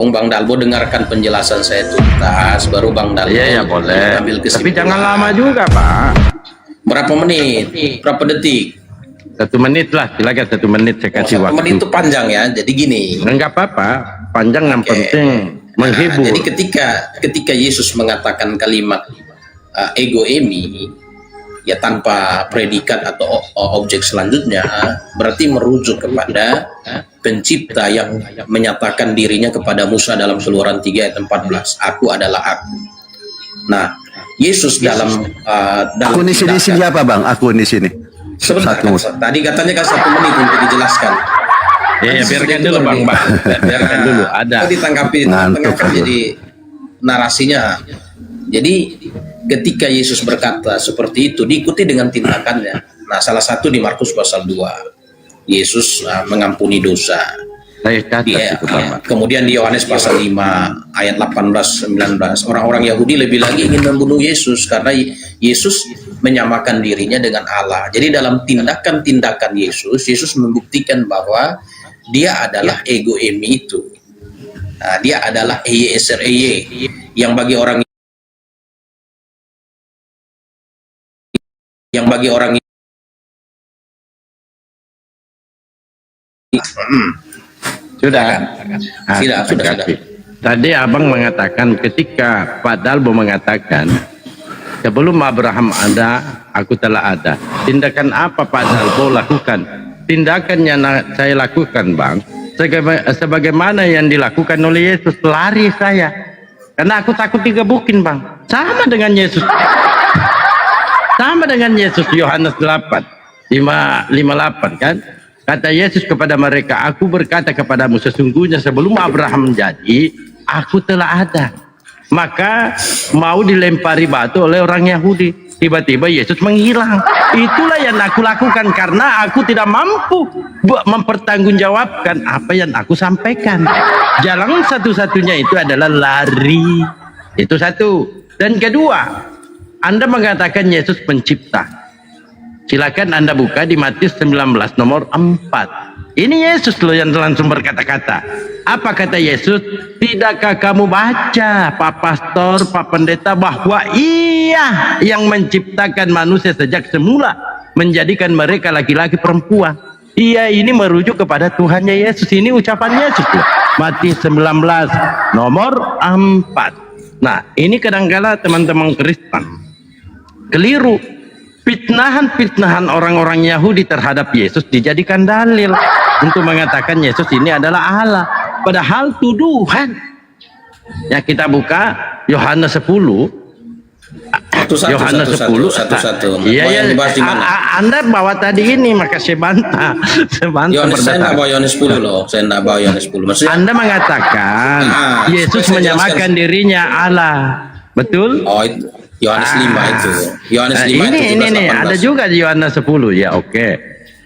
Bang Dalbo dengarkan penjelasan saya tuntas, baru Bang Dalbo Iya, boleh. ambil kesimpulan. Tapi jangan lama juga, Pak. Berapa menit? Berapa detik? 1 menit lah, silakan 1 menit saya kasih 1 waktu. menit itu panjang ya. Jadi gini. Enggak apa-apa, panjang yang penting menghibur. Jadi ketika Yesus mengatakan kalimat ego emi, ya tanpa predikat atau objek selanjutnya, berarti merujuk kepada pencipta yang menyatakan dirinya kepada Musa dalam Keluaran 3 ayat 14, aku adalah aku. Nah, Yesus dalam Aku di sini siapa, Bang? Aku di sini. Sebentar, tadi katanya kan 1 menit untuk dijelaskan. Ya, biarkan dulu Bang. Biarkan dulu, ada. Ditangkapi jadi narasinya. Jadi ketika Yesus berkata seperti itu, diikuti dengan tindakannya. Nah, salah satu di Markus pasal 2, Yesus mengampuni dosa. Saya catat itu, Bapak. Kemudian di Yohanes pasal 5 ayat 18-19, orang-orang Yahudi lebih lagi ingin membunuh Yesus karena Yesus menyamakan dirinya dengan Allah. Jadi dalam tindakan-tindakan Yesus membuktikan bahwa dia adalah ego emi itu. Nah, dia adalah eser yang bagi orang Sudah. Sudah. Tadi Abang mengatakan ketika Pak Dalbo mengatakan sebelum Abraham ada, aku telah ada. Tindakan apa Pak Dalbo lakukan? Tindakan yang saya lakukan, Bang, sebagaimana yang dilakukan oleh Yesus. Lari saya, karena aku takut digebukin, Bang. Sama dengan Yesus. Sama dengan Yesus, Yohanes 8:58 kan? Kata Yesus kepada mereka, aku berkata kepadamu sesungguhnya sebelum Abraham menjadi, aku telah ada. Maka mau dilempari batu oleh orang Yahudi. Tiba-tiba Yesus menghilang. Itulah yang aku lakukan karena aku tidak mampu mempertanggungjawabkan apa yang aku sampaikan. Jalan satu-satunya itu adalah lari. Itu satu. Dan kedua, Anda mengatakan Yesus pencipta. Silakan Anda buka di Matius 19 nomor 4. Ini Yesus loh yang langsung berkata-kata. Apa kata Yesus? Tidakkah kamu baca, Pak Pastor, Pak Pendeta, bahwa Ia yang menciptakan manusia sejak semula, menjadikan mereka laki-laki perempuan. Ia ini merujuk kepada Tuhannya Yesus. Ini ucapan Yesus loh. Matius 19 nomor 4. Nah, ini kadang-kala teman-teman Kristen keliru. Fitnahan orang-orang Yahudi terhadap Yesus dijadikan dalil untuk mengatakan Yesus ini adalah Allah. Padahal tuduhan. Ya, kita buka Yohanes 10. Yohanes 10. Iya. Anda bawa tadi ini, maka saya bantah. Saya nggak bawa Yohanes 10 loh. Saya nggak bawa Yohanes 10. Maksudnya, Anda mengatakan Yesus menyamakan dirinya Allah. Betul? Oh, itu Yohanes 5 itu. Yohanes 5 ini ada juga di Yohanes 10 ya. Oke.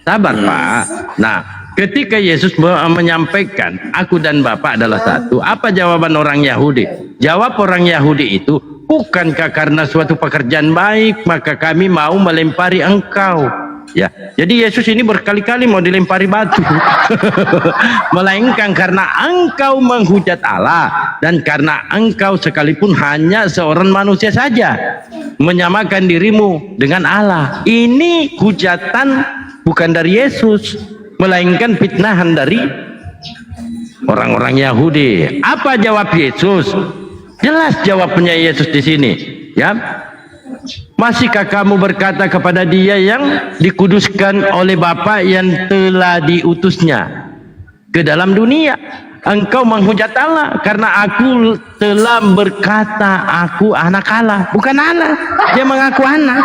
Sabar, Pak. Nah, ketika Yesus menyampaikan aku dan Bapa adalah satu, apa jawaban orang Yahudi? Jawab orang Yahudi itu, bukankah karena suatu pekerjaan baik maka kami mau melempari engkau? Ya, jadi Yesus ini berkali-kali mau dilempari batu. Melainkan karena engkau menghujat Allah dan karena engkau sekalipun hanya seorang manusia saja menyamakan dirimu dengan Allah. Ini hujatan bukan dari Yesus, melainkan fitnahan dari orang-orang Yahudi. Apa jawab Yesus? Jelas jawabnya Yesus di sini, ya. Masihkah kamu berkata kepada Dia yang dikuduskan oleh Bapa yang telah diutusnya ke dalam dunia, engkau menghujat Allah karena aku telah berkata aku anak Allah? Bukan Allah, dia mengaku anak,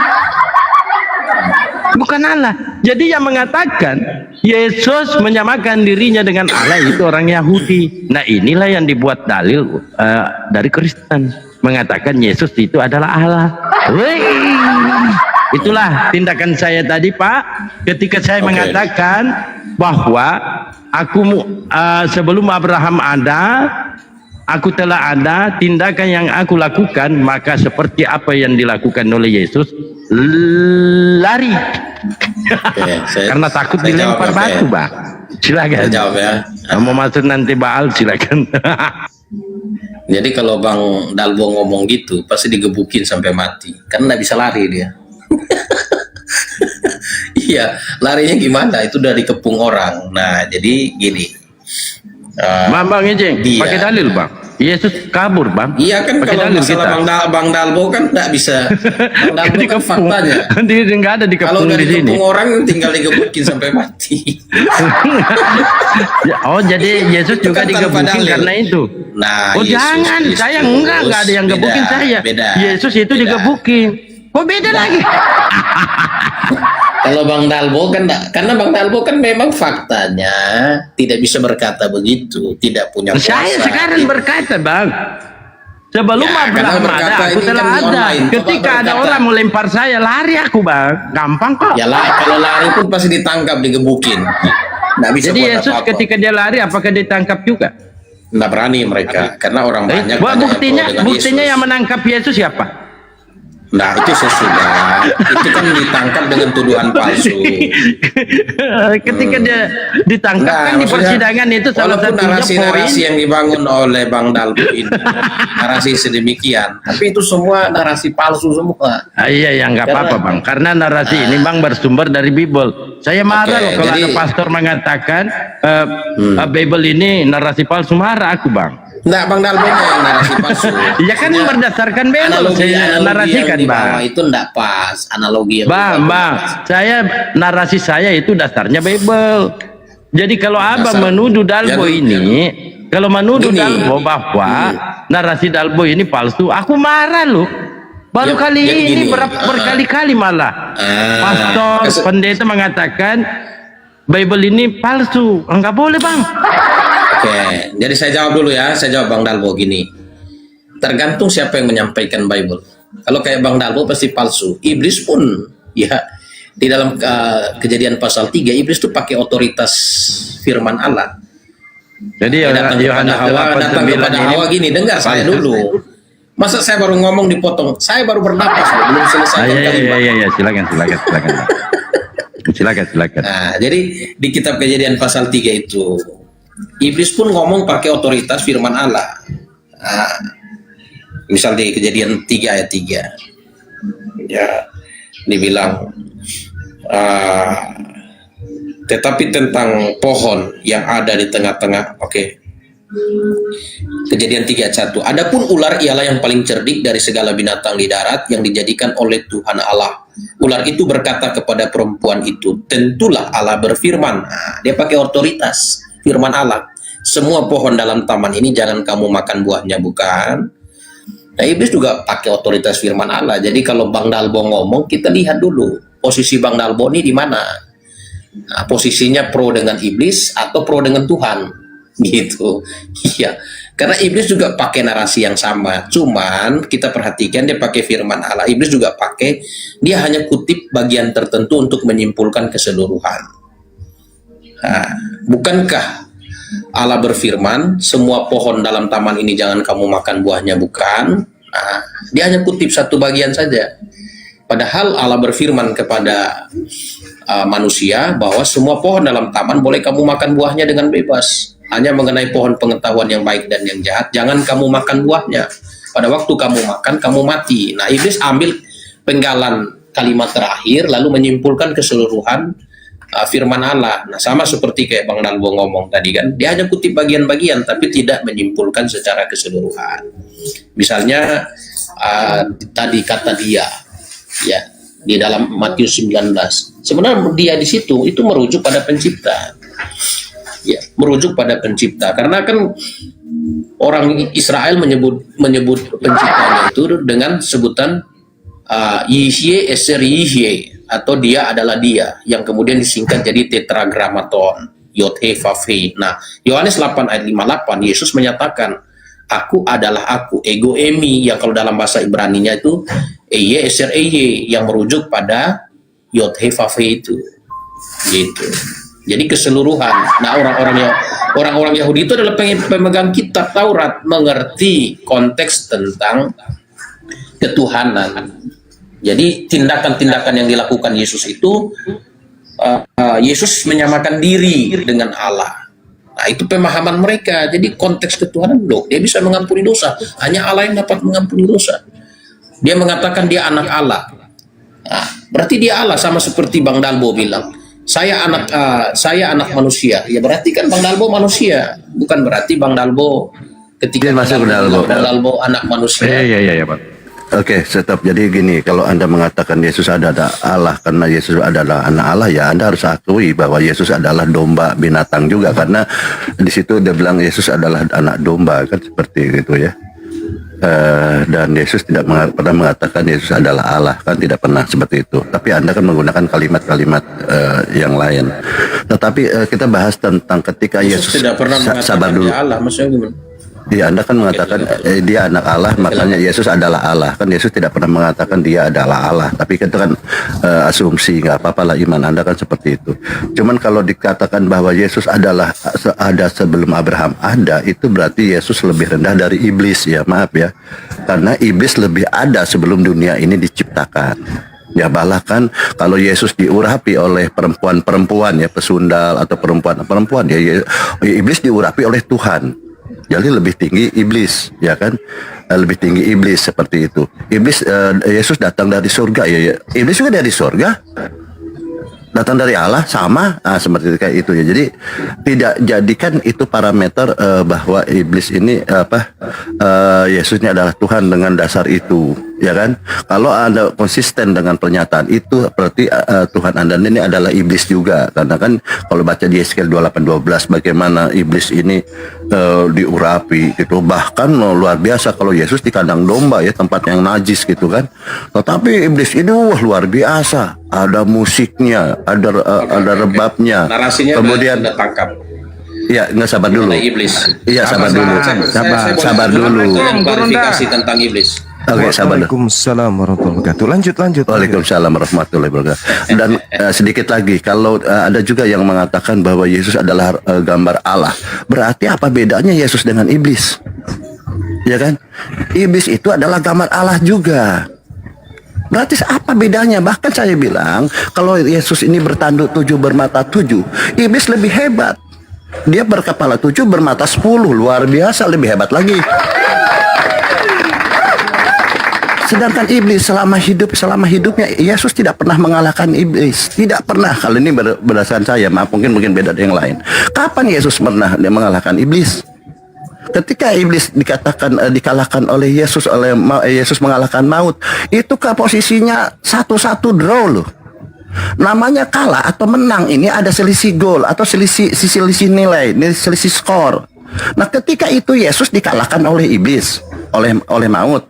bukan Allah. Jadi yang mengatakan Yesus menyamakan dirinya dengan Allah itu orang Yahudi. Nah, inilah yang dibuat dalil dari Kristen, mengatakan Yesus itu adalah Allah. Itulah tindakan saya tadi, Pak, ketika saya mengatakan bahwa aku sebelum Abraham ada, aku telah ada. Tindakan yang aku lakukan maka seperti apa yang dilakukan oleh Yesus, lari. Karena takut dilempar batu, Bang. Silakan. Jawab ya. Mau masuk nanti Baal, silakan. Jadi kalau Bang Dalbo ngomong gitu pasti digebukin sampai mati, karena nggak bisa lari dia. Iya, larinya gimana? Itu udah dikepung orang. Nah, jadi gini. Bang Ejeng, Dia. pakai dalil bang. Yesus kabur bang. Iya kan, pakai kalau dalil masalah kita. Bang Dalbo kan nggak bisa. Bang Dalbo kan Dikepung. faktanya. Dia nggak ada Kalau dikepung udah di sini. dikepung orang tinggal digebukin sampai mati. Oh jadi Yesus Itu juga kan tanpa digebukin dalil. karena itu. Nah, Oh Yesus jangan, Kristus. saya enggak ada yang Beda, gebukin saya. beda, Yesus itu beda. digebukin. Kok beda lagi? Kalau Bang Dalbo kan enggak, karena Bang Dalbo kan memang faktanya tidak bisa berkata begitu, tidak punya kuasa. Saya sekarang berkata bang. Sebelum Ya, karena Abraham berkata ada, aku ini telah kan di ada. online. Coba Ketika ada berkata. orang mau lempar saya, lari aku bang. Gampang kok. Ya lah, kalau lari pun pasti ditangkap, digebukin. Nggak bisa Jadi buat Yesus apa-apa. ketika dia lari, apakah ditangkap juga? Nggak berani mereka, karena orang banyak. Wah, banyak buktinya, yang pro dengan buktinya Yesus. yang menangkap Yesus siapa? Nah, itu sesudah. Itu kan ditangkap dengan tuduhan palsu. Ketika dia ditangkap Nah, kan di maksudnya, persidangan itu salah walaupun satunya narasi-narasi poin. yang dibangun oleh Bang Dalbo ini, narasi sedemikian, tapi itu semua narasi palsu semua. Iya ya nggak apa-apa bang, karena narasi ini bang bersumber dari Bible. Saya marah Oke, loh kalau jadi- ada pastor mengatakan Bible ini narasi palsu, marah aku bang. Nggak, Bang Dalbo yang narasi palsu. Iya kan Maksudnya, berdasarkan Bible analogi saya yang narasikan di bawah bang. itu nggak pas, analogi yang Bang, di bawah bang, nggak pas. saya narasi saya itu dasarnya Bible. Jadi kalau abang Dasar- menuduh Dalbo Jadi- ini, kalau menuduh Gini. Dalbo bahwa narasi Dalbo ini palsu, aku marah loh. Baru Ya, kali jadi ini gini, berkali-kali malah pastor, kes- pendeta mengatakan Bible ini palsu. Enggak boleh bang. Oke, jadi saya jawab dulu ya. Saya jawab Bang Dalbo gini. Tergantung siapa yang menyampaikan Bible. Kalau kayak Bang Dalbo pasti palsu. Iblis pun ya di dalam Kejadian pasal 3 iblis tuh pakai otoritas firman Allah. Jadi Dia datang kepada Yohanes Hawa, 8:9 datang kepada ini Hawa gini, dengar saya dulu. Masa saya baru ngomong dipotong? Saya baru bernapas loh, belum selesai kalimat. iya, silakan. Silakan. Nah, jadi di kitab Kejadian pasal 3 itu iblis pun ngomong pakai otoritas firman Allah. Nah, misal di Kejadian 3 ayat 3. Ya, dibilang tetapi tentang pohon yang ada di tengah-tengah, oke. Kejadian 3 ayat 1. Adapun ular ialah yang paling cerdik dari segala binatang di darat yang dijadikan oleh Tuhan Allah. Ular itu berkata kepada perempuan itu, tentulah Allah berfirman. Nah, dia pakai otoritas firman Allah. Semua pohon dalam taman ini jangan kamu makan buahnya, bukan? Nah, iblis juga pakai otoritas firman Allah. Jadi kalau Bang Dalbo ngomong, kita lihat dulu posisi Bang Dalbo ini di mana. Nah, posisinya pro dengan iblis atau pro dengan Tuhan, gitu. Iya, karena iblis juga pakai narasi yang sama. Cuman kita perhatikan dia pakai firman Allah. Iblis juga pakai, dia hanya kutip bagian tertentu untuk menyimpulkan keseluruhan. Nah, bukankah Allah berfirman, semua pohon dalam taman ini jangan kamu makan buahnya, bukan? Nah, dia hanya kutip satu bagian saja. Padahal Allah berfirman kepada manusia bahwa semua pohon dalam taman boleh kamu makan buahnya dengan bebas. Hanya mengenai pohon pengetahuan yang baik dan yang jahat, jangan kamu makan buahnya. Pada waktu kamu makan, kamu mati. Nah, iblis ambil penggalan kalimat terakhir, lalu menyimpulkan keseluruhan firman Allah. Nah, sama seperti kayak Bang Dalbo ngomong tadi kan, dia hanya kutip bagian-bagian tapi tidak menyimpulkan secara keseluruhan. Misalnya tadi kata dia, ya di dalam Matius 19, sebenarnya dia di situ itu merujuk pada pencipta, ya merujuk pada pencipta, karena kan orang Israel menyebut penciptanya itu dengan sebutan Yihye Eser Yihye, atau dia adalah dia, yang kemudian disingkat jadi tetragrammaton, Yod He Vav He. Nah, Yohanes 8 ayat 58, Yesus menyatakan, aku adalah aku, ego emi, yang kalau dalam bahasa Ibraninya itu Eye Eser Eye, yang merujuk pada Yod He Vav He itu, gitu. Jadi keseluruhan. Nah, orang-orang Yahudi itu adalah pemegang kitab Taurat, mengerti konteks tentang ketuhanan. Jadi tindakan-tindakan yang dilakukan Yesus itu, Yesus menyamakan diri dengan Allah. Nah, itu pemahaman mereka. Jadi konteks ketuhanan, loh, dia bisa mengampuni dosa. Hanya Allah yang dapat mengampuni dosa. Dia mengatakan dia anak Allah. Nah, berarti dia Allah, sama seperti Bang Dalbo bilang, saya anak manusia. Ya berarti kan Bang Dalbo manusia. Bukan berarti Bang Dalbo ketika Dia masuk Bang Dalbo anak manusia. Iya, Pak. Oke, stop. Jadi gini, kalau Anda mengatakan Yesus adalah Allah karena Yesus adalah anak Allah, ya Anda harus akui bahwa Yesus adalah domba binatang juga, karena di situ dia bilang Yesus adalah anak domba, kan seperti itu ya. Dan Yesus tidak pernah mengatakan Yesus adalah Allah, kan tidak pernah seperti itu. Tapi Anda kan menggunakan kalimat-kalimat yang lain. Tetapi kita bahas tentang ketika Yesus tidak pernah sabar mengatakan dulu. dia Allah, maksudnya gimana? Iya, Anda kan mengatakan dia anak Allah, makanya Yesus adalah Allah. Kan Yesus tidak pernah mengatakan dia adalah Allah. Tapi itu kan asumsi, nggak apa-apa lah iman Anda kan seperti itu. Cuman kalau dikatakan bahwa Yesus adalah ada sebelum Abraham ada, itu berarti Yesus lebih rendah dari iblis ya, maaf ya. Karena iblis lebih ada sebelum dunia ini diciptakan. Ya bahkan kalau Yesus diurapi oleh perempuan-perempuan ya, pesundal atau perempuan-perempuan ya, iblis diurapi oleh Tuhan. Jadi lebih tinggi iblis, ya kan? Lebih tinggi iblis seperti itu. Iblis, Yesus datang dari surga, ya. Iblis juga dari surga. Datang dari Allah sama, seperti kayak itu ya. Jadi tidak jadikan itu parameter bahwa iblis ini Yesusnya adalah Tuhan dengan dasar itu, ya kan? Kalau Anda konsisten dengan pernyataan itu, berarti Tuhan Anda ini adalah iblis juga. Karena kan kalau baca di Yeskiel 28:12 bagaimana iblis ini diurapi gitu. Bahkan luar biasa kalau Yesus di kandang domba ya, tempat yang najis gitu kan. Tetapi iblis ini luar biasa. Ada musiknya, ada rebabnya. Narasinya kemudian udah tangkap. Iya, nggak sabar dulu. Iblis. Iya, sabar dulu. Sabar dulu. Klarifikasi tentang iblis. Oke, sabar dulu. Waalaikumsalam warahmatullahi wabarakatuh. Lanjut. Waalaikumsalam warahmatullahi wabarakatuh. Dan sedikit lagi, kalau ada juga yang mengatakan bahwa Yesus adalah gambar Allah, berarti apa bedanya Yesus dengan iblis? Ya kan? Iblis itu adalah gambar Allah juga. Berarti apa bedanya? Bahkan saya bilang, kalau Yesus ini bertanduk 7, bermata 7, iblis lebih hebat. Dia berkepala 7, bermata 10, luar biasa, lebih hebat lagi. Sedangkan iblis selama hidupnya Yesus tidak pernah mengalahkan iblis, tidak pernah. Kalau ini berdasarkan saya, maaf mungkin beda dengan yang lain. Kapan Yesus pernah mengalahkan iblis? Ketika iblis dikalahkan oleh Yesus, Yesus mengalahkan maut, itu ke posisinya 1-1 draw loh. Namanya kalah atau menang ini ada selisih gol atau selisih nilai, selisih skor. Nah, ketika itu Yesus dikalahkan oleh iblis, oleh maut.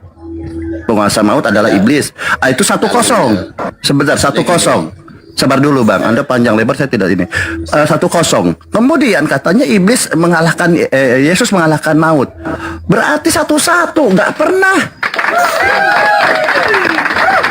Penguasa maut adalah iblis. Itu 1-0. Sebentar, 1-0. Sabar dulu Bang, Anda panjang lebar saya tidak ini. 1-0. Kemudian katanya iblis mengalahkan Yesus mengalahkan maut. Berarti 1-1, nggak pernah.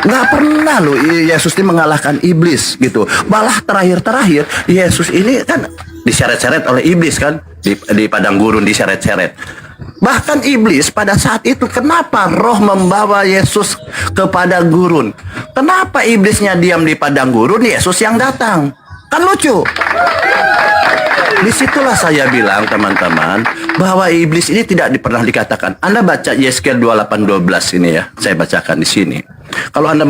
Nggak pernah loh Yesus ini mengalahkan iblis gitu. Malah terakhir Yesus ini kan diseret-seret oleh iblis kan, di padang gurun diseret-seret. Bahkan iblis pada saat itu, kenapa roh membawa Yesus ke padang gurun? Kenapa iblisnya diam di padang gurun, Yesus yang datang? Kan lucu. Disitulah saya bilang teman-teman, bahwa iblis ini tidak pernah dikatakan. Anda baca Yeskiel 28:12 ini ya, saya bacakan di sini. Kalau Anda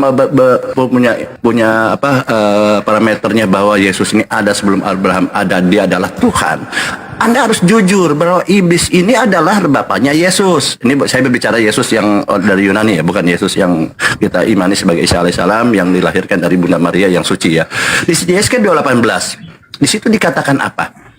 punya parameternya bahwa Yesus ini ada sebelum Abraham ada, dia adalah Tuhan. Anda harus jujur bahwa iblis ini adalah bapaknya Yesus. Ini saya berbicara Yesus yang dari Yunani ya, bukan Yesus yang kita imani sebagai Isa alaihissalam yang dilahirkan dari Bunda Maria yang suci ya. Di Yeskiel 2:18, di situ dikatakan apa?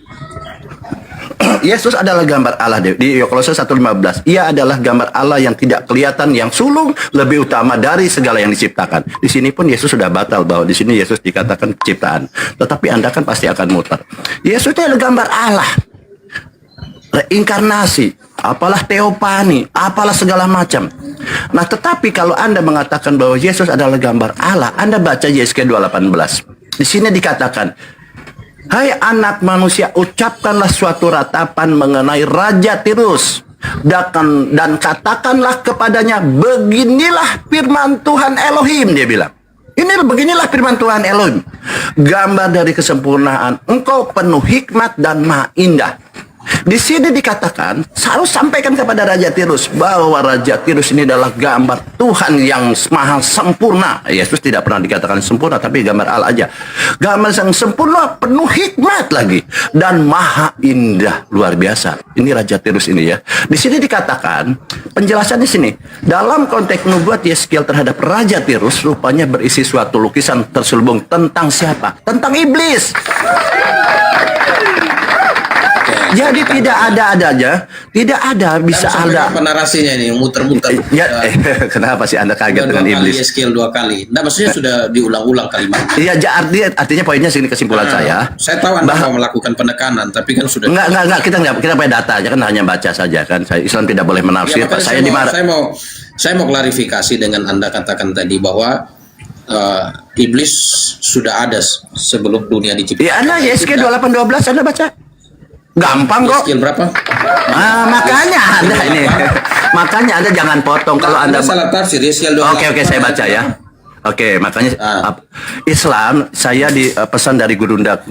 Yesus adalah gambar Allah. Di Kolose 1:15, ia adalah gambar Allah yang tidak kelihatan, yang sulung, lebih utama dari segala yang diciptakan. Di sini pun Yesus sudah batal bahwa di sini Yesus dikatakan ciptaan. Tetapi Anda kan pasti akan mutar. Yesus itu adalah gambar Allah. Reinkarnasi, apalah teopani, apalah segala macam. Nah, tetapi kalau Anda mengatakan bahwa Yesus adalah gambar Allah, Anda baca Yeskiel 2:18. Di sini dikatakan, hai anak manusia, ucapkanlah suatu ratapan mengenai Raja Tirus, dan katakanlah kepadanya, beginilah firman Tuhan Elohim, dia bilang. Ini beginilah firman Tuhan Elohim. Gambar dari kesempurnaan. Engkau penuh hikmat dan maha indah. Di sini dikatakan, saya harus sampaikan kepada Raja Tirus bahwa Raja Tirus ini adalah gambar Tuhan yang maha sempurna. Yesus tidak pernah dikatakan sempurna, tapi gambar Allah aja. Gambar yang sempurna, penuh hikmat lagi, dan maha indah, luar biasa. Ini Raja Tirus ini ya. Di sini dikatakan, penjelasan di sini, dalam konteks nubuat Yeskiel terhadap Raja Tirus, rupanya berisi suatu lukisan terselubung tentang siapa? Tentang iblis. Jadi tidak ada adanya, tidak ada bisa ada. Apa narasinya ini muter-muter? Ya, kenapa sih Anda kaget dengan iblis? Yeskiel 2 kali. Nah, maksudnya sudah diulang-ulang kalimat. Iya, artinya poinnya sini kesimpulan saya. Saya tahu Anda mau melakukan penekanan, tapi kan sudah. Enggak, kita pakai data aja kan, hanya baca saja kan. Islam tidak boleh menafsir. Ya, saya dimarah. Saya mau klarifikasi dengan Anda katakan tadi bahwa iblis sudah ada sebelum dunia diciptakan. Ya, Anda YSK 28:12 Anda baca. Gampang kok. Yeskiel berapa? Makanya Anda ini. Makanya Anda jangan potong kalau Anda salah tafsir Yeskiel 2. Oke, saya baca ya. Oke, makanya Islam, saya di pesan dari gurunda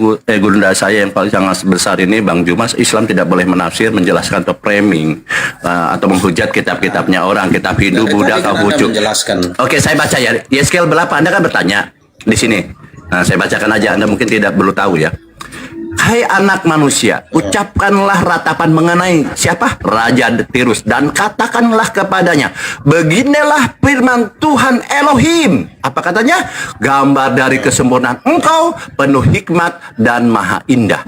saya yang paling sangat besar ini, Bang Jumas, Islam tidak boleh menafsir, menjelaskan atau framing atau menghujat kitab-kitabnya orang, kitab Hindu, Buddha, Konghucu. Oke, saya baca ya. Yeskiel berapa? Anda kan bertanya di sini. Nah, saya bacakan aja. Anda mungkin tidak perlu tahu ya. Hai anak manusia, ucapkanlah ratapan mengenai siapa? Raja Tirus, dan katakanlah kepadanya, beginilah firman Tuhan Elohim. Apa katanya? Gambar dari kesempurnaan engkau, penuh hikmat dan maha indah.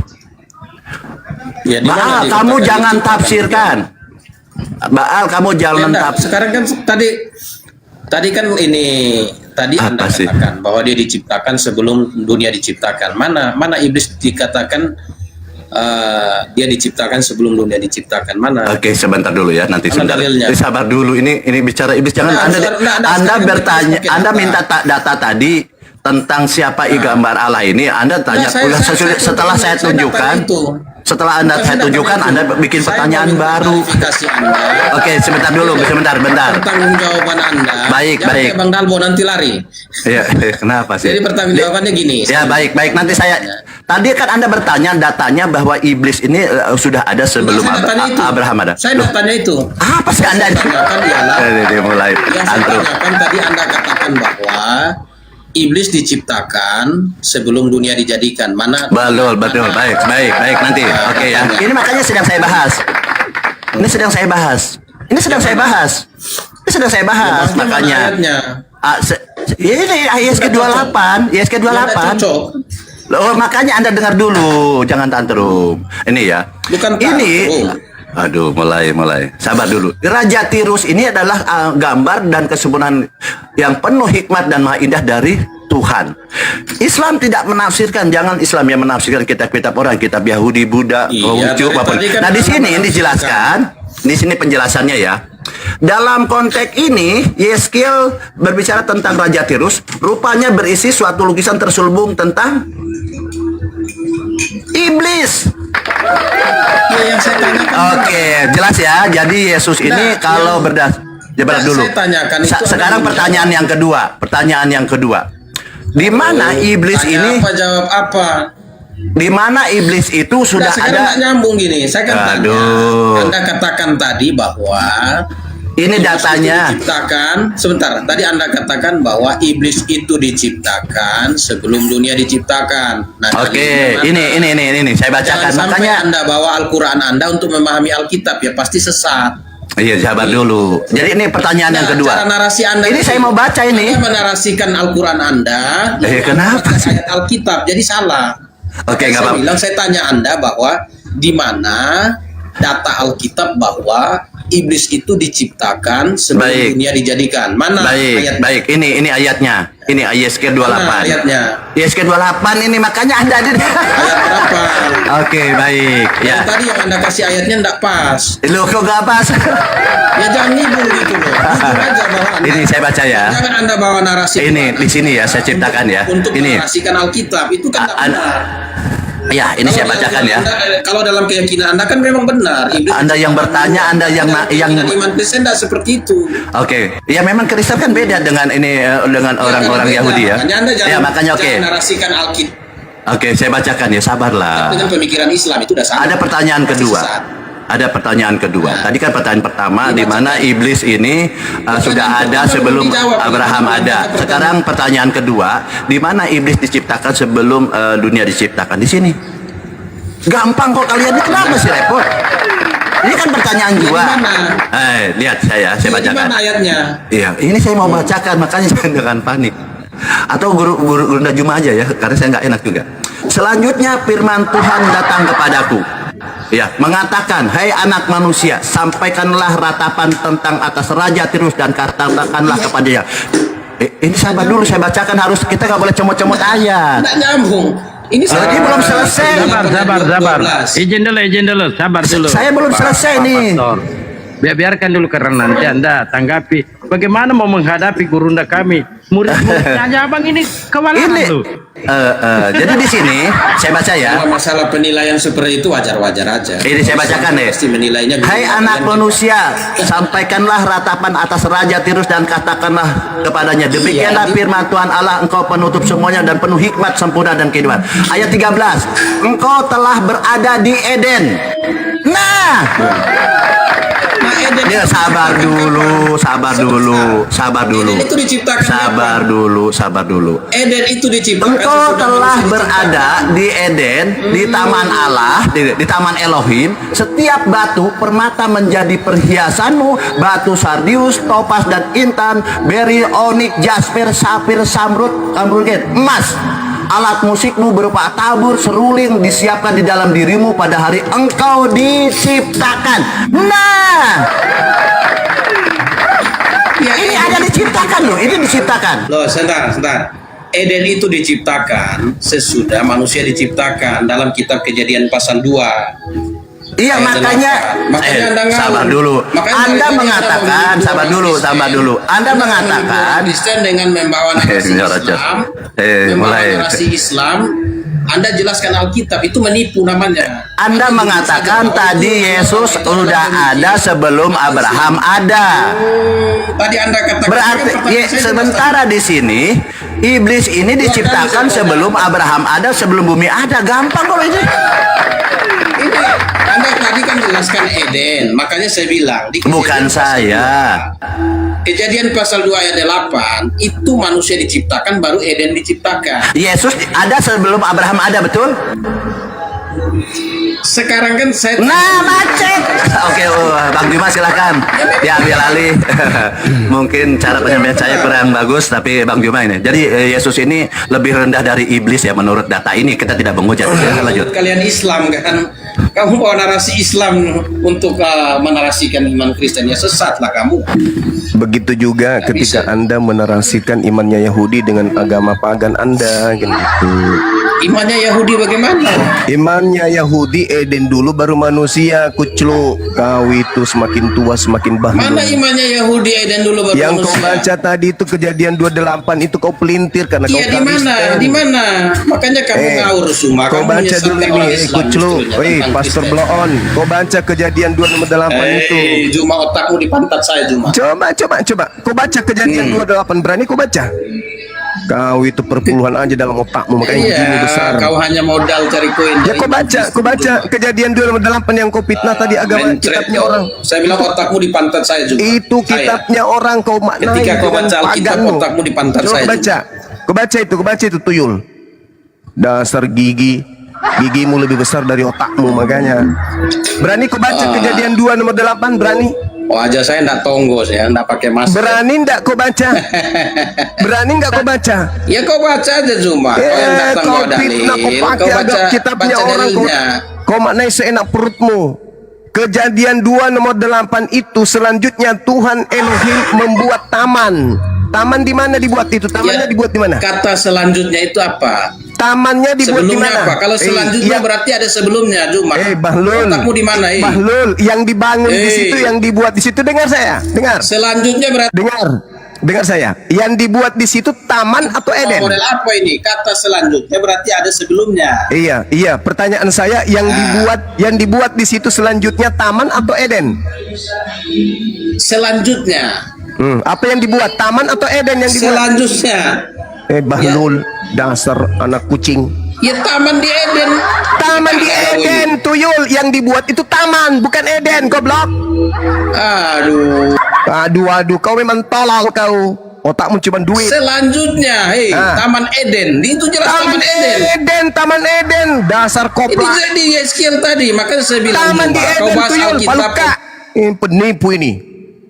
Ya, Baal, kamu jangan tafsirkan. Baal, kamu jangan tafsir. Sekarang kan tadi kan tadi Anda sih? katakan bahwa dia diciptakan sebelum dunia diciptakan. Mana iblis dikatakan dia diciptakan sebelum dunia diciptakan? Mana? Oke, sebentar dulu ya, nanti sebentar. Dalilnya? Sabar dulu, ini bicara iblis. Jangan Anda bertanya, Anda minta data tadi tentang siapa gambar Allah ini. Anda tanya setelah saya tunjukkan. Setelah saya tunjukkan, Anda bikin pertanyaan baru. Oke, sebentar dulu, bentar. Pertanggung jawaban Anda. Baik. Bang Dalbo nanti lari. Iya, kenapa sih? Jadi pertanggung jawabannya gini. Ya, baik. Nanti saya. Tadi kan Anda bertanya datanya bahwa iblis ini sudah ada sebelum Abraham ada. Saya bertanya itu. Apa sih Anda? Dia mulai. Yang saya tanyakan tadi Anda katakan bahwa iblis diciptakan sebelum dunia dijadikan. Mana? Betul. Baik. Nanti. Oke ya. Ini makanya sedang saya bahas. Ini sedang saya bahas. Makanya. Ini ISK 28. Oh, makanya Anda dengar dulu, jangan tantrum. Ini ya. Bukan ini. Aduh, mulai. Sabar dulu. Raja Tirus ini adalah gambar dan kesempurnaan yang penuh hikmat dan maha indah dari Tuhan. Islam tidak menafsirkan, jangan Islam yang menafsirkan kitab-kitab orang, kitab Yahudi, Buddha, Konghucu, apapun. Nah, di sini dijelaskan, di sini penjelasannya ya. Dalam konteks ini, Yeskiel berbicara tentang Raja Tirus, rupanya berisi suatu lukisan terselubung tentang iblis. Ya, yang saya tanyakan. Oke, jelas ya. Jadi Yesus ini kalau dulu. Saya tanyakan itu Sekarang pertanyaan yang kedua. Di mana iblis ini? Apa jawab apa? Di mana iblis itu sudah ada? Nyambung gini. Saya kan tanya. Anda katakan tadi bahwa ini datanya. Diciptakan. Sebentar. Tadi Anda katakan bahwa iblis itu diciptakan sebelum dunia diciptakan. Nah, oke, ini saya bacakan. Jangan Makanya sampai Anda bawa Al-Quran Anda untuk memahami Alkitab ya pasti sesat. Iya, sabar dulu. Jadi ini pertanyaan yang kedua. Cara narasi Anda ini saya mau baca ini. Anda menarasikan Al-Quran Anda. Kenapa? Ayat Alkitab jadi salah. Oke, nggak apa-apa. Saya tanya Anda bahwa di mana data Alkitab bahwa iblis itu diciptakan sebelum dunia dijadikan. Mana ayatnya? Baik. Ini ayatnya. Ini ISK 28. Mana ayatnya? ISK 28 ini makanya Anda ada. Ayat berapa? Oke, baik. Ya. Tadi yang Anda kasih ayatnya enggak pas. Loh, kok enggak pas? Ya jangan ngibul gitu loh. Jujur aja bahwa ini saya baca ya. Jangan Anda bawa narasi. Ini di sini ya saya ciptakan ya. Untuk ini menarasikan Alkitab itu kan enggak benar. Ya, ini saya bacakan ya. Kalau dalam keyakinan Anda kan memang benar. Iblis Anda yang bertanya, Anda yang iman Kristen tidak seperti itu. Oke, ya memang Kristen kan beda dengan ini dengan orang-orang beda. Yahudi ya. Makanya Anda Ya makanya oke. jangan narasikan Alkitab Oke, saya bacakan ya, sabarlah. dengan pemikiran Islam itu udah salah. Ada pertanyaan kedua. Sesat. Ada pertanyaan kedua. Tadi kan pertanyaan pertama di mana iblis ini sudah ada sebelum Abraham ada. Sekarang pertanyaan kedua, di mana iblis diciptakan sebelum dunia diciptakan? Di sini. Gampang kok kalian ini, kenapa sih repot? Ini kan pertanyaan dua. Lihat saya bacakan. Gimana ayatnya? Iya, ini saya mau bacakan, makanya jangan panik. Atau guru Najuma aja ya, karena saya nggak enak juga. Selanjutnya firman Tuhan datang kepadaku. Ya, mengatakan, hai anak manusia, sampaikanlah ratapan tentang atas raja Tirus dan katakanlah kepadanya. Ini sabar dulu, saya bacakan, harus kita nggak boleh comot-comot ayat. Nggak nyambung. Ini Tadi belum selesai. Sabar. Izin dulu, sabar dulu. Saya belum selesai nih. Pastor. Biarkan dulu karena nanti Anda tanggapi. Bagaimana mau menghadapi gurunda kami? Murid-muridnya abang ini kewalahan Ini, lu. jadi di sini saya baca ya. Kalau masalah penilaian seperti itu wajar-wajar aja. Ini saya bacakan deh. Pasti menilainya. Hai anak manusia, sampaikanlah ratapan atas raja Tirus dan katakanlah kepadanya, demikianlah firman Tuhan Allah, engkau penutup semuanya dan penuh hikmat, sempurna dan kehidupan. Ayat 13, engkau telah berada di Eden. Nah, ya sabar dulu. Eden itu diciptakan Sabar dulu. Eden itu diciptakan. Engkau telah berada di Eden, di taman Allah, di taman Elohim. Setiap batu permata menjadi perhiasanmu, batu sardius, topas dan intan, beril, onik, jasper, safir, samrud, emas. Alat musikmu berupa tabur, seruling disiapkan di dalam dirimu pada hari engkau diciptakan. Nah, Ya, ini ada diciptakan loh, ini diciptakan. Loh, sebentar. Eden itu diciptakan sesudah manusia diciptakan dalam kitab Kejadian pasal 2. Iya, Ayat makanya 8. Anda ngawur. sabar dulu. Makanya Anda mereka mengatakan, sabar dulu. Anda mengatakan Kristen dengan membawa narasi Islam, membawa mulai. narasi Islam, Anda jelaskan Alkitab itu menipu namanya. Anda mengatakan tadi Yesus sudah ada sebelum Abraham ada. Tadi Anda katakan Berarti sementara di sini iblis ini diciptakan sebelum Abraham ada, sebelum bumi ada. Gampang kalau ini. Ini Anda tadi kan jelaskan Eden, makanya saya bilang di Bukan saya. Kejadian pasal 2 ayat 8 itu manusia diciptakan baru Eden diciptakan. Yesus ada sebelum Abraham ada, betul? Sekarang kan saya Macet. Oke, Bang Bima silakan. Diambil alih. Mungkin cara penyampaian saya kurang bagus, tapi Bang Bima ini. Jadi Yesus ini lebih rendah dari iblis ya menurut data ini. Kita tidak menghujat. Ya, lanjut. Kalian Islam kan, kamu bawa narasi Islam untuk menarasikan iman Kristen, ya sesatlah kamu. Begitu juga ketika Anda menarasikan imannya Yahudi dengan agama pagan Anda, kan gitu. Imannya Yahudi bagaimana? Imannya Yahudi Eden dulu baru manusia, kuclu. Kau itu semakin tua semakin bahlul. Mana imannya Yahudi Eden dulu baru Yang kau manusia? baca tadi itu Kejadian 28 itu kau pelintir karena kau Iya, di mana? Kristen. Di mana? Makanya kamu ngawur semua. Kau Kamu baca menyesatkan dulu ini, orang Islam kuclu. justru, Woi, tentang Pastor Kristen. Bloon. Kau baca Kejadian 2 nomor 8 itu. Juma otakmu di pantat saya, Juma. Coba. Kau baca Kejadian 28, berani kau baca? Kau itu perpuluhan aja dalam otakmu, makanya gigimu besar. Kau hanya modal cari koin. Ya kau baca Kejadian 2 nomor 8 yang kau fitnah tadi agama kitabnya orang. Saya bilang otakmu di pantat saya, Juma. Itu kitabnya orang kau maknai Ketika kau dengan baca Alkitab, paganmu. otakmu di pantat Coba saya. baca. Kau baca itu tuyul. Dasar gigimu lebih besar dari otakmu, makanya. Berani kau baca Kejadian 2 nomor 8, berani? Oh, aja saya enggak tonggos ya, enggak pakai masker. Berani enggak kau baca? Berani enggak kau baca? Ya kau baca aja Juma. Kau yang datang Kau bawa dalil. fitnah, kau pakai agak kitabnya orang, kau maknai seenak perutmu. Kejadian 2 nomor 8 itu selanjutnya Tuhan Elohim membuat taman. Taman di mana dibuat itu? Tamannya dibuat di mana? Kata selanjutnya itu apa? Tamannya dibuat di Sebelumnya mana? apa? Kalau selanjutnya berarti ada sebelumnya, Juma. Bahlul. Otakmu di mana, Bahlul, yang dibangun di situ, yang dibuat di situ, dengar saya. Dengar. Selanjutnya berarti Dengar. dengar saya. Yang dibuat di situ taman atau Eden? Model apa ini? Kata selanjutnya berarti ada sebelumnya. Iya. Pertanyaan saya, yang dibuat di situ selanjutnya taman atau Eden? Selanjutnya. Apa yang dibuat? Taman atau Eden yang dibuat? Selanjutnya. Bahlul, dasar anak kucing. Ya taman di Eden. Taman di Eden, tuyul. Yang dibuat itu taman, bukan Eden, goblok. Aduh, kau memang tolol kau. Otakmu cuma duit. Selanjutnya, Taman Eden. Itu jelas Taman Eden. Dasar Ini koplak. jadi Yeskiel tadi, makanya saya bilang Taman di kau Eden, bahas tuyul, Alkitab. paluka. Ini penipu ini.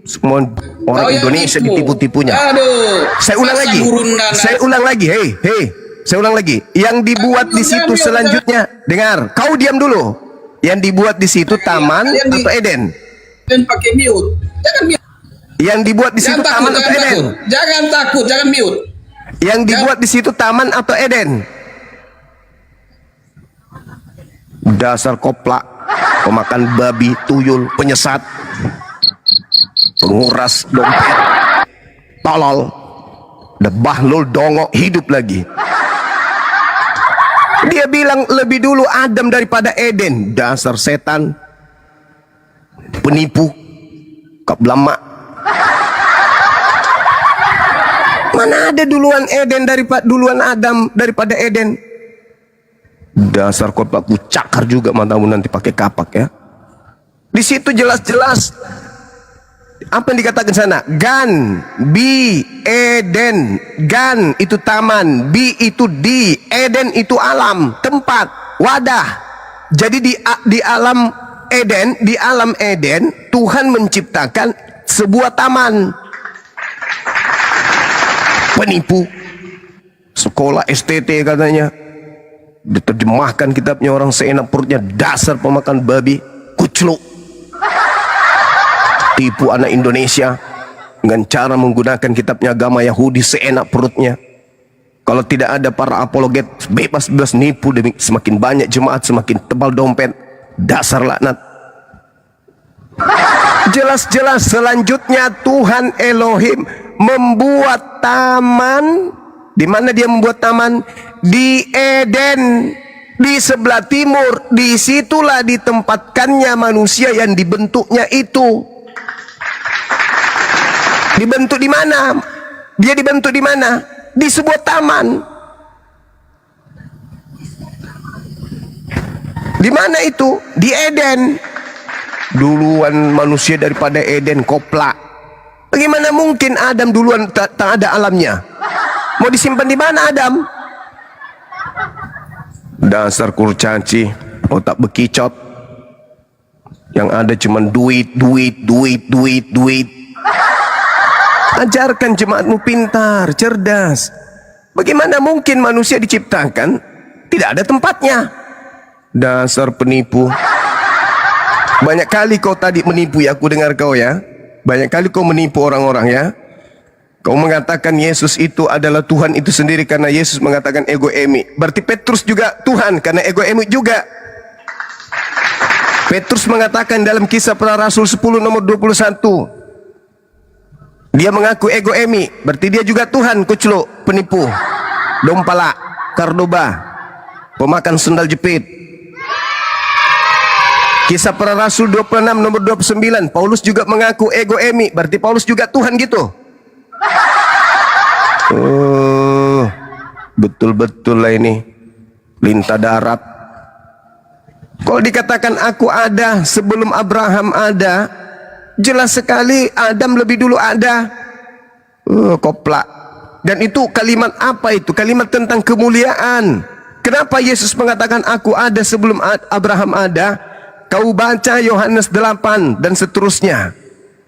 Semua orang Kau yang Indonesia nipu. ditipu-tipunya. Aduh. Saya ulang masa lagi. gurundana. Saya ulang lagi. Hei. Saya ulang lagi. Yang dibuat di situ selanjutnya. Dengar, kau diam dulu. Yang dibuat di situ taman atau Eden? Dan pakai mute. Jangan mute. Yang dibuat di situ taman atau Eden? Jangan takut, jangan mute. Yang dibuat di situ taman atau Eden? Dasar koplak, pemakan babi, tuyul, penyesat, penguras dompet, tolol, bahlul, dongok, hidup lagi. Dia bilang lebih dulu Adam daripada Eden. Dasar setan, penipu, kablama. Mana ada duluan Eden duluan Adam daripada Eden? Dasar kotak, ku cakar juga matamu nanti pakai kapak ya. Di situ jelas-jelas apa yang dikatakan sana? Gan, bi, Eden. Gan itu taman, bi itu di, Eden itu alam, tempat, wadah. Jadi di alam Eden, Tuhan menciptakan sebuah taman. Penipu. Sekolah STT katanya. Diterjemahkan kitabnya orang seenak perutnya. Dasar pemakan babi, kucluk. Tipu anak Indonesia dengan cara menggunakan kitabnya agama Yahudi seenak perutnya. Kalau tidak ada para apologet, bebas nipu, demi semakin banyak jemaat, semakin tebal dompet. Dasar laknat. Jelas-jelas selanjutnya Tuhan Elohim membuat taman. Di mana dia membuat taman? Di Eden, di sebelah timur. Disitulah ditempatkannya manusia yang dibentuknya itu. Dibentuk di mana? Dia dibentuk di mana? Di sebuah taman. Di mana itu? Di Eden. Duluan manusia daripada Eden, koplak. Bagaimana mungkin Adam duluan tak ada alamnya? Mau disimpan di mana Adam? Dasar kurcaci, otak bekicot. Yang ada cuma duit. Ajarkan jemaatmu pintar, cerdas. Bagaimana mungkin manusia diciptakan tidak ada tempatnya? Dasar penipu. Banyak kali kau tadi menipu ya, aku dengar kau ya. Banyak kali kau menipu orang-orang ya. Kau mengatakan Yesus itu adalah Tuhan itu sendiri karena Yesus mengatakan ego emi. Berarti Petrus juga Tuhan karena ego emi juga. Petrus mengatakan dalam Kisah Para Rasul 10 nomor 21. Dia mengaku ego emi, berarti dia juga Tuhan, kucluk, penipu, dompala, kardoba, pemakan sendal jepit. Kisah Para Rasul 26 nomor 29. Paulus juga mengaku ego emi, berarti Paulus juga Tuhan gitu. Oh, betul-betul lah ini lintah darat. Kalau dikatakan aku ada sebelum Abraham ada, jelas sekali Adam lebih dulu ada. Koplak. Dan itu kalimat apa itu? Kalimat tentang kemuliaan. Kenapa Yesus mengatakan aku ada sebelum Abraham ada? Kau baca Yohanes 8 dan seterusnya.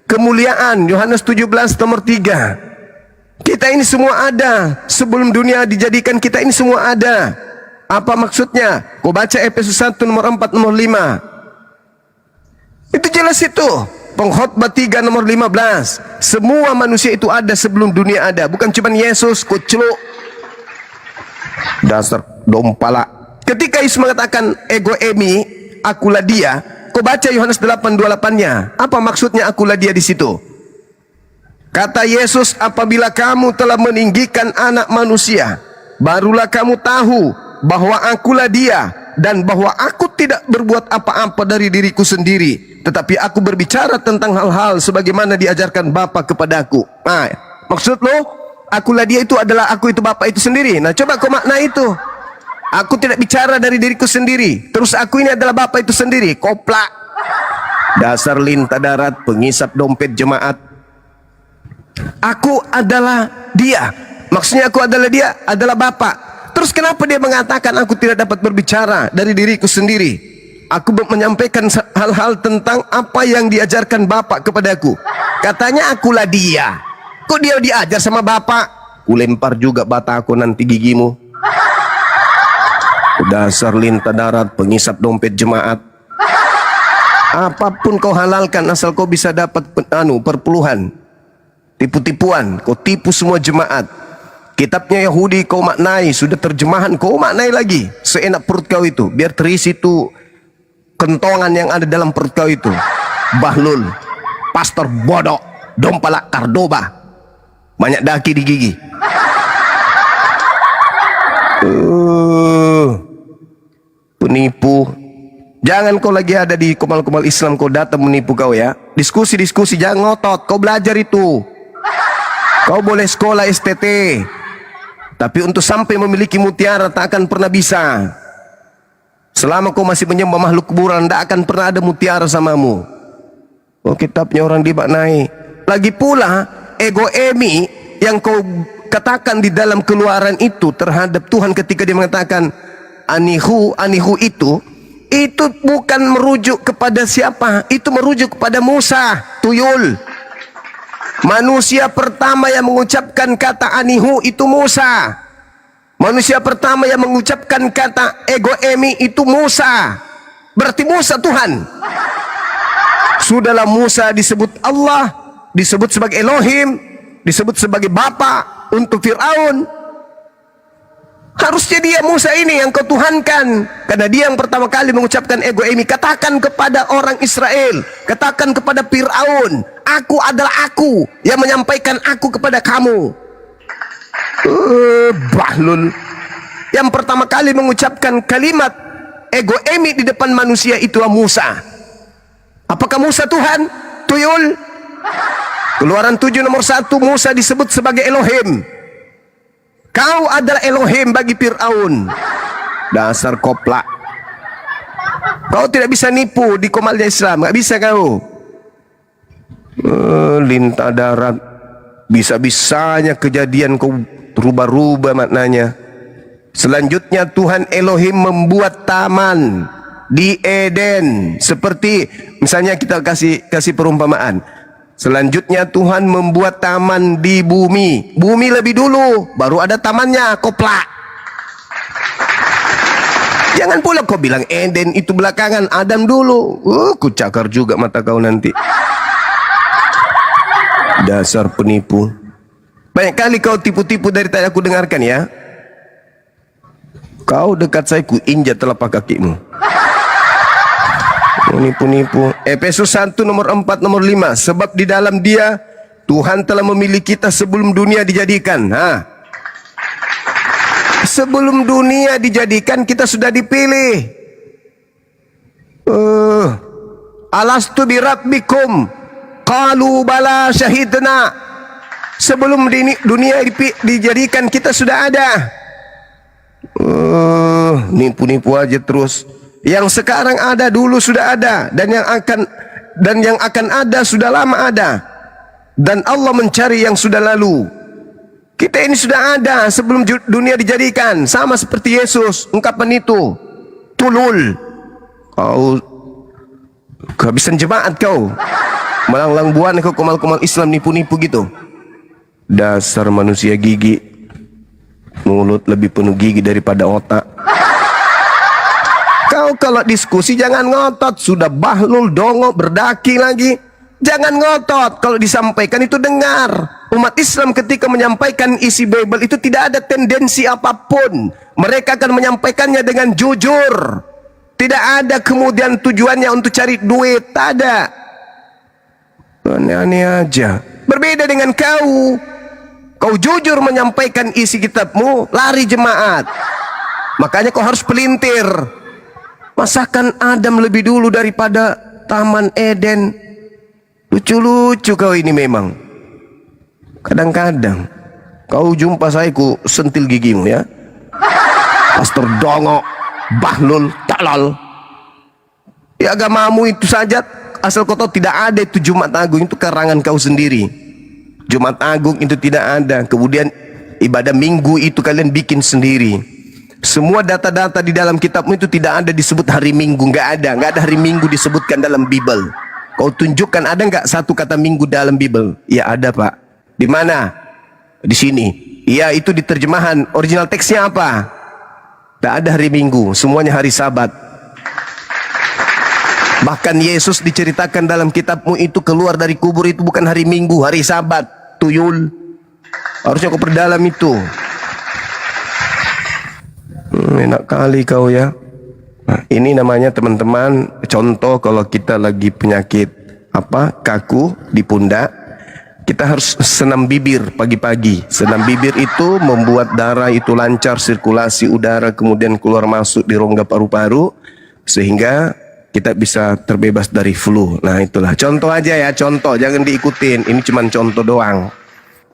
Kemuliaan Yohanes 17 nomor 3. Kita ini semua ada. Sebelum dunia dijadikan kita ini semua ada. Apa maksudnya? Kau baca Efesus 1 nomor 4 nomor 5. Itu jelas itu. Pengkhotbah 3 nomor 15. Semua manusia itu ada sebelum dunia ada. Bukan cuma Yesus, kucluk. Dasar dompala. Ketika Yesus mengatakan ego emi, akulah dia. Kau baca Yohanes 8:28-nya. Apa maksudnya akulah dia di situ? Kata Yesus, apabila kamu telah meninggikan anak manusia, barulah kamu tahu bahwa akulah dia, dan bahwa aku tidak berbuat apa-apa dari diriku sendiri, tetapi aku berbicara tentang hal-hal sebagaimana diajarkan Bapa kepadaku. Nah, maksud lo, akulah dia itu adalah aku itu Bapa itu sendiri. Nah, coba kau makna itu. Aku tidak bicara dari diriku sendiri, terus aku ini adalah Bapa itu sendiri. Koplak. Dasar lintah darat, pengisap dompet jemaat. Aku adalah dia. Maksudnya aku adalah dia, adalah Bapa. Terus kenapa dia mengatakan aku tidak dapat berbicara dari diriku sendiri? Aku menyampaikan hal-hal tentang apa yang diajarkan Bapa kepadaku. Katanya akulah dia. Kok dia diajar sama Bapa? Kulempar juga bata aku nanti gigimu. Dasar lintah darat, pengisap dompet jemaat. Apapun kau halalkan asal kau bisa dapat perpuluhan. Tipu-tipuan, kau tipu semua jemaat. Kitabnya Yahudi kau maknai, sudah terjemahan kau maknai lagi. Seenak perut kau itu, biar terisi itu kentongan yang ada dalam perut kau itu. Bahlul, pastor bodoh, dompalak Kardoba, banyak daki di gigi. Penipu. Jangan kau lagi ada di kumal-kumal Islam kau datang menipu kau ya. Diskusi-diskusi jangan ngotot, kau belajar itu. Kau boleh sekolah STT, tapi untuk sampai memiliki mutiara tak akan pernah bisa. Selama kau masih menyembah makhluk kuburan, tak akan pernah ada mutiara samamu. Oh, kitabnya orang dimaknai. Lagi pula ego emi yang kau katakan di dalam Keluaran itu terhadap Tuhan ketika dia mengatakan anihu itu bukan merujuk kepada siapa, itu merujuk kepada Musa, tuyul. Manusia pertama yang mengucapkan kata anihu itu Musa. Manusia pertama yang mengucapkan kata ego emi itu Musa. Berarti Musa Tuhan. Sudahlah Musa disebut Allah, disebut sebagai Elohim, disebut sebagai Bapa untuk Fir'aun. Harusnya dia Musa ini yang kau tuhankan, karena dia yang pertama kali mengucapkan ego emi. Katakan kepada orang Israel, katakan kepada Fir'aun, aku adalah aku yang menyampaikan aku kepada kamu. Bahlul. Yang pertama kali mengucapkan kalimat ego emi di depan manusia itu Musa. Apakah Musa Tuhan? Tuyul. Keluaran 7 nomor 1, Musa disebut sebagai Elohim. Kau adalah Elohim bagi Fir'aun. Dasar koplak. Kau tidak bisa nipu di komalnya Islam, gak bisa kau. Lintah darat. Bisa-bisanya kejadian kau rubah-rubah maknanya. Selanjutnya Tuhan Elohim membuat taman di Eden. Seperti misalnya kita kasih perumpamaan. Selanjutnya Tuhan membuat taman di bumi. Bumi lebih dulu, baru ada tamannya, koplak. Jangan pula kau bilang Eden itu belakangan, Adam dulu. Ku cakar juga mata kau nanti. Dasar penipu. Banyak kali kau tipu-tipu dari tadi aku dengarkan ya. Kau dekat saya, ku injak telapak kakimu. Nipu-nipu. Efesus 1 nomor 4 nomor 5. Sebab di dalam dia Tuhan telah memilih kita sebelum dunia dijadikan. Sebelum dunia dijadikan kita sudah dipilih. Alastu birabbikum qalu bala syahidna. Sebelum dunia dijadikan kita sudah ada. Nipu-nipu aja terus. Yang sekarang ada dulu sudah ada, dan yang akan ada sudah lama ada. Dan Allah mencari yang sudah lalu. Kita ini sudah ada sebelum dunia dijadikan, sama seperti Yesus. Ungkapan itu tulul. Kau kehabisan jemaat kau. Melanglang buana kau kumal-kumal Islam nipu-nipu gitu. Dasar manusia gigi. Mulut lebih penuh gigi daripada otak. Kau kalau diskusi jangan ngotot. Sudah bahlul, dongo, berdaki lagi. Jangan ngotot. Kalau disampaikan itu dengar. Umat Islam ketika menyampaikan isi Bible itu tidak ada tendensi apapun. Mereka akan menyampaikannya dengan jujur. Tidak ada kemudian tujuannya untuk cari duit. Tak ada. Aneh-aneh aja. Berbeda dengan kau. Kau jujur menyampaikan isi kitabmu, lari jemaat. Makanya kau harus pelintir. Masakan Adam lebih dulu daripada Taman Eden. Lucu-lucu kau ini memang. Kadang-kadang kau jumpa saya, ku sentil gigimu ya. Pastor Dongo, Bahlul, Talal. Di agamamu itu saja, asal kau tahu tidak ada itu Jumat Agung, itu karangan kau sendiri. Jumat Agung itu tidak ada. Kemudian ibadah minggu itu kalian bikin sendiri. Semua data-data di dalam kitabmu itu tidak ada disebut hari Minggu. Nggak ada hari Minggu disebutkan dalam Bible. Kau tunjukkan ada nggak satu kata Minggu dalam Bible? Ya ada, Pak. Di mana? Di sini. Iya, itu di terjemahan. Original teksnya apa? Tak ada hari Minggu, semuanya hari Sabat. Bahkan Yesus diceritakan dalam kitabmu itu keluar dari kubur itu bukan hari Minggu, hari Sabat. Tuyul. Harusnya kau perdalam itu. Enak kali kau ya. Nah, ini namanya teman-teman contoh kalau kita lagi penyakit kaku di pundak, kita harus senam bibir pagi-pagi. Senam bibir itu membuat darah itu lancar sirkulasi udara, kemudian keluar masuk di rongga paru-paru sehingga kita bisa terbebas dari flu. Nah itulah contoh aja ya, contoh, jangan diikutin. Ini cuma contoh doang.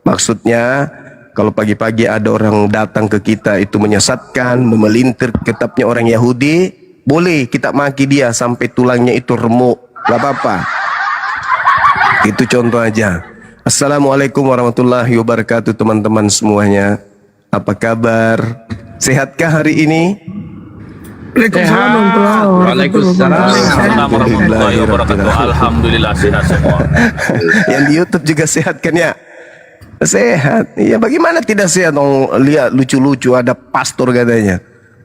Maksudnya kalau pagi-pagi ada orang datang ke kita itu menyesatkan, memelintir kitabnya orang Yahudi, boleh kita maki dia sampai tulangnya itu remuk, gak apa-apa. Itu contoh aja. Assalamualaikum warahmatullahi wabarakatuh teman-teman semuanya. Apa kabar? Sehatkah hari ini? Waalaikumsalam warahmatullahi wabarakatuh. Alhamdulillah sehat semua. Yang di YouTube juga sehat kan ya? Sehat. Ya bagaimana tidak sehat? Lihat lucu-lucu ada pastor katanya.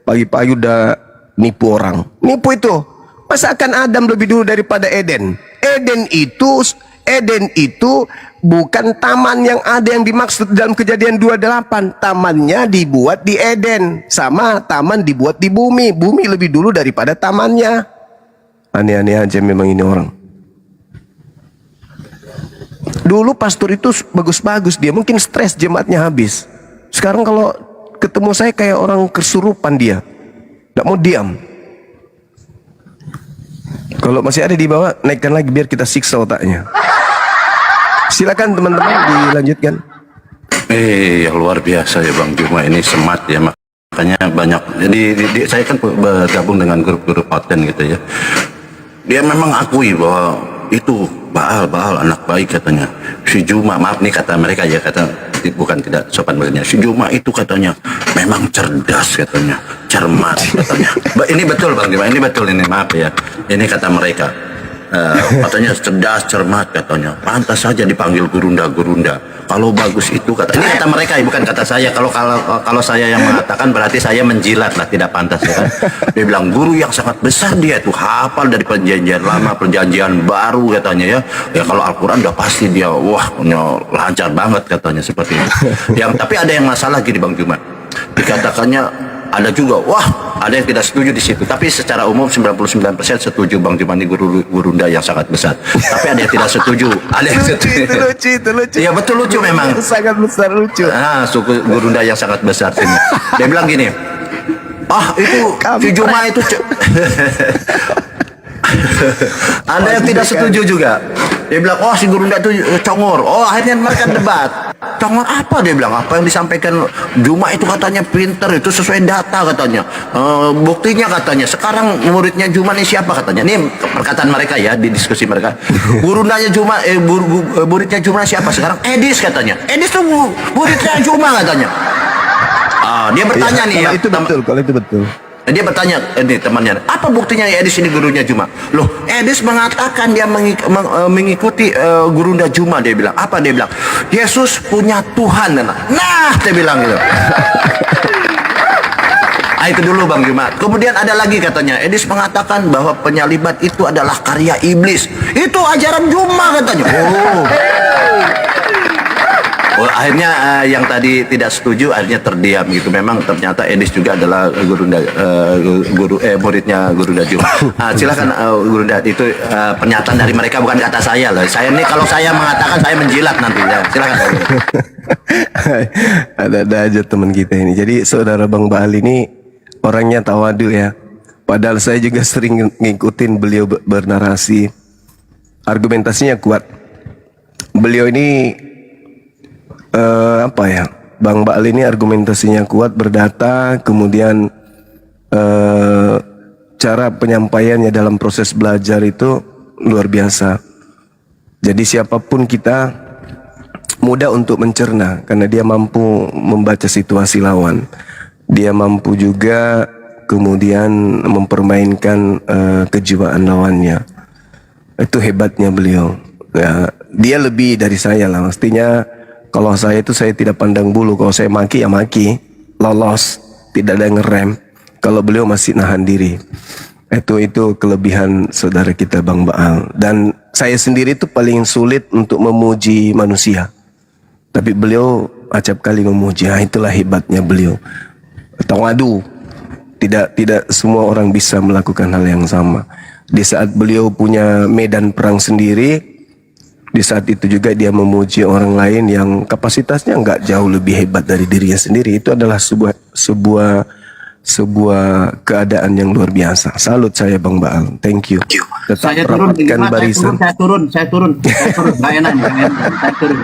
Pagi-pagi udah nipu orang. Nipu itu. Masakan Adam lebih dulu daripada Eden. Eden itu bukan taman yang ada yang dimaksud dalam Kejadian 28. Tamannya dibuat di Eden, sama taman dibuat di bumi. Bumi lebih dulu daripada tamannya. Aneh-aneh aja memang ini orang. Dulu pastor itu bagus-bagus, dia mungkin stres jemaatnya habis. Sekarang kalau ketemu saya kayak orang kesurupan dia, nggak mau diam. Kalau masih ada di bawah, naikkan lagi biar kita siksa otaknya. Silakan teman-teman dilanjutkan. Luar biasa ya Bang Juma, ini semat ya, makanya banyak. Jadi saya kan bergabung dengan grup-grup paten gitu ya. Dia memang akui bahwa itu Baal anak baik katanya. Si Juma, maaf nih kata mereka ya, kata bukan tidak sopan baginya. Si Juma itu katanya memang cerdas katanya, cermat katanya. Ini betul Bang Juma, ini betul ini, maaf ya. Ini kata mereka. Katanya cerdas, cermat katanya. Pantas saja dipanggil gurunda. Kalau bagus itu kata. Ini kata mereka, bukan kata saya. Kalau saya yang mengatakan berarti saya menjilat lah, tidak pantas ya kan. Dia bilang guru yang sangat besar, dia tuh hafal dari perjanjian lama, perjanjian baru katanya ya. Ya kalau Al-Quran udah pasti dia lancar banget katanya seperti itu. Tapi ada yang masalah gini Bang Juma. Dikatakannya ada juga, ada yang tidak setuju di situ. Tapi secara umum 99% setuju Bang Juma ini gurunda yang sangat besar. Tapi ada yang tidak setuju. Ada yang setuju. Itu lucu. Iya betul lucu memang. Sangat besar lucu. Suku gurunda yang sangat besar sini. Dia bilang gini, itu si Juma itu ada yang tidak setuju juga. Dia bilang, si gurunda itu congor. Akhirnya mereka debat. Congor apa? Dia bilang, apa yang disampaikan Juma itu katanya pinter, itu sesuai data katanya. Buktinya katanya, sekarang muridnya Juma ini siapa katanya. Ini perkataan mereka ya, di diskusi mereka. Gurundanya Juma, muridnya Juma siapa sekarang? Edis katanya. Edis tuh muridnya Juma katanya. Dia bertanya nih ya. Kalau itu betul. Dia bertanya, ini temannya, apa buktinya Edis ini gurunya Juma? Loh, Edis mengatakan dia mengikuti gurunda Juma. Dia bilang, apa? Dia bilang, Yesus punya Tuhan. Nah, dia bilang gitu. Itu dulu Bang Juma. Kemudian ada lagi katanya, Edis mengatakan bahwa penyaliban itu adalah karya iblis. Itu ajaran Juma katanya. akhirnya yang tadi tidak setuju akhirnya terdiam gitu. Memang ternyata Edis juga adalah muridnya Guru Dajjal. Silakan Guru Dajjal, itu pernyataan dari mereka, bukan kata saya loh. Saya ini kalau saya mengatakan saya menjilat nanti ya. Silakan. Ada aja teman kita ini. Jadi saudara Bang Baal ini orangnya tawadu ya. Padahal saya juga sering ngikutin beliau bernarasi. Argumentasinya kuat. Beliau ini Bang Baal ini argumentasinya kuat, berdata, kemudian cara penyampaiannya dalam proses belajar itu luar biasa. Jadi siapapun kita mudah untuk mencerna karena dia mampu membaca situasi lawan. Dia mampu juga kemudian mempermainkan kejiwaan lawannya. Itu hebatnya beliau. Ya, dia lebih dari saya lah. Mestinya kalau saya itu saya tidak pandang bulu. Kalau saya maki ya maki, lolos, tidak ada yang ngerem. Kalau beliau masih nahan diri. Itu kelebihan saudara kita Bang Baal. Dan saya sendiri itu paling sulit untuk memuji manusia. Tapi beliau acap kali memuji. Nah, itulah hebatnya beliau. Tawadu. Tidak semua orang bisa melakukan hal yang sama. Di saat beliau punya medan perang sendiri, di saat itu juga dia memuji orang lain yang kapasitasnya nggak jauh lebih hebat dari dirinya sendiri. Itu adalah sebuah keadaan yang luar biasa. Salut saya Bang Baal. Thank you. Tetap Saya turun, rapatkan barisan. saya turun. Nggak enak, saya turun.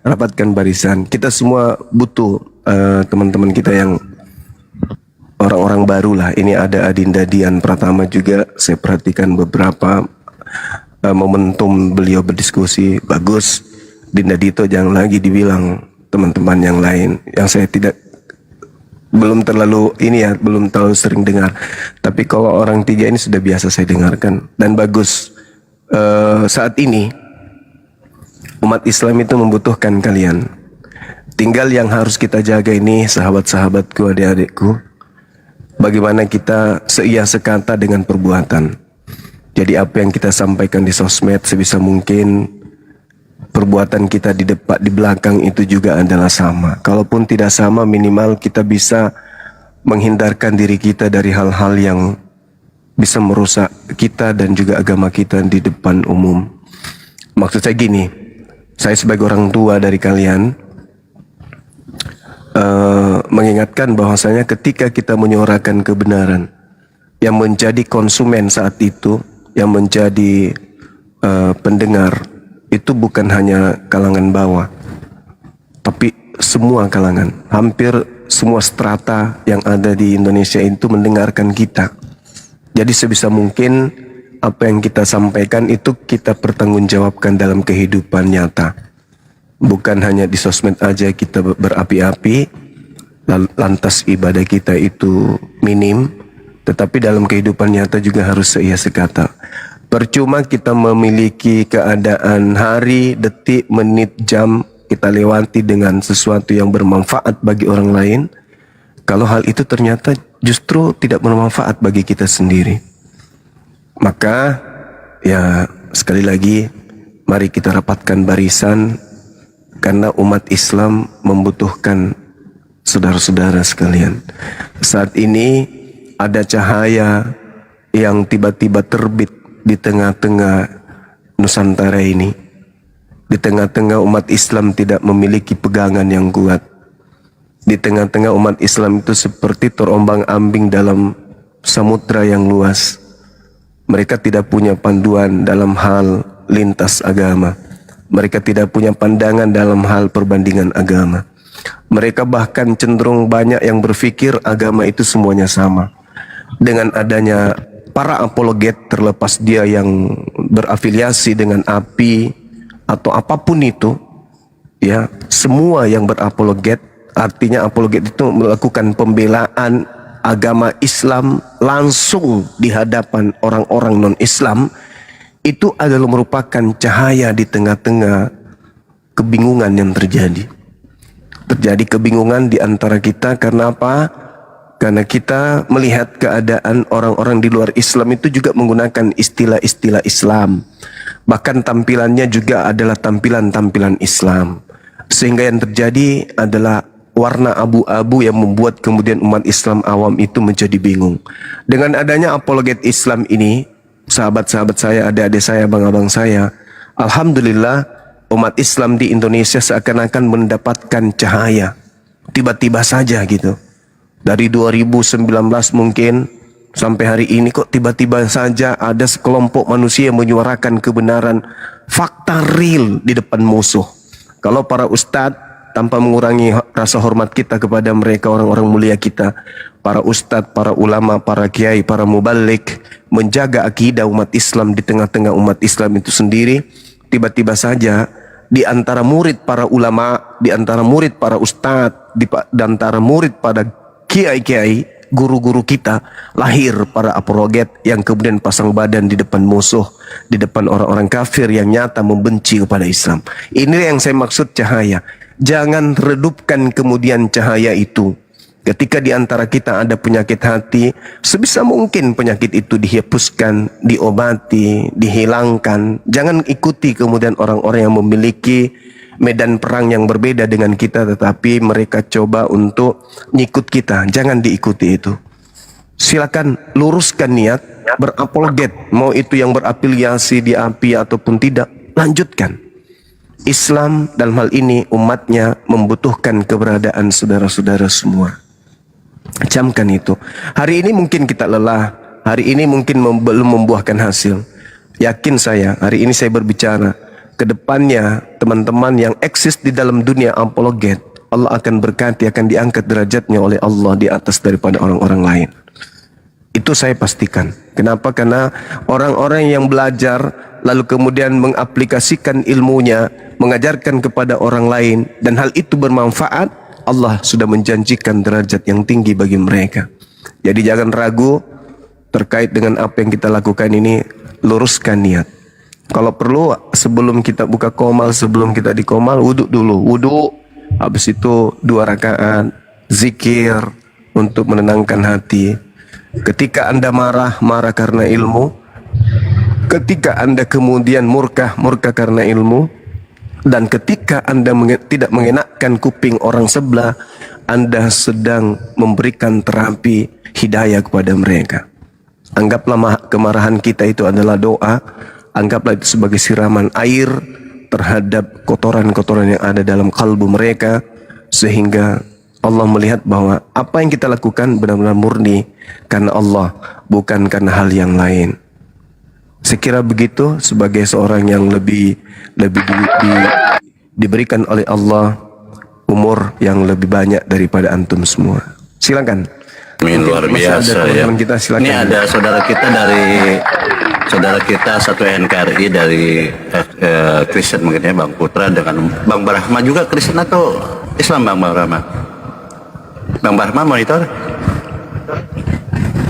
Rapatkan barisan. Kita semua butuh teman-teman kita yang orang-orang baru lah. Ini ada Adinda Dian Pratama juga. Saya perhatikan beberapa momentum beliau berdiskusi bagus. Dinda Dito jangan lagi dibilang teman-teman yang lain yang saya belum terlalu sering dengar. Tapi kalau orang tiga ini sudah biasa saya dengarkan dan bagus. Saat ini umat Islam itu membutuhkan kalian. Tinggal yang harus kita jaga ini sahabat-sahabatku, adik-adikku. Bagaimana kita seia sekata dengan perbuatan. Jadi apa yang kita sampaikan di sosmed sebisa mungkin perbuatan kita di depan, di belakang itu juga adalah sama. Kalaupun tidak sama, minimal kita bisa menghindarkan diri kita dari hal-hal yang bisa merusak kita dan juga agama kita di depan umum. Maksud saya gini, saya sebagai orang tua dari kalian mengingatkan bahwasanya ketika kita menyuarakan kebenaran, yang menjadi konsumen saat itu, yang menjadi pendengar itu bukan hanya kalangan bawah, tapi semua kalangan, hampir semua strata yang ada di Indonesia itu mendengarkan kita. Jadi sebisa mungkin apa yang kita sampaikan itu kita pertanggungjawabkan dalam kehidupan nyata. Bukan hanya di sosmed aja kita berapi-api, lantas ibadah kita itu minim, tetapi dalam kehidupan nyata juga harus seia sekata. Percuma kita memiliki keadaan hari, detik, menit, jam kita lewati dengan sesuatu yang bermanfaat bagi orang lain, kalau hal itu ternyata justru tidak bermanfaat bagi kita sendiri. Maka ya sekali lagi mari kita rapatkan barisan, karena umat Islam membutuhkan saudara-saudara sekalian. Saat ini ada cahaya yang tiba-tiba terbit di tengah-tengah Nusantara ini. Di tengah-tengah umat Islam tidak memiliki pegangan yang kuat. Di tengah-tengah umat Islam itu seperti terombang-ambing dalam samudra yang luas. Mereka tidak punya panduan dalam hal lintas agama. Mereka tidak punya pandangan dalam hal perbandingan agama. Mereka bahkan cenderung banyak yang berpikir agama itu semuanya sama. Dengan adanya para apologet, terlepas dia yang berafiliasi dengan API atau apapun itu, ya, semua yang berapologet, artinya apologet itu melakukan pembelaan agama Islam langsung di hadapan orang-orang non-Islam, itu adalah merupakan cahaya di tengah-tengah kebingungan yang terjadi. Terjadi kebingungan di antara kita karena apa? Karena kita melihat keadaan orang-orang di luar Islam itu juga menggunakan istilah-istilah Islam, Bahkan tampilannya juga adalah tampilan-tampilan Islam. Sehingga yang terjadi adalah warna abu-abu yang membuat kemudian umat Islam awam itu menjadi bingung. Dengan adanya apologet Islam ini, sahabat-sahabat saya, adik-adik saya, abang-abang saya, alhamdulillah umat Islam di Indonesia seakan-akan mendapatkan cahaya. Tiba-tiba saja gitu. Dari 2019 mungkin sampai hari ini kok tiba-tiba saja ada sekelompok manusia yang menyuarakan kebenaran fakta real di depan musuh. Kalau para ustadz, tanpa mengurangi rasa hormat kita kepada mereka, orang-orang mulia kita, para ustadz, para ulama, para kiai, para mubalik, menjaga akidah umat Islam di tengah-tengah umat Islam itu sendiri, tiba-tiba saja di antara murid para ulama, di antara murid para ustadz, di antara murid pada kiai-kiai, guru-guru kita, lahir para apologet yang kemudian pasang badan di depan musuh, di depan orang-orang kafir yang nyata membenci kepada Islam. Ini yang saya maksud cahaya. Jangan redupkan kemudian cahaya itu. Ketika di antara kita ada penyakit hati, sebisa mungkin penyakit itu dihapuskan, diobati, dihilangkan. Jangan ikuti kemudian orang-orang yang memiliki medan perang yang berbeda dengan kita, tetapi mereka coba untuk ngikut kita. Jangan diikuti itu. Silakan luruskan niat, berapologet, mau itu yang berafiliasi di API ataupun tidak, lanjutkan. Islam dalam hal ini umatnya membutuhkan keberadaan saudara-saudara semua. Camkan itu. Hari ini mungkin kita lelah, hari ini mungkin belum membuahkan hasil. Yakin saya, hari ini saya berbicara, kedepannya teman-teman yang eksis di dalam dunia apologet, Allah akan berkati, akan diangkat derajatnya oleh Allah di atas daripada orang-orang lain. Itu saya pastikan. Kenapa? Karena orang-orang yang belajar lalu kemudian mengaplikasikan ilmunya, mengajarkan kepada orang lain, dan hal itu bermanfaat, Allah sudah menjanjikan derajat yang tinggi bagi mereka. Jadi jangan ragu terkait dengan apa yang kita lakukan ini, luruskan niat. Kalau perlu sebelum kita buka komal, sebelum kita di komal, wudhu dulu. Wudhu, habis itu 2 rakaat, zikir untuk menenangkan hati. Ketika Anda marah, marah karena ilmu. Ketika Anda kemudian murka karena ilmu. Dan ketika Anda tidak mengenakkan kuping orang sebelah, Anda sedang memberikan terapi hidayah kepada mereka. Anggaplah kemarahan kita itu adalah doa. Anggaplah itu sebagai siraman air terhadap kotoran-kotoran yang ada dalam kalbu mereka, sehingga Allah melihat bahwa apa yang kita lakukan benar-benar murni karena Allah, bukan karena hal yang lain. Sekira begitu sebagai seorang yang lebih diberikan oleh Allah umur yang lebih banyak daripada antum semua. Silakan. Amin, luar biasa ya. Kita, silakan. Ini ada saudara kita satu NKRI dari Kristen mungkin ya, Bang Putra dengan Bang Brahma juga Kristen atau Islam, Bang Brahma? Bang Brahma monitor?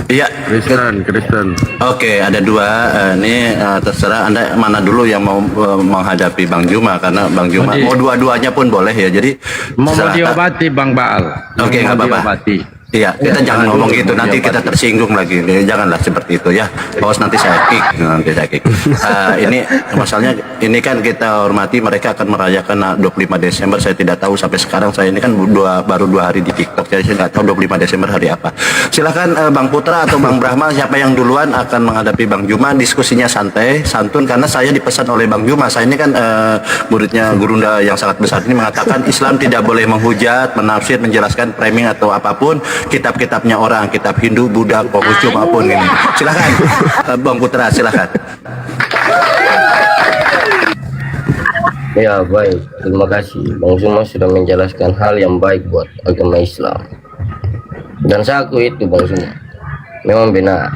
Iya, Kristen. Oke, ada 2. Ini terserah Anda mana dulu yang mau menghadapi Bang Juma, karena Bang Juma mau dua-duanya pun boleh ya. Jadi mau diobati Bang Baal. Oke, nggak apa-apa. Iya, kita jangan ngomong gitu, nanti kita tersinggung lagi. Janganlah seperti itu ya. Bos nanti saya kick. Ini masalahnya, ini kan kita hormati mereka akan merayakan 25 Desember. Saya tidak tahu sampai sekarang, saya ini kan baru 2 hari di TikTok, jadi saya nggak tahu 25 Desember hari apa. Silakan Bang Putra atau Bang Brahma, siapa yang duluan akan menghadapi Bang Juma. Diskusinya santai, santun, karena saya dipesan oleh Bang Juma. Saya ini kan muridnya Gurunda yang sangat besar ini, mengatakan Islam tidak boleh menghujat, menafsir, menjelaskan framing atau apapun kitab-kitabnya orang, kitab Hindu, Buddha, Konghucu maupun ini. Silakan Bang Putra, silakan. Ya baik, terima kasih Bang Zuma sudah menjelaskan hal yang baik buat agama Islam. Dan saya akui itu Bang Zuma, memang benar.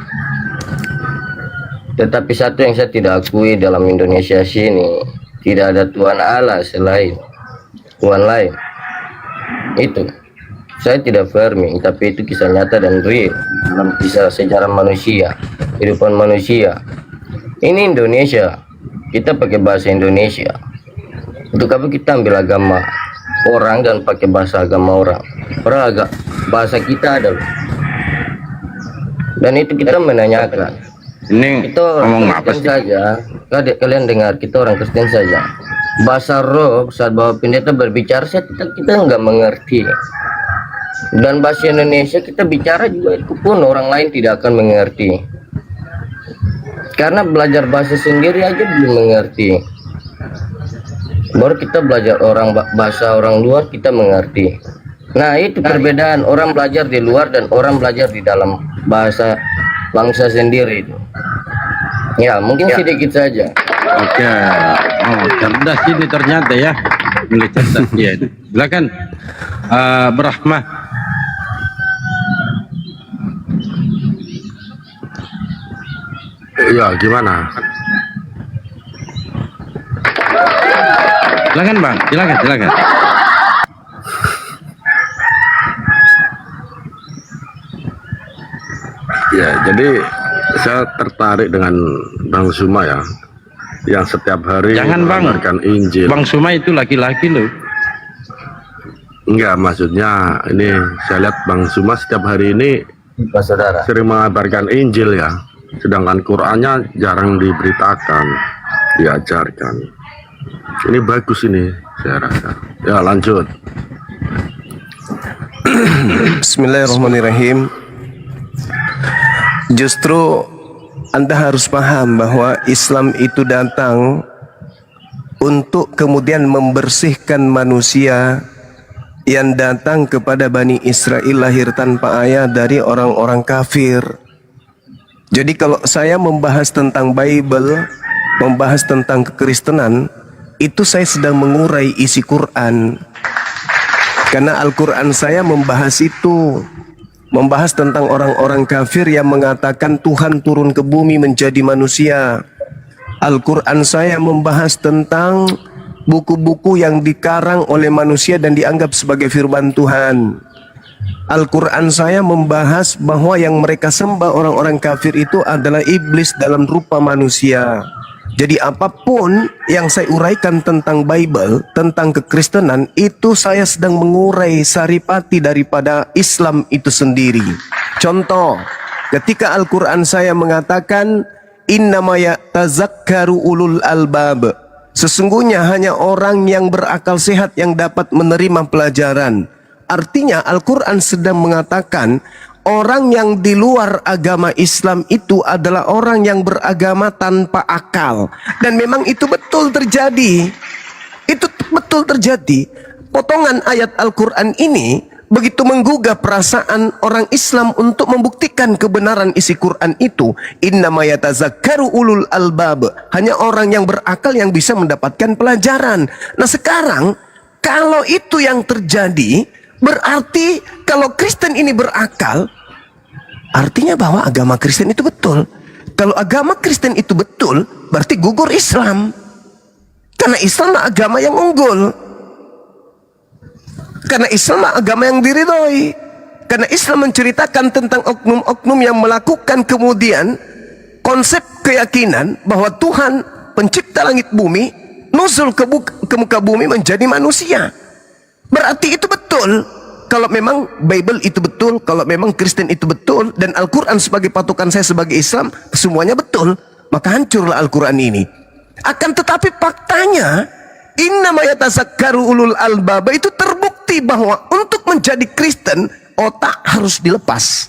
Tetapi satu yang saya tidak akui dalam Indonesia sini, tidak ada Tuhan Allah selain Tuhan lain. Itu saya tidak farming, tapi itu kisah nyata dan real dalam kisah sejarah manusia, kehidupan manusia. Ini Indonesia, kita pakai bahasa Indonesia. Untuk apa kita ambil agama orang dan pakai bahasa agama orang? Padahal bahasa kita ada. Dan itu kita menanyakan. Ini Itu ngomong apa sih? saja kalian dengar, kita orang Kristen saja. Bahasa roh saat Bapak Pendeta berbicara, kita nggak mengerti. Dan bahasa Indonesia kita bicara juga itu pun orang lain tidak akan mengerti. Karena belajar bahasa sendiri aja belum mengerti. Baru kita belajar bahasa orang luar kita mengerti. Nah itu perbedaan orang belajar di luar dan orang belajar di dalam bahasa bangsa sendiri itu. Ya mungkin sedikit saja. Oke. Oh, cerdas ini ternyata ya. Mulai cerdas dia itu. Silakan Berahmah. Ya gimana? Silakan Bang, silakan. Ya jadi saya tertarik dengan Bang Suma ya, yang setiap hari Jangan Bang, mengabarkan Injil. Bang Suma itu laki-laki loh. Enggak, maksudnya ini saya lihat Bang Suma setiap hari ini Pak Saudara. sering mengabarkan Injil ya, sedangkan Qur'annya jarang diberitakan, diajarkan. Ini bagus ini saya rasa. Ya lanjut. Bismillahirrahmanirrahim. Justru Anda harus paham bahwa Islam itu datang untuk kemudian membersihkan manusia yang datang kepada Bani Israel lahir tanpa ayah dari orang-orang kafir. Jadi kalau saya membahas tentang Bible, membahas tentang kekristenan, itu saya sedang mengurai isi Quran. Karena Al-Quran saya membahas itu, membahas tentang orang-orang kafir yang mengatakan Tuhan turun ke bumi menjadi manusia. Al-Quran saya membahas tentang buku-buku yang dikarang oleh manusia dan dianggap sebagai firman Tuhan. Al-Quran saya membahas bahwa yang mereka sembah orang-orang kafir itu adalah iblis dalam rupa manusia. Jadi apapun yang saya uraikan tentang Bible, tentang kekristenan, itu saya sedang mengurai saripati daripada Islam itu sendiri. Contoh, ketika Al-Quran saya mengatakan innama yatazakkaru ulul albab, sesungguhnya hanya orang yang berakal sehat yang dapat menerima pelajaran. Artinya Al-Quran sedang mengatakan orang yang di luar agama Islam itu adalah orang yang beragama tanpa akal. Dan memang itu betul terjadi. Itu betul terjadi. Potongan ayat Al-Quran ini begitu menggugah perasaan orang Islam untuk membuktikan kebenaran isi Quran itu. Innama yatazakkaru ulul albab, hanya orang yang berakal yang bisa mendapatkan pelajaran. Nah sekarang kalau itu yang terjadi, berarti kalau Kristen ini berakal, artinya bahwa agama Kristen itu betul. Kalau agama Kristen itu betul, berarti gugur Islam. Karena Islam agama yang unggul. Karena Islam agama yang diridhoi. Karena Islam menceritakan tentang oknum-oknum yang melakukan kemudian konsep keyakinan bahwa Tuhan pencipta langit bumi nuzul ke muka bumi menjadi manusia. Berarti itu betul. Kalau memang Bible itu betul, kalau memang Kristen itu betul, dan Al-Quran sebagai patokan saya sebagai Islam, semuanya betul, maka hancurlah Al-Quran ini. Akan tetapi faktanya, innama yatazakkaru ulul albab, itu terbukti bahwa untuk menjadi Kristen, otak harus dilepas.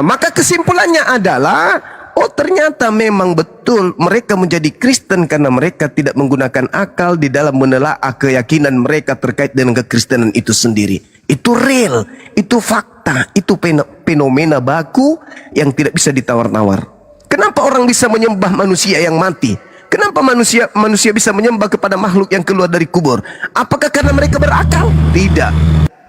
Maka kesimpulannya adalah, oh ternyata memang betul mereka menjadi Kristen karena mereka tidak menggunakan akal di dalam menelaah keyakinan mereka terkait dengan kekristenan itu sendiri. Itu real, itu fakta, itu fenomena baku yang tidak bisa ditawar-nawar. Kenapa orang bisa menyembah manusia yang mati? Kenapa manusia bisa menyembah kepada makhluk yang keluar dari kubur? Apakah karena mereka berakal? Tidak.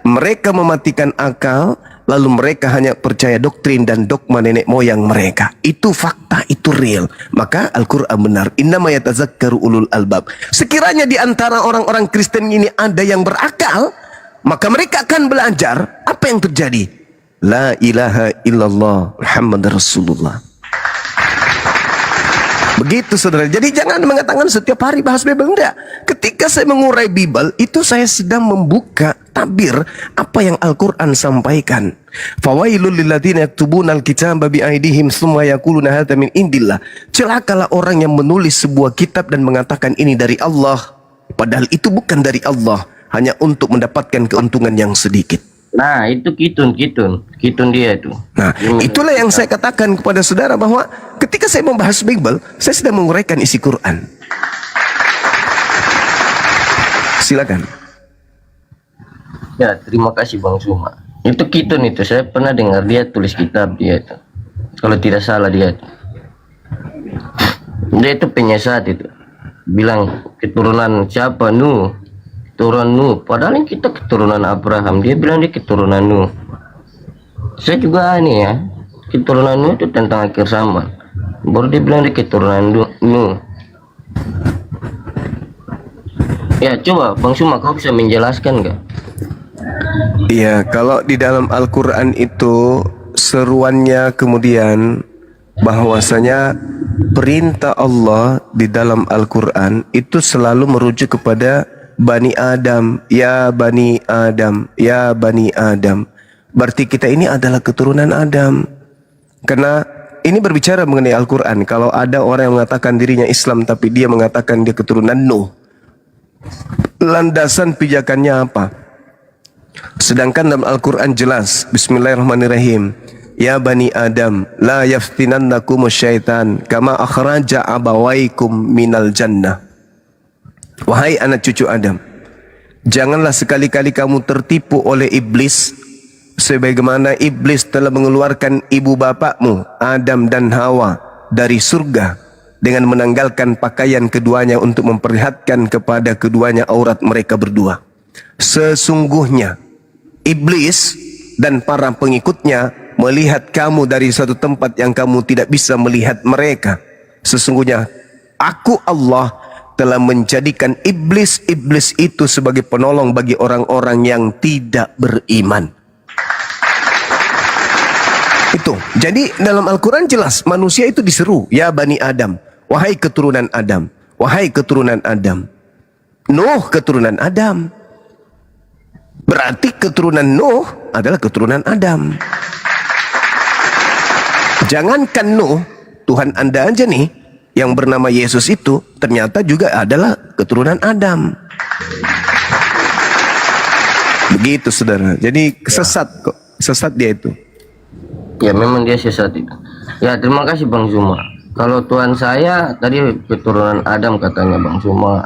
Mereka mematikan akal, lalu mereka hanya percaya doktrin dan dogma nenek moyang mereka. Itu fakta, itu real. Maka Al-Quran benar. Innama yatazakkaru ulul albab. Sekiranya di antara orang-orang Kristen ini ada yang berakal, maka mereka akan belajar apa yang terjadi. La ilaha illallah Muhammad Rasulullah. Begitu saudara. Jadi jangan mengatakan setiap hari bahas Bible. Enggak. Ketika saya mengurai Bible, itu saya sedang membuka tabir apa yang Al-Quran sampaikan. Fawailul lilladzina yaktubuna al-kitaba biaidihim tsumma yaquluna hadza min indillah. Celakalah orang yang menulis sebuah kitab dan mengatakan ini dari Allah, padahal itu bukan dari Allah, hanya untuk mendapatkan keuntungan yang sedikit. Nah, itu kitun dia itu. Nah, itulah yang saya katakan kepada saudara bahwa ketika saya membahas Bible, saya sedang menguraikan isi Quran. Silakan. Ya, terima kasih Bang Suma. Itu kitun itu, saya pernah dengar dia tulis kitab dia itu. Kalau tidak salah dia itu. Dia itu penyesat itu. Bilang keturunan siapa? Nuh. Keturunan Nuh. Padahal ini kita keturunan Abraham. Dia bilang dia keturunan Nuh. Saya juga ini ya. Keturunan Nuh itu tentang akhir zaman. Baru dia bilang dia keturunan Nuh. Ya coba Bang Suma, kau bisa menjelaskan nggak? Iya, kalau di dalam Al-Quran itu seruannya kemudian bahwasanya perintah Allah di dalam Al-Quran itu selalu merujuk kepada Bani Adam, ya Bani Adam, ya Bani Adam. Berarti kita ini adalah keturunan Adam. Karena ini berbicara mengenai Al-Quran. Kalau ada orang yang mengatakan dirinya Islam tapi dia mengatakan dia keturunan Nuh, landasan pijakannya apa? Sedangkan dalam Al-Quran jelas, Bismillahirrahmanirrahim, ya Bani Adam, la yaftinannakumus syaitan kama akhraja abawaikum minal jannah. Wahai anak cucu Adam, janganlah sekali-kali kamu tertipu oleh iblis sebagaimana iblis telah mengeluarkan ibu bapakmu Adam dan Hawa dari surga dengan menanggalkan pakaian keduanya untuk memperlihatkan kepada keduanya aurat mereka berdua. Sesungguhnya iblis dan para pengikutnya melihat kamu dari suatu tempat yang kamu tidak bisa melihat mereka. Sesungguhnya aku Allah telah menjadikan iblis-iblis itu sebagai penolong bagi orang-orang yang tidak beriman. Itu. Jadi dalam Al-Quran jelas manusia itu diseru, ya Bani Adam, wahai keturunan Adam, wahai keturunan Adam. Nuh keturunan Adam. Berarti keturunan Nuh adalah keturunan Adam. Jangankan Nuh, Tuhan Anda aja nih yang bernama Yesus itu ternyata juga adalah keturunan Adam. Begitu saudara. Jadi sesat kok. Sesat dia itu. Ya memang dia sesat itu. Ya terima kasih Bang Suma. Kalau Tuhan saya tadi keturunan Adam katanya Bang Suma.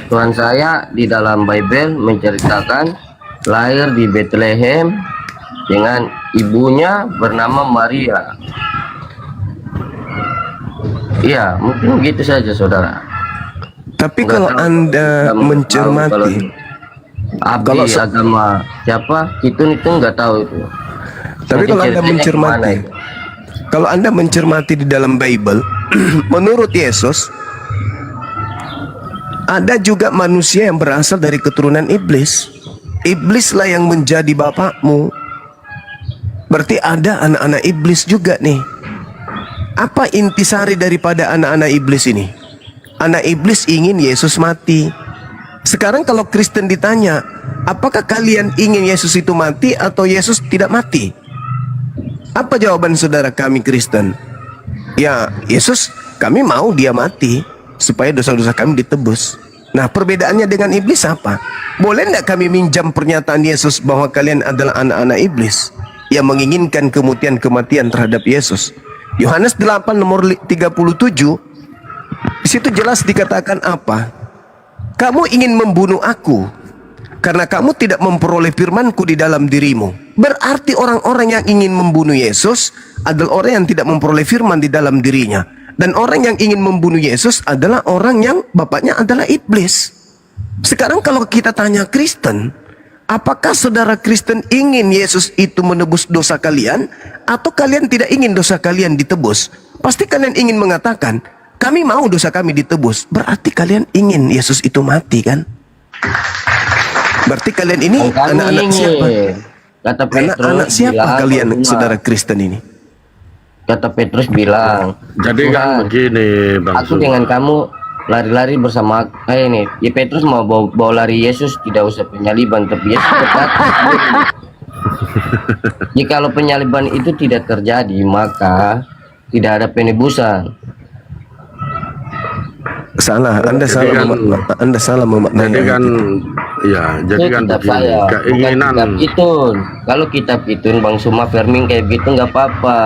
Tuhan saya di dalam Bible menceritakan lahir di Bethlehem dengan ibunya bernama Maria. Iya, mungkin begitu saja saudara. Tapi kalau Anda mencermati, kalau agama siapa itu nggak tahu itu. Tapi kalau Anda mencermati, kalau Anda mencermati di dalam Bible, menurut Yesus ada juga manusia yang berasal dari keturunan iblis. Iblislah yang menjadi bapakmu. Berarti ada anak-anak iblis juga nih. Apa intisari daripada anak-anak iblis ini? Anak iblis ingin Yesus mati. Sekarang kalau Kristen ditanya, apakah kalian ingin Yesus itu mati atau Yesus tidak mati? Apa jawaban saudara kami Kristen? Ya, Yesus kami mau dia mati supaya dosa-dosa kami ditebus. Nah, perbedaannya dengan iblis apa? Boleh tidak kami minjam pernyataan Yesus bahwa kalian adalah anak-anak iblis yang menginginkan kematian terhadap Yesus? Yohanes 8 nomor 37, di situ jelas dikatakan apa? Kamu ingin membunuh aku karena kamu tidak memperoleh firmanku di dalam dirimu. Berarti orang-orang yang ingin membunuh Yesus adalah orang yang tidak memperoleh firman di dalam dirinya. Dan orang yang ingin membunuh Yesus adalah orang yang bapaknya adalah iblis. Sekarang kalau kita tanya Kristen, apakah saudara Kristen ingin Yesus itu menebus dosa kalian atau kalian tidak ingin dosa kalian ditebus? Pasti kalian ingin mengatakan, kami mau dosa kami ditebus. Berarti kalian ingin Yesus itu mati kan? Berarti kalian ini anak-anak siapa? Anak-anak siapa kalian saudara Kristen ini? kata Petrus bilang, Jadi kan "Tuhan, begini Bang aku Suma. dengan kamu lari-lari bersama ini." Ya Petrus mau bawa lari Yesus, tidak usah penyaliban, tapi Yesus berkata, jikalau penyaliban itu tidak terjadi, maka tidak ada penebusan. Salah, Anda Jadi salah, kan- Anda salah memaknai Jadi ayat kan itu. ya, jadi Itu kan kitab begini, saya, bukan keinginan kitab itu. Kalau kitab itu Bang Suma Ferming kayak gitu nggak apa-apa.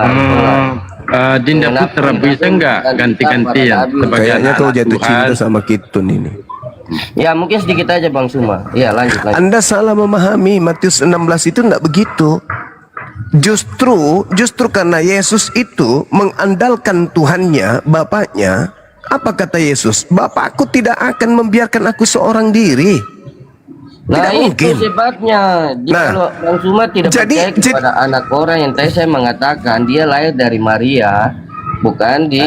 Dinda Kenapa Putra kita bisa nggak bukan ganti-gantian kita para sebagai Kayaknya kau anak jatuh Tuhan? cinta sama Kitun ini. Ya mungkin sedikit aja Bang Suma. Iya lanjut. Anda salah memahami Matius 16 itu enggak begitu. Justru karena Yesus itu mengandalkan Tuhannya, Bapaknya. Apa kata Yesus? Bapakku tidak akan membiarkan aku seorang diri. Nah Tidak itu mungkin. sebabnya. Nah, Kalau Bang Suma tidak jadi- percaya kepada anak orang yang tadi saya mengatakan dia lahir dari Maria, bukan di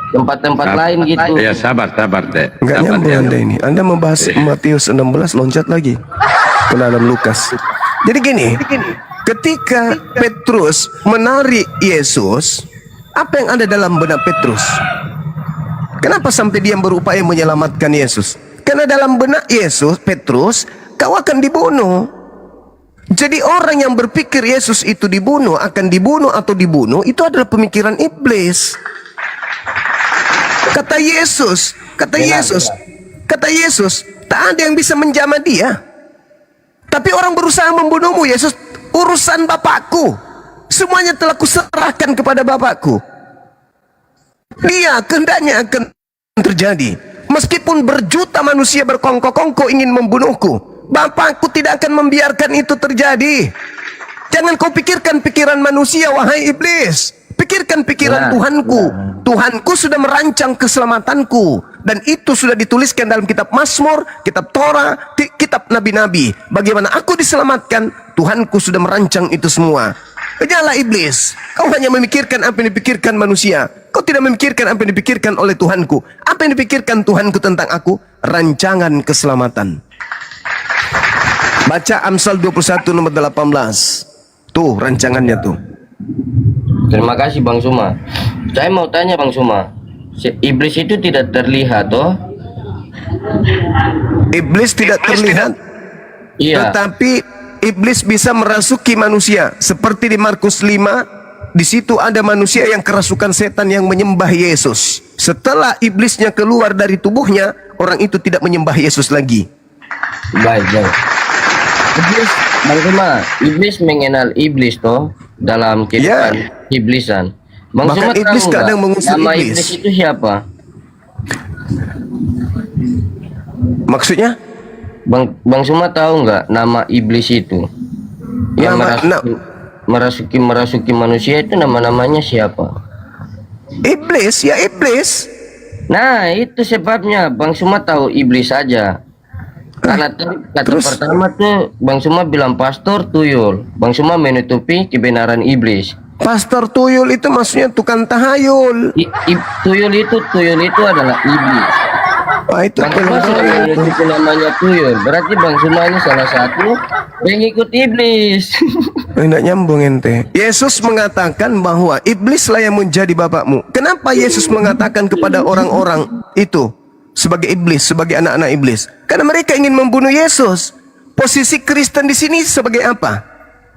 tempat-tempat lain gitu. Ya sabar deh. Enggak Sabar, nyambung ya. Anda ini. Anda membahas Matius 16 loncat lagi ke dalam Lukas. Jadi gini, ketika Petrus menarik Yesus, apa yang ada dalam benak Petrus? Kenapa sampai dia berupaya menyelamatkan Yesus? Karena dalam benak Yesus, Petrus, kau akan dibunuh. Jadi orang yang berpikir Yesus itu dibunuh, akan dibunuh atau dibunuh, itu adalah pemikiran iblis. Kata Yesus, kata Yesus, tak ada yang bisa menjamah dia. Tapi orang berusaha membunuhmu, Yesus, urusan Bapakku. Semuanya telah kuserahkan kepada Bapakku. Dia kehendaknya akan terjadi. Meskipun berjuta manusia berkongkok-kongkok ingin membunuhku, Bapakku tidak akan membiarkan itu terjadi. Jangan kau pikirkan pikiran manusia, wahai iblis. Pikirkan pikiran Tuhanku. Tuhanku sudah merancang keselamatanku. Dan itu sudah dituliskan dalam kitab Mazmur, kitab Torah, kitab Nabi-Nabi. Bagaimana aku diselamatkan, Tuhanku sudah merancang itu semua. Janganlah iblis. Kau hanya memikirkan apa yang dipikirkan manusia. Kau tidak memikirkan apa yang dipikirkan oleh Tuhanku. Apa yang dipikirkan Tuhanku tentang aku? Rancangan keselamatan. Baca Amsal 21 nomor 18. Tuh rancangannya tuh. Terima kasih Bang Suma. Saya mau tanya Bang Suma, iblis itu tidak terlihat toh? Iblis tidak terlihat, Iya. tetapi iblis bisa merasuki manusia. Seperti di Markus 5, di situ ada manusia yang kerasukan setan yang menyembah Yesus. Setelah iblisnya keluar dari tubuhnya, orang itu tidak menyembah Yesus lagi. Baik. Iblis, Bang Suma, iblis mengenal iblis toh dalam kehidupan iblisan. Bang Bahkan Suma iblis tahu nggak kadang mengusir nama iblis. iblis itu siapa? Maksudnya? Bang Suma tahu nggak nama iblis itu? Yang merasuki manusia itu nama-namanya siapa? Iblis, ya iblis. Nah itu sebabnya Bang Suma tahu iblis saja. Karena kata pertama tuh Bang Suma bilang pastor tuyul. Bang Suma menutupi kebenaran iblis. Pastor tuyul itu maksudnya tukang tahayul. Tuyul itu adalah iblis. Wah, itu Bang Suma sudah menutupi namanya tuyul. Berarti Bang Suma ini salah satu pengikut iblis. Tidak nyambung ente. Yesus mengatakan bahwa iblislah yang menjadi bapakmu. Kenapa Yesus mengatakan kepada orang-orang itu sebagai iblis, sebagai anak-anak iblis? Karena mereka ingin membunuh Yesus. Posisi Kristen di sini sebagai apa?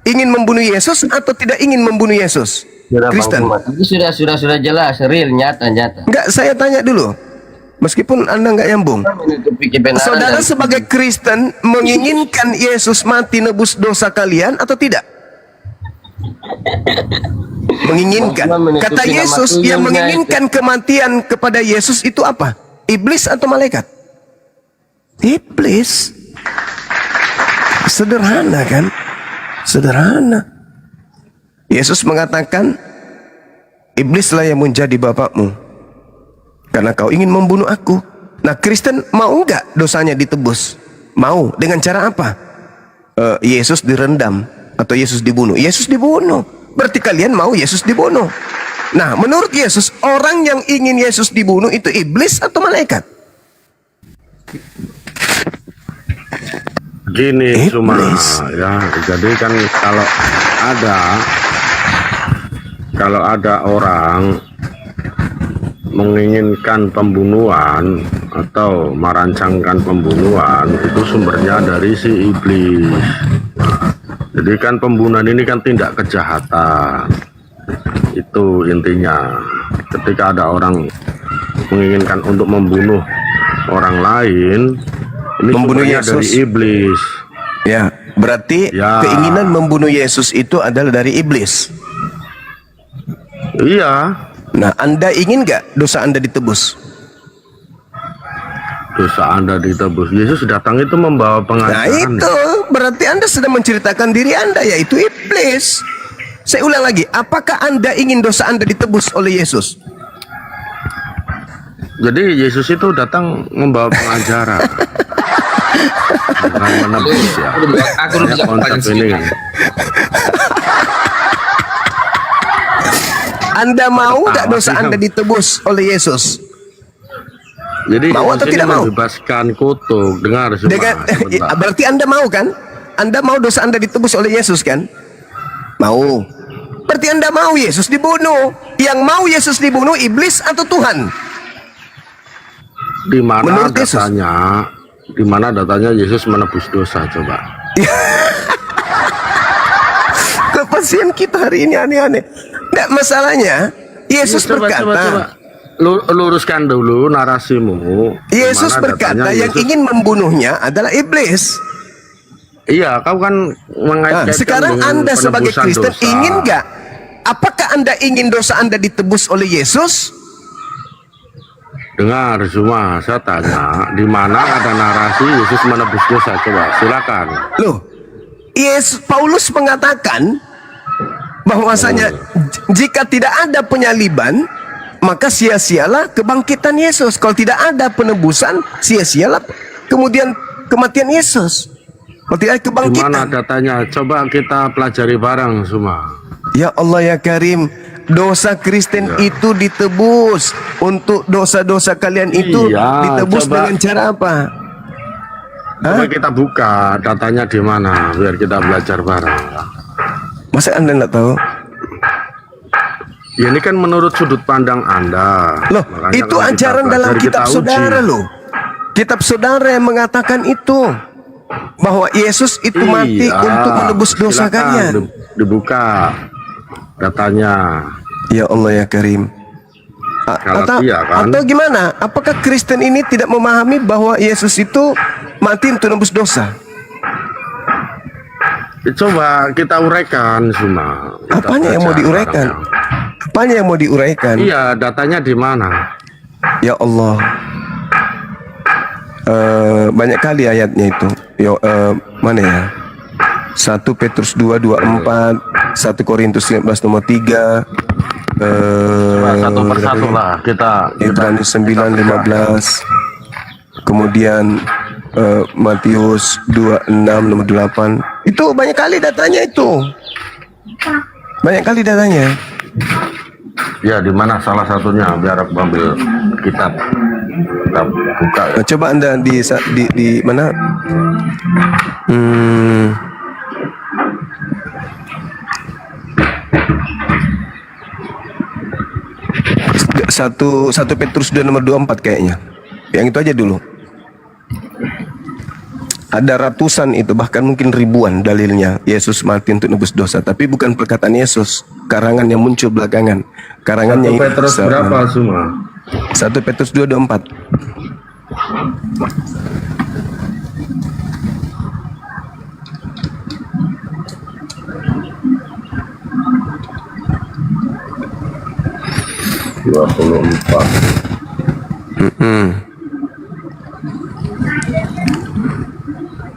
Ingin membunuh Yesus atau tidak ingin membunuh Yesus? Kristen. Sudah jelas, real, nyata. Enggak, saya tanya dulu. Meskipun Anda enggak nyambung. Menutupi kebenaran. Saudara sebagai Kristen menginginkan Yesus mati nebus dosa kalian atau tidak? Menginginkan. Kata Yesus yang menginginkan kematian kepada Yesus itu apa? Iblis atau malaikat? Iblis. Sederhana kan? Sederhana. Yesus mengatakan, iblislah yang menjadi bapakmu, karena kau ingin membunuh aku. Nah, Kristen mau enggak dosanya ditebus? Mau. Dengan cara apa? Yesus direndam atau Yesus dibunuh? Yesus dibunuh. Berarti kalian mau Yesus dibunuh. Nah, menurut Yesus, orang yang ingin Yesus dibunuh itu iblis atau malaikat? Gini cuma ya, jadi kan kalau ada kalau ada orang menginginkan pembunuhan atau merancangkan pembunuhan, itu sumbernya dari si iblis. Jadi kan pembunuhan ini kan tindak kejahatan. Itu intinya. Ketika ada orang menginginkan untuk membunuh orang lain, ini Membunuh sumbernya Yesus. dari iblis. Ya, berarti Ya. keinginan membunuh Yesus itu adalah dari iblis. Iya, Nah, Anda ingin nggak dosa Anda ditebus? dosa Anda ditebus. Yesus datang itu membawa Nah, pengajaran. itu berarti Anda sedang menceritakan diri Anda, yaitu iblis. Saya ulang lagi, apakah Anda ingin dosa Anda ditebus oleh Yesus? Jadi Yesus itu datang membawa pengajaran. Bukan menebus ya. Aku udah bisa Konsep pertanyaan ini. sedikit. Anda mau nggak Apa dosa sih, Anda Ham? ditebus oleh Yesus? Jadi Mau Yesus atau ini tidak mau? membebaskan kutuk. Dengar semua. Dengan, sebentar. berarti Anda mau kan? Anda mau dosa Anda ditebus oleh Yesus kan? Mau. Berarti Anda mau Yesus dibunuh. Yang mau Yesus dibunuh iblis atau Tuhan? Di mana Menurut Yesus? datanya? Di mana datanya Yesus menebus dosa, coba? Kepasihan kita hari ini aneh-aneh. Nggak, masalahnya Yesus berkata, Luruskan dulu narasimu. Yesus Di mana berkata datanya yang Yesus- ingin membunuhnya adalah iblis. Iya, kau kan Nah, mengaitkan sekarang dengan Anda sebagai penebusan Kristen dosa. ingin nggak? Apakah Anda ingin dosa Anda ditebus oleh Yesus? Dengar semua, saya tanya, di mana ada narasi Yesus menebus dosa? Coba, silakan. Loh, Paulus mengatakan bahwasanya jika tidak ada penyaliban, maka sia-sialah kebangkitan Yesus. Kalau tidak ada penebusan, sia-sialah kemudian kematian Yesus. Kalau tidak ada Di mana kebangkitan. datanya? Coba kita pelajari bareng semua. Ya Allah ya Karim, dosa Kristen itu ditebus. Untuk dosa-dosa kalian itu Iya, ditebus coba. dengan cara apa? Coba kita buka datanya di mana, biar kita belajar bareng. Masa Anda nggak tahu? Ya, ini kan menurut sudut pandang Anda. Loh, Makanya itu kalau kita ajaran dalam belajar, kitab kita uji. saudara loh. Kitab saudara yang mengatakan itu. Bahwa Yesus itu mati Iya, untuk menebus dosa silakan kalian. Dibuka datanya. Ya Allah ya Karim. Galatia, kan? Atau gimana? Apakah Kristen ini tidak memahami bahwa Yesus itu mati untuk menebus dosa? Coba kita uraikan semua. Kita Apanya yang mau baca diuraikan? bareng-bareng. Apanya yang mau diuraikan? Iya, datanya di mana? Ya Allah. Banyak kali ayatnya itu. Mana ya? 1 Petrus 2:24, 1 Korintus 15 nomor 3, Satu persatu lah kita. Ibrani 9:15, kemudian Matius 26 nomor 8. Itu banyak kali datanya itu. Banyak kali datanya. Ya, di mana salah satunya? Biar aku ambil kitab. Kita buka. Ya. Coba Anda di mana? Satu Petrus 2 nomor 24 kayaknya. Yang itu aja dulu. Ada ratusan itu, bahkan mungkin ribuan dalilnya Yesus mati untuk nebus dosa. Tapi bukan perkataan Yesus, karangan yang muncul belakangan. Karangannya 1 Petrus berapa semua? 1 Petrus 2:24.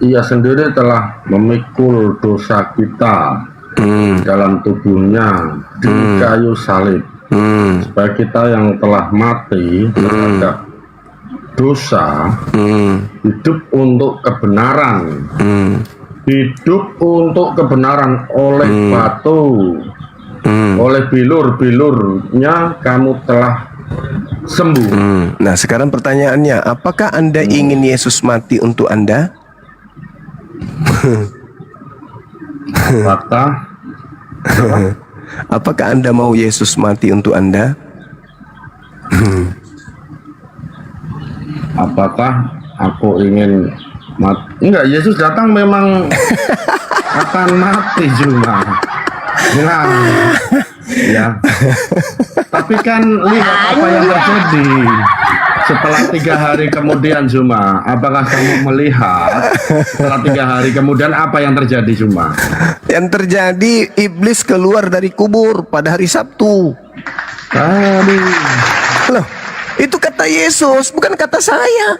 Ia sendiri telah memikul dosa kita dalam tubuhnya di kayu salib, supaya kita yang telah mati terhadap dosa hidup untuk kebenaran, hidup untuk kebenaran oleh batu, oleh bilur-bilurnya kamu telah sembuh. Nah, sekarang pertanyaannya, apakah Anda ingin Yesus mati untuk Anda? Fakta Apakah Anda mau Yesus mati untuk Anda? Apakah aku ingin mati? Enggak, Yesus datang memang akan mati juga. Nah, ya. Tapi kan lihat apa yang terjadi setelah 3 hari kemudian, Zuma. Apakah kamu melihat setelah 3 hari kemudian apa yang terjadi, Zuma? Yang terjadi, iblis keluar dari kubur pada hari Sabtu. Aduh. Loh, itu kata Yesus, bukan kata saya.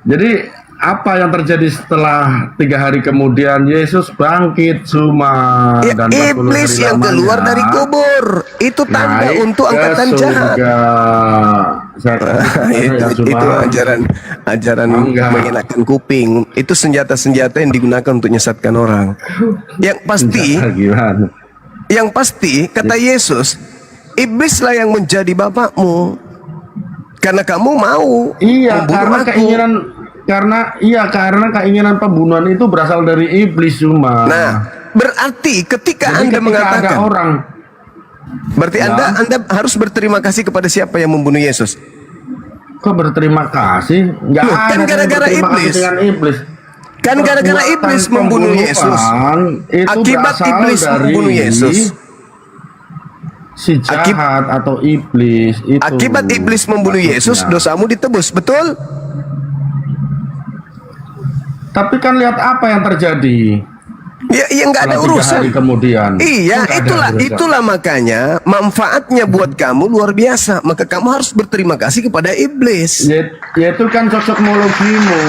Jadi apa yang terjadi setelah 3 hari kemudian? Yesus bangkit, Zuma, Ya, dan 40 iblis hari yang lamanya keluar dari kubur. Itu tanda naik untuk ke angkatan jahat. surga. Itu ajaran Enggak. mengenakan kuping. Itu senjata-senjata yang digunakan untuk menyesatkan orang. Gimana? Yang pasti kata Yesus, iblislah yang menjadi bapakmu karena kamu mau Iya, membunuh karena aku. karena keinginan pembunuhan itu berasal dari iblis, Zuma. Nah, berarti ketika Jadi Anda ketika mengatakan, ada orang, berarti Anda harus berterima kasih kepada siapa yang membunuh Yesus. kok berterima kasih? Nggak Loh, kan ada yang gara-gara berterima kasih iblis. dengan iblis. Kan gara-gara Perbuatan iblis membunuh pembunuhan Yesus. itu Akibat berasal iblis dari membunuh Yesus. Si jahat atau iblis itu. Akibat iblis membunuh Yesus, maksudnya. dosamu ditebus, betul? Tapi kan lihat apa yang terjadi Ya nggak ada setelah 3 urusan. hari kemudian. Iya, Nggak ada urusan. itulah makanya manfaatnya buat kamu luar biasa. Maka kamu harus berterima kasih kepada iblis. Yaitu kan cocokmologimu.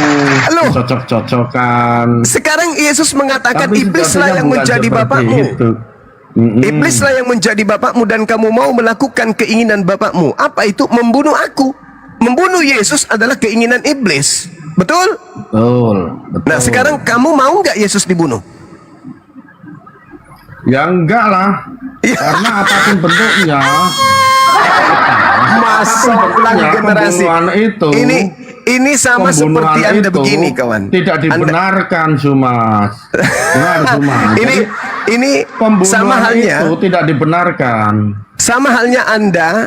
Loh. Cocok-cocokan. Sekarang Yesus mengatakan Tapi iblislah situasinya yang bukan menjadi seperti bapakmu. itu. Mm-mm. Iblislah yang menjadi bapakmu dan kamu mau melakukan keinginan bapakmu. Apa itu? Membunuh aku. Membunuh Yesus adalah keinginan iblis. Betul? Betul. Nah, sekarang kamu mau nggak Yesus dibunuh? Ya enggak lah. Ya. Karena apapun bentuknya. Masalah generasi. Pembunuhan itu. Ini sama Pembunuhan seperti Anda itu begini, kawan. Tidak dibenarkan, Sumas. Dengar, Sumas. Jadi, ini pembunuhan sama halnya. itu tidak dibenarkan. Sama halnya Anda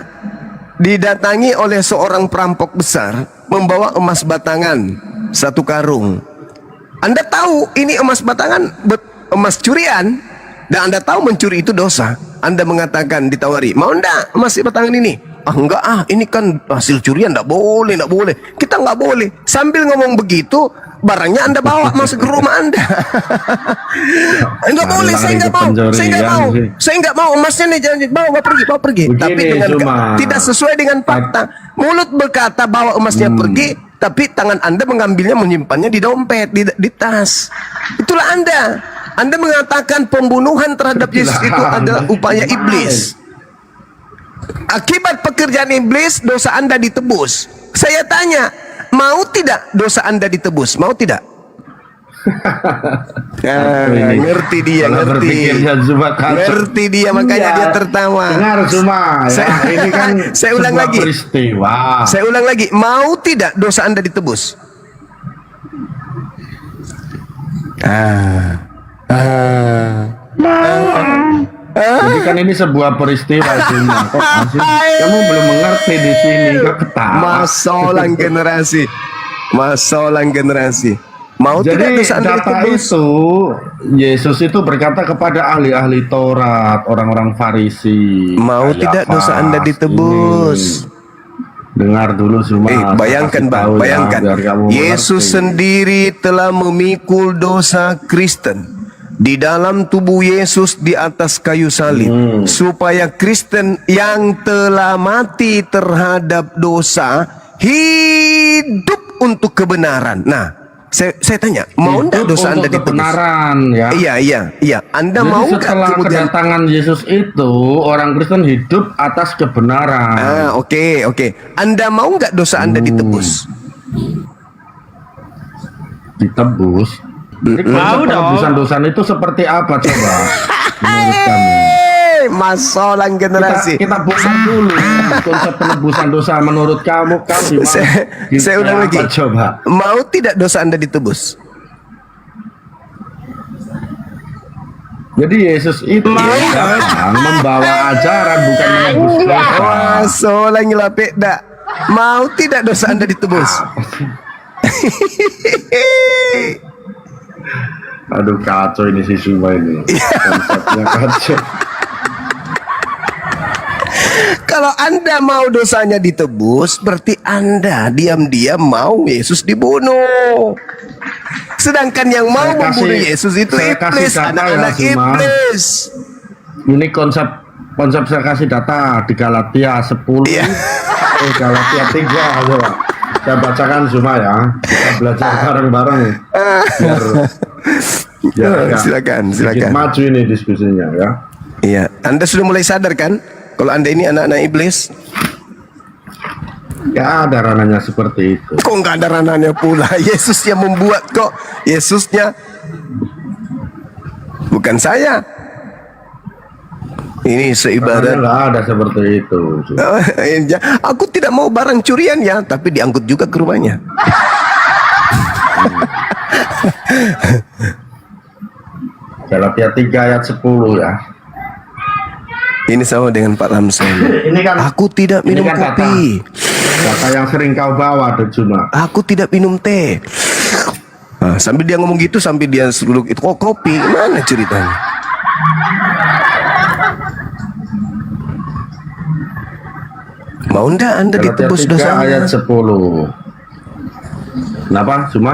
didatangi oleh seorang perampok besar membawa emas batangan 1 karung. Anda tahu ini emas batangan, emas curian, dan Anda tahu mencuri itu dosa. Anda mengatakan, ditawari, mau enggak emas batangan ini? Ah enggak, ini kan hasil curian, enggak boleh, enggak boleh. Kita enggak boleh. Sambil ngomong begitu, barangnya Anda bawa masuk ke rumah Anda. Enggak boleh, saya enggak mau. Saya enggak mau. Saya enggak mau emasnya nih, jangan bawa pergi. Begini, Tapi dengan cuma tidak sesuai dengan fakta. Mulut berkata bawa emasnya pergi, tapi tangan Anda mengambilnya, menyimpannya di dompet, di tas. Itulah Anda. Anda mengatakan pembunuhan terhadap Yesus itu adalah upaya iblis. Akibat pekerjaan iblis, dosa Anda ditebus. Saya tanya, mau tidak dosa Anda ditebus? Mau tidak? Ngerti dia, ngerti dia, makanya dia tertawa. Dengar, Suma. Ini kan saya ulang lagi. Peristiwa. Saya ulang lagi, mau tidak dosa Anda ditebus? Jadi kan ini sebuah peristiwa, Suma. Kok masih kamu belum mengerti di sini? Kok ketawa? Masalah generasi. Mau Jadi tidak dosa Anda data ditebus? itu, Yesus itu berkata kepada ahli-ahli Taurat, orang-orang Farisi. Mau tidak dosa Anda ditebus? Dengar dulu, Suma. Bayangkan Bang, bayangkan. Yesus sendiri telah memikul dosa Kristen di dalam tubuh Yesus di atas kayu salib, supaya Kristen yang telah mati terhadap dosa hidup untuk kebenaran. Nah, saya tanya, mau enggak dosa Anda ditebus? Kebenaran, ya. Iya. Anda Jadi mau enggak setelah kemudian? kedatangan Yesus itu, orang Kristen hidup atas kebenaran. Oke. Anda mau enggak dosa Anda ditebus? Ditebus. Jadi konsep penebusan-dosa itu seperti apa coba? Menurut kamu? Masalah generasi. Kita buka dulu konsep penebusan dosa menurut kamu gimana? Saya ulang lagi. Coba. Mau tidak dosa Anda ditebus? Jadi Yesus itu datang membawa ajaran, bukan menebus dosa. Wah, soalnya ngelapik dak. Mau tidak dosa Anda ditebus? Aduh, kacau ini si Suma ini. Konsepnya kacau. Kalau Anda mau dosanya ditebus, berarti Anda diam-diam mau Yesus dibunuh. Sedangkan yang mau Saya membunuh kasih- Yesus itu saya kasih iblis, data anak-anak ya, Suma. iblis. Ini konsep saya kasih data di Galatia 10. Iya. Galatia 3 coba. Saya bacakan semua ya. Kita belajar bareng-bareng. Biar agak Silakan, sedikit silakan. maju ini diskusinya ya. Iya, Anda sudah mulai sadar kan? Kalau Anda ini anak-anak iblis, Ya ada ranahnya seperti itu. kok nggak ada ranahnya pula? Yesus yang membuat kok. Yesusnya, bukan saya. Ini Ranahnya seibarat. nggak ada seperti itu. Aku tidak mau barang curian ya, tapi diangkut juga ke rumahnya. Galatia 3 ayat 10 ya. Ini sama dengan Pak Ramson. Ini kan Aku tidak ini minum kan kopi. data yang sering kau bawa Dek Juma. Aku tidak minum teh. Nah, sambil dia ngomong gitu, sambil dia duduk itu kok kopi. Gimana ceritanya? Mau ndak Anda Galatia ditebus 3 ayat dosanya? 10. Kenapa Juma?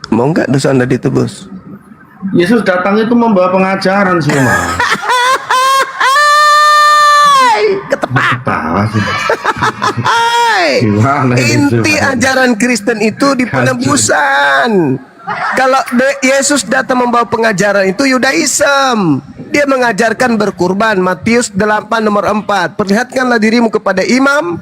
Mau nggak dosa Anda ditebus? Yesus datang itu membawa pengajaran semua. Ketawa sih. Hai, Gimana ini, inti Juma? ajaran Kristen itu di penebusan. Kalau Yesus datang membawa pengajaran itu Yudaism. Dia mengajarkan berkurban. Matius 8 nomor 4. Perlihatkanlah dirimu kepada imam,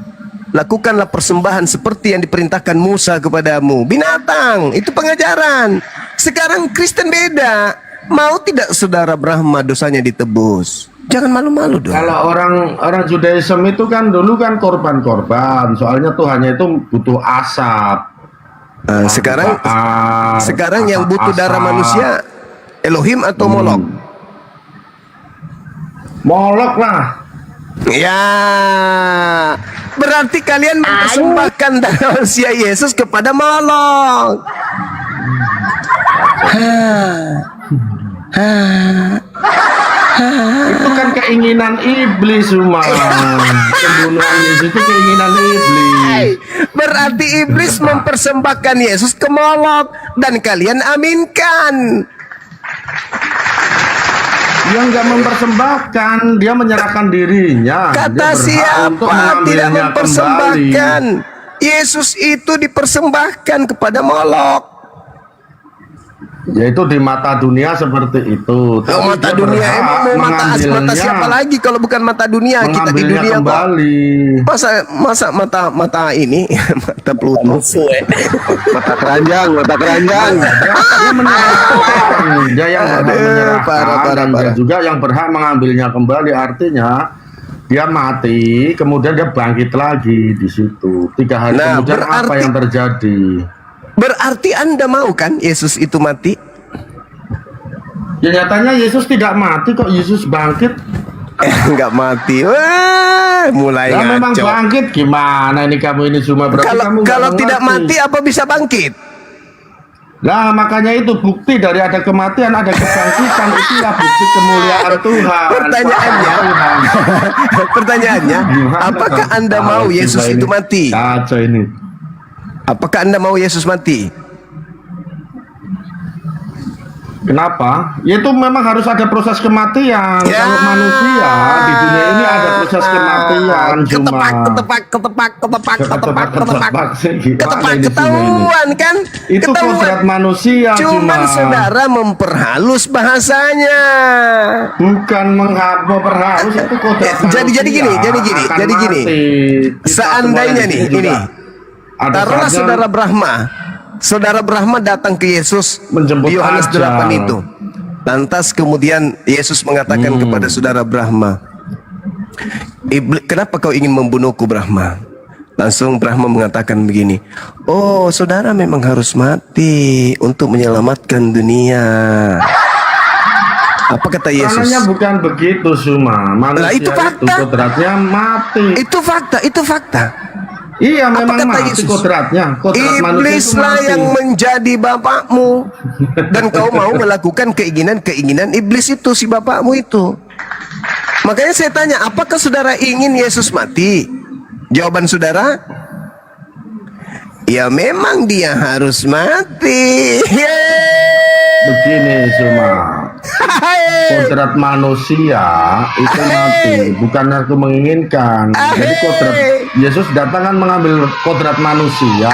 lakukanlah persembahan seperti yang diperintahkan Musa kepadamu. Binatang, itu pengajaran. Sekarang Kristen beda. Mau tidak saudara Brahma dosanya ditebus? Jangan malu-malu dong. Kalau orang Judaism itu kan dulu kan korban-korban. Soalnya Tuhannya itu butuh asap. Sekarang Bakar, yang butuh darah asap. manusia Elohim atau Molok? Molok lah. Ya, berarti kalian mempersembahkan darah manusia Yesus kepada Molok. Itu kan keinginan iblis semua. Pembunuhan Yesus itu keinginan iblis. Berarti iblis mempersembahkan Yesus ke Molok dan kalian aminkan. Dia nggak mempersembahkan, dia menyerahkan dirinya. Dia Kata berhak untuk siapa tidak mengambilnya mempersembahkan? Yesus itu dipersembahkan kepada Molok. Yaitu di mata dunia seperti itu. Tapi Mata dia dunia berhak emang mau mata mengambilnya, siapa lagi kalau bukan mata dunia? Kita di mengambilnya dunia kok. kembali. Masa mata ini mata Pluto. Mata keranjang. Dia menyerahkan, dia yang berhak Aduh, menyerahkan parah. dan dia juga yang berhak mengambilnya kembali. Artinya dia mati, kemudian dia bangkit lagi di situ. 3 hari Nah, kemudian apa berarti- yang terjadi? Berarti Anda mau kan Yesus itu mati? Ya nyatanya Yesus tidak mati kok, Yesus bangkit. Enggak mati. Wah, mulai Ya memang ngaco. bangkit gimana ini kamu ini cuma berarti kamu nggak Kalau tidak mengerti. mati apa bisa bangkit? Nah makanya itu bukti dari ada kematian ada kebangkitan, itulah bukti kemuliaan Tuhan. Pertanyaannya, Tuhan. pertanyaannya, Gimana apakah kamu Anda tahu mau coba Yesus ini? itu mati? Kacau ini. Apakah Anda mau Yesus mati? Kenapa? Ya itu memang harus ada proses kematian. Ya. Kalau manusia di dunia ini ada proses kematian cuma. Ketepak Gimana ini ketahuan kan? Itu Ketahuan. kodrat manusia Cuman cuma. saudara memperhalus bahasanya. Bukan memperhalus itu kodrat Jadi manusia. gini. Akan mati. Kita Seandainya semua nih, di sini ini. juga ada Taruhlah saja saudara Brahma datang ke Yesus Menjemput di Yohanes ajal. 8 itu. Lantas kemudian Yesus mengatakan kepada saudara Brahma, kenapa kau ingin membunuhku Brahma? Langsung Brahma mengatakan begini, oh saudara memang harus mati untuk menyelamatkan dunia. Apa kata Yesus? Caranya bukan begitu, Suma. Manusia Lah, itu fakta. kodratnya mati. Itu fakta, itu fakta. Iya, Apa memang kata mati Yesus? kodratnya. Kodrat manusia itu Iblislah mati. yang menjadi bapakmu, dan kau mau melakukan keinginan-keinginan iblis itu, si bapakmu itu. Makanya saya tanya, apakah saudara ingin Yesus mati? Jawaban saudara, ya memang dia harus mati. Begini, Suma. Kodrat manusia itu mati, bukan aku menginginkan. Jadi kodrat Yesus datang kan mengambil kodrat manusia.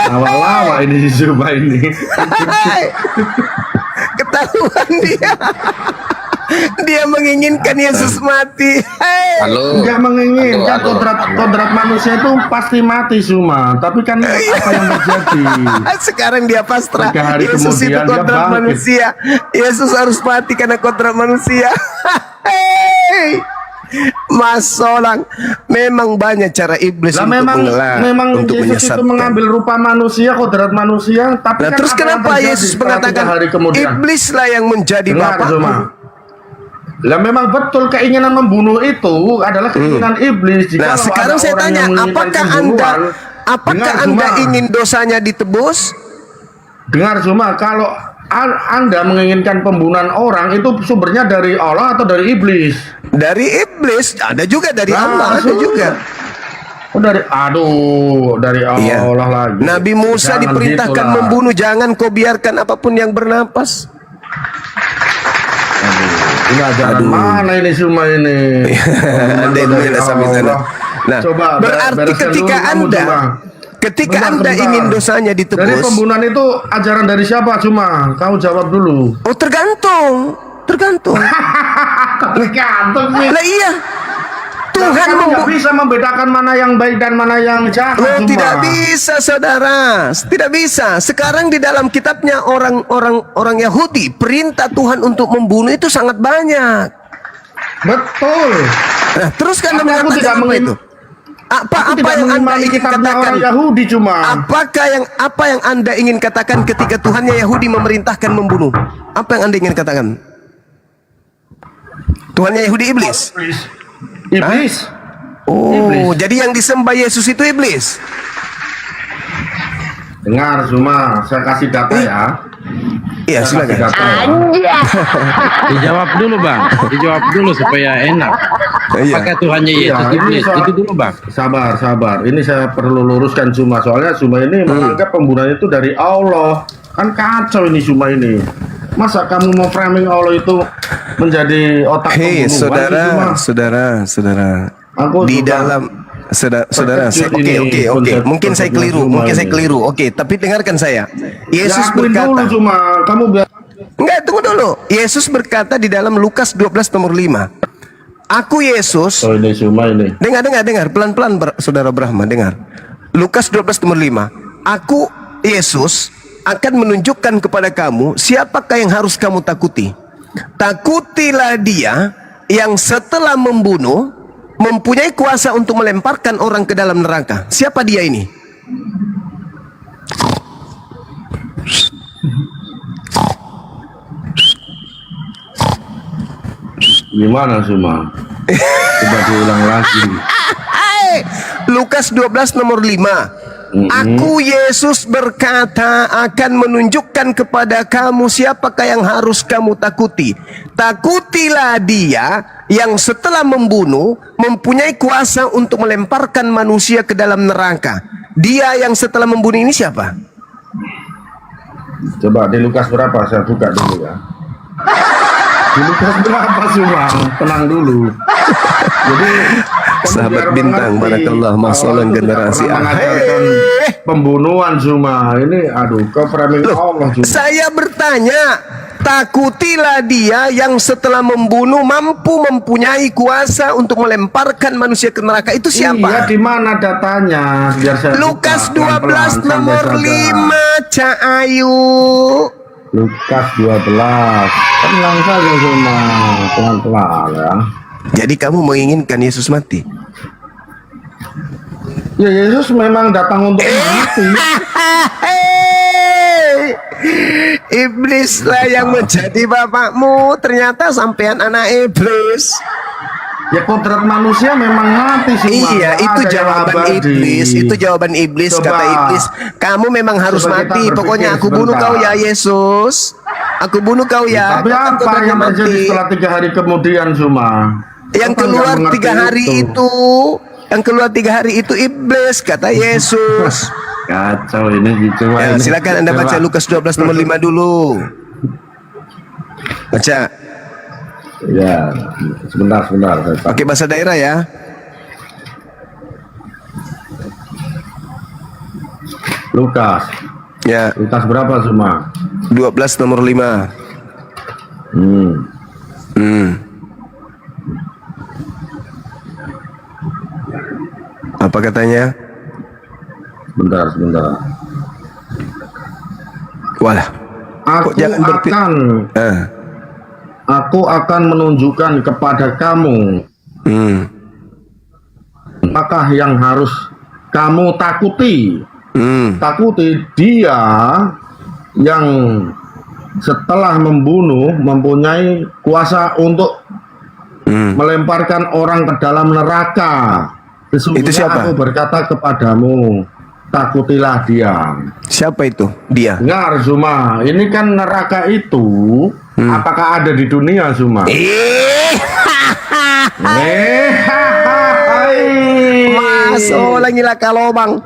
Lama-lama ini si Suma ini. Ketahuan dia. Dia menginginkan Yesus mati. Halo. Enggak menginginkan Halo. kodrat manusia itu pasti mati, Suma. Tapi kan apa yang terjadi? Sekarang dia pasrah. 3 hari Yesus itu kemudian dia kodrat bangkit. manusia. Yesus harus mati karena kodrat manusia. Mas Solang, memang banyak cara iblis Lah untuk memang untuk Yesus itu menyesatkan. mengambil rupa manusia, kodrat manusia. Tapi Nah, kan terus apa yang kenapa terjadi Yesus setelah 3 mengatakan hari kemudian? iblislah yang menjadi Dengar, bapak? Suma. Lah memang betul keinginan membunuh itu adalah keinginan iblis. Jika Nah, sekarang saya tanya, apakah Anda ingin dosanya ditebus? Dengar, Suma, kalau Anda menginginkan pembunuhan orang itu sumbernya dari Allah atau dari iblis? Dari iblis, ada juga dari Allah, ada Langsung. juga. Oh, dari Iya. Allah lagi. Nabi Musa Jangan diperintahkan gitulah. membunuh, jangan kau biarkan apapun yang bernapas. Ini ajaran mana ini semua ini? Anda yang menghina sampai sana. Nah, Coba berarti bereskan ketika dulu kamu, Anda Cuma. ketika Bentar, Anda bentar. ingin dosanya Dari ditebus, pembunuhan itu ajaran dari siapa, Cuma? Kau jawab dulu. oh tergantung. Tergantung sih. Lah iya. Tuhan Kan nggak membuat. bisa membedakan mana yang baik dan mana yang jahat, Oh, Cuma. tidak bisa, saudara. Tidak bisa. Sekarang di dalam kitabnya orang Yahudi, perintah Tuhan untuk membunuh itu sangat banyak. Betul. Nah, terus kan Anda Tapi aku mengatakan tidak apa mengim- itu? Apa Aku tidak yang Anda mengimani ingin kitabnya katakan? orang Yahudi, Cuma. Apa yang Anda ingin katakan ketika Tuhannya Yahudi memerintahkan membunuh? Apa yang Anda ingin katakan? Tuhannya Yahudi iblis. Iblis. Oh, Iblis. jadi yang disembah Yesus itu iblis. Dengar, Cuma, saya kasih data ya. Iya, Saya kasih silakan. data ya. Dijawab dulu bang, dijawab dulu supaya enak. Iya. Apakah Tuhannya Iya, Yesus ini iblis? soal- Itu dulu bang. Sabar. Ini saya perlu luruskan, Cuma. Soalnya Cuma ini menganggap pembunuhan itu dari Allah. Kan kacau ini Cuma ini. Masa kamu mau framing Allah itu menjadi otak Hei, pembunuhan, saudara. Aku Di suka dalam saudara, terkejut ini oke. konsep- Mungkin saya konsepnya keliru, Cuma mungkin saya ini. keliru. Oke, tapi dengarkan saya. Yesus Ya, akuin dulu, berkata, Cuma. Kamu biar enggak, tunggu dulu. Yesus berkata di dalam Lukas 12 nomor 5. Aku Yesus. Oh, ini Cuma ini. Dengar. Pelan-pelan saudara Brahma, dengar. Lukas 12 nomor 5. Aku Yesus akan menunjukkan kepada kamu siapakah yang harus kamu takuti. Takutilah dia yang setelah membunuh mempunyai kuasa untuk melemparkan orang ke dalam neraka. Siapa dia ini? Gimana, Cuma? Coba diulang lagi. Lukas 12 nomor 5. Aku Yesus berkata akan menunjukkan kepada kamu siapakah yang harus kamu takuti. Takutilah dia yang setelah membunuh mempunyai kuasa untuk melemparkan manusia ke dalam neraka. Dia yang setelah membunuh ini siapa? Coba di Lukas berapa? Saya buka dulu ya. Di Lukas berapa, Cuma? Tenang dulu. Jadi Sahabat kamu biar bintang, mengerti, barakallah, masalah Allah itu generasi tidak pernah akhir. mengajarkan pembunuhan, Cuma. Ini aduh, ke framing Allah, Cuma. Saya bertanya, takutilah dia yang setelah membunuh mampu mempunyai kuasa untuk melemparkan manusia ke neraka. Itu Iya, siapa? di mana datanya? Biar saya Lukas buka 12 pelan-pelan, nomor santai 5, Cak Ayu. Lukas 12. Tenang saja, Cuma. Pelan-pelan ya. Jadi kamu menginginkan Yesus mati? Ya Yesus memang datang untuk mati. Iblislah yang menjadi bapakmu. Ternyata sampean anak iblis. Ya kodrat manusia memang mati semua. Iya, Nggak itu ada yang jawaban abadi. iblis. Itu jawaban iblis. Coba. Kata iblis, kamu memang harus Coba kita mati. berpikir Pokoknya aku bunuh sebentar. kau ya Yesus. Aku bunuh kau ya. Tapi Kau kan apa kodratnya yang terjadi mati. setelah 3 hari kemudian Zuma? Yang Kau kan keluar nggak mengerti 3 hari itu. Yang keluar 3 hari itu iblis, kata Yesus. Kacau ini gitu. Ya, silakan Anda baca Lukas 12 nomor 5 dulu. Baca. Ya, sebentar. Pakai bahasa daerah ya. Lukas. Ya, Lukas berapa Zuma? 12 nomor 5. Apa katanya? Sebentar. Walah. Aku jangan berpikir- akan Aku akan menunjukkan kepada kamu apakah yang harus kamu takuti. Takuti dia yang setelah membunuh mempunyai kuasa untuk melemparkan orang ke dalam neraka. Itu Sesungguhnya siapa? aku berkata kepadamu, takutilah dia. Siapa itu? Dia. Dengar Zuma, ini kan neraka itu apakah ada di dunia Zuma? Masuk lagi lah kalau bang.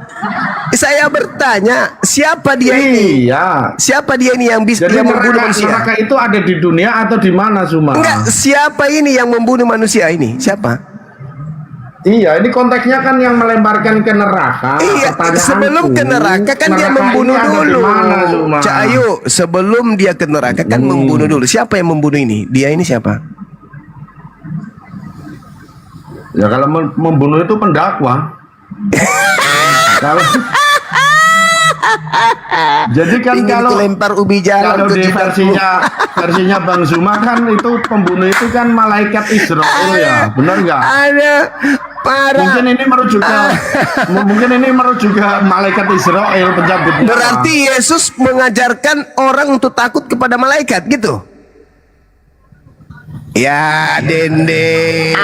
Saya bertanya, siapa dia ini? Iya. Siapa dia ini yang bisa Jadi yang membunuh manusia? neraka itu ada di dunia atau di mana Zuma? Enggak, siapa ini yang membunuh manusia ini? Siapa? Iya, ini konteksnya kan yang melemparkan ke neraka. Iya, Pertanyaanku, sebelum ke neraka kan dia neraka membunuh ini ada di dulu. mana, Zuma? Cak Ayu, sebelum dia ke neraka kan membunuh dulu. Siapa yang membunuh ini? Dia ini siapa? Ya kalau membunuh itu pendakwa. Kalau jadi kan Ingin kalau lempar ubi jalan kalau ke di jidatku. versinya Bang Zuma kan itu pembunuh itu kan malaikat Israel ya, benar nggak? Ada para. Mungkin ini merujuk ke malaikat Israel pencabut nyawa. Berarti Yesus mengajarkan orang untuk takut kepada malaikat gitu. Ya, Dende.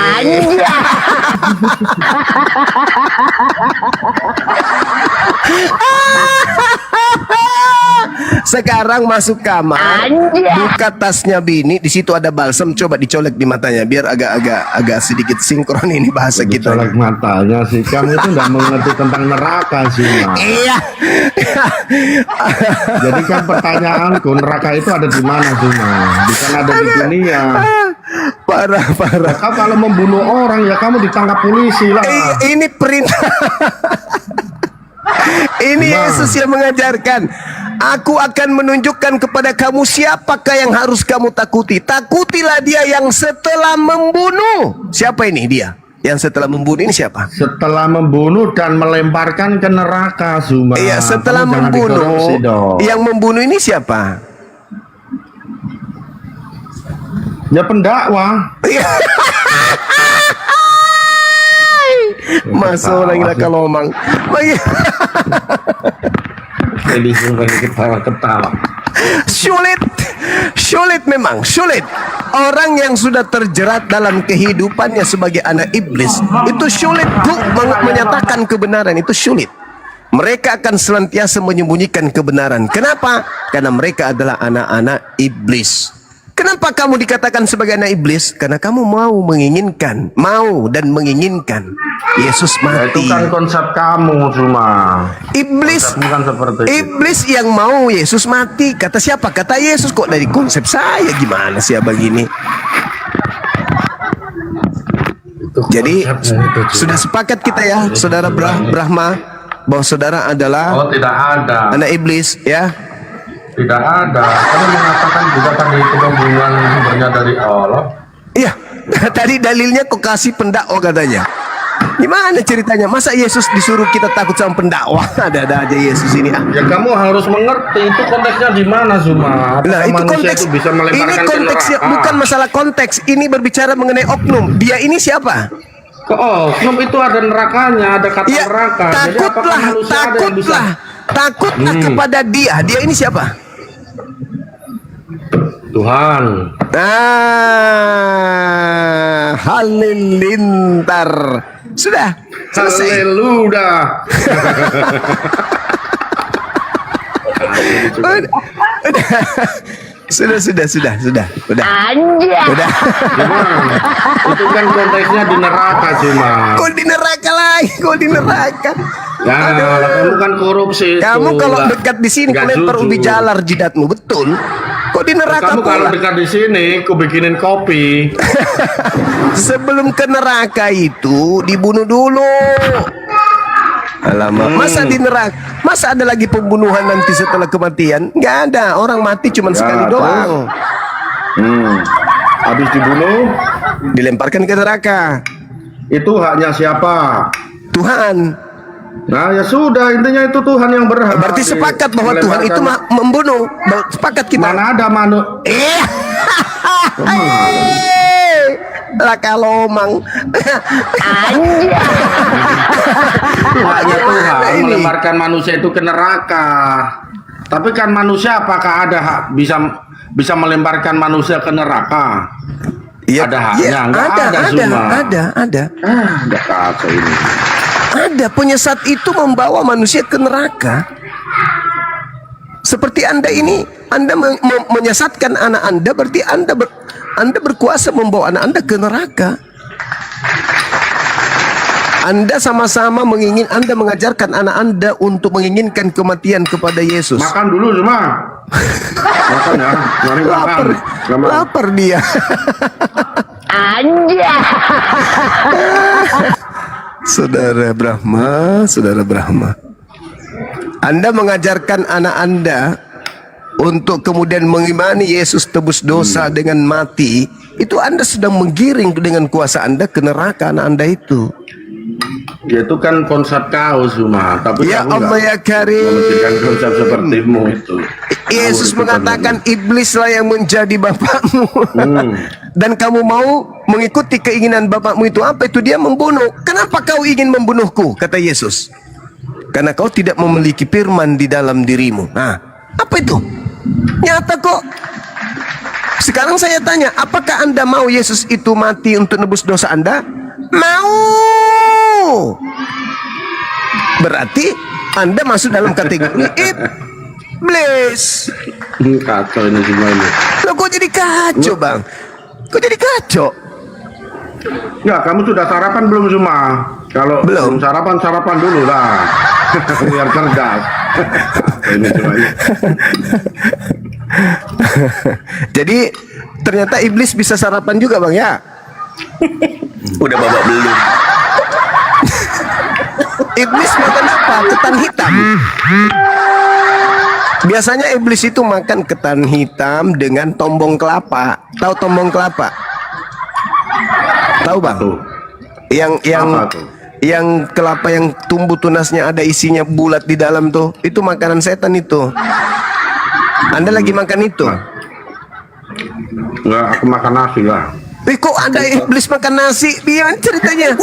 Sekarang masuk kamar, buka tasnya bini, di situ ada balsam, coba dicolek di matanya biar agak sedikit sinkron ini bahasa kita. Colek matanya sih, kamu itu nggak mengerti tentang neraka sih, Mas. Iya. Jadi kan pertanyaanku, neraka itu ada di mana sih, Mas? Bukan ada di dunia. Parah. Kau kalau membunuh orang ya kamu ditangkap polisi lah. Ini perintah. Ini Yesus yang mengajarkan. Aku akan menunjukkan kepada kamu siapakah yang harus kamu takuti. Takutilah dia yang setelah membunuh. Siapa ini dia? Yang setelah membunuh ini siapa? Setelah membunuh dan melemparkan ke neraka, Zuma. Iya, setelah Kamu jangan membunuh. dikorupsi dong. Yang membunuh ini siapa? Ya pendakwa. Masuk lagi lah kalau omang. Jadi Zuma ketawa-ketawa. Sulit memang, sulit. Orang yang sudah terjerat dalam kehidupannya sebagai anak iblis, itu sulit untuk menyatakan kebenaran, itu sulit. Mereka akan senantiasa menyembunyikan kebenaran. Kenapa? Karena mereka adalah anak-anak iblis. Kenapa kamu dikatakan sebagai anak iblis? Karena kamu mau dan menginginkan Yesus mati. Itu kan konsep kamu, Zuma. Iblis, Bukan seperti itu. iblis yang mau Yesus mati. Kata siapa? Kata Yesus. Kok dari konsep saya gimana sih abang ini? Jadi sudah sepakat kita ya, saudara Brahma, bahwa saudara adalah tidak ada. anak iblis ya. Tidak ada. Kamu mengatakan juga tadi itu pembunuhan sumbernya dari Allah. Iya, tadi dalilnya kok kasih pendakwa katanya. Gimana ceritanya? Masa Yesus disuruh kita takut sama pendakwa? Ada aja Yesus ini. Ya kamu harus mengerti itu konteksnya di mana, Zuma. Nah, itu konteks. Bisa Ini konteksnya bukan masalah konteks. Ini berbicara mengenai oknum. Dia ini siapa? Oh, oknum itu ada nerakanya, ada kata Ya, neraka. Jadi apakah takutlah, manusia ada yang bisa? takutlah kepada dia. Dia ini siapa? Tuhan. Halilintar. Sudah selesai. Haleluya. Sudah. Sudah. Gimana? Itu kan konteksnya di neraka cuma. Kok di neraka lagi? Kok di neraka? Ya, kamu kan korupsi. Kamu itu. kalau Nggak- dekat di sini nggak lempar jujur. ubi jalar jidatmu, betul? Kok di neraka Kamu kalau pula? dekat di sini, ku bikinin kopi. Sebelum ke neraka itu dibunuh dulu. Alamak, masa di neraka? Masa ada lagi pembunuhan nanti setelah kematian? Nggak ada, orang mati cuma sekali terus? doang. Habis dibunuh, Dilemparkan ke neraka. itu haknya siapa? Tuhan. Nah ya sudah, intinya itu Tuhan yang berhak. Berarti sepakat bahwa Tuhan itu membunuh. Sepakat kita. Mana ada Lah kalau mang. haknya Tuhan Nah, ini. melemparkan manusia itu ke neraka. Tapi kan manusia apakah ada hak bisa melemparkan manusia ke neraka? Ya, Ada haknya, nggak ada, Zuma. ada. Udah kacau ini. Ada, penyesat itu membawa manusia ke neraka. Seperti Anda ini, Anda menyesatkan anak Anda, berarti Anda berkuasa membawa anak Anda ke neraka. Anda sama-sama Anda mengajarkan anak Anda untuk menginginkan kematian kepada Yesus. Makan dulu cuma. Makan ya. Mari makan. Lapar dia. Saudara Brahma. Anda mengajarkan anak Anda untuk kemudian mengimani Yesus tebus dosa dengan mati, itu Anda sedang menggiring dengan kuasa Anda ke neraka anak Anda itu. Ya, itu kan konsep kau Zuma. Tapi Ya kamu Allah nggak ya Karim. memberikan konsep sepertimu itu. Yesus mengatakan iblislah yang menjadi bapakmu. Dan kamu mau mengikuti keinginan bapakmu itu. Apa itu? Dia membunuh. Kenapa kau ingin membunuhku? Kata Yesus. Karena kau tidak memiliki firman di dalam dirimu. Nah, apa itu? Nyata kok. Sekarang saya tanya, apakah Anda mau Yesus itu mati untuk nebus dosa Anda? Mau. Berarti Anda masuk dalam kategori iblis. Kacau ini semua ini. Loh, kok jadi kacau, Bang? Kok jadi kacau? Ya, kamu sudah sarapan belum Zuma? Kalau Belum. sarapan dulu lah. Biar cerdas. Ini cuma ini. Jadi ternyata iblis bisa sarapan juga, Bang, ya? Udah babak belum. Iblis makan apa? Ketan hitam. Biasanya iblis itu makan ketan hitam dengan tombong kelapa. Tahu tombong kelapa? Tahu, Bang? Tuh. Apa tuh? Yang kelapa yang tumbuh tunasnya ada isinya bulat di dalam tuh. Itu makanan setan itu. Anda lagi makan itu? Enggak, aku makan nasi lah. Kok ada iblis makan nasi? Biar ceritanya.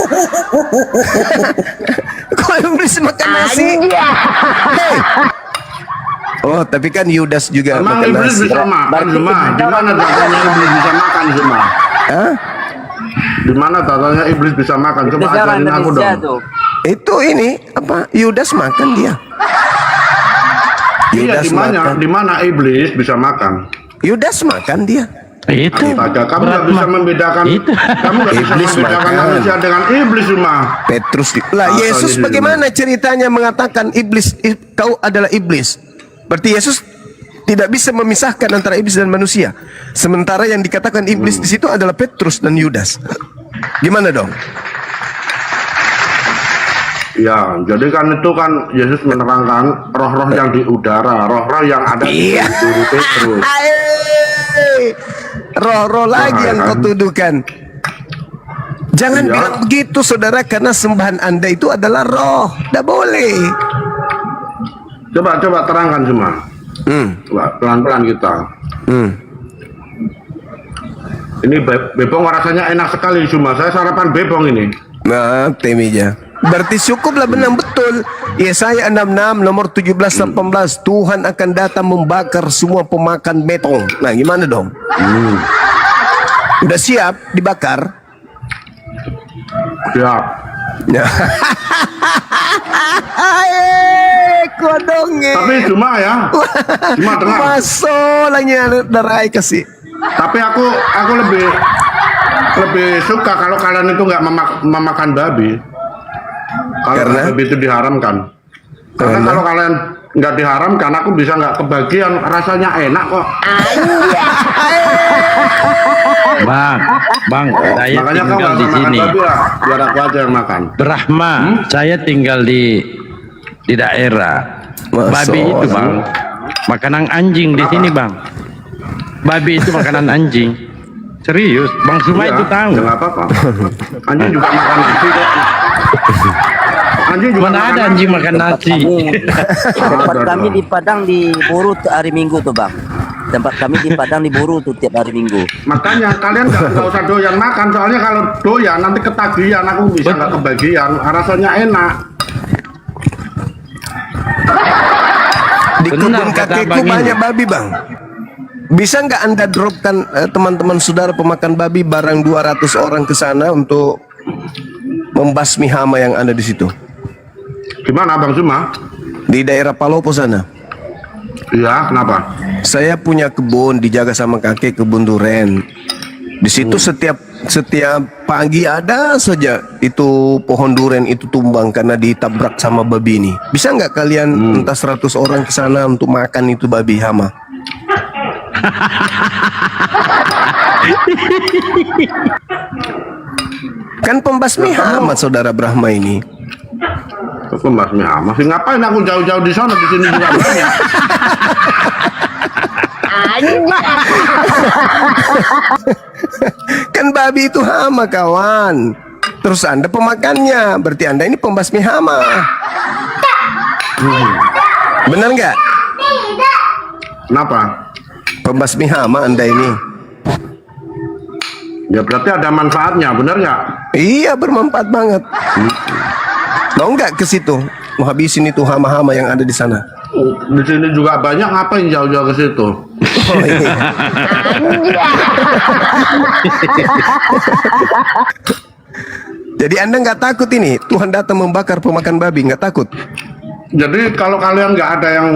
Kok iblis makan nasi? Hey. Oh, tapi kan Yudas juga Emang makan iblis nasi. bisa makan Zuma? Di mana datanya iblis bisa makan Zuma? Hah? Di mana datanya iblis bisa makan? Coba ajarin aku dong. Itu ini apa? Yudas makan dia. Iya, di mana iblis bisa makan? Yudas makan dia. Itu Astaga, kamu nggak bisa membedakan. Itu. Kamu nggak bisa Iblis membedakan makan. manusia dengan iblis Zuma. Petrus lah Asal Yesus di sini. bagaimana ceritanya mengatakan iblis kau adalah iblis. Berarti Yesus tidak bisa memisahkan antara iblis dan manusia. Sementara yang dikatakan iblis di situ adalah Petrus dan Yudas. Gimana dong? Ya, jadi kan itu kan Yesus menerangkan roh-roh yang di udara, roh-roh yang ada di Iya. diri Petrus. Roh-roh lagi yang kau tuduhkan. Jangan Iya. bilang begitu, saudara, karena sembahan Anda itu adalah roh. Tidak boleh. Coba terangkan semua. Coba pelan-pelan kita. Ini bebong rasanya enak sekali cuma saya sarapan bebong ini. Nah, temija. Berarti cukuplah benang betul. Yesaya 66 nomor 17-18, Tuhan akan datang membakar semua pemakan betong. Nah, gimana dong? Udah siap dibakar? Siap. Ya. Kodongnya. Tapi cuma dengar. Masolahnya darai kasih. Tapi aku lebih suka kalau kalian itu nggak memakan babi. Kalau Karena? babi itu diharamkan. Karena kalau kalian nggak diharamkan, aku bisa nggak kebagian. Rasanya enak kok. Bang, saya Makanya kau tinggal nggak di usah makan sini. babi lah. Biar aku aja yang makan. Brahma, saya tinggal di daerah. Masya Babi itu Allah. bang, makanan anjing di sini bang. Babi itu makanan anjing. Serius, Bang Suma Iya, itu tahu. ya nggak apa-apa. Anjing juga makan nasi kok. Anjing juga Mana ada makan anjing nasi. makan nasi? Tempat kami di Padang diburu hari Minggu tuh bang. Tempat kami di Padang diburu tuh tiap hari Minggu. Makanya kalian nggak usah doyan makan, soalnya kalau doyan nanti ketagihan, aku bisa nggak kebagian. Rasanya enak. Di Benar, kebun kata kakekku Bang ini. banyak babi, Bang. Bisa nggak Anda dropkan teman-teman saudara pemakan babi barang 200 orang ke sana untuk membasmi hama yang ada di situ? Gimana Bang Suma? Di daerah Palopo sana. Iya, kenapa? Saya punya kebun dijaga sama kakek, kebun duren. Di situ setiap pagi ada saja itu pohon duren itu tumbang karena ditabrak sama babi ini. Bisa nggak kalian entah 100 orang ke sana untuk makan itu babi hama? Kan pembasmi hama saudara Brahma ini. Pembasmi hama. Masih ngapain aku jauh-jauh di sana, di sini juga banyak. Kan babi itu hama kawan. Terus Anda pemakannya, berarti Anda ini pembasmi hama. Benar nggak? Kenapa? Pembasmi hama Anda ini. Ya berarti ada manfaatnya, benar nggak? Iya, bermanfaat banget. Mau nggak ke situ? Mau habisin itu hama-hama yang ada di sana. Di sini juga banyak, ngapain jauh-jauh ke situ? Oh, iya. Jadi Anda nggak takut ini Tuhan datang membakar pemakan babi, nggak takut? Jadi kalau kalian nggak ada yang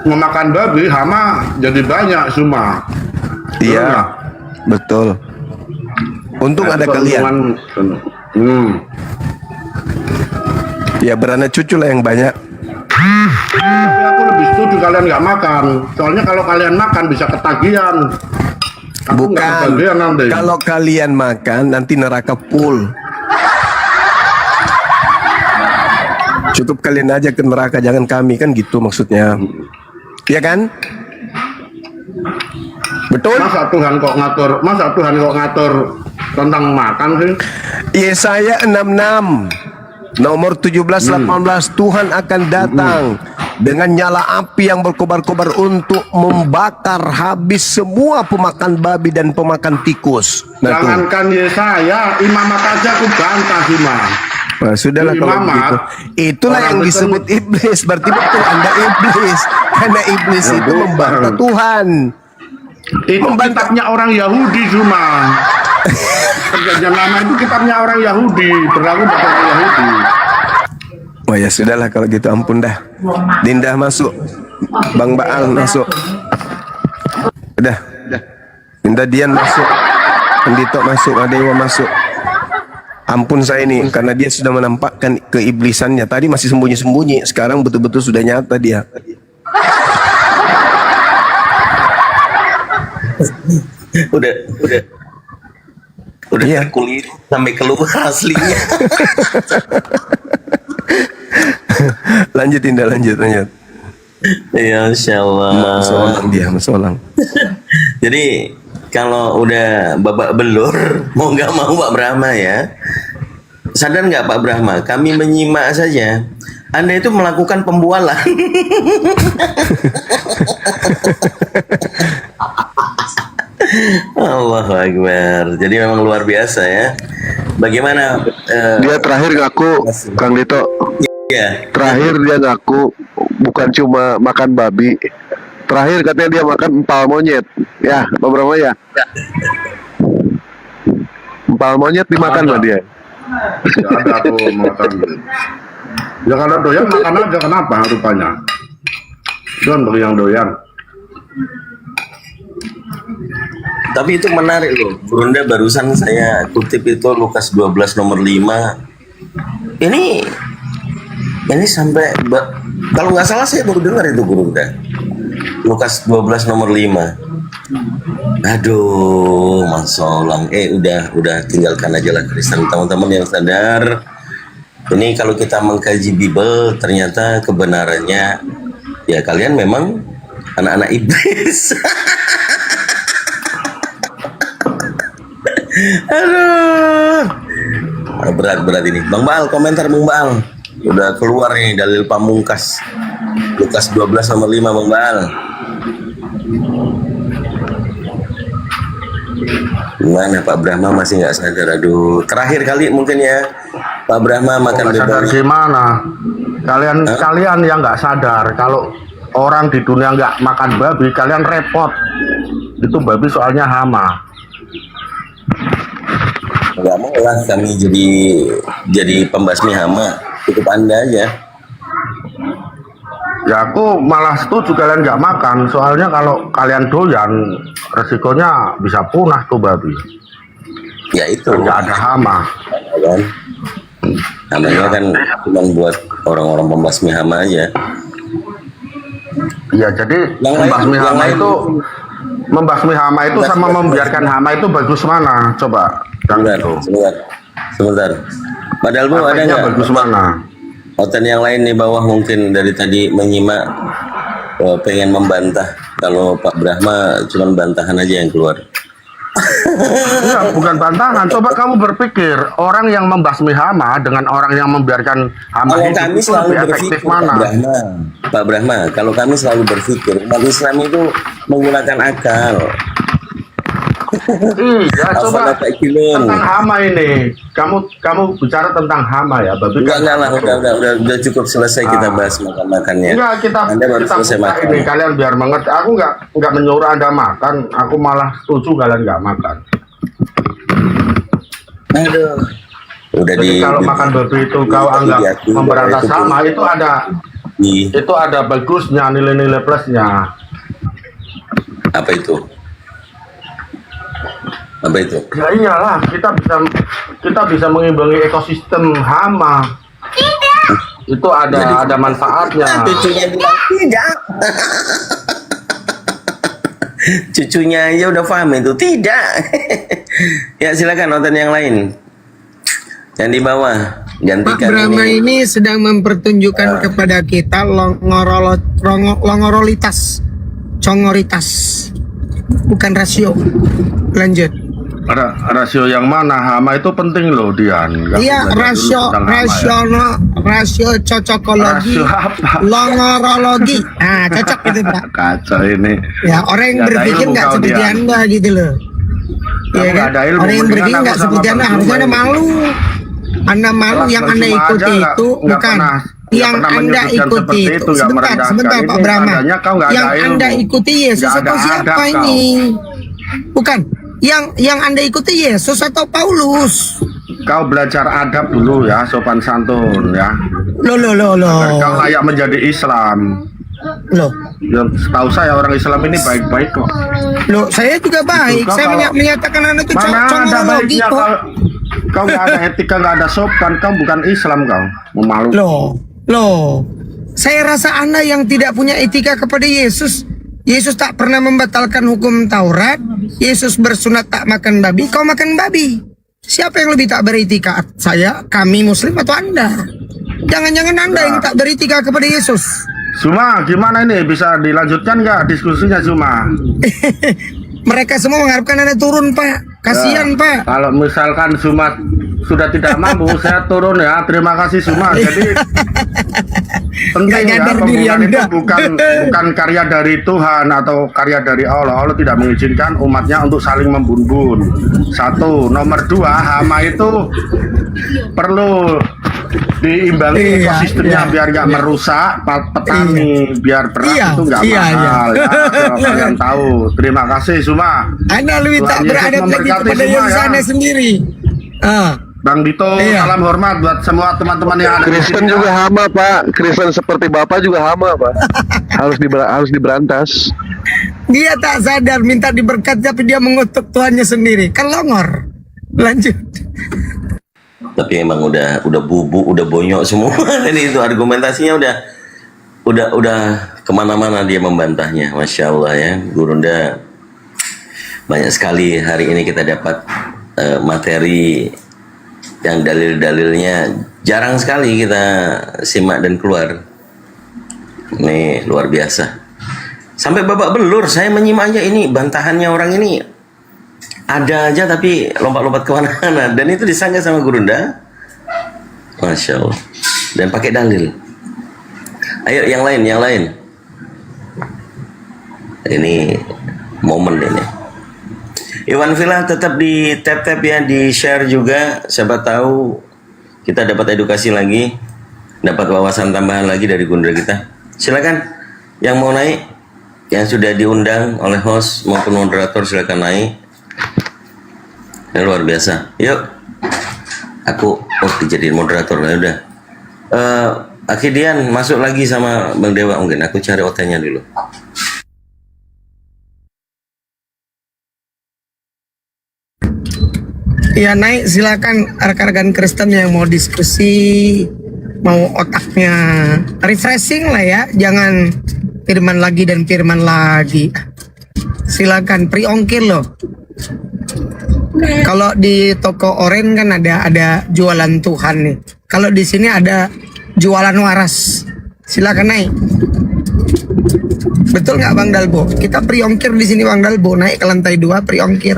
memakan babi, hama jadi banyak semua. Iya, betul. Untung ada kalian. Ya beranak cucu lah yang banyak. Tapi aku lebih setuju kalian nggak makan. Soalnya kalau kalian makan bisa ketagihan. Aku nggak Bukan. ketagihan nanti. Kalau kalian makan nanti neraka full. Cukup kalian aja ke neraka, jangan kami, kan gitu maksudnya. Iya kan? Betul? Masa Tuhan kok ngatur tentang makan sih? Yesaya 66 nomor 17-18, Tuhan akan datang dengan nyala api yang berkobar-kobar untuk membakar habis semua pemakan babi dan pemakan tikus. Nah, tuh. Jangankan Yesaya, imamat aja aku bantah sih mah. Nah, sudahlah kalau Imamat, begitu. Itulah orang yang Kristen disebut iblis. Berarti betul Anda iblis. Karena iblis Ya, itu bukan. membantah Tuhan. Itu kitabnya orang Yahudi cuma. Perjanjian lama itu kitabnya orang Yahudi, berlaku bagi orang Yahudi. Oh ya sudahlah kalau gitu, ampun dah. Dinda masuk, Bang Baal masuk. Udah. Dinda Dian masuk, Pendito masuk, Adewa masuk. Ampun saya ini karena dia sudah menampakkan keiblisannya. Tadi masih sembunyi-sembunyi, sekarang betul-betul sudah nyata dia. Udah Iya. kulit sampai keluar aslinya. Lanjut Dinda, lanjut. Ya Insya Allah. Masolang dia, masolang. Jadi kalau udah babak belur, mau nggak mau Pak Brahma ya, sadar nggak Pak Brahma? Kami menyimak saja. Anda itu melakukan pembualan. Allahu Akbar. Jadi memang luar biasa ya. Bagaimana? Dia terakhir ngaku, Kang Dito. Ya. Terakhir dia ngaku bukan cuma makan babi. Terakhir katanya dia makan empal monyet. Ya, beberapa ya. Empal monyet dimakan sama dia. Ya ada tuh makan. Ya kalau doyan makan aja, kenapa rupanya? Don untuk yang doyan. Tapi itu menarik loh. Burunda barusan saya kutip itu Lukas 12 nomor 5. Ini sampai kalau nggak salah saya baru dengar itu Burunda. Lukas 12 nomor 5. Aduh, Mas Solang. Udah tinggalkan aja lah Kristen. Teman-teman yang sadar. Ini kalau kita mengkaji Bible ternyata kebenarannya ya kalian memang anak-anak iblis. Aduh. Berat ini. Bang Baal, komentar Bang Baal. Udah keluar nih dalil pamungkas. Lukas 12 nomor 5 Bang Baal. Gimana Pak Brahma masih nggak sadar? Aduh, terakhir kali mungkin ya Pak Brahma makan sadar bebas. gimana? Kalian yang nggak sadar kalau orang di dunia nggak makan babi, kalian repot. Itu babi soalnya hama. Nggak mau lah kami jadi pembasmi hama. Cukup Anda aja. Ya aku malah setuju kalian nggak makan, soalnya kalau kalian doyan resikonya bisa punah tuh babi. Ya itu. Nggak ada hama. Kan? Hamanya kan cuma buat orang-orang pembasmi hama aja. Iya, jadi membasmi hama itu sama membiarkan hama itu bagus mana? Coba. Sebentar. Padahal Bu ada nggak? Bagus mana? Hotel yang lain di bawah mungkin dari tadi menyimak pengen membantah kalau Pak Brahma cuma bantahan aja yang keluar. Enggak, bukan bantahan. Coba kamu berpikir orang yang membasmi hama dengan orang yang membiarkan hama Kalau hidup kami itu selalu lebih efektif berpikir mana? Pak Brahma, kalau kami selalu berpikir umat Islam itu menggunakan akal. Iya, coba tentang hama ini. Kamu bicara tentang hama ya, babi. Enggak lah, udah cukup selesai kita bahas makan-makannya. Enggak, kita selesai buka makan. ini kalian biar mengerti. Aku enggak menyuruh Anda makan, aku malah setuju kalian enggak makan. Aduh. Jadi kalau makan babi itu kau anggap memberantas hama, itu ada bagusnya, nilai-nilai plusnya. Apa itu? Ya iyalah, kita bisa mengimbangi ekosistem hama. Itu ada manfaatnya. Cucunya bilang tidak. Cucunya aja udah paham itu tidak. Ya silakan nonton yang lain. Yang di bawah gantikan. Pak Brahma ini sedang mempertunjukkan kepada kita longorolitas, congoritas, bukan rasio. Lanjut. Ada rasio yang mana? Hama itu penting loh, Dian. Iya, rasio cocokologi, longorologi. Nah, cocok gitu Pak. Kacau ini. Ya, orang yang berpikir nggak seperti Anda gitu loh. Iya kan? Orang yang berpikir nggak seperti Anda, harusnya Anda malu. Anda malu yang Anda ikuti itu bukan. Yang Anda ikuti itu. Sebentar Pak Brahma. Yang Anda ikuti Yesus atau siapa ini? Bukan. Yang Anda ikuti Yesus atau Paulus? Kau belajar adab dulu ya, sopan santun ya. Loh. Kau layak menjadi Islam. Loh. Ya, setahu saya orang Islam ini baik-baik kok. Loh, saya juga baik. Saya menyatakan Anda itu congorologi kok. Kau nggak ada etika, nggak ada sopan. Kau bukan Islam, kau memalukan. Loh. Saya rasa Anda yang tidak punya etika kepada Yesus. Yesus tak pernah membatalkan hukum Taurat. Yesus bersunat tak makan babi. Kau makan babi. Siapa yang lebih tak beretika? Saya, kami Muslim atau Anda? Jangan-jangan Anda yang tak beretika kepada Yesus. Suma, gimana ini? Bisa dilanjutkan nggak diskusinya, Suma? Mereka semua mengharapkan Anda turun, Pak. Kasihan, Pak. Kalau misalkan Suma sudah tidak mampu, saya turun ya. Terima kasih, Suma. Jadi penting ya, nyadar diri pembunuhan itu Anda. bukan karya dari Tuhan atau karya dari Allah. Allah tidak mengizinkan umatnya untuk saling membunuh. Satu, nomor dua, hama itu perlu diimbangi ekosistemnya biar nggak merusak petani, biar beras itu nggak mahal. Ya, kalian tahu. Terima kasih Suma. Anda lebih tak beradab lagi kepada Yesus Anda sendiri. Bang Dito, salam hormat buat semua teman-teman yang ada. Kristen juga hama Pak, Kristen seperti Bapak juga hama Pak. harus diberantas. Dia tak sadar minta diberkati tapi dia mengutuk Tuhannya sendiri. Kan longor. Lanjut. Tapi emang udah bubuk, udah bonyok semua. Jadi itu argumentasinya udah kemana-mana dia membantahnya. Masya Allah ya, Gurunda. Banyak sekali hari ini kita dapat materi yang dalil-dalilnya jarang sekali kita simak dan keluar. Ini luar biasa. Sampai babak belur saya menyimaknya, ini bantahannya orang ini ada aja tapi lompat-lompat kemana-mana, dan itu disanggah sama Gurunda. Masya Allah. Dan pakai dalil. Ayo yang lain. Ini momen ini. Iwan Villa tetap di tap-tap ya, di share juga. Siapa tahu kita dapat edukasi lagi, dapat wawasan tambahan lagi dari Gurunda kita. Silakan yang mau naik, yang sudah diundang oleh host maupun moderator, silakan naik. Ini luar biasa. Yuk, aku dijadiin moderator lah udah. Akidian masuk lagi sama Bang Dewa, mungkin aku cari OT-nya dulu. Ya naik, silakan rekan-rekan Kristen yang mau diskusi, mau otaknya refreshing lah ya, jangan firman lagi dan firman lagi. Silakan, pre-ongkir loh. Kalau di toko oren kan ada jualan Tuhan nih. Kalau di sini ada jualan waras. Silakan naik. Betul nggak Bang Dalbo? Kita pre-ongkir di sini Bang Dalbo, naik ke lantai 2 pre-ongkir.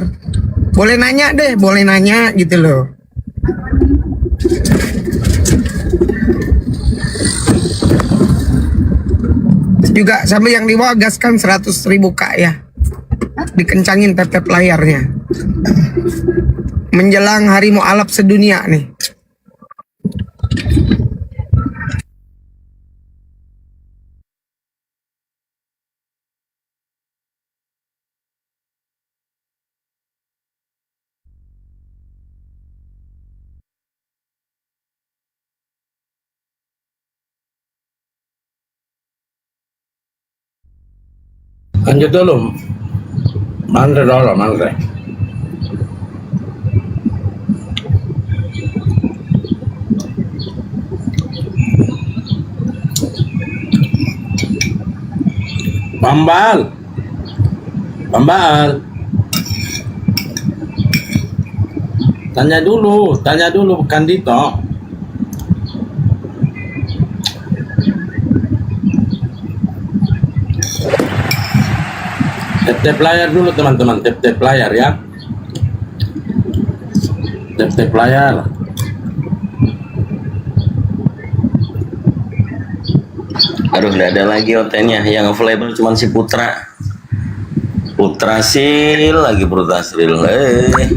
Boleh nanya deh, boleh nanya gitu loh. Juga sambil yang di bawah gaskan 100.000 Kak ya. Dikencangin tap-tap layarnya. Menjelang hari mualaf sedunia nih. Lanjut dulu. Mandre dulu, Mandre. Bambal. Tanya dulu bukan Dito. Tap layar dulu teman-teman, tap layar ya. Tap layar. Aduh, nggak ada lagi OT-nya, yang available cuma si Putra Sil lagi.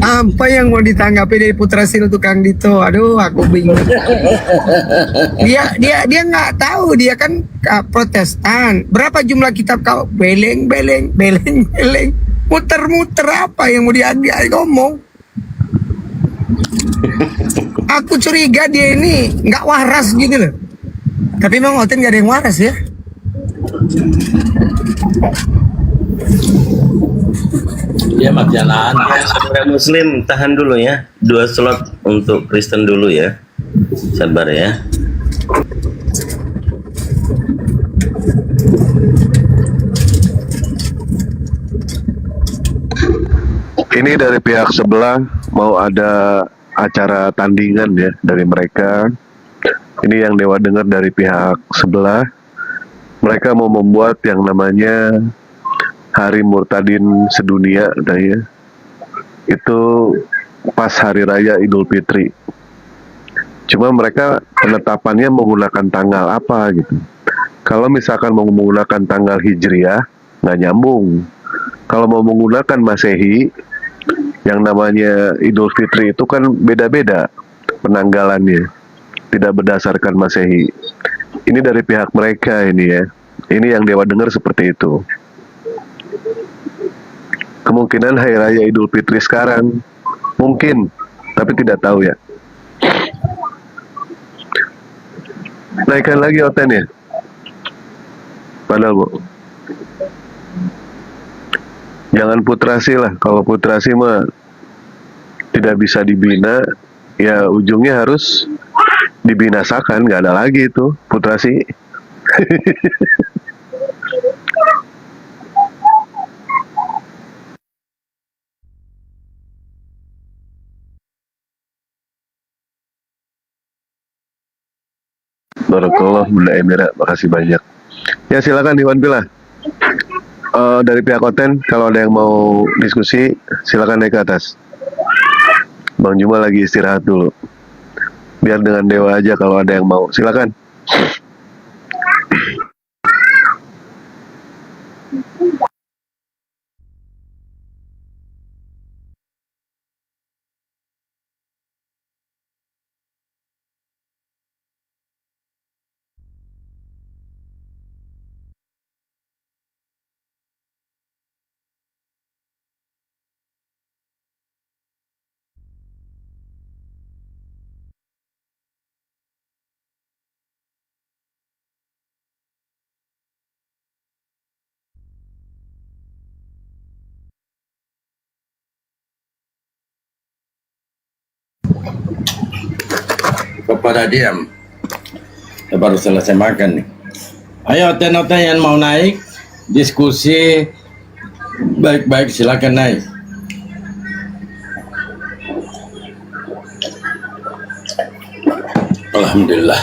Apa yang mau ditanggapi dari Putra Sil tukang Dito? Aduh, aku bingung. Dia nggak tahu, dia kan Protestan. Berapa jumlah kitab kau? Beleng. Muter-muter apa yang mau dia ngomong? Aku curiga dia ini nggak waras gitu loh. Tapi memang Oten nggak ada yang waras ya. Dia jalan. Saudara Muslim tahan dulu ya, 2 slot untuk Kristen dulu ya, sabar ya. Ini dari pihak sebelah mau ada acara tandingan ya dari mereka. Ini yang Dewa dengar dari pihak sebelah. Mereka mau membuat yang namanya Hari Murtadin Sedunia, udah ya. Itu pas hari raya Idul Fitri. Cuma mereka penetapannya menggunakan tanggal apa gitu. Kalau misalkan mau menggunakan tanggal Hijriah, nggak nyambung. Kalau mau menggunakan Masehi, yang namanya Idul Fitri itu kan beda-beda penanggalannya, tidak berdasarkan Masehi. Ini dari pihak mereka ini ya. Ini yang Dewa dengar seperti itu. Kemungkinan Hari Raya Idul Fitri sekarang, mungkin, tapi tidak tahu ya. Naikkan lagi Oten ya. Padahal Bu, jangan putrasi lah. Kalau putrasi mah tidak bisa dibina, ya ujungnya harus dibinasakan. Nggak ada lagi itu putrasi. Barakallah Bunda Emira, makasih banyak. Ya silakan Iwan Bila. Dari pihak Oten, kalau ada yang mau diskusi, silakan naik ke atas. Bang Juma lagi istirahat dulu. Biar dengan Dewa aja kalau ada yang mau. Silakan. Kepada diam. Saya baru selesai makan nih. Ayo Oten-Oten yang mau naik diskusi baik-baik silakan naik. Alhamdulillah.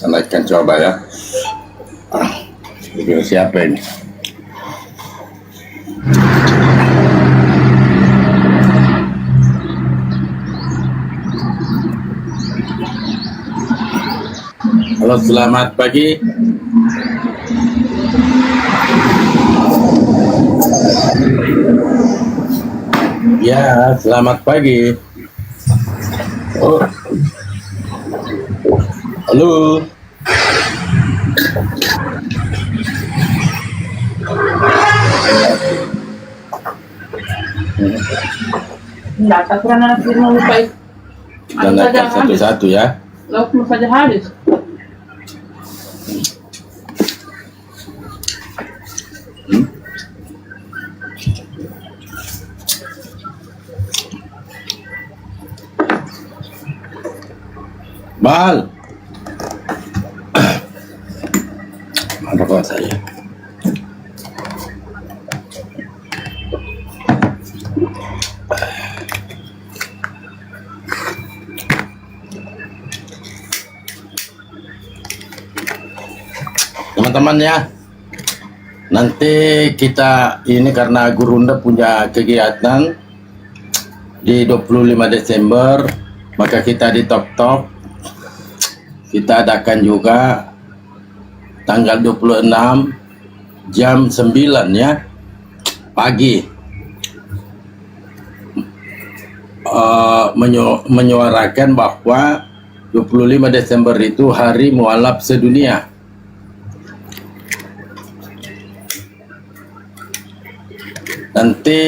Naikkan coba ya. Video siapa ini? Halo, selamat pagi. Ya, selamat pagi. Oh. Halo. Enggak, karena firman lupa itu. Kita naikkan satu-satu ya. Lalu saja habis. Bal. Mana kau saya? Teman-teman ya, nanti kita ini karena Gurunda punya kegiatan di 25 Desember, maka kita di Top kita adakan juga tanggal 26 jam 9 ya pagi, menyuarakan bahwa 25 Desember itu hari mualaf sedunia. Nanti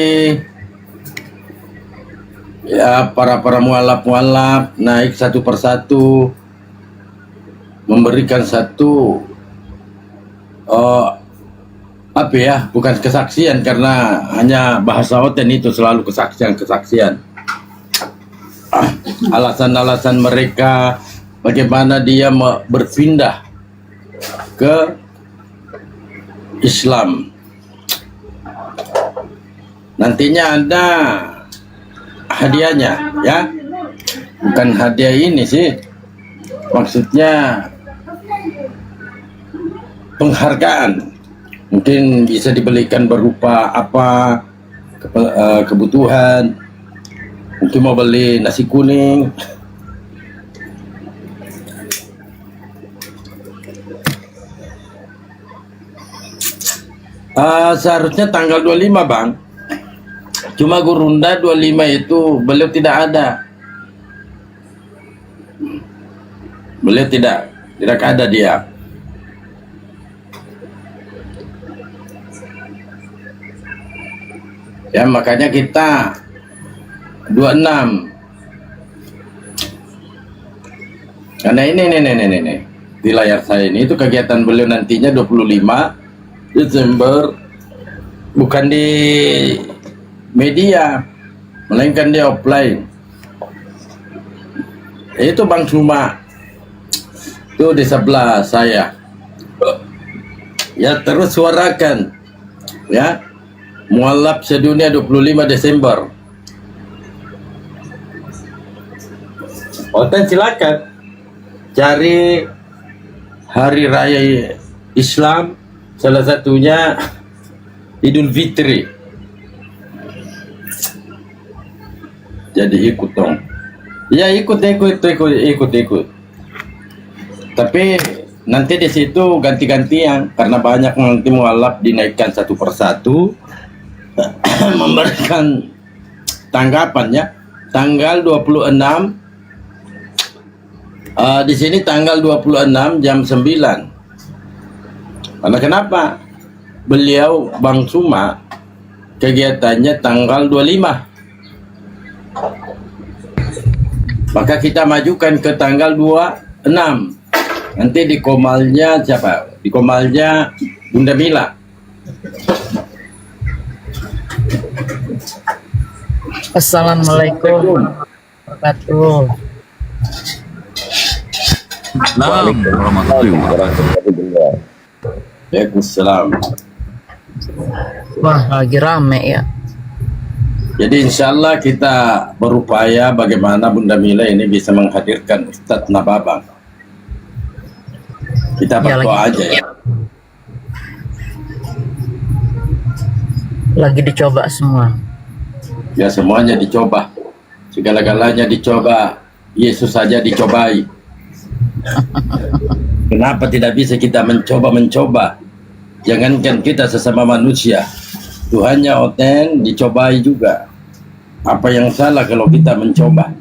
ya para mualaf naik satu persatu memberikan satu apa ya, bukan kesaksian karena hanya bahasa Oten itu selalu kesaksian alasan-alasan mereka bagaimana dia berpindah ke Islam. Nantinya ada hadiahnya ya, bukan hadiah ini sih, maksudnya penghargaan. Mungkin bisa dibelikan berupa apa kebutuhan. Mungkin mau beli nasi kuning. Seharusnya tanggal 25 Bang. Cuma Gurunda 25 itu beliau tidak ada. Beliau tidak ada dia. Ya makanya kita 26. Karena ini di layar saya ini itu kegiatan beliau nantinya 25 Desember, bukan di media, melainkan di offline. Itu Bang Suma itu di sebelah saya. Ya terus suarakan, ya, mualaf sedunia 25 Desember. Oten silakan cari hari raya Islam, salah satunya Idul Fitri. Jadi ikut dong. Ya ikut. Tapi nanti di situ ganti-gantian karena banyak nanti mualaf dinaikkan satu persatu memberikan tanggapannya. Tanggal 26 di sini tanggal 26 jam 9. Karena kenapa? Beliau Bang Suma kegiatannya tanggal 25. Maka kita majukan ke tanggal 26. Nanti di Komalnya siapa? Di Komalnya Bunda Mila. Assalamualaikum warahmatullahi wabarakatuh. Waalaikumsalam. Wah, lagi rame ya. Jadi insya Allah kita berupaya bagaimana Bunda Mila ini bisa menghadirkan Ustadz Nababang. Kita berdoa aja ya. Lagi dicoba semua. Ya semuanya dicoba. Segala-galanya dicoba. Yesus saja dicobai. Kenapa tidak bisa kita mencoba? Jangankan kita sesama manusia, Tuhannya Oten dicobai juga. Apa yang salah kalau kita mencoba?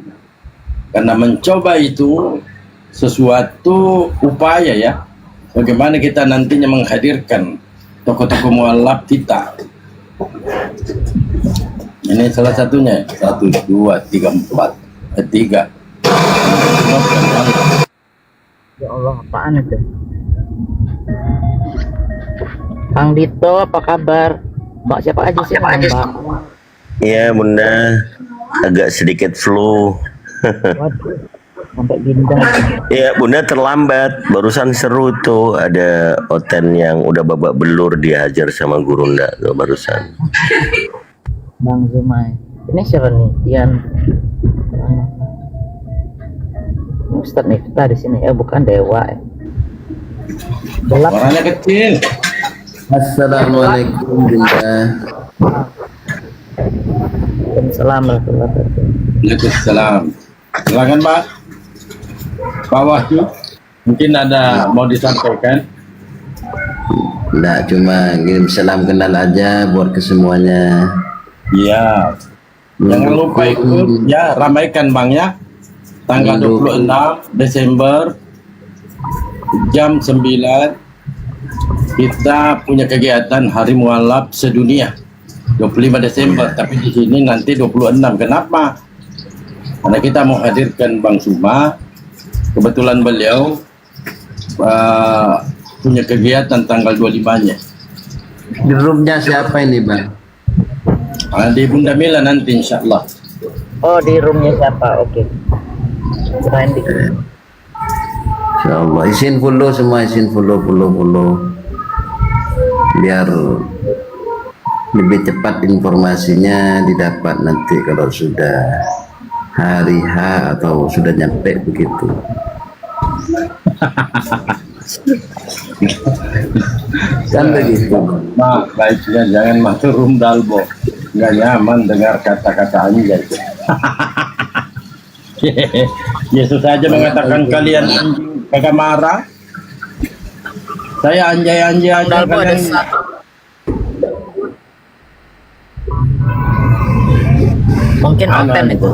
Karena mencoba itu sesuatu upaya ya. Bagaimana kita nantinya menghadirkan tokoh-tokoh mualaf kita. Ini salah satunya. 1, 2, 3, 4, 3. Ya Allah, apaan itu? Kang Dito, apa kabar? Mbak siapa aja sih? Mbak? Iya Bunda, agak sedikit flu. Waduh, sampai bindang. Iya Bunda terlambat, barusan seru tuh, ada Oten yang udah babak belur dihajar sama Gurunda tuh barusan. Bang Zumai, ini siapa nih? Tian. Ustadz Miftah di sini, bukan Dewa. Orangnya kecil. Assalamualaikum Bunda. Waalaikumsalam. Silakan Pak. Pak Wahyu, mungkin ada mau disampaikan? Enggak, cuma kirim salam kenal aja buat kesemuanya. Iya. Jangan lupa ikut ya, ramaikan Bang ya. Tanggal 26 Desember jam 9 kita punya kegiatan Hari Mualaf Sedunia 25 Desember, tapi di sini nanti 26. Kenapa? Karena kita mau hadirkan Bang Suma. Kebetulan beliau punya kegiatan tanggal 25-nya. Di roomnya siapa ini Bang? Di Bunda Mila nanti insya Allah. Oh, di roomnya siapa? Oke. Keren dikit. Insya Allah, izin follow semua, izin follow. Biar lebih cepat informasinya didapat nanti kalau sudah hari H atau sudah nyampe begitu. Kan begitu. Mak, baiknya jangan masuk rumdalbo. Nggak nyaman dengar kata-kata anjay. Yesus saja mengatakan kalian anjing kagak marah. Saya anjay-anjay aja kalian. Mungkin open itu.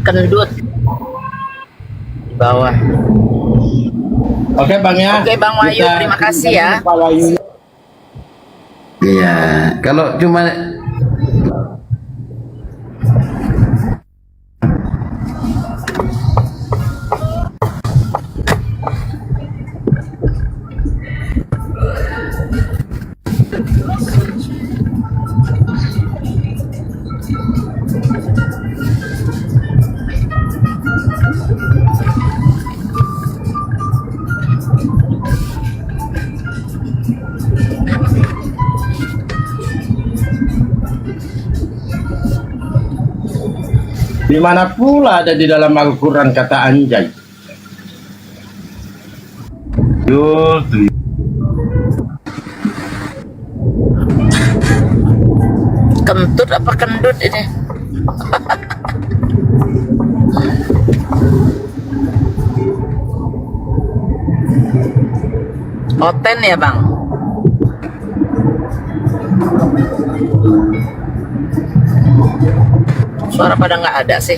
Kendut di bawah. Oke Bang ya. Oke Bang Wahyu, terima kasih ya. Iya, kalau cuma di mana pula ada di dalam Al-Quran kata anjay? Kentut apa kendut ini? Oten ya Bang? Suara pada nggak ada sih.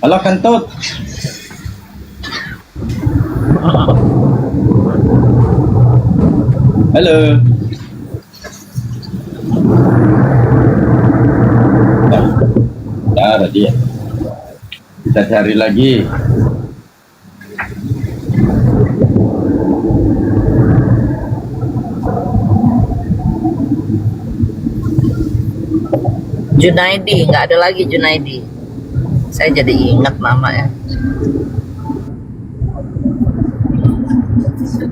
Halo kentut. Halo. Nah, ada dia. Kita cari lagi. Junaidi, nggak ada lagi Junaidi. Saya jadi ingat nama ya.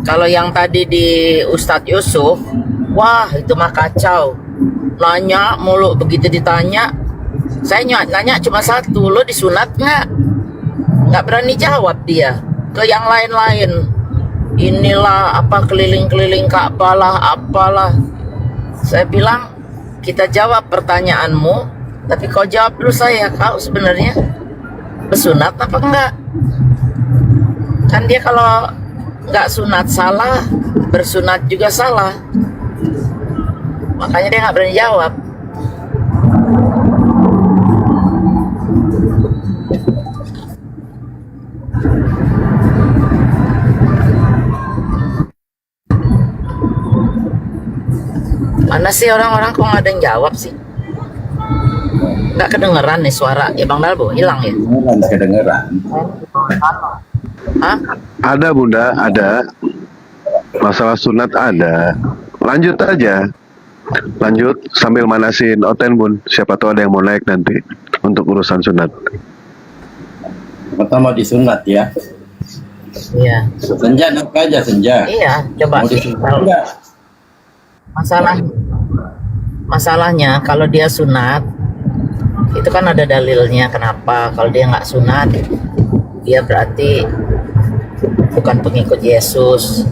Kalau yang tadi di Ustadz Yusuf, wah itu mah kacau. Nanya mulu, begitu ditanya, saya nanya cuma satu, lo disunat nggak? Nggak berani jawab dia. Ke yang lain-lain, inilah apa keliling-keliling Ka'bah lah, apalah. Saya bilang, kita jawab pertanyaanmu, tapi kau jawab dulu saya, kau sebenarnya bersunat apa enggak? Kan dia kalau nggak sunat salah, bersunat juga salah. Makanya dia nggak berani jawab. Mana sih orang-orang kok nggak ada yang jawab sih? Nggak kedengeran nih suara ya Bang Dalbo, hilang ya? Nggak kedengeran. Hah? Ada Bunda, ada. Masalah sunat ada. Lanjut aja. Lanjut sambil manasin Oten Bun. Siapa tahu ada yang mau naik nanti untuk urusan sunat. Pertama disunat ya. Iya. Senja nak aja Senja. Iya, coba Mau sih. disunat enggak? Masalahnya kalau dia sunat itu kan ada dalilnya kenapa. Kalau dia nggak sunat, dia berarti bukan pengikut Yesus.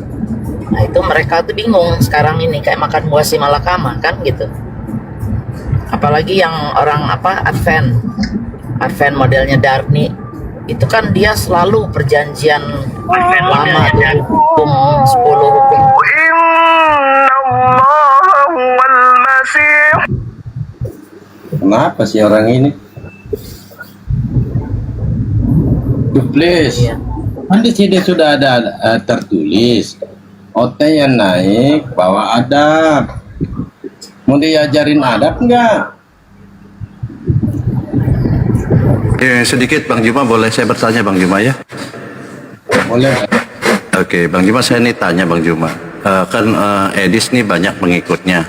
Nah itu mereka tuh bingung sekarang ini, kayak makan buah si malakama kan gitu. Apalagi yang orang apa Advent modelnya Darni itu kan dia selalu perjanjian lama tuh hukum 10 hukum. Kenapa sih orang ini? Please. Kan di sini sudah ada tertulis. Oten yang naik bawa adab. Mau diajarin adab enggak? sedikit Bang Juma, boleh saya bertanya Bang Juma ya? Boleh. Oke, Bang Juma, saya ini tanya Bang Juma. Edis nih banyak pengikutnya.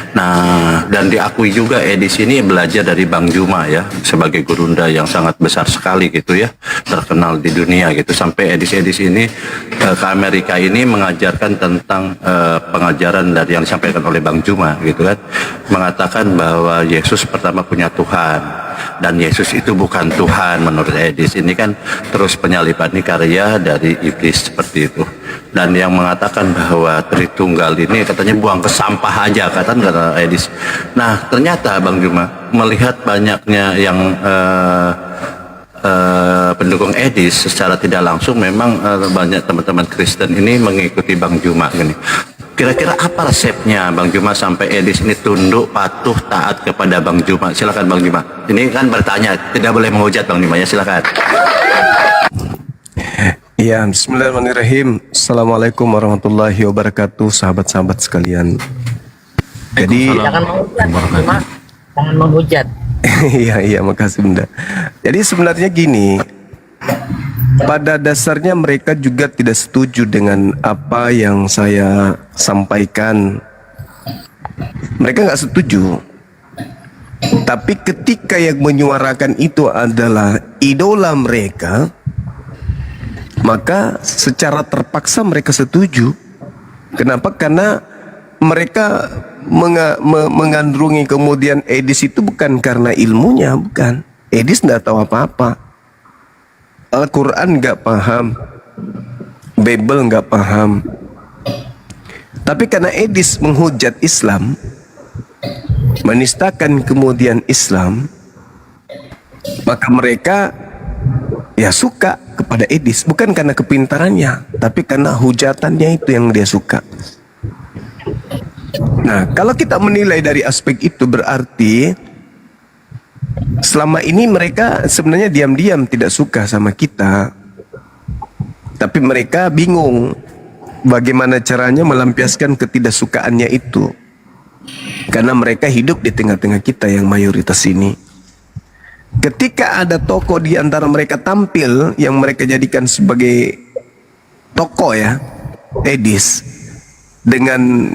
Nah, dan diakui juga Edis ini belajar dari Bang Juma ya, sebagai gurunda yang sangat besar sekali gitu ya, terkenal di dunia gitu. Sampai Edis ini ke Amerika ini mengajarkan tentang pengajaran dari yang disampaikan oleh Bang Juma gitu kan, mengatakan bahwa Yesus pertama punya Tuhan. dan Yesus itu bukan Tuhan menurut Edis. Ini kan terus penyaliban ini karya dari iblis seperti itu. Dan yang mengatakan bahwa Tritunggal ini katanya buang ke sampah aja kata Edis. Nah ternyata Bang Juma melihat banyaknya yang pendukung Edis secara tidak langsung memang banyak teman-teman Kristen ini mengikuti Bang Juma gini. Kira-kira apa resepnya Bang Juma sampai Edis ini tunduk, patuh, taat kepada Bang Juma? Silakan Bang Juma. Ini kan bertanya, tidak boleh menghujat Bang Juma ya, silakan. Ya, bismillahirrahmanirrahim. Assalamualaikum warahmatullahi wabarakatuh, sahabat-sahabat sekalian. Jadi Jangan menghujat, Mas. Jangan menghujat. iya, makasih Bunda. Jadi sebenarnya gini, pada dasarnya mereka juga tidak setuju dengan apa yang saya sampaikan. Mereka nggak setuju. Tapi ketika yang menyuarakan itu adalah idola mereka, maka secara terpaksa mereka setuju. Kenapa? Karena mereka mengandrungi kemudian Edis itu bukan karena ilmunya, bukan. Edis nggak tahu apa-apa. Al-Quran nggak paham, Bible nggak paham. Tapi karena Edis menghujat Islam, menistakan kemudian Islam, maka mereka ya suka kepada Edis, bukan karena kepintarannya, tapi karena hujatannya itu yang dia suka. Nah, kalau kita menilai dari aspek itu berarti selama ini mereka sebenarnya diam-diam tidak suka sama kita, tapi mereka bingung bagaimana caranya melampiaskan ketidaksukaannya itu, karena mereka hidup di tengah-tengah kita yang mayoritas ini. Ketika ada tokoh di antara mereka tampil yang mereka jadikan sebagai tokoh ya, Edis, dengan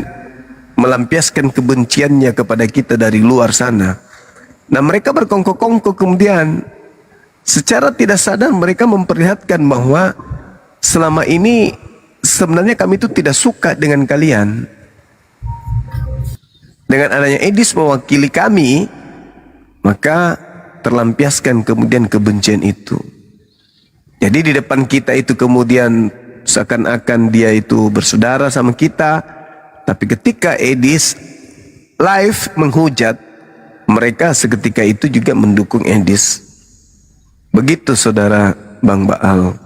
melampiaskan kebenciannya kepada kita dari luar sana. Nah mereka berkongkol-kongkol kemudian secara tidak sadar mereka memperlihatkan bahwa selama ini sebenarnya kami itu tidak suka dengan kalian. Dengan adanya Edis mewakili kami, maka terlampiaskan kemudian kebencian itu. Jadi di depan kita itu kemudian seakan-akan dia itu bersaudara sama kita, tapi ketika Edis live menghujat, mereka seketika itu juga mendukung Edis. Begitu saudara Bang Baal.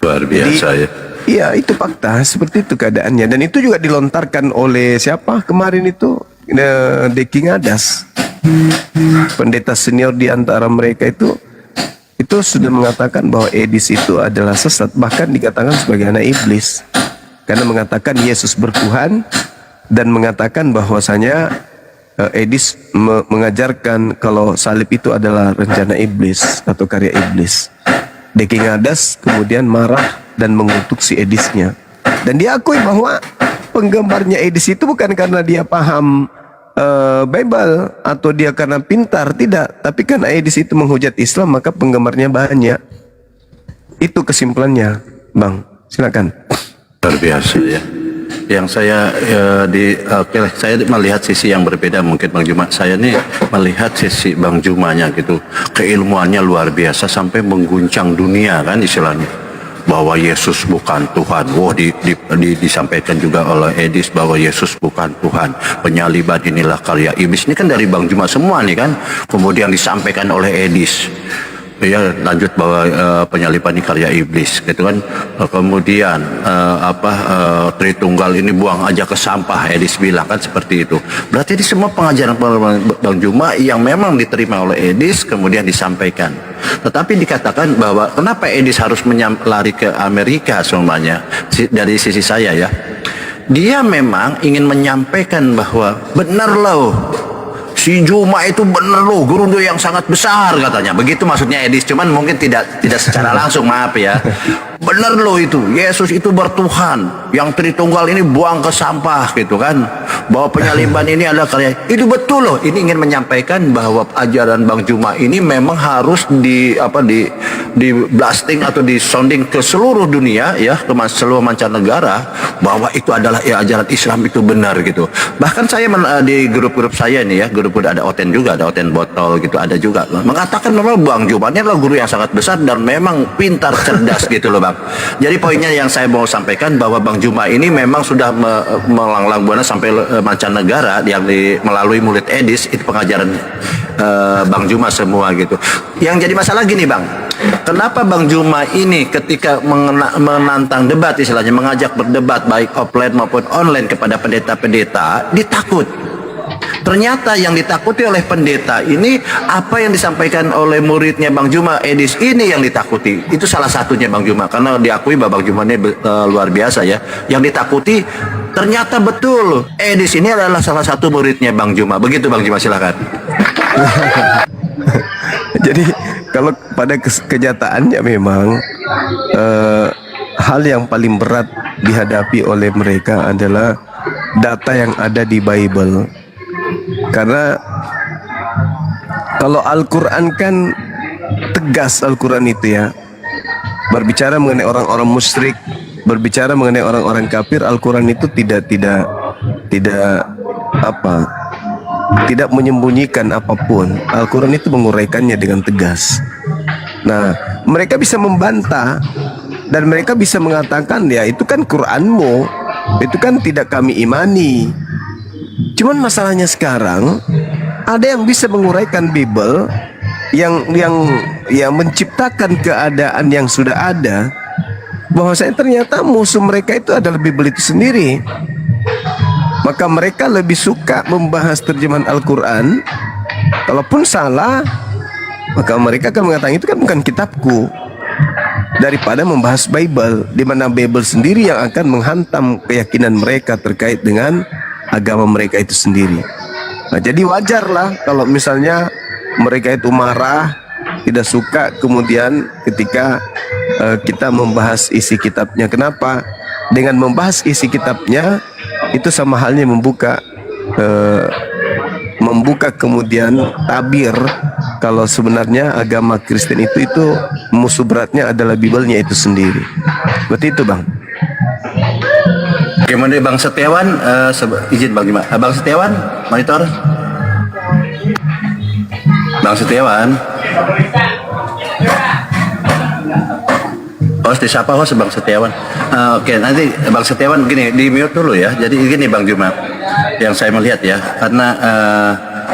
Luar biasa. Jadi, ya. Iya itu fakta, seperti itu keadaannya. Dan itu juga dilontarkan oleh siapa kemarin itu? Deki Ngadas. Pendeta senior di antara mereka itu sudah mengatakan bahwa Edis itu adalah sesat, bahkan dikatakan sebagai anak iblis, karena mengatakan Yesus bertuhan dan mengatakan bahwasanya Edis mengajarkan kalau salib itu adalah rencana iblis atau karya iblis. Deki Ngadas kemudian marah dan mengutuk si Edisnya, dan dia akui bahwa penggemarnya Edis itu bukan karena dia paham Bible atau dia karena pintar, tidak, tapi karena Edis itu menghujat Islam maka penggemarnya banyak. Itu kesimpulannya, Bang. Silakan. Luar biasa ya. Yang saya saya melihat sisi yang berbeda mungkin Bang Juma. Saya nih melihat sisi Bang Jumanya gitu, keilmuannya luar biasa sampai mengguncang dunia kan istilahnya. Bahwa Yesus bukan Tuhan. Disampaikan juga oleh Edis bahwa Yesus bukan Tuhan. Penyaliban inilah karya iblis. Ini kan dari Bang Juma semua nih kan. Kemudian disampaikan oleh Edis. Ya lanjut bahwa penyaliban ini karya iblis gitu kan. Kemudian Tritunggal ini buang aja ke sampah, Edis bilang kan seperti itu. Berarti ini semua pengajaran Bang Juma yang memang diterima oleh Edis kemudian disampaikan. Tetapi dikatakan bahwa kenapa Edis harus lari ke Amerika semuanya, dari sisi saya ya, dia memang ingin menyampaikan bahwa benar loh, si Juma itu benar loh, guru yang sangat besar katanya. Begitu maksudnya Edis, cuman mungkin tidak secara langsung, maaf ya. benar loh itu, Yesus itu bertuhan, yang Tritunggal ini buang ke sampah gitu kan, bahwa penyaliban ini adalah karya, itu betul loh. Ini ingin menyampaikan bahwa ajaran Bang Juma ini memang harus di blasting atau di sounding ke seluruh dunia ya, ke seluruh mancanegara, bahwa itu adalah ya ajaran Islam itu benar gitu. Bahkan saya di grup-grup saya nih ya, grup ada Oten juga, ada Oten Botol gitu, ada juga mengatakan memang Bang Juma ini adalah guru yang sangat besar dan memang pintar, cerdas gitu loh Bang. Jadi poinnya yang saya mau sampaikan bahwa Bang Juma ini memang sudah melanglang buana sampai mancanegara yang melalui mulut Edis, itu pengajaran Bang Juma semua gitu. Yang jadi masalah gini Bang, kenapa Bang Juma ini ketika menantang debat, istilahnya mengajak berdebat baik offline maupun online kepada pendeta-pendeta, ditakut. Ternyata yang ditakuti oleh pendeta ini apa yang disampaikan oleh muridnya Bang Juma, Edis, ini yang ditakuti. Itu salah satunya Bang Juma, karena diakui bahwa Bang Juma ini luar biasa ya. Yang ditakuti ternyata betul, Edis ini adalah salah satu muridnya Bang Juma. Begitu Bang Juma, silakan. Jadi kalau pada kenyataannya memang hal yang paling berat dihadapi oleh mereka adalah data yang ada di Bible. Karena kalau Al-Quran kan tegas, Al-Quran itu ya, berbicara mengenai orang-orang musyrik, berbicara mengenai orang-orang kafir, Al-Quran itu tidak menyembunyikan apapun. Al-Quran itu menguraikannya dengan tegas. Nah, mereka bisa membantah dan mereka bisa mengatakan, ya itu kan Quranmu, itu kan tidak kami imani. Cuman masalahnya sekarang ada yang bisa menguraikan Bible yang menciptakan keadaan yang sudah ada, bahwasanya ternyata musuh mereka itu adalah Bible itu sendiri. Maka mereka lebih suka membahas terjemahan Al-Quran. Kalaupun salah, maka mereka akan mengatakan itu kan bukan kitabku, daripada membahas Bible, di mana Bible sendiri yang akan menghantam keyakinan mereka terkait dengan agama mereka itu sendiri. Nah, jadi wajarlah kalau misalnya mereka itu marah, tidak suka kemudian ketika kita membahas isi kitabnya. Kenapa? Dengan membahas isi kitabnya itu sama halnya membuka kemudian tabir kalau sebenarnya agama Kristen itu musuh beratnya adalah Bible-nya itu sendiri. Seperti itu Bang. Gimana Bang Setiawan, izin Bang Juma, Bang Setiawan, monitor. Bang Setiawan. Host disapa host Bang Setiawan. Oke, nanti Bang Setiawan begini, di mute dulu ya. Jadi gini Bang Juma, yang saya melihat ya, karena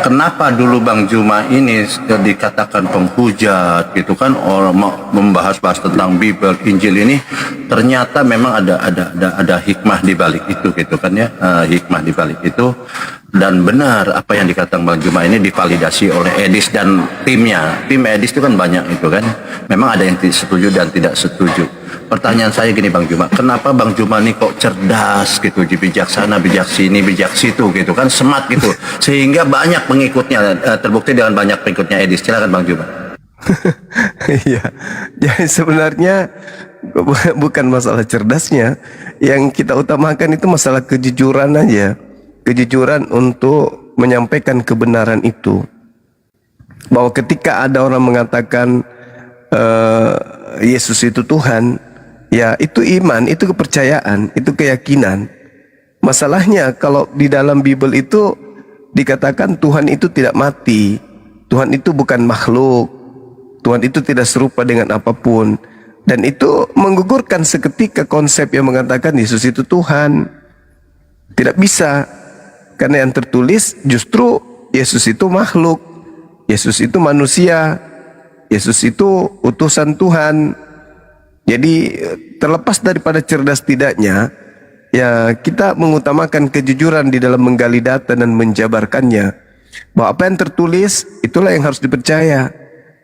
kenapa dulu Bang Juma ini dikatakan penghujat gitu kan, orang membahas tentang Bible, Injil ini, ternyata memang ada hikmah di balik itu gitu kan ya, hikmah di balik itu. Dan benar apa yang dikatakan Bang Juma ini divalidasi oleh Edis dan timnya. Tim Edis itu kan banyak itu kan. Memang ada yang setuju dan tidak setuju. Pertanyaan saya gini Bang Juma, kenapa Bang Juma ini kok cerdas gitu, bijaksana, bijak sini, bijak situ gitu kan, smart gitu, sehingga banyak pengikutnya, terbukti dengan banyak pengikutnya Edis. Silakan Bang Juma. Iya, jadi sebenarnya bukan masalah cerdasnya, yang kita utamakan itu masalah kejujuran aja. Kejujuran untuk menyampaikan kebenaran itu, bahwa ketika ada orang mengatakan Yesus itu Tuhan, ya itu iman, itu kepercayaan, itu keyakinan. Masalahnya kalau di dalam Bible itu dikatakan Tuhan itu tidak mati, Tuhan itu bukan makhluk, Tuhan itu tidak serupa dengan apapun, dan itu menggugurkan seketika konsep yang mengatakan Yesus itu Tuhan. Tidak bisa. Karena yang tertulis justru Yesus itu makhluk, Yesus itu manusia, Yesus itu utusan Tuhan. Jadi terlepas daripada cerdas tidaknya, ya kita mengutamakan kejujuran di dalam menggali data dan menjabarkannya, bahwa apa yang tertulis itulah yang harus dipercaya.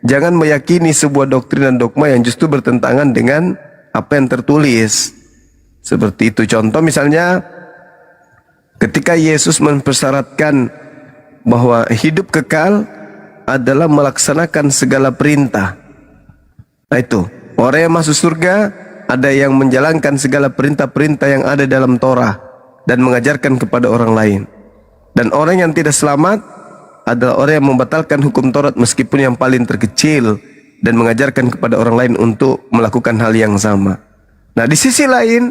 Jangan meyakini sebuah doktrin dan dogma yang justru bertentangan dengan apa yang tertulis. Seperti itu. Contoh misalnya, ketika Yesus mempersyaratkan bahwa hidup kekal adalah melaksanakan segala perintah. Nah itu, orang yang masuk surga ada yang menjalankan segala perintah-perintah yang ada dalam Torah dan mengajarkan kepada orang lain. Dan orang yang tidak selamat adalah orang yang membatalkan hukum Taurat meskipun yang paling terkecil dan mengajarkan kepada orang lain untuk melakukan hal yang sama. Nah, di sisi lain,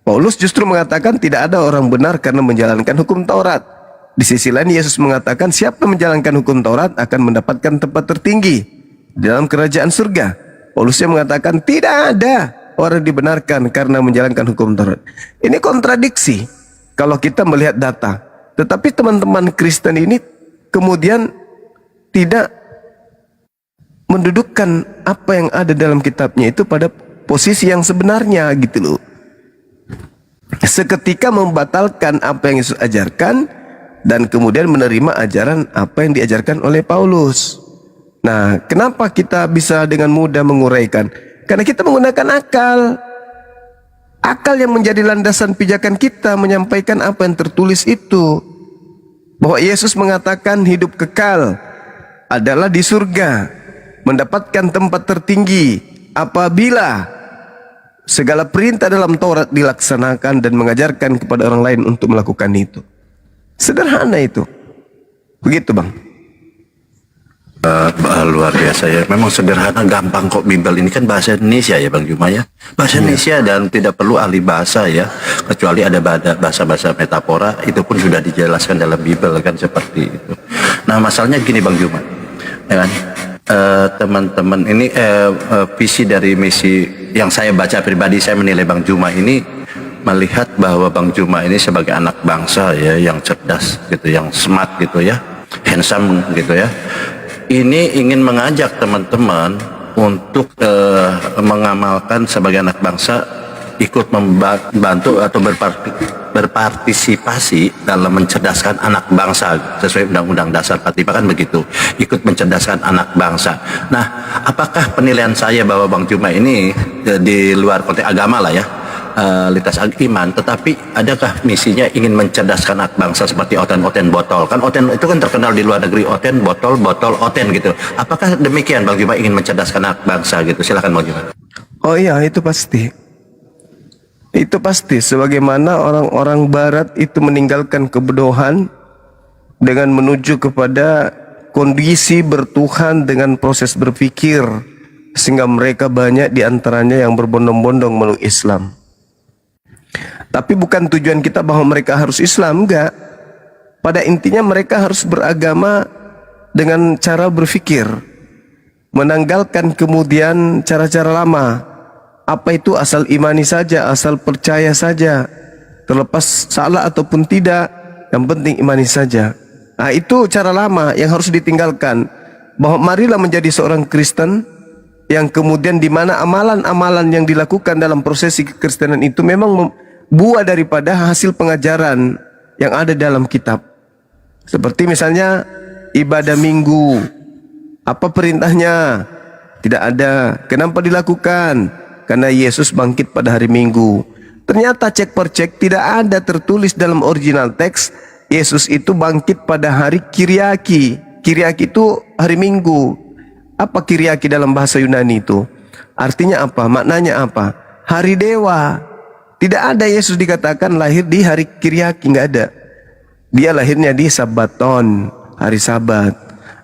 Paulus justru mengatakan tidak ada orang benar karena menjalankan hukum Taurat. Di sisi lain, Yesus mengatakan siapa yang menjalankan hukum Taurat akan mendapatkan tempat tertinggi di dalam kerajaan surga. Paulus yang mengatakan tidak ada orang dibenarkan karena menjalankan hukum Taurat. Ini kontradiksi kalau kita melihat data. Tetapi teman-teman Kristen ini kemudian tidak mendudukkan apa yang ada dalam kitabnya itu pada posisi yang sebenarnya gitu loh. Seketika membatalkan apa yang Yesus ajarkan dan kemudian menerima ajaran apa yang diajarkan oleh Paulus. Nah, kenapa kita bisa dengan mudah menguraikan? Karena kita menggunakan akal. Akal yang menjadi landasan pijakan kita menyampaikan apa yang tertulis itu. Bahwa Yesus mengatakan hidup kekal adalah di surga, mendapatkan tempat tertinggi apabila segala perintah dalam Taurat dilaksanakan dan mengajarkan kepada orang lain untuk melakukan itu. Sederhana itu. Begitu, Bang. Luar biasa ya. Memang sederhana, gampang kok. Bimbel ini kan bahasa Indonesia ya Bang Juma ya. Bahasa Indonesia dan tidak perlu ahli bahasa ya. Kecuali ada bahasa-bahasa metafora, itu pun sudah dijelaskan dalam Bimbel kan seperti itu. Nah, masalahnya gini Bang Juma. Ya kan? Teman-teman ini visi dari misi yang saya baca pribadi, saya menilai Bang Juma ini melihat bahwa Bang Juma ini sebagai anak bangsa ya, yang cerdas gitu, yang smart gitu ya, handsome gitu ya. Ini ingin mengajak teman-teman untuk mengamalkan sebagai anak bangsa, ikut membantu atau berpartisipasi dalam mencerdaskan anak bangsa sesuai Undang-Undang Dasar 45 kan begitu, ikut mencerdaskan anak bangsa. Nah, apakah penilaian saya bahwa Bang Juma ini di luar konteks agama lah ya, lintas iman, tetapi adakah misinya ingin mencerdaskan anak bangsa seperti oten-oten botol? Kan oten itu kan terkenal di luar negeri, oten botol, botol oten gitu. Apakah demikian Bang Juma ingin mencerdaskan anak bangsa gitu? Silakan Bang Juma. Oh iya, itu pasti. Itu pasti. Sebagaimana orang-orang Barat itu meninggalkan kebodohan dengan menuju kepada kondisi bertuhan dengan proses berpikir, sehingga mereka banyak diantaranya yang berbondong-bondong meluk Islam. Tapi bukan tujuan kita bahwa mereka harus Islam, enggak. Pada intinya mereka harus beragama dengan cara berpikir, menanggalkan kemudian cara-cara lama. Apa itu asal imani saja, asal percaya saja, terlepas salah ataupun tidak, yang penting imani saja. Nah, itu cara lama yang harus ditinggalkan. Bahwa marilah menjadi seorang Kristen yang kemudian di mana amalan-amalan yang dilakukan dalam prosesi kekristenan itu memang buah daripada hasil pengajaran yang ada dalam kitab. Seperti misalnya ibadah minggu. Apa perintahnya? Tidak ada. Kenapa dilakukan? Karena Yesus bangkit pada hari Minggu. Ternyata cek per cek tidak ada tertulis dalam original teks Yesus itu bangkit pada hari Kiriaki. Kiriaki itu hari Minggu. Apa Kiriaki dalam bahasa Yunani itu? Artinya apa? Maknanya apa? Hari dewa. Tidak ada Yesus dikatakan lahir di hari Kiriaki, nggak ada. Dia lahirnya di Sabaton, hari Sabat.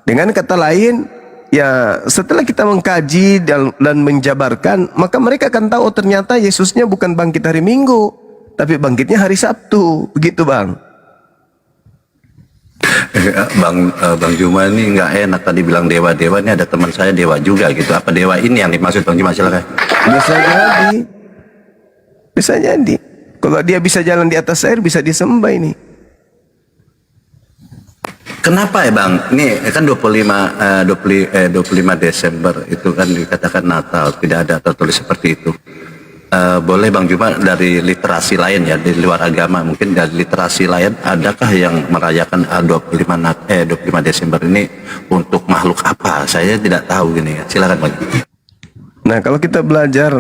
Dengan kata lain, ya setelah kita mengkaji dan menjabarkan, maka mereka akan tahu ternyata Yesusnya bukan bangkit hari Minggu, tapi bangkitnya hari Sabtu. Begitu Bang. Bang Juma ini nggak enak tadi bilang dewa-dewa, ini ada teman saya dewa juga gitu. Apa dewa ini yang dimaksud Bang Juma? Silakan. Bisa jadi. Bisa jadi. Kalau dia bisa jalan di atas air, bisa disembah ini. Kenapa ya Bang? Ini kan 25 Desember itu kan dikatakan Natal, tidak ada tertulis seperti itu. Boleh Bang Juma dari literasi lain ya, di luar agama mungkin dari literasi lain, adakah yang merayakan 25 Desember ini untuk makhluk apa? Saya tidak tahu gini ya. Silakan Bang. Nah, kalau kita belajar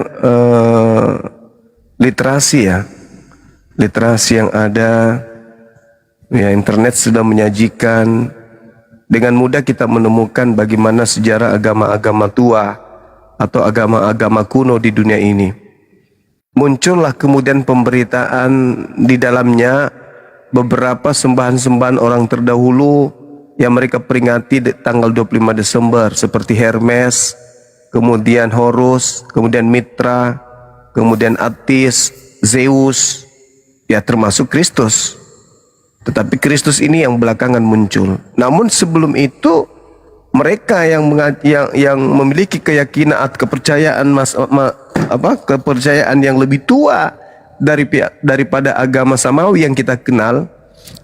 literasi ya, literasi yang ada ya, internet sudah menyajikan dengan mudah kita menemukan bagaimana sejarah agama-agama tua atau agama-agama kuno di dunia ini. muncullah kemudian pemberitaan di dalamnya beberapa sembahan-sembahan orang terdahulu yang mereka peringati di tanggal 25 Desember seperti Hermes, kemudian Horus, kemudian Mitra, kemudian Attis, Zeus, ya termasuk Kristus. Tetapi Kristus ini yang belakangan muncul. Namun sebelum itu mereka yang memiliki keyakinan atau kepercayaan kepercayaan yang lebih tua daripada agama samawi yang kita kenal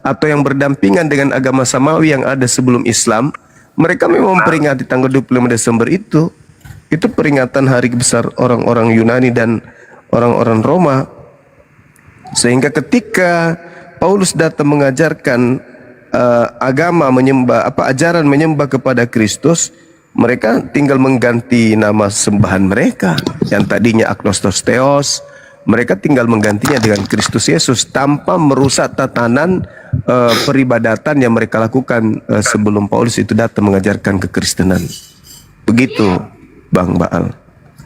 atau yang berdampingan dengan agama samawi yang ada sebelum Islam, mereka memang memperingati tanggal 25 Desember itu peringatan hari besar orang-orang Yunani dan orang-orang Roma. Sehingga ketika Paulus datang mengajarkan ajaran menyembah kepada Kristus, mereka tinggal mengganti nama sembahan mereka yang tadinya Agnostos Theos, mereka tinggal menggantinya dengan Kristus Yesus tanpa merusak tatanan peribadatan yang mereka lakukan sebelum Paulus itu datang mengajarkan kekristenan. Begitu, Bang Baal.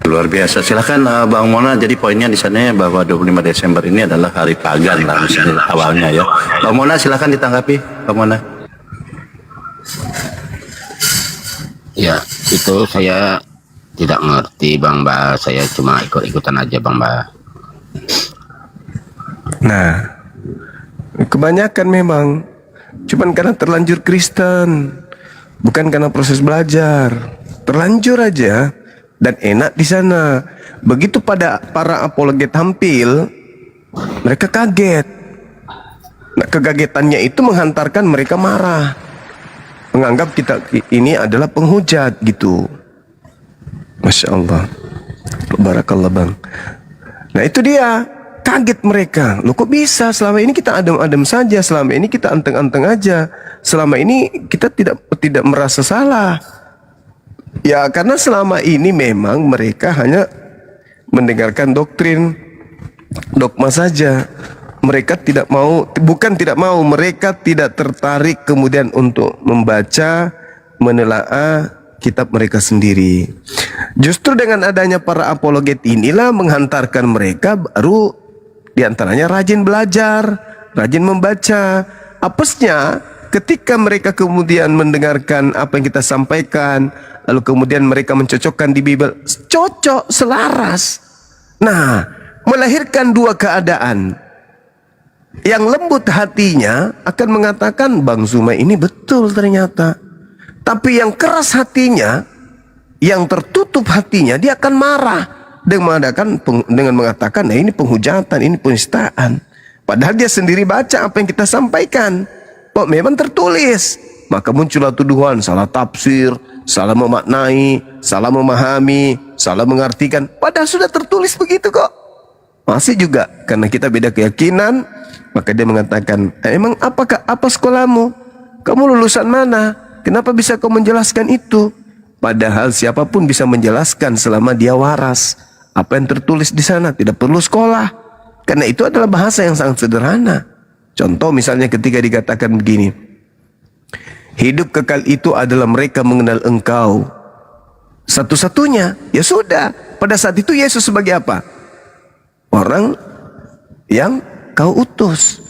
Luar biasa. Silakan Bang Mona. Jadi poinnya di sana bahwa 25 Desember ini adalah hari pagan lah misalnya awalnya ya. Bang Mona silakan ditanggapi, Bang Mona. Ya, itu saya tidak ngerti Bang Ba. Saya cuma ikut-ikutan aja Bang Ba. Nah, kebanyakan memang cuman karena terlanjur Kristen, bukan karena proses belajar. Terlanjur aja dan enak di sana. Begitu pada para apologet tampil, mereka kaget. Nah, kekagetannya itu menghantarkan mereka marah, menganggap kita ini adalah penghujat gitu. Masya Allah, barakallah Bang. Nah itu dia, kaget mereka. Loh kok bisa? Selama ini kita adem-adem saja, selama ini kita anteng-anteng aja, selama ini kita tidak merasa salah. Ya karena selama ini memang mereka hanya mendengarkan doktrin, dogma saja. Mereka tidak mau, bukan tidak mau, mereka tidak tertarik kemudian untuk membaca, menelaah kitab mereka sendiri. Justru dengan adanya para apologet inilah menghantarkan mereka baru diantaranya rajin belajar, rajin membaca. Apesnya ketika mereka kemudian mendengarkan apa yang kita sampaikan, lalu kemudian mereka mencocokkan di Bible, cocok, selaras. Nah, melahirkan dua keadaan. Yang lembut hatinya akan mengatakan Bang Zuma ini betul ternyata. Tapi yang keras hatinya, yang tertutup hatinya, dia akan marah dengan mengatakan, nah ini penghujatan, ini penistaan. Padahal dia sendiri baca apa yang kita sampaikan, kok memang tertulis. Maka muncullah tuduhan salah tafsir, salah memaknai, salah memahami, salah mengartikan. Padahal sudah tertulis begitu kok. Masih juga karena kita beda keyakinan, maka dia mengatakan, emang apa sekolahmu? Kamu lulusan mana? Kenapa bisa kau menjelaskan itu? Padahal siapapun bisa menjelaskan selama dia waras. Apa yang tertulis di sana tidak perlu sekolah. Karena itu adalah bahasa yang sangat sederhana. Contoh misalnya ketika dikatakan begini, hidup kekal itu adalah mereka mengenal engkau satu-satunya. Ya sudah, pada saat itu Yesus sebagai apa? Orang yang kau utus.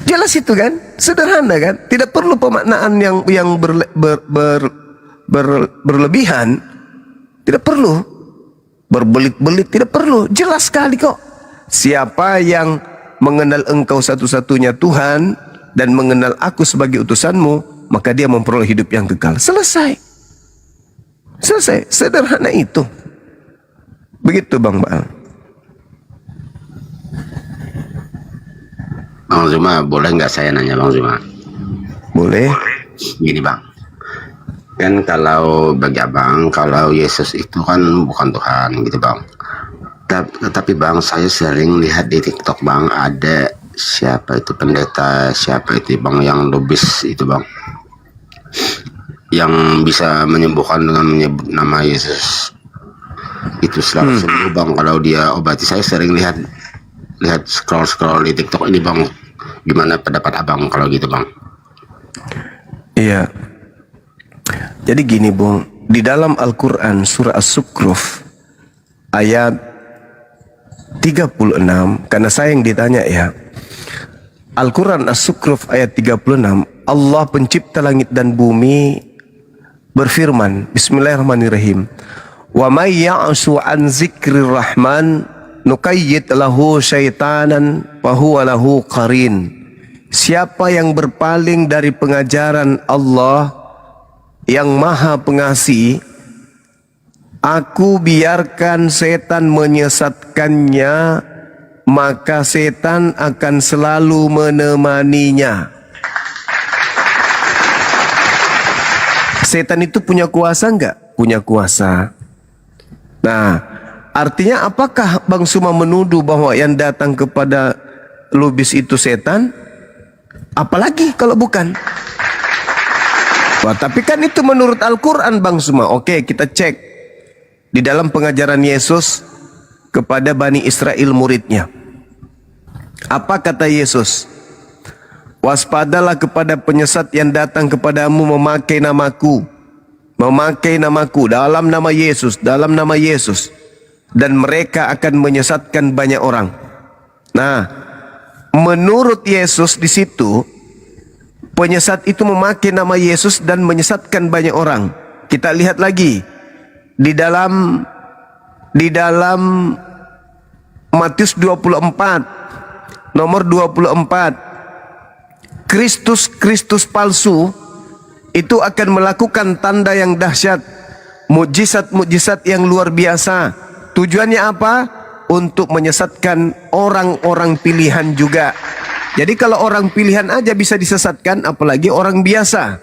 Jelas itu kan, sederhana kan, tidak perlu pemaknaan yang berlebihan, tidak perlu berbelit-belit, tidak perlu, jelas sekali kok. Siapa yang mengenal engkau satu-satunya Tuhan dan mengenal aku sebagai utusanmu, maka dia memperoleh hidup yang kekal. Selesai, sederhana itu. Begitu Bang Baal. Bang Zuma, boleh nggak saya nanya Bang Zuma? Boleh. Gini Bang, kan kalau bagi abang, kalau Yesus itu kan bukan Tuhan gitu Bang. Tapi Bang, saya sering lihat di TikTok Bang, ada siapa itu pendeta, siapa itu Bang yang lobis itu Bang, yang bisa menyembuhkan dengan menyebut nama Yesus. Itu selalu sembuh Bang kalau dia obati. Saya sering lihat scroll di TikTok ini Bang. Gimana pendapat abang kalau gitu Bang? Iya. Jadi gini Bung, di dalam Al-Quran surah As-Sukhruf ayat 36, karena saya yang ditanya ya. Al-Quran As-Sukruf ayat 36, Allah pencipta langit dan bumi berfirman, Bismillahirrahmanirrahim, wa may ya'shu an zikrir rahman nuqayyid lahu syaitanan fahuwa lahu qarin. Siapa yang berpaling dari pengajaran Allah yang Maha Pengasih, aku biarkan setan menyesatkannya, maka setan akan selalu menemaninya. Setan itu punya kuasa enggak? Punya kuasa. Nah, artinya apakah Bang Suma menuduh bahwa yang datang kepada Lubis itu setan? Apalagi kalau bukan. Wah, tapi kan itu menurut Al-Quran Bang Suma. Oke, kita cek di dalam pengajaran Yesus kepada Bani Israel muridnya. Apa kata Yesus? Waspadalah kepada penyesat yang datang kepadamu memakai namaku. Memakai namaku dalam nama Yesus, dalam nama Yesus. Dan mereka akan menyesatkan banyak orang. Nah, menurut Yesus di situ, penyesat itu memakai nama Yesus dan menyesatkan banyak orang. Kita lihat lagi di dalam Matius 24 nomor 24, Kristus palsu itu akan melakukan tanda yang dahsyat, mukjizat-mukjizat yang luar biasa. Tujuannya apa? Untuk menyesatkan orang-orang pilihan juga. Jadi kalau orang pilihan aja bisa disesatkan, apalagi orang biasa.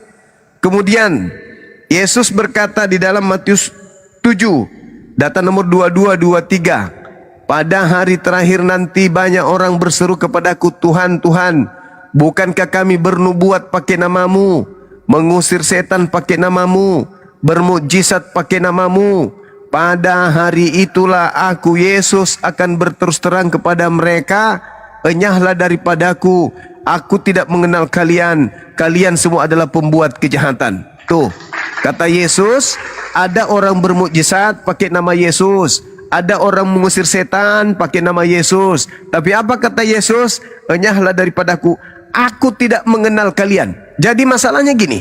Kemudian Yesus berkata di dalam Matius 7 data nomor 22-23, pada hari terakhir nanti banyak orang berseru kepadaku, Tuhan, Tuhan, bukankah kami bernubuat pakai namamu, mengusir setan pakai namamu, bermukjizat pakai namamu? Pada hari itulah aku Yesus akan berterus terang kepada mereka, enyahlah daripadaku, aku tidak mengenal kalian, kalian semua adalah pembuat kejahatan. Tuh, kata Yesus, ada orang bermukjizat pakai nama Yesus, ada orang mengusir setan pakai nama Yesus. Tapi apa kata Yesus? Enyahlah daripadaku, aku tidak mengenal kalian. Jadi masalahnya gini,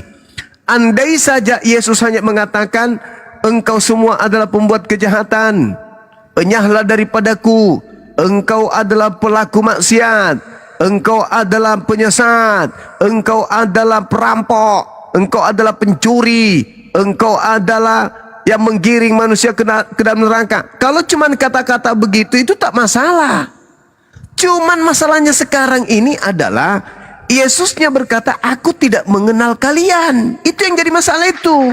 andai saja Yesus hanya mengatakan, engkau semua adalah pembuat kejahatan, enyahlah daripadaku, engkau adalah pelaku maksiat, engkau adalah penyesat, engkau adalah perampok, engkau adalah pencuri, engkau adalah yang menggiring manusia ke dalam neraka. Kalau cuman kata-kata begitu itu tak masalah. Cuman masalahnya sekarang ini adalah Yesusnya berkata, aku tidak mengenal kalian. Itu yang jadi masalah itu.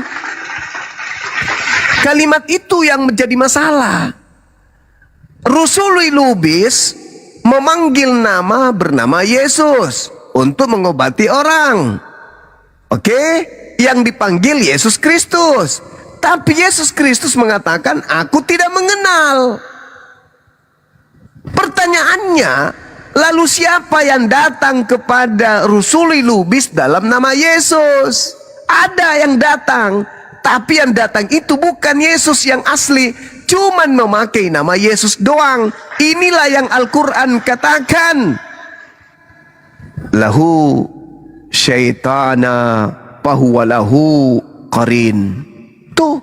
Kalimat itu yang menjadi masalah. Rusuli Lubis memanggil nama bernama Yesus untuk mengobati orang. Oke? Yang dipanggil Yesus Kristus. Tapi Yesus Kristus mengatakan, aku tidak mengenal. Pertanyaannya, lalu siapa yang datang kepada Rusuli Lubis dalam nama Yesus? Ada yang datang, tapi yang datang itu bukan Yesus yang asli, cuman memakai nama Yesus doang. Inilah yang Al-Quran katakan, lahu syaitana fahuwa lahu qarin. Tuh,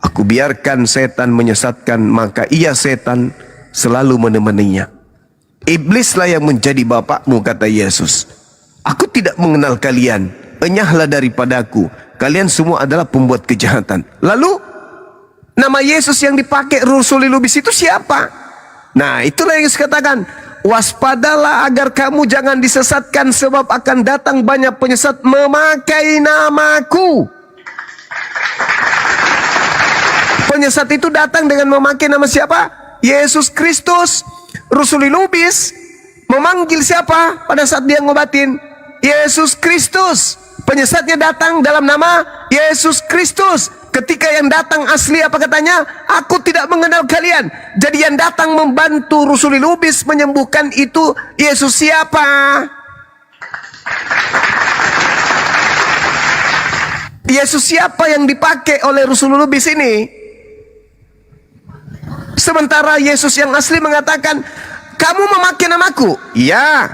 aku biarkan setan menyesatkan, maka ia setan selalu menemaninya. Iblislah yang menjadi bapakmu, kata Yesus. Aku tidak mengenal kalian, enyahlah daripadaku, kalian semua adalah pembuat kejahatan. Lalu nama Yesus yang dipakai Rusuli Lubis itu siapa? Nah, itulah yang saya katakan, waspadalah agar kamu jangan disesatkan, sebab akan datang banyak penyesat memakai namaku. Penyesat itu datang dengan memakai nama siapa? Yesus Kristus. Rusuli Lubis memanggil siapa pada saat dia ngobatin? Yesus Kristus. Penyesatnya datang dalam nama Yesus Kristus. Ketika yang datang asli apa katanya? Aku tidak mengenal kalian. Jadi yang datang membantu Rusuli Lubis menyembuhkan itu Yesus siapa? Yesus siapa yang dipakai oleh Rusuli Lubis ini? Sementara Yesus yang asli mengatakan, kamu memakai namaku? Iya.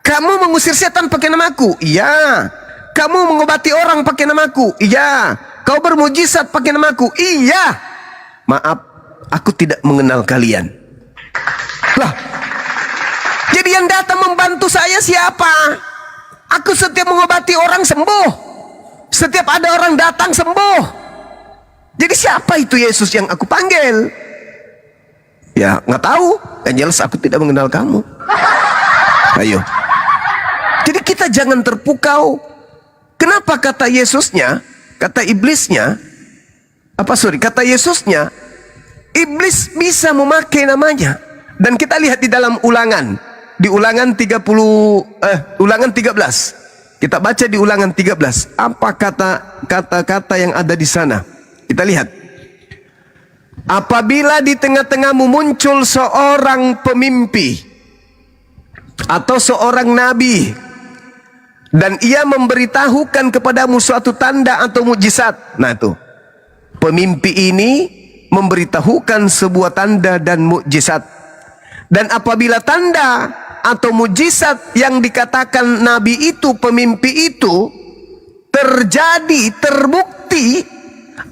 Kamu mengusir setan pakai namaku? Iya. Kamu mengobati orang pakai namaku? Iya. Kau bermujizat pakai namaku? Iya. Maaf, aku tidak mengenal kalian. Lah, jadi yang datang membantu saya siapa? Aku setiap mengobati orang sembuh. Setiap ada orang datang sembuh. Jadi siapa itu Yesus yang aku panggil? Ya, nggak tahu. Yang jelas aku tidak mengenal kamu. Ayo. Jadi kita jangan terpukau. Kenapa kata Yesusnya, kata iblisnya, kata Yesusnya, iblis bisa memakai namanya. Dan kita lihat di dalam Ulangan, di Ulangan 13. Kita baca di Ulangan 13. Apa kata-kata yang ada di sana? Kita lihat. Apabila di tengah-tengahmu muncul seorang pemimpi atau seorang nabi, dan ia memberitahukan kepadamu suatu tanda atau mukjizat. Nah itu, pemimpi ini memberitahukan sebuah tanda dan mukjizat. Dan apabila tanda atau mukjizat yang dikatakan nabi itu, pemimpi itu terjadi, terbukti,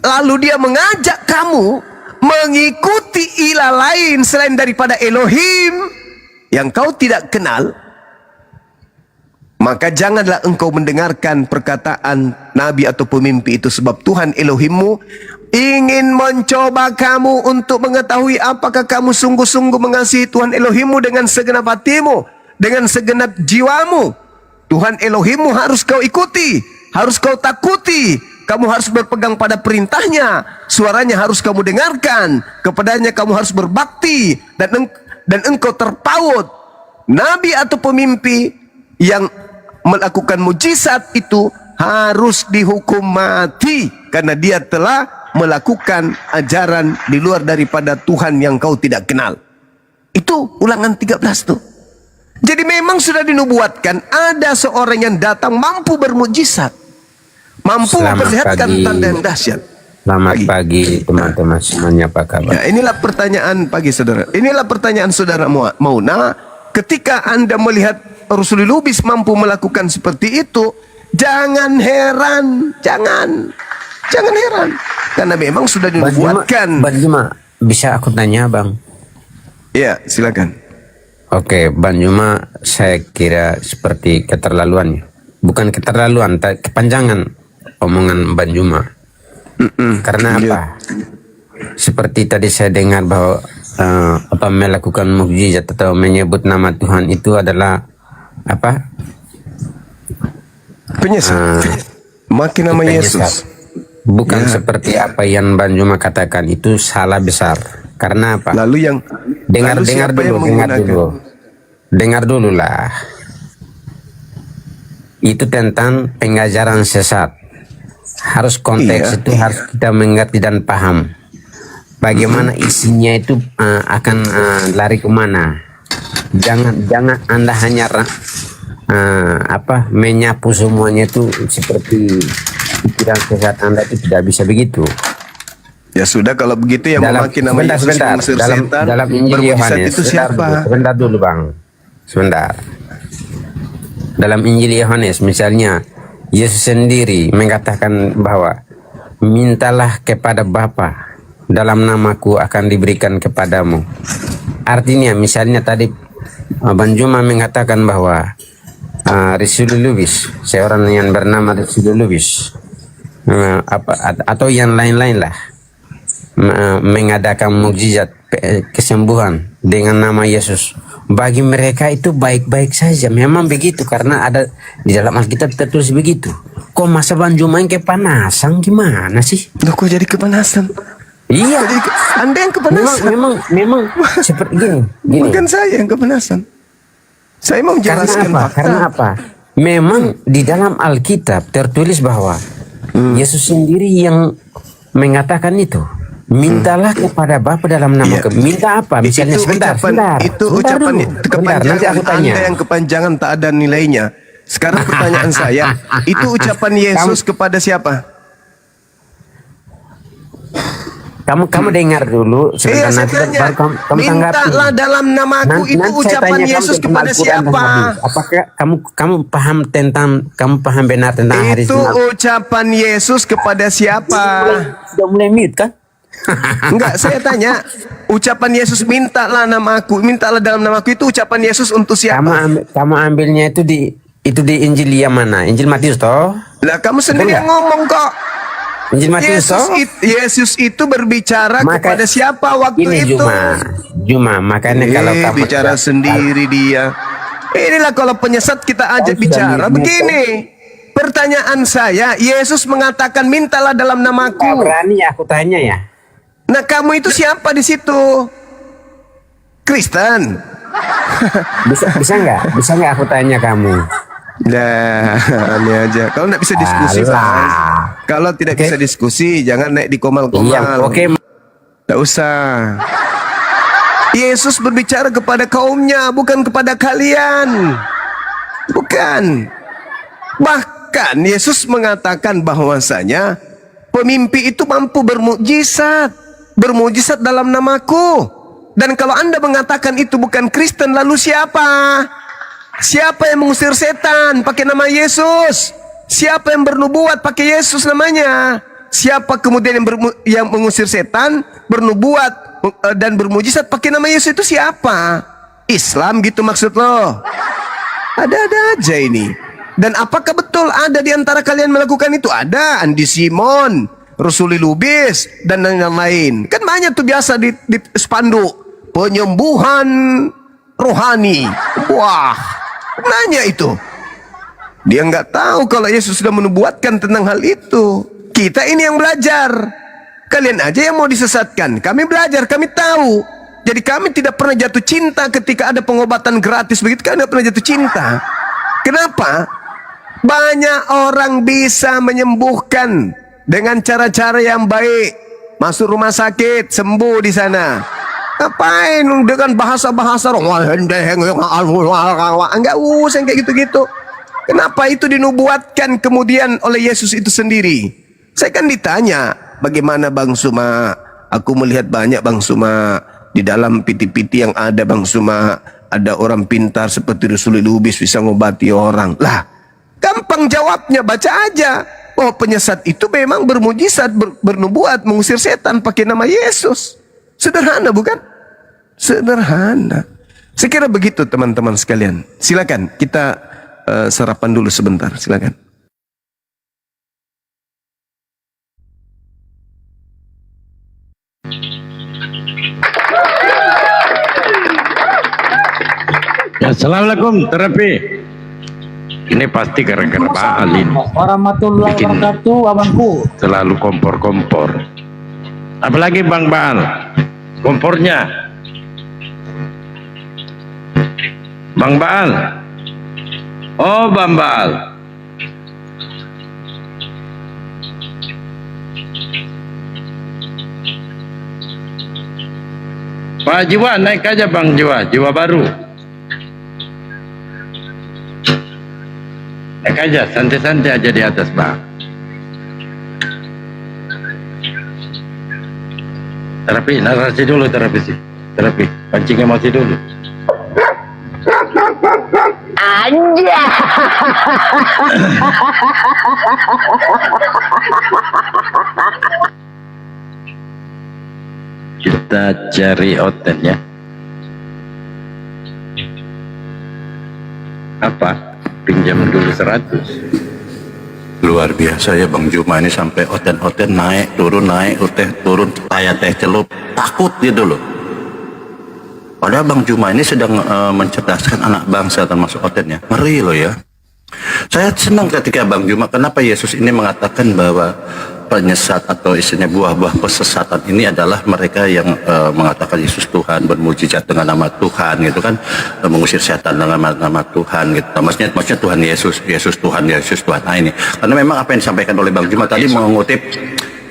lalu dia mengajak kamu mengikuti ilah lain selain daripada Elohim yang kau tidak kenal, maka janganlah engkau mendengarkan perkataan nabi atau pemimpi itu, sebab Tuhan Elohimmu ingin mencoba kamu untuk mengetahui apakah kamu sungguh-sungguh mengasihi Tuhan Elohimmu dengan segenap hatimu, dengan segenap jiwamu. Tuhan Elohimmu harus kau ikuti, harus kau takuti, kamu harus berpegang pada perintahnya, suaranya harus kamu dengarkan, kepadanya kamu harus berbakti, dan engkau terpaut. Nabi atau pemimpi yang melakukan mujizat itu harus dihukum mati karena dia telah melakukan ajaran di luar daripada Tuhan yang kau tidak kenal. Itu Ulangan 13 tuh. Jadi memang sudah dinubuatkan ada seorang yang datang mampu bermujizat, mampu memperlihatkan tanda yang dahsyat. Selamat pagi teman-teman semuanya, apa kabar? Ya, inilah pertanyaan pagi saudara. Inilah pertanyaan saudara Mauna. Ketika Anda melihat Rasul Lubis mampu melakukan seperti itu, jangan heran, jangan heran, karena memang sudah dinubuatkan. Bang Juma, bisa aku tanya Bang? Ya, silakan. Oke, Bang Juma, saya kira seperti keterlaluannya. Bukan keterlaluan, kepanjangan omongan Bang Juma. Karena apa? Seperti tadi saya dengar bahwa melakukan mukjizat atau menyebut nama Tuhan itu adalah apa? Penyesat. Makin nama Yesus. Bukan seperti apa yang Bang Juma katakan, itu salah besar. Karena apa? Lalu yang dengar dulu lah. Itu tentang pengajaran sesat. Harus konteks itu harus kita mengerti dan paham. Bagaimana isinya itu akan lari kemana? Jangan Anda hanya menyapu semuanya itu seperti pikiran sesat Anda itu tidak bisa begitu. Ya sudah, kalau begitu yang memakai nama Yesus mengusir setan, dalam Injil Yohanes itu siapa? Sebentar dulu Bang. Sebentar. Dalam Injil Yohanes misalnya Yesus sendiri mengatakan bahwa mintalah kepada Bapa, dalam namaku akan diberikan kepadamu. Artinya misalnya tadi Bang Juma mengatakan bahwa Rasul Lubis, seorang yang bernama Rasul Lubis, atau yang lain-lain lah, mengadakan mukjizat kesembuhan dengan nama Yesus. Bagi mereka itu baik-baik saja, memang begitu, karena ada di dalam Alkitab tertulis begitu. Kok masa Bang Juma yang kepanasan, gimana sih? Loh, kok jadi kepanasan? Iya, Anda yang kepanasan. Memang seperti gini. Bukan saya yang kepanasan. Saya mau menjelaskan fakta. Karena apa? Memang di dalam Alkitab tertulis bahwa Yesus sendiri yang mengatakan itu. Mintalah kepada Bapa dalam nama minta apa? Misalnya sebentar. Itu ucapan kepanjangan Anda yang kepanjangan tak ada nilainya. Sekarang pertanyaan saya, itu ucapan Yesus kepada siapa? Kamu dengar dulu Iya, sebentar, saya nanti tanya. baru kamu tanggapi. Mintalah dalam namaku, itu Nanti saya ucapan tanya kamu Yesus tentang kepada Al-Quran dan siapa? hadis. Apakah kamu paham benar tentang hadis? Itu ucapan Yesus kepada siapa? Sudah mulai mute kan? Enggak, saya tanya. Ucapan Yesus mintalah namaku, mintalah dalam namaku, itu ucapan Yesus untuk siapa? Kamu ambilnya itu di Injil yang mana? Injil Matius toh? Lah kamu sendiri yang ngomong kok. Injil Matius toh? Yesus itu berbicara kepada siapa waktu ini itu? Juma, makanya kalau kamu bicara sendiri dia. Inilah kalau penyesat kita ajak bicara begini. Pertanyaan saya, Yesus mengatakan mintalah dalam namaku. Berani aku tanya ya. Nah, kamu itu siapa di situ? Kristen. Bisa nggak aku tanya kamu? Nah, aneh aja. Kalau nggak bisa diskusi, Pak. Kalau tidak bisa diskusi, jangan naik di komal-komal. Iya, oke. Nggak usah. Yesus berbicara kepada kaumnya, bukan kepada kalian. Bukan. Bahkan Yesus mengatakan bahwasanya pemimpi itu mampu bermukjizat. Bermukjizat dalam namaku. Dan kalau Anda mengatakan itu bukan Kristen, lalu siapa? Siapa yang mengusir setan pakai nama Yesus? Siapa yang bernubuat pakai Yesus namanya? Siapa kemudian yang mengusir setan, bernubuat dan bermujizat pakai nama Yesus itu siapa? Islam gitu maksud lo? Ada-ada aja ini. Dan apakah betul ada di antara kalian melakukan itu? Ada. Andi Simon, Rusuli Lubis, dan lain-lain. Kan banyak tuh biasa di spanduk. Penyembuhan rohani. Wah, nanya itu. Dia nggak tahu kalau Yesus sudah menubuatkan tentang hal itu. Kita ini yang belajar. Kalian aja yang mau disesatkan. Kami belajar, kami tahu. Jadi kami tidak pernah jatuh cinta ketika ada pengobatan gratis. Begitu kami tidak pernah jatuh cinta. Kenapa? Banyak orang bisa menyembuhkan dengan cara-cara yang baik. Masuk rumah sakit, sembuh di sana. Ngapain dengan bahasa-bahasa enggak usah kayak gitu-gitu. Kenapa itu dinubuatkan kemudian oleh Yesus itu sendiri? Saya kan ditanya, bagaimana Bang Suma? Aku melihat banyak Bang Suma di dalam piti-piti yang ada Bang Suma, ada orang pintar seperti Rusuli Lubis bisa ngobati orang. Lah, gampang jawabnya, baca aja. Oh, penyesat itu memang bermujizat, bernubuat, mengusir setan pakai nama Yesus. Sederhana bukan? Sederhana. Saya kira begitu teman-teman sekalian. Silakan kita sarapan dulu sebentar. Silakan. Assalamualaikum terapi. Ini pasti gara-gara Pak Alin. Warahmatullahi wabarakatuh, abangku. Selalu kompor-kompor. Apalagi Bang Baal, kompornya. Bang Baal. Oh, Bang Baal. Pak Jiwa, naik aja Bang Jiwa, Jiwa baru. Naik aja, santai-santai aja di atas Bang. Terapi, narasi dulu terapi sih. Terapi, pancing emosi dulu. Anja. Kita cari oten ya. Apa? Pinjam dulu 100. Luar biasa ya Bang Juma ini, sampai oten-oten naik turun turun, kayak teh celup, takut gitu loh. Padahal Bang Juma ini sedang mencerdaskan anak bangsa termasuk otennya. Ngeri loh ya. Saya senang ketika Bang Juma, kenapa Yesus ini mengatakan bahwa penyesat atau istilahnya buah-buah kesesatan ini adalah mereka yang mengatakan Yesus Tuhan, bermujizat dengan nama Tuhan gitu kan, mengusir setan dengan nama Tuhan gitu. Maksudnya Tuhan Yesus, Yesus Tuhan. Nah ini karena memang apa yang disampaikan oleh Bang Juma tadi mengutip,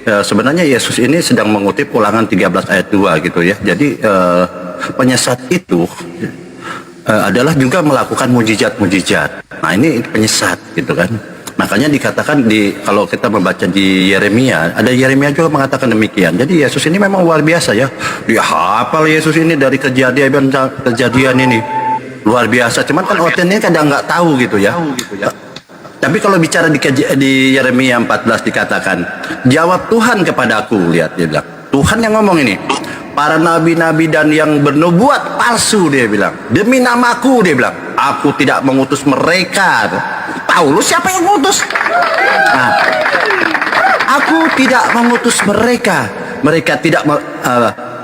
sebenarnya Yesus ini sedang mengutip Ulangan 13 ayat 2 gitu ya. Jadi penyesat itu adalah juga melakukan mujizat-mujizat. Nah ini penyesat gitu kan. Makanya dikatakan kalau kita membaca di Yeremia, ada Yeremia juga mengatakan demikian. Jadi Yesus ini memang luar biasa ya. Dia hafal Yesus ini dari kejadian ini. Luar biasa. Cuman kan orangnya kadang nggak tahu gitu ya. Tapi kalau bicara di Yeremia 14 dikatakan, jawab Tuhan kepadaku, lihat dia bilang. Tuhan yang ngomong ini. Para nabi-nabi dan yang bernubuat palsu, dia bilang. Demi namaku, dia bilang. Aku tidak mengutus mereka. Paulus siapa yang mengutus? Nah, aku tidak mengutus mereka. Mereka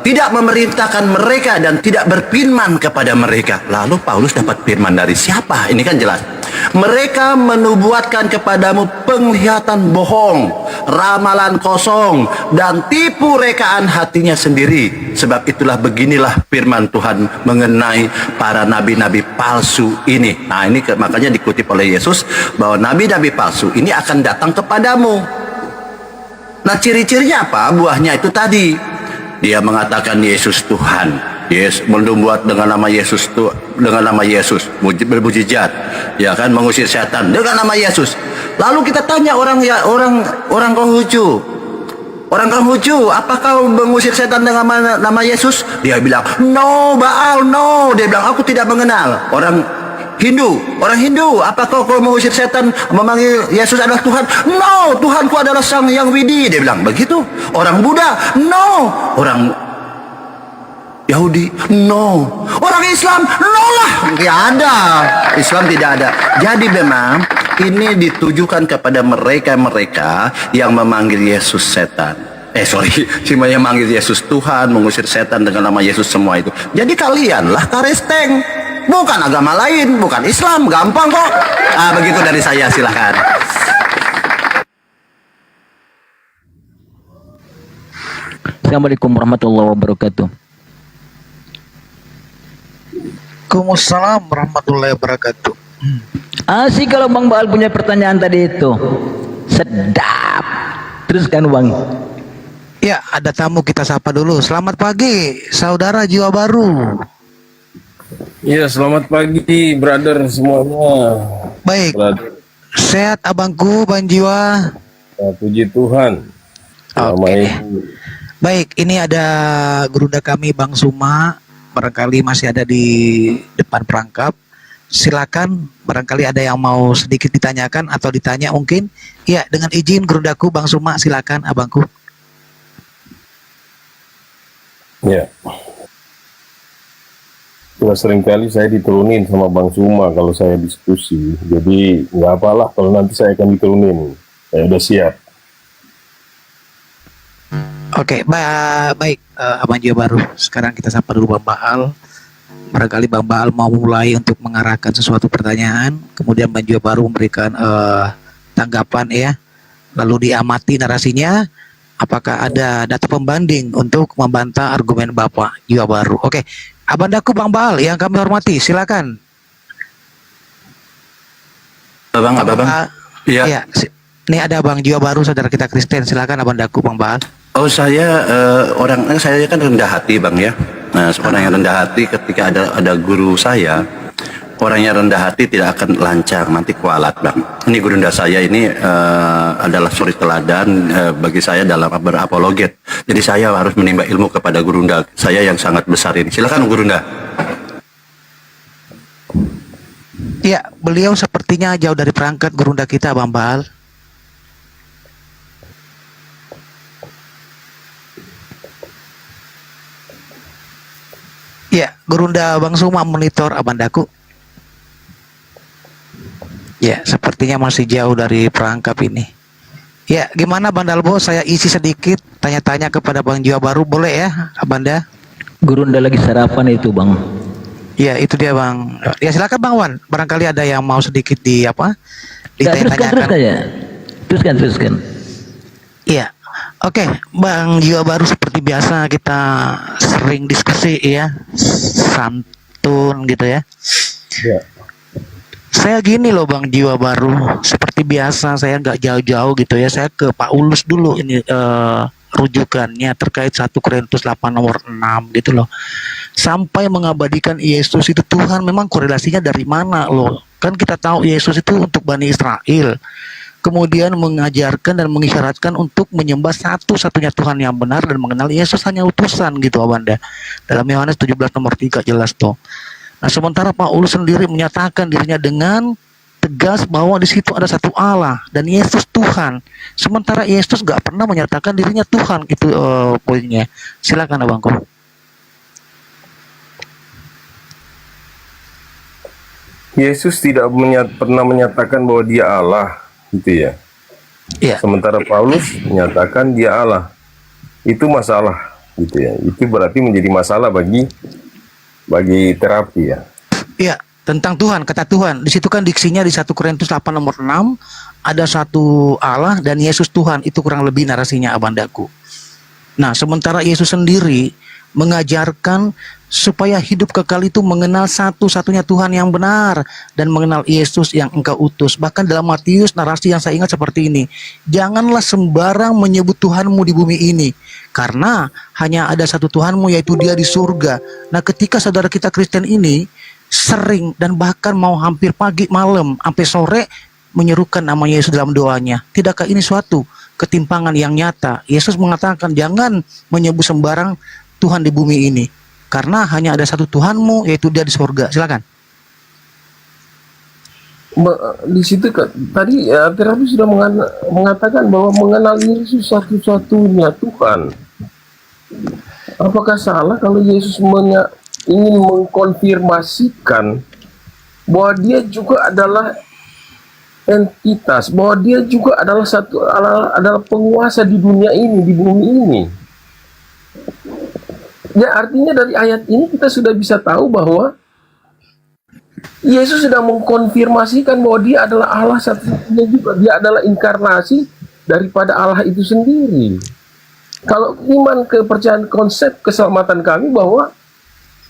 tidak memerintahkan mereka dan tidak berfirman kepada mereka. Lalu Paulus dapat firman dari siapa? Ini kan jelas. Mereka menubuatkan kepadamu penglihatan bohong, ramalan kosong, dan tipu rekaan hatinya sendiri. Sebab itulah beginilah firman Tuhan mengenai para nabi-nabi palsu ini. Nah, ini makanya dikutip oleh Yesus bahwa nabi-nabi palsu ini akan datang kepadamu. Nah, ciri-cirinya apa? Buahnya itu tadi. Dia mengatakan Yesus Tuhan. Yes, membuat dengan nama Yesus bermujizat, ya kan, mengusir setan dengan nama Yesus. Lalu kita tanya orang Konghucu, apakah mengusir setan dengan nama Yesus? Dia bilang, no, Baal, no. Dia bilang, aku tidak mengenal. Orang Hindu, apakah kau mengusir setan memanggil Yesus adalah Tuhan? No, Tuhanku adalah Sang Yang Widi. Dia bilang begitu. Orang Buddha, no. Orang Yahudi, no. Orang Islam, no lah. Tidak ada. Islam tidak ada. Jadi memang ini ditujukan kepada mereka-mereka yang memanggil Yesus setan. Yang memanggil Yesus Tuhan, mengusir setan dengan nama Yesus, semua itu. Jadi kalianlah Karisteng. Bukan agama lain, bukan Islam. Gampang kok. Begitu dari saya, silahkan. Assalamualaikum warahmatullahi wabarakatuh. Waalaikumsalam warahmatullahi wabarakatuh. Asik kalau Bang Baal punya pertanyaan tadi itu. Sedap. Teruskan Bang. Ya, ada tamu, kita sapa dulu. Selamat pagi, saudara jiwa baru. Iya, selamat pagi, brother semuanya. Baik. Brother. Sehat abangku, Bang Jiwa. Ya, puji Tuhan. Oke. Baik, ini ada gerunda kami Bang Suma. Barangkali masih ada di depan perangkap. Silakan, barangkali ada yang mau sedikit ditanyakan atau ditanya mungkin. Ya, dengan izin gerundaku Bang Suma, silakan abangku. Ya. Sudah seringkali saya diturunin sama Bang Suma kalau saya diskusi. Jadi nggak apalah kalau nanti saya akan diturunin. Saya udah siap. Oke, baik, Abang Jiwa Baru. Sekarang kita sapa dulu Bang Baal. Barangkali Bang Baal mau mulai untuk mengarahkan sesuatu pertanyaan. Kemudian Bang Jiwa Baru memberikan tanggapan ya. Lalu diamati narasinya. Apakah ada data pembanding untuk membantah argumen Bapak Jiwa Baru? Oke, Abandaku Bang Baal yang kami hormati, silakan. Abang. Iya. Ya, ini ada Bang Jiwa Baru, saudara kita Kristen. Silakan Abandaku Bang Baal. Oh, saya saya kan rendah hati Bang ya. Nah, seorang yang rendah hati ketika ada guru saya, orang yang rendah hati tidak akan lancar, nanti kualat Bang. Ini gurunda saya ini adalah suri teladan bagi saya dalam berapologet. Jadi saya harus menimba ilmu kepada gurunda saya yang sangat besar ini. Silakan gurunda. Ya, beliau sepertinya jauh dari perangkat gurunda kita Bang Baal. Ya, gurunda Bang Suma monitor Abandaku. Ya, sepertinya masih jauh dari perangkap ini. Ya, gimana Bandalbo? Saya isi sedikit tanya-tanya kepada Bang Jiwa Baru, boleh ya, Abanda? Gurunda lagi sarapan itu, Bang. Ya, itu dia Bang. Ya, silakan Bang Wan. Barangkali ada yang mau sedikit ditanya-tanyakan. Teruskan. Iya. Oke, Bang Jiwa Baru, seperti biasa kita sering diskusi ya, santun gitu ya. Ya. Saya gini loh Bang Jiwa Baru, seperti biasa saya nggak jauh-jauh gitu ya, saya ke Pak Ulus dulu ini rujukannya terkait 1 Korintus 8 nomor 6 gitu loh. Sampai mengabadikan Yesus itu Tuhan, memang korelasinya dari mana loh? Kan kita tahu Yesus itu untuk Bani Israel. kemudian mengajarkan dan mengisyaratkan untuk menyembah satu-satunya Tuhan yang benar dan mengenal Yesus hanya utusan gitu Abanda. Dalam Yohanes 17 nomor 3 jelas toh. Nah, sementara Paulus sendiri menyatakan dirinya dengan tegas bahwa di situ ada satu Allah dan Yesus Tuhan. Sementara Yesus gak pernah menyatakan dirinya Tuhan, itu poinnya. Silakan Abangku. Yesus tidak pernah menyatakan bahwa dia Allah, gitu ya. Iya. Sementara Paulus menyatakan dia Allah. Itu masalah, gitu ya. Itu berarti menjadi masalah bagi terapi ya. Iya, tentang Tuhan, kata Tuhan. Di situ kan diksinya di 1 Korintus 8 nomor 6 ada satu Allah dan Yesus Tuhan. Itu kurang lebih narasinya Abandaku. Nah, sementara Yesus sendiri mengajarkan supaya hidup kekal itu mengenal satu-satunya Tuhan yang benar dan mengenal Yesus yang engkau utus. Bahkan dalam Matius narasi yang saya ingat seperti ini, janganlah sembarang menyebut Tuhanmu di bumi ini, karena hanya ada satu Tuhanmu, yaitu Dia di surga. Nah, ketika saudara kita Kristen ini sering dan bahkan mau hampir pagi malam sampai sore menyerukan nama Yesus dalam doanya, tidakkah ini suatu ketimpangan yang nyata? Yesus mengatakan jangan menyebut sembarang Tuhan di bumi ini, karena hanya ada satu Tuhanmu, yaitu Dia di surga. Silakan. Di situ tadi ya, terapi sudah mengatakan bahwa mengenal Yesus satu-satunya Tuhan. Apakah salah kalau Yesus ingin mengkonfirmasikan bahwa Dia juga adalah entitas, bahwa Dia juga adalah adalah penguasa di dunia ini, di bumi ini? Ya, artinya dari ayat ini kita sudah bisa tahu bahwa Yesus sedang mengkonfirmasikan bahwa Dia adalah Allah satu-satunya juga. Dia adalah inkarnasi daripada Allah itu sendiri. Kalau iman, kepercayaan, konsep keselamatan kami bahwa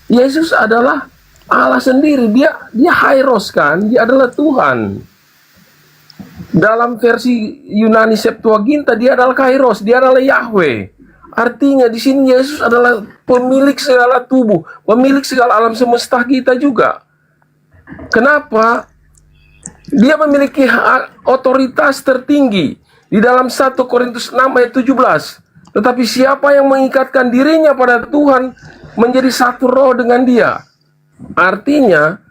Yesus adalah Allah sendiri. Dia Hairos kan, Dia adalah Tuhan. Dalam versi Yunani Septuaginta Dia adalah Kairos, Dia adalah Yahweh. Artinya di sini Yesus adalah pemilik segala tubuh, pemilik segala alam semesta kita juga. Kenapa? Dia memiliki otoritas tertinggi di dalam 1 Korintus 6 ayat 17. Tetapi siapa yang mengikatkan dirinya pada Tuhan menjadi satu roh dengan Dia. Artinya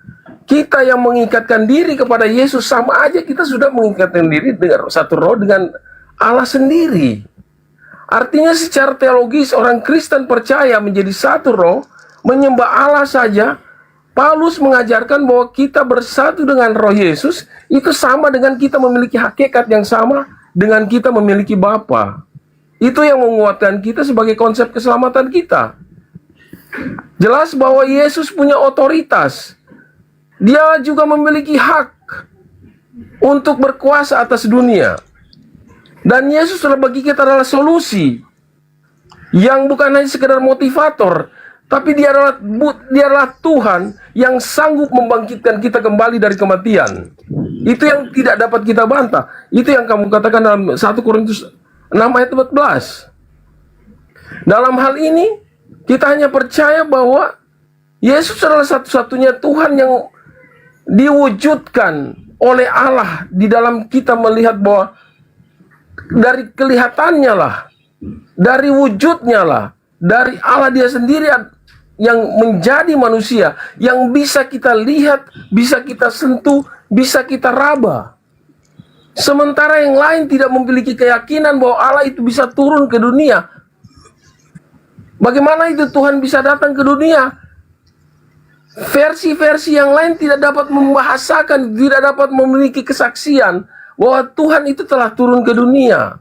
kita yang mengikatkan diri kepada Yesus sama aja kita sudah mengikatkan diri dengan satu roh dengan Allah sendiri. Artinya secara teologis orang Kristen percaya menjadi satu roh, menyembah Allah saja. Paulus mengajarkan bahwa kita bersatu dengan roh Yesus itu sama dengan kita memiliki hakikat yang sama dengan kita memiliki Bapa. Itu yang menguatkan kita sebagai konsep keselamatan kita. Jelas bahwa Yesus punya otoritas. Dia juga memiliki hak untuk berkuasa atas dunia. Dan Yesus bagi kita adalah solusi yang bukan hanya sekedar motivator, tapi dia adalah Tuhan yang sanggup membangkitkan kita kembali dari kematian. Itu yang tidak dapat kita bantah. Itu yang kamu katakan dalam 1 Korintus 6 ayat 14. Dalam hal ini kita hanya percaya bahwa Yesus adalah satu-satunya Tuhan yang diwujudkan oleh Allah di dalam kita melihat bahwa dari kelihatannya lah, dari wujudnya lah, dari Allah Dia sendiri yang menjadi manusia, yang bisa kita lihat, bisa kita sentuh, bisa kita raba. Sementara yang lain tidak memiliki keyakinan bahwa Allah itu bisa turun ke dunia. Bagaimana itu Tuhan bisa datang ke dunia? Versi-versi yang lain tidak dapat membahasakan, tidak dapat memiliki kesaksian bahwa Tuhan itu telah turun ke dunia.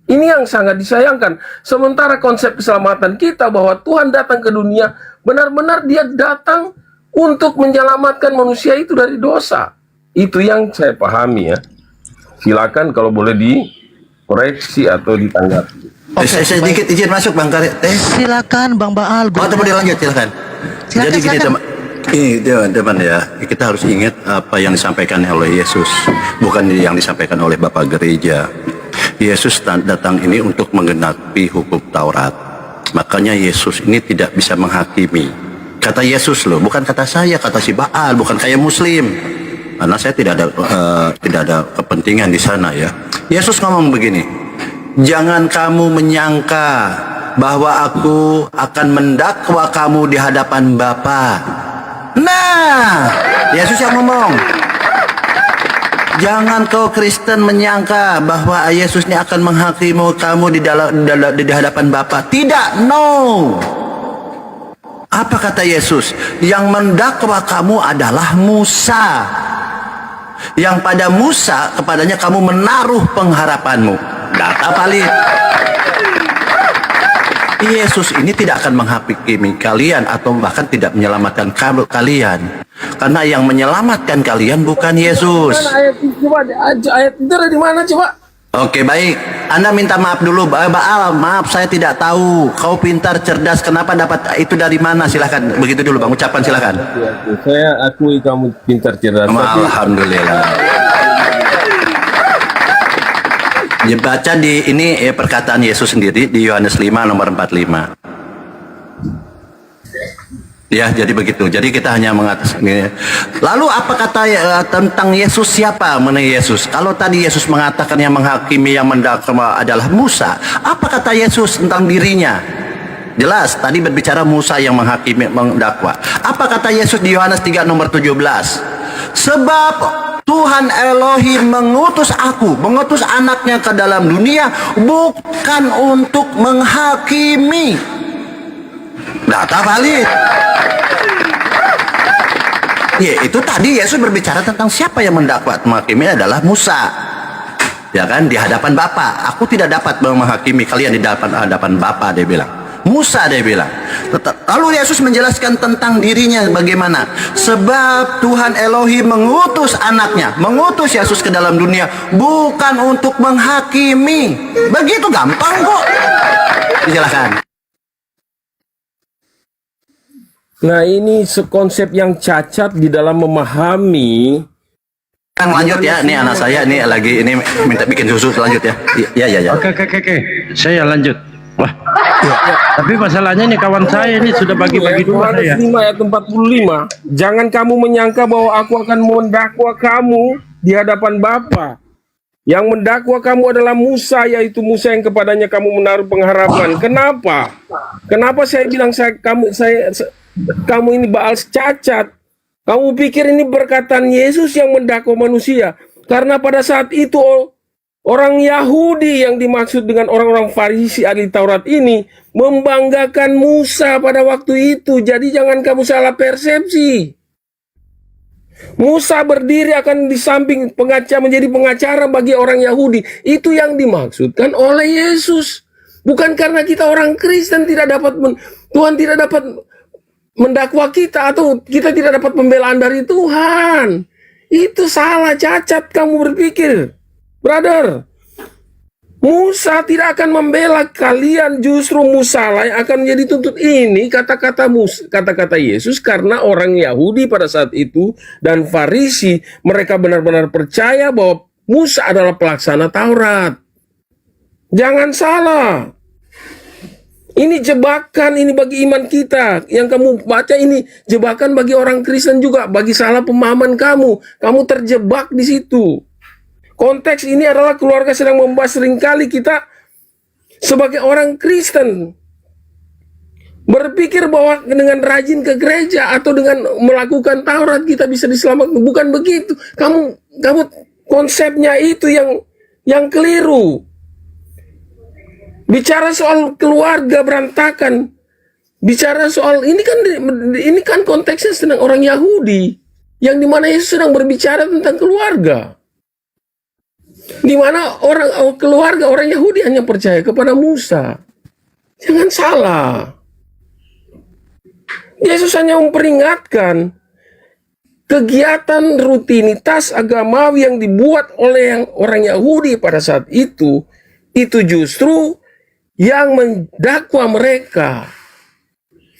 Ini yang sangat disayangkan. Sementara konsep keselamatan kita bahwa Tuhan datang ke dunia, benar-benar Dia datang untuk menyelamatkan manusia itu dari dosa. Itu yang saya pahami ya. Silakan kalau boleh dikoreksi atau ditanggapi. Saya sedikit izin masuk Bang Karet. Silakan Bang Baal. Teman dilanjut silakan. Jadi gini teman-teman ya, kita harus ingat apa yang disampaikan oleh Yesus, bukan yang disampaikan oleh Bapak Gereja. Yesus datang ini untuk menggenapi hukum Taurat. Makanya Yesus ini tidak bisa menghakimi. Kata Yesus loh, bukan kata saya, kata si Baal, bukan kayak Muslim. karena saya tidak ada kepentingan di sana ya. Yesus ngomong begini, jangan kamu menyangka bahwa aku akan mendakwa kamu di hadapan Bapa. Nah, Yesus yang ngomong. Jangan kau Kristen menyangka bahwa Yesus ini akan menghakimi kamu di hadapan Bapa. Tidak, no. Apa kata Yesus? Yang mendakwa kamu adalah Musa. Yang pada Musa kepadanya kamu menaruh pengharapanmu. Data valid. Yesus ini tidak akan menghakimi kalian atau bahkan tidak menyelamatkan kalian. Karena yang menyelamatkan kalian bukan Yesus. Ayat itu coba, ayat itu ada di mana coba? Oke, baik. Anda minta maaf dulu, Baal. Maaf, saya tidak tahu. Kau pintar, cerdas. Kenapa dapat itu dari mana? Silahkan. Begitu dulu, Bang. Ucapan silahkan. Saya akui kamu pintar, cerdas. Alhamdulillah. Ya, baca di ini perkataan Yesus sendiri di Yohanes 5 nomor 45. Ya, jadi begitu. Jadi kita hanya mengatakan. Lalu apa kata tentang Yesus, siapa mengenai Yesus? Kalau tadi Yesus mengatakan yang menghakimi, yang mendakwa adalah Musa, apa kata Yesus tentang dirinya? Jelas, tadi berbicara Musa yang menghakimi, mendakwa. Apa kata Yesus di Yohanes 3 nomor 17? Sebab Tuhan Elohim mengutus aku, mengutus anaknya ke dalam dunia bukan untuk menghakimi. Data valid. Ya, itu tadi Yesus berbicara tentang siapa yang mendakwa, menghakimi adalah Musa. Ya kan, di hadapan Bapa. Aku tidak dapat menghakimi kalian di hadapan Bapa, dia bilang. Musa, dia bilang. Lalu Yesus menjelaskan tentang dirinya bagaimana. Sebab Tuhan Elohim mengutus anaknya, mengutus Yesus ke dalam dunia bukan untuk menghakimi. Begitu gampang kok. Silakan. Nah, ini konsep yang cacat di dalam memahami. Lanjut ya, ini anak saya ini lagi ini minta bikin susu, lanjut ya. Ya. Oke. Saya lanjut. Wah. Tapi masalahnya nih kawan saya ini sudah bagi-bagi dua ya. 5 ayat 45. Jangan kamu menyangka bahwa aku akan mendakwa kamu di hadapan Bapa. Yang mendakwa kamu adalah Musa, yaitu Musa yang kepadanya kamu menaruh pengharapan. Kenapa? Kenapa saya bilang kamu ini Baal cacat? Kamu pikir ini perkataan Yesus yang mendakwa manusia? Karena pada saat itu orang Yahudi yang dimaksud dengan orang-orang Farisi ahli Taurat ini membanggakan Musa pada waktu itu. Jadi jangan kamu salah persepsi. Musa berdiri akan di samping menjadi pengacara bagi orang Yahudi. Itu yang dimaksudkan oleh Yesus. Bukan karena kita orang Kristen Tuhan tidak dapat mendakwa kita atau kita tidak dapat pembelaan dari Tuhan. Itu salah, cacat kamu berpikir. Brother, Musa tidak akan membela kalian, justru Musa lah yang akan menjadi tuntut. Ini kata-kata Yesus karena orang Yahudi pada saat itu dan Farisi, mereka benar-benar percaya bahwa Musa adalah pelaksana Taurat. Jangan salah. Ini jebakan, ini bagi iman kita. Yang kamu baca ini jebakan bagi orang Kristen juga, bagi salah pemahaman kamu. Kamu terjebak di situ. Konteks ini adalah keluarga sedang membahas, seringkali kita sebagai orang Kristen berpikir bahwa dengan rajin ke gereja atau dengan melakukan Taurat kita bisa diselamatkan. Bukan begitu. Kamu konsepnya itu yang keliru. Bicara soal keluarga berantakan, bicara soal ini kan konteksnya sedang orang Yahudi, yang dimana Yesus sedang berbicara tentang keluarga, dimana keluarga orang Yahudi hanya percaya kepada Musa. Jangan salah. Yesus hanya memperingatkan kegiatan rutinitas agamawi yang dibuat oleh orang Yahudi pada saat itu justru yang mendakwa mereka.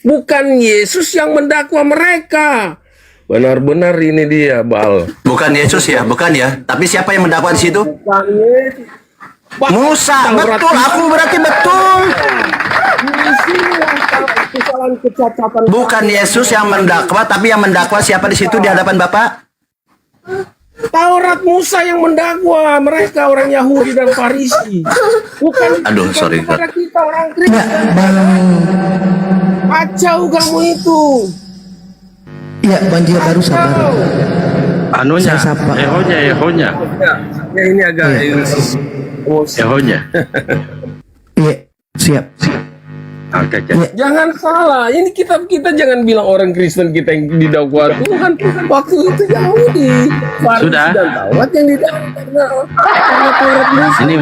Bukan Yesus yang mendakwa mereka. Benar-benar ini dia, Baal. Bukan Yesus ya, bukan ya. Tapi siapa yang mendakwa di situ? Bukan Yesus. Musa, betul. Aku berarti betul. Kesalahan-kecacatan. Bukan Yesus yang mendakwa, tapi yang mendakwa siapa di situ di hadapan Bapak? Taurat Musa yang mendakwa mereka orang Yahudi dan Farisi, bukan kepada kita orang Kristen. Kacau kamu itu. Ya, banjir baru sabar. Anunya, ehonya. Ya ini agak ehonya. Iya, siap. Oke. Jangan salah, ini kita jangan bilang orang Kristen kita yang didakwa Tuhan. Waktu itu Yahudi, Farisi dan Taurat yang didakwa karena Taurat Musa. Ini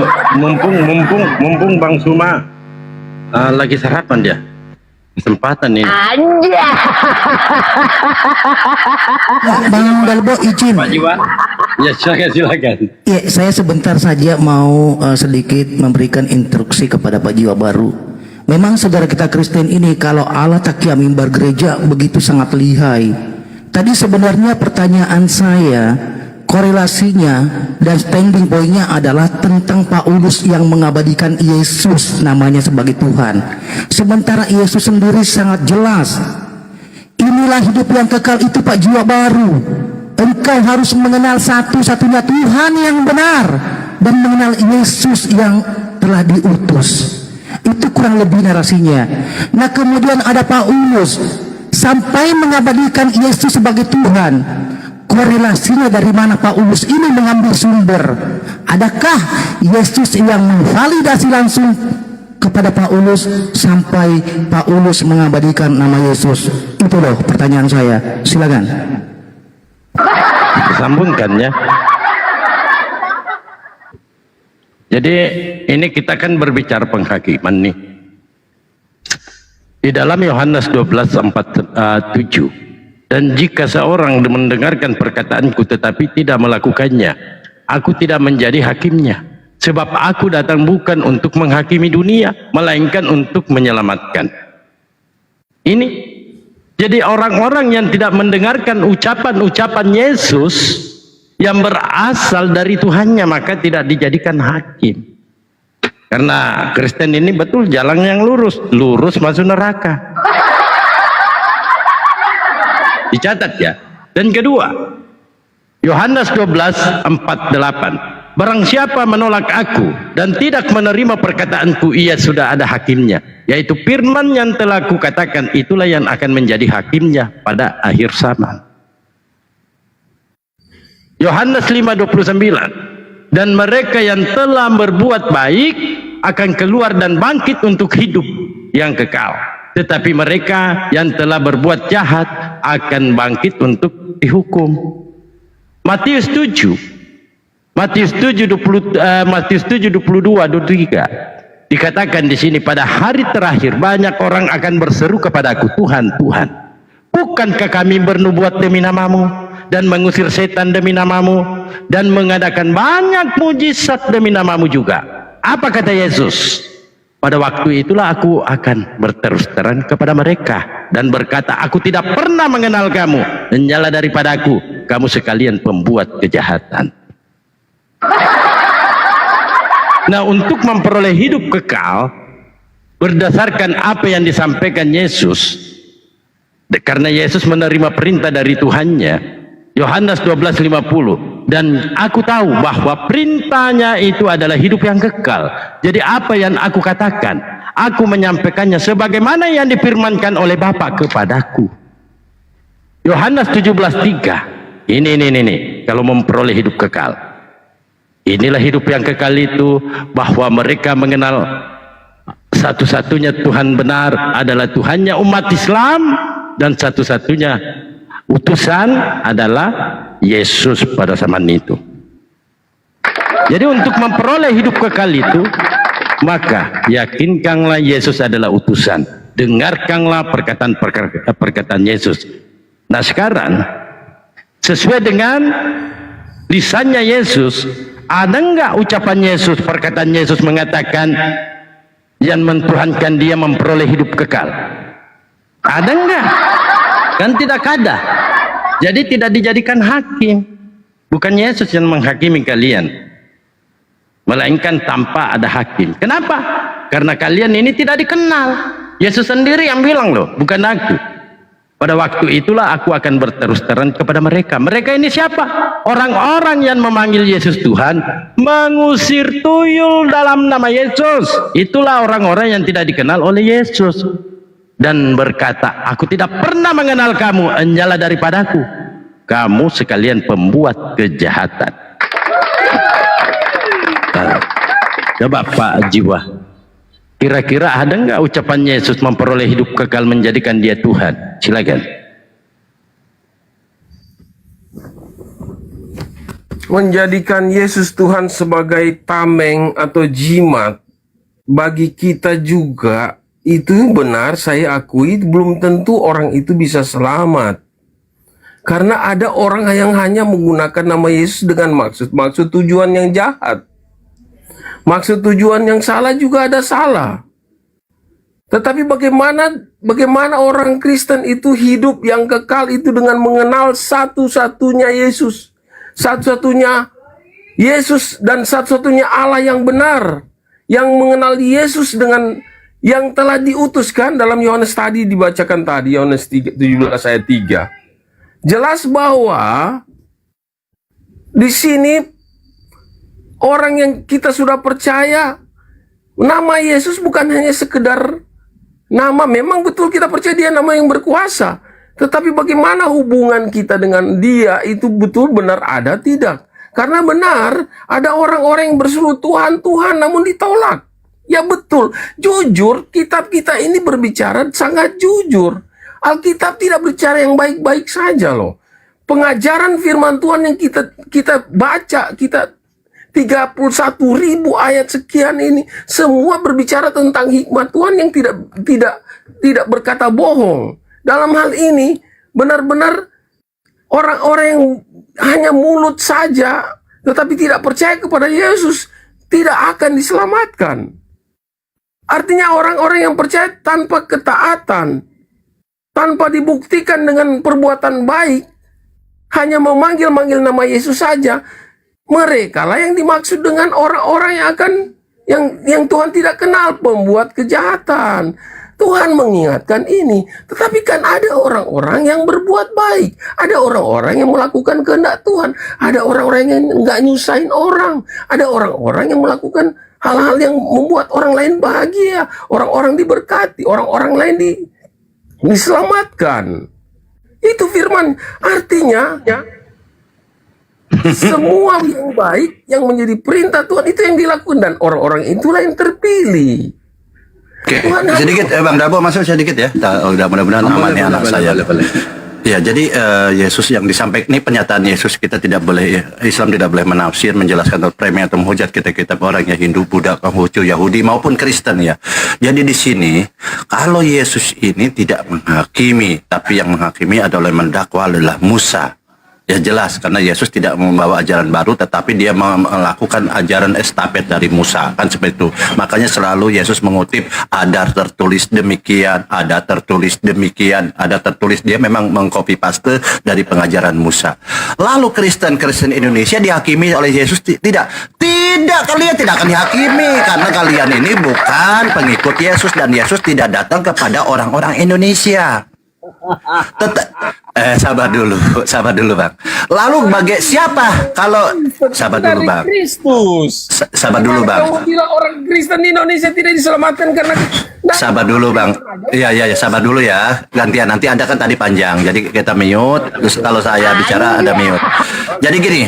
mumpung Bang Suma lagi sarapan dia. Kesempatan ini. Bang Dalbo izin. Pak Jiwa. Ya silakan. Ya, saya sebentar saja mau sedikit memberikan instruksi kepada Pak Jiwa Baru. Memang saudara kita Kristen ini kalau Allah takia mimbar gereja begitu sangat lihai. Tadi sebenarnya pertanyaan saya, korelasinya dan standing pointnya adalah tentang Paulus yang mengabadikan Yesus namanya sebagai Tuhan. Sementara Yesus sendiri sangat jelas. Inilah hidup yang kekal itu Pak Jiwa Baru. Engkau harus mengenal satu-satunya Tuhan yang benar dan mengenal Yesus yang telah diutus. Itu kurang lebih narasinya. Nah kemudian ada Paulus sampai mengabadikan Yesus sebagai Tuhan. Korelasinya dari mana Paulus ini mengambil sumber? Adakah Yesus yang memvalidasi langsung kepada Paulus sampai Paulus mengabadikan nama Yesus? Itu loh pertanyaan saya. Silakan. Sambungkan ya. Jadi ini kita kan berbicara penghakiman nih. Di dalam Yohanes 12:7, dan jika seorang mendengarkan perkataanku tetapi tidak melakukannya, aku tidak menjadi hakimnya. Sebab aku datang bukan untuk menghakimi dunia, melainkan untuk menyelamatkan. Ini jadi orang-orang yang tidak mendengarkan ucapan-ucapan Yesus yang berasal dari Tuhannya, maka tidak dijadikan hakim. Karena Kristen ini betul jalan yang lurus masuk neraka. Dicatat ya. Dan kedua, Yohanes 12:48, barang siapa menolak aku dan tidak menerima perkataanku, ia sudah ada hakimnya, yaitu firman yang telah kukatakan, itulah yang akan menjadi hakimnya pada akhir zaman. Yohanes 5:29, dan mereka yang telah berbuat baik akan keluar dan bangkit untuk hidup yang kekal, tetapi mereka yang telah berbuat jahat akan bangkit untuk dihukum. Matius 7:22-23 dikatakan di sini, pada hari terakhir banyak orang akan berseru kepadaku, Tuhan, Tuhan, bukankah kami bernubuat demi namamu dan mengusir setan demi namamu dan mengadakan banyak mujizat demi namamu juga? Apa kata Yesus? Pada waktu itulah aku akan berterus terang kepada mereka dan berkata, aku tidak pernah mengenal kamu, menjala daripadaku, kamu sekalian pembuat kejahatan. Nah, untuk memperoleh hidup kekal berdasarkan apa yang disampaikan Yesus, karena Yesus menerima perintah dari Tuhannya, Yohanes 12:50, dan aku tahu bahwa perintahnya itu adalah hidup yang kekal. Jadi apa yang aku katakan, aku menyampaikannya sebagaimana yang difirmankan oleh Bapa kepadaku. Yohanes 17:3, ini kalau memperoleh hidup kekal, inilah hidup yang kekal itu, bahwa mereka mengenal satu-satunya Tuhan benar adalah Tuhannya umat Islam, dan satu-satunya utusan adalah Yesus pada zaman itu. Jadi untuk memperoleh hidup kekal itu, maka yakinkanlah Yesus adalah utusan, dengarkanlah perkataan Yesus. Nah sekarang sesuai dengan lisannya Yesus, ada enggak ucapan Yesus, perkataan Yesus mengatakan yang mentuhankan dia memperoleh hidup kekal? Ada enggak? Kan tidak ada. Jadi tidak dijadikan hakim. Bukan Yesus yang menghakimi kalian, melainkan tanpa ada hakim. Kenapa? Karena kalian ini tidak dikenal. Yesus sendiri yang bilang loh, bukan aku. Pada waktu itulah aku akan berterus terang kepada mereka. Mereka ini siapa? Orang-orang yang memanggil Yesus Tuhan, mengusir tuyul dalam nama Yesus. Itulah orang-orang yang tidak dikenal oleh Yesus. Dan berkata, aku tidak pernah mengenal kamu, enjalah daripadaku. Kamu sekalian pembuat kejahatan. Coba Pak Jiwa, kira-kira ada nggak ucapan Yesus memperoleh hidup kekal menjadikan dia Tuhan? Silakan. Menjadikan Yesus Tuhan sebagai tameng atau jimat bagi kita juga, itu benar, saya akui belum tentu orang itu bisa selamat. Karena ada orang yang hanya menggunakan nama Yesus dengan maksud tujuan yang jahat. Maksud tujuan yang salah juga ada salah. Tetapi bagaimana orang Kristen itu hidup yang kekal itu dengan mengenal satu-satunya Yesus. Satu-satunya Yesus dan satu-satunya Allah yang benar. Yang mengenal Yesus dengan yang telah diutuskan dalam Yohanes tadi dibacakan tadi, Yohanes 17 ayat 3. Jelas bahwa di sini orang yang kita sudah percaya nama Yesus bukan hanya sekedar nama. Memang betul kita percaya dia nama yang berkuasa, tetapi bagaimana hubungan kita dengan dia itu betul benar ada tidak? Karena benar ada orang-orang yang berseru Tuhan Tuhan namun ditolak. Ya betul, jujur kitab kita ini berbicara sangat jujur. Alkitab tidak berbicara yang baik-baik saja loh. Pengajaran firman Tuhan yang kita baca, kita 31.000 ayat sekian ini semua berbicara tentang hikmat Tuhan yang tidak berkata bohong. Dalam hal ini benar-benar orang-orang yang hanya mulut saja tetapi tidak percaya kepada Yesus tidak akan diselamatkan. Artinya orang-orang yang percaya tanpa ketaatan, tanpa dibuktikan dengan perbuatan baik, hanya memanggil-manggil nama Yesus saja, mereka lah yang dimaksud dengan orang-orang yang akan yang Tuhan tidak kenal, pembuat kejahatan. Tuhan mengingatkan ini, tetapi kan ada orang-orang yang berbuat baik, ada orang-orang yang melakukan kehendak Tuhan, ada orang-orang yang nggak nyusahin orang, ada orang-orang yang melakukan hal-hal yang membuat orang lain bahagia, orang-orang diberkati, orang-orang lain diselamatkan. Itu firman, artinya ya, semua yang baik yang menjadi perintah Tuhan itu yang dilakukan dan orang-orang itulah yang terpilih. Oke, sedikit Bang Dabo masuk sedikit ya. Udah mudah-mudahan aman ya anak saya. Ya, jadi Yesus yang disampaikan ini pernyataan Yesus, kita tidak boleh, Islam tidak boleh menafsir, menjelaskan atau framing atau menghujat kitab orang yang Hindu, Buddha, Konghucu, Yahudi maupun Kristen ya. Jadi di sini kalau Yesus ini tidak menghakimi, tapi yang menghakimi adalah mendakwa adalah Musa. Ya jelas, karena Yesus tidak membawa ajaran baru, tetapi dia melakukan ajaran estafet dari Musa, kan seperti itu. Makanya selalu Yesus mengutip, ada tertulis demikian, ada tertulis demikian, ada tertulis. Dia memang mengcopy paste dari pengajaran Musa. Lalu Kristen Indonesia dihakimi oleh Yesus? Tidak, kalian tidak akan dihakimi, karena kalian ini bukan pengikut Yesus, dan Yesus tidak datang kepada orang-orang Indonesia. Sabar dulu Bang. Lalu bagi siapa kalau sabar dulu Bang. Kristus. Sabar dulu Bang. Kamu bilang orang Kristen di Indonesia tidak diselamatkan karena sabar dulu Bang. Iya sabar dulu ya. Gantian, nanti Anda kan tadi panjang. Jadi kita mute, terus kalau saya bicara ada mute. Jadi gini.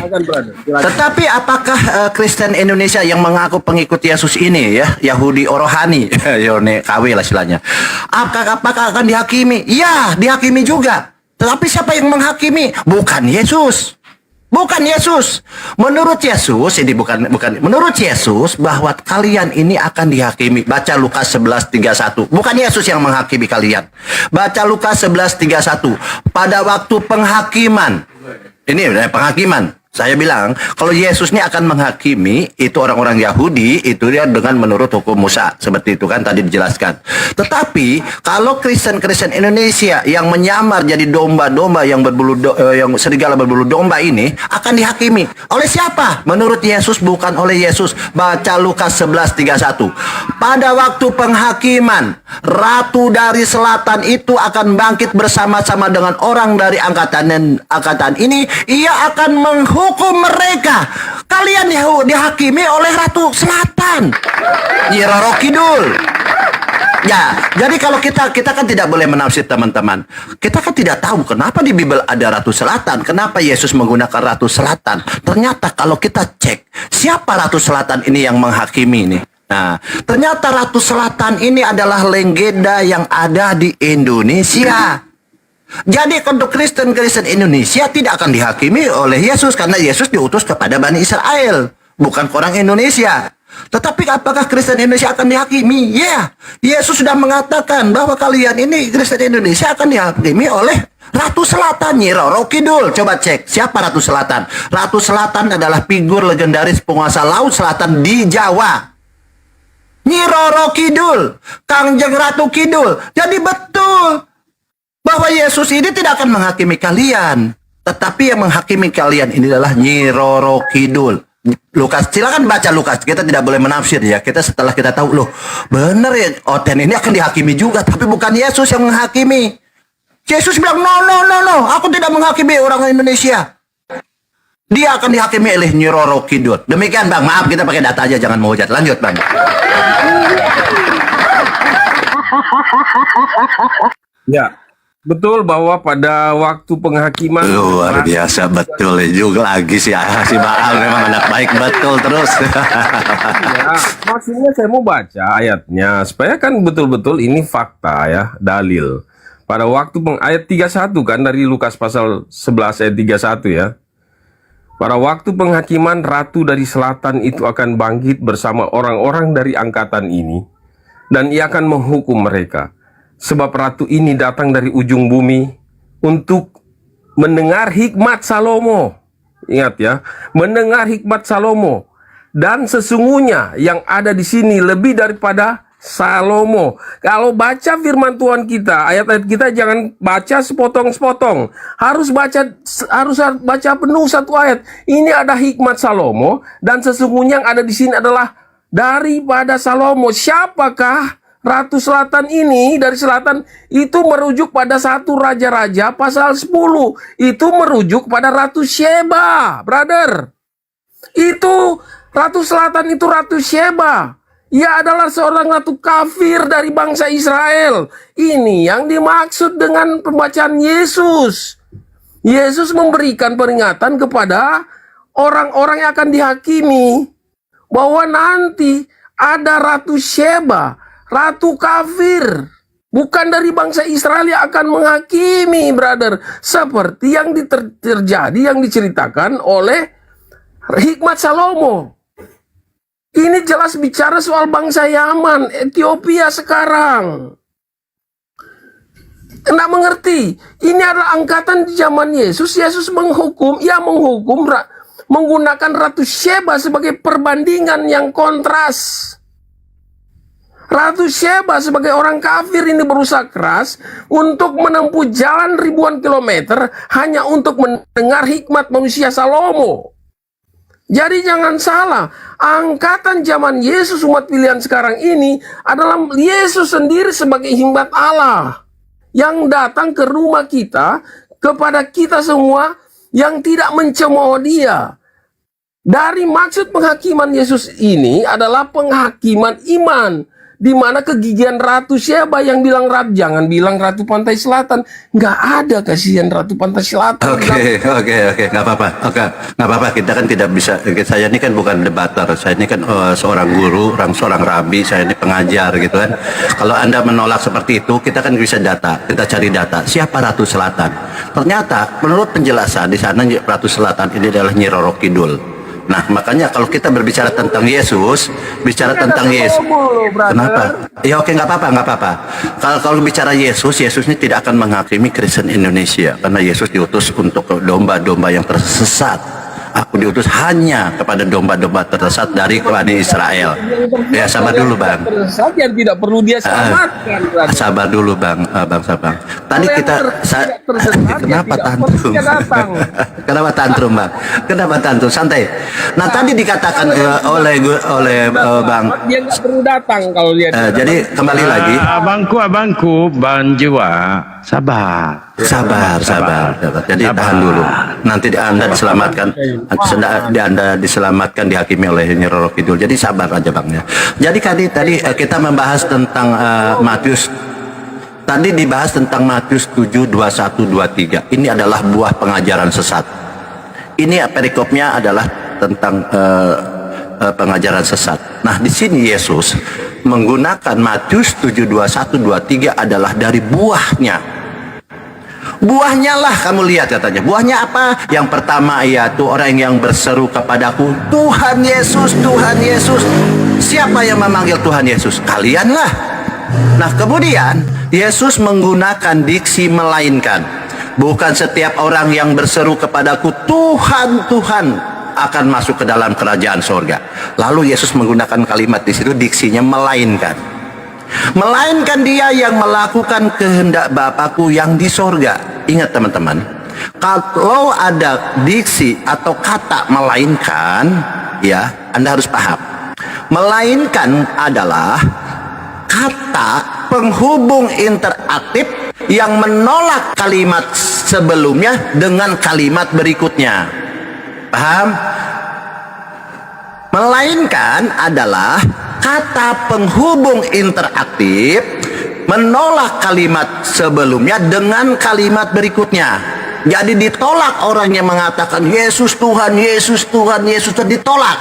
Tetapi apakah Kristen Indonesia yang mengaku pengikut Yesus ini ya, Yahudi rohani, Yone KW lah istilahnya. Apakah akan dihakimi? Ya, dihakimi juga. Tetapi siapa yang menghakimi? Bukan Yesus. Bukan Yesus. Menurut Yesus, ini bukan menurut Yesus bahwa kalian ini akan dihakimi. Baca Lukas 11:31. Bukan Yesus yang menghakimi kalian. Baca Lukas 11:31. Pada waktu penghakiman. Ini penghakiman. Saya bilang, kalau Yesus ini akan menghakimi, itu orang-orang Yahudi, itu dia dengan menurut hukum Musa. Seperti itu kan tadi dijelaskan. Tetapi, kalau Kristen-Kristen Indonesia yang menyamar jadi domba-domba yang yang serigala berbulu domba ini, akan dihakimi. Oleh siapa? Menurut Yesus, bukan oleh Yesus. Baca Lukas 11:31. Pada waktu penghakiman, Ratu dari Selatan itu akan bangkit bersama-sama dengan orang dari angkatan ini. Ia akan menghukum mereka. Kalian dihakimi oleh Ratu Selatan. Nyi Roro Kidul. Ya, jadi kalau kita kan tidak boleh menafsir, teman-teman. Kita kan tidak tahu kenapa di Bible ada Ratu Selatan, kenapa Yesus menggunakan Ratu Selatan. Ternyata kalau kita cek, siapa Ratu Selatan ini yang menghakimi ini? Nah, ternyata Ratu Selatan ini adalah legenda yang ada di Indonesia. Jadi untuk Kristen-Kristen Indonesia tidak akan dihakimi oleh Yesus karena Yesus diutus kepada Bani Israel, bukan ke orang Indonesia. Tetapi apakah Kristen Indonesia akan dihakimi? Ya, Yesus sudah mengatakan bahwa kalian ini Kristen Indonesia akan dihakimi oleh Ratu Selatan, Nyi Roro Kidul. Coba cek, siapa Ratu Selatan? Ratu Selatan adalah figur legendaris penguasa Laut Selatan di Jawa. Nyi Roro Kidul, Kangjeng Ratu Kidul. Jadi betul bahwa Yesus ini tidak akan menghakimi kalian, tetapi yang menghakimi kalian ini adalah Nyi Roro Kidul. Lukas, silakan baca Lukas. Kita tidak boleh menafsir ya. Kita setelah kita tahu, loh, benar ya, Oten ini akan dihakimi juga, tapi bukan Yesus yang menghakimi. Yesus bilang, no, aku tidak menghakimi orang Indonesia. Dia akan dihakimi oleh Nyi Roro Kidul. Demikian, Bang. Maaf, kita pakai data aja, jangan mau hujat. Lanjut, Bang. Ya, betul bahwa pada waktu penghakiman luar biasa, betul juga lagi si Baal memang anak baik, betul terus. Ya, maksudnya saya mau baca ayatnya supaya kan betul-betul ini fakta ya, dalil. Pada waktu ayat 31 kan dari Lukas pasal 11 ayat 31 ya. Pada waktu penghakiman, Ratu dari Selatan itu akan bangkit bersama orang-orang dari angkatan ini, dan ia akan menghukum mereka. Sebab Ratu ini datang dari ujung bumi untuk mendengar hikmat Salomo. Ingat ya, mendengar hikmat Salomo. Dan sesungguhnya yang ada di sini lebih daripada Salomo. Kalau baca firman Tuhan kita, ayat-ayat kita jangan baca sepotong-sepotong. Harus baca penuh satu ayat. Ini ada hikmat Salomo dan sesungguhnya yang ada di sini adalah daripada Salomo. Siapakah Ratu Selatan ini? Dari selatan itu merujuk pada 1 Raja-Raja pasal 10. Itu merujuk pada Ratu Sheba, brother. Itu Ratu Selatan itu Ratu Sheba. Ia adalah seorang ratu kafir dari bangsa Israel. Ini yang dimaksud dengan pembacaan Yesus. Yesus memberikan peringatan kepada orang-orang yang akan dihakimi bahwa nanti ada Ratu Sheba, ratu kafir, bukan dari bangsa Israel yang akan menghakimi, brother. Seperti yang terjadi, yang diceritakan oleh hikmat Salomo. Ini jelas bicara soal bangsa Yaman, Ethiopia sekarang. Tidak mengerti. Ini adalah angkatan di zaman Yesus. Yesus menghukum, ia menghukum menggunakan Ratu Sheba sebagai perbandingan yang kontras. Ratu Sheba sebagai orang kafir ini berusaha keras untuk menempuh jalan ribuan kilometer hanya untuk mendengar hikmat manusia Salomo. Jadi jangan salah, angkatan zaman Yesus umat pilihan sekarang ini adalah Yesus sendiri sebagai hikmat Allah yang datang ke rumah kita, kepada kita semua yang tidak mencemooh Dia. Dari maksud penghakiman Yesus ini adalah penghakiman iman, di mana kegigihan Ratu Sheba yang bilang jangan bilang Ratu Pantai Selatan. Nggak ada kasihan Ratu Pantai Selatan. Oke, nggak apa-apa. Kita kan tidak bisa. Saya ini kan bukan debater. Saya ini kan seorang guru, seorang rabi. Saya ini pengajar gitu kan. Kalau Anda menolak seperti itu, kita kan bisa data. Kita cari data. Siapa Ratu Selatan? Ternyata menurut penjelasan di sana Ratu Selatan ini adalah Nyi Roro Kidul. Nah, makanya kalau kita berbicara tentang Yesus, bicara tentang Yesus. Kenapa? Ya oke, nggak apa-apa. Kalau bicara Yesus ini tidak akan menghakimi Kristen Indonesia karena Yesus diutus untuk domba-domba yang tersesat. aku diutus hanya kepada domba-domba tersesat dari Bani Israel. Ya sabar dulu bang. Tersesat yang tidak perlu dia selamatkan. Sabar dulu bang, bang Sabang. Tadi kita kenapa tantrum? Kenapa tantrum bang? Kenapa tantrum? Santai. Nah tadi dikatakan oleh bang. Dia nggak perlu datang kalau dia. Jadi kembali lagi. Abangku, Bang Jiwa, sabar. Jadi tahan dulu. Nanti Anda diselamatkan. Anda diselamatkan, dihakimi oleh Nyi Roro Kidul. Jadi sabar aja bang ya. Jadi tadi kita membahas tentang Matius. Tadi dibahas tentang Matius 7, 21, 23. Ini adalah buah pengajaran sesat. Ini perikopnya adalah tentang pengajaran sesat. Nah, di sini Yesus menggunakan Matius 7, 21, 23 adalah dari buahnya. Buahnya lah kamu lihat katanya. Buahnya apa? Yang pertama yaitu orang yang berseru kepadaku, Tuhan Yesus, Tuhan Yesus. Siapa yang memanggil Tuhan Yesus? Kalianlah. Nah kemudian Yesus menggunakan diksi melainkan. Bukan setiap orang yang berseru kepadaku, Tuhan, Tuhan, akan masuk ke dalam kerajaan sorga. Lalu Yesus menggunakan kalimat di situ, diksinya melainkan. Melainkan dia yang melakukan kehendak Bapakku yang di sorga. Ingat teman-teman, kalau ada diksi atau kata melainkan, ya Anda harus paham. Melainkan adalah kata penghubung interaktif yang menolak kalimat sebelumnya dengan kalimat berikutnya. Paham? Melainkan adalah kata penghubung interaktif menolak kalimat sebelumnya dengan kalimat berikutnya. Jadi ditolak orang yang mengatakan Yesus Tuhan, Yesus Tuhan, Yesus Tuhan, ditolak.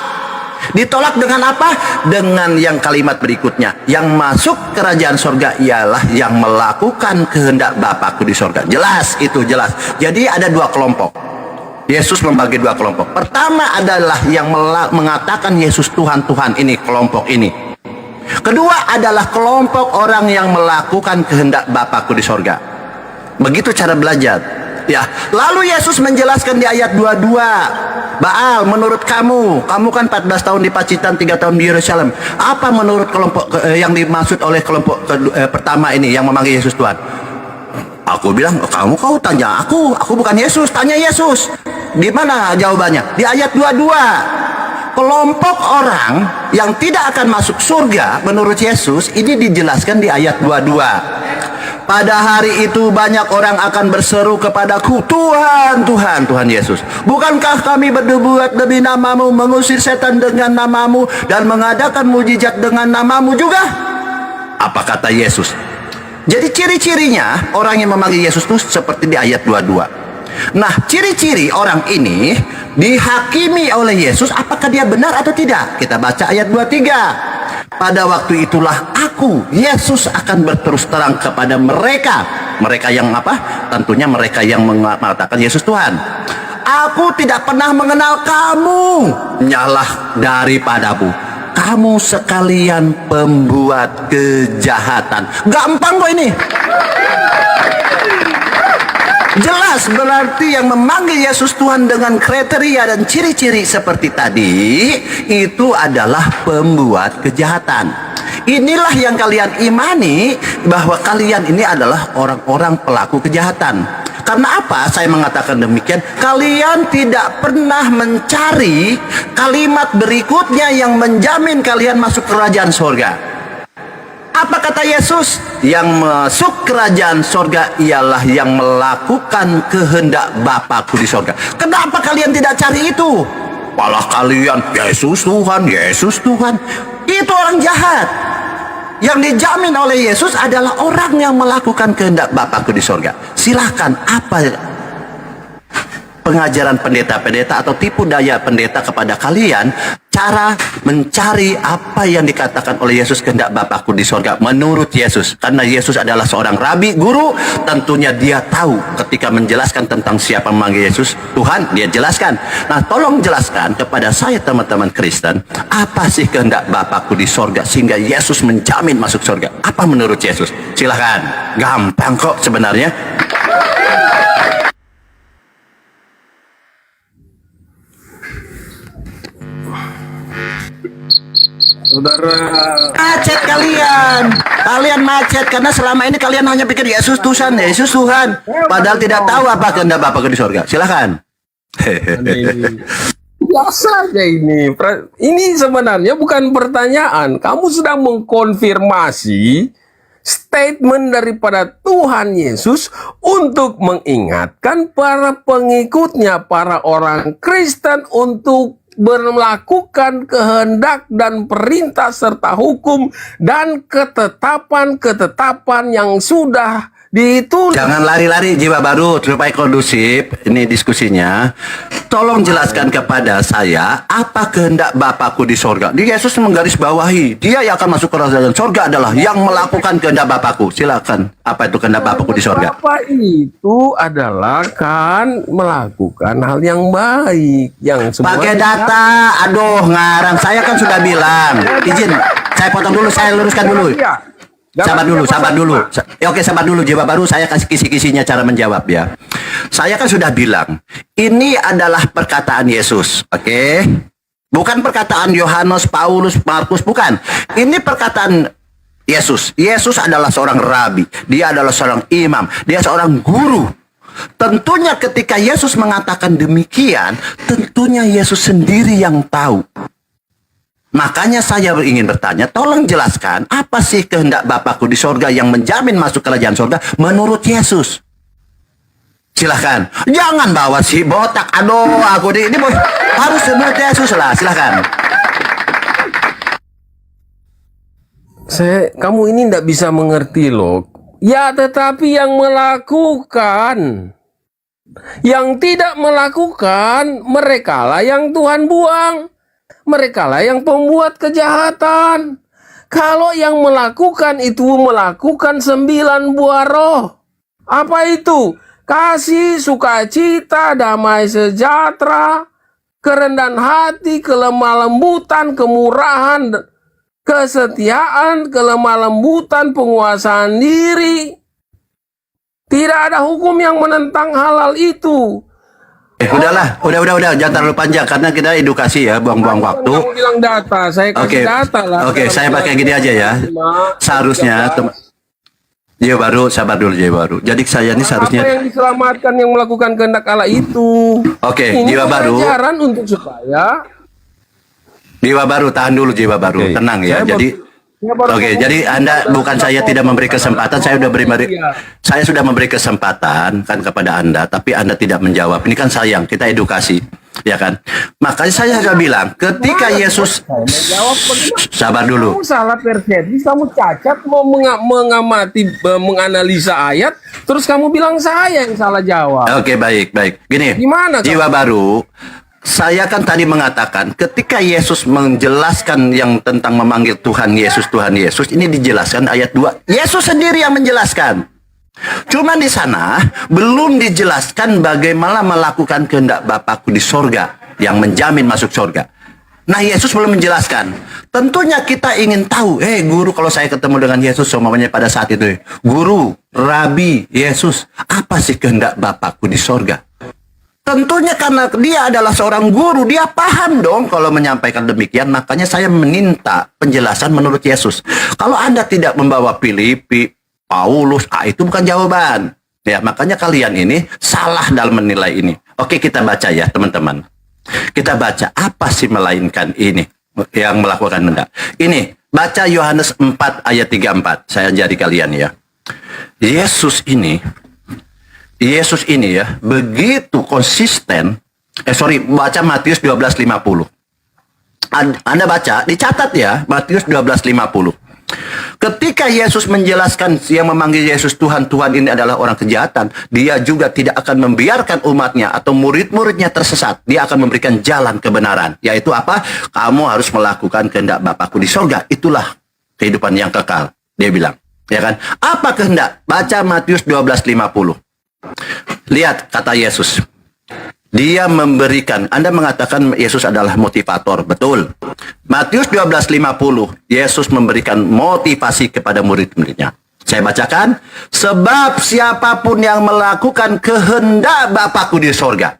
Ditolak dengan apa? Dengan yang kalimat berikutnya. Yang masuk kerajaan sorga ialah yang melakukan kehendak Bapakku di sorga. Jelas, itu jelas. Jadi ada dua kelompok. Yesus membagi dua kelompok. Pertama adalah yang mengatakan Yesus Tuhan, Tuhan, ini kelompok ini. Kedua adalah kelompok orang yang melakukan kehendak Bapakku di sorga. Begitu cara belajar. Ya, lalu Yesus menjelaskan di ayat 22, Baal, menurut kamu kan 14 tahun di Pacitan, 3 tahun di Yerusalem. Apa menurut kelompok yang dimaksud oleh kelompok pertama ini yang memanggil Yesus Tuhan? Aku bilang, kau tanya aku bukan Yesus, tanya Yesus. Gimana jawabannya? Di ayat 22. Kelompok orang yang tidak akan masuk surga menurut Yesus ini dijelaskan di ayat 22. Pada hari itu banyak orang akan berseru kepadaku, Tuhan, Tuhan, Tuhan Yesus, bukankah kami berbuat demi namamu, mengusir setan dengan namamu, dan mengadakan mujizat dengan namamu juga? Apa kata Yesus? Jadi ciri-cirinya orang yang memanggil Yesus itu seperti di ayat 22. Nah, ciri-ciri orang ini dihakimi oleh Yesus, apakah dia benar atau tidak? Kita baca ayat 23. Pada waktu itulah aku, Yesus, akan berterus terang kepada mereka. Mereka yang apa? Tentunya mereka yang mengatakan Yesus Tuhan. Aku tidak pernah mengenal kamu, nyalah daripadaku. Kamu sekalian pembuat kejahatan. Gampang kok ini. Jelas berarti yang memanggil Yesus Tuhan dengan kriteria dan ciri-ciri seperti tadi itu adalah pembuat kejahatan. Inilah yang kalian imani, bahwa kalian ini adalah orang-orang pelaku kejahatan. Karena apa saya mengatakan demikian? Kalian tidak pernah mencari kalimat berikutnya yang menjamin kalian masuk kerajaan surga. Apa kata Yesus? Yang masuk kerajaan sorga ialah yang melakukan kehendak Bapakku di sorga. Kenapa kalian tidak cari itu? Malah kalian Yesus Tuhan, Yesus Tuhan. Itu orang jahat. Yang dijamin oleh Yesus adalah orang yang melakukan kehendak Bapakku di sorga. Silahkan, apa pengajaran pendeta-pendeta atau tipu daya pendeta kepada kalian, cara mencari apa yang dikatakan oleh Yesus kehendak Bapakku di sorga menurut Yesus. Karena Yesus adalah seorang rabi, guru, tentunya dia tahu ketika menjelaskan tentang siapa memanggil Yesus Tuhan, dia jelaskan. Nah, tolong jelaskan kepada saya teman-teman Kristen, apa sih kehendak Bapakku di sorga sehingga Yesus menjamin masuk sorga? Apa menurut Yesus? Silahkan, gampang kok sebenarnya. saudara. Macet kalian macet karena selama ini kalian hanya pikir Yesus Tuhan, padahal tidak tahu apa kehendak Bapa di sorga. Silakan. Biasa aja ini. Ini sebenarnya bukan pertanyaan. Kamu sedang mengkonfirmasi statement daripada Tuhan Yesus untuk mengingatkan para pengikutnya, para orang Kristen untuk melakukan kehendak dan perintah serta hukum dan ketetapan yang sudah ditulis. Jangan lari-lari jiwa baru supaya kondusif. Ini diskusinya. Tolong jelaskan kepada saya apa kehendak Bapakku di sorga. Di Yesus menggarisbawahi, dia yang akan masuk ke kerajaan sorga adalah yang melakukan kehendak Bapakku. Silakan. Apa itu kehendak Bapakku di sorga? Bapak itu adalah kan melakukan hal yang baik, yang pakai data. Aduh, ngarang. Saya kan sudah bilang. Izin, saya potong dulu, saya luruskan dulu. Sabar dulu. Oke, sabar dulu jiwa baru, saya kasih kisi-kisinya cara menjawab ya. Saya kan sudah bilang, ini adalah perkataan Yesus, oke? Bukan perkataan Yohanes, Paulus, Markus, bukan. Ini perkataan Yesus. Yesus adalah seorang rabi, dia adalah seorang imam, dia seorang guru. Tentunya ketika Yesus mengatakan demikian, tentunya Yesus sendiri yang tahu. Makanya saya ingin bertanya, tolong jelaskan apa sih kehendak Bapakku di sorga yang menjamin masuk kerajaan sorga menurut Yesus. Silahkan. Jangan bawa si botak. Aduh, ini harus menurut Yesus lah. Silahkan. Kamu ini tidak bisa mengerti loh. Ya, tetapi yang melakukan, yang tidak melakukan, merekalah yang Tuhan buang. Merekalah yang pembuat kejahatan. Kalau yang melakukan itu melakukan 9 buah roh. Apa itu? Kasih, sukacita, damai sejahtera, kerendahan hati, kelemah lembutan, kemurahan, kesetiaan, kelemah lembutan, penguasaan diri. Tidak ada hukum yang menentang halal itu. Udah, jangan terlalu panjang karena kita edukasi ya, buang-buang waktu. Kamu bilang data, saya kasih data lah. Oke, saya pakai gini aja ya. Seharusnya jiwa baru, sabar dulu jiwa baru. Jadi saya ini seharusnya apa yang diselamatkan yang melakukan kehendak Allah itu. Oke, ini jiwa baru. Ajaran untuk supaya jiwa baru, tahan dulu jiwa baru. Tenang ya. Jadi Anda bukan saya tidak memberi kesempatan, saya sudah memberi kesempatan kan kepada Anda, tapi Anda tidak menjawab. Ini kan sayang, kita edukasi, ya kan? Makanya saya sudah bilang, ketika Yesus sabar dulu. Kamu salah persepsi, kamu cacat mau mengamati, menganalisa ayat, terus kamu bilang saya yang salah jawab. Oke, baik. Gini, gimana jiwa baru. Saya kan tadi mengatakan ketika Yesus menjelaskan yang tentang memanggil Tuhan Yesus, ini dijelaskan ayat 2. Yesus sendiri yang menjelaskan. Cuman di sana belum dijelaskan bagaimana melakukan kehendak Bapakku di sorga yang menjamin masuk sorga. Nah, Yesus belum menjelaskan. Tentunya kita ingin tahu, guru, kalau saya ketemu dengan Yesus semuanya pada saat itu, guru, rabi, Yesus, apa sih kehendak Bapakku di sorga? Tentunya karena dia adalah seorang guru, dia paham dong kalau menyampaikan demikian. Makanya saya meminta penjelasan menurut Yesus. Kalau Anda tidak membawa Filipi, Paulus, itu bukan jawaban. Ya, makanya kalian ini salah dalam menilai ini. Oke, kita baca ya teman-teman. Kita baca apa sih melainkan ini yang melakukan kehendak. Ini, baca Yohanes 4 ayat 34. Saya ajari kalian ya. Yesus ini ya, begitu konsisten. Baca Matius 12:50. Anda baca, dicatat ya, Matius 12:50. Ketika Yesus menjelaskan yang memanggil Yesus Tuhan, Tuhan ini adalah orang kejahatan, dia juga tidak akan membiarkan umatnya atau murid-muridnya tersesat. Dia akan memberikan jalan kebenaran. Yaitu apa? Kamu harus melakukan kehendak Bapakku di sorga. Itulah kehidupan yang kekal. Dia bilang. Ya kan? Apa kehendak? Baca Matius 12:50. Lihat kata Yesus. Dia memberikan. Anda mengatakan Yesus adalah motivator. Betul. Matius 12:50. Yesus memberikan motivasi kepada murid-muridnya. Saya bacakan. Sebab siapapun yang melakukan kehendak Bapakku di sorga.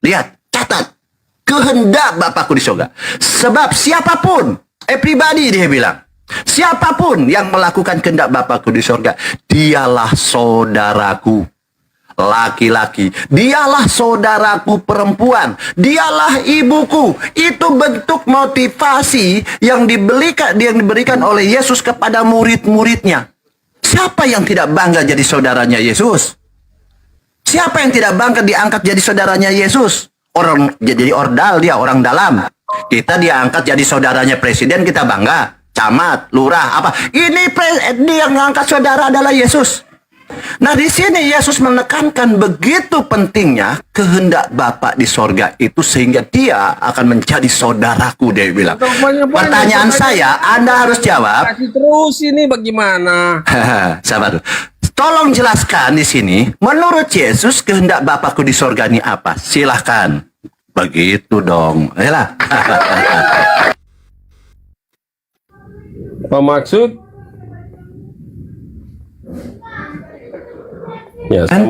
Lihat. Catat. Kehendak Bapakku di sorga. Sebab siapapun. Pribadi dia bilang. Siapapun yang melakukan kehendak Bapakku di sorga, dialah saudaraku laki-laki, dialah saudaraku perempuan, dialah ibuku. Itu bentuk motivasi yang diberikan oleh Yesus kepada murid-muridnya. Siapa yang tidak bangga jadi saudaranya Yesus? Siapa yang tidak bangga diangkat jadi saudaranya Yesus? Orang jadi ordal, dia orang dalam. Kita diangkat jadi saudaranya presiden, kita bangga. Camat, lurah, apa? Ini dia yang mengangkat saudara adalah Yesus. Nah, di sini Yesus menekankan begitu pentingnya kehendak Bapa di sorga itu sehingga dia akan menjadi saudaraku, dia bilang. Pertanyaan saya, Anda harus jawab. Kasih terus ini bagaimana? Sabar. Tolong jelaskan di sini, menurut Yesus kehendak Bapakku di sorga ini apa? Silahkan. Begitu dong. Ayolah. Apa maksud? Ya, Kan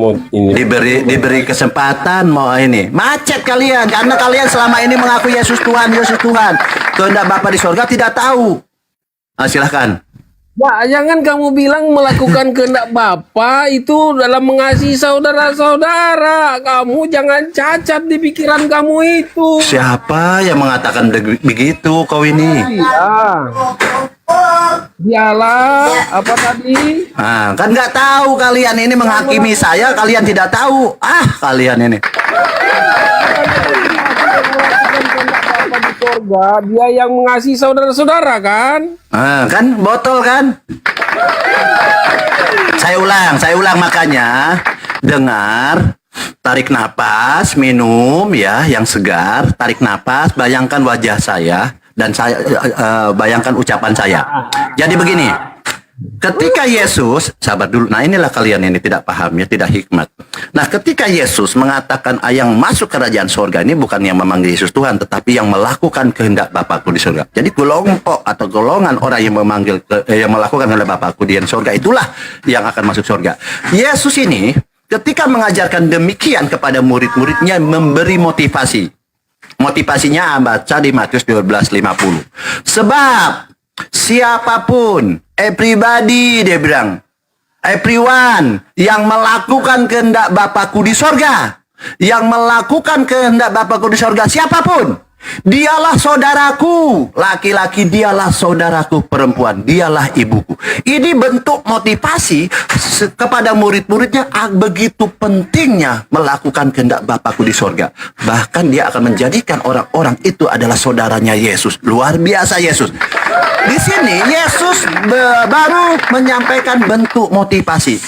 diberi kesempatan mau ini. Macet kalian karena kalian selama ini mengaku Yesus Tuhan, Yesus Tuhan. Kehendak Bapa di sorga tidak tahu. Silahkan. Ya, jangan kamu bilang melakukan kehendak Bapa itu dalam mengasihi saudara-saudara. Kamu jangan cacat di pikiran kamu itu. Siapa yang mengatakan begitu kau ini? Iya. Dialah apa tadi? Kan nggak tahu kalian ini menghakimi saya, kalian tidak tahu. Kalian ini. Di surga, dia yang mengasihi saudara-saudara kan? Kan botol kan? Saya ulang makanya dengar, tarik napas, minum ya yang segar, tarik napas, bayangkan wajah saya dan saya bayangkan ucapan saya. Jadi begini, ketika Yesus, sabar dulu. Nah, inilah kalian ini tidak paham ya, tidak hikmat. Nah, ketika Yesus mengatakan yang masuk kerajaan surga ini bukan yang memanggil Yesus Tuhan, tetapi yang melakukan kehendak Bapakku di surga. Jadi kelompok atau golongan orang yang yang melakukan kehendak Bapakku di surga itulah yang akan masuk surga. Yesus ini ketika mengajarkan demikian kepada murid-muridnya memberi motivasi. Motivasinya baca di Matius 12:50. Sebab siapapun, everybody dia bilang, everyone yang melakukan kehendak Bapakku di sorga, yang melakukan kehendak Bapakku di sorga, siapapun, dialah saudaraku laki-laki, dialah saudaraku perempuan, dialah ibuku. Ini bentuk motivasi kepada murid-muridnya begitu pentingnya melakukan kehendak Bapakku di sorga. Bahkan dia akan menjadikan orang-orang itu adalah saudaranya Yesus. Luar biasa Yesus. Di sini Yesus baru menyampaikan bentuk motivasi.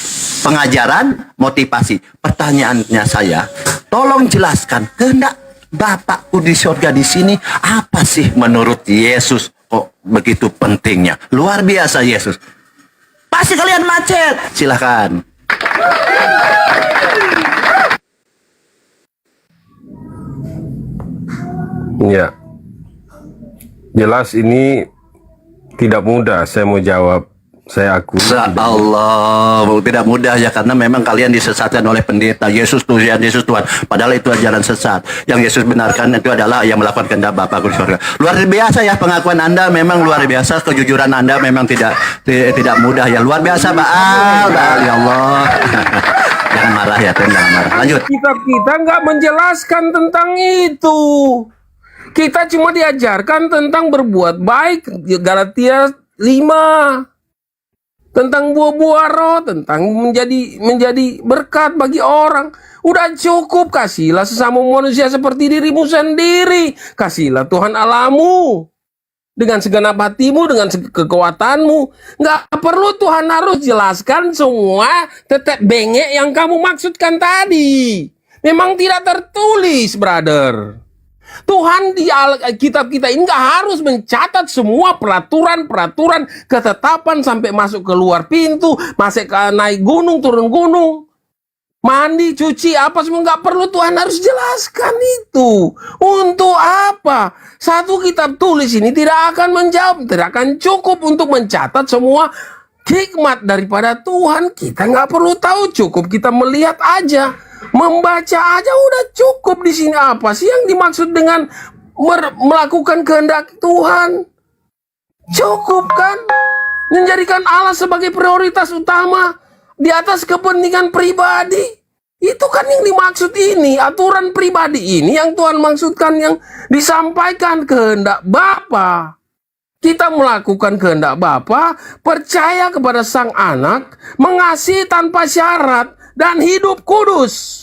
Pengajaran, motivasi. Pertanyaannya saya, tolong jelaskan kehendak Bapakku di surga di sini apa sih menurut Yesus kok begitu pentingnya? Luar biasa Yesus. Pasti kalian macet. Silahkan. Ya. Jelas ini tidak mudah saya mau jawab. Saya akui. Allah, tidak mudah ya karena memang kalian disesatkan oleh pendeta Yesus Tuhan, Yesus Tuhan. Padahal itu ajaran sesat. Yang Yesus benarkan itu adalah yang melakukan kehendak Bapa di surga. Luar biasa ya pengakuan Anda, memang luar biasa, kejujuran Anda memang tidak mudah ya. Luar biasa Baal, ya Allah. Jangan marah ya, Tuhan, jangan marah. Lanjut. Kita nggak menjelaskan tentang itu. Kita cuma diajarkan tentang berbuat baik, Galatia 5. Tentang buah-buah roh, tentang menjadi berkat bagi orang. Udah cukup, kasihlah sesama manusia seperti dirimu sendiri. Kasihlah Tuhan Allahmu dengan segenap hatimu, dengan kekuatanmu. Nggak perlu Tuhan harus jelaskan semua tetap bengek yang kamu maksudkan tadi. Memang tidak tertulis, brother. Tuhan di Alkitab kita ini nggak harus mencatat semua peraturan-peraturan ketetapan sampai masuk keluar pintu, masuk ke naik gunung, turun gunung, mandi, cuci, apa semua nggak perlu Tuhan harus jelaskan itu. Untuk apa? Satu kitab tulis ini tidak akan menjawab, tidak akan cukup untuk mencatat semua hikmat daripada Tuhan. Kita nggak perlu tahu, cukup kita melihat aja. Membaca aja udah cukup. Di sini apa sih yang dimaksud dengan melakukan kehendak Tuhan? Cukup kan? Menjadikan Allah sebagai prioritas utama di atas kepentingan pribadi. Itu kan yang dimaksud ini. Aturan pribadi ini yang Tuhan maksudkan, yang disampaikan kehendak Bapa. Kita melakukan kehendak Bapa, percaya kepada Sang Anak, mengasihi tanpa syarat, dan hidup kudus.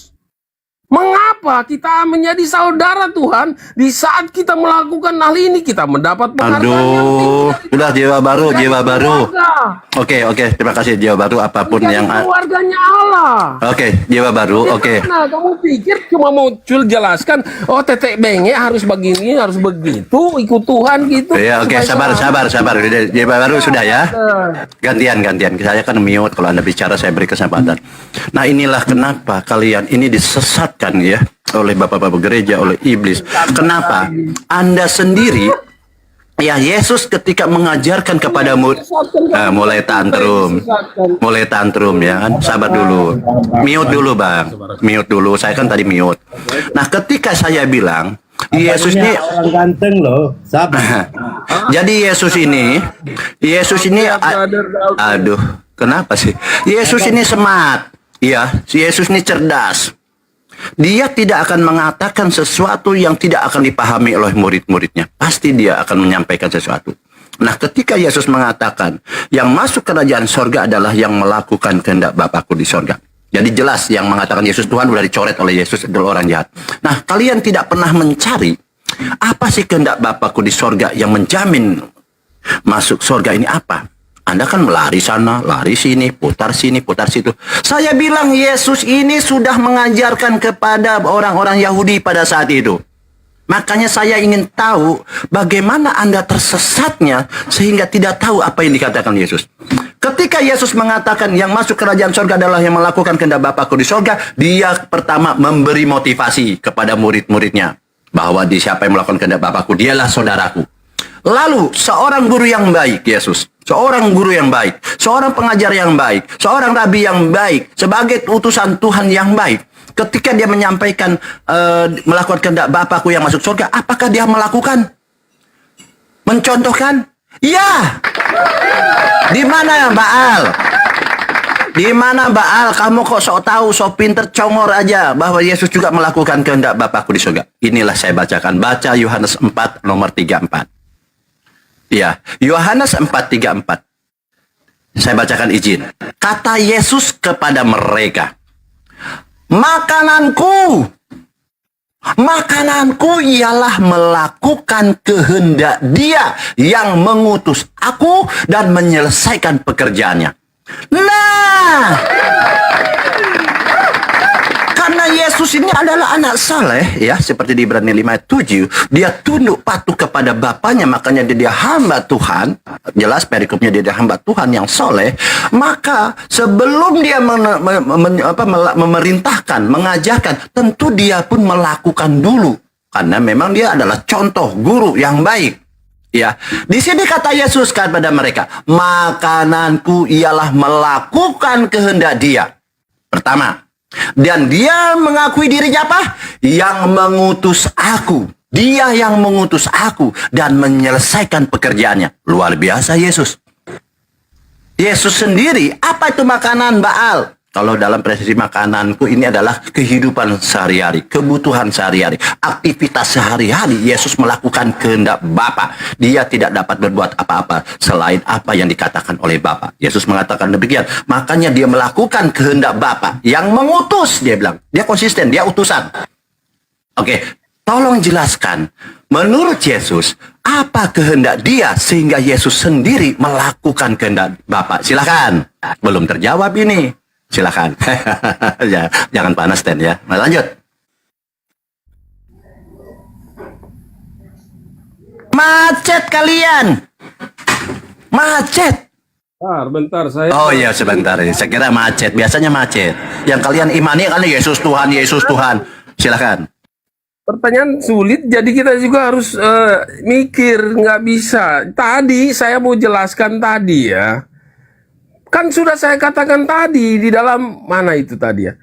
Mengapa kita menjadi saudara Tuhan di saat kita melakukan hal ini? Kita mendapat penghargaan yang tinggi. Udah jiwa baru, jiwa baru. Keluarga. Oke, terima kasih jiwa baru apapun Menjadi yang keluarganya Allah. Oke, jiwa baru. Oke. Nah, kamu pikir cuma mau jelaskan, oh tetek benge harus begini, harus begitu, ikut Tuhan gitu. Iya, oke, supaya sabar. selamat. Jiwa baru sudah ya. Nah, Gantian. Saya kan mute, kalau Anda bicara saya beri kesempatan. Nah, inilah kenapa kalian ini disesatkan ya oleh bapak-bapak gereja, oleh iblis. Kenapa? Anda sendiri, ya, Yesus ketika mengajarkan kepada murid, mulai tantrum ya kan. Sabar dulu. Mute dulu, Bang. Mute dulu. Saya kan tadi mute. Nah, ketika saya bilang Yesus ini orang ganteng loh, sabar. Jadi Yesus ini aduh, kenapa sih? Yesus ini smart. Iya, Yesus ini cerdas. Dia tidak akan mengatakan sesuatu yang tidak akan dipahami oleh murid-muridnya. Pasti dia akan menyampaikan sesuatu. Nah, ketika Yesus mengatakan, yang masuk kerajaan sorga adalah yang melakukan kehendak Bapakku di sorga. Jadi jelas yang mengatakan Yesus Tuhan sudah dicoret oleh Yesus adalah orang jahat. Nah, kalian tidak pernah mencari apa sih kehendak Bapakku di sorga yang menjamin masuk sorga ini apa? Anda kan melari sana, lari sini, putar situ. Saya bilang Yesus ini sudah mengajarkan kepada orang-orang Yahudi pada saat itu. Makanya saya ingin tahu bagaimana Anda tersesatnya sehingga tidak tahu apa yang dikatakan Yesus. Ketika Yesus mengatakan yang masuk kerajaan sorga adalah yang melakukan kehendak Bapakku di sorga, dia pertama memberi motivasi kepada murid-muridnya bahwa siapa yang melakukan kehendak Bapakku, dialah saudaraku. Lalu seorang guru yang baik, Yesus, seorang guru yang baik, seorang pengajar yang baik, seorang rabi yang baik, sebagai utusan Tuhan yang baik, ketika dia menyampaikan melakukan kehendak Bapakku yang masuk surga, apakah dia melakukan? Mencontohkan? Ya. Di mana Baal? Di mana Baal? Kamu kok sok tahu, sok pinter, congor aja bahwa Yesus juga melakukan kehendak Bapakku di surga. Inilah saya bacakan. Baca Yohanes 4 nomor 34. Ya, Yohanes 4:34. Saya bacakan, izin. Kata Yesus kepada mereka, Makananku ialah melakukan kehendak Dia yang mengutus aku dan menyelesaikan pekerjaannya. Nah, karena Yesus ini adalah anak saleh, ya, seperti di Ibrani 5:7, dia tunduk patuh kepada Bapaknya, makanya dia hamba Tuhan. Jelas perikopnya dia hamba Tuhan yang soleh. Maka sebelum dia memerintahkan, mengajarkan, tentu dia pun melakukan dulu, karena memang dia adalah contoh guru yang baik. Ya, di sini kata Yesus kepada mereka, makananku ialah melakukan kehendak Dia. Pertama. Dan dia mengakui dirinya apa? Yang mengutus aku. Dia yang mengutus aku dan menyelesaikan pekerjaannya. Luar biasa Yesus. Yesus sendiri, apa itu makanan Baal? Kalau dalam presisi makananku ini adalah kehidupan sehari-hari, kebutuhan sehari-hari, aktivitas sehari-hari. Yesus melakukan kehendak Bapa. Dia tidak dapat berbuat apa-apa selain apa yang dikatakan oleh Bapa. Yesus mengatakan demikian. Makanya dia melakukan kehendak Bapa yang mengutus, dia bilang. Dia konsisten, dia utusan. Oke, tolong jelaskan. Menurut Yesus, apa kehendak Dia sehingga Yesus sendiri melakukan kehendak Bapa? Silakan. Belum terjawab ini. Silakan. Ya, jangan panas, Ten, ya. Nah, lanjut. Macet kalian. Macet. Bentar, saya. Oh iya, sebentar. Saya kira macet. Biasanya macet. Yang kalian imani kan Yesus Tuhan, Yesus Tuhan. Silakan. Pertanyaan sulit, jadi kita juga harus mikir, nggak bisa. Tadi saya mau jelaskan tadi ya. Kan sudah saya katakan tadi di dalam mana itu tadi ya?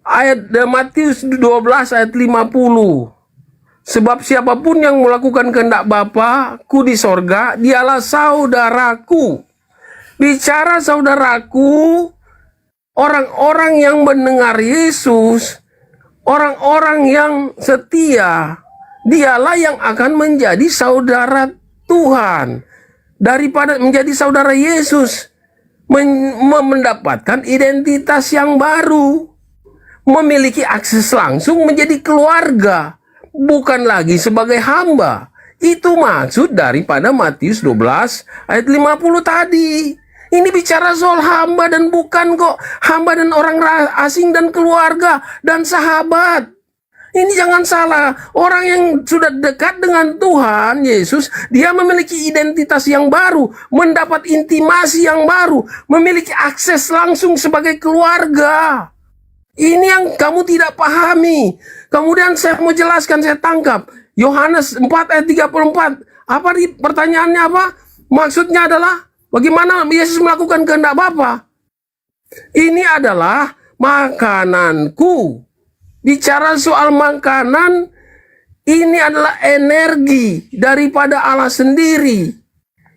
Ayat Matius 12 ayat 50. Sebab siapapun yang melakukan kehendak Bapa-Ku di sorga, dialah saudaraku. Bicara saudaraku, orang-orang yang mendengar Yesus, orang-orang yang setia, dialah yang akan menjadi saudara Tuhan. Daripada menjadi saudara Yesus, mendapatkan identitas yang baru, memiliki akses langsung menjadi keluarga, bukan lagi sebagai hamba. Itu maksud daripada Matius 12 ayat 50 tadi. Ini bicara soal hamba dan bukan kok hamba dan orang asing dan keluarga dan sahabat. Ini jangan salah. Orang yang sudah dekat dengan Tuhan Yesus, dia memiliki identitas yang baru, mendapat intimasi yang baru, memiliki akses langsung sebagai keluarga. Ini yang kamu tidak pahami. Kemudian saya mau jelaskan, saya tangkap. Yohanes 4 ayat 34. Apa pertanyaannya apa? Maksudnya adalah bagaimana Yesus melakukan kehendak Bapa? Ini adalah makananku. Bicara soal makanan, ini adalah energi daripada Allah sendiri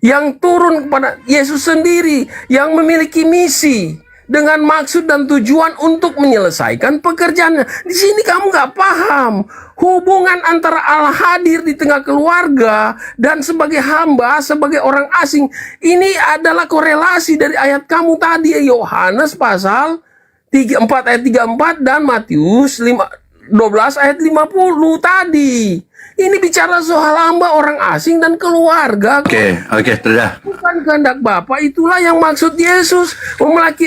yang turun kepada Yesus sendiri, yang memiliki misi dengan maksud dan tujuan untuk menyelesaikan pekerjaannya. Di sini kamu nggak paham hubungan antara Allah hadir di tengah keluarga dan sebagai hamba, sebagai orang asing. Ini adalah korelasi dari ayat kamu tadi, Yohanes pasal 4 ayat 34 dan Matius 12 ayat 50 tadi. Ini bicara soal hamba, orang asing dan keluarga. Oke, sudah. Bukan kehendak Bapa, itulah yang maksud Yesus.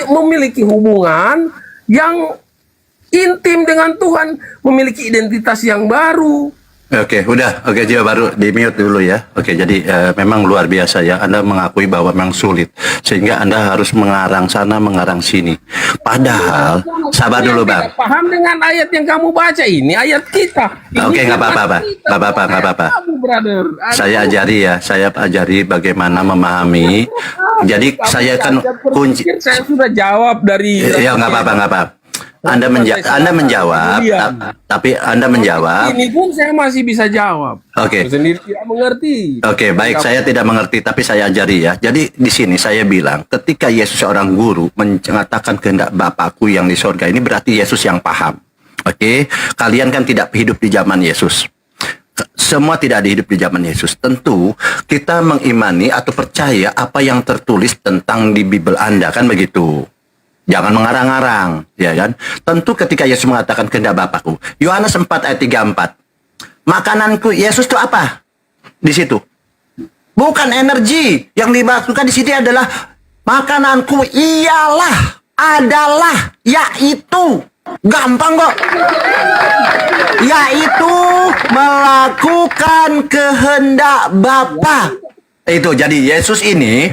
Memiliki hubungan yang intim dengan Tuhan, memiliki identitas yang baru. Oke, Jiwa baru di mute dulu ya. Oke, jadi memang luar biasa ya. Anda mengakui bahwa memang sulit, sehingga Anda harus mengarang sana, mengarang sini. Padahal, sabar dulu Bang. Paham dengan ayat yang kamu baca ini, ayat kita. Oke, nggak apa-apa. Saya ajari bagaimana memahami. Jadi saya kan kunci. Saya sudah jawab dari. Ya nggak apa-apa. Anda menjawab, tapi Anda menjawab. Ini pun saya masih bisa jawab. Oke. Sendiri tidak mengerti. Oke, baik. Saya tidak mengerti, tapi saya ajari ya. Jadi di sini saya bilang, ketika Yesus seorang guru mengatakan kehendak Bapakku yang di sorga, ini berarti Yesus yang paham. Oke, kalian kan tidak hidup di zaman Yesus. Semua tidak hidup di zaman Yesus. Tentu kita mengimani atau percaya apa yang tertulis tentang di Bible Anda, kan begitu. Jangan mengarang-arang, ya kan? Tentu ketika Yesus mengatakan kehendak Bapakku, Yohanes 4 ayat 34. Makananku, Yesus itu apa? Di situ. Bukan energi. Yang dimaksudkan di sini adalah makananku adalah, yaitu. Gampang kok. Yaitu melakukan kehendak Bapa. Itu, jadi Yesus ini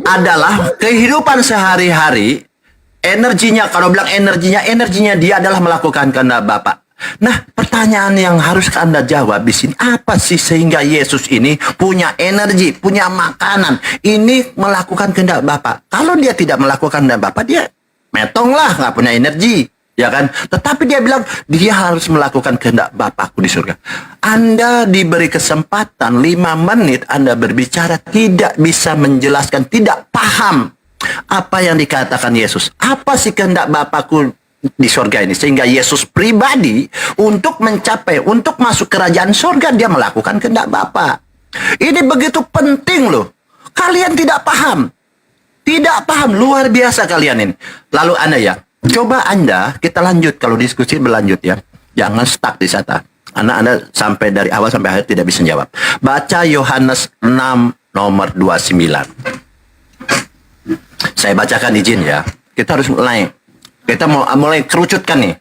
adalah kehidupan sehari-hari. Energinya, kalau bilang energinya dia adalah melakukan kehendak Bapa. Nah, pertanyaan yang harus Anda jawab di sini, apa sih sehingga Yesus ini punya energi, punya makanan, ini melakukan kehendak Bapa? Kalau dia tidak melakukan kehendak Bapa, dia metong lah, nggak punya energi, ya kan? Tetapi dia bilang, dia harus melakukan kehendak Bapakku di surga. Anda diberi kesempatan 5 menit Anda berbicara, tidak bisa menjelaskan, tidak paham apa yang dikatakan Yesus. Apa sih kehendak Bapakku di surga ini? Sehingga Yesus pribadi untuk mencapai, untuk masuk kerajaan surga, dia melakukan kehendak Bapa. Ini begitu penting loh. Kalian tidak paham. Tidak paham, luar biasa kalian ini. Lalu Anda ya, coba Anda, kita lanjut, kalau diskusi berlanjut ya. Jangan stuck di sana. Anda sampai dari awal sampai akhir tidak bisa jawab. Baca Yohanes 6 nomor 29. Saya bacakan, izin ya. Kita harus mulai. Kita mulai kerucutkan nih.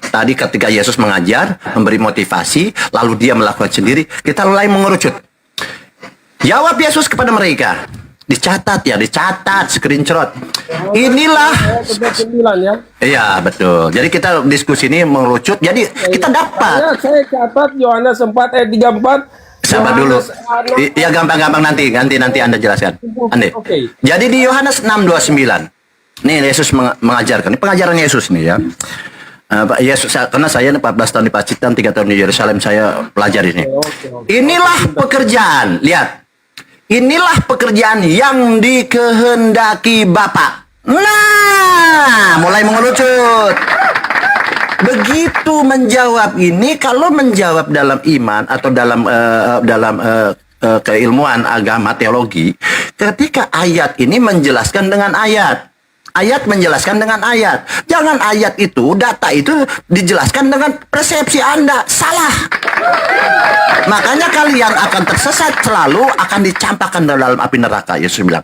Tadi ketika Yesus mengajar, memberi motivasi, lalu dia melakukan sendiri, kita mulai mengerucut. Jawab Yesus kepada mereka. Dicatat, screenshot. Inilah. Ya. Iya, betul. Jadi kita diskusi ini mengerucut. Jadi kita dapat. Saya catat Yohanes 4 ayat 34. Sabar dulu. Ya gampang-gampang nanti Anda jelaskan. Okay. Jadi di Yohanes 6:29. Nih Yesus mengajarkan. Ini pengajaran Yesus nih ya. Pak Yesus, karena saya 14 tahun di Pacitan, 3 tahun di Yerusalem, saya pelajari ini. Inilah pekerjaan, lihat. Inilah pekerjaan yang dikehendaki Bapa. Nah, mulai mengerucut. Begitu menjawab ini, kalau menjawab dalam iman atau dalam keilmuan agama teologi, ketika ayat ini menjelaskan dengan ayat. Ayat menjelaskan dengan ayat. Jangan ayat itu, data itu dijelaskan dengan persepsi Anda. Salah. Makanya kalian akan tersesat, selalu akan dicampakkan dalam api neraka. Yesus bilang,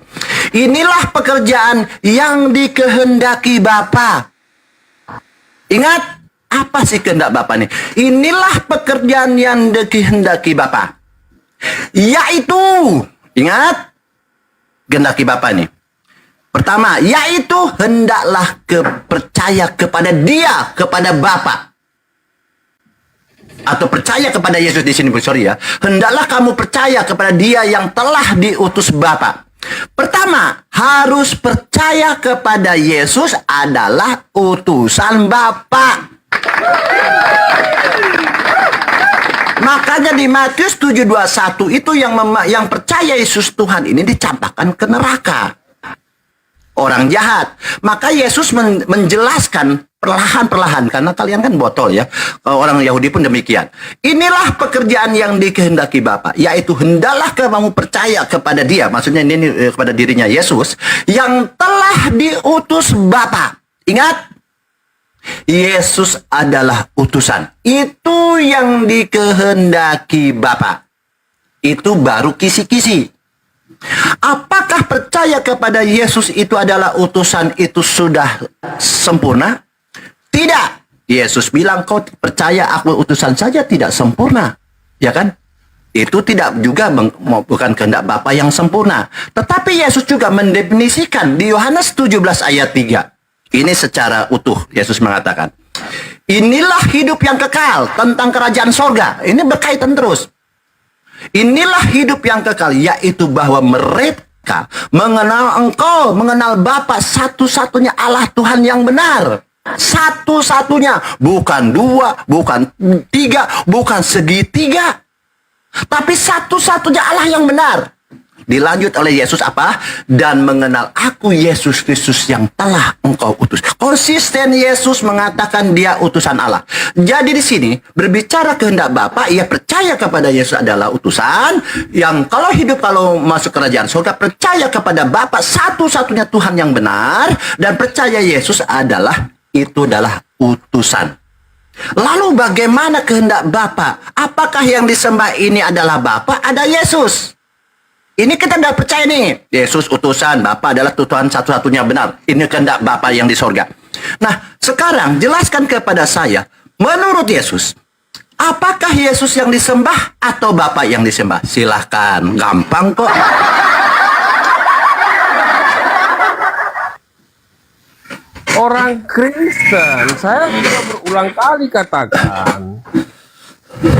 inilah pekerjaan yang dikehendaki Bapa. Ingat, apa sih kehendak Bapa nih? Inilah pekerjaan yang dikehendaki Bapa. Yaitu, ingat, kehendaki Bapa nih. Pertama, yaitu hendaklah percaya kepada Dia, kepada Bapa. Atau percaya kepada Yesus di sini, sorry ya. Hendaklah kamu percaya kepada Dia yang telah diutus Bapa. Pertama, harus percaya kepada Yesus adalah utusan Bapa. Makanya di Matius 7:21 itu yang percaya Yesus Tuhan ini dicampakkan ke neraka. Orang jahat. Maka Yesus menjelaskan perlahan-perlahan, karena kalian kan botol ya. Orang Yahudi pun demikian. Inilah pekerjaan yang dikehendaki Bapa, yaitu hendaklah kamu percaya kepada Dia, maksudnya ini kepada dirinya Yesus yang telah diutus Bapa. Ingat, Yesus adalah utusan. Itu yang dikehendaki Bapa. Itu baru kisi-kisi. Apakah percaya kepada Yesus itu adalah utusan itu sudah sempurna? Tidak. Yesus bilang, kau percaya aku utusan saja tidak sempurna. Ya kan? Itu tidak juga bukan kehendak Bapa yang sempurna. Tetapi Yesus juga mendefinisikan di Yohanes 17 ayat 3. Ini secara utuh Yesus mengatakan, inilah hidup yang kekal, tentang kerajaan sorga. Ini berkaitan terus. Inilah hidup yang kekal, yaitu bahwa mereka mengenal Engkau, mengenal Bapa, satu-satunya Allah Tuhan yang benar. Satu-satunya, bukan dua, bukan tiga, bukan segitiga, tapi satu-satunya Allah yang benar. Dilanjut oleh Yesus apa? Dan mengenal aku Yesus Kristus yang telah engkau utus. Konsisten Yesus mengatakan dia utusan Allah. Jadi di sini berbicara kehendak Bapa, ia percaya kepada Yesus adalah utusan yang kalau hidup, kalau masuk kerajaan surga, percaya kepada Bapa satu-satunya Tuhan yang benar, dan percaya Yesus adalah utusan. Lalu bagaimana kehendak Bapa? Apakah yang disembah ini adalah Bapa? Ada Yesus. Ini kita tidak percaya nih. Yesus utusan, Bapa adalah Tuhan satu-satunya benar. Ini kehendak Bapa yang di sorga. Nah, sekarang jelaskan kepada saya, menurut Yesus, apakah Yesus yang disembah atau Bapa yang disembah? Silahkan, gampang kok. Orang Kristen, saya sudah berulang kali katakan,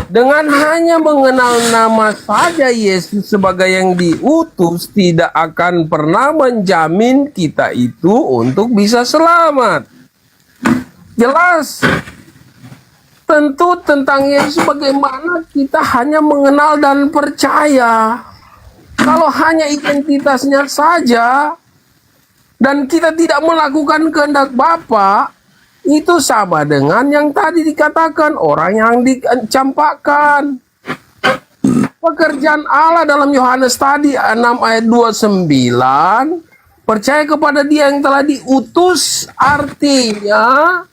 dengan hanya mengenal nama saja Yesus sebagai yang diutus tidak akan pernah menjamin kita itu untuk bisa selamat. Jelas. Tentu tentang Yesus bagaimana kita hanya mengenal dan percaya. Kalau hanya identitasnya saja dan kita tidak melakukan kehendak Bapa, itu sama dengan yang tadi dikatakan orang yang dicampakkan. Pekerjaan Allah dalam Yohanes tadi 6 ayat 29, percaya kepada Dia yang telah diutus, artinya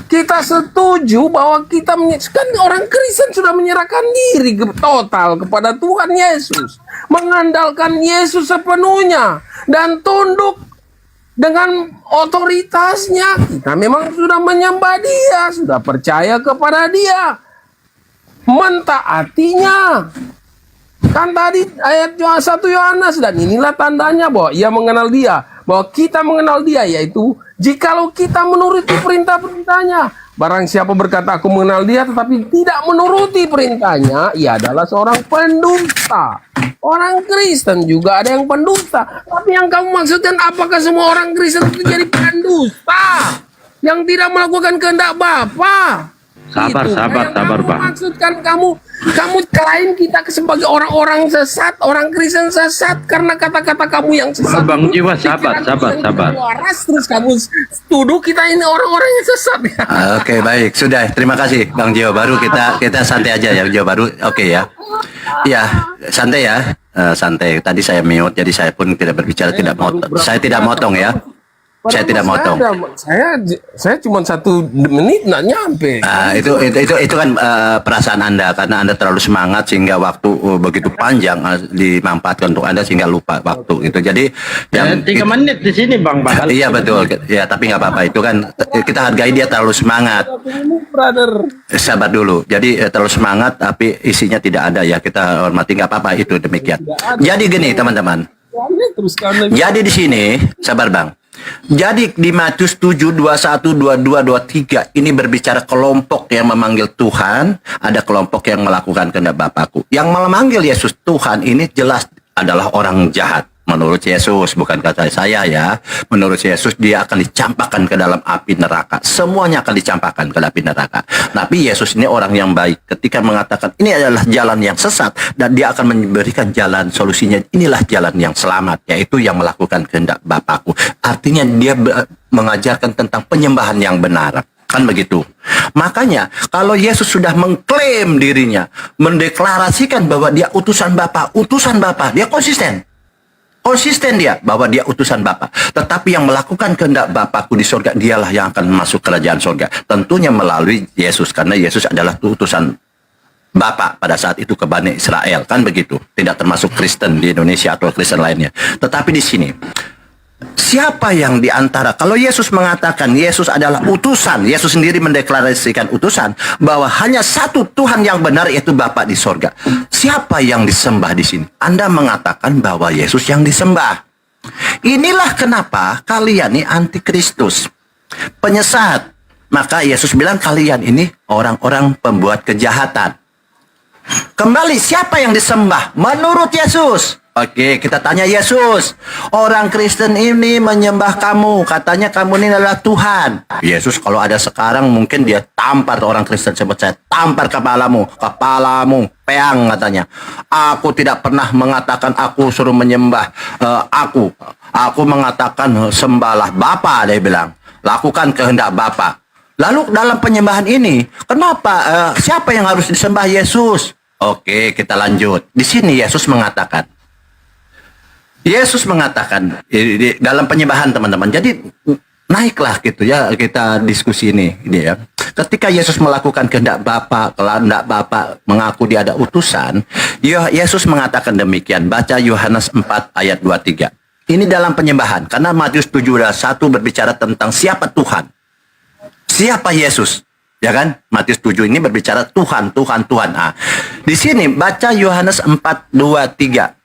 kita setuju bahwa kita kan orang Kristen sudah menyerahkan diri total kepada Tuhan Yesus, mengandalkan Yesus sepenuhnya dan tunduk dengan otoritasnya. Kita memang sudah menyembah Dia, sudah percaya kepada Dia, mentaatinya. Kan tadi ayat 1 Yohanes, dan inilah tandanya bahwa ia mengenal Dia, bahwa kita mengenal Dia, yaitu jikalau kita menuruti perintah-perintahnya. Barang siapa berkata aku mengenal Dia tetapi tidak menuruti perintahnya, ia adalah seorang pendusta. Orang Kristen juga ada yang pendusta. Tapi yang kamu maksudkan, apakah semua orang Kristen itu jadi pendusta? yang tidak melakukan kehendak Bapa. Sabar, Itu. sabar, Yang sabar, kamu Bang. maksudkan kamu klaim kita sebagai orang-orang sesat, orang Kristen sesat karena kata-kata kamu yang sesat. Bang Jiwa, sabar, Pikiran sabar, yang sabar. tidak waras, terus kamu tuduh kita ini orang-orang yang sesat. Oke, baik, sudah. Terima kasih, Bang Jiwa Baru. Kita santai aja ya, Jiwa Baru. Oke ya. Ya, santai ya. Santai. Tadi saya mute, jadi saya pun tidak berbicara, saya tidak motong ya. Saya tidak motong. Saya cuma 1 menit nggak nyampe. Itu kan perasaan Anda karena Anda terlalu semangat sehingga waktu begitu panjang dimanfaatkan untuk Anda sehingga lupa waktu itu. Jadi yang 3 menit di sini Bang Bakal. Iya betul. Ya, tapi nggak apa-apa, itu kan kita hargai dia terlalu semangat. Brother. Sabar dulu. Jadi terlalu semangat tapi isinya tidak ada ya. Kita hormati, nggak apa-apa, itu demikian. Jadi gini teman-teman. Jadi di sini, sabar Bang. Jadi di Matius 7, 21, 22, 23 ini berbicara kelompok yang memanggil Tuhan, ada kelompok yang melakukan kehendak Bapakku. Yang memanggil Yesus Tuhan ini jelas adalah orang jahat. Menurut Yesus, bukan kata saya ya. Menurut Yesus dia akan dicampakkan ke dalam api neraka. Semuanya akan dicampakkan ke api neraka. Tapi Yesus ini orang yang baik. Ketika mengatakan ini adalah jalan yang sesat dan dia akan memberikan jalan solusinya. Inilah jalan yang selamat, yaitu yang melakukan kehendak Bapakku. Artinya dia mengajarkan tentang penyembahan yang benar. Kan begitu. Makanya kalau Yesus sudah mengklaim dirinya, mendeklarasikan bahwa dia utusan Bapa, dia konsisten dia bahwa dia utusan Bapa. Tetapi yang melakukan kehendak Bapakku di sorga, dialah yang akan masuk kerajaan sorga. Tentunya melalui Yesus, karena Yesus adalah utusan Bapa pada saat itu ke Bani Israel, kan begitu. Tidak termasuk Kristen di Indonesia atau Kristen lainnya. Tetapi di sini, siapa yang diantara, kalau Yesus mengatakan Yesus adalah utusan, Yesus sendiri mendeklarasikan utusan, bahwa hanya satu Tuhan yang benar, yaitu Bapa di sorga. Siapa yang disembah di sini? Anda mengatakan bahwa Yesus yang disembah. Inilah kenapa kalian ini antikristus, penyesat. Maka Yesus bilang kalian ini orang-orang pembuat kejahatan. Kembali, siapa yang disembah? Menurut Yesus. Oke, kita tanya Yesus. Orang Kristen ini menyembah kamu. Katanya kamu ini adalah Tuhan. Yesus kalau ada sekarang mungkin dia tampar orang Kristen. Sebut saya, tampar kepalamu, peang katanya. Aku tidak pernah mengatakan aku suruh menyembah aku. Aku mengatakan sembahlah Bapa, dia bilang. Lakukan kehendak Bapa. Lalu dalam penyembahan ini, kenapa? Siapa yang harus disembah? Yesus. Oke, kita lanjut. Di sini Yesus mengatakan dalam penyembahan teman-teman. Jadi naiklah gitu ya kita diskusi ini ya. Ketika Yesus melakukan kehendak Bapa, kehendak Bapa mengaku dia ada utusan, Yesus mengatakan demikian. Baca Yohanes 4 ayat 23. Ini dalam penyembahan karena Matius 7:1 berbicara tentang siapa Tuhan. Siapa Yesus? Ya kan? Matius 7 ini berbicara Tuhan. Nah, di sini baca Yohanes 4:23.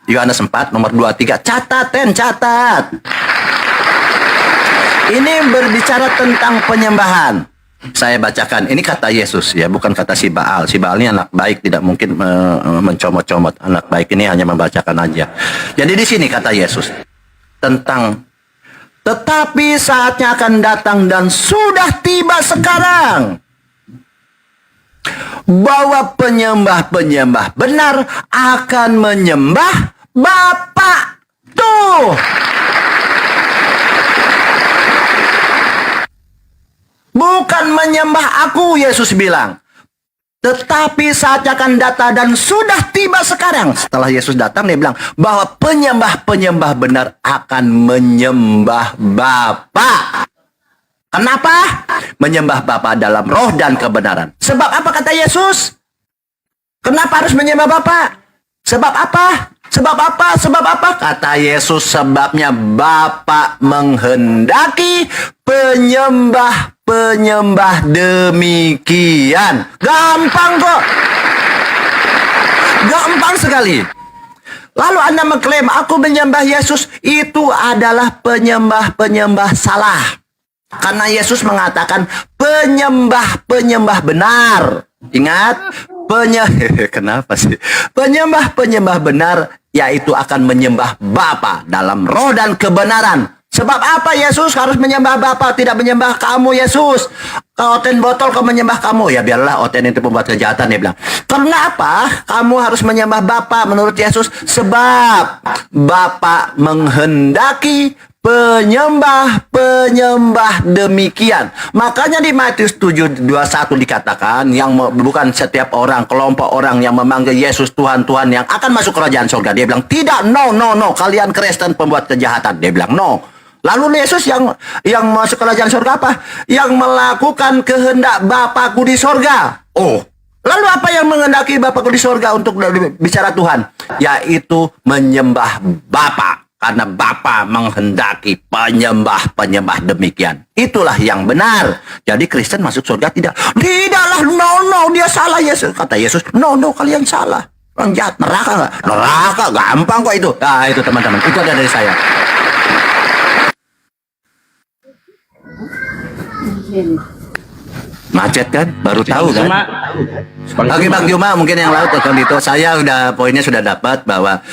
Yohanes 4 nomor 23. Catat. Ini berbicara tentang penyembahan. Saya bacakan. Ini kata Yesus ya, bukan kata si Baal. Si Baal ini anak baik, tidak mungkin mencomot-comot. Anak baik ini hanya membacakan aja. Jadi di sini kata Yesus tentang tetapi saatnya akan datang dan sudah tiba sekarang bahwa penyembah-penyembah benar akan menyembah Bapa. Tuh. Bukan menyembah aku, Yesus bilang. Tetapi saatnya akan datang dan sudah tiba sekarang. Setelah Yesus datang, dia bilang bahwa penyembah-penyembah benar akan menyembah Bapa. Kenapa? Menyembah Bapa dalam roh dan kebenaran. Sebab apa kata Yesus? Kenapa harus menyembah Bapa? Sebab apa? Kata Yesus, sebabnya Bapa menghendaki penyembah demikian. Gampang kok. Gampang sekali. Lalu Anda mengklaim aku menyembah Yesus, itu adalah penyembah salah. Karena Yesus mengatakan penyembah benar. Ingat, kenapa sih? Penyembah benar yaitu akan menyembah Bapa dalam roh dan kebenaran. Sebab apa Yesus harus menyembah Bapa, tidak menyembah kamu Yesus? Oten botol kau menyembah kamu. Ya biarlah Oten itu pembuat kejahatan, dia bilang. Karena apa? Kamu harus menyembah Bapa menurut Yesus. Sebab Bapa menghendaki penyembah demikian. Makanya di Matius 7:21 dikatakan yang bukan setiap orang, kelompok orang yang memanggil Yesus Tuhan Tuhan yang akan masuk kerajaan surga. Dia bilang tidak, no, kalian Kristen pembuat kejahatan. Dia bilang no. Lalu Yesus yang masuk kerajaan surga apa? Yang melakukan kehendak Bapakku di surga. Oh, lalu apa yang menghendaki Bapakku di surga untuk bicara Tuhan? Yaitu menyembah Bapa. Karena Bapa menghendaki penyembah demikian. Itulah yang benar. Jadi Kristen masuk surga tidak? Tidaklah, no, dia salah Yesus. Kata Yesus, no, kalian salah. Orang jahat, neraka nggak? Neraka, gampang kok itu. Nah itu teman-teman, itu ada dari saya. Macet kan? Baru tahu kan? Oke Bang Juma, mungkin yang lain Kang Dito. Saya poinnya sudah dapat bahwa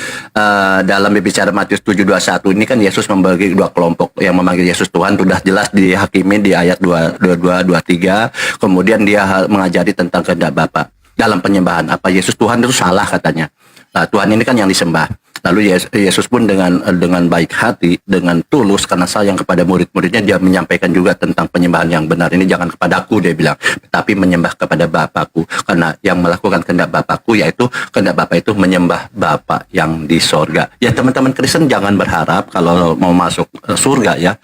dalam berbicara Matius 7:21 ini kan Yesus membagi dua kelompok yang memanggil Yesus Tuhan, sudah jelas dihakimi di ayat 22, 23. Kemudian dia mengajari tentang kehendak Bapa dalam penyembahan. Apa Yesus Tuhan itu salah katanya. Nah, Tuhan ini kan yang disembah. Lalu Yesus pun dengan baik hati, dengan tulus karena sayang kepada murid-muridnya, dia menyampaikan juga tentang penyembahan yang benar. Ini jangan kepadaku, dia bilang, tapi menyembah kepada Bapakku. Karena yang melakukan kehendak Bapakku, yaitu kehendak Bapa itu menyembah Bapa yang di sorga. Ya teman-teman Kristen jangan berharap kalau mau masuk surga ya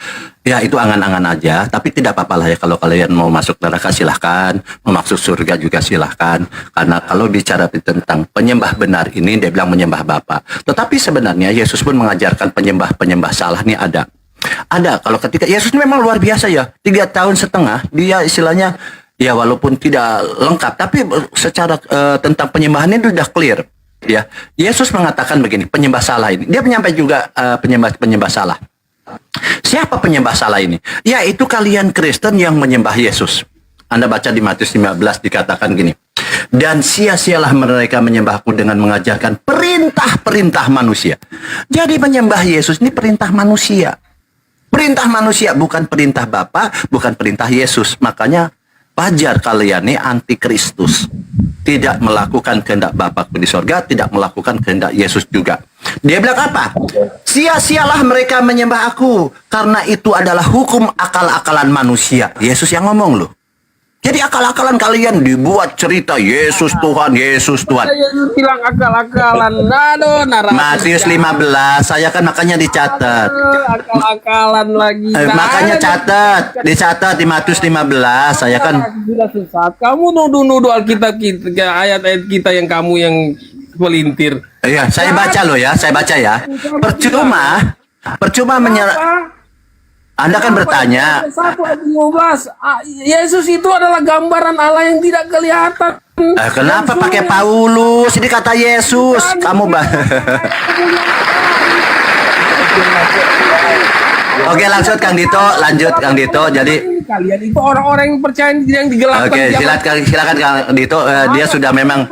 itu angan-angan aja, tapi tidak apa-apa lah ya kalau kalian mau masuk neraka silahkan, mau masuk surga juga silahkan. Karena kalau bicara tentang penyembah benar ini, dia bilang menyembah Bapa. Tetapi sebenarnya Yesus pun mengajarkan penyembah salah nih ada. Kalau ketika Yesus ini memang luar biasa ya, 3 tahun setengah dia istilahnya ya walaupun tidak lengkap, tapi secara tentang penyembahan itu sudah clear. Ya, Yesus mengatakan begini, penyembah salah ini. Dia menyampaikan juga penyembah salah. Siapa penyembah salah ini? Yaitu kalian Kristen yang menyembah Yesus. Anda baca di Matius 15 dikatakan gini. Dan sia-sialah mereka menyembahku dengan mengajarkan perintah-perintah manusia. Jadi menyembah Yesus ini perintah manusia. Perintah manusia, bukan perintah Bapa, bukan perintah Yesus. Makanya wajar kalian ini antikristus. Tidak melakukan kehendak Bapakku di sorga, tidak melakukan kehendak Yesus juga. Dia bilang apa? Sia-sialah mereka menyembah aku, karena itu adalah hukum akal-akalan manusia. Yesus yang ngomong loh. Jadi akal-akalan kalian dibuat cerita Yesus Tuhan, Yesus Tuhan. Yesus bilang akal-akalan. Aduh, Matius 15, saya kan makanya dicatat. Akal-akalan lagi. Makanya dicatat di Matius 15, saya kan sudah sesat. Kamu nuduh-nuduh Alkitab kita, ayat-ayat kita yang kamu yang pelintir. Iya, saya baca loh ya, saya baca ya. Percuma Anda kan bertanya. 1:15, Yesus itu adalah gambaran Allah yang tidak kelihatan. Kenapa pakai Paulus? Ini kata Yesus. Kamu Oke, lanjut Kang Dito. Jadi kalian itu orang-orang yang percaya yang digelapkan. Oke, silakan Kang Dito. Dia sudah memang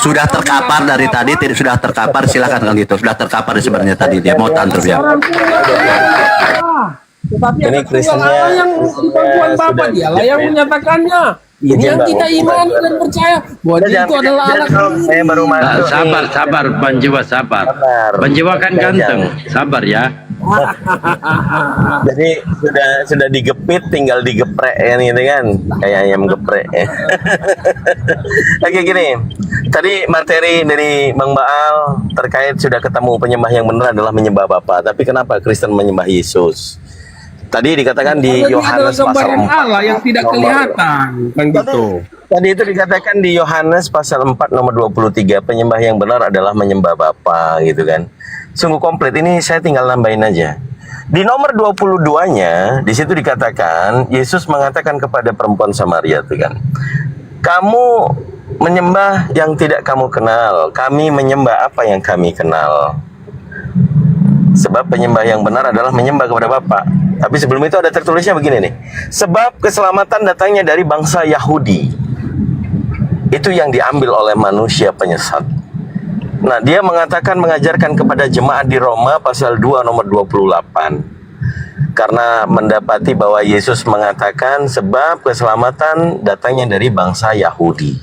sudah terkapar dari tadi, sudah terkapar. Silakan Kang Dito. Sudah terkapar sebenarnya tadi dia mau tantrum ya. Tetapi ini Kristennya yang dibantuan Bapa, dialah yang menyatakannya. Ini yang kita iman dan percaya bahwa dia itu adalah Allah. Saya baru masuk. Sabar, Banjiwa sabar. Banjiwa kan ganteng, sabar ya. Jadi sudah digepit, tinggal digeprek ya gitu kan, kayak ayam geprek ya. Oke gini, tadi materi dari Bang Baal terkait sudah ketemu penyembah yang benar adalah menyembah Bapa. Tapi kenapa Kristen menyembah Yesus? Tadi dikatakan di Yohanes pasal 4 Allah yang tidak kelihatan kan gitu. Tadi itu dikatakan di Yohanes pasal 4 nomor 23, penyembah yang benar adalah menyembah Bapa gitu kan. Sungguh komplit, ini saya tinggal nambahin aja. Di nomor 22-nya, di situ dikatakan, Yesus mengatakan kepada perempuan Samaria itu kan, kamu menyembah yang tidak kamu kenal, kami menyembah apa yang kami kenal. Sebab penyembah yang benar adalah menyembah kepada Bapa. Tapi sebelum itu ada tertulisnya begini nih. Sebab keselamatan datangnya dari bangsa Yahudi. Itu yang diambil oleh manusia penyesat. Nah, dia mengatakan mengajarkan kepada jemaat di Roma pasal 2 nomor 28. Karena mendapati bahwa Yesus mengatakan sebab keselamatan datangnya dari bangsa Yahudi.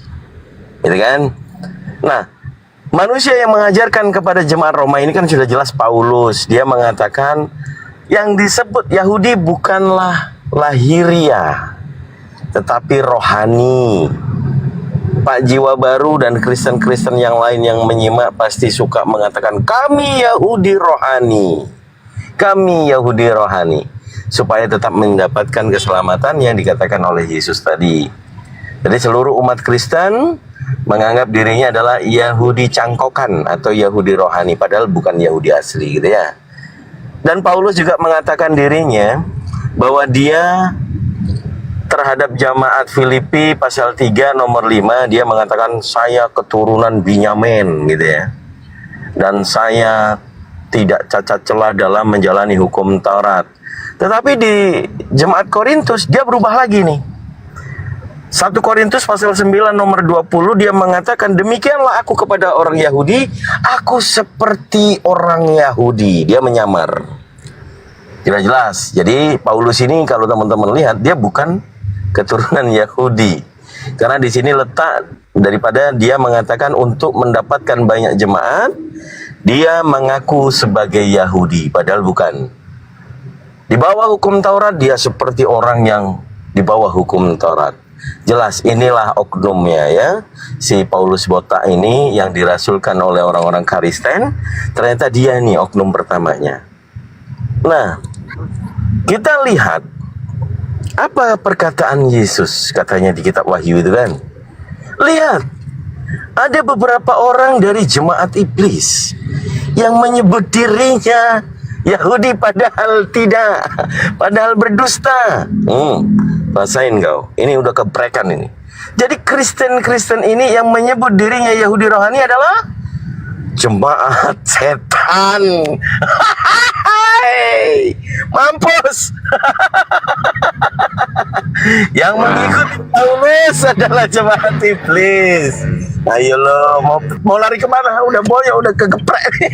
Gitu kan? Nah, manusia yang mengajarkan kepada jemaat Roma ini kan sudah jelas Paulus. Dia mengatakan yang disebut Yahudi bukanlah lahiriah, tetapi rohani. Pak Jiwa Baru dan Kristen-Kristen yang lain yang menyimak pasti suka mengatakan kami Yahudi rohani. Kami Yahudi rohani. Supaya tetap mendapatkan keselamatan yang dikatakan oleh Yesus tadi. Jadi seluruh umat Kristen menganggap dirinya adalah Yahudi cangkokan atau Yahudi rohani, padahal bukan Yahudi asli gitu ya. Dan Paulus juga mengatakan dirinya bahwa dia terhadap jamaat Filipi pasal 3 nomor 5, dia mengatakan saya keturunan Binyamin gitu ya. Dan saya tidak cacat celah dalam menjalani hukum Taurat. Tetapi di jemaat Korintus dia berubah lagi nih. 1 Korintus pasal 9 nomor 20 dia mengatakan demikianlah aku kepada orang Yahudi, aku seperti orang Yahudi. Dia menyamar. Tidak jelas. Jadi Paulus ini kalau teman-teman lihat dia bukan keturunan Yahudi. Karena di sini letak daripada dia mengatakan untuk mendapatkan banyak jemaat, dia mengaku sebagai Yahudi padahal bukan. Di bawah hukum Taurat dia seperti orang yang di bawah hukum Taurat. Jelas inilah oknumnya ya. Si Paulus botak ini yang dirasulkan oleh orang-orang Kristen, ternyata dia nih oknum pertamanya. Nah, kita lihat apa perkataan Yesus katanya di kitab Wahyu itu kan. Lihat, ada beberapa orang dari jemaat iblis yang menyebut dirinya Yahudi padahal tidak, padahal berdusta. Rasain kau, ini udah keprekan ini. Jadi Kristen-Kristen ini yang menyebut dirinya Yahudi rohani adalah jemaat setan. Mampus. Yang mengikuti Paulus adalah jemaat iblis. Ayo lo, mau lari kemana? Udah boyo, udah kegeprek.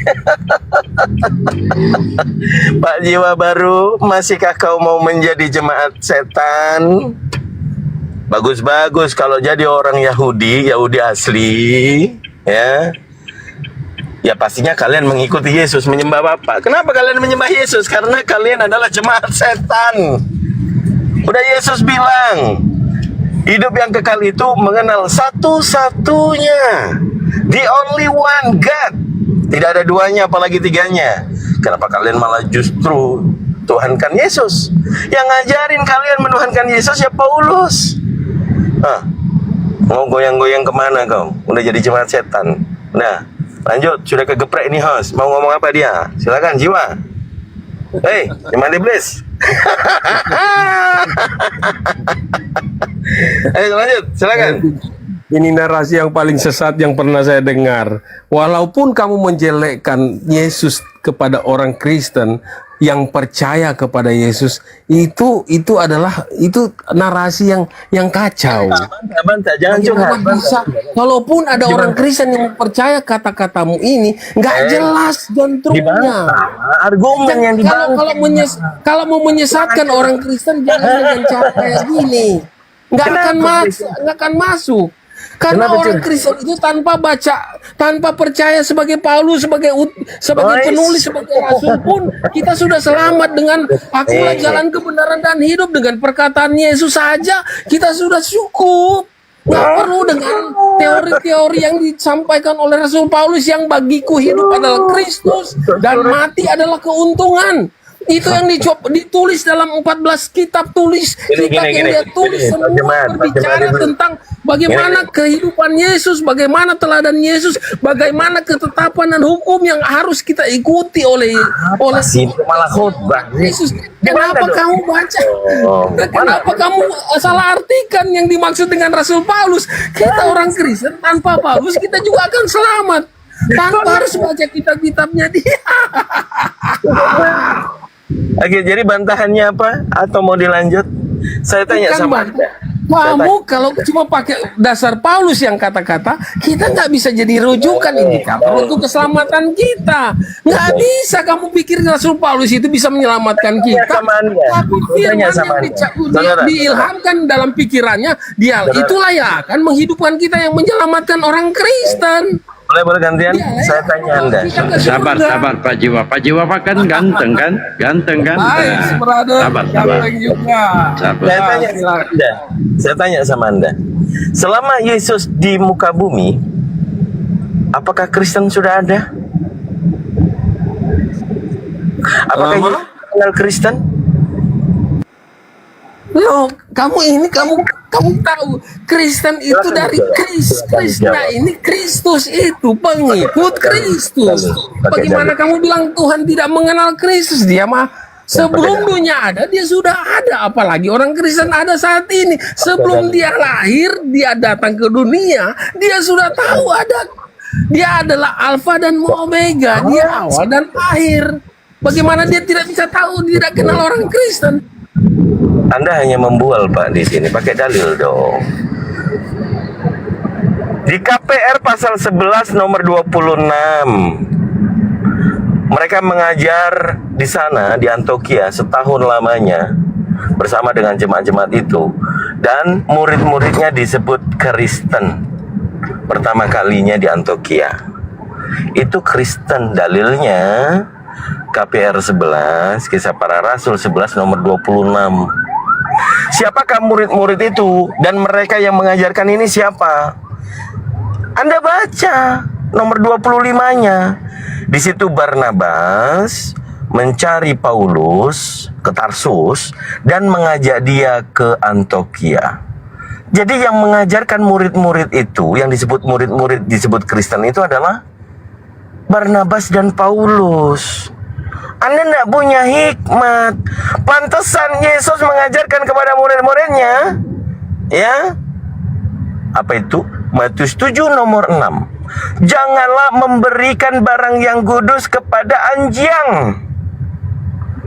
Pak Jiwa Baru, masihkah kau mau menjadi jemaat setan? Bagus-bagus kalau jadi orang Yahudi, Yahudi asli, ya. Ya pastinya kalian mengikuti Yesus, menyembah Bapa. Kenapa kalian menyembah Yesus? Karena kalian adalah jemaat setan. Udah Yesus bilang, hidup yang kekal itu mengenal satu-satunya, the only one God. Tidak ada duanya apalagi tiganya. Kenapa kalian malah justru tuhankan Yesus? Yang ngajarin kalian menuhankan Yesus ya Paulus. Mau goyang-goyang kemana kau? Udah jadi jemaat setan. Nah, lanjut, sudah kegeprek ini host. Mau ngomong apa dia? Silakan Jiwa. Hei, jemaat iblis. Ayo lanjut, silakan. Ini narasi yang paling sesat yang pernah saya dengar. Walaupun kamu menjelekkan Yesus kepada orang Kristen yang percaya kepada Yesus, itu adalah narasi yang kacau. Jangan curhat. Kalaupun ada orang Kristen yang percaya kata-katamu ini, nggak jelas jantrumnya. Argumen yang kalau mau menyesatkan orang Kristen jangan dengan cara kayak gini. Nggak akan masuk. Karena orang Kristen itu tanpa percaya sebagai Paulus, sebagai penulis, sebagai rasul pun kita sudah selamat dengan akulah jalan kebenaran dan hidup. Dengan perkataan Yesus saja kita sudah cukup. Nggak perlu dengan teori-teori yang disampaikan oleh Rasul Paulus yang bagiku hidup adalah Kristus dan mati adalah keuntungan. Itu yang ditulis dalam 14 kitab yang dia tulis semua berbicara tentang bagaimana kehidupan Yesus, bagaimana teladan Yesus, bagaimana ketetapan dan hukum yang harus kita ikuti oleh malah khotbah Yesus. Kenapa kamu baca? Kenapa kamu salah artikan yang dimaksud dengan Rasul Paulus? Kita orang Kristen tanpa Paulus kita juga akan selamat. Tanpa harus baca kitab-kitabnya dia. Oke, jadi bantahannya apa? Atau mau dilanjut? Saya tanya sama Anda. Kamu kalau cuma pakai dasar Paulus yang kata-kata, kita nggak bisa jadi rujukan indikator untuk keselamatan kita. Nggak bisa kamu pikir Rasul Paulus itu bisa menyelamatkan kita. Tapi firman yang diilhamkan dalam pikirannya, dia itulah yang akan menghidupkan kita, yang menyelamatkan orang Kristen. Boleh gantian? Saya tanya Anda. Sabar Pak Jiwa. Pak Jiwa Pak kan ganteng kan? Ganteng kan? Baik, brother. Sabar. Ganteng juga. Saya tanya sama Anda. Selama Yesus di muka bumi, apakah Kristen sudah ada? Apakah Yesus kenal Kristen? Loh, kamu tahu Kristen itu dari Kristusnya ini, Kristus itu pengikut Kristus. Bagaimana kamu bilang Tuhan tidak mengenal Kristus? Dia mah sebelum dunia ada, dia sudah ada. Apalagi orang Kristen ada saat ini. Sebelum dia lahir, dia datang ke dunia, dia sudah tahu ada. Dia adalah Alfa dan Omega, dia awal dan akhir. Bagaimana dia tidak bisa tahu, tidak kenal orang Kristen? Anda hanya membual Pak di sini, pakai dalil dong. Di KPR pasal 11 nomor 26, mereka mengajar di sana di Antioquia setahun lamanya bersama dengan jemaat-jemaat itu, dan murid-muridnya disebut Kristen. Pertama kalinya di Antioquia itu Kristen, dalilnya KPR 11, Kisah Para Rasul 11 nomor 26. Siapakah murid-murid itu dan mereka yang mengajarkan ini siapa? Anda baca nomor 25-nya. Di situ Barnabas mencari Paulus ke Tarsus dan mengajak dia ke Antioquia. Jadi yang mengajarkan murid-murid itu, yang disebut murid-murid disebut Kristen itu adalah Barnabas dan Paulus. Anda tidak punya hikmat. Pantesan Yesus mengajarkan kepada murid-muridnya, ya, apa itu? Matius 7 nomor 6. Janganlah memberikan barang yang kudus kepada anjing.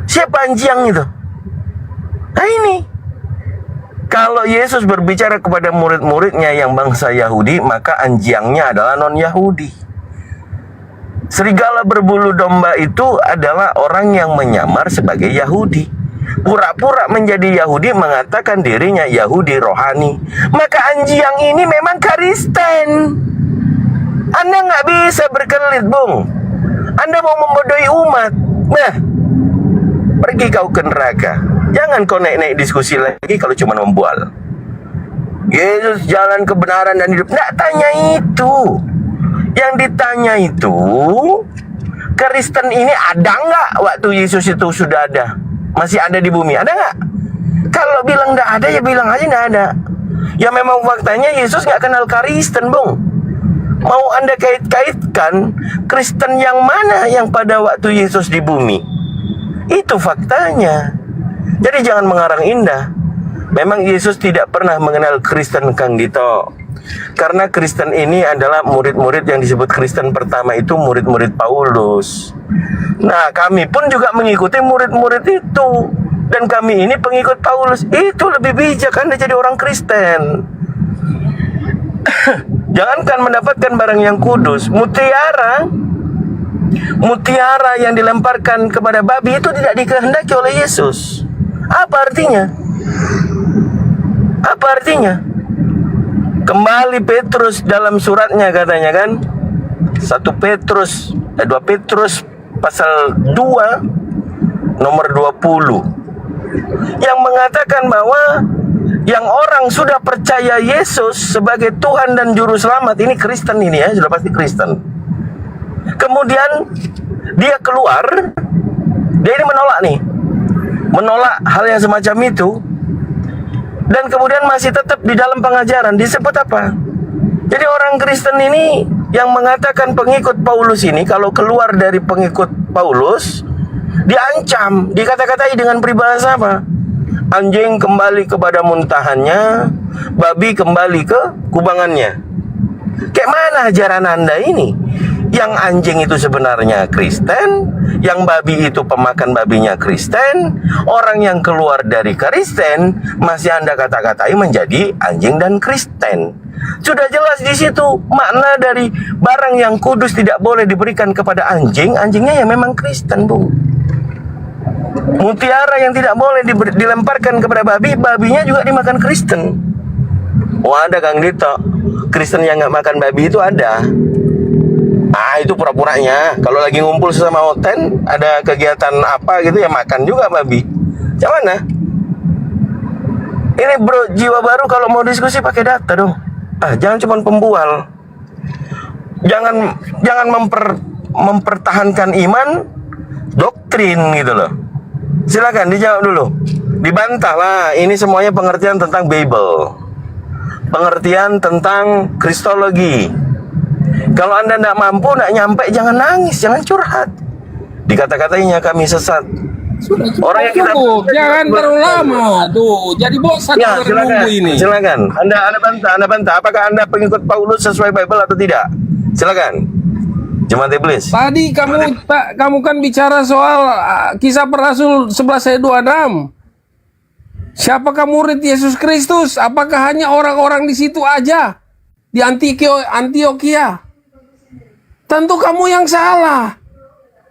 Siapa anjing itu? Nah ini. Kalau Yesus berbicara kepada murid-muridnya yang bangsa Yahudi, maka anjingnya adalah non-Yahudi. Serigala berbulu domba itu adalah orang yang menyamar sebagai Yahudi, pura-pura menjadi Yahudi, mengatakan dirinya Yahudi rohani. Maka anjing ini memang Kristen. Anda nggak bisa berkelit, Bung. Anda mau membodohi umat. Nah, pergi kau ke neraka. Jangan kau naik-naik diskusi lagi kalau cuma membual. Yesus jalan kebenaran dan hidup. Nggak tanya itu. Yang ditanya itu, Kristen ini ada nggak waktu Yesus itu sudah ada? Masih ada di bumi, ada nggak? Kalau bilang nggak ada, ya bilang aja nggak ada. Ya memang faktanya Yesus nggak kenal Kristen, Bung. Mau Anda kait-kaitkan Kristen yang mana yang pada waktu Yesus di bumi? Itu faktanya. Jadi jangan mengarang indah. Memang Yesus tidak pernah mengenal Kristen, Kang Dito. Karena Kristen ini adalah murid-murid yang disebut Kristen pertama itu murid-murid Paulus. Nah, kami pun juga mengikuti murid-murid itu. Dan kami ini pengikut Paulus. Itu lebih bijak Anda jadi orang Kristen. Jangankan mendapatkan barang yang kudus, mutiara yang dilemparkan kepada babi itu tidak dikehendaki oleh Yesus. Apa artinya? Apa artinya? Kembali Petrus dalam suratnya katanya kan, 2 Petrus pasal 2 nomor 20, yang mengatakan bahwa yang orang sudah percaya Yesus sebagai Tuhan dan Juru Selamat, ini Kristen ini ya, sudah pasti Kristen. Kemudian dia keluar, dia ini menolak hal yang semacam itu. Dan kemudian masih tetap di dalam pengajaran. Disebut apa? Jadi orang Kristen ini yang mengatakan pengikut Paulus ini, kalau keluar dari pengikut Paulus, diancam, dikata-katai dengan peribahasa apa? Anjing kembali kepada muntahannya, babi kembali ke kubangannya. Kayak mana ajaran Anda ini? Yang anjing itu sebenarnya Kristen, yang babi itu pemakan babinya Kristen, orang yang keluar dari Kristen masih Anda kata-katai menjadi anjing dan Kristen. Sudah jelas di situ makna dari barang yang kudus tidak boleh diberikan kepada anjing, anjingnya ya memang Kristen, Bu. Mutiara yang tidak boleh dilemparkan kepada babi, babinya juga dimakan Kristen. Oh ada Kang Dito, Kristen yang nggak makan babi itu ada. Ah itu pura-puranya. Kalau lagi ngumpul sesama oten, ada kegiatan apa gitu ya makan juga babi. Yang mana? Ini bro, jiwa baru kalau mau diskusi pakai data dong. Ah jangan cuma pembual. Jangan mempertahankan iman, doktrin gitu loh. Silakan dijawab dulu. Dibantah lah. Ini semuanya pengertian tentang Bible, pengertian tentang Kristologi. Kalau Anda tidak mampu, tidak nyampe, jangan nangis, jangan curhat. Dikata-katanya kami sesat. Orang yang kita jangan terlalu lama tuh, jadi bosan ya, menunggu ini. Silakan. Anda bantah. Apakah Anda pengikut Paulus sesuai Bible atau tidak? Silakan. Jemaat Iblis. Tadi kamu kan bicara soal kisah para Rasul 11 ayat 26. Siapakah murid Yesus Kristus? Apakah hanya orang-orang di situ aja? Di Antioquia? Tentu kamu yang salah.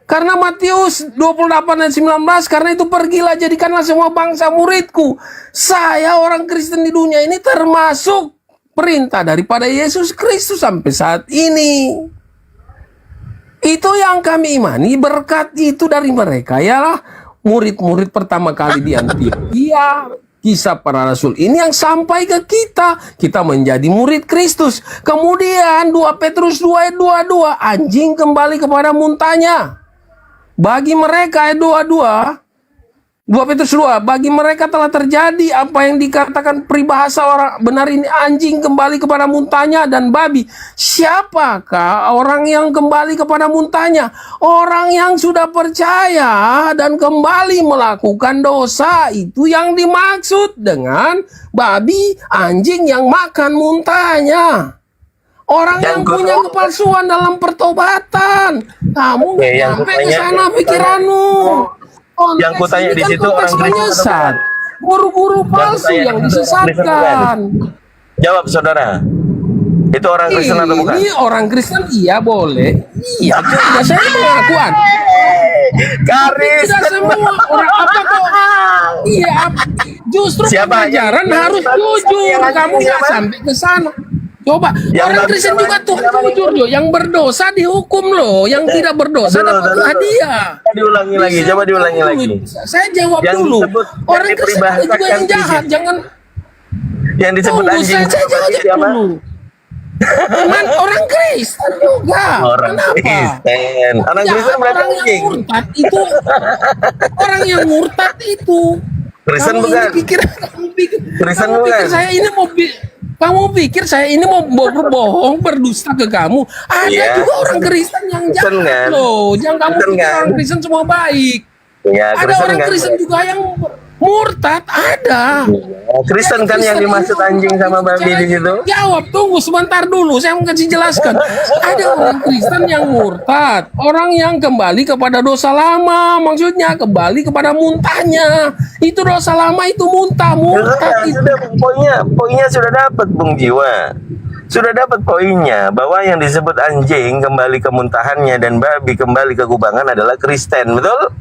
Karena Matius 28 ayat 19, karena itu pergilah jadikanlah semua bangsa muridku. Saya orang Kristen di dunia ini termasuk perintah daripada Yesus Kristus sampai saat ini. Itu yang kami imani, berkat itu dari mereka ialah murid-murid pertama kali di Antioquia. Kisah para Rasul ini yang sampai ke kita menjadi murid Kristus. Kemudian 2 Petrus 2 ayat 22, anjing kembali kepada muntahnya. Bagi mereka ayat 2 Petrus 2, bagi mereka telah terjadi apa yang dikatakan peribahasa orang benar ini, anjing kembali kepada muntahnya dan babi. Siapakah orang yang kembali kepada muntahnya? Orang yang sudah percaya dan kembali melakukan dosa. Itu yang dimaksud dengan babi, anjing yang makan muntahnya. Orang yang punya kepalsuan dalam pertobatan. Kamu sampai ke sana pikiranmu. Yang kutanya di situ orang Kristen, guru-guru palsu yang disesatkan. Jawab saudara, itu orang Kristen atau bukan? Ini orang Kristen, iya boleh. Iya, tidak saya mengakuan. Karis. Tidak semua orang apa kok? Iya, justru pengajaran harus jujur. Kamu nggak sampai ke sana. Coba, orang Kristen juga tuh jujur loh, yang berdosa dihukum loh, yang tidak berdosa dapat hadiah. Diulangi lagi, coba diulangi lagi. Saya jawab dulu. Orang Kristen juga yang jahat, jangan. Yang disebut anjing. Saya jawab dulu. Orang Kristen juga. Orang Kristen. Orang Kristen berarti anjing. Orang yang murtad itu. Kristen bukan. Kristen bukan. Saya ini mau kamu pikir saya ini mau berbohong, berdusta ke kamu? Ada juga orang Kristen yang jahat loh. Jangan kamu pikir orang Kristen semua baik. Ada orang Kristen juga yang murtad, ada. Kristen kan yang dimaksud anjing sama babi di situ? Jawab, tunggu sebentar dulu, saya mau kasih jelaskan. Ada orang Kristen yang murtad, orang yang kembali kepada dosa lama, maksudnya kembali kepada muntahnya. Itu dosa lama, itu murtad itu. Poinnya sudah dapat, Bung Jiwa. Sudah dapat poinnya bahwa yang disebut anjing kembali ke muntahannya dan babi kembali ke kubangan adalah Kristen, betul?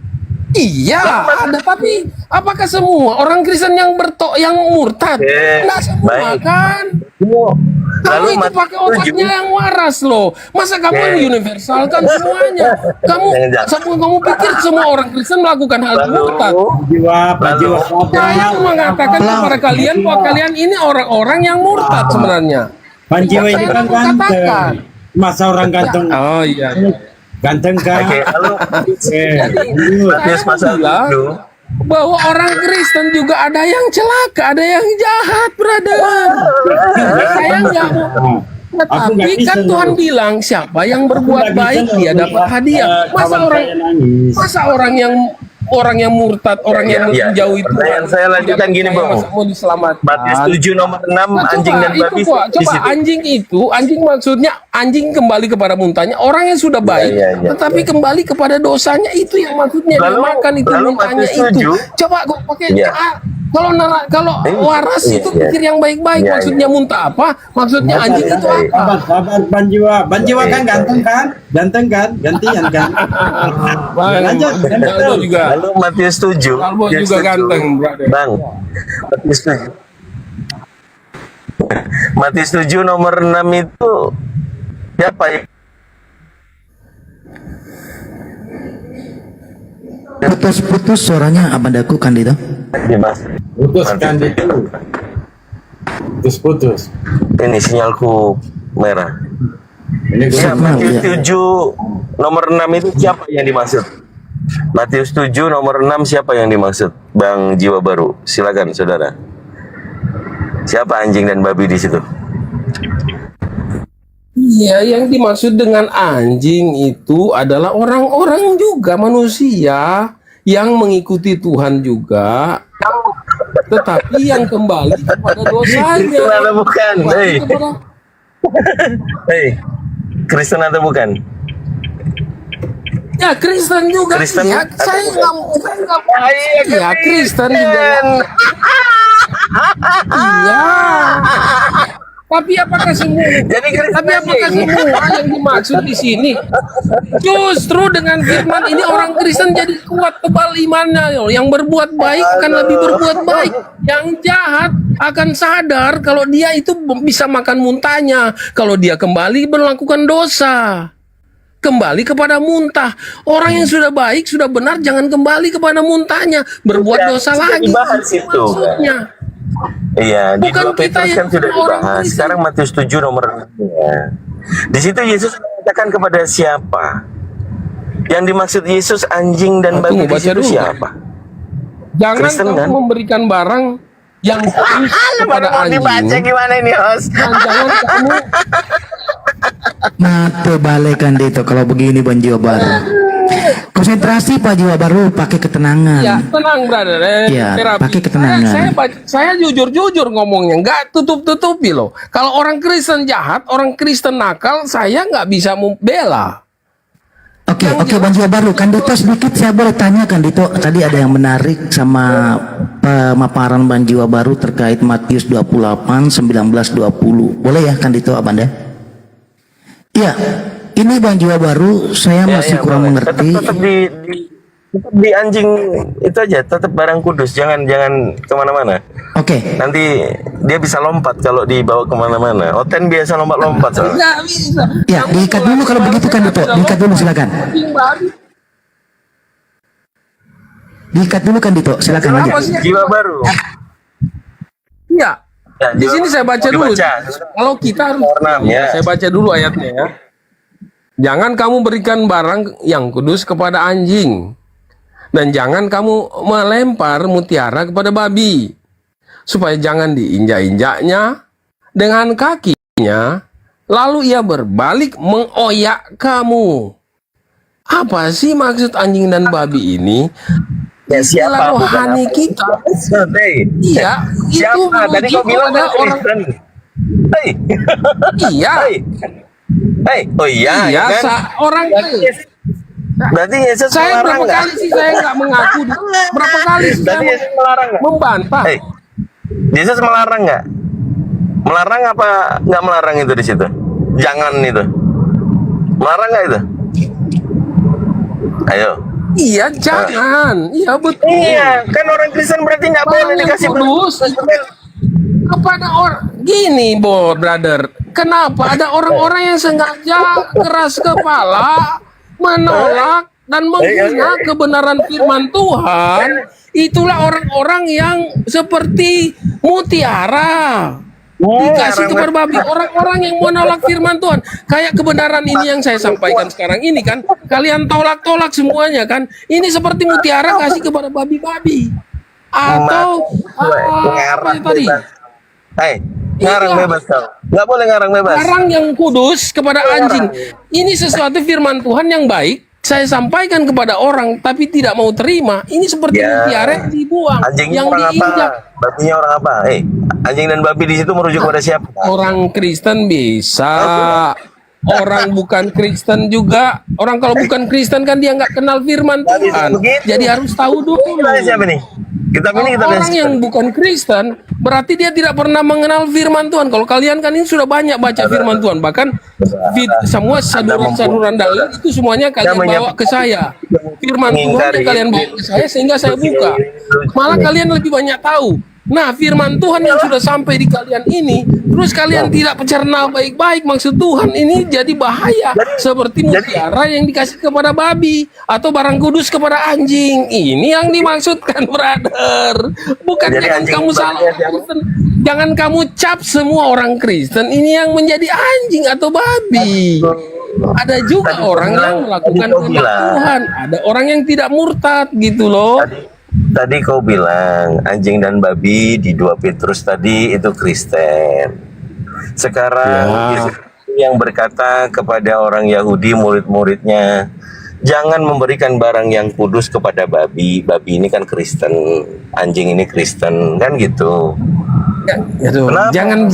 Iya, ada, tapi apakah semua orang Kristen yang murtad? Enggak semua kan? Kamu itu pakai otaknya yang waras loh. Masa kamu yang universal kan semuanya? Kamu pikir semua orang Kristen melakukan hal murtad? Saya mengatakan kepada kalian bahwa kalian ini orang-orang yang murtad sebenarnya. Panjiwa ini kan ganteng. Masa orang ganteng? Oh iya. Ganteng kan? Oke, lalu saya bilang bahwa orang Kristen juga ada yang celaka, ada yang jahat, brother. Saya nggak mau. Tetapi kan Tuhan bilang siapa yang berbuat baik dia dapat hadiah. Masa orang yang orang yang murtad, orang yang menjauhi Tuhan. Pertanyaan saya lanjutkan gini, Bang. Mau diselamatkan. Matius 7 nomor 6 anjing dan babi Coba di situ. anjing maksudnya anjing kembali kepada muntahnya. Orang yang sudah baik, tetapi kembali kepada dosanya, itu yang maksudnya dia makan itu muntahnya itu. Coba kok pakai kalau waras itu pikir yang baik-baik. Maksudnya muntah apa? Maksudnya anjing itu apa? Sabar Banjiwa kan ganteng kan, gantian kan. Lanjut. Lalu Matius 7. Kalbo juga ganteng, brother. Bang. Matius 7 nomor 6 itu siapa ya? Putus suaranya Abandaku kan itu. Putus kan itu. Putus. Ini sinyalku merah. Ya, Matius 7 nomor 6 itu siapa yang dimaksud? Matius 7 nomor 6 siapa yang dimaksud? Bang Jiwa Baru, silakan saudara. Siapa anjing dan babi di situ? Iya, yang dimaksud dengan anjing itu adalah orang-orang juga, manusia yang mengikuti Tuhan juga, tetapi yang kembali kepada dosanya. Kristen atau bukan? Kristen atau bukan? Ya Kristen juga. Kristen ya, saya nggak. Iya Kristen juga. Iya. Tapi apakah semua? Tapi apakah semua yang dimaksud di sini? Justru dengan firman ini orang Kristen jadi kuat tebal imannya. Yang berbuat baik akan lebih berbuat baik. Yang jahat akan sadar kalau dia itu bisa makan muntahnya. Kalau dia kembali melakukan dosa, kembali kepada muntah. Orang yang sudah baik, sudah benar, jangan kembali kepada muntahnya, berbuat dosa lagi. Maksudnya. Iya, di Bukan 2 Petrus kan sudah dibahas. Sekarang Matius 7 nomor 6. Di situ Yesus mengatakan kepada siapa? Yang dimaksud Yesus anjing dan babi di situ siapa? Jangan Kristen, kamu kan? memberikan barang yang kudus kepada anjing. Dibaca gimana ini, host? Dan jangan kamu Balik kan itu kalau begini Bang Jiwa Baru. Konsentrasi Pak Jiwa Baru, pakai ketenangan. ya tenang, brother. Ya, Terapi. pakai ketenangan. Saya jujur-jujur ngomongnya, nggak tutup-tutupi loh. Kalau orang Kristen jahat, orang Kristen nakal, saya nggak bisa membela. Oke, Bang Jiwa Baru, kan Dito sedikit saya boleh tanya kan Dito, tadi ada yang menarik sama pemaparan Bang Jiwa Baru terkait Matius 28, 19, 20. Boleh ya kan Dito Abanda? Iya, ini Bang Jiwa Baru, saya masih kurang mengerti. Tetap di anjing itu aja, tetap barang kudus, jangan kemana-mana. Oke. Nanti dia bisa lompat kalau dibawa kemana-mana. Oten biasa lompat-lompat soalnya. Nggak bisa. Ya, diikat dulu kalau begitu kan Dito, diikat dulu silakan. Diikat dulu kan Dito, silakan aja. Jiwa Baru. Iya. Ya, Di sini saya baca dulu. Kalau kita harus, saya baca dulu ayatnya ya. Jangan kamu berikan barang yang kudus kepada anjing, dan jangan kamu melempar mutiara kepada babi, supaya jangan diinjak-injaknya dengan kakinya, lalu ia berbalik mengoyak kamu. Apa sih maksud anjing dan babi ini? Ya, siapa rohani kita? Iya, itu siapa? Tadi kau bilang ada orang. Iya. Oh iya, iya kan? orang. Berarti Yesus saya melarang berapa kali sih saya nggak mengaku? Berapa kali sih Berarti saya Yesus melarang nggak? membantah? Yesus melarang nggak? Melarang apa nggak melarang itu di situ? Jangan itu. Melarang nggak itu? Ayo. Iya, jangan. Iya betul. Iya, kan orang Kristen berarti nggak boleh dikasih kudus kepada orang. Gini, brother. Kenapa ada orang-orang yang sengaja keras kepala menolak dan menghina kebenaran firman Tuhan? Itulah orang-orang yang seperti mutiara dikasih kepada babi. Orang-orang yang menolak firman Tuhan, kayak kebenaran ini yang saya sampaikan sekarang ini kan, kalian tolak-tolak semuanya kan. Ini seperti mutiara kasih kepada babi-babi. Atau apa tadi? Ngarang bebas kau. Nggak boleh ngarang bebas. Ngarang yang kudus kepada anjing. Ini sesuatu firman Tuhan yang baik. saya sampaikan kepada orang tapi tidak mau terima, ini seperti mutiara yang dibuang, Anjingnya yang orang apa? diinjak. Babinya orang apa? Anjing dan babi di situ merujuk kepada siapa? Orang Kristen bisa, orang bukan Kristen juga. Orang kalau bukan Kristen kan dia nggak kenal firman Tuhan, jadi harus tahu dulu. Siapa nih? Orang yang bukan Kristen berarti dia tidak pernah mengenal firman Tuhan. Kalau kalian kan ini sudah banyak baca firman Tuhan, bahkan semua saduran-saduran dalil itu semuanya kalian bawa ke saya. Firman Tuhan yang kalian bawa ke saya sehingga saya buka. Malah kalian lebih banyak tahu. Nah, firman Tuhan yang sudah sampai di kalian ini, terus kalian tidak mencerna baik-baik maksud Tuhan, ini jadi bahaya. Seperti mutiara yang dikasih kepada babi atau barang kudus kepada anjing. Ini yang dimaksudkan, brother. Bukan jangan kamu salah. Jangan kamu cap semua orang Kristen ini yang menjadi anjing atau babi. Ada juga orang yang melakukan kehendak Tuhan. Ada orang yang tidak murtad gitu loh. Tadi kau bilang anjing dan babi di 2 Petrus tadi itu Kristen. Sekarang Yesus yang berkata kepada orang Yahudi murid-muridnya, jangan memberikan barang yang kudus kepada babi. Babi ini kan Kristen, anjing ini Kristen, kan gitu. Jangan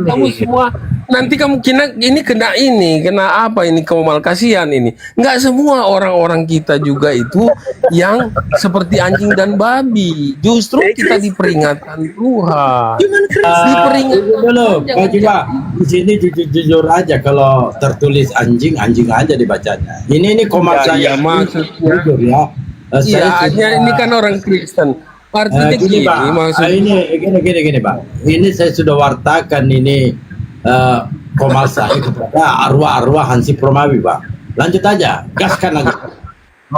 kamu semua nanti kamu kena apa ini kemal kasihan ini. Nggak semua orang-orang kita juga itu yang seperti anjing dan babi. Justru kita diperingatkan Tuhan. Diperingatkan dulu. Coba di sini jujur aja, kalau tertulis anjing aja dibacanya. Ini komat saya jujur ya. Iya, ini kan orang Kristen. Artinya gini, Pak. Gini, Pak. Ini saya sudah wartakan ini komal saya kepada arwah-arwah Hansip Romawi, Pak. Lanjut aja, gaskan aja.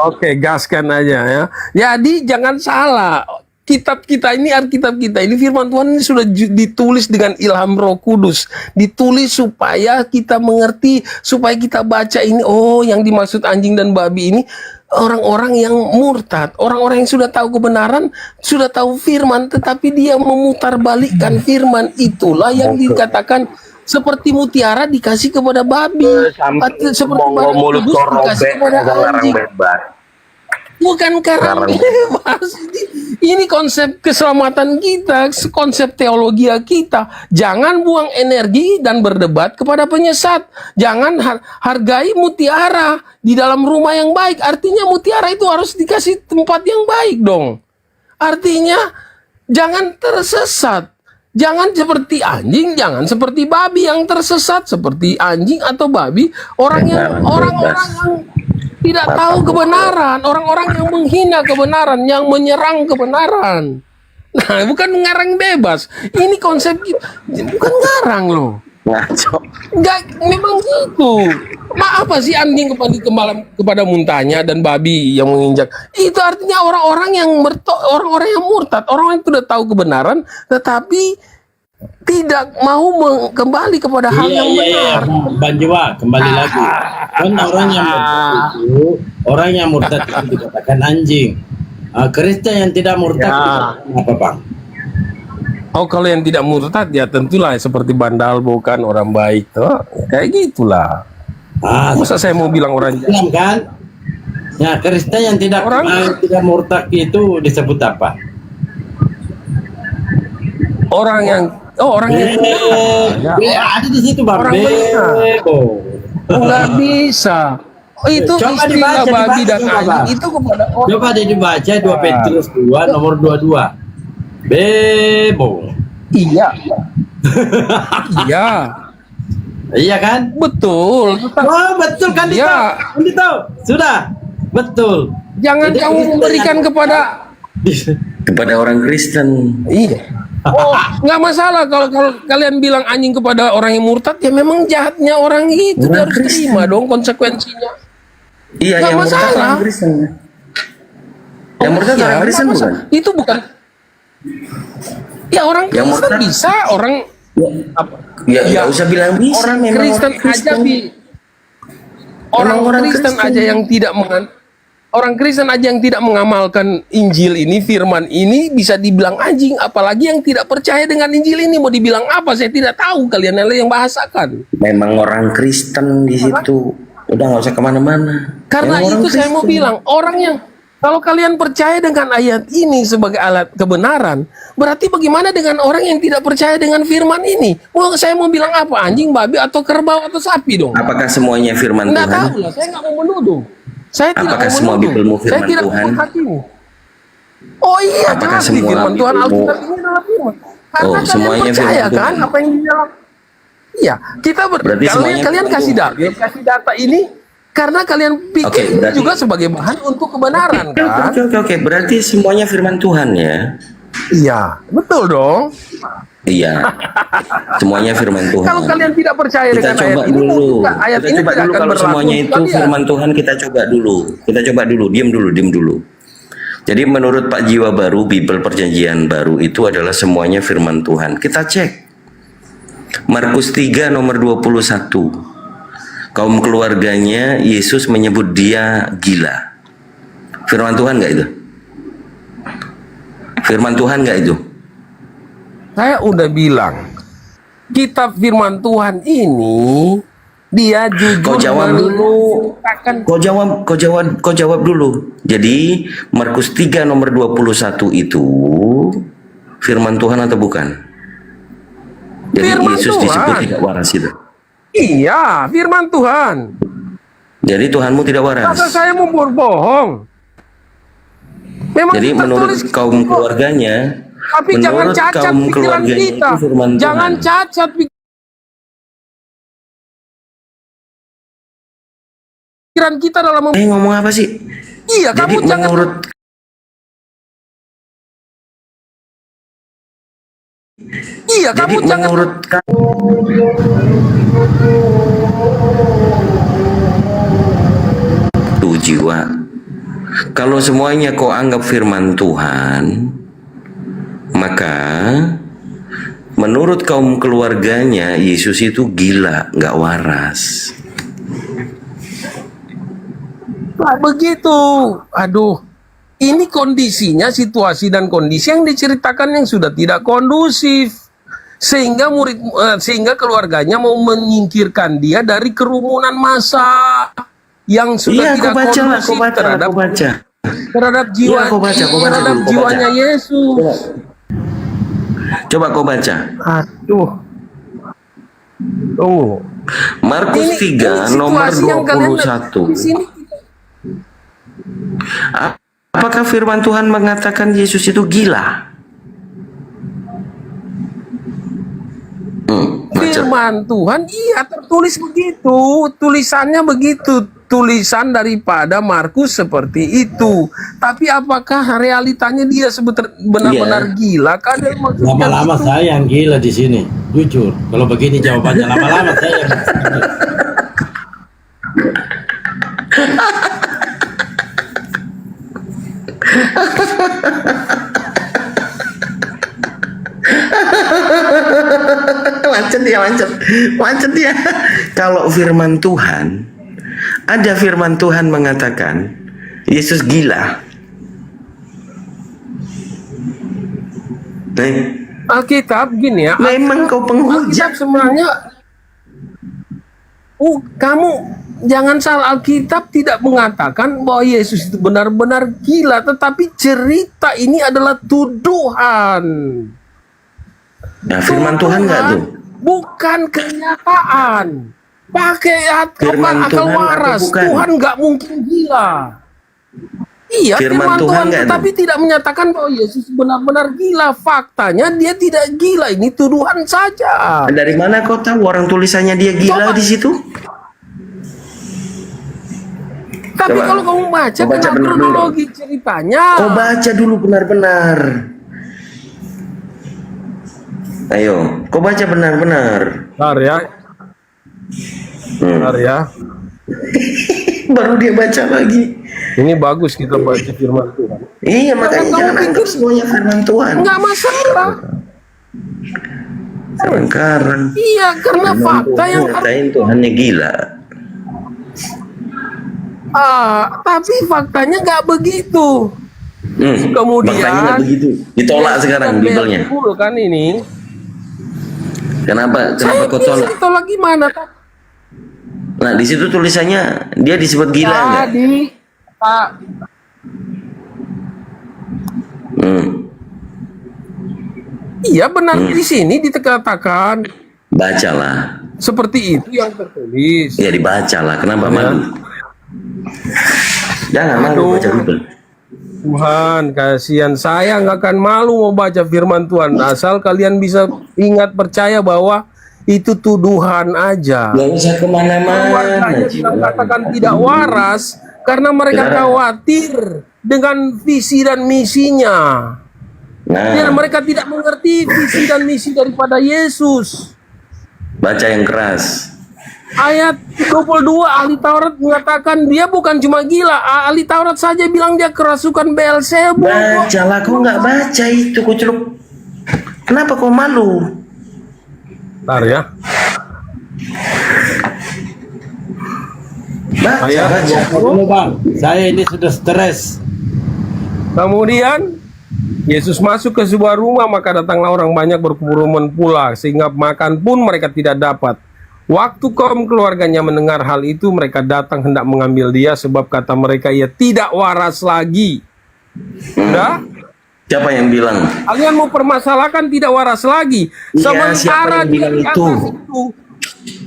Oke, gaskan aja ya. Jadi jangan salah. Alkitab kita ini firman Tuhan ini sudah ditulis dengan ilham Roh Kudus. Ditulis supaya kita mengerti, supaya kita baca ini, oh yang dimaksud anjing dan babi ini orang-orang yang murtad, orang-orang yang sudah tahu kebenaran, sudah tahu firman, tetapi dia memutarbalikkan firman. Itulah yang dikatakan seperti mutiara dikasih kepada babi, seperti barang kudus dikasih kepada anjing. Bukan karang bebas. Ini konsep keselamatan kita, konsep teologi kita. Jangan buang energi dan berdebat kepada penyesat. Jangan hargai mutiara di dalam rumah yang baik. Artinya mutiara itu harus dikasih tempat yang baik dong. Artinya jangan tersesat. Jangan seperti anjing, jangan seperti babi yang tersesat, seperti anjing atau babi, orang-orang yang tidak tahu kebenaran, orang-orang yang menghina kebenaran, yang menyerang kebenaran. Nah, bukan ngarang bebas. Ini konsep kita, bukan ngarang loh. Ngaco. Enggak, memang gitu. Apa sih anjing kepada muntahnya dan babi yang menginjak? Itu artinya orang-orang yang murtad, orang yang sudah tahu kebenaran, tetapi tidak mau kembali kepada hal yang benar. Banjua, kembali lagi. Kan orang yang murtad itu dikatakan anjing. Kristen yang tidak murtad apa, Bang? Oh, kalau yang tidak murtad ya tentulah seperti bandal, bukan orang baik tuh. Kayak gitulah. Masa saya mau bilang orang Islam kan? Ya, Kristen yang tidak murtad itu disebut apa? Orang yang ada di situ, Bang. Orang nggak bisa. Itu Coba istilah dibaca, babi dan anjing itu kepada orang. Coba dibaca 2 Petrus 2 nomor 22. Bebo. Iya. Iya. Iya kan? Betul. Oh, betul kan Iya. Dito. Sudah. Betul. Jangan Jadi, kamu memberikan kepada orang Kristen. Iya. Oh, nggak masalah kalau kalian bilang anjing kepada orang yang murtad, ya memang jahatnya orang itu, dia harus terima dong konsekuensinya. Iya, nggak yang murtad masalah. orang Kristen. Yang murtad iya, orang Kristen nggak bukan? masalah. Itu bukan. Ya orang Yang Kristen murtad. bisa, orang Ya, nggak usah bilang bisa. orang memang Kristen orang aja orang Kristen aja yang tidak orang Kristen aja yang tidak mengamalkan Injil ini, firman ini, bisa dibilang anjing, apalagi yang tidak percaya dengan Injil ini. Mau dibilang apa? Saya tidak tahu, kalian yang bahasakan. Memang orang Kristen di situ. Udah nggak usah kemana-mana. Karena Yang orang itu saya mau Kristen. bilang, orang yang kalau kalian percaya dengan ayat ini sebagai alat kebenaran, berarti bagaimana dengan orang yang tidak percaya dengan firman ini? Saya mau bilang apa? Anjing, babi, atau kerbau, atau sapi dong? Apakah semuanya firman Nggak Tuhan? tahu lah, saya nggak mau menuduh. Saya tidak Apakah mau semua menuduh. Bibelmu Saya firman tidak Tuhan? menghakimi. Oh iya, Apakah jelas di semua firman Tuhan, Bibelmu- Alkitab ini adalah firman. Karena Oh, kalian semuanya percaya firman kan Tuhan. apa yang di dalam. Iya, kita Berarti semuanya kalian firman kasih Tuhan. kasih data ini karena kalian pikir Oke, ini berarti- juga sebagai bahan untuk kebenaran kan? Oke. Berarti semuanya firman Tuhan ya? Iya, betul dong. Iya. Semuanya firman Tuhan. Kalau kalian tidak percaya Kita dengan coba ayat ini, dulu. ayat Kita ini coba tidak dulu akan kalau berlaku semuanya untuk itu kalian. firman Tuhan, kita coba dulu. Kita coba dulu. Diam dulu. Jadi menurut Pak Jiwa Baru, Bibel Perjanjian Baru itu adalah semuanya firman Tuhan. Kita cek. Markus 3 nomor 21. Kaum keluarganya Yesus menyebut dia gila. Firman Tuhan nggak itu? Firman Tuhan nggak itu? Saya udah bilang, kitab firman Tuhan ini dia jujur Kau jawab dulu. Kau jawab dulu. Jadi Markus 3 nomor 21 itu firman Tuhan atau bukan? Jadi Firman Yesus Tuhan. disebut tidak waras itu. Iya, firman Tuhan. Jadi Tuhanmu tidak waras. Masa saya mau berbohong? Memang Jadi kita menurut tulis kaum keluarganya, tapi jangan menurut cacat kaum pikiran keluarganya kita. itu firman Jangan Tuhan. cacat pikiran kita dalam ngomong apa sih? Iya, Jadi kamu jangan menurut Iya, Jadi kamu jangan menurut tuh jiwa, kalau semuanya kau anggap firman Tuhan, maka menurut kaum keluarganya Yesus itu gila, nggak waras. Nah, begitu. Aduh, ini kondisinya, situasi dan kondisi yang diceritakan yang sudah tidak kondusif. Sehingga keluarganya mau menyingkirkan dia dari kerumunan massa yang sudah Iya, tidak kondusif terhadap jiwa, Iya, kau baca terhadap dulu, kau jiwanya baca. Yesus. Coba kau baca. Aduh. Oh. Markus 3 nomor situasi yang kalian 21. di sini. Apakah firman Tuhan mengatakan Yesus itu gila? Firman Tuhan, iya tertulis begitu, tulisannya begitu, tulisan daripada Markus seperti itu. Tapi apakah realitanya dia benar-benar gila? Kadang Lama-lama saya yang gila di sini, jujur. Kalau begini jawabannya lama-lama saya yang Macet dia. Kalau firman Tuhan, ada firman Tuhan mengatakan Yesus gila. Alkitab gini ya. Memang kau penghujat. Alkitab sebenarnya, kamu jangan salah, Alkitab tidak mengatakan bahwa Yesus itu benar-benar gila, tetapi cerita ini adalah tuduhan. Nah, firman Tuhan nggak tuh? Bukan kenyataan. Pakai Firman akal Tuhan waras. atau bukan? Tuhan nggak mungkin gila. Iya, Firman firman Tuhan Tuhan, nggak tetapi tidak menyatakan bahwa Yesus benar-benar gila. Faktanya dia tidak gila. Ini tuduhan saja. Dari mana kau tahu orang tulisannya dia gila di situ? Tapi Coba. kalau kamu baca, Kau baca dengan benar dulu. kronologi ceritanya. Kau baca dulu benar-benar. Ayo, kau baca benar-benar. Bentar ya. Bentar ya. Baru dia baca lagi. Ini bagus kita baca firman Tuhan. Iya, makanya jangan anggap semuanya firman Tuhan. Enggak masalah. Sekarang. Iya, karena fakta yang ngatain Tuhannya gila. tapi faktanya nggak begitu. Kemudian Faktanya nggak begitu. Ditolak sekarang Bibelnya. Kan ini. Kenapa Saya kau bisa tolak? ditolak gimana? Nah, di situ tulisannya dia disebut gila enggak? Tadi Pak, iya benar di sini dikatakan Bacalah. seperti itu yang tertulis. Ya dibacalah. Kenapa malu? Jangan malu baca Bible. Tuhan, kasihan saya nggak akan malu mau baca firman Tuhan. Asal kalian bisa ingat percaya bahwa itu tuduhan aja. Gak usah kemana-mana. Warganya bilang katakan tidak waras karena mereka khawatir dengan visi dan misinya. Dan mereka tidak mengerti visi dan misi daripada Yesus. Baca yang keras. Ayat 22 ahli Taurat mengatakan dia bukan cuma gila. Ahli Taurat saja bilang dia kerasukan Beelzebul. Bacalah, kau nggak baca itu kuculuk. Kenapa kau malu? Bentar ya. Baca. Dulu, Bang. Saya ini sudah stres. Kemudian Yesus masuk ke sebuah rumah, maka datanglah orang banyak berkerumun pula, sehingga makan pun mereka tidak dapat. Waktu kaum keluarganya mendengar hal itu, mereka datang hendak mengambil dia, sebab kata mereka ia tidak waras lagi. Udah? Siapa yang bilang? Kalian mau permasalahkan tidak waras lagi. Iya, siapa yang Sementara dia bilang di atas itu,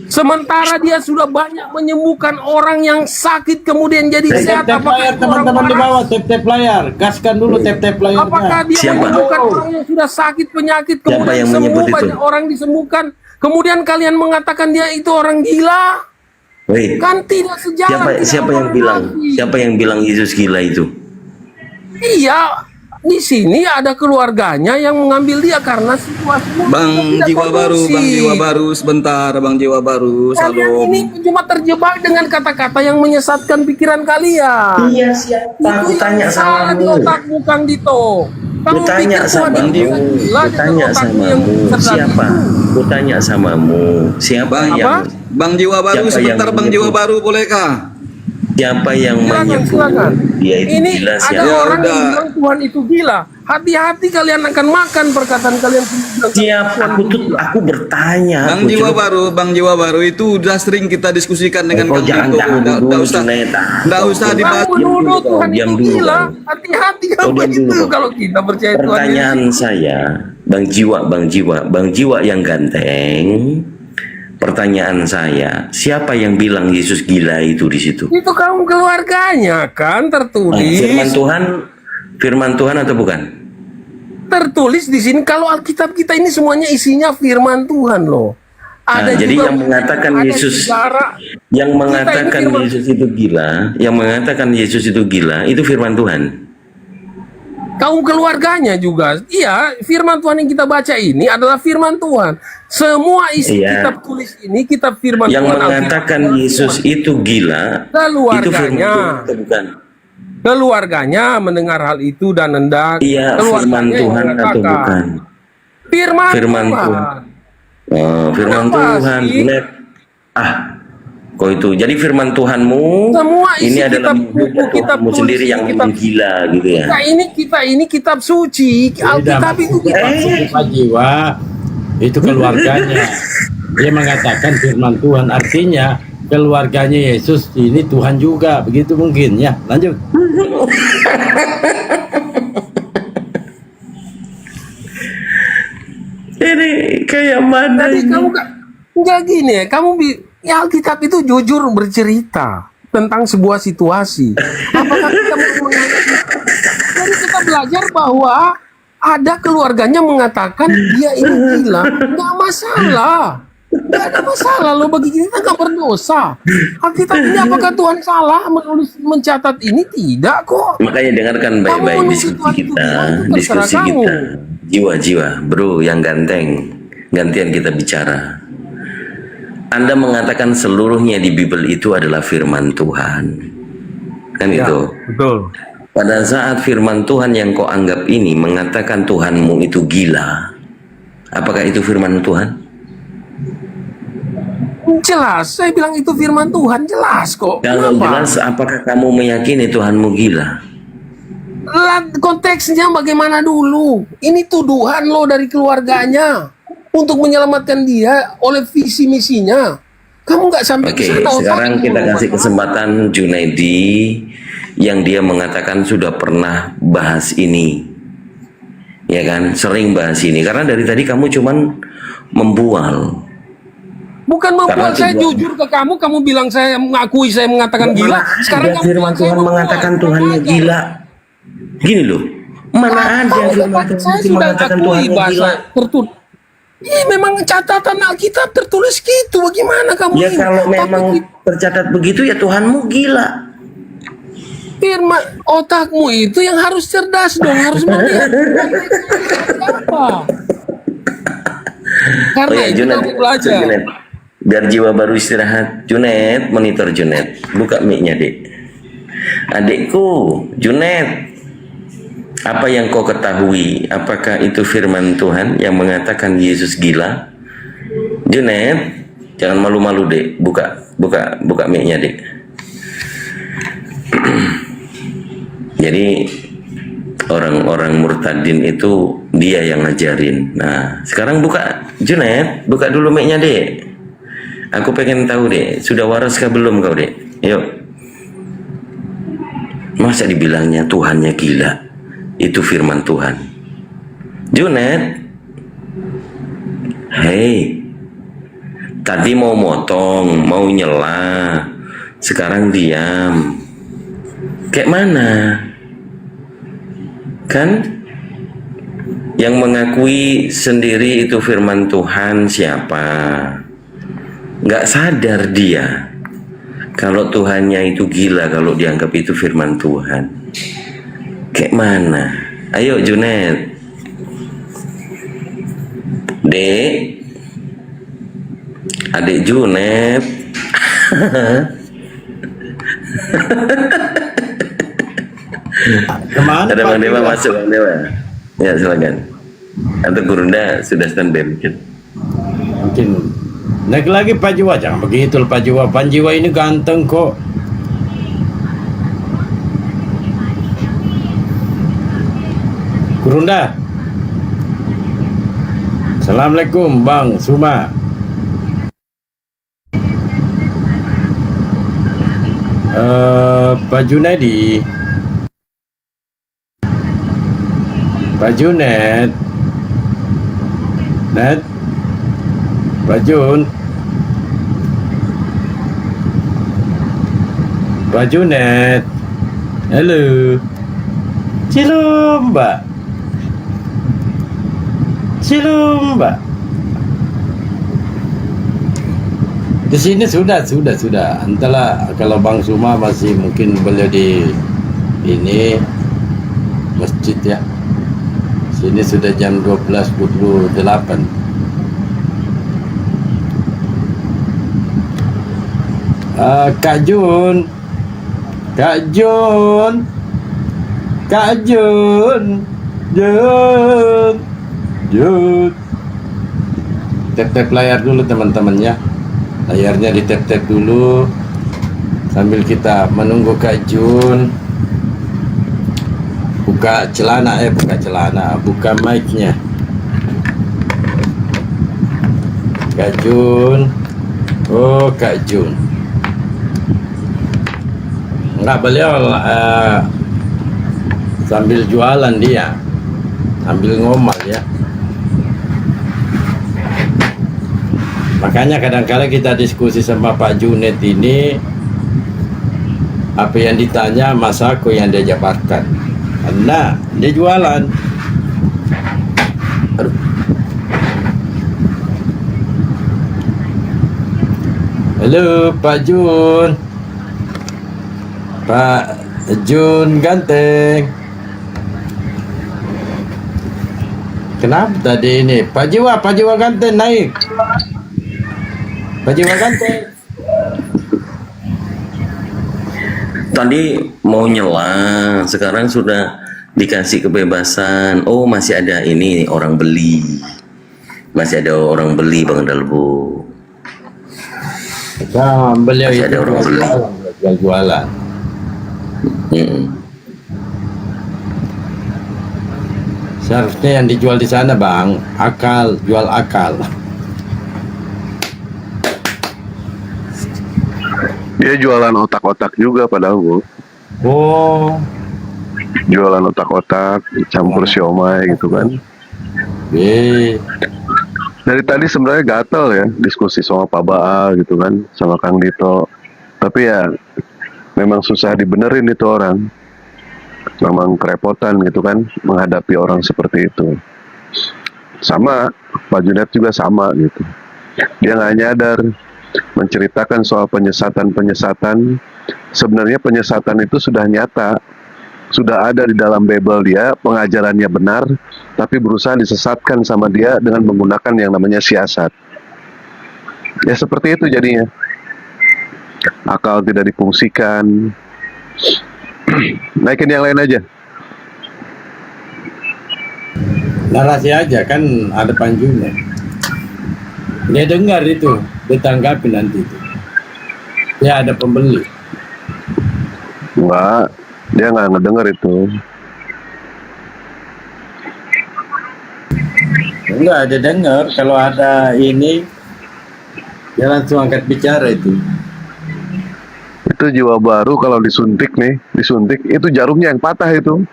sementara dia sudah banyak menyembuhkan orang yang sakit kemudian jadi sehat. Tap layar teman-teman di bawah, tap layar. Gaskan dulu tap layarnya. Apakah dia menyembuhkan orang yang sudah sakit penyakit kemudian sembuh, banyak orang disembuhkan, kemudian kalian mengatakan dia itu orang gila? Wait. Kan tidak sejalan. Siapa yang bilang? Siapa yang bilang Yesus gila itu? Iya, di sini ada keluarganya yang mengambil dia karena situasinya Bang Jiwa Baru, sebentar Bang Jiwa Baru. Kalian ini cuma terjebak dengan kata-kata yang menyesatkan pikiran kalian. Iya, siapa? Aku tanya sama di otakmu Kang Dito. Ku tanya samamu. Siapa? Ku tanya samamu. Siapa yang Bang Jiwa Baru, sebentar Bang Jiwa Baru, bolehkah? Siapa yang menyebut dia itu ini gila? ada Siapa? orang yang bilang Tuhan itu gila. Hati-hati kalian akan makan perkataan kalian. Siapa? Aku bertanya. Bang Jiwa Baru itu udah sering kita diskusikan dengan Kang Dito. Nggak usah dibahas. Tuhan itu gila. Hati-hati kalau itu kalau kita percaya Tuhan. Pertanyaan saya, Bang Jiwa yang ganteng. Pertanyaan saya, siapa yang bilang Yesus gila itu di situ? Itu kaum keluarganya kan tertulis. Firman Tuhan atau bukan? Tertulis di sini. Kalau Alkitab kita ini semuanya isinya firman Tuhan loh. Ada jadi juga yang mengatakan Yesus, yang mengatakan Yesus itu gila, itu firman Tuhan. Kaum keluarganya juga. Iya, firman Tuhan yang kita baca ini adalah firman Tuhan. Semua isi kitab tulis ini kitab firman yang Tuhan. Yang mengatakan Yesus itu gila, itu firman Tuhan atau bukan? Keluarganya mendengar hal itu dan hendak. Iya, firman Tuhan atau bukan? Firman Tuhan. Oh, firman Tuhan. Kok itu? Jadi firman Tuhanmu semua isi ini adalah Tuhanmu sendiri yang gila gitu ya. Kita ini kitab suci. Alkitab itu kitab suci. Pak Jiwa itu keluarganya. Dia mengatakan firman Tuhan, artinya keluarganya Yesus ini Tuhan juga, begitu mungkin ya. Lanjut. Ini kayak mana? Tadi kamu nggak gini ya? Ya Alkitab itu jujur bercerita tentang sebuah situasi. Apakah kita mau mengerti? Jadi kita belajar bahwa ada keluarganya mengatakan dia ini gila, nggak masalah, nggak ada masalah loh bagi kita nggak berdosa. Alkitab ini apakah Tuhan salah mencatat ini? Tidak kok. Makanya dengarkan baik-baik diskusi kita. Jiwa, bro yang ganteng, gantian kita bicara. Anda mengatakan seluruhnya di Bible itu adalah firman Tuhan. Kan ya, itu? Betul. Pada saat firman Tuhan yang kau anggap ini mengatakan Tuhanmu itu gila, apakah itu firman Tuhan? Jelas, saya bilang itu firman Tuhan, jelas kok. Kalau jelas, apakah kamu meyakini Tuhanmu gila? Konteksnya bagaimana dulu? Ini tuduhan loh dari keluarganya untuk menyelamatkan dia oleh visi misinya. Kamu nggak sampai Oke, ke sana. sekarang otakmu. kita kasih kesempatan Junaidi yang dia mengatakan sudah pernah bahas ini. Ya kan, sering bahas ini. Karena dari tadi kamu cuman membual. Bukan membuat, Karena saya tujuan- jujur ke kamu bilang saya mengakui saya mengatakan gila. Sekarang ada kamu firman bilang saya Tuhan membuat. mengatakan Tuhannya gila. Gini loh, mana ada firman Tuhan Saya itu sudah mengatakan akui Tuhannya bahasa gila? tertulis. Memang catatan Alkitab tertulis gitu. Bagaimana kamu Ya ini? kalau Tapi memang tercatat begitu ya Tuhanmu gila. firman otakmu itu yang harus cerdas dong, harus melihat apa. Karena Oh ya, itu Junet, kamu belajar. Junet. Biar jiwa baru istirahat. Junet, monitor Junet. Buka mic-nya, Dek. Adikku, Junet. Apa yang kau ketahui? Apakah itu firman Tuhan yang mengatakan Yesus gila? Junet, jangan malu-malu, Dek. Buka mic-nya, Dek. Jadi orang-orang murtadin itu dia yang ngajarin. Nah, sekarang buka Junet, buka dulu mic-nya, Dek. Aku pengen tahu, Dek, sudah waraskah belum kau, Dek? Yuk. Masa dibilangnya Tuhannya gila? Itu firman Tuhan. Junet. Hei. Tadi mau motong, mau nyela. Sekarang diam. Kayak mana? Kan yang mengakui sendiri itu firman Tuhan siapa? Nggak sadar dia kalau Tuhannya itu gila kalau dianggap itu firman Tuhan. Kayak mana? Ayo Junet. Dek. Adik Junet. Kemana Ada Pak Bang Dewa Dewa? masuk, Bang Dewa. Ya silakan. Atau Gurunda sudah standby mungkin. Mungkin naik lagi Pak Jiwa, jangan begitu Pak Jiwa. Pak Jiwa ini ganteng kok. Gurunda. Assalamualaikum Bang Suma. Pak Junaidi. Pak Junet. Net. Pak Jun. Pak Junet. Halo. Cilum, Mbak. Cilum, Mbak. Di sini sudah. Entahlah kalau Bang Suma masih mungkin beliau di ini masjid ya. Sini sudah jam 12.28. Kak Jun. Tap-tap layar dulu teman-temannya. Layarnya di tap-tap dulu sambil kita menunggu Kak Jun buka mic-nya. Kak Jun. Oh, Kak Jun. Enggak, beliau sambil jualan dia. Sambil ngomal ya. Makanya kadang-kadang kita diskusi sama Pak Junet ini, apa yang ditanya Mas aku yang dia jabarkan. Karena dia jualan. Aduh. Halo Pak Jun. Pak Jun ganteng. Kenapa tadi ini? Pak Jiwa ganteng naik. Pak Jiwa ganteng. Tadi mau nyela, sekarang sudah dikasih kebebasan. Oh, masih ada ini orang beli. Masih ada orang beli Bang Dalbo. Nah, beliau Masih itu ada orang beli. jualan. Seharusnya yang dijual di sana Bang, jual akal. Dia jualan otak-otak juga padahal, Bu. Oh, Jualan otak-otak, campur siomay gitu kan. Dari tadi sebenarnya gatel ya diskusi sama Pak Baal gitu kan, sama Kang Dito. Tapi ya memang susah dibenerin itu orang. Memang kerepotan gitu kan menghadapi orang seperti itu. Sama Pak Junet juga sama gitu. Dia nggak nyadar menceritakan soal penyesatan-penyesatan. Sebenarnya penyesatan itu sudah nyata, sudah ada di dalam Bible dia, pengajarannya benar, tapi berusaha disesatkan sama dia dengan menggunakan yang namanya siasat. Ya seperti itu jadinya. Akal tidak difungsikan. Naikin yang lain aja. narasi aja kan ada panjungnya. Dia dengar itu, ditanggapi nanti itu. Ya ada pembeli. Enggak, dia nggak ngedenger itu. Enggak ada dengar, kalau ada ini dia langsung angkat bicara itu. Itu jiwa baru kalau disuntik nih, disuntik itu jarumnya yang patah itu.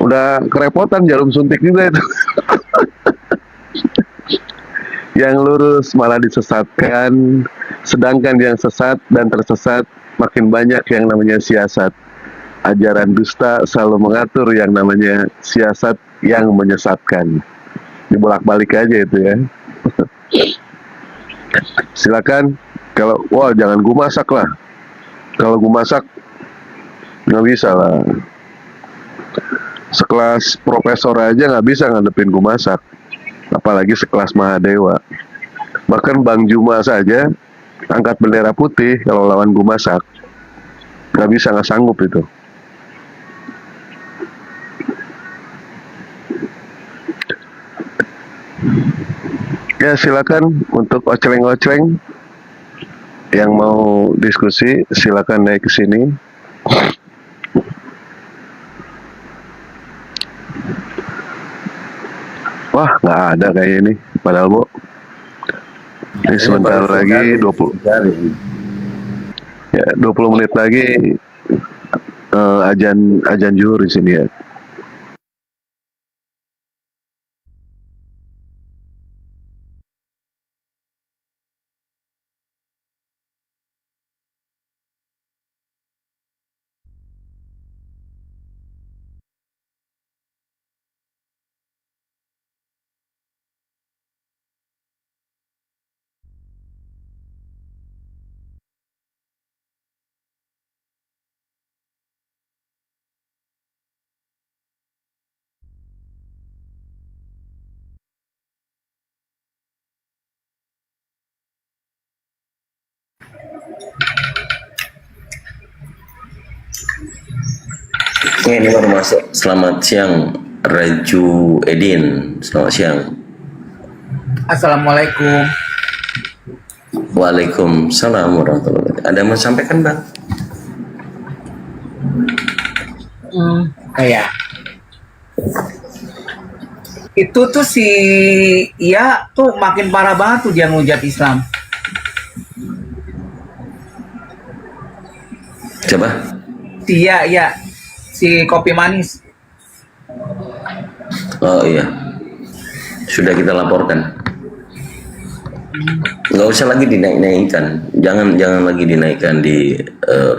Udah kerepotan jarum suntik juga itu. Yang lurus malah disesatkan, sedangkan yang sesat dan tersesat makin banyak yang namanya siasat. Ajaran dusta selalu mengatur yang namanya siasat yang menyesatkan. Dibolak-balik aja itu ya. Silakan, kalau wah jangan gue masak lah. Kalau gue masak nggak bisa lah. Sekelas profesor aja nggak bisa ngadepin gue masak, apalagi sekelas Mahadewa. Bahkan Bang Juma saja angkat bendera putih kalau lawan gue masak, nggak bisa, nggak sanggup itu. Ya silakan untuk ocleng-ocleng yang mau diskusi silakan naik ke sini. Wah nggak ada kayak ini padahal Bu. Ini sebentar lagi 20 ya 20 menit lagi ajan zuhur di sini ya. Ini baru masuk. Selamat siang Raju Edin. Selamat siang. Assalamualaikum. Waalaikumsalam warahmatullahi wabarakatuh. Ada yang mau sampaikan Bang? Kayak itu tuh si Iya tuh makin parah banget tuh dia ngujat Islam. Coba. Iya, iya. Si kopi manis. Oh iya. Sudah kita laporkan. Nggak usah lagi dinaik-naikkan. Jangan lagi dinaikkan di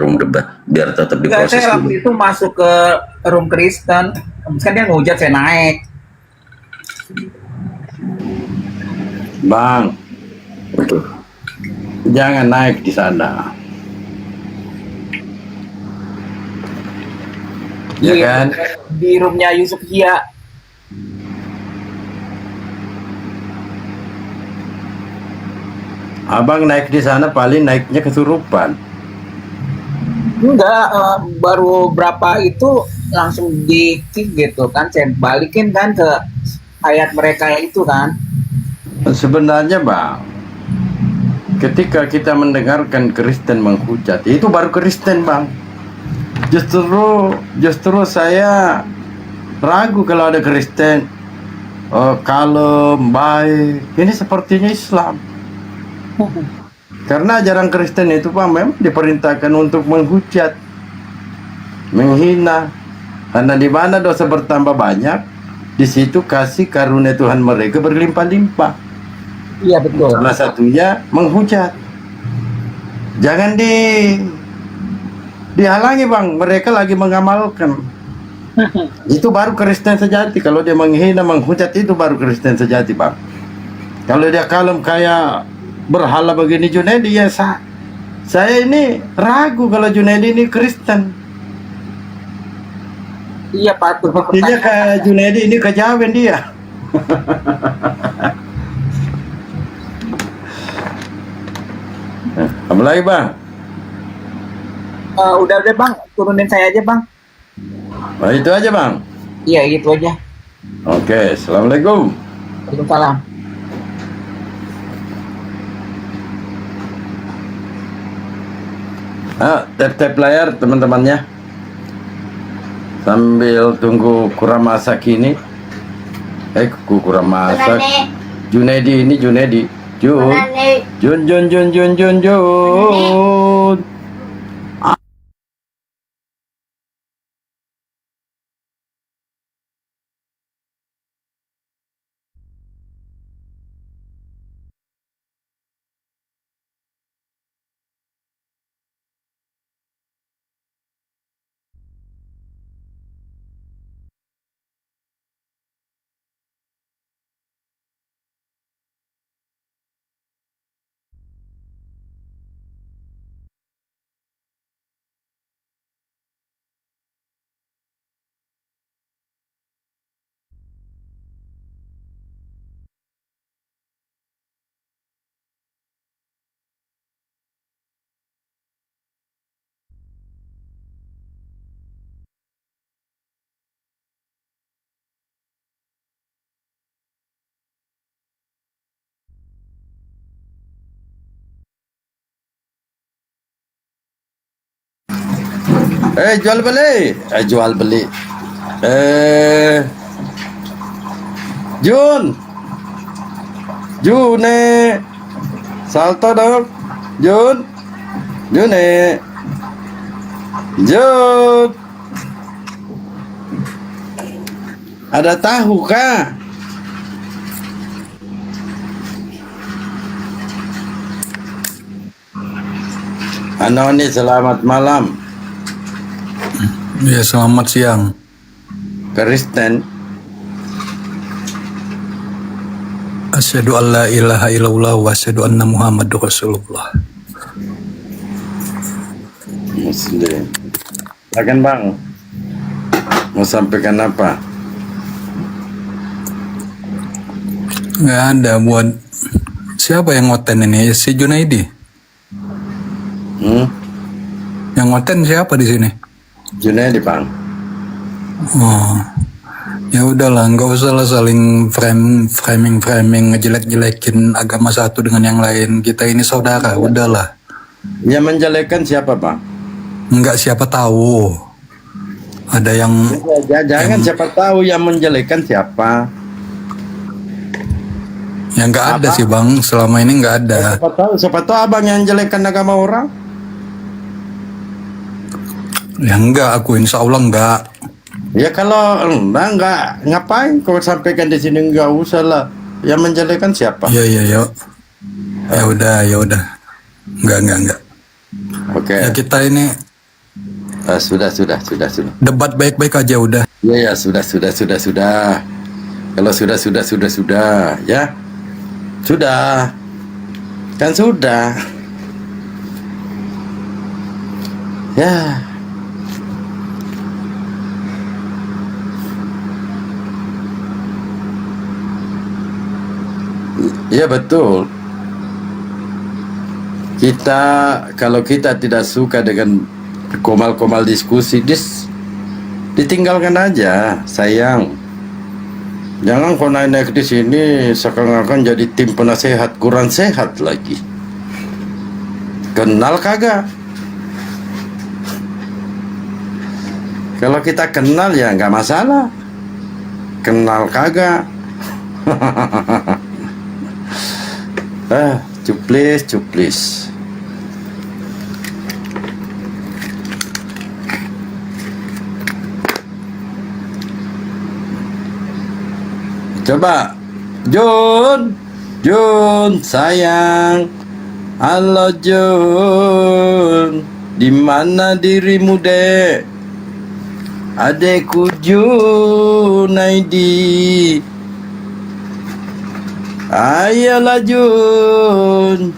room debat biar tetap Enggak, diproses saya dulu. waktu itu masuk ke room Kristen. Kan dia ngujat, saya naik. Bang, jangan naik di sana. Ya kan? Di roomnya Yusuf Hia. Abang naik di sana paling naiknya kesurupan. Enggak, baru berapa itu langsung di kick gitu kan. Saya balikin kan ke ayat mereka itu kan. Sebenarnya Bang, ketika kita mendengarkan Kristen menghujat, itu baru Kristen Bang. Justru saya ragu kalau ada Kristen kalem, baik. Ini sepertinya Islam. Karena ajaran Kristen itu Pak memang diperintahkan untuk menghujat, menghina. Karena di mana dosa bertambah banyak, di situ kasih karunia Tuhan mereka berlimpah-limpah. Iya betul. Salah satunya menghujat. Jangan dihalangi Bang, mereka lagi mengamalkan. Itu baru Kristen sejati. Kalau dia menghina, menghujat, itu baru Kristen sejati Bang. Kalau dia kalem kayak berhala begini Junaidi, ya saya ini ragu kalau Junaidi ini Kristen. Iya patut. Dia kayak Junaidi ini kejawen dia. Apa lagi Bang? Udah Bang, turunin saya aja Bang. Nah, itu aja Bang. Iya gitu aja. Oke, Assalamualaikum. Waalaikumsalam. Tap-tap layar teman-temannya sambil tunggu kurang masak ini. Kurang masak. Junaidi ini Junaidi. Jun. Jual beli. Jual beli. June. Salto dong. June. Ada tahu kah? Anoni, selamat malam. Ya, selamat siang. Kristen. Asyhadu an la ilaha illallah wa asyhadu anna Muhammadur Rasulullah. Muslim. Silakan Bang. Mau sampaikan apa? Nggak ada buat siapa yang ngoten ini? Si Junaidi. Yang ngoten siapa di sini? Junaidi Bang. Oh, ya udahlah, nggak usah lah saling framing ngejelek-jelekin agama satu dengan yang lain. Kita ini saudara, udahlah. Yang menjelekkan siapa Bang? Nggak, siapa tahu. Ada yang jangan siapa tahu yang menjelekkan siapa. Yang nggak ada sih Bang, selama ini nggak ada. Siapa tahu abang yang jelekkan agama orang. Ya enggak, aku insya Allah enggak. Ya kalau enggak, ngapain kau sampaikan di sini? Enggak usah lah. Yang menjelekkan siapa? Ya. Ya udah. Enggak. Oke. Ya kita ini sudah. Debat baik-baik aja udah. Ya sudah. Kalau sudah ya. Sudah. Kan sudah. Ya. Ya betul. Kalau kita tidak suka dengan komal-komal diskusi, ditinggalkan aja, sayang. Jangan kau naik di sini seakan-akan jadi tim penasehat kurang sehat lagi. Kenal kagak? Kalau kita kenal ya nggak masalah. Kenal kagak? Cuplis. Coba Jun sayang. Halo Jun, di mana dirimu dek? Adekku Junaidi. Ayolah Jun.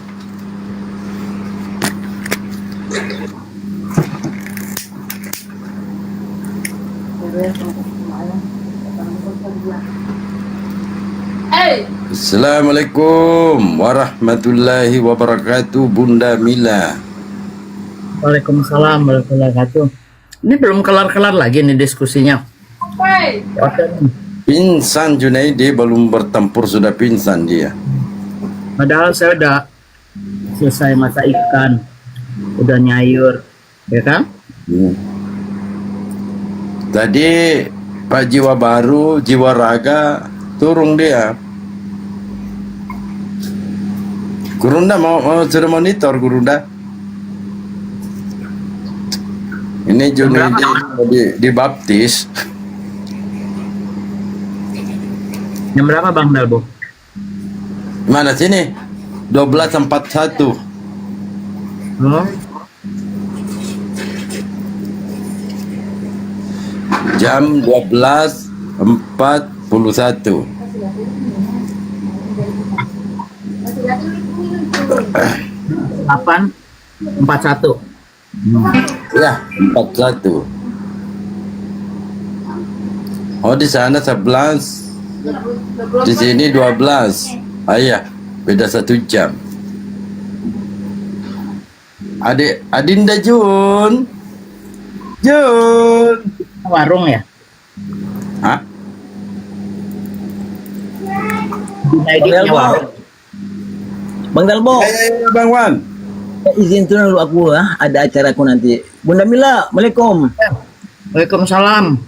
Assalamualaikum warahmatullahi wabarakatuh, Bunda Mila. Waalaikumsalam warahmatullahi wabarakatuh. Ini belum kelar-kelar lagi nih diskusinya. Pingsan Junaidi, belum bertempur sudah pingsan dia. Padahal saya udah selesai masak ikan, udah nyayur, ya kan? Tadi Pak Jiwa Baru, Jiwa Raga turun dia. Gurunda mau sudah monitor Gurunda. Ini Junaidi dibaptis. Jam berapa Bang Dalbo? Mana sini? 12.41. Oh. Jam 12.41. 8.41. Ya, 41. Oh, di sana 11. Di sini 12. Ayah, beda 1 jam. Adinda Jun. Warung ya? Hah? Junaidi punya warung. Bang Dalbo. Bang Wan. Izin turun dulu aku ada acaraku nanti. Bunda Mila, Assalamualaikum. Waalaikumsalam.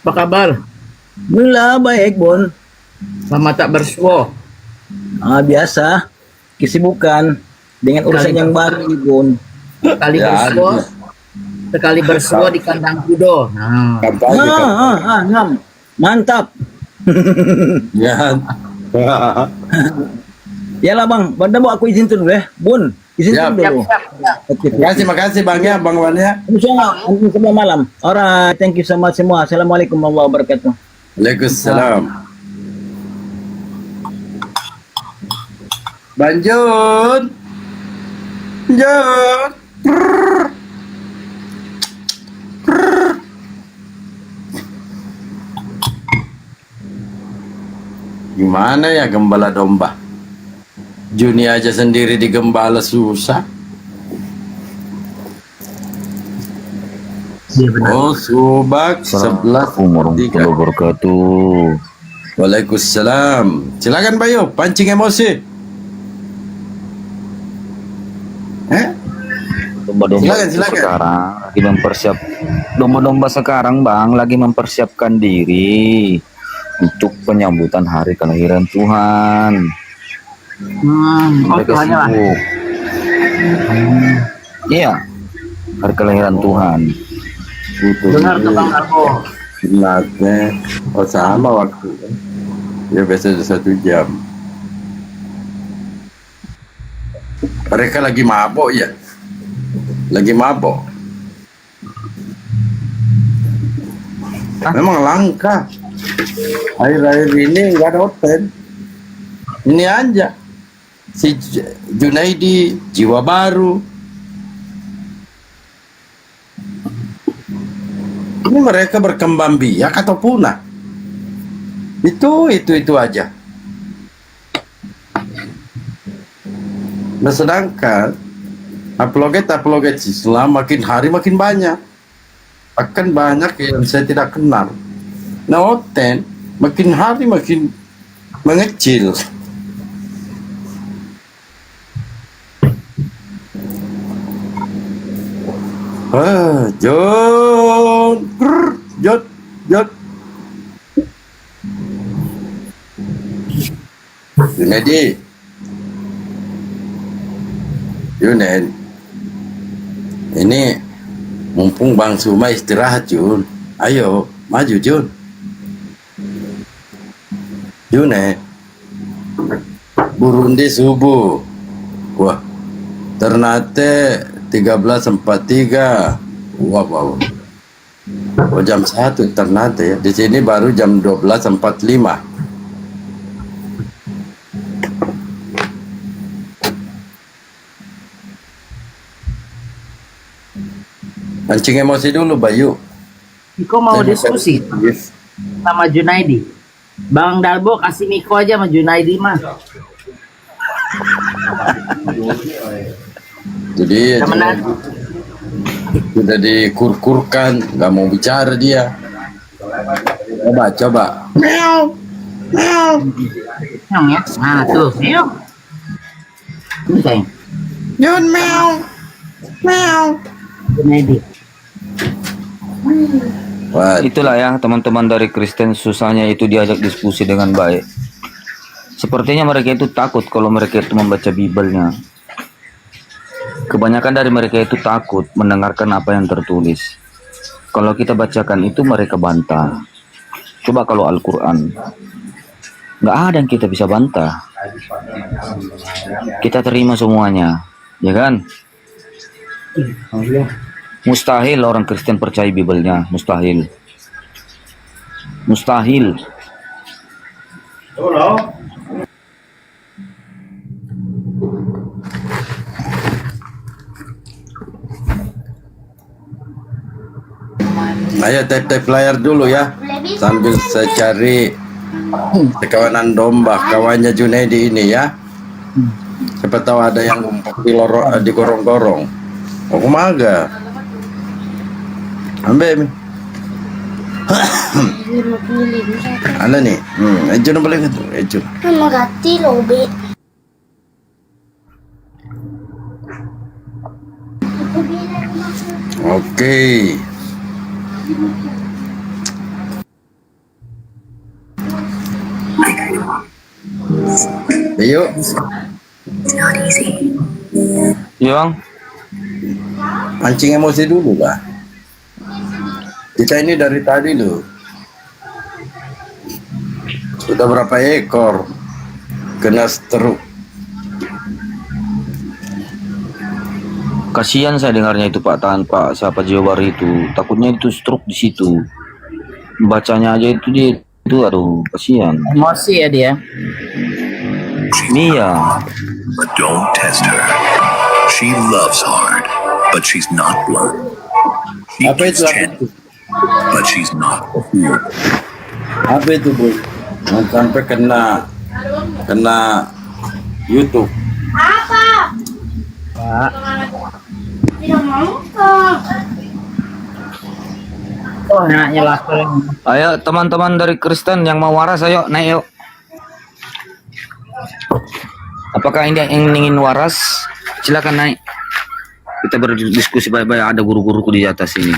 Apa kabar? Mila baik, Bun. Lama tak bersuah. Biasa. Kesibukan dengan urusan yang baru, Bun. Sekali bersuah, sekali bersuah di kandang kudo. Ngam. Mantap. Ya. Yalah Bang, Bang Dalbo aku izin dulu ya. Bun, izin dulu. Makasih Bang ya, Bang Wan ya. Nanti sebelah malam. Alright, thank you so much semua. Assalamualaikum warahmatullahi wabarakatuh. Waalaikumsalam. Banjun. Gimana ya gembala domba? Juni aja sendiri digembala susah. Oh, Subak 11 warahmatullahi wabarakatuh. Waalaikumsalam. Silakan Bayu, pancing emosi. Domba-domba sekarang lagi domba-domba sekarang Bang lagi mempersiapkan diri untuk penyambutan hari kelahiran Tuhan. Mereka sibuk. Iya, hari kelahiran Tuhan. Benar tuh Bang Dalbo. Benar, oh sama waktu. Ya biasa 1 jam. Mereka lagi mabok ya? Lagi mabok. Memang langka. Akhir-akhir ini nggak ada hotel. Ini aja. Si Junaidi, Jiwa Baru. Ini mereka berkembang biak atau punah? Itu aja. Nah sedangkan apologet Islam makin hari makin banyak. Akan banyak yang saya tidak kenal. Nah hotel makin hari makin mengecil. Jod. Junaidi. Junaid. Ini mumpung Bang Suma istirahat Jun. Ayo, maju Jun. Junet, Burundi subuh. Wah, Ternate 13.43. Wow. Oh, jam 1 Ternate ya. Di sini baru jam 12.45. Pancing emosi dulu, Bayu. Miko mau diskusi sama Junaidi. Bang Dalbo kasih Miko aja sama Junaidi mah. Jadi sudah dikurkurkan, nggak mau bicara dia. Coba. Meow ya. Nah tuh, meow. Ini sayang. John meow. Junaidi. Itulah ya teman-teman dari Kristen, susahnya itu diajak diskusi dengan baik. Sepertinya mereka itu takut kalau mereka itu membaca Bibelnya. Kebanyakan dari mereka itu takut mendengarkan apa yang tertulis. Kalau kita bacakan itu mereka bantah. Coba kalau Al-Quran, nggak ada yang kita bisa bantah. Kita terima semuanya, ya kan? Mustahil orang Kristen percaya Bibelnya, mustahil. Ayo tap layar dulu ya, sambil saya cari kawanan domba, kawannya Junaidi ini ya. Siapa tahu ada yang ngumpet di gorong-gorong. Oh, kumaga. Ambil. Ada nih. Ejo na boleh gitu. Ejo. Magati loh, Be. Oke. Ayo. Iya bang. Pancing emosi dulu Pak. Kita ini dari tadi loh. Sudah berapa ekor kena stroke. Kasihan saya dengarnya itu Pak siapa Jawa Baru itu, takutnya itu stroke di situ. Bacanya aja itu dia itu, aduh kasihan. Emosi ya dia. Iya. But don't test her. She loves hard, but she's not blunt. She gets chance, but she's not cool. Apa itu Bu? Sampai kena YouTube. Apa? Pak. Tidak mau kok. Oh, enaknya lapar. Ayo teman-teman dari Kristen yang mau waras, ayo naik yuk. Apakah ini yang ingin waras? Silakan naik. Kita berdiskusi baik-baik. Ada guru-guruku di atas ini.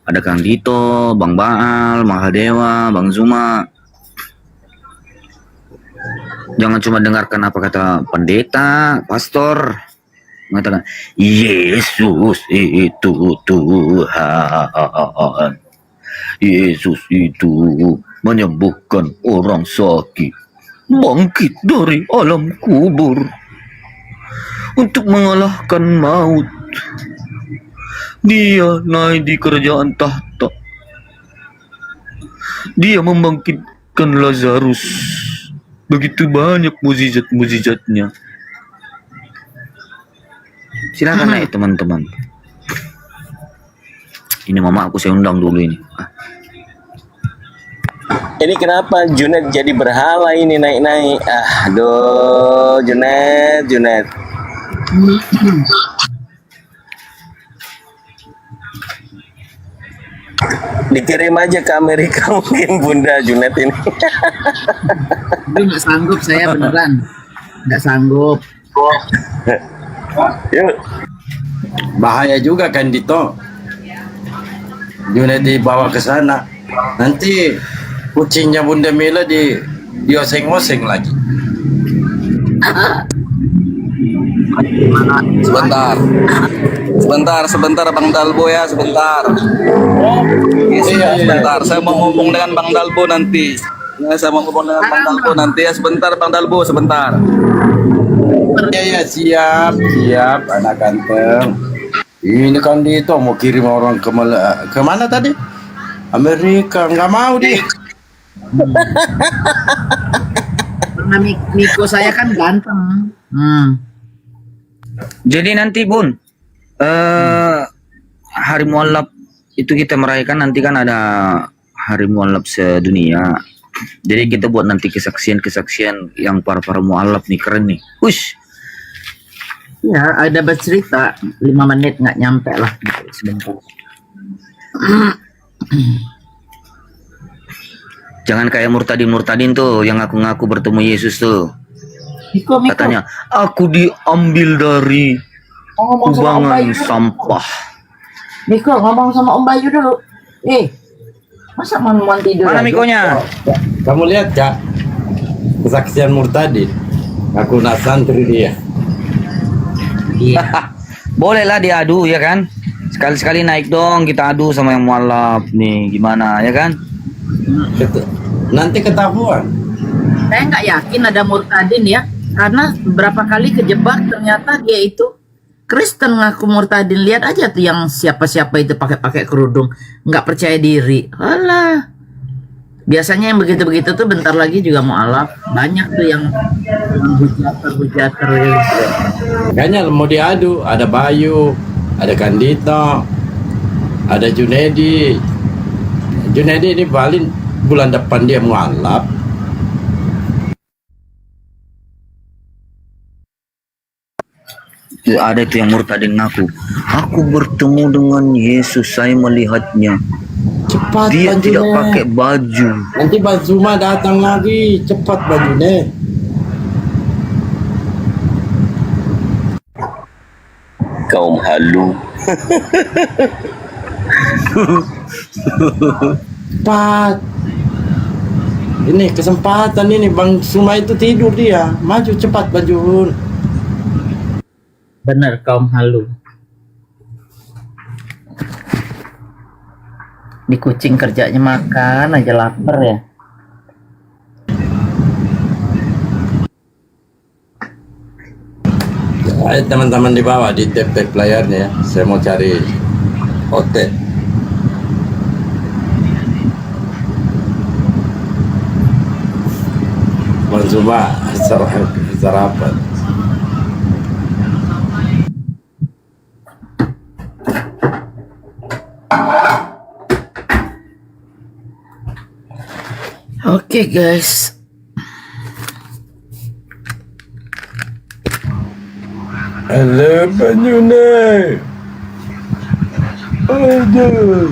Ada Kang Dito, Bang Baal, Mahadewa, Bang Zuma. Jangan cuma dengarkan apa kata pendeta, pastor, mengatakan Yesus itu Tuhan. Yesus itu menyembuhkan orang sakit, bangkit dari alam kubur untuk mengalahkan maut. Dia naik di kerajaan tahta. Dia membangkitkan Lazarus. Begitu banyak mukjizat-mukjizatnya. Silakan naik teman-teman. Ini mama aku saya undang dulu ini. Ini kenapa Junet jadi berhala ini naik-naik? Aduh, Junet. Dikirim aja ke Amerika mungkin Bunda Junet ini. Tapi nggak sanggup saya beneran. Nggak sanggup. Yuk. Bahaya juga kan Dito. Junet dibawa ke sana. Nanti kucingnya Bunda Mila dioseng-oseng lagi. Sebentar Bang Dalbo ya, sebentar. Sebentar, saya mau ngomong dengan Bang Dalbo nanti. Ya, saya mau ngomong dengan Bang Dalbo nanti ya. Sebentar Bang Dalbo, sebentar. Ya siap anak ganteng. Ini kan itu mau kirim orang ke mana tadi? Amerika, nggak mau dia. Karena Miko saya kan ganteng. Jadi nanti Bun, Hari Mualaf itu kita merayakan, nanti kan ada Hari Mualaf sedunia. Jadi kita buat nanti kesaksian yang para mualaf nih, keren nih. Ush. Ya, ada bercerita 5 menit nggak nyampe lah gitu, sebentar. Jangan kayak murtadin tuh yang ngaku-ngaku bertemu Yesus tuh. Miko. Katanya, aku diambil dari Ngomong sama Om kubangan Bayu dulu. sampah. Miko, ngomong sama Om Bayu dulu. Masa mau tidur? Mana aja? Mikonya? Kamu lihat Kak, kesaksian murtadin. Aku nak santri dia. Boleh lah diadu ya kan. Sekali-sekali naik dong, kita adu sama yang mualaf nih, gimana ya kan? Nanti ketahuan. Saya nggak yakin ada murtadin ya, karena beberapa kali kejebak ternyata dia itu Kristen ngaku murtadin. Lihat aja tuh yang siapa-siapa itu pakai kerudung, nggak percaya diri. Alah. Biasanya yang begitu-begitu tuh bentar lagi juga mualaf. Banyak tuh yang hujater gitu. Kayaknya mau diadu, ada Bayu, ada Kandito, ada Junedi. Junedi ini paling bulan depan dia mualaf. Ada itu yang murtadin ngaku, aku bertemu dengan Yesus, saya melihatnya. Cepat Dia bajunya. tidak pakai baju. Nanti Bang Zuma datang lagi, cepat bajunya. Kaum halu. Cepat. Ini kesempatan ini, Bang Zuma itu tidur dia. Maju cepat baju. Bener, kaum halu. Di kucing kerjanya makan aja, lapar ya. Ayo teman-teman di bawah, di tap-tap layarnya ya. Saya mau cari hotel. Bang Zuma sarapan. Oke guys. Halo Banyune. Aduh.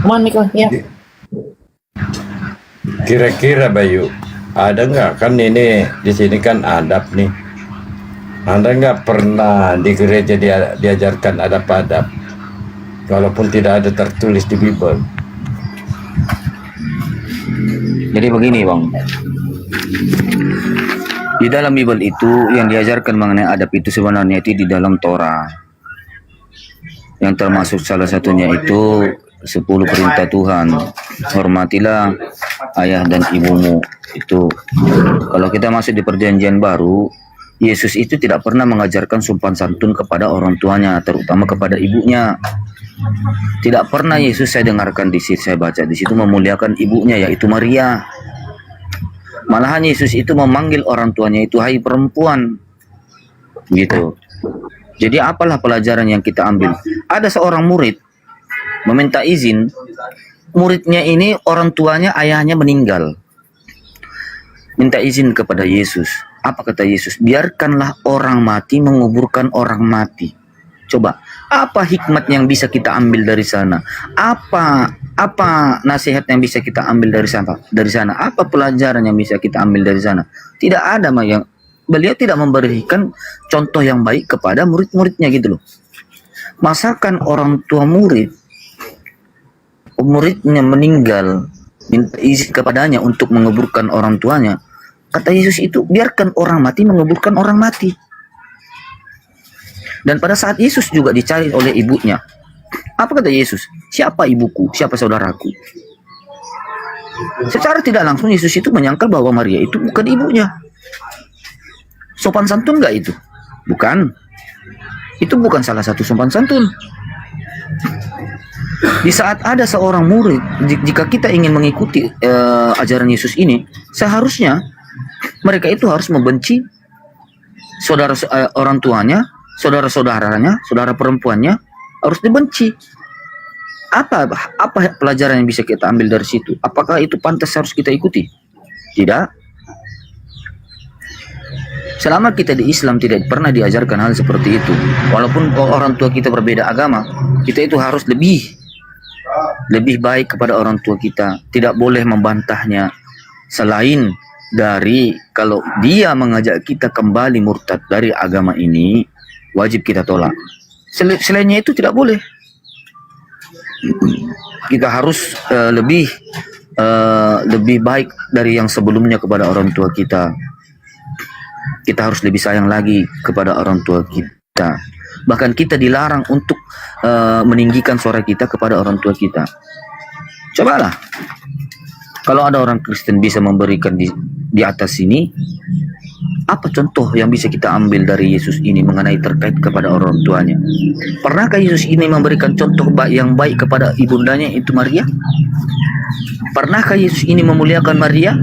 Come Miko, ya. Kira-kira Bayu, ada nggak, kan ini di sini kan adab nih. Anda nggak pernah di gereja diajarkan adab-adab, walaupun tidak ada tertulis di Bible. Jadi begini Bang, di dalam Bible itu yang diajarkan mengenai adab itu sebenarnya itu di dalam Torah, yang termasuk salah satunya itu 10 perintah Tuhan. Hormatilah ayah dan ibumu. Itu kalau kita masuk di perjanjian baru, Yesus itu tidak pernah mengajarkan sopan santun kepada orang tuanya, terutama kepada ibunya. Tidak pernah Yesus saya dengarkan di situ, saya baca di situ memuliakan ibunya, yaitu Maria. Malahan Yesus itu memanggil orang tuanya itu hai perempuan, gitu. Jadi apalah pelajaran yang kita ambil? Ada seorang murid meminta izin, muridnya ini orang tuanya, ayahnya meninggal. Minta izin kepada Yesus. Apa kata Yesus? Biarkanlah orang mati menguburkan orang mati. Coba, apa hikmat yang bisa kita ambil dari sana? Apa nasihat yang bisa kita ambil dari sana? Apa pelajaran yang bisa kita ambil dari sana? Tidak ada, yang beliau tidak memberikan contoh yang baik kepada murid-muridnya gitu loh. Masakan orang tua muridnya meninggal, minta izin kepadanya untuk menguburkan orang tuanya. Kata Yesus itu, biarkan orang mati menguburkan orang mati. Dan pada saat Yesus juga dicari oleh ibunya, apa kata Yesus? Siapa ibuku? Siapa saudaraku? Secara tidak langsung Yesus itu menyangkal bahwa Maria itu bukan ibunya. Sopan santun nggak itu? Bukan. Itu bukan salah satu sopan santun. Di saat ada seorang murid, jika kita ingin mengikuti ajaran Yesus ini, seharusnya mereka itu harus membenci orang tuanya, saudara-saudaranya, saudara perempuannya harus dibenci. Apa pelajaran yang bisa kita ambil dari situ? Apakah itu pantas harus kita ikuti? Tidak. Selama kita di Islam tidak pernah diajarkan hal seperti itu. Walaupun orang tua kita berbeda agama, kita itu harus lebih baik kepada orang tua kita. Tidak boleh membantahnya. Selain dari kalau dia mengajak kita kembali murtad dari agama ini, wajib kita tolak. Selainnya itu tidak boleh. Kita harus lebih baik dari yang sebelumnya kepada orang tua kita. Kita harus lebih sayang lagi kepada orang tua kita. Bahkan kita dilarang untuk meninggikan suara kita kepada orang tua kita. Cobalah, kalau ada orang Kristen bisa memberikan di atas sini, apa contoh yang bisa kita ambil dari Yesus ini mengenai terkait kepada orang tuanya? Pernahkah Yesus ini memberikan contoh yang baik kepada ibundanya itu Maria? Pernahkah Yesus ini memuliakan Maria?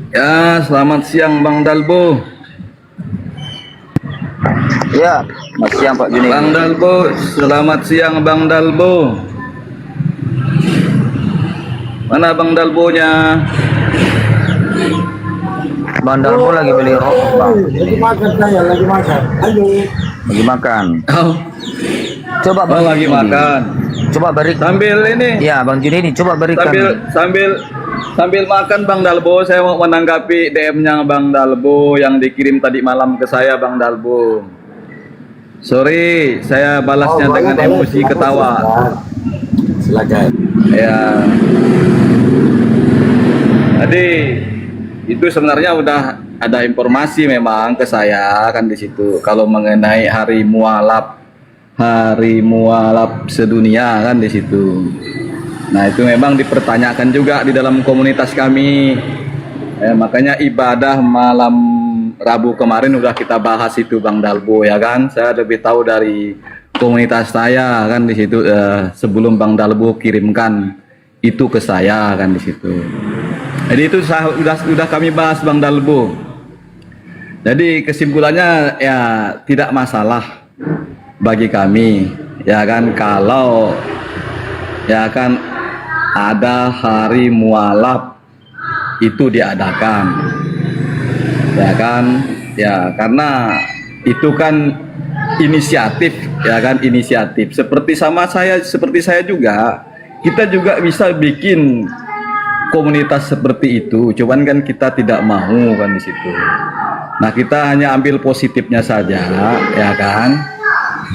Ya, selamat siang Bang Dalbo. Ya, selamat siang Pak Juni. Bang Dalbo, selamat siang Bang Dalbo. Mana Bang Dalbonya? Bang Dalbo lagi beli rokok, Bang. Lagi makan saya, lagi makan. Ayo. Lagi makan. Oh. Coba Bang lagi Juni. makan. Coba beri. Sambil ini. Ya, Bang Juni ini coba berikan. Sambil makan Bang Dalbo, saya mau menanggapi DM-nya Bang Dalbo yang dikirim tadi malam ke saya Bang Dalbo. Sorry, saya balasnya dengan emosi ketawa. Silakan. Ya. Jadi itu sebenarnya udah ada informasi memang ke saya kan di situ kalau mengenai hari mualaf sedunia kan di situ. Nah itu memang dipertanyakan juga di dalam komunitas kami. Makanya ibadah malam Rabu kemarin udah kita bahas itu Bang Dalbo ya kan. Saya lebih tahu dari komunitas saya kan di situ sebelum Bang Dalbo kirimkan itu ke saya kan di situ. Jadi itu udah kami bahas Bang Dalbo. Jadi kesimpulannya ya tidak masalah bagi kami ya kan kalau ya kan ada hari mualaf itu diadakan ya kan ya karena itu kan inisiatif ya kan inisiatif seperti saya juga kita juga bisa bikin komunitas seperti itu cuman kan kita tidak mau kan di situ. Nah kita hanya ambil positifnya saja ya kan.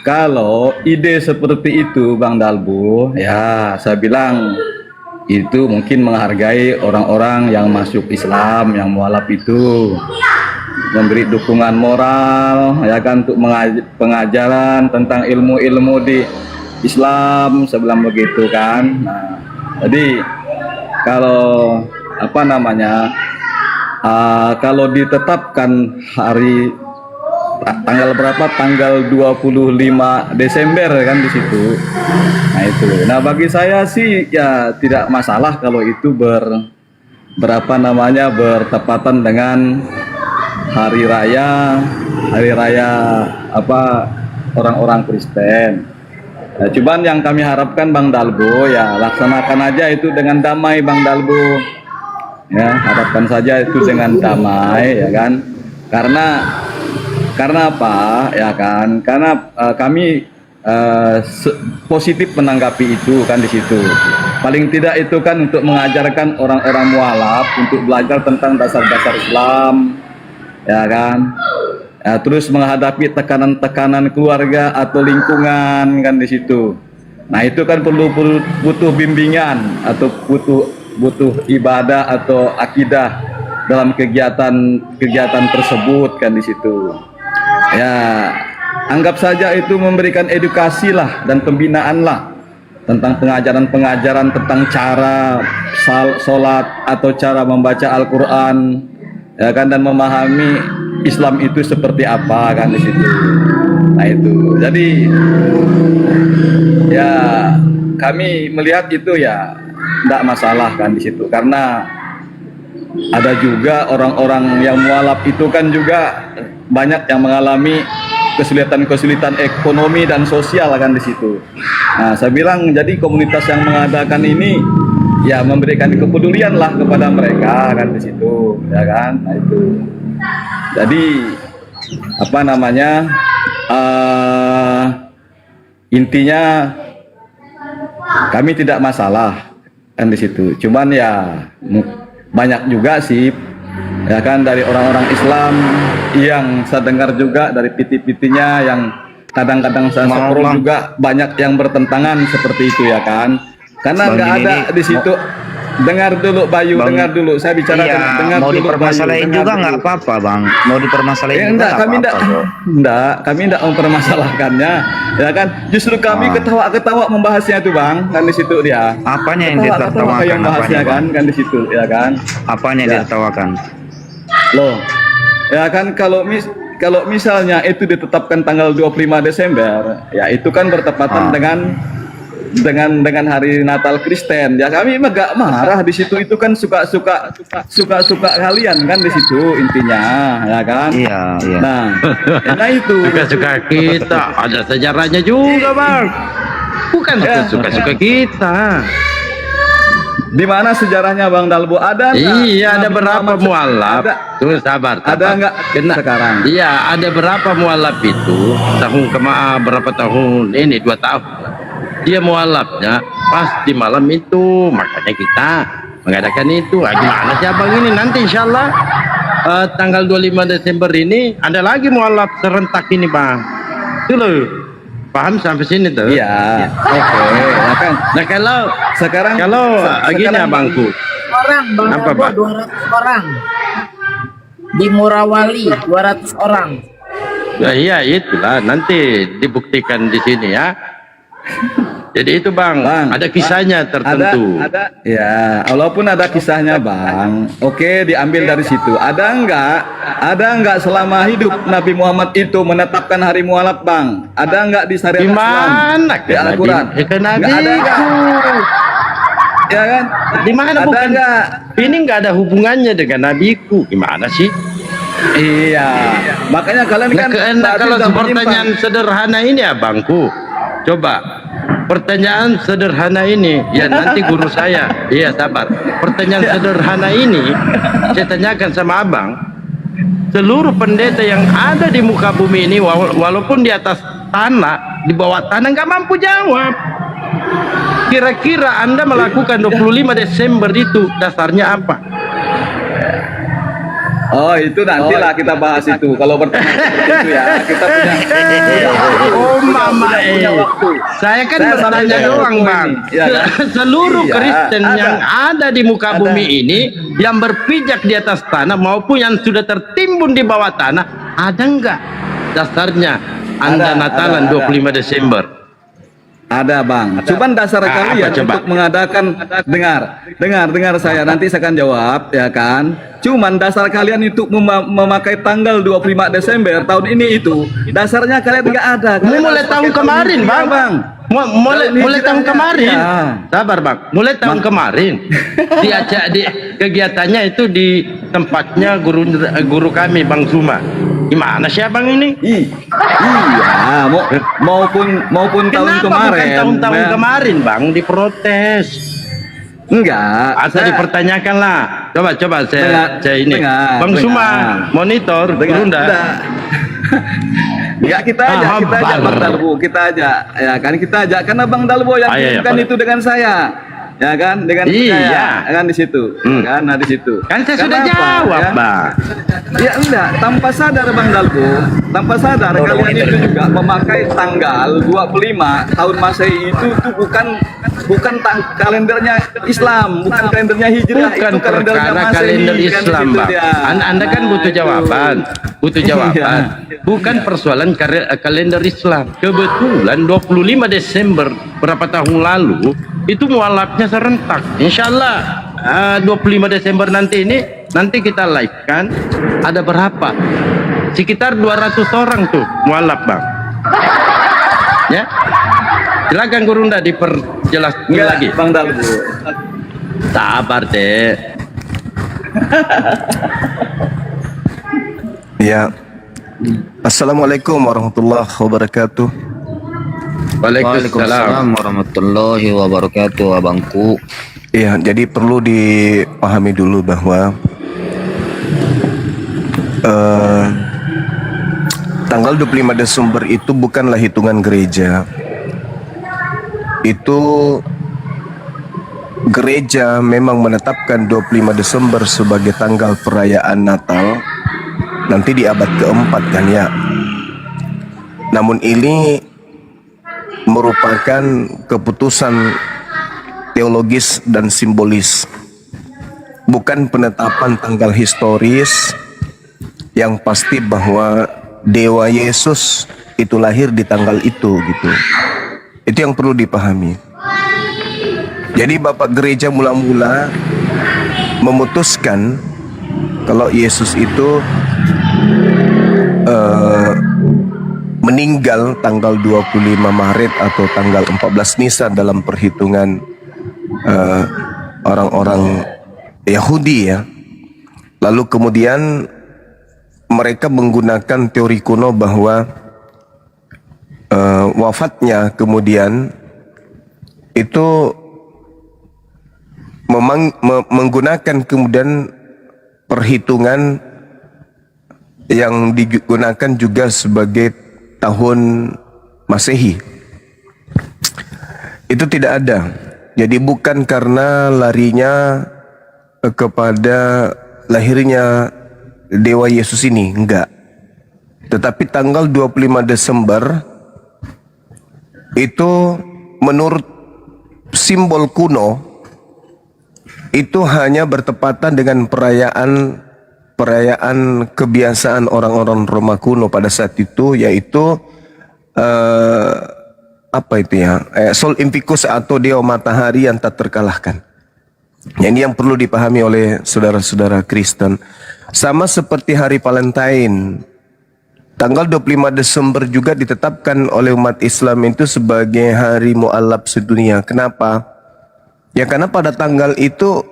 Kalau ide seperti itu Bang Dalbo ya saya bilang itu mungkin menghargai orang-orang yang masuk Islam yang mualaf itu memberi dukungan moral ya kan untuk pengajaran tentang ilmu-ilmu di Islam sebelum begitu kan. Nah, jadi kalau kalau ditetapkan hari tanggal berapa? Tanggal 25 Desember kan di situ. Nah itu. Nah bagi saya sih ya tidak masalah kalau itu bertepatan dengan hari raya orang-orang Kristen. Nah, cuman yang kami harapkan Bang Dalbo ya laksanakan aja itu dengan damai Bang Dalbo. Ya, harapkan saja itu dengan damai ya kan. Karena apa ya kan? Karena kami positif menanggapi itu kan di situ. Paling tidak itu kan untuk mengajarkan orang-orang mualaf untuk belajar tentang dasar-dasar Islam, ya kan? Ya, terus menghadapi tekanan-tekanan keluarga atau lingkungan kan di situ. Nah itu kan butuh bimbingan atau butuh butuh ibadah atau akidah dalam kegiatan tersebut kan di situ. Ya, anggap saja itu memberikan edukasi lah dan pembinaan lah tentang pengajaran-pengajaran tentang cara sholat atau cara membaca Al-Quran, ya kan, dan memahami Islam itu seperti apa kan di situ. Nah itu, jadi ya kami melihat itu ya tidak masalah kan di situ, karena ada juga orang-orang yang mualaf itu kan juga banyak yang mengalami kesulitan ekonomi dan sosial kan di situ. Nah, saya bilang jadi komunitas yang mengadakan ini ya memberikan kepedulian lah kepada mereka kan di situ, ya kan. Nah itu. Jadi apa namanya? Intinya kami tidak masalah kan di situ. Cuman ya banyak juga sih ya kan dari orang-orang Islam yang saya dengar juga dari PT-PT-nya yang kadang-kadang saya scroll juga banyak yang bertentangan seperti itu ya kan, karena nggak ada di situ. Dengar dulu Bayu, dengar dulu saya bicara. Iya, dengar mau dulu, dipermasalahin Bayu, juga dengar nggak dulu. apa-apa Bang, mau dipermasalahin juga Enggak, nggak kami apa-apa kok. kami enggak mempermasalahkannya, ya kan. Justru kami ketawa-ketawa membahasnya itu Bang, kan di situ dia. Apanya yang Ketawa-ketawa ditertawakan? yang bahasnya Apanya, kan di situ, ya kan. Apanya yang Ya. ditertawakan? Loh, ya kan kalau misalnya itu ditetapkan tanggal 25 Desember, ya itu kan bertepatan dengan hari Natal Kristen. Ya kami mah gak marah di situ, itu kan suka kalian kan di situ intinya, ya kan? Iya, iya. Nah itu Suka-suka kita, ada sejarahnya juga Bang. Bukan suka-suka kita. Di mana sejarahnya Bang Dalbo? Ada nggak? Iya, ada Nabi berapa Muhammad mualaf? ada. Tunggu sabar. Ada nggak sekarang? Iya, ada berapa mualaf itu berapa tahun ini 2 tahun. Dia mualafnya pas di malam itu, makanya kita mengadakan itu. Gimana sih Abang ini? Nanti insya Allah tanggal 25 Desember ini ada lagi mualaf serentak ini Bang. Itu loh. Paham sampai sini tuh? Iya. Oke, ya kan. Nah kalau sekarang gini Abangku. Orang, Bang Apa, Dalbo, Pak? 200 orang. Di Murawali 200 orang. Ya iya itulah nanti dibuktikan di sini ya. Jadi itu Bang, ada kisahnya tertentu. Ada, ya, walaupun ada kisahnya Bang. Oke, diambil dari situ. Ada enggak selama hidup Nabi Muhammad itu menetapkan hari mualaf Bang? Ada enggak di syariat Islam? Gimana? Di Al-Quran? Ke Nggak ada enggak? Ya kan? Di mana Ada bukan? enggak? Ini nggak ada hubungannya dengan nabiku. Gimana sih? Iya. Makanya kalian kan Nah, kalau sudah pertanyaan sederhana ini Abangku, coba pertanyaan sederhana ini ya nanti guru saya. Iya sabar. Pertanyaan sederhana ini saya tanyakan sama Abang. Seluruh pendeta yang ada di muka bumi ini walaupun di atas tanah, di bawah tanah nggak mampu jawab. Kira-kira Anda melakukan 25 Desember itu dasarnya apa? Oh itu nantilah kita bahas itu. Kalau pertanyaan seperti itu ya kita punya. Oh mama saya kan bertanya doang Bang. Ya, kan? Seluruh Iya, Kristen ada. yang ada di muka bumi ini yang berpijak di atas tanah maupun yang sudah tertimbun di bawah tanah, ada enggak dasarnya Anda Natalan 25 Desember? Ada Bang, cuman dasar kalian untuk mengadakan dengar saya nanti saya akan jawab ya kan. Cuman dasar kalian itu memakai tanggal 25 Desember tahun ini itu dasarnya kalian nggak ada. Kalian Mulai harus tahun pakai kemarin tahun Bang. Bang. Mulai tahun kemarin. Ya. Sabar Bang. Mulai tahun kemarin di kegiatannya itu di tempatnya guru kami Bang Zuma. Gimana sih Abang ini? Iya, maupun tahun Kenapa kemarin. bukan tahun-tahun Bang? kemarin Bang diprotes? Enggak. Atau dipertanyakan lah. Coba saya ini. Dengar, Bang Zuma monitor Gerunda. Ya kita ajak Bang Dalbo, kita ajak ya kan kita ajak karena Bang Dalbo yang kirimkan itu dengan saya. ya kan, dengan percaya, kan di situ, kan, nah di situ. Kan saya sudah Karena apa, jawab, ya? Bang. Ya enggak, tanpa sadar Bang Dalbo, tanpa sadar kalian itu juga memakai tanggal 25 tahun Masehi itu bukan kalendernya Islam, bukan kalendernya Hijrah, Bukan itu kalendernya perkara Masehi, kalender kan di Islam, situ Bang. dia. Anda kan butuh jawaban, Iya. Bukan persoalan kalender Islam. Kebetulan 25 Desember berapa tahun lalu itu mualafnya serentak. Insya Allah 25 Desember nanti kita live kan, ada berapa? Sekitar 200 orang tuh mualaf, Bang. Ya, silakan Gurunda diperjelas lagi, Bang Dalbo. Sabar deh. Ya. Assalamualaikum warahmatullahi wabarakatuh. Waalaikumsalam warahmatullahi wabarakatuh, abangku. Ya, jadi perlu dipahami dulu bahwa tanggal 25 Desember itu bukanlah hitungan gereja. Itu gereja memang menetapkan 25 Desember sebagai tanggal perayaan Natal nanti di abad keempat kan ya. Namun ini merupakan keputusan teologis dan simbolis, bukan penetapan tanggal historis yang pasti bahwa Dewa Yesus itu lahir di tanggal itu gitu. Itu yang perlu dipahami. Jadi Bapak Gereja mula-mula memutuskan kalau Yesus itu meninggal tanggal 25 Maret atau tanggal 14 Nisan dalam perhitungan orang-orang Yahudi ya. Lalu kemudian mereka menggunakan teori kuno bahwa wafatnya kemudian itu menggunakan kemudian perhitungan yang digunakan juga sebagai tahun Masehi. Itu tidak ada. Jadi bukan karena larinya kepada lahirnya Dewa Yesus ini, enggak. Tetapi tanggal 25 Desember itu menurut simbol kuno itu hanya bertepatan dengan perayaan kebiasaan orang-orang Roma kuno pada saat itu, yaitu apa itu ya, Sol Invictus atau Dewa Matahari yang tak terkalahkan. Ini yang perlu dipahami oleh saudara-saudara Kristen. Sama seperti hari Valentine, tanggal 25 Desember juga ditetapkan oleh umat Islam itu sebagai hari mu'alaf sedunia. Kenapa? Ya karena pada tanggal itu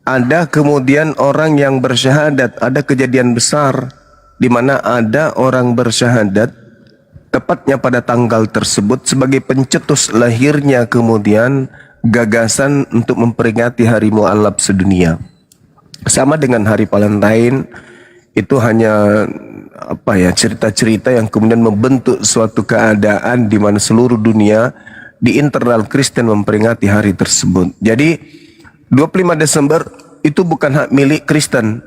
ada kemudian orang yang bersyahadat, ada kejadian besar di mana ada orang bersyahadat tepatnya pada tanggal tersebut sebagai pencetus lahirnya kemudian gagasan untuk memperingati hari mu'alaf sedunia. Sama dengan hari Valentine, itu hanya apa ya, cerita-cerita yang kemudian membentuk suatu keadaan di mana seluruh dunia di internal Kristen memperingati hari tersebut. Jadi 25 Desember itu bukan hak milik Kristen.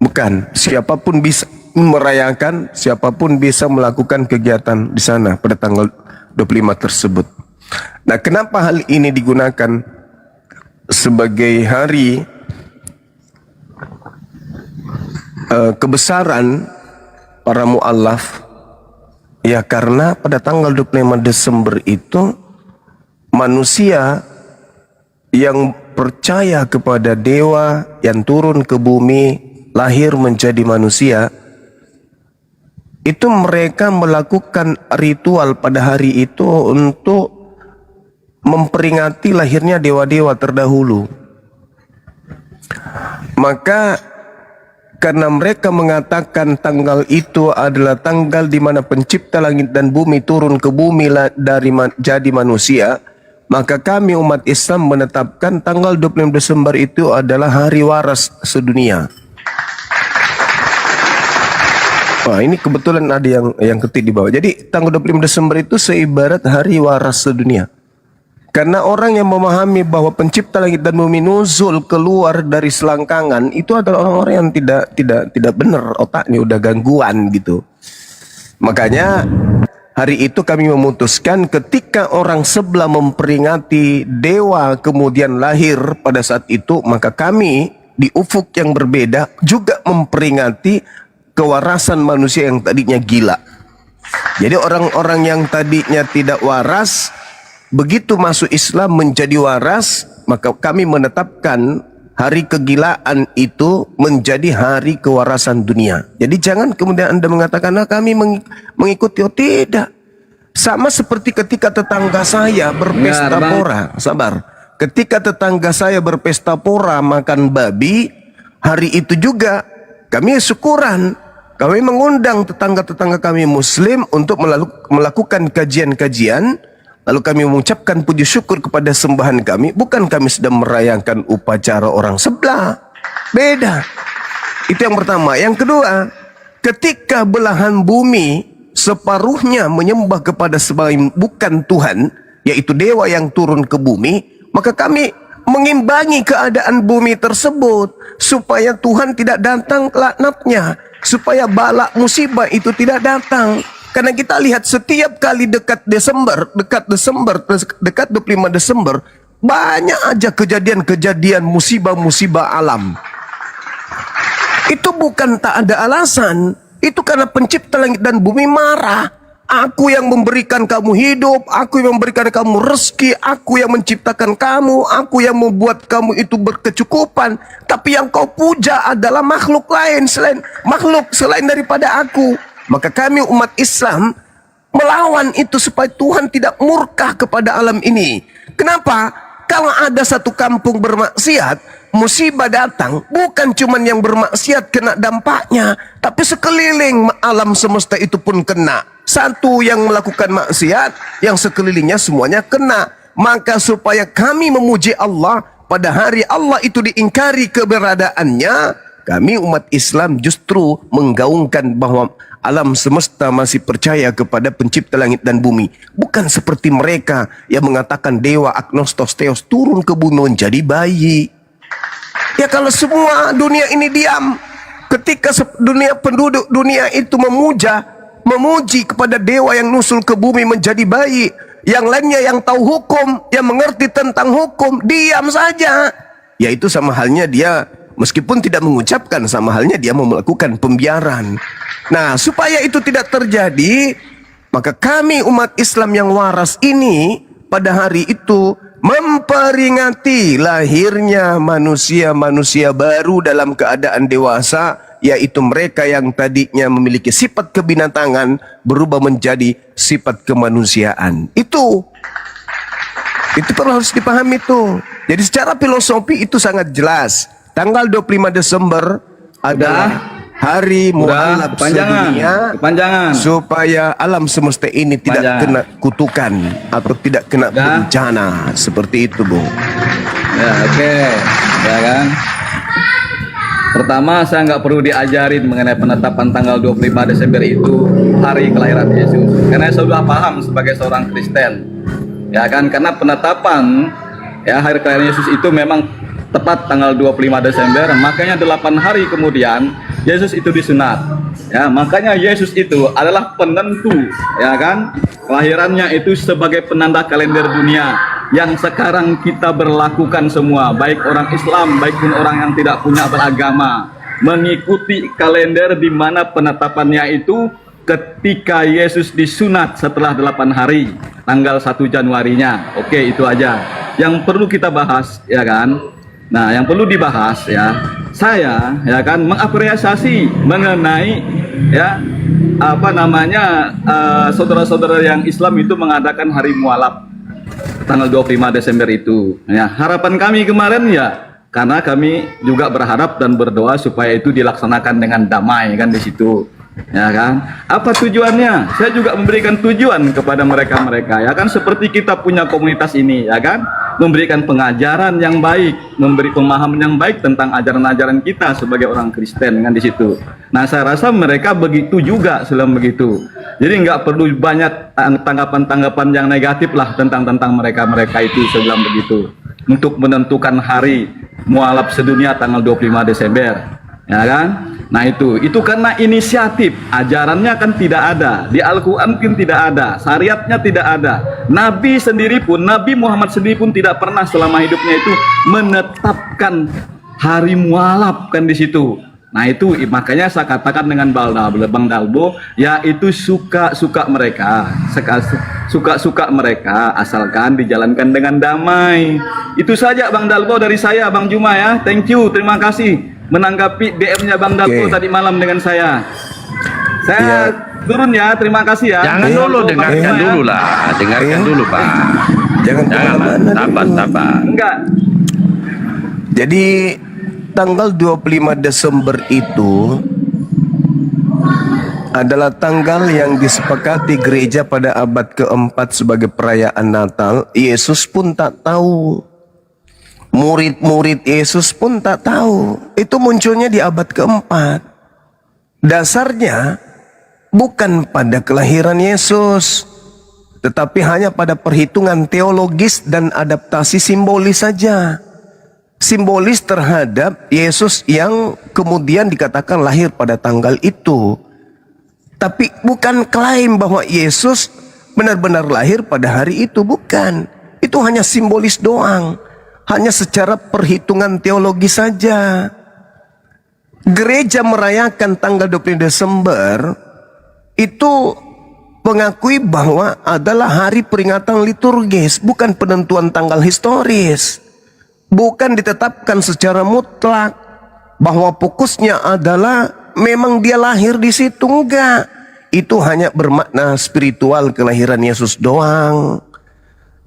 Bukan, siapapun bisa merayakan, siapapun bisa melakukan kegiatan di sana pada tanggal 25 tersebut. Nah, kenapa hal ini digunakan sebagai hari kebesaran para mu'alaf? Ya karena pada tanggal 25 Desember itu manusia yang percaya kepada dewa yang turun ke bumi, lahir menjadi manusia, itu mereka melakukan ritual pada hari itu untuk memperingati lahirnya dewa-dewa terdahulu. Maka karena mereka mengatakan tanggal itu adalah tanggal di mana pencipta langit dan bumi turun ke bumi jadi manusia, maka kami umat Islam menetapkan tanggal 25 Desember itu adalah hari waras sedunia. Wah, ini kebetulan ada yang ketik di bawah. Jadi tanggal 25 Desember itu seibarat hari waras sedunia. Karena orang yang memahami bahwa pencipta langit dan bumi nuzul keluar dari selangkangan itu adalah orang-orang yang tidak benar, otaknya udah gangguan gitu. Makanya hari itu kami memutuskan ketika orang sebelah memperingati dewa kemudian lahir pada saat itu, maka kami di ufuk yang berbeda juga memperingati kewarasan manusia yang tadinya gila. Jadi orang-orang yang tadinya tidak waras, begitu masuk Islam menjadi waras, maka kami menetapkan hari kegilaan itu menjadi hari kewarasan dunia. Jadi jangan kemudian Anda mengatakan, nah, kami mengikuti. Oh, tidak. Sama seperti ketika tetangga saya berpesta pora. Sabar. Ketika tetangga saya berpesta pora makan babi, hari itu juga kami syukuran. Kami mengundang tetangga-tetangga kami Muslim untuk melakukan kajian-kajian. Lalu kami mengucapkan puji syukur kepada sembahan kami. Bukan kami sedang merayakan upacara orang sebelah. Beda. Itu yang pertama. Yang kedua, ketika belahan bumi separuhnya menyembah kepada selain bukan Tuhan, yaitu dewa yang turun ke bumi, maka kami mengimbangi keadaan bumi tersebut supaya Tuhan tidak datang laknatnya, supaya bala musibah itu tidak datang. Karena kita lihat setiap kali dekat 25 Desember, banyak aja kejadian-kejadian musibah-musibah alam. Itu bukan tak ada alasan, itu karena pencipta langit dan bumi marah. Aku yang memberikan kamu hidup, aku yang memberikan kamu rezeki, aku yang menciptakan kamu, aku yang membuat kamu itu berkecukupan. Tapi yang kau puja adalah makhluk lain selain daripada aku. Maka kami umat Islam melawan itu supaya Tuhan tidak murka kepada alam ini. Kenapa? Kalau ada satu kampung bermaksiat, musibah datang, bukan cuma yang bermaksiat kena dampaknya, tapi sekeliling alam semesta itu pun kena. Satu yang melakukan maksiat, yang sekelilingnya semuanya kena. Maka supaya kami memuji Allah pada hari Allah itu diingkari keberadaannya, kami umat Islam justru menggaungkan bahwa alam semesta masih percaya kepada pencipta langit dan bumi. Bukan seperti mereka yang mengatakan dewa agnostos theos turun ke bumi menjadi bayi. Ya kalau semua dunia ini diam, ketika penduduk dunia itu memuji kepada dewa yang nusul ke bumi menjadi bayi, yang lainnya yang tahu hukum, yang mengerti tentang hukum, diam saja. Ya itu sama halnya dia, meskipun tidak mengucapkan, sama halnya dia melakukan pembiaran. Nah, supaya itu tidak terjadi, maka kami umat Islam yang waras ini pada hari itu memperingati lahirnya manusia-manusia baru dalam keadaan dewasa, yaitu mereka yang tadinya memiliki sifat kebinatangan berubah menjadi sifat kemanusiaan. Itu perlu harus dipahami itu. Jadi secara filosofi itu sangat jelas. Tanggal 25 Desember adalah hari mualaf sedunia, supaya alam semesta ini tidak kena kutukan atau tidak kena bencana seperti itu, Bung. Ya, oke. Ya kan? Pertama, saya nggak perlu diajarin mengenai penetapan tanggal 25 Desember itu hari kelahiran Yesus, karena saya sudah paham sebagai seorang Kristen. Ya kan, karena penetapan hari kelahiran Yesus itu memang tepat tanggal 25 Desember, makanya 8 hari kemudian Yesus itu disunat. Ya, makanya Yesus itu adalah penentu, ya kan? Kelahirannya itu sebagai penanda kalender dunia yang sekarang kita berlakukan semua, baik orang Islam, baik pun orang yang tidak punya beragama, mengikuti kalender di mana penetapannya itu ketika Yesus disunat setelah 8 hari, tanggal 1 Januarinya. Oke, itu aja yang perlu kita bahas, ya kan? Nah, yang perlu dibahas ya, saya ya kan mengapresiasi mengenai saudara-saudara yang Islam itu mengadakan hari mualaf tanggal 25 Desember itu. Ya, harapan kami kemarin ya, karena kami juga berharap dan berdoa supaya itu dilaksanakan dengan damai kan di situ. Ya kan? Apa tujuannya? Saya juga memberikan tujuan kepada mereka ya kan, seperti kita punya komunitas ini ya kan. memberikan pengajaran yang baik, memberi pemahaman yang baik tentang ajaran-ajaran kita sebagai orang Kristen kan di situ. Nah, saya rasa mereka begitu juga selama begitu. Jadi nggak perlu banyak tanggapan-tanggapan yang negatif lah tentang mereka itu sebelum begitu. Untuk menentukan hari mualaf sedunia tanggal 25 Desember, ya kan? Nah itu karena inisiatif, ajarannya kan tidak ada, di Al-Quran pun tidak ada, syariatnya tidak ada. Nabi sendiri pun, Nabi Muhammad sendiri pun tidak pernah selama hidupnya itu menetapkan hari mualaf kan di situ. Nah itu makanya saya katakan dengan Bang Dalbo, ya itu suka-suka mereka, suka-suka mereka asalkan dijalankan dengan damai. Itu saja Bang Dalbo dari saya, Bang Juma ya. Thank you, terima kasih menanggapi DM-nya Bang Dalbo tadi malam dengan saya. Saya turun ya, terima kasih ya. Jangan dulu, dengarkan dulu lah, dengarkan dulu Pak. Jangan sabar. Enggak. Jadi tanggal 25 Desember itu adalah tanggal yang disepakati gereja pada abad keempat sebagai perayaan Natal. Yesus pun tak tahu. Murid-murid Yesus pun tak tahu. Itu munculnya di abad keempat. Dasarnya bukan pada kelahiran Yesus, tetapi hanya pada perhitungan teologis dan adaptasi simbolis saja. Simbolis terhadap Yesus yang kemudian dikatakan lahir pada tanggal itu. Tapi bukan klaim bahwa Yesus benar-benar lahir pada hari itu, bukan. Itu hanya simbolis doang. Hanya secara perhitungan teologi saja. Gereja merayakan tanggal 20 Desember itu mengakui bahwa adalah hari peringatan liturgis, bukan penentuan tanggal historis. Bukan ditetapkan secara mutlak bahwa fokusnya adalah memang dia lahir di situ, enggak. Itu hanya bermakna spiritual kelahiran Yesus doang.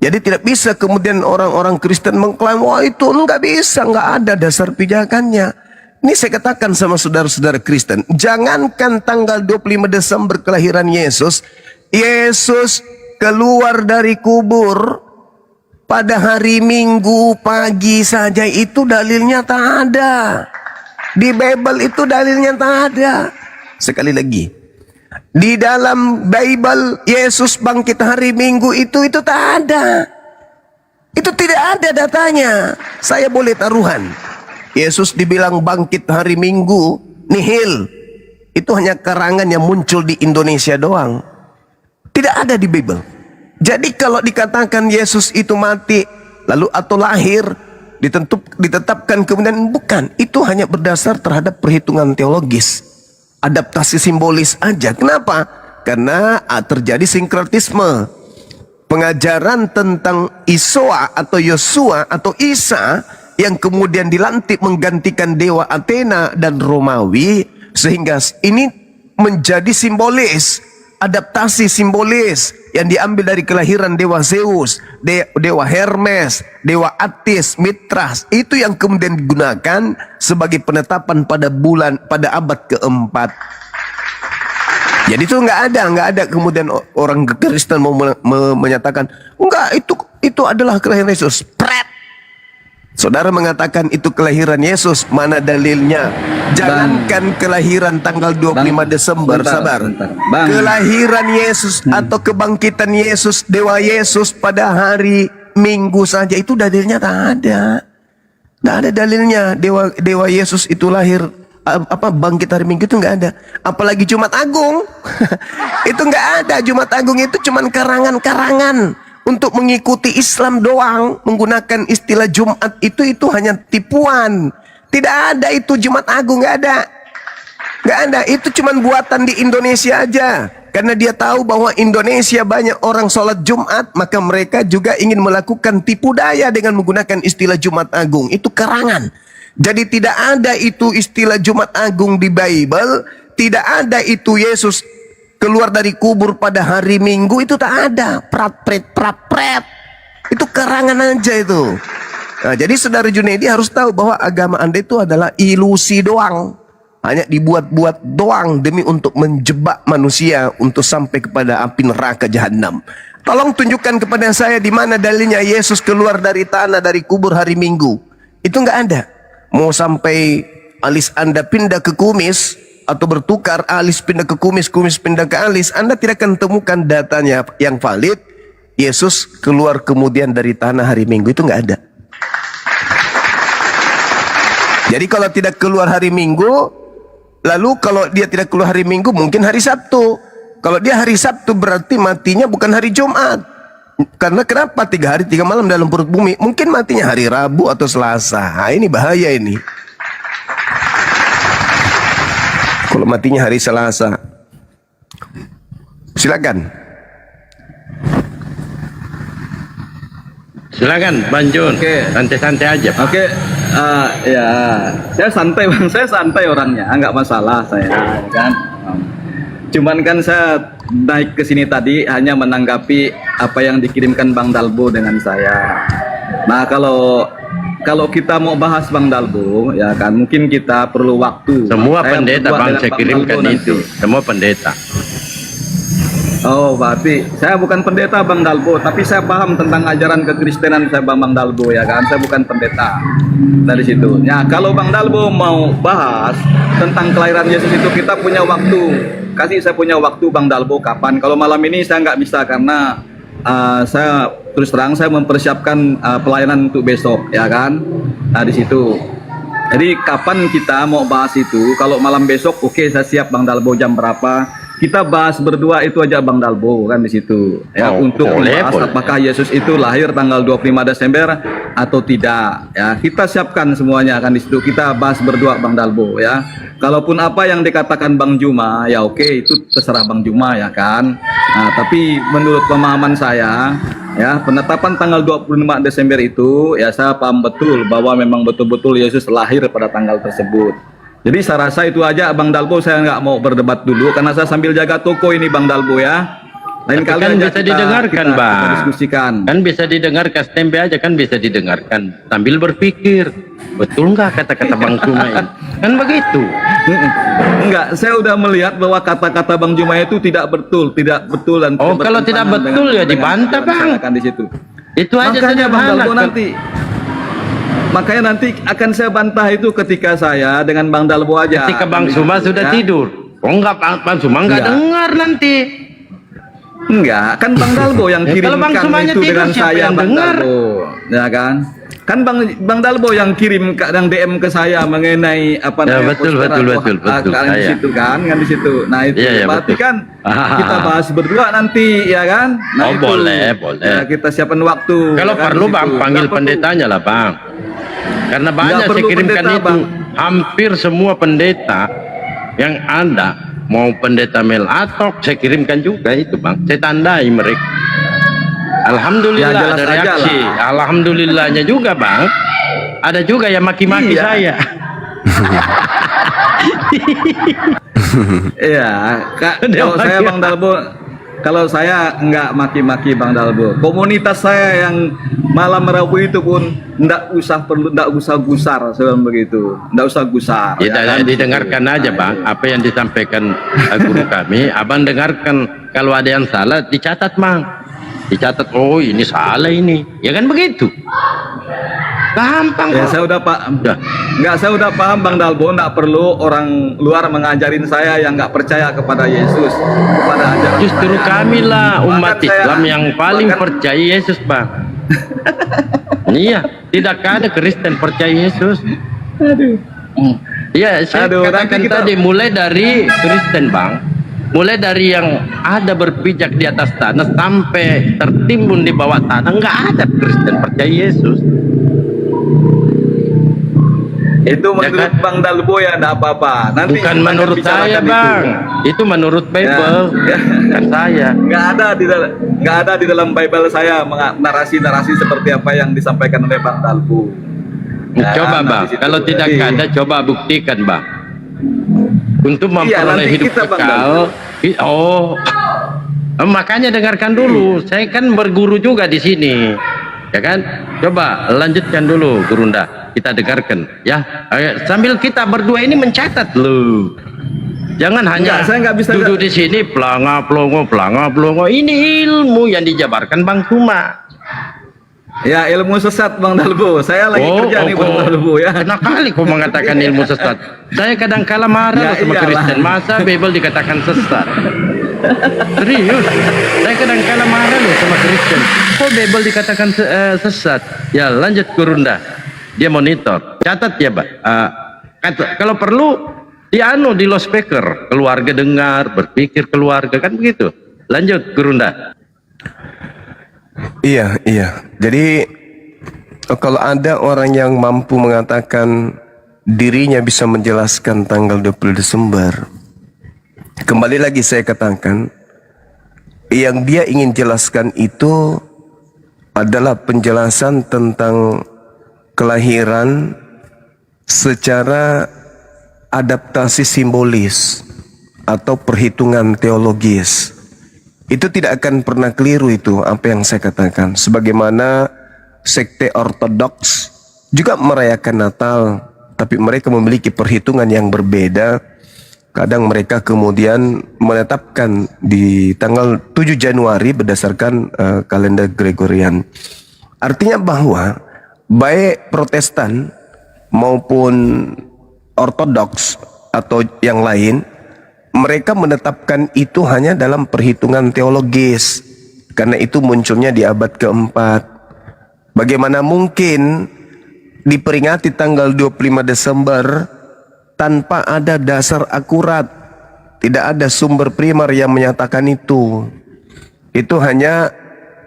Jadi tidak bisa kemudian orang-orang Kristen mengklaim wah itu enggak bisa, enggak ada dasar pijakannya. Ini saya katakan sama saudara-saudara Kristen, jangankan tanggal 25 Desember kelahiran Yesus, Yesus keluar dari kubur pada hari Minggu pagi saja itu dalilnya tak ada. Di Bible itu dalilnya tak ada. Sekali lagi, di dalam Bible Yesus bangkit hari Minggu itu tak ada. Itu tidak ada datanya. Saya boleh taruhan. Yesus dibilang bangkit hari Minggu, nihil. Itu hanya karangan yang muncul di Indonesia doang. Tidak ada di Bible. Jadi kalau dikatakan Yesus itu mati lalu atau lahir ditetapkan kemudian, bukan, itu hanya berdasar terhadap perhitungan teologis, adaptasi simbolis aja. Kenapa? Karena terjadi sinkretisme. Pengajaran tentang Isoa atau Yosua atau Isa yang kemudian dilantik menggantikan dewa Athena dan Romawi, sehingga ini menjadi simbolis, adaptasi simbolis yang diambil dari kelahiran dewa Zeus, dewa Hermes, dewa Attis, Mitras. Itu yang kemudian digunakan sebagai penetapan pada abad keempat. Jadi itu nggak ada kemudian orang Kristen mau menyatakan enggak, itu adalah kelahiran Yesus. Pret. Saudara mengatakan itu kelahiran Yesus, mana dalilnya? Jangankan kelahiran tanggal 25 Desember, sabar. Kelahiran Yesus atau kebangkitan Yesus, Dewa Yesus pada hari Minggu saja itu dalilnya tak ada. Tak ada dalilnya Dewa Yesus itu lahir bangkit hari Minggu, itu nggak ada. Apalagi Jumat Agung. Itu nggak ada. Jumat Agung itu cuman karangan-karangan untuk mengikuti Islam doang, menggunakan istilah Jumat itu hanya tipuan. Tidak ada itu Jumat Agung, nggak ada. Nggak ada, itu cuman buatan di Indonesia aja. Karena dia tahu bahwa Indonesia banyak orang sholat Jumat, maka mereka juga ingin melakukan tipu daya dengan menggunakan istilah Jumat Agung. Itu karangan. Jadi tidak ada itu istilah Jumat Agung di Bible, tidak ada itu Yesus keluar dari kubur pada hari Minggu, itu tak ada. Prat. Itu karangan aja itu. Nah, jadi saudara Junaidi harus tahu bahwa agama Anda itu adalah ilusi doang. Hanya dibuat-buat doang demi untuk menjebak manusia untuk sampai kepada api neraka jahanam. Tolong tunjukkan kepada saya di mana dalilnya Yesus keluar dari tanah, dari kubur hari Minggu. Itu nggak ada. Mau sampai alis Anda pindah ke kumis atau bertukar, alis pindah ke kumis, kumis pindah ke alis, Anda tidak akan temukan datanya yang valid. Yesus keluar kemudian dari tanah hari Minggu, itu nggak ada. Jadi kalau tidak keluar hari Minggu, lalu kalau dia tidak keluar hari Minggu, mungkin hari Sabtu. Kalau dia hari Sabtu berarti matinya bukan hari Jumat. Karena kenapa 3 hari 3 malam dalam perut bumi? Mungkin matinya hari Rabu atau Selasa. Nah, ini bahaya ini. Kalau matinya hari Selasa. Silakan. Silakan, Bang Jun. Oke. Santai-santai aja. Oke, ya, saya santai bang, saya santai orangnya, nggak masalah saya, kan. Cuman kan saya naik ke sini tadi hanya menanggapi apa yang dikirimkan Bang Dalbo dengan saya. Nah kalau kita mau bahas Bang Dalbo, ya kan mungkin kita perlu waktu. Semua Saya pendeta berdua Bang dengan saya Bang kirimkan Dalbo itu, nanti. semua pendeta. Oh, berarti saya bukan pendeta Bang Dalbo, tapi saya paham tentang ajaran kekristenan saya Bang Dalbo, ya kan. Saya bukan pendeta dari situ. Ya, kalau Bang Dalbo mau bahas tentang kelahiran Yesus itu, kita punya waktu. Kasih saya punya waktu Bang Dalbo kapan? Kalau malam ini saya nggak bisa karena saya terus terang saya mempersiapkan pelayanan untuk besok, ya kan. Nah di situ. Jadi kapan kita mau bahas itu? Kalau malam besok, oke, saya siap Bang Dalbo jam berapa? Kita bahas berdua itu aja Bang Dalbo kan di situ. Ya untuk membahas apakah Yesus itu lahir tanggal 25 Desember atau tidak. Ya kita siapkan semuanya kan di situ. Kita bahas berdua Bang Dalbo ya. Kalaupun apa yang dikatakan Bang Juma, ya oke, itu terserah Bang Juma ya kan. Nah, tapi menurut pemahaman saya, ya penetapan tanggal 25 Desember itu, ya saya paham betul bahwa memang betul-betul Yesus lahir pada tanggal tersebut. Jadi saya rasa itu aja Bang Dalbo, saya nggak mau berdebat dulu karena saya sambil jaga toko ini Bang Dalbo ya. Lain kali kan aja bisa didengarkan Bang. kita diskusikan. Kan bisa didengarkan, tempe aja kan bisa didengarkan sambil berpikir. Betul nggak kata-kata Bang Juma ini? Kan begitu. Enggak, saya udah melihat bahwa kata-kata Bang Juma itu tidak betul dan Oh, kalau tidak betul ya dibantah Bang. Di situ. Itu aja Makanya Bang sederhana. Dalbo makanya nanti akan saya bantah itu ketika saya dengan Bang Dalbo aja. Ketika Bang Juma sudah tidur. Oh enggak, Bang Juma enggak dengar nanti. Enggak, kan Bang Dalbo yang Kalau Bang kirimkan Jumanya itu tidur, dengan siapa saya yang Bang dengar? Dalbo, ya kan? Kan Bang Dalbo yang kirim yang DM ke saya mengenai apa Ya, namanya betul, poster betul, atau betul, betul. di Saya. situ kan di situ. Nah itu Iya, iya, berarti betul. kan kita bahas berdua nanti ya kan? Nah, Oh, itu. boleh. Ya, kita siapkan waktu. Kalau kan, perlu di Bang situ. panggil Nggak perlu. pendetanya lah Bang. Karena banyak saya perlu kirimkan pendeta, itu. Bang. Hampir semua pendeta yang ada, mau pendeta Mel Atok saya kirimkan juga itu Bang. Saya tandai mereka. Alhamdulillah Ya, jelas ada aja reaksi. lah. Alhamdulillahnya juga Bang. Ada juga yang maki-maki Iya. saya. Iya, kalau saya Bang Dalbo, kalau saya nggak maki-maki Bang Dalbo. Komunitas saya yang malam Rabu itu pun nggak usah gusar, sebelum begitu, nggak usah gusar. Ya, kan? didengarkan aja Bang, apa yang disampaikan guru kami. Abang dengarkan, kalau ada yang salah dicatat Bang. Dicatat, oh ini salah ini, ya kan begitu. Gampang. Ya kok. saya udah saya udah paham Bang Dalbo, nggak perlu orang luar mengajarin saya yang nggak percaya kepada Yesus, kepada ajaran. Justru saya. kami lah umat Bahkan saya- Islam yang paling bahkan- percaya Yesus Bang. Iya, tidak ada Kristen percaya Yesus. Aduh. Ya, saya Aduh, katakan nanti kita- tadi mulai dari Kristen Bang. Mulai dari yang ada berpijak di atas tanah sampai tertimbun di bawah tanah, nggak ada Kristen percaya Yesus. Itu menurut Bang Dalbo ya enggak apa-apa. Nanti Bukan kita akan menurut bicarakan saya Bang, itu menurut Bible, Ya. bukan saya. Nggak ada di dalam Bible saya narasi-narasi seperti apa yang disampaikan oleh Bang Dalbo. Ya, Coba nanti Bang, situ. kalau tidak Jadi- ada coba buktikan Bang. Untuk Iya, memperoleh nanti hidup kita, Bang kekal. Makanya dengarkan dulu. Saya kan berguru juga di sini. Ya kan? Coba lanjutkan dulu Gurunda. Kita dengarkan ya. Ayo, sambil kita berdua ini mencatat loh. Jangan hanya Saya nggak bisa duduk di sini pelanga pelongo. Ini ilmu yang dijabarkan Bang Tuma. Ya, ilmu sesat Bang Dalbo. Saya lagi kerja nih Bang Dalbo ya. Kenapa kali kau mengatakan ilmu sesat? Saya kadang kala marah sama Kristen. Masa Bible dikatakan sesat? Serius, saya kadang kala marah loh sama Kristen. Kok Bible dikatakan sesat? Ya lanjut Kurunda. Dia monitor. Catat ya Pak. Kalau perlu di loudspeaker. Keluarga dengar, berpikir keluarga, kan begitu. Lanjut Kurunda. Iya. Jadi kalau ada orang yang mampu mengatakan dirinya bisa menjelaskan tanggal 20 Desember, kembali lagi saya katakan, yang dia ingin jelaskan itu adalah penjelasan tentang kelahiran secara adaptasi simbolis atau perhitungan teologis. Itu tidak akan pernah keliru itu apa yang saya katakan. Sebagaimana sekte ortodoks juga merayakan Natal, tapi mereka memiliki perhitungan yang berbeda. Kadang mereka kemudian menetapkan di tanggal 7 Januari berdasarkan kalender Gregorian. Artinya bahwa baik Protestan maupun Ortodoks atau yang lain, mereka menetapkan itu hanya dalam perhitungan teologis. Karena itu munculnya di abad keempat. Bagaimana mungkin diperingati tanggal 25 Desember tanpa ada dasar akurat? Tidak ada sumber primer yang menyatakan itu. Itu hanya,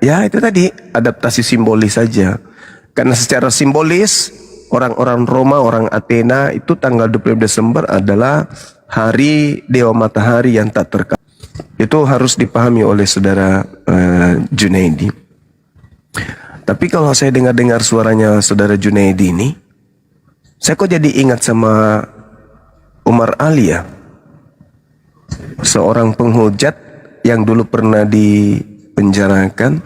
ya itu tadi, adaptasi simbolis saja. Karena secara simbolis, orang-orang Roma, orang Athena, itu tanggal 25 Desember adalah hari Dewa Matahari yang tak terkalahkan. Itu harus dipahami oleh saudara Junaidi. Tapi kalau saya dengar suaranya saudara Junaidi ini, saya kok jadi ingat sama Umar Ali ya. Seorang penghujat yang dulu pernah dipenjarakan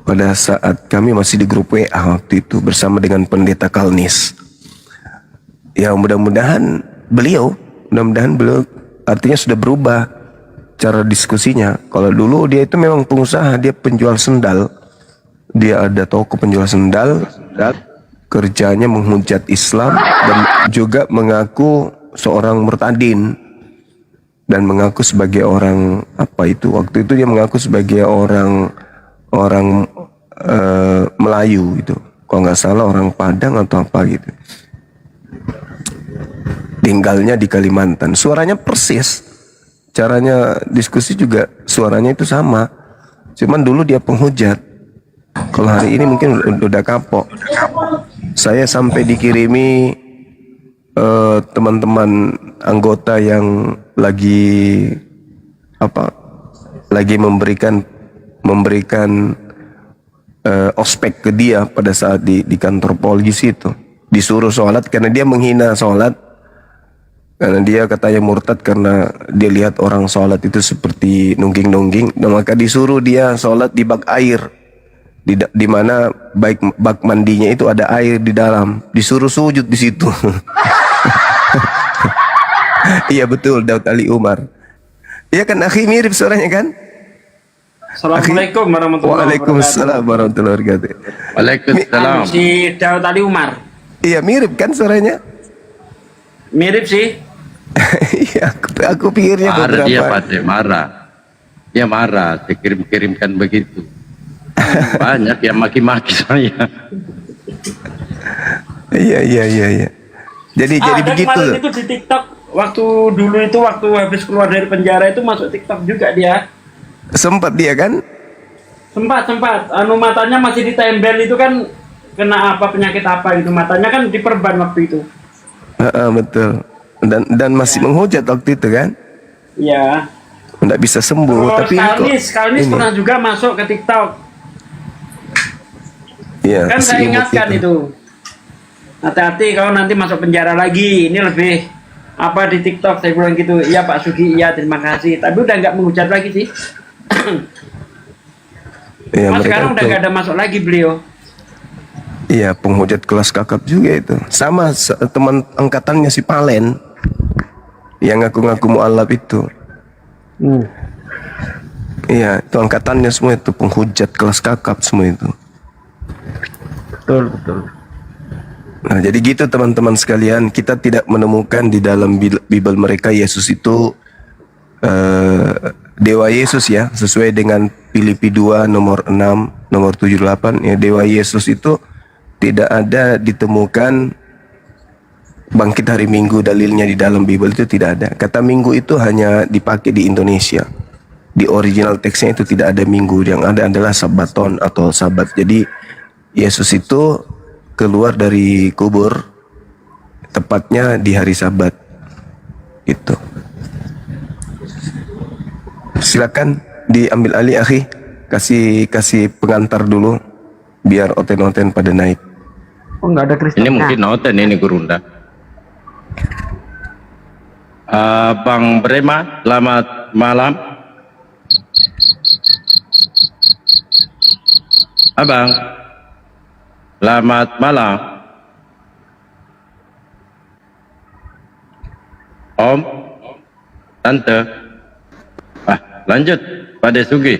pada saat kami masih di grup WA waktu itu bersama dengan pendeta Kalnis. Ya mudah-mudahan beliau artinya sudah berubah cara diskusinya. Kalau dulu dia itu memang pengusaha, dia penjual sendal. Dia ada toko penjual sendal, kerjanya menghujat Islam dan juga mengaku seorang murtadin dan mengaku sebagai orang apa itu, waktu itu dia mengaku sebagai orang Melayu gitu, kalau nggak salah orang Padang atau apa gitu, tinggalnya di Kalimantan. Suaranya persis, caranya diskusi juga suaranya itu sama, cuman dulu dia penghujat. Kalau hari ini mungkin udah kapok. Saya sampai dikirimi teman-teman anggota yang lagi memberikan ospek ke dia pada saat di kantor polisi itu. Disuruh sholat karena dia menghina sholat, karena dia katanya murtad karena dia lihat orang sholat itu seperti nungging-nungging, dan maka disuruh dia sholat di bak air, di mana bak mandinya itu ada air di dalam, disuruh sujud di situ. Iya betul, Daud Ali Umar. Iya kan, akhi, mirip suaranya kan? Assalamualaikum warahmatullahi wabarakatuh. Waalaikumsalam warahmatullahi wabarakatuh. Waalaikumsalam. Si Daud Ali Umar. Iya mirip kan suaranya? Mirip sih. Iya, aku pikirnya Marah beberapa. dia Pak, dia marah, dikirim-kirimkan begitu. Banyak yang maki-maki saya. Iya. Jadi begitu. Kemarin itu di TikTok, waktu habis keluar dari penjara itu masuk TikTok juga dia. Sempat dia kan? Sempat. Matanya masih ditembel itu kan, kena penyakit apa gitu, matanya kan diperban waktu itu. Betul. Dan masih menghujat waktu itu kan? Iya. Nggak bisa sembuh. Terus Tapi Kalnis pernah juga masuk ke TikTok. Iya. Kan saya ingatkan itu. Hati-hati kalau nanti masuk penjara lagi. Ini lebih di TikTok saya bilang gitu. Iya Pak Sugi, iya terima kasih. Tapi udah nggak menghujat lagi sih. Iya, Mas sekarang udah nggak ada masuk lagi beliau. Iya, penghujat kelas kakap juga itu. Sama teman angkatannya si Palen. yang ngaku-ngaku mu'alaf itu. Iya, itu angkatannya semua itu, penghujat kelas kakap semua itu. Betul, betul. Nah, jadi gitu teman-teman sekalian, kita tidak menemukan di dalam Bible mereka Yesus itu Dewa Yesus ya, sesuai dengan Filipi 2 nomor 6, nomor 78 ya, Dewa Yesus itu tidak ada ditemukan bangkit hari Minggu, dalilnya di dalam Bible itu tidak ada. Kata Minggu itu hanya dipakai di Indonesia. Di original teksnya itu tidak ada Minggu, yang ada adalah Sabaton atau Sabat. Jadi Yesus itu keluar dari kubur tepatnya di hari Sabat. Itu. Silakan diambil alih akhi, kasih pengantar dulu biar oten-oten pada naik. Oh, nggak ada Kristen. Ini mungkin oten ini Gurunda. Bang Brema, selamat malam. Abang, selamat malam. Om, Tante. Lanjut, Pak Sugi.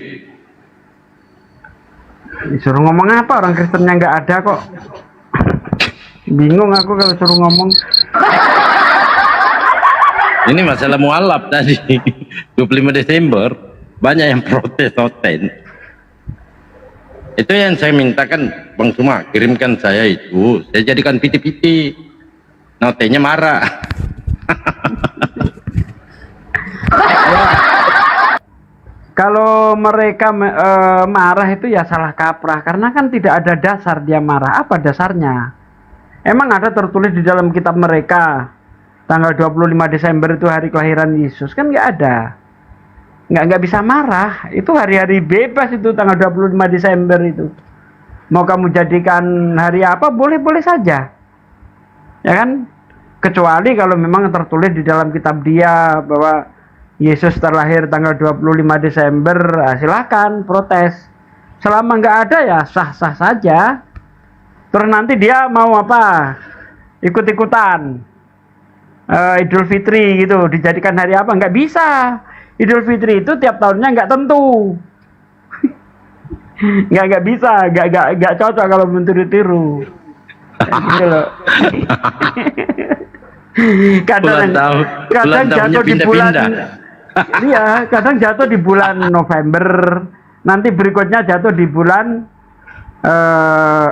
Disuruh ngomong apa, orang Kristennya nggak ada kok. Bingung aku kalau suruh ngomong. Ini masalah mualaf tadi. 25 Desember banyak yang protes oten. Itu yang saya mintakan, Bang Suma kirimkan saya itu, saya jadikan piti-piti. Notenya marah. Kalau mereka marah itu ya salah kaprah, karena kan tidak ada dasar dia marah. Apa dasarnya? Emang ada tertulis di dalam kitab mereka tanggal 25 Desember itu hari kelahiran Yesus? Kan nggak ada. Nggak bisa marah. Itu hari-hari bebas itu, tanggal 25 Desember itu. Mau kamu jadikan hari apa, boleh-boleh saja. Ya kan? Kecuali kalau memang tertulis di dalam kitab dia bahwa Yesus terlahir tanggal 25 Desember, silakan protes. Selama nggak ada ya sah-sah saja. Terus nanti dia mau apa? Ikut-ikutan Idul Fitri gitu, dijadikan hari apa? Nggak bisa. Idul Fitri itu tiap tahunnya nggak tentu. nggak bisa, nggak cocok kalau mentiru-tiru. Gitu loh. kadang jatuh di bulan. Iya, kadang jatuh di bulan November, nanti berikutnya jatuh di bulan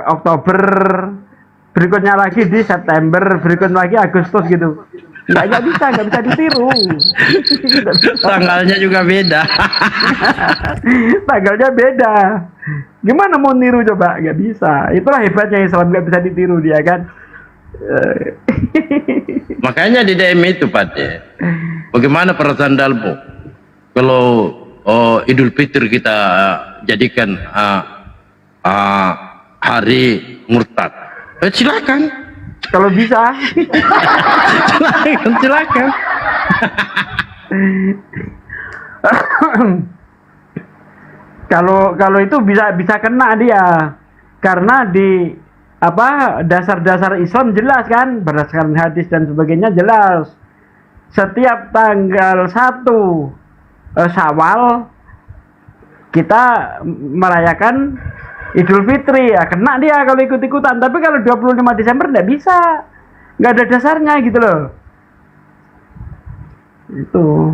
Oktober, berikutnya lagi di September, berikutnya lagi Agustus gitu. Nggak bisa ditiru. Tanggalnya juga beda. Tanggalnya beda. Gimana mau niru coba? Nggak bisa. Itulah hebatnya Islam, nggak bisa ditiru dia kan. Makanya di DM itu Pak, bagaimana perasaan Dalbo kalau Idul Fitri kita jadikan hari murtad? Silakan, kalau bisa. silakan. Kalau itu bisa kena dia, karena di dasar-dasar Islam jelas kan, berdasarkan hadis dan sebagainya jelas. Setiap tanggal 1 Syawal kita merayakan Idul Fitri, ya kena dia kalau ikut-ikutan. Tapi kalau 25 Desember nggak bisa, nggak ada dasarnya gitu loh. Itu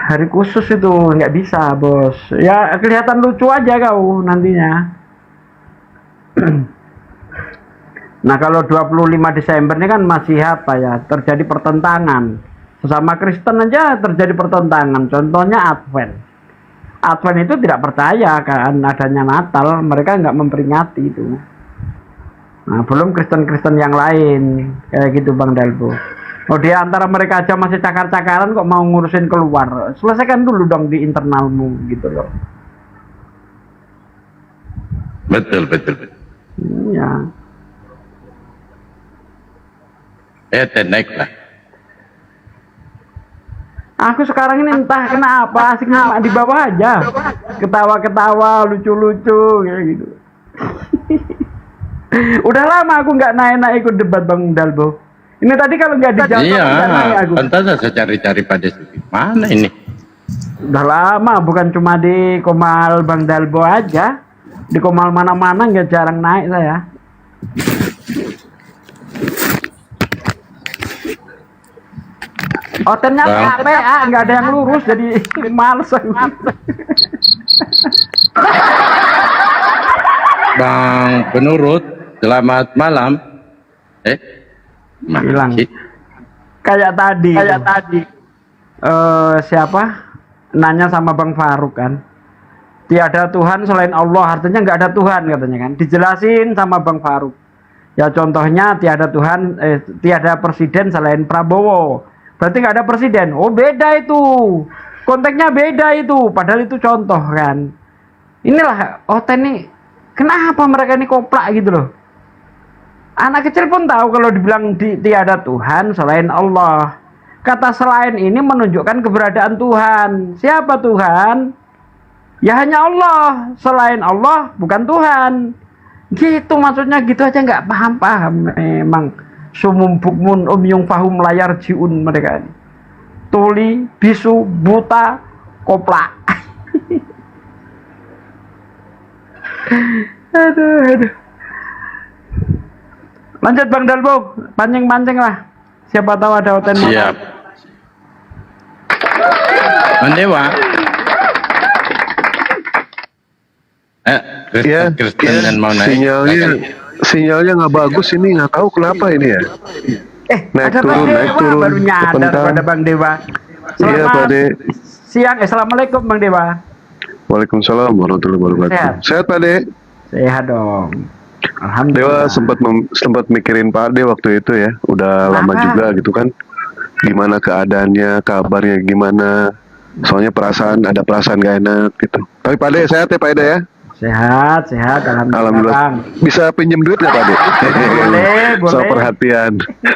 hari khusus itu nggak bisa bos, ya kelihatan lucu aja kau nantinya. Nah kalau 25 Desember ini kan masih apa ya, terjadi pertentangan sesama Kristen aja, terjadi pertentangan. Contohnya Advent itu tidak percaya kan adanya Natal, mereka nggak memperingati itu. Nah belum Kristen-Kristen yang lain kayak gitu Bang Dalbo. Oh di antara mereka aja masih cakar-cakaran kok mau ngurusin keluar. Selesaikan dulu dong di internalmu gitu loh. Betul. Iya. Naik lah. Aku sekarang ini entah kenapa asik di bawah aja. Ketawa-ketawa, lucu-lucu kayak gitu. Udah lama aku nggak naik ikut debat Bang Dalbo. Ini tadi kalau nggak dijawab Iya, nggak naik aku. pantas saya cari-cari pada sini. Mana ini? Udah lama, bukan cuma di Komal Bang Dalbo aja. Di Komal mana-mana nggak jarang naik saya. Otennya KPA nggak ada yang lurus, jadi males aku. Bang Penurut, selamat malam. Hilang. Kayak tadi. Siapa? Nanya sama Bang Faruk kan. Tiada Tuhan selain Allah, artinya nggak ada Tuhan katanya kan. Dijelasin sama Bang Faruk. Ya contohnya tiada Tuhan, tiada presiden selain Prabowo. Berarti nggak ada presiden. Oh beda itu. Konteksnya beda itu. Padahal itu contoh kan. Inilah nih. Kenapa mereka ini koplak gitu loh. Anak kecil pun tahu kalau dibilang tiada Tuhan selain Allah. Kata selain ini menunjukkan keberadaan Tuhan. Siapa Tuhan? Ya hanya Allah. Selain Allah bukan Tuhan. Gitu maksudnya, gitu aja nggak paham-paham. Memang sumum bukmun yung fahum layar jiun mereka ini. Tuli, bisu, buta, koplak. Aduh. Lanjut Bang Dalbo, pancing-pancing lah. Siapa tahu ada hotel. Siap. Mandewa. Kristen mau naik. Sinyalnya nggak bagus ini, nggak tahu kenapa ini ya. Naik turun. Baru nyadar pada Bang Dewa. Iya Pak De. Siang, assalamualaikum Bang Dewa. Waalaikumsalam warahmatullahi wabarakatuh. Sehat Pak De? Sehat dong. Alhamdulillah. Dewa sempat mikirin Pak De waktu itu ya. Udah lama juga gitu kan. Gimana keadaannya, kabarnya gimana? Soalnya ada perasaan gak enak gitu. Tapi Pak De sehat ya Pak De ya? Sehat, alhamdulillah. Bisa pinjam duit nggak Pak De? Boleh.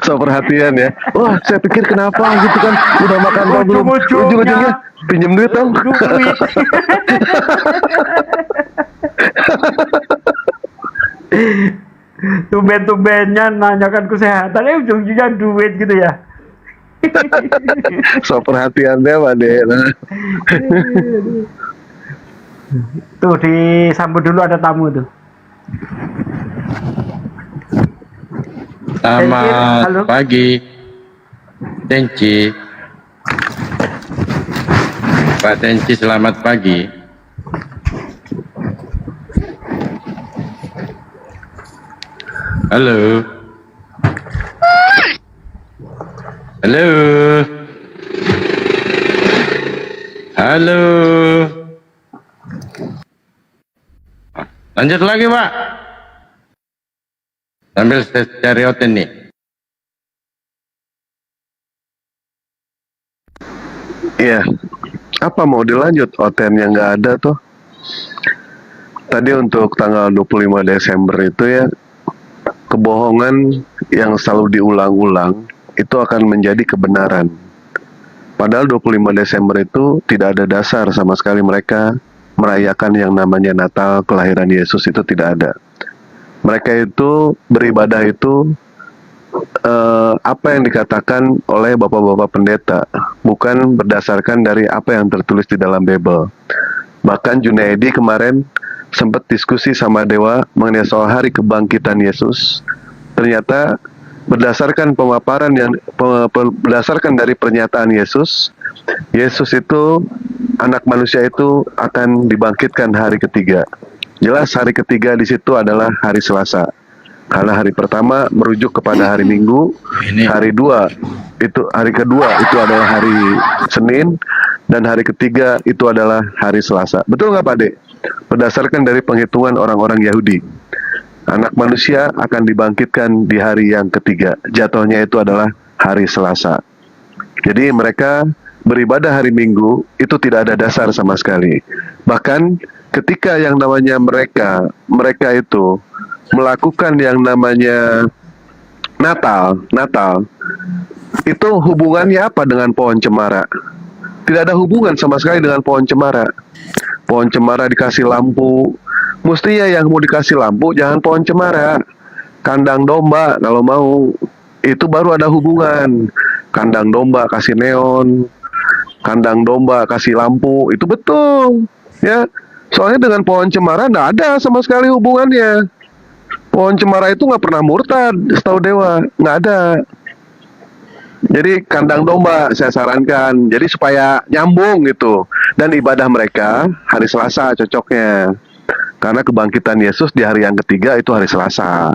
So perhatian ya. Wah, saya pikir kenapa gitu kan? Udah makan kok belum? Ujung-ujungnya pinjam duit dong. Tumben-tumbennya nanyakan kesehatan, ujung-ujungnya duit gitu ya. So perhatian deh Pak De. Tuh disambut dulu, ada tamu tuh. Selamat pagi, Tenci. Pak Tenci, selamat pagi. Halo. Lanjut lagi Pak. Sambil cari hotel nih. Iya. Apa mau dilanjut? Hotelnya nggak ada tuh. Tadi untuk tanggal 25 Desember itu ya, kebohongan yang selalu diulang-ulang itu akan menjadi kebenaran. Padahal 25 Desember itu tidak ada dasar sama sekali mereka merayakan yang namanya Natal, kelahiran Yesus, itu tidak ada. Mereka itu beribadah itu apa yang dikatakan oleh bapak-bapak pendeta, bukan berdasarkan dari apa yang tertulis di dalam Bible. Bahkan Junaidi kemarin sempat diskusi sama Dewa mengenai soal hari kebangkitan Yesus. Ternyata berdasarkan pemaparan yang berdasarkan dari pernyataan Yesus itu anak manusia itu akan dibangkitkan hari ketiga. Jelas hari ketiga di situ adalah hari Selasa. Karena hari pertama merujuk kepada hari Minggu, hari kedua itu adalah hari Senin, dan hari ketiga itu adalah hari Selasa. Betul nggak Pak De? Berdasarkan dari penghitungan orang-orang Yahudi, anak manusia akan dibangkitkan di hari yang ketiga. Jatuhnya itu adalah hari Selasa. Jadi mereka beribadah hari Minggu itu tidak ada dasar sama sekali. Bahkan ketika yang namanya mereka itu melakukan yang namanya Natal, itu hubungannya apa dengan pohon cemara? Tidak ada hubungan sama sekali dengan pohon cemara. Pohon cemara dikasih lampu, mestinya yang mau dikasih lampu jangan pohon cemara. kandang domba kalau mau. Itu baru ada hubungan. Kandang domba kasih neon, kandang domba kasih lampu, itu betul. Ya, soalnya dengan pohon cemara nggak ada sama sekali hubungannya. Pohon cemara itu nggak pernah murtad, setahu Dewa, nggak ada. Jadi kandang domba saya sarankan, jadi supaya nyambung gitu. Dan ibadah mereka hari Selasa cocoknya, karena kebangkitan Yesus di hari yang ketiga itu hari Selasa.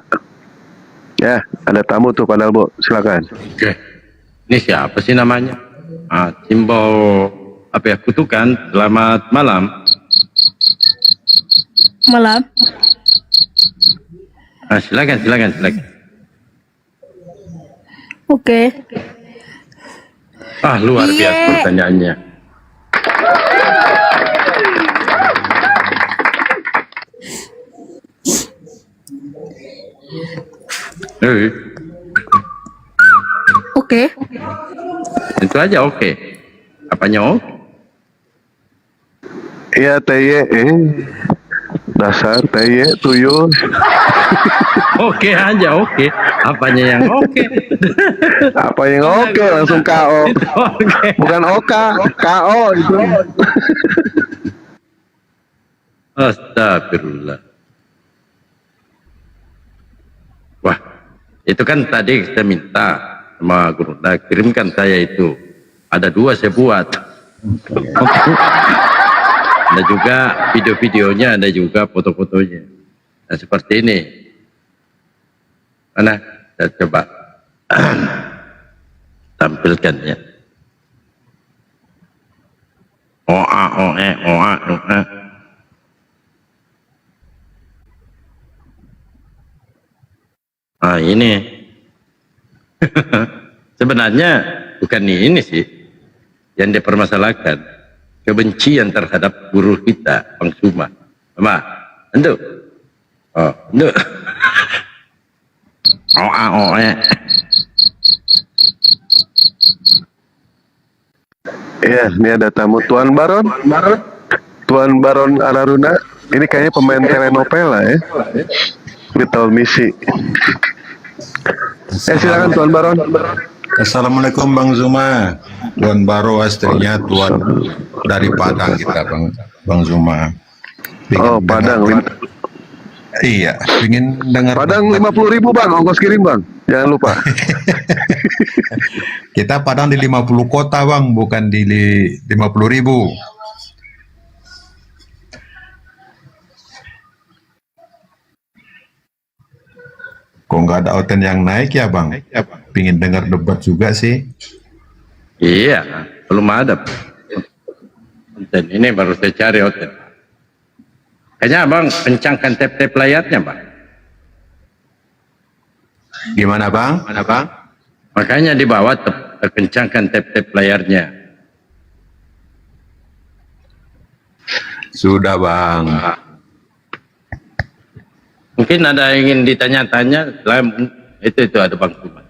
Ya, ada tamu tuh padahal Bu, silakan. Oke, ini siapa sih namanya? Simbol apa ya? Kutukan. Selamat malam. Malam. Silakan. Oke. Luar biasa pertanyaannya. Oke. Itu aja oke. Apanya oke? Iya TY, dasar TY tuyul. Oke aja oke. Apanya yang oke? Apa yang oke langsung KO. Bukan Oka, KO itu. Astagfirullah. Wah, itu kan tadi saya minta sama Guru, kirimkan saya itu. Ada 2 saya buat. Ada juga video-videonya, ada juga foto-fotonya. Nah, seperti ini. Mana? Saya coba tampilkan ya. Oa. Ini. Sebenarnya bukan ini sih yang dipermasalahkan, kebencian terhadap guru kita, Bang Suma. Itu. Itu. Iya, ini ada tamu Tuan Baron Araruna. Ini kayaknya pemain telenovela ya. Little Missy. Silakan Tuan Baron. Assalamualaikum Bang Zuma. Tuan Baro istrinya Tuan dari Padang kita Bang Zuma. Padang. Iya, ingin dengar. Padang 50.000 Bang, ongkos kirim Bang. Jangan lupa. Kita Padang di 50 kota Bang, bukan di 50.000. Kok nggak ada Oten yang naik ya Bang? Pingin dengar debat juga sih. Iya, belum ada. Dan ini baru saya cari Oten. Kayaknya Abang kencangkan tap-tap layarnya Bang. Gimana Bang? Makanya di bawah kencangkan tap-tap layarnya. Sudah Bang. Mungkin ada yang ingin ditanya-tanya, itu ada Bang Suma.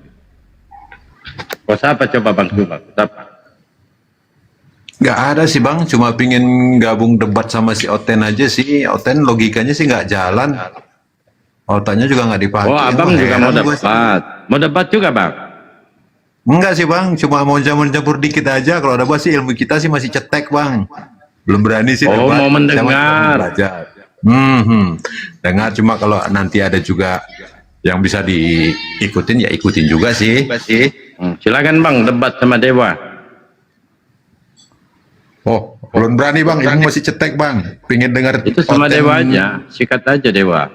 Kau siapa coba Bang Suma? Siapa? Nggak ada sih Bang, cuma pingin gabung debat sama si Oten aja sih. Oten logikanya sih nggak jalan. Otaknya juga nggak dipakai. Oh Abang juga mau debat. Mau debat juga Bang? Enggak sih Bang, cuma mau jamur-jamur dikit aja. Kalau debat sih ilmu kita sih masih cetek Bang. Belum berani sih debat. Mau mendengar. Dengar, cuma kalau nanti ada juga yang bisa diikutin ya ikutin juga sih. Silakan Bang debat sama Dewa. Oh, belum berani Bang, ilmu masih cetek Bang. Pengen dengar itu sama Oten. Dewa aja, sikat aja Dewa.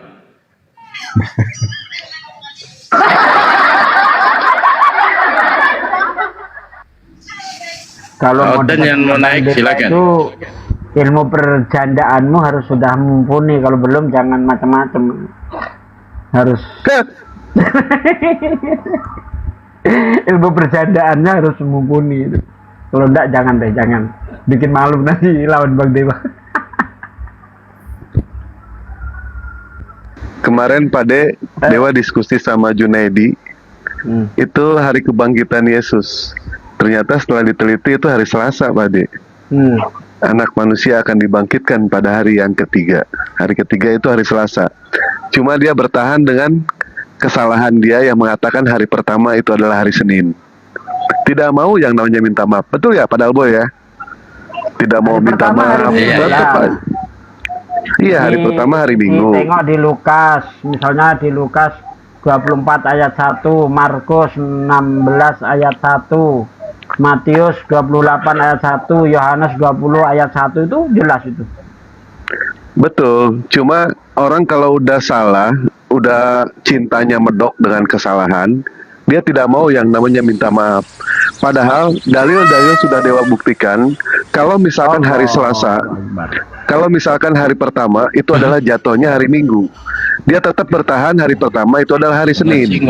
Kalau Oten yang mau naik silakan. Itu ilmu perjandaanmu harus sudah mumpuni, kalau belum jangan macam-macam. Harus ilmu perjandaannya harus mumpuni. Kalau enggak jangan bikin malu nanti lawan Bang Dewa. Kemarin Pak Dewa diskusi sama Junaidi. Itu hari kebangkitan Yesus. Ternyata setelah diteliti itu hari Selasa Pak De. Anak manusia akan dibangkitkan pada hari yang ketiga. Hari ketiga itu hari Selasa. Cuma dia bertahan dengan kesalahan dia yang mengatakan hari pertama itu adalah hari Senin. Tidak mau yang namanya minta maaf. Betul ya, Padahal Boy ya? Tidak mau minta maaf. Iya, hari pertama hari Minggu. Tengok di Lukas, misalnya di Lukas 24 ayat 1, Markus 16 ayat 1, Matius 28 ayat 1, Yohanes 20 ayat 1, itu jelas itu. Betul, cuma orang kalau udah salah, udah cintanya medok dengan kesalahan, dia tidak mau yang namanya minta maaf. Padahal dalil-dalil sudah Dewa buktikan, kalau misalkan hari Selasa, kalau misalkan hari pertama itu adalah jatuhnya hari Minggu, dia tetap bertahan hari pertama itu adalah hari Senin.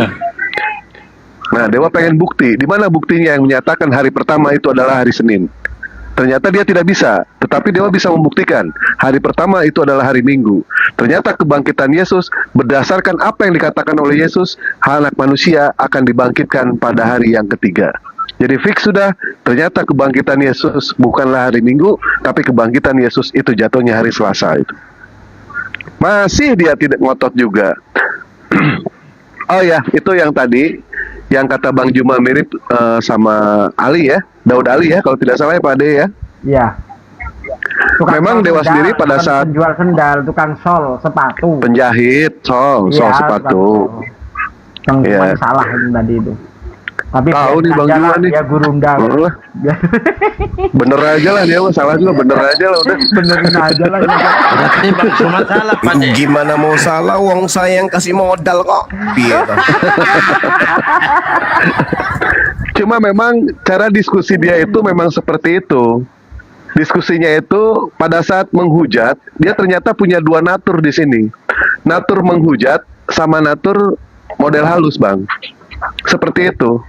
Nah, Dewa pengen bukti, di mana buktinya yang menyatakan hari pertama itu adalah hari Senin? Ternyata dia tidak bisa, tetapi Dewa bisa membuktikan hari pertama itu adalah hari Minggu. Ternyata kebangkitan Yesus berdasarkan apa yang dikatakan oleh Yesus, anak manusia akan dibangkitkan pada hari yang ketiga. Jadi fix sudah, ternyata kebangkitan Yesus bukanlah hari Minggu, tapi kebangkitan Yesus itu jatuhnya hari Selasa itu. Masih dia tidak ngotot juga. Oh ya, itu yang tadi, yang kata Bang Juma mirip sama Ali ya, Daud Ali ya, kalau tidak salah ya Pak Ade ya. Iya. Memang Dewa sendiri pada saat penjual sendal, tukang sol, sepatu, penjahit, sol sepatu. Bang Juma salah itu tadi itu. Tapi tahu nih Bang Juma nih, ya gurundal. Bener aja lah dia, salah juga bener aja lah udah. Benerin aja lah. Berarti Bang Juma salah Pak De. Gimana mau salah, wong saya yang kasih modal kok. Biar. Cuma memang cara diskusi dia itu memang seperti itu. Diskusinya itu pada saat menghujat, dia ternyata punya dua natur di sini. Natur menghujat sama natur model halus, Bang. Seperti itu.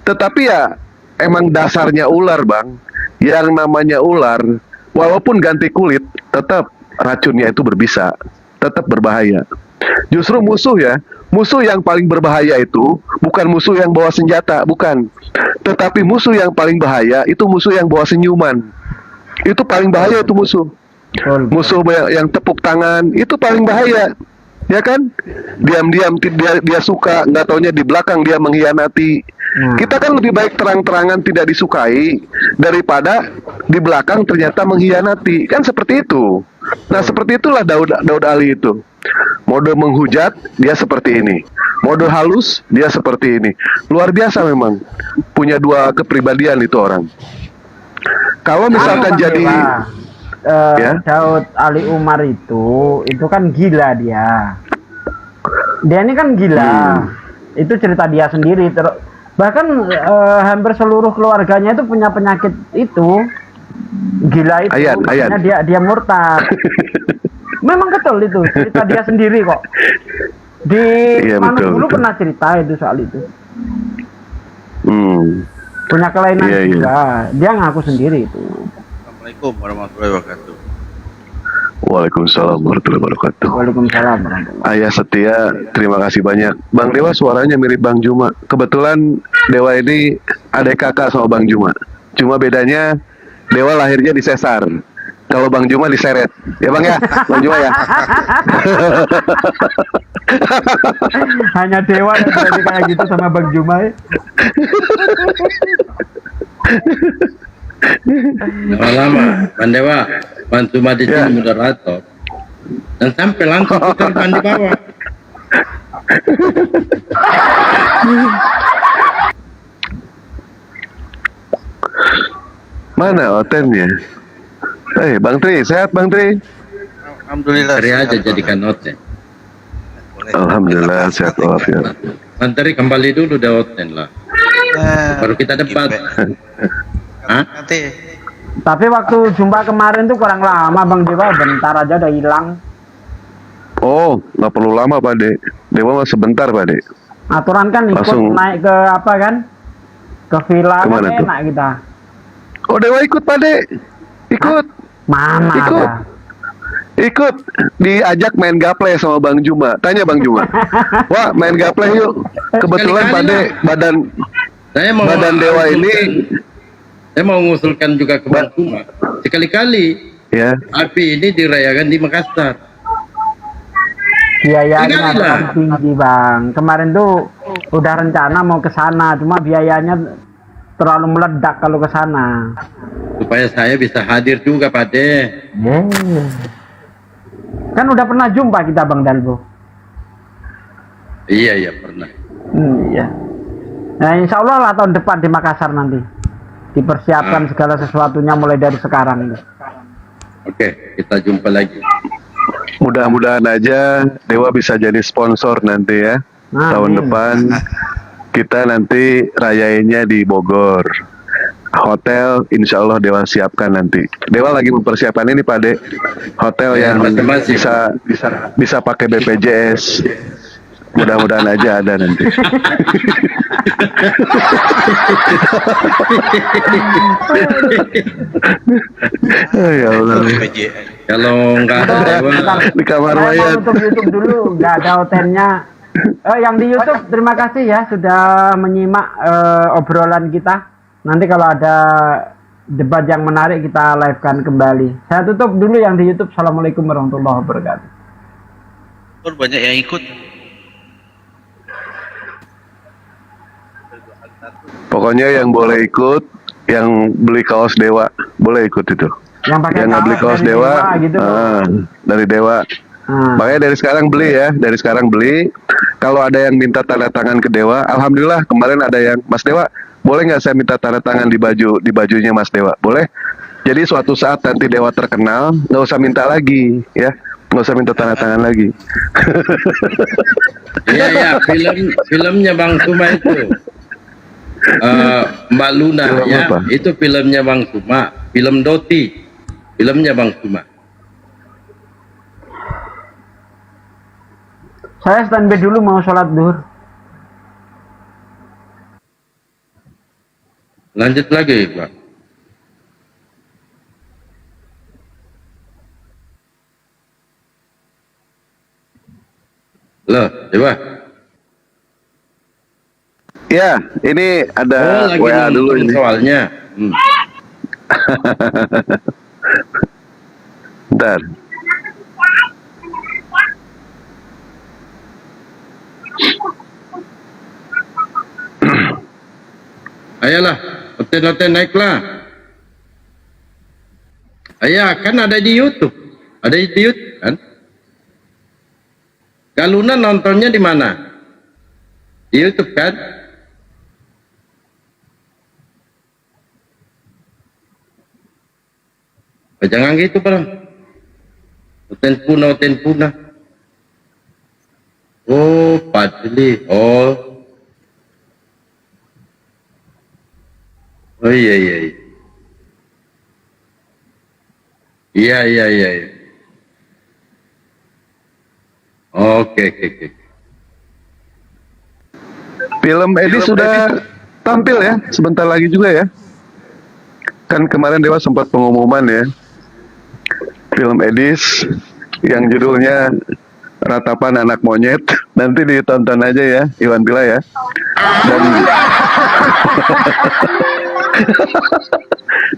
Tetapi ya emang dasarnya ular, Bang. Yang namanya ular, walaupun ganti kulit, tetap racunnya itu berbisa, tetap berbahaya. Justru musuh ya, musuh yang paling berbahaya itu bukan musuh yang bawa senjata, bukan. Tetapi musuh yang paling bahaya itu musuh yang bawa senyuman. Itu paling bahaya itu musuh. Musuh yang tepuk tangan itu paling bahaya. Ya kan? Diam-diam dia suka, nggak taunya di belakang dia mengkhianati. Kita kan lebih baik terang-terangan tidak disukai daripada di belakang ternyata mengkhianati. Kan seperti itu. Nah, seperti itulah Daud Ali itu. Mode menghujat dia seperti ini. Mode halus dia seperti ini. Luar biasa memang. Punya dua kepribadian itu orang. Kalau misalkan jadi Daud Ali Umar itu kan gila dia. Dia ini kan gila. Itu cerita dia sendiri. Bahkan hampir seluruh keluarganya itu punya penyakit itu. Gila itu. Makanya dia murtad. Memang betul itu cerita dia sendiri kok. Di mana dulu pernah cerita itu soal itu. Punya kelainan juga. Dia ngaku sendiri itu. Assalamualaikum warahmatullahi wabarakatuh. Waalaikumsalam warahmatullahi wabarakatuh. Waalaikumsalam. Ayah Setia, terima kasih banyak. Bang Dewa suaranya mirip Bang Juma. Kebetulan Dewa ini adik kakak sama Bang Juma. Cuma bedanya Dewa lahirnya di sesar. Kalau Bang Juma diseret. Ya Bang ya? Bang Juma ya? Hanya Dewa yang berani kayak gitu sama Bang Juma ya? Lama, Bang Dewa, Bang Juma di sini moderator. Dan sampai langsung putarkan di bawah. Mana otennya? Bang Tri, sehat Bang Tri? Alhamdulillah. Hari aja jadikan oten. Alhamdulillah sehat walafiat. Bang Tri kembali dulu deh oten lah. Baru kita debat. Tapi waktu jumpa kemarin tuh kurang lama Bang Dewa, bentar aja udah hilang. Oh, nggak perlu lama Pak De. Dewa mah sebentar Pak De. Aturan kan ikut langsung naik ke apa kan? Ke villa kan enak kita. Oh Dewa ikut Pak De. Ikut. Mana ikut. ada? Ikut. Diajak main gaple sama Bang Juma. Tanya Bang Juma. Wah main gaple yuk. Kebetulan Pak De badan Dewa ini. Saya mau mengusulkan juga ke Bang Juma. Sekali-kali api ini dirayakan di Makassar. biayanya terlalu tinggi bang. Kemarin tuh udah rencana mau ke sana, cuma biayanya terlalu meledak kalau ke sana. Supaya saya bisa hadir juga Pak De. Kan udah pernah jumpa kita Bang Dalbo. Iya pernah. Iya. Nah insya Allah lah tahun depan di Makassar nanti dipersiapkan segala sesuatunya mulai dari sekarang. Oke, kita jumpa lagi. Mudah-mudahan aja Dewa bisa jadi sponsor nanti ya. Tahun depan kita nanti rayainnya di Bogor. Hotel insya Allah Dewa siapkan nanti. Dewa lagi mempersiapkan ini Pak De. Hotel yang bisa pakai BPJS. Mudah-mudahan aja ada nanti. Ya Allah. Kalau nggak ada Dewa di kamar mayat. Untuk YouTube dulu, nggak ada hotelnya. Yang di YouTube terima kasih ya sudah menyimak obrolan kita. Nanti kalau ada debat yang menarik kita live-kan kembali. Saya tutup dulu yang di YouTube. Assalamualaikum warahmatullahi wabarakatuh. Banyak yang ikut. Pokoknya yang boleh ikut, yang beli kaos Dewa boleh ikut itu. Yang nggak beli kaos Dewa, gitu. Dari Dewa. Makanya dari sekarang beli ya, dari sekarang beli. Kalau ada yang minta tanda tangan ke Dewa, alhamdulillah kemarin ada yang Mas Dewa, boleh nggak saya minta tanda tangan di bajunya Mas Dewa? Boleh. Jadi suatu saat nanti Dewa terkenal, nggak usah minta lagi, ya, nggak usah minta tanda tangan lagi. Iya filmnya Bang Suma itu. Mbak Luna ya, itu filmnya Bang Suma, film Doti, filmnya Bang Suma. Saya standby dulu mau sholat duhur. Lanjut lagi Pak. Loh, Dewa. Ya, ini ada WA dulu ini. Soalnya. Bentar. Ayolah, hotel naiklah. Ayah, kan ada di YouTube. Ada di YouTube kan? Galuna nontonnya di mana? Di YouTube kan? Jangan gitu bang. Hotel Puna. Oh, Padli. Oh iya. Iya. Oke. Film Edi sudah tampil ya, sebentar lagi juga ya. Kan kemarin Dewa sempat pengumuman ya. Film Edis yang judulnya Ratapan Anak Monyet, nanti ditonton aja ya, Iwan Pila ya.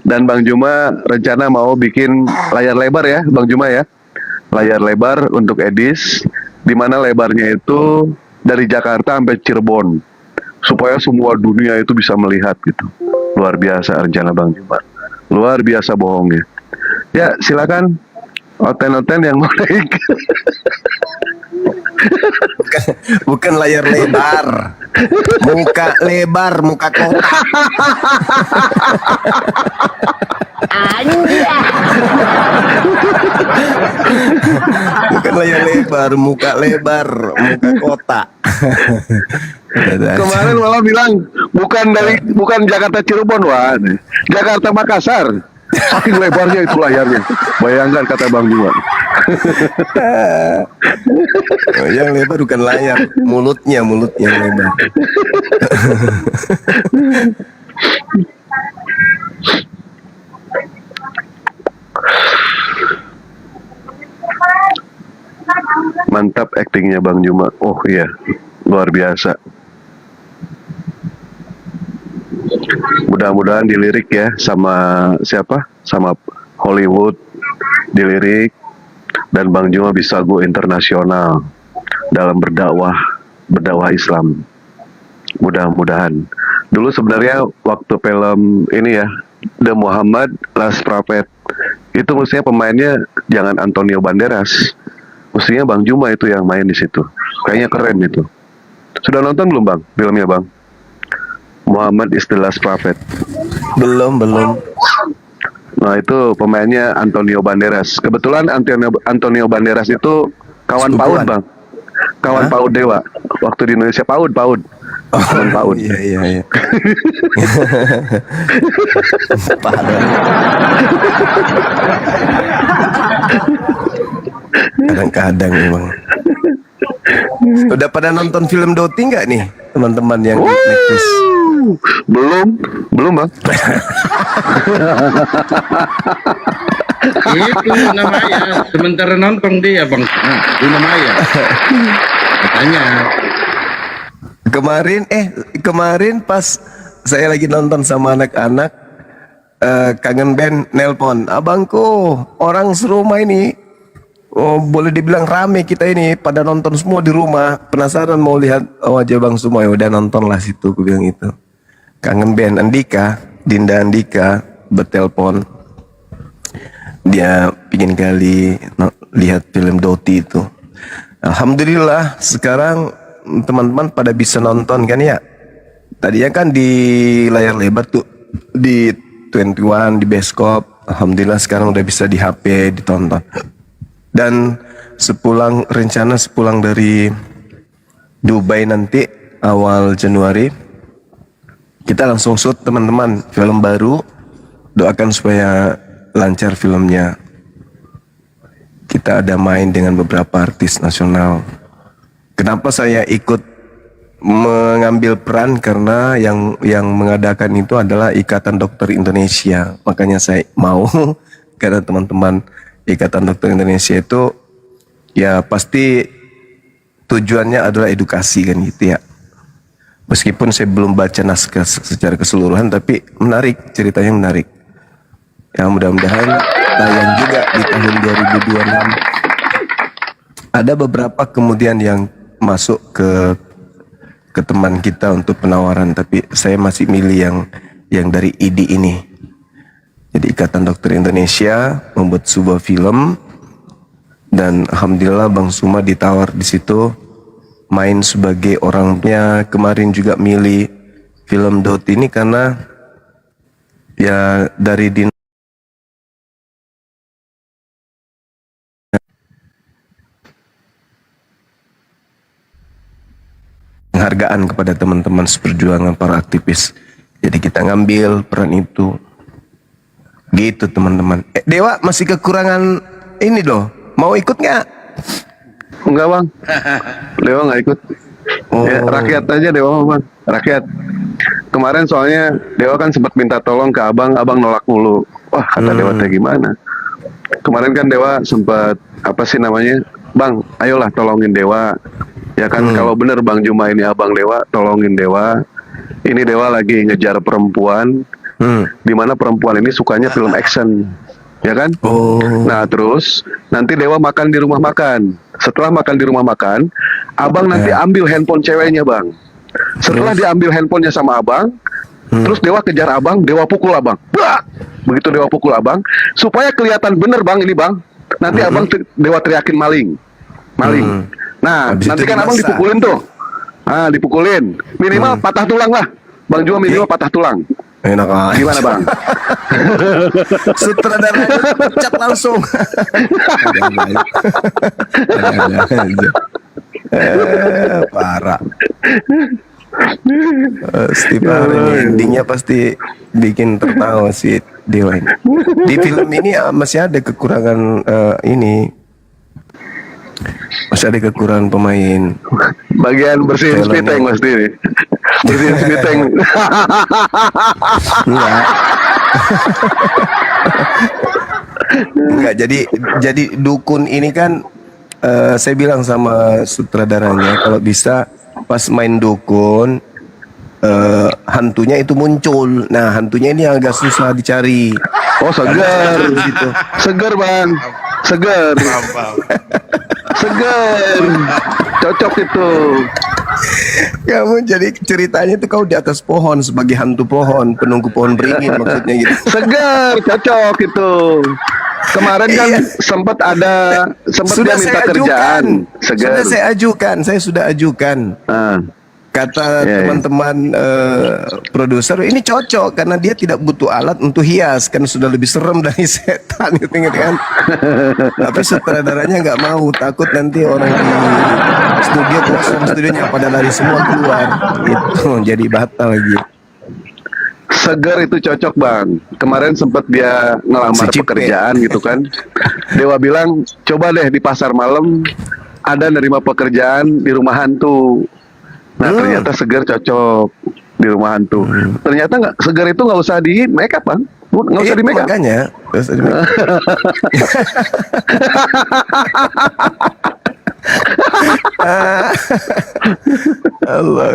Dan Bang Juma rencana mau bikin layar lebar ya, Bang Juma ya. Layar lebar untuk Edis, di mana lebarnya itu dari Jakarta sampai Cirebon, supaya semua dunia itu bisa melihat gitu. Luar biasa rencana Bang Juma, luar biasa bohongnya. Ya silakan oten-oten yang mau naik. Bukan layar lebar, muka lebar, muka kotak. Bukan layar lebar, muka lebar, muka kotak. Kemarin malah bilang bukan Jakarta Cirebon, wah, Jakarta Makassar. Saking lebarnya itu layarnya. Bayangkan kata Bang Juma. Yang lebar bukan layar, mulutnya lebar. Mantap aktingnya Bang Juma. Oh iya, luar biasa. Mudah-mudahan dilirik ya sama siapa? Sama Hollywood dilirik, dan Bang Juma bisa go internasional. dalam berdakwah Islam. Mudah-mudahan. Dulu sebenarnya waktu film ini ya, The Muhammad Last Prophet, itu mestinya pemainnya jangan Antonio Banderas, mestinya Bang Juma itu yang main di situ. Kayaknya keren itu. Sudah nonton belum Bang filmnya Bang? Muhammad is the Last Prophet. Belum. Nah itu pemainnya Antonio Banderas. Kebetulan Antonio Banderas itu kawan PAUD Bang. Kawan PAUD Dewa. Waktu di Indonesia PAUD. Kawan PAUD. Iya. Kadang-kadang memang. Udah pada nonton film Doti nggak nih teman-teman yang di Netflix? Belum Bang. Itu namanya sementara nonton dia Bang. Itu namanya. Katanya. Kemarin pas saya lagi nonton sama anak-anak, Kangen Band nelpon, abangku orang serumah ini, boleh dibilang rame kita ini, pada nonton semua di rumah, penasaran mau lihat wajah Bang Sumo. Ya udah nonton lah situ, aku bilang itu. Kangen Band Dinda Andika bertelpon, dia pingin kali lihat film Doti itu. Alhamdulillah sekarang teman-teman pada bisa nonton kan ya. Tadinya kan di layar lebar tuh, di 21 di bioskop. Alhamdulillah sekarang udah bisa di HP ditonton. Dan rencana sepulang dari Dubai nanti awal Januari, kita langsung shoot teman-teman film baru. Doakan supaya lancar filmnya. Kita ada main dengan beberapa artis nasional. Kenapa saya ikut mengambil peran? Karena yang mengadakan itu adalah Ikatan Dokter Indonesia. Makanya saya mau, karena teman-teman Ikatan Dokter Indonesia itu ya pasti tujuannya adalah edukasi kan gitu ya. Meskipun saya belum baca naskah secara keseluruhan, tapi menarik, ceritanya menarik. Ya mudah-mudahan tayang juga di tahun 2026. Ada beberapa kemudian yang masuk ke teman kita untuk penawaran, tapi saya masih milih yang dari IDI ini. Jadi Ikatan Dokter Indonesia membuat sebuah film, dan alhamdulillah Bang Suma ditawar di situ main sebagai orangnya. Kemarin juga milih film Doti ini karena ya dari penghargaan kepada teman-teman seperjuangan para aktivis. Jadi kita ngambil peran itu. Gitu teman-teman. Dewa masih kekurangan ini loh. Mau ikut nggak? Enggak Bang. Dewa nggak ikut. Ya, rakyat aja Dewa Bang. Rakyat. Kemarin soalnya Dewa kan sempat minta tolong ke Abang nolak mulu. Wah kata Dewa teh gimana? Kemarin kan Dewa sempat apa sih namanya? Bang, ayolah tolongin Dewa. Ya kan kalau bener Bang Juma ini Abang Dewa, tolongin Dewa. Ini Dewa lagi ngejar perempuan, dimana perempuan ini sukanya film action, ya kan? Nah terus nanti Dewa makan di rumah makan. Setelah makan di rumah makan, Abang nanti ambil handphone ceweknya Bang. Setelah diambil handphonenya sama Abang, terus Dewa kejar Abang, Dewa pukul Abang. Bah! Begitu Dewa pukul Abang, supaya kelihatan bener Bang ini Bang. Nanti Abang Dewa teriakin maling. Nah, nanti kan Abang dipukulin tuh. Ah, dipukulin. Minimal patah tulang lah. Bang Juma minimal patah tulang. Enak aja. Gimana Bang? Sutradara pecat langsung. Parah. Pasti parah. Endingnya pasti bikin tertawa si Dewa ini. Di film ini masih ada kekurangan ini. Masih ada kekurangan pemain. Bagian bersihin spiteng Mas Diri. Bersihin spiteng. Enggak, jadi dukun ini kan saya bilang sama sutradaranya kalau bisa pas main dukun hantunya itu muncul. Nah, hantunya ini agak susah dicari. Oh, segar gitu. Segar Bang. Segar. Seger. Cocok itu. Kamu jadi ceritanya itu kau di atas pohon sebagai hantu pohon, penunggu pohon beringin maksudnya gitu. Segar, cocok itu. Kemarin kan sempat dia minta kerjaan. Segar. Saya sudah ajukan. Kata teman-teman produser, ini cocok karena dia tidak butuh alat untuk hias, kan sudah lebih serem dari setan gitu kan. Tapi sutradaranya nggak mau, takut nanti orang di studio kosong, studionya pada lari semua keluar gitu, jadi batal lagi. Segar itu cocok bang. Kemarin sempat dia ngelamar pekerjaan gitu kan. Dewa bilang coba deh di pasar malam ada nerima pekerjaan di rumah hantu. Nah ternyata Segar cocok di rumah hantu. Ternyata Segar itu nggak usah di make up bang. Nggak usah di make up. Makanya nggak usah di make up. Allah.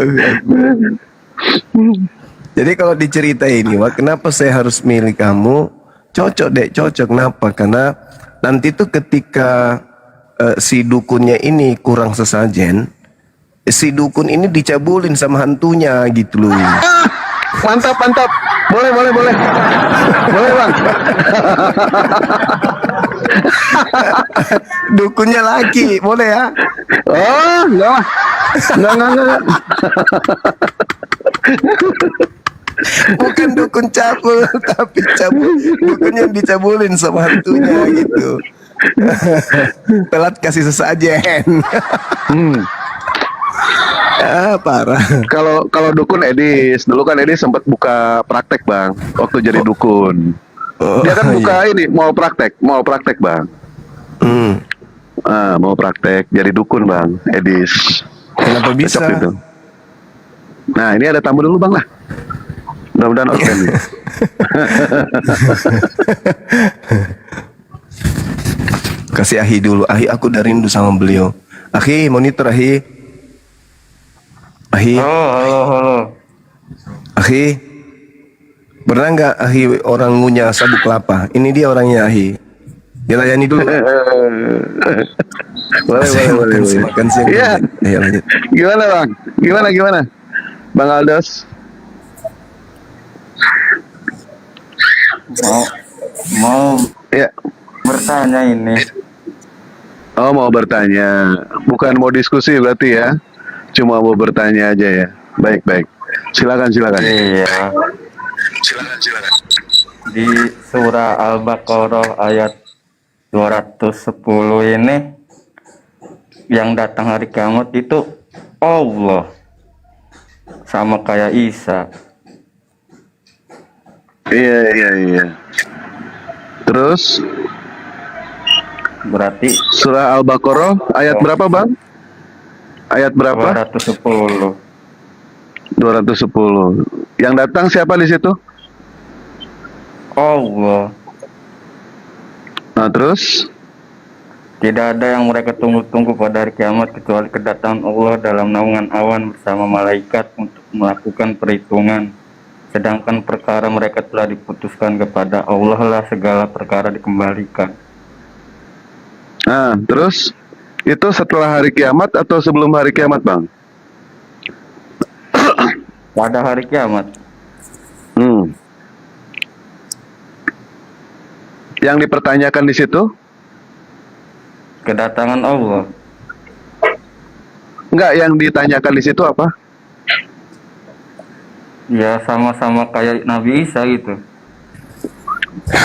Jadi kalau diceritain ini, Wak, kenapa saya harus milih kamu? Cocok deh, cocok. Kenapa? Karena nanti tuh ketika si dukunnya ini kurang sesajen, si dukun ini dicabulin sama hantunya gitu loh. Mantap, mantap. Boleh. Boleh bang. Dukunnya laki, boleh ya? Oh, enggak. Bukan dukun cabul, tapi dukun yang dicabulin sama hantunya gitu. Telat kasih sesajen. Parah. Kalau dukun Edis, dulu kan Edis sempat buka praktek bang, waktu jadi dukun. Dia kan buka ini, mau praktek bang. Mau praktek jadi dukun bang, Edis. Kenapa bisa? Cocok itu. Nah ini ada tamu dulu bang lah. Mudah-mudahan oke nih. Kasih Ahi dulu. Ahi, aku udah rindu sama beliau. Ahi, monitor Ahi. Ahi. Halo. Ahi. Pernah nggak Ahi orang ngunyah sabuk kelapa? Ini dia orangnya Ahi. Dilayani dulu. boleh. Makan siang. Iya. Ayo lanjut. Gimana bang? Gimana? Bang Aldos. Mau ya bertanya ini. Oh mau bertanya, bukan mau diskusi berarti ya? Cuma mau bertanya aja ya. Baik. Silakan. Iya. Silakan. Di surah Al-Baqarah ayat 210 ini yang datang hari kiamat itu Allah sama kayak Isa. Iya. Terus berarti surah Al-Baqarah ayat berapa bang? Ayat berapa? 210. Yang datang siapa di situ? Allah. Nah terus? Tidak ada yang mereka tunggu-tunggu pada hari kiamat kecuali kedatangan Allah dalam naungan awan bersama malaikat untuk melakukan perhitungan. Sedangkan perkara mereka telah diputuskan kepada Allah lah segala perkara dikembalikan. Nah terus? Itu setelah hari kiamat atau sebelum hari kiamat bang? Pada hari kiamat. Yang dipertanyakan di situ? Kedatangan Allah. Enggak, yang ditanyakan di situ apa? Ya sama-sama kayak Nabi Isa gitu.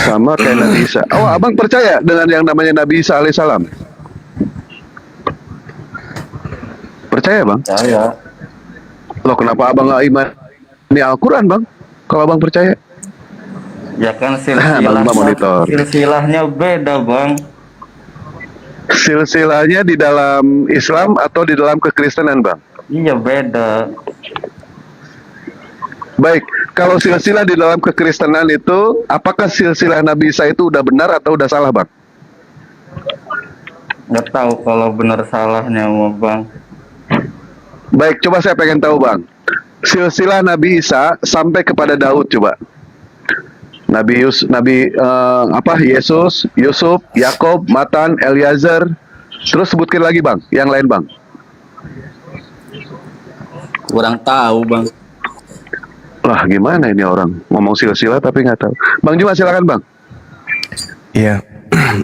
Sama kayak Nabi Isa. Oh, abang percaya dengan yang namanya Nabi Isa alaihissalam? Percaya bang? Percaya. Loh kenapa abang nggak iman ini Al-Quran bang? Kalau abang percaya? Ya kan monitor. silsilahnya beda bang. Silsilahnya di dalam Islam atau di dalam kekristenan bang? Iya beda. Baik, kalau silsilah di dalam kekristenan itu, apakah silsilah Nabi Isa itu udah benar atau udah salah bang? Nggak tahu kalau benar salahnya bang. Baik, coba saya pengen tahu bang. Silsilah Nabi Isa sampai kepada Daud coba. Yesus, Yakub, Matan, Eliezer, Terus sebutkan lagi bang, yang lain bang. Kurang tahu bang. Lah gimana ini orang ngomong silsilah tapi nggak tahu. Bang Juma silakan bang. Iya,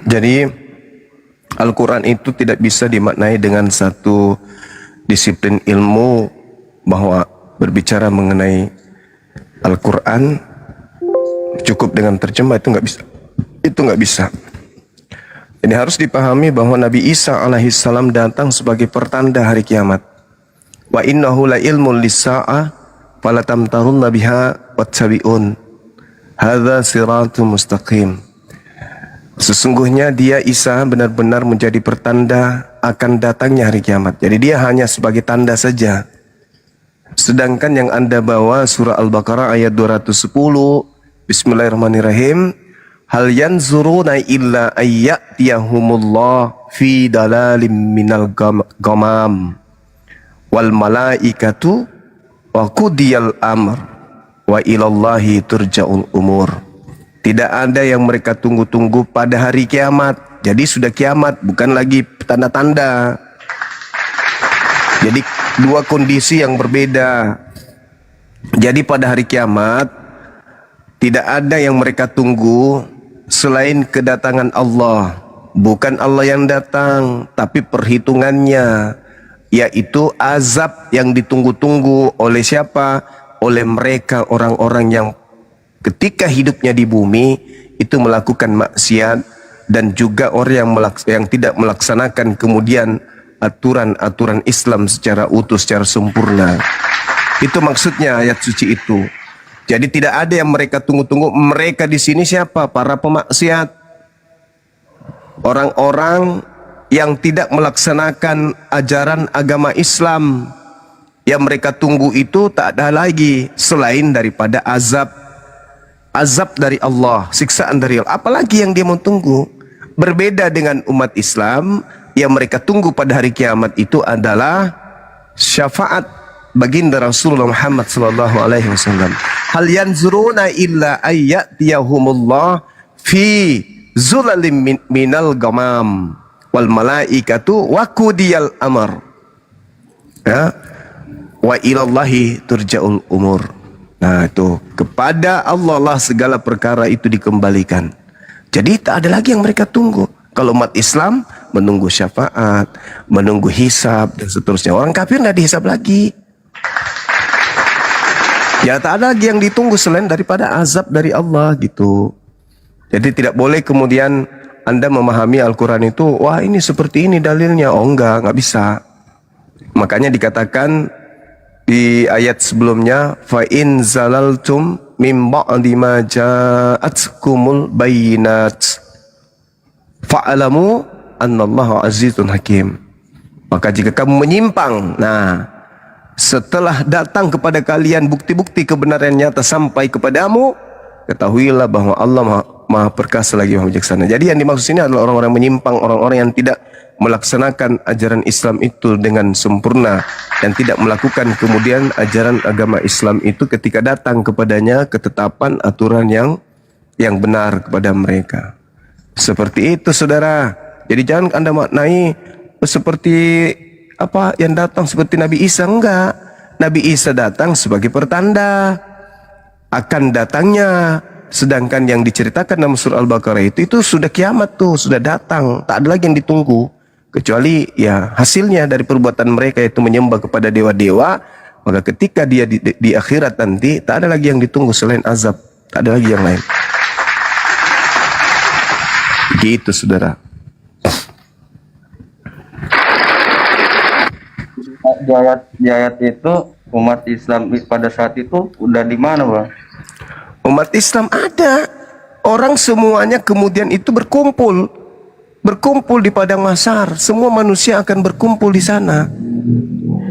jadi Al-Quran itu tidak bisa dimaknai dengan satu disiplin ilmu bahwa berbicara mengenai Al-Quran cukup dengan terjemah, itu nggak bisa. Itu nggak bisa. Jadi harus dipahami bahwa Nabi Isa alaihissalam datang sebagai pertanda hari kiamat. Wa innahu la ilmun lis-sa'ah falatamtarunna biha wattabi'un. Hadza siratun mustaqim. Sesungguhnya dia Isa benar-benar menjadi pertanda akan datangnya hari kiamat. Jadi dia hanya sebagai tanda saja. Sedangkan yang Anda bawa surah Al-Baqarah ayat 210, Bismillahirrahmanirrahim. Hal yanzuruna illa ayyatiyahumullah fi dalalim minal gamam wal malaikatu wa qudiyal amr wa ilallahi turja'ul umur. Tidak ada yang mereka tunggu-tunggu pada hari kiamat. Jadi sudah kiamat, bukan lagi tanda-tanda. Jadi dua kondisi yang berbeda. Jadi pada hari kiamat tidak ada yang mereka tunggu selain kedatangan Allah. Bukan Allah yang datang, tapi perhitungannya, yaitu azab yang ditunggu-tunggu oleh siapa? Oleh mereka orang-orang yang ketika hidupnya di bumi itu melakukan maksiat, dan juga orang yang tidak melaksanakan kemudian aturan-aturan Islam secara utuh, secara sempurna. Itu maksudnya ayat suci itu. Jadi tidak ada yang mereka tunggu-tunggu. Mereka di sini siapa? Para pemaksiat. Orang-orang yang tidak melaksanakan ajaran agama Islam. Yang mereka tunggu itu tak ada lagi selain daripada azab dari Allah, siksaan dari Allah. Apalagi yang dia mau tunggu? Berbeda dengan umat Islam, yang mereka tunggu pada hari kiamat itu adalah syafaat baginda Rasulullah Muhammad sallallahu alaihi wasallam. Hal yanzuruna illa ayyatiyahumullah fi zulalim minal gamam wal malaikatu wa qudiyal amr. Ya. Wa ilallahi turja'ul umur. Nah itu, kepada Allah lah segala perkara itu dikembalikan. Jadi tak ada lagi yang mereka tunggu. Kalau umat Islam menunggu syafaat, menunggu hisab dan seterusnya. Orang kafir tidak dihisab lagi. Ya tak ada lagi yang ditunggu selain daripada azab dari Allah gitu. Jadi tidak boleh kemudian Anda memahami Al-Quran itu, wah ini seperti ini dalilnya. Oh enggak bisa. Makanya dikatakan di ayat sebelumnya, fa in zalaltum mim ba'di ma ja'atkumul bayyinat fa'alamu annallaha azizun hakim. Maka jika kamu menyimpang, nah setelah datang kepada kalian bukti-bukti kebenaran nyata sampai kepadamu, ketahuilah bahwa Allah maha perkasa lagi maha bijaksana. Jadi yang dimaksud sini adalah orang-orang menyimpang, orang-orang yang tidak melaksanakan ajaran Islam itu dengan sempurna dan tidak melakukan kemudian ajaran agama Islam itu ketika datang kepadanya ketetapan aturan yang benar kepada mereka. Seperti itu saudara. Jadi jangan Anda maknai seperti apa yang datang seperti Nabi Isa. Enggak. Nabi Isa datang sebagai pertanda akan datangnya. Sedangkan yang diceritakan dalam surah Al-Baqarah itu sudah kiamat tuh, sudah datang, tak ada lagi yang ditunggu. Kecuali ya hasilnya dari perbuatan mereka itu menyembah kepada dewa-dewa, maka ketika dia di akhirat nanti tak ada lagi yang ditunggu selain azab, tak ada lagi yang lain. Gitu saudara. Di ayat itu umat Islam pada saat itu udah di mana bang? Umat Islam ada, orang semuanya kemudian itu berkumpul di padang mahsyar. Semua manusia akan berkumpul di sana.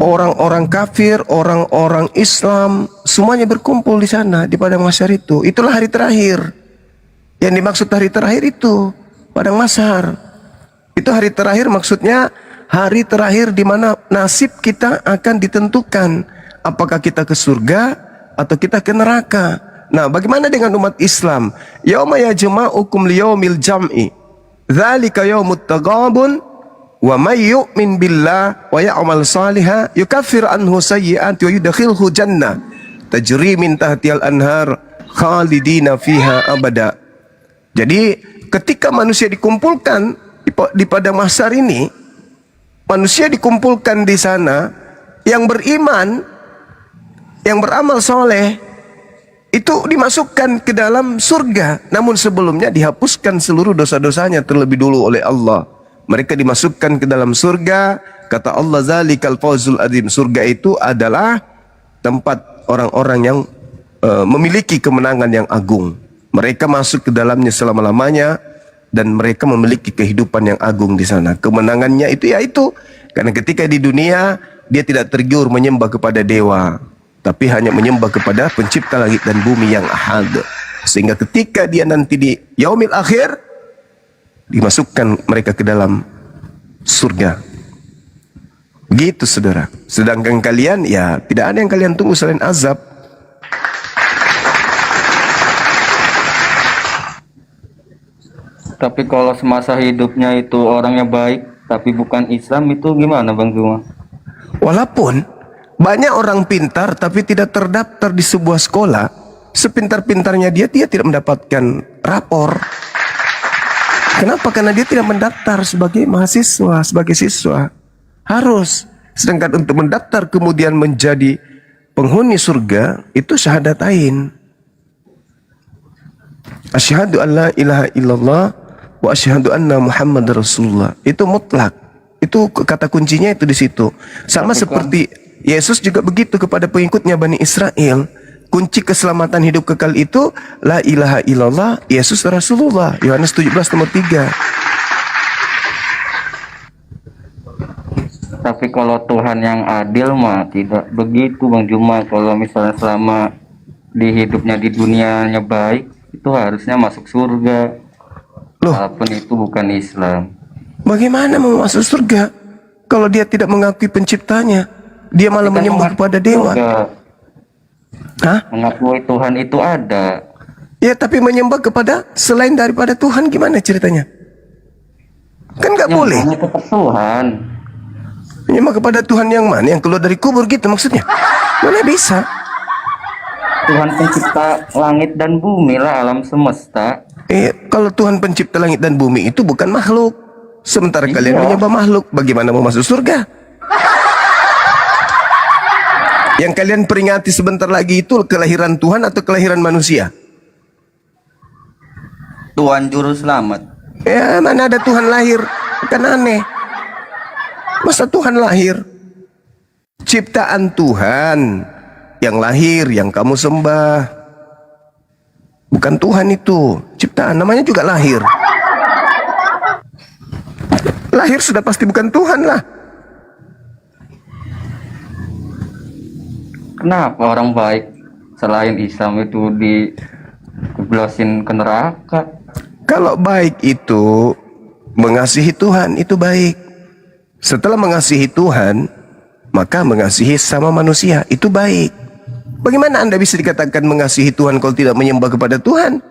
Orang-orang kafir, orang-orang Islam, semuanya berkumpul di sana di padang mahsyar itu. Itulah hari terakhir. Yang dimaksud hari terakhir itu padang mahsyar. Itu hari terakhir, maksudnya hari terakhir di mana nasib kita akan ditentukan. Apakah kita ke surga atau kita ke neraka. Nah, bagaimana dengan umat Islam? Yauma yajma'ukum liyaumil jam'i. Dzalika yaumut taghabun Wa may yu'min billah wa ya'mal salihan yukaffir anhu sayyi'ati wa yudkhilhu jannah tajri min tahtihal anhar khalidina fiha abada. Jadi ketika manusia dikumpulkan di padang mahsyar ini, manusia dikumpulkan di sana yang beriman, yang beramal soleh, itu dimasukkan ke dalam surga. Namun sebelumnya dihapuskan seluruh dosa-dosanya terlebih dulu oleh Allah. Mereka dimasukkan ke dalam surga. Kata Allah, zalikal fawzul azim. Surga itu adalah tempat orang-orang yang memiliki kemenangan yang agung. Mereka masuk ke dalamnya selama-lamanya dan mereka memiliki kehidupan yang agung di sana. Kemenangannya itu yaitu karena ketika di dunia dia tidak tergiur menyembah kepada dewa, tapi hanya menyembah kepada pencipta langit dan bumi yang ahad. Sehingga ketika dia nanti di yaumil akhir, dimasukkan mereka ke dalam surga. Begitu saudara. Sedangkan kalian, ya tidak ada yang kalian tunggu selain azab. Tapi kalau semasa hidupnya itu orangnya baik tapi bukan Islam, itu gimana Bang Zuma? Walaupun banyak orang pintar tapi tidak terdaftar di sebuah sekolah, sepintar-pintarnya dia tidak mendapatkan rapor. Kenapa? Karena dia tidak mendaftar sebagai mahasiswa, sebagai siswa. Harus. Sedangkan untuk mendaftar kemudian menjadi penghuni surga, itu syahadatain. Asyhadu an la ilaha illallah wa asyhadu anna Muhammad Rasulullah. Itu mutlak. Itu kata kuncinya itu di situ. Sama seperti Yesus juga begitu kepada pengikutnya Bani Israel. Kunci keselamatan hidup kekal itu la ilaha illallah Yesus Rasulullah. Yohanes 17 nomor 3. Tapi kalau Tuhan yang adil mah tidak begitu Bang Juma. Kalau misalnya selama di hidupnya di dunianya baik, itu harusnya masuk surga. Walaupun itu bukan Islam. Bagaimana mau masuk surga kalau dia tidak mengakui penciptanya? Dia malah menyembah kepada dewa. Hah? Mengakui Tuhan itu ada. Ya, tapi menyembah kepada selain daripada Tuhan gimana ceritanya? Kan nggak boleh. Tetap Tuhan. Menyembah kepada Tuhan yang mana? Yang keluar dari kubur gitu maksudnya? Mana bisa? Tuhan pencipta langit dan bumi lah, alam semesta. Kalau Tuhan pencipta langit dan bumi itu bukan makhluk. Sementara kalian menyembah makhluk, bagaimana mau masuk surga? Yang kalian peringati sebentar lagi itu kelahiran Tuhan atau kelahiran manusia? Tuhan juru selamat. Ya, mana ada Tuhan lahir? Kan aneh. Masa Tuhan lahir? Ciptaan Tuhan yang lahir, yang kamu sembah. Bukan Tuhan itu. Ciptaan, namanya juga lahir. Lahir sudah pasti bukan Tuhan lah. Kenapa orang baik selain Islam itu diblosin ke neraka? Kalau baik itu mengasihi Tuhan, itu baik. Setelah mengasihi Tuhan, maka mengasihi sama manusia, itu baik. Bagaimana Anda bisa dikatakan mengasihi Tuhan kalau tidak menyembah kepada Tuhan?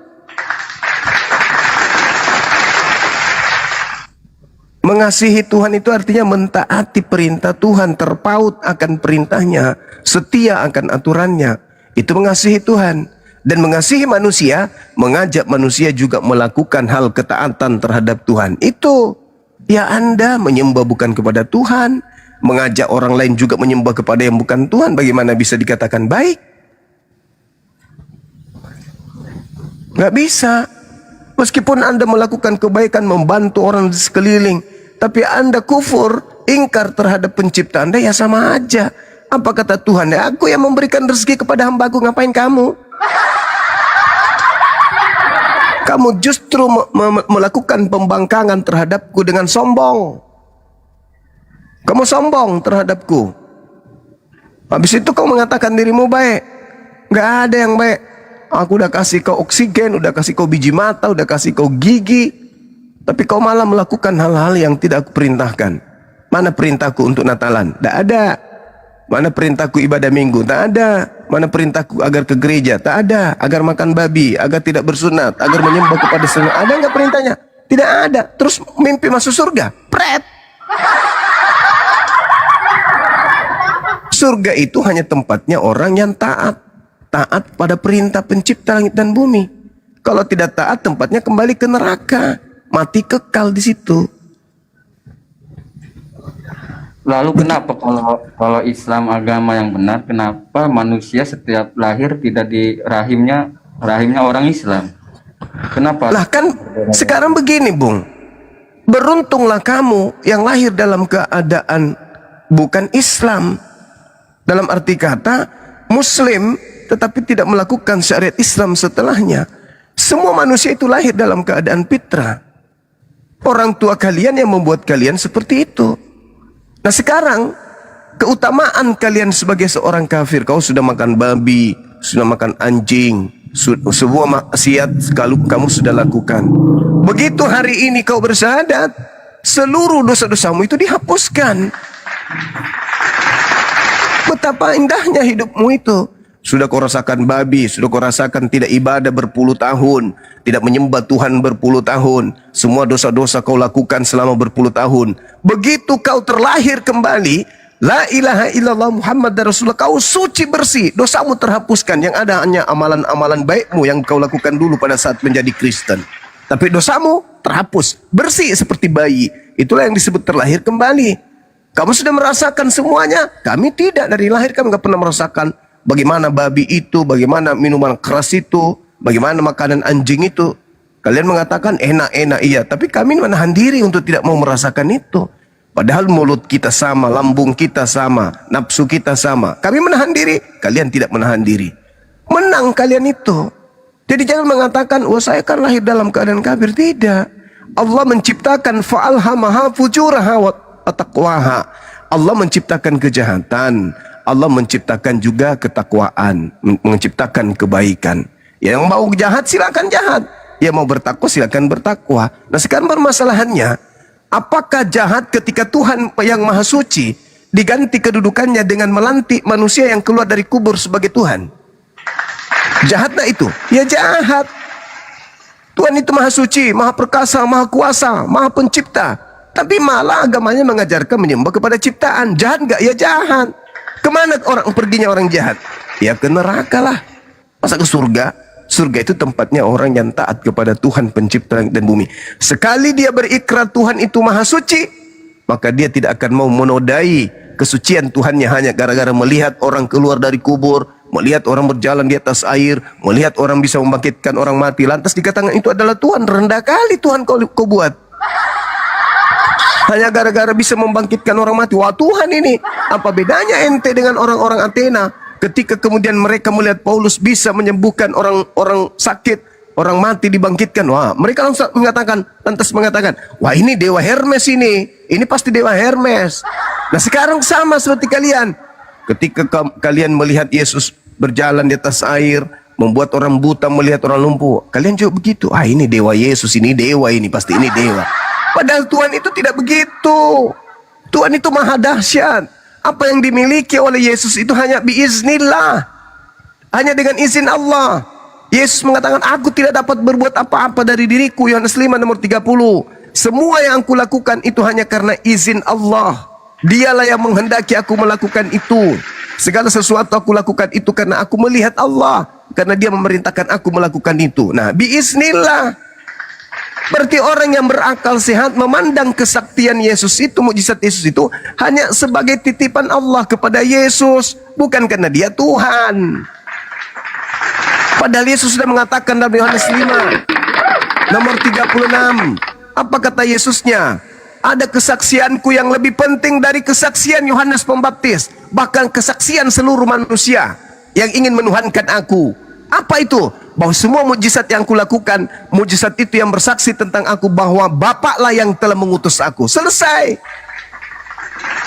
Mengasihi Tuhan itu artinya mentaati perintah Tuhan, terpaut akan perintahnya, setia akan aturannya. Itu mengasihi Tuhan. Dan mengasihi manusia, mengajak manusia juga melakukan hal ketaatan terhadap Tuhan. Itu ya Anda menyembah bukan kepada Tuhan, mengajak orang lain juga menyembah kepada yang bukan Tuhan. Bagaimana bisa dikatakan baik? Gak bisa. Meskipun Anda melakukan kebaikan, membantu orang di sekeliling, tapi Anda kufur, ingkar terhadap pencipta Anda, ya sama aja. Apa kata Tuhan? Ya, aku yang memberikan rezeki kepada hambaku, ngapain kamu? Kamu justru melakukan pembangkangan terhadapku dengan sombong. Kamu sombong terhadapku. Habis itu kau mengatakan dirimu baik. Gak ada yang baik. Aku udah kasih kau oksigen, udah kasih kau biji mata, udah kasih kau gigi, tapi kau malah melakukan hal-hal yang tidak aku perintahkan. Mana perintahku untuk Natalan? Tidak ada. Mana perintahku ibadah minggu? Tak ada. Mana perintahku agar ke gereja? Tak ada. Agar makan babi, agar tidak bersunat, agar menyembah kepada selain. Ada nggak perintahnya? Tidak ada. Terus mimpi masuk surga? Pret. Surga itu hanya tempatnya orang yang taat. Taat pada perintah pencipta langit dan bumi. Kalau tidak taat, tempatnya kembali ke neraka. Mati kekal di situ. Lalu kenapa kalau Islam agama yang benar, kenapa manusia setiap lahir tidak di rahimnya orang Islam? Kenapa? Lah kan sekarang begini, Bung. Beruntunglah kamu yang lahir dalam keadaan bukan Islam. Dalam arti kata Muslim tetapi tidak melakukan syariat Islam setelahnya. Semua manusia itu lahir dalam keadaan fitrah. Orang tua kalian yang membuat kalian seperti itu. Nah sekarang keutamaan kalian sebagai seorang kafir, kau sudah makan babi, sudah makan anjing, sebuah maksiat kalau kamu sudah lakukan. Begitu hari ini kau bersyahadat, seluruh dosa-dosamu itu dihapuskan. Betapa indahnya hidupmu itu. Sudah kau rasakan babi, sudah kau rasakan tidak ibadah berpuluh tahun, tidak menyembah Tuhan berpuluh tahun. Semua dosa-dosa kau lakukan selama berpuluh tahun. Begitu kau terlahir kembali, la ilaha illallah Muhammad Rasulullah, kau suci bersih, dosamu terhapuskan. Yang ada hanya amalan-amalan baikmu yang kau lakukan dulu pada saat menjadi Kristen. Tapi dosamu terhapus, bersih seperti bayi. Itulah yang disebut terlahir kembali. Kamu sudah merasakan semuanya. Kami tidak, dari lahir kami tidak pernah merasakan bagaimana babi itu, bagaimana minuman keras itu, bagaimana makanan anjing itu. Kalian mengatakan enak-enak, iya, tapi kami menahan diri untuk tidak mau merasakan itu. Padahal mulut kita sama, lambung kita sama, nafsu kita sama. Kami menahan diri, kalian tidak menahan diri. Menang kalian itu. Jadi jangan mengatakan, wah saya kan lahir dalam keadaan kafir. Tidak. Allah menciptakan fa'alhamaha fujuraha wa taqwaha. Allah menciptakan kejahatan. Allah menciptakan juga ketakwaan, menciptakan kebaikan. Yang mau jahat silakan jahat, yang mau bertakwa silakan bertakwa. Nah sekarang permasalahannya, apakah jahat ketika Tuhan yang Maha Suci diganti kedudukannya dengan melantik manusia yang keluar dari kubur sebagai Tuhan? Jahat tak itu? Ya jahat. Tuhan itu Maha Suci, Maha Perkasa, Maha Kuasa, Maha Pencipta. Tapi malah agamanya mengajarkan menyembah kepada ciptaan. Jahat nggak? Ya jahat. Kemana orang perginya orang jahat? Ya ke neraka lah. Masa ke surga? Surga itu tempatnya orang yang taat kepada Tuhan pencipta langit dan bumi. Sekali dia berikrar Tuhan itu Maha Suci, maka dia tidak akan mau menodai kesucian Tuhannya hanya gara-gara melihat orang keluar dari kubur, melihat orang berjalan di atas air, melihat orang bisa membangkitkan orang mati. Lantas dikatakan itu adalah Tuhan. Rendah kali Tuhan kau buat. Hanya gara-gara bisa membangkitkan orang mati. Wah Tuhan ini, apa bedanya ente dengan orang-orang Athena? Ketika kemudian mereka melihat Paulus bisa menyembuhkan orang sakit, orang mati dibangkitkan. Wah, mereka langsung lantas mengatakan, wah ini Dewa Hermes ini pasti Dewa Hermes. Nah sekarang sama seperti kalian. Ketika kalian melihat Yesus berjalan di atas air, membuat orang buta melihat orang lumpuh, kalian juga begitu. Ah ini Dewa Yesus, ini Dewa ini, pasti ini Dewa. Padahal Tuhan itu tidak begitu. Tuhan itu maha dahsyat. Apa yang dimiliki oleh Yesus itu hanya biiznillah. Hanya dengan izin Allah. Yesus mengatakan, aku tidak dapat berbuat apa-apa dari diriku. Yohanes 5 nomor 30. Semua yang aku lakukan itu hanya karena izin Allah. Dialah yang menghendaki aku melakukan itu. Segala sesuatu aku lakukan itu karena aku melihat Allah. Karena dia memerintahkan aku melakukan itu. Nah, biiznillah. Berarti orang yang berakal sehat memandang kesaktian Yesus itu, mukjizat Yesus itu hanya sebagai titipan Allah kepada Yesus, bukan karena dia Tuhan. Padahal Yesus sudah mengatakan dalam Yohanes 5 nomor 36. Apa kata Yesusnya? Ada kesaksianku yang lebih penting dari kesaksian Yohanes Pembaptis, bahkan kesaksian seluruh manusia yang ingin menuhankan aku. Apa itu? Bahwa semua mukjizat yang kulakukan, mukjizat itu yang bersaksi tentang aku bahwa Bapaklah yang telah mengutus aku. Selesai.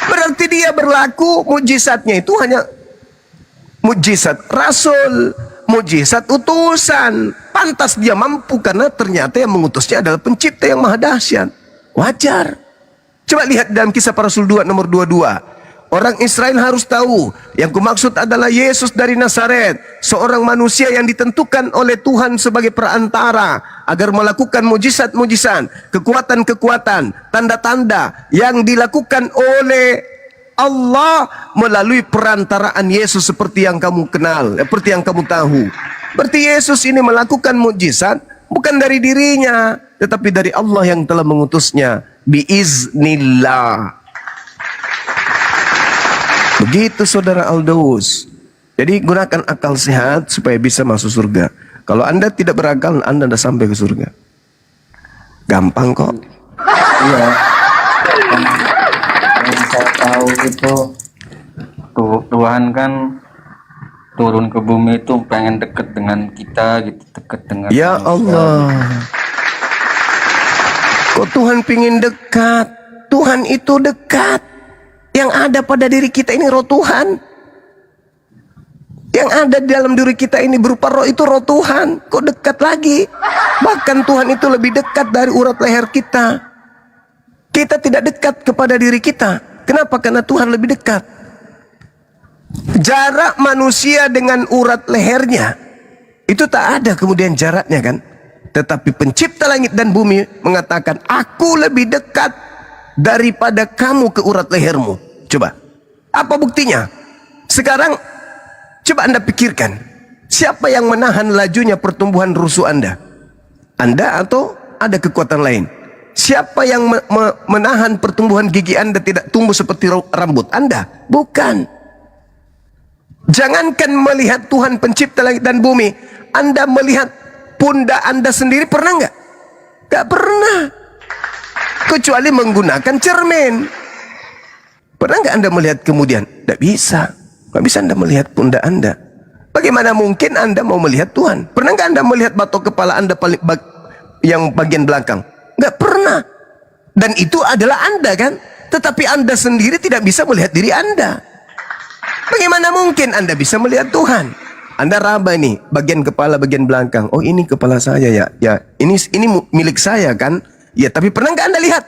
Berarti dia berlaku mukjizatnya itu hanya mukjizat rasul, mukjizat utusan. Pantas dia mampu karena ternyata yang mengutusnya adalah pencipta yang maha dahsyat. Wajar. Coba lihat dalam Kisah Para Rasul 2 nomor 22. Orang Israel harus tahu, yang kumaksud adalah Yesus dari Nazaret, seorang manusia yang ditentukan oleh Tuhan sebagai perantara agar melakukan mujizat-mujizat, kekuatan-kekuatan, tanda-tanda yang dilakukan oleh Allah melalui perantaraan Yesus seperti yang kamu kenal, seperti yang kamu tahu. Berarti Yesus ini melakukan mukjizat bukan dari dirinya, tetapi dari Allah yang telah mengutusnya. Biiznillah. Begitu saudara Aldaus. Jadi gunakan akal sehat supaya bisa masuk surga. Kalau Anda tidak berakal, Anda tidak sampai ke surga. Gampang kok. Iya. Yang saya tahu itu Tuhan kan turun ke bumi itu pengen deket dengan kita gitu, deket dengan Ya Allah. Kok Tuhan pingin dekat? Tuhan itu dekat. Yang ada pada diri kita ini roh Tuhan. Yang ada di dalam diri kita ini berupa roh itu roh Tuhan. Kok dekat lagi? Bahkan Tuhan itu lebih dekat dari urat leher kita. Kita tidak dekat kepada diri kita. Kenapa? Karena Tuhan lebih dekat. Jarak manusia dengan urat lehernya itu tak ada kemudian jaraknya kan. Tetapi pencipta langit dan bumi mengatakan, aku lebih dekat daripada kamu ke urat lehermu. Coba, apa buktinya? Sekarang coba Anda pikirkan, siapa yang menahan lajunya pertumbuhan rusuk Anda? Anda atau ada kekuatan lain? Siapa yang menahan pertumbuhan gigi Anda tidak tumbuh seperti rambut Anda? Bukan. Jangankan melihat Tuhan pencipta langit dan bumi, Anda melihat pundak Anda sendiri pernah nggak? Nggak pernah. Kecuali menggunakan cermin. Pernah nggak Anda melihat kemudian? Nggak bisa. Nggak bisa Anda melihat pundak Anda. Bagaimana mungkin Anda mau melihat Tuhan? Pernah nggak Anda melihat batok kepala Anda yang bagian belakang? Nggak pernah. Dan itu adalah Anda kan? Tetapi Anda sendiri tidak bisa melihat diri Anda. Bagaimana mungkin Anda bisa melihat Tuhan? Anda raba ini bagian kepala bagian belakang. Oh ini kepala saya ya. Ya ini milik saya kan? Ya tapi pernah nggak Anda lihat?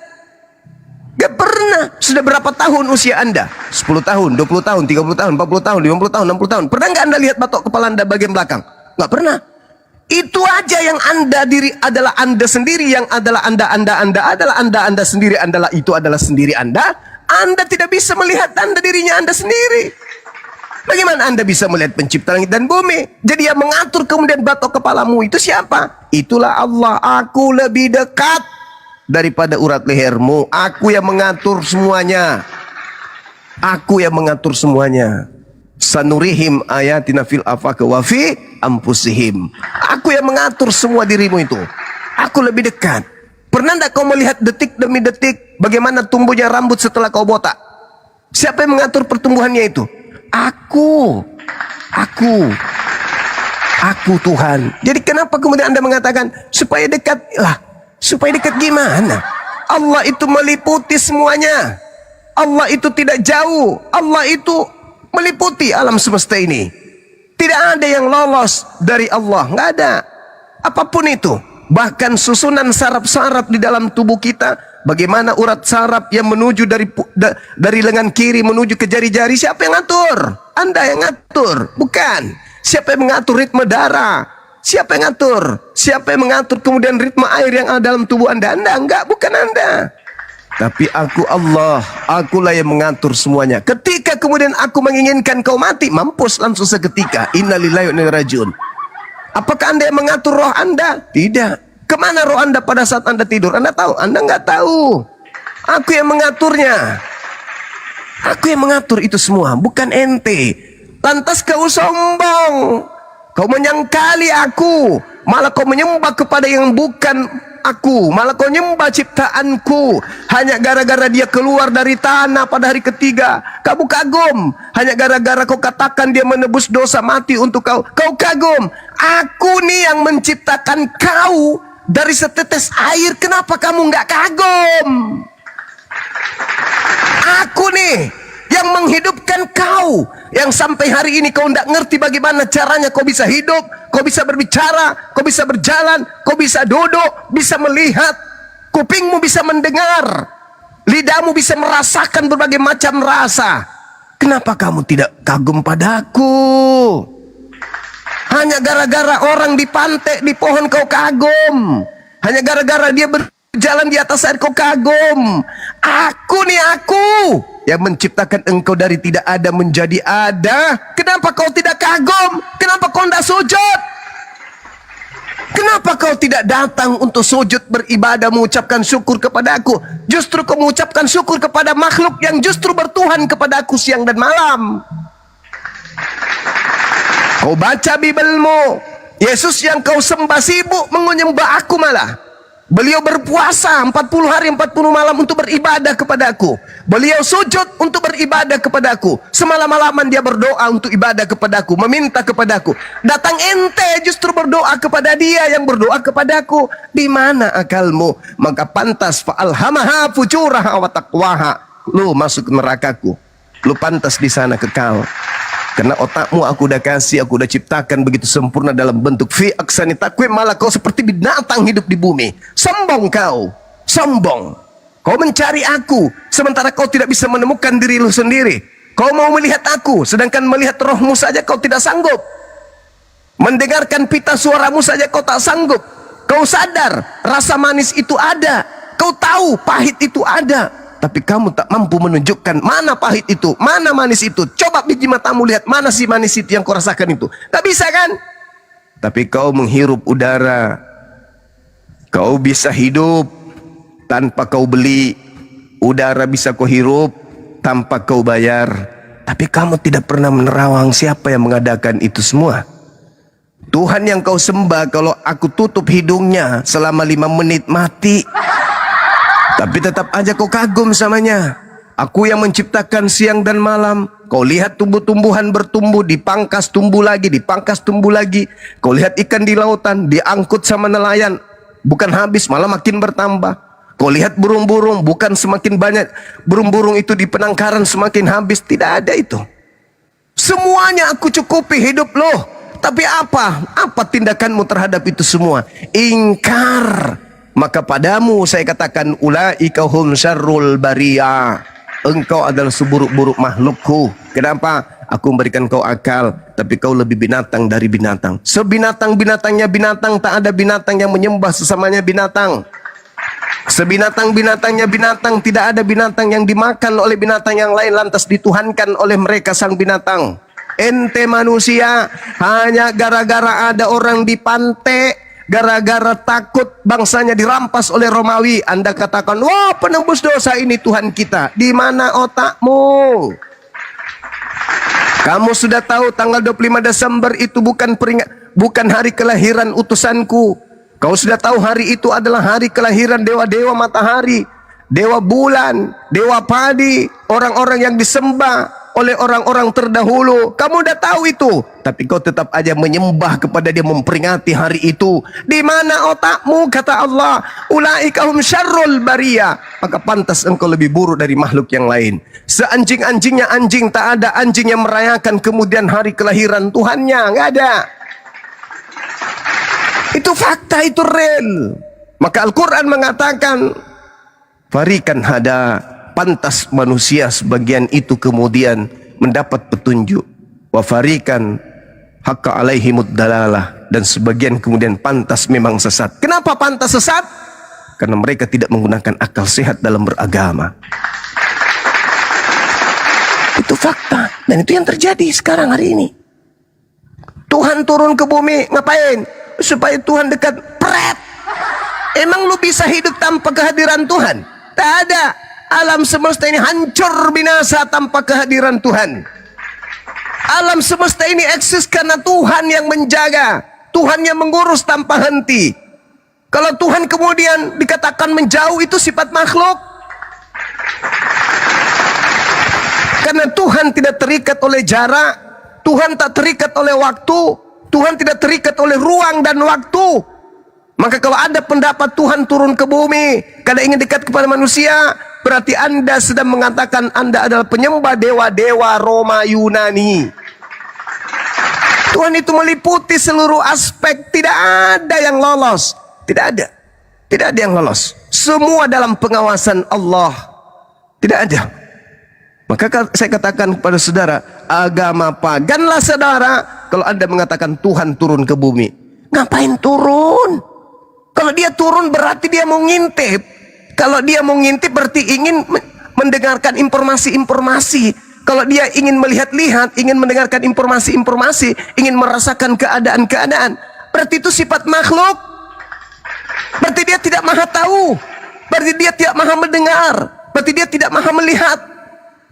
Gak pernah. Sudah berapa tahun usia Anda? 10 tahun, 20 tahun, 30 tahun, 40 tahun, 50 tahun, 60 tahun. Pernah nggak Anda lihat batok kepala Anda bagian belakang? Nggak pernah. Itu aja yang Anda diri adalah Anda sendiri, yang adalah Anda adalah Anda sendiri, itu adalah sendiri Anda. Anda tidak bisa melihat Anda dirinya Anda sendiri. Bagaimana Anda bisa melihat pencipta langit dan bumi? Jadi yang mengatur kemudian batok kepalamu itu siapa? Itulah Allah. Aku lebih dekat daripada urat lehermu. Aku yang mengatur semuanya. Aku yang mengatur semuanya. Sanurihim ayatina fil afaq wa fi anfusihim. Aku yang mengatur semua dirimu itu. Aku lebih dekat. Pernah tidak kau melihat detik demi detik bagaimana tumbuhnya rambut setelah kau botak? Siapa yang mengatur pertumbuhannya itu? Aku Tuhan. Jadi kenapa kemudian Anda mengatakan supaya dekat? Lah, supaya dekat gimana? Allah itu meliputi semuanya. Allah itu tidak jauh. Allah itu meliputi alam semesta ini. Tidak ada yang lolos dari Allah. Nggak ada. Apapun itu. Bahkan susunan saraf-saraf di dalam tubuh kita. Bagaimana urat saraf yang menuju dari lengan kiri menuju ke jari-jari. Siapa yang ngatur? Anda yang ngatur. Bukan. Siapa yang mengatur ritme darah? Siapa yang ngatur? Siapa yang mengatur kemudian ritme air yang ada dalam tubuh Anda? Anda enggak, bukan Anda. Tapi aku Allah, akulah yang mengatur semuanya. Ketika kemudian aku menginginkan kau mati, mampus langsung seketika. Innalillahi wa inna ilaihi rajiun. Apakah Anda yang mengatur roh Anda? Tidak. Kemana roh Anda pada saat Anda tidur? Anda tahu? Anda nggak tahu. Aku yang mengaturnya. Aku yang mengatur itu semua, bukan ente. Lantas kau sombong. Kau menyangkali aku. Malah kau menyembah kepada yang bukan aku. Malah kau nyembah ciptaanku. Hanya gara-gara dia keluar dari tanah pada hari ketiga. Kamu kagum. Hanya gara-gara kau katakan dia menebus dosa mati untuk kau. Kau kagum. Aku nih yang menciptakan kau dari setetes air. Kenapa kamu nggak kagum? Aku nih yang menghidupkan kau, yang sampai hari ini kau tidak ngerti bagaimana caranya kau bisa hidup, kau bisa berbicara, kau bisa berjalan, kau bisa duduk, bisa melihat, kupingmu bisa mendengar, lidahmu bisa merasakan berbagai macam rasa. Kenapa kamu tidak kagum padaku? Hanya gara-gara orang di pantai, di pohon kau kagum. Hanya gara-gara dia berjalan di atas air kau kagum. Aku nih aku yang menciptakan engkau dari tidak ada menjadi ada. Kenapa kau tidak kagum? Kenapa kau tidak sujud? Kenapa kau tidak datang untuk sujud beribadah mengucapkan syukur kepada aku? Justru kau mengucapkan syukur kepada makhluk yang justru bertuhan kepada aku siang dan malam. Kau baca Bibelmu, Yesus yang kau sembah sibuk menyembah aku malah. Beliau berpuasa 40 hari 40 malam untuk beribadah kepada aku. Beliau sujud untuk beribadah kepada aku. Semalam-malaman dia berdoa untuk ibadah kepada aku, meminta kepada aku. Datang ente justru berdoa kepada dia yang berdoa kepada aku. Di mana akalmu? Maka pantas fa'alhamaha fujuraha wa taqwaha. Lu masuk ke nerakaku. Lu pantas di sana kekal. Karena otakmu aku udah kasih, aku udah ciptakan begitu sempurna dalam bentuk fi aksani takwim, malah kau seperti binatang hidup di bumi. Sombong kau, sombong. Kau mencari aku, sementara kau tidak bisa menemukan diri lu sendiri. Kau mau melihat aku, sedangkan melihat rohmu saja kau tidak sanggup. Mendengarkan pita suaramu saja kau tak sanggup. Kau sadar rasa manis itu ada, kau tahu pahit itu ada. Tapi kamu tak mampu menunjukkan mana pahit itu, mana manis itu. Coba biji matamu lihat mana sih manis itu yang kau rasakan itu. Tak bisa kan? Tapi kau menghirup udara. Kau bisa hidup tanpa kau beli. Udara bisa kau hirup tanpa kau bayar. Tapi kamu tidak pernah menerawang siapa yang mengadakan itu semua. Tuhan yang kau sembah, kalau aku tutup hidungnya selama 5 menit mati. Tapi tetap aja kau kagum samanya. Aku yang menciptakan siang dan malam. Kau lihat tumbuh-tumbuhan bertumbuh, dipangkas tumbuh lagi, dipangkas tumbuh lagi. Kau lihat ikan di lautan, diangkut sama nelayan. Bukan habis, malah makin bertambah. Kau lihat burung-burung, bukan semakin banyak. Burung-burung itu di penangkaran semakin habis. Tidak ada itu. Semuanya aku cukupi hidup lo. Tapi apa? Apa tindakanmu terhadap itu semua? Ingkar. Maka padamu saya katakan, ulaika hum syarrul bariyah. Engkau adalah seburuk-buruk makhlukku. Kenapa? Aku memberikan kau akal, tapi kau lebih binatang dari binatang. Sebinatang-binatangnya binatang, tak ada binatang yang menyembah sesamanya binatang. Sebinatang-binatangnya binatang, tidak ada binatang yang dimakan oleh binatang yang lain lantas dituhankan oleh mereka sang binatang. Ente manusia hanya gara-gara ada orang di pantai, gara-gara takut bangsanya dirampas oleh Romawi, Anda katakan, wah penembus dosa ini Tuhan kita. Di mana otakmu? Kamu sudah tahu tanggal 25 Desember itu bukan hari kelahiran utusanku. Kau sudah tahu hari itu adalah hari kelahiran dewa-dewa matahari, dewa bulan, dewa padi, orang-orang yang disembah oleh orang-orang terdahulu. Kamu udah tahu itu, tapi kau tetap aja menyembah kepada dia, memperingati hari itu. Di mana otakmu? Kata Allah, ulaika hum syarrul bariyah. Maka pantas engkau lebih buruk dari makhluk yang lain. Seanjing-anjingnya anjing, tak ada anjing yang merayakan kemudian hari kelahiran Tuhannya, nggak ada. Itu fakta, itu real. Maka Al-Quran mengatakan, farikan hada, pantas manusia sebagian itu kemudian mendapat petunjuk. Wa farikan haqqa alaihimud dalalah, dan sebagian kemudian pantas memang sesat. Kenapa pantas sesat? Karena mereka tidak menggunakan akal sehat dalam beragama. Itu fakta, dan itu yang terjadi sekarang hari ini. Tuhan turun ke bumi, ngapain? Supaya Tuhan dekat. Pret. Emang lu bisa hidup tanpa kehadiran Tuhan? Tak ada. Alam semesta ini hancur binasa tanpa kehadiran Tuhan. Alam semesta ini eksis karena Tuhan yang menjaga, Tuhan yang mengurus tanpa henti. Kalau Tuhan kemudian dikatakan menjauh, itu sifat makhluk. Karena Tuhan tidak terikat oleh jarak, Tuhan tak terikat oleh waktu, Tuhan tidak terikat oleh ruang dan waktu. Maka kalau ada pendapat Tuhan turun ke bumi karena ingin dekat kepada manusia, berarti Anda sedang mengatakan Anda adalah penyembah dewa-dewa Roma Yunani. Tuhan itu meliputi seluruh aspek, tidak ada yang lolos. Tidak ada. Tidak ada yang lolos. Semua dalam pengawasan Allah. Tidak ada. Maka saya katakan kepada saudara, agama paganlah saudara kalau Anda mengatakan Tuhan turun ke bumi. Ngapain turun? Kalau dia turun berarti dia mau ngintip. Kalau dia mau ngintip berarti ingin mendengarkan informasi-informasi. Kalau dia ingin melihat-lihat, ingin mendengarkan informasi-informasi, ingin merasakan keadaan-keadaan, berarti itu sifat makhluk. Berarti dia tidak maha tahu. Berarti dia tidak maha mendengar. Berarti dia tidak maha melihat.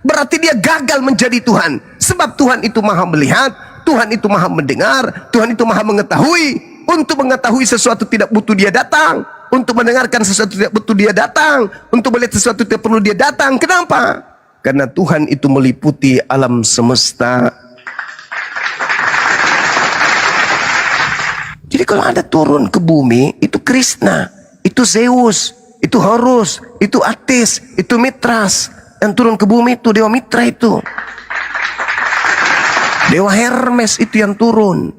Berarti dia gagal menjadi Tuhan. Sebab Tuhan itu maha melihat, Tuhan itu maha mendengar, Tuhan itu maha mengetahui. Untuk mengetahui sesuatu tidak butuh dia datang. Untuk mendengarkan sesuatu tidak butuh dia datang. Untuk melihat sesuatu tidak perlu dia datang. Kenapa? Karena Tuhan itu meliputi alam semesta. Jadi kalau Anda turun ke bumi, itu Krishna, itu Zeus, itu Horus, itu Atis, itu Mitras. Yang turun ke bumi itu Dewa Mitra itu. Dewa Hermes itu yang turun.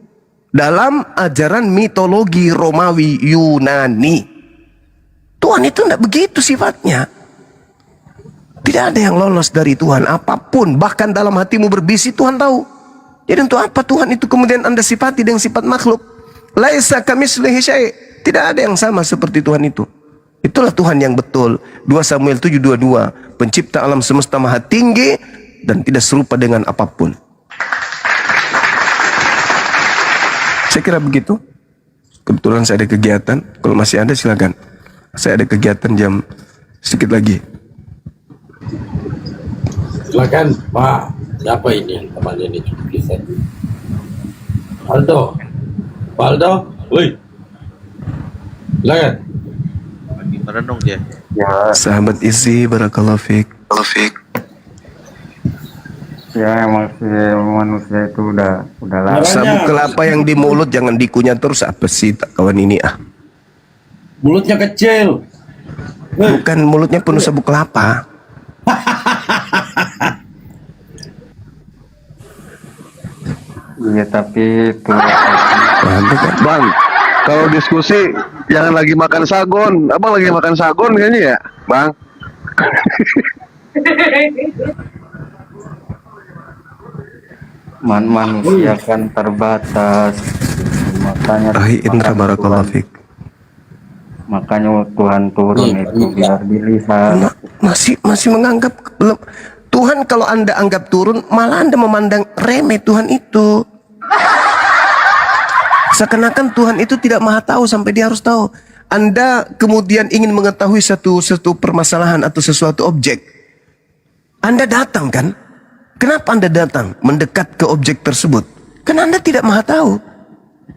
Dalam ajaran mitologi Romawi Yunani. Tuhan itu tidak begitu sifatnya. Tidak ada yang lolos dari Tuhan apapun. Bahkan dalam hatimu berbisi Tuhan tahu. Jadi untuk apa Tuhan itu kemudian Anda sifati dengan sifat makhluk? Laisa kamitslihi syai'. Tidak ada yang sama seperti Tuhan itu. Itulah Tuhan yang betul. 2 Samuel 7:22. Pencipta alam semesta maha tinggi dan tidak serupa dengan apapun. Saya kira begitu. Kebetulan saya ada kegiatan. Kalau masih ada silakan. Saya ada kegiatan jam sedikit lagi. Silakan Pak. Siapa ini yang temannya ini bisa? Aldo. Pak Aldo, woi. Silakan. Gimana dong dia? Ya. Sahabat isi barakallahu fiik. Ya emang si manusia itu udah lama. Sabuk kelapa yang di mulut jangan dikunyah terus. Apa sih tak kawan ini ah? Mulutnya kecil. Bukan mulutnya penuh sabuk kelapa. Iya tapi itu. Bang, kalau diskusi jangan lagi makan sagon. Abang lagi makan sagon kayaknya ya, Bang. Manusia kan terbatas, makanya Indra barakallahu fiik. Makanya Tuhan turun itu biar dilihat. Masih menganggap belum Tuhan. Kalau Anda anggap turun, malah Anda memandang remeh Tuhan itu. Seakan-akan Tuhan itu tidak maha tahu sampai dia harus tahu. Anda kemudian ingin mengetahui satu permasalahan atau sesuatu objek. Anda datang kan? Kenapa Anda datang mendekat ke objek tersebut? Karena Anda tidak maha tahu.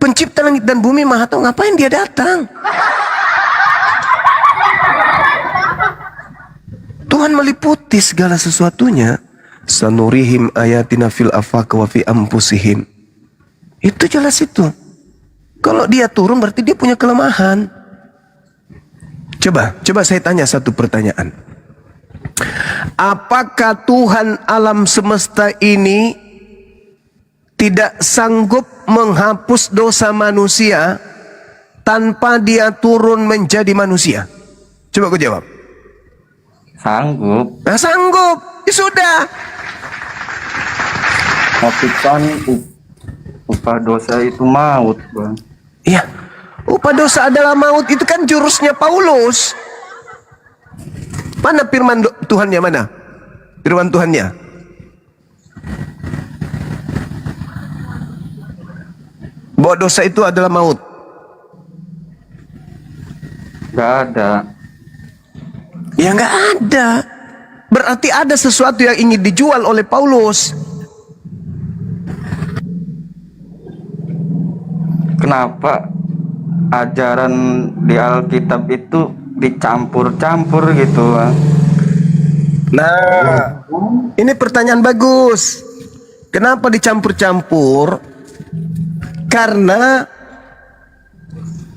Pencipta langit dan bumi maha tahu, ngapain dia datang? Tuhan meliputi segala sesuatunya. Sanurihim ayatina fil afaq wa fi anfusihim. Itu jelas itu. Kalau dia turun berarti dia punya kelemahan. Coba saya tanya satu pertanyaan. Apakah Tuhan alam semesta ini tidak sanggup menghapus dosa manusia tanpa dia turun menjadi manusia? Coba kau jawab. Sanggup. Nah, sanggup. Ya sudah. Tapi kan upah dosa itu maut, Bang. Iya. Upah dosa adalah maut, itu kan jurusnya Paulus. Mana firman Tuhannya mana? Firman Tuhannya. Bahwa dosa itu adalah maut. Gak ada. Ya nggak ada. Berarti ada sesuatu yang ingin dijual oleh Paulus. Kenapa ajaran di Alkitab itu dicampur-campur gitu, Bang? Nah, ini pertanyaan bagus. Kenapa dicampur-campur? Karena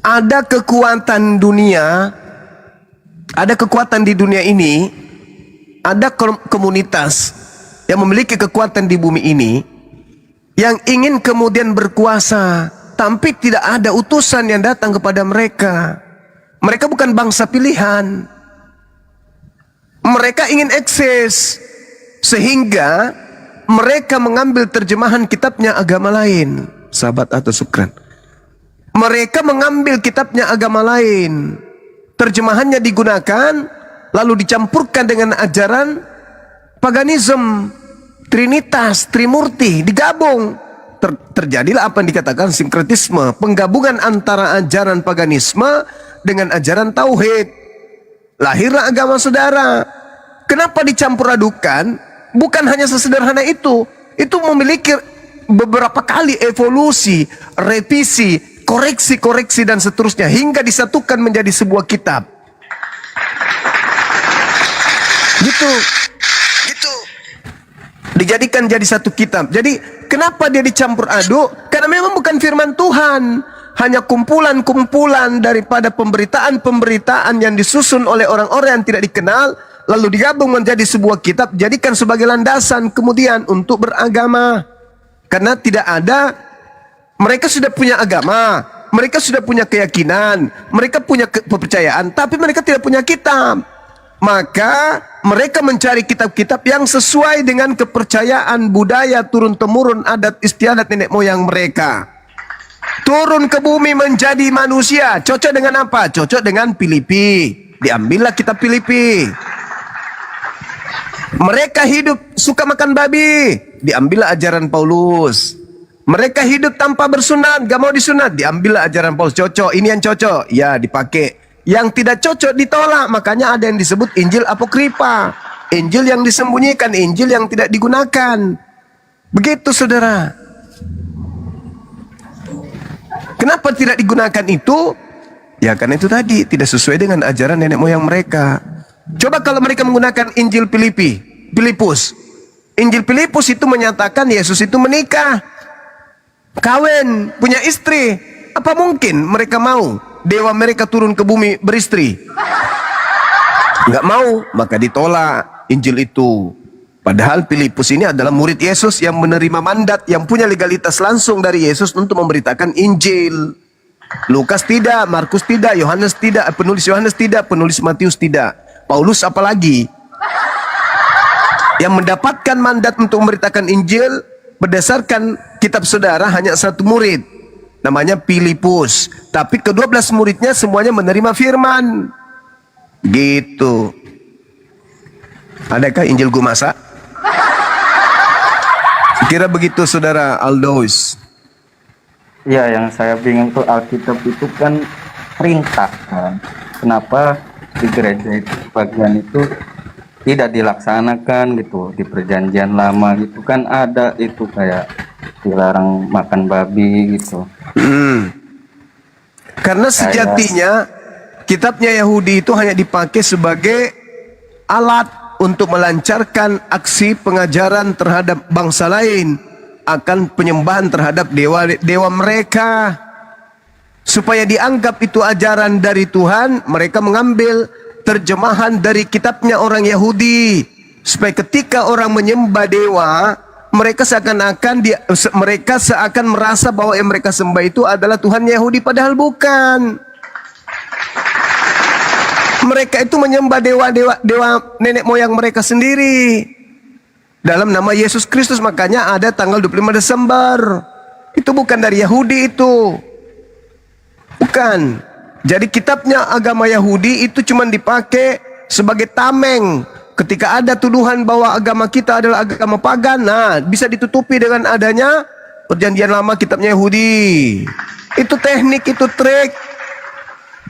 ada kekuatan dunia, ada kekuatan di dunia ini, ada komunitas yang memiliki kekuatan di bumi ini yang ingin kemudian berkuasa, tapi tidak ada utusan yang datang kepada mereka. Mereka bukan bangsa pilihan. Mereka ingin eksis, sehingga mereka mengambil terjemahan kitabnya agama lain. Sahabat atau Sukran, mereka mengambil kitabnya agama lain, terjemahannya digunakan, lalu dicampurkan dengan ajaran paganisme, trinitas, trimurti, digabung. Terjadilah apa yang dikatakan sinkretisme, penggabungan antara ajaran paganisme dengan ajaran tauhid. Lahirlah agama saudara. Kenapa dicampur adukan? Bukan hanya sesederhana itu memiliki beberapa kali evolusi, revisi, koreksi-koreksi dan seterusnya hingga disatukan menjadi sebuah kitab. Gitu. Dijadikan jadi satu kitab. Jadi kenapa dia dicampur aduk? Karena memang bukan firman Tuhan, hanya kumpulan-kumpulan daripada pemberitaan-pemberitaan yang disusun oleh orang-orang yang tidak dikenal, lalu digabung menjadi sebuah kitab, jadikan sebagai landasan kemudian untuk beragama. Karena tidak ada, mereka sudah punya agama, mereka sudah punya keyakinan, mereka punya kepercayaan, tapi mereka tidak punya kitab. Maka mereka mencari kitab-kitab yang sesuai dengan kepercayaan budaya turun-temurun adat istiadat nenek moyang mereka. Turun ke bumi menjadi manusia, cocok dengan apa? Cocok dengan Filipi. Diambillah kitab Filipi. Mereka hidup suka makan babi, diambillah ajaran Paulus. Mereka hidup tanpa bersunat, gak mau disunat, diambillah ajaran Paulus. Cocok, ini yang cocok, ya dipakai. Yang tidak cocok ditolak, makanya ada yang disebut Injil Apokripa, Injil yang disembunyikan, Injil yang tidak digunakan. Begitu saudara. Kenapa tidak digunakan itu? Ya karena itu tadi tidak sesuai dengan ajaran nenek moyang mereka. Coba kalau mereka menggunakan Injil Filipus. Injil Filipus itu menyatakan Yesus itu menikah, kawin, punya istri. Apa mungkin mereka mau dewa mereka turun ke bumi beristri? Nggak mau, maka ditolak Injil itu. Padahal Filipus ini adalah murid Yesus yang menerima mandat, yang punya legalitas langsung dari Yesus untuk memberitakan Injil. Lukas tidak, Markus tidak, Yohanes tidak, penulis Yohanes tidak, penulis Matius tidak. Paulus apalagi yang mendapatkan mandat untuk memberitakan Injil berdasarkan kitab saudara hanya satu murid, namanya Filipus. Tapi ke-12 muridnya semuanya menerima firman. Gitu. Adakah Injil gua masak? Kira begitu saudara Aldois. Ya, yang saya bingung tuh Alkitab itu kan perintah kan. Kenapa di gereja itu bagian itu tidak dilaksanakan gitu? Di perjanjian lama gitu kan ada itu kayak dilarang makan babi gitu. Karena sejatinya kitabnya Yahudi itu hanya dipakai sebagai alat untuk melancarkan aksi pengajaran terhadap bangsa lain akan penyembahan terhadap dewa mereka. Supaya dianggap itu ajaran dari Tuhan, mereka mengambil terjemahan dari kitabnya orang Yahudi. Supaya ketika orang menyembah dewa, mereka seakan-akan mereka seakan merasa bahwa yang mereka sembah itu adalah Tuhan Yahudi, padahal bukan. Mereka itu menyembah dewa nenek moyang mereka sendiri dalam nama Yesus Kristus. Makanya ada tanggal 25 Desember. Itu bukan dari Yahudi itu. Bukan. Jadi kitabnya agama Yahudi itu cuma dipakai sebagai tameng. Ketika ada tuduhan bahwa agama kita adalah agama pagan, nah bisa ditutupi dengan adanya perjanjian lama kitabnya Yahudi. Itu teknik, itu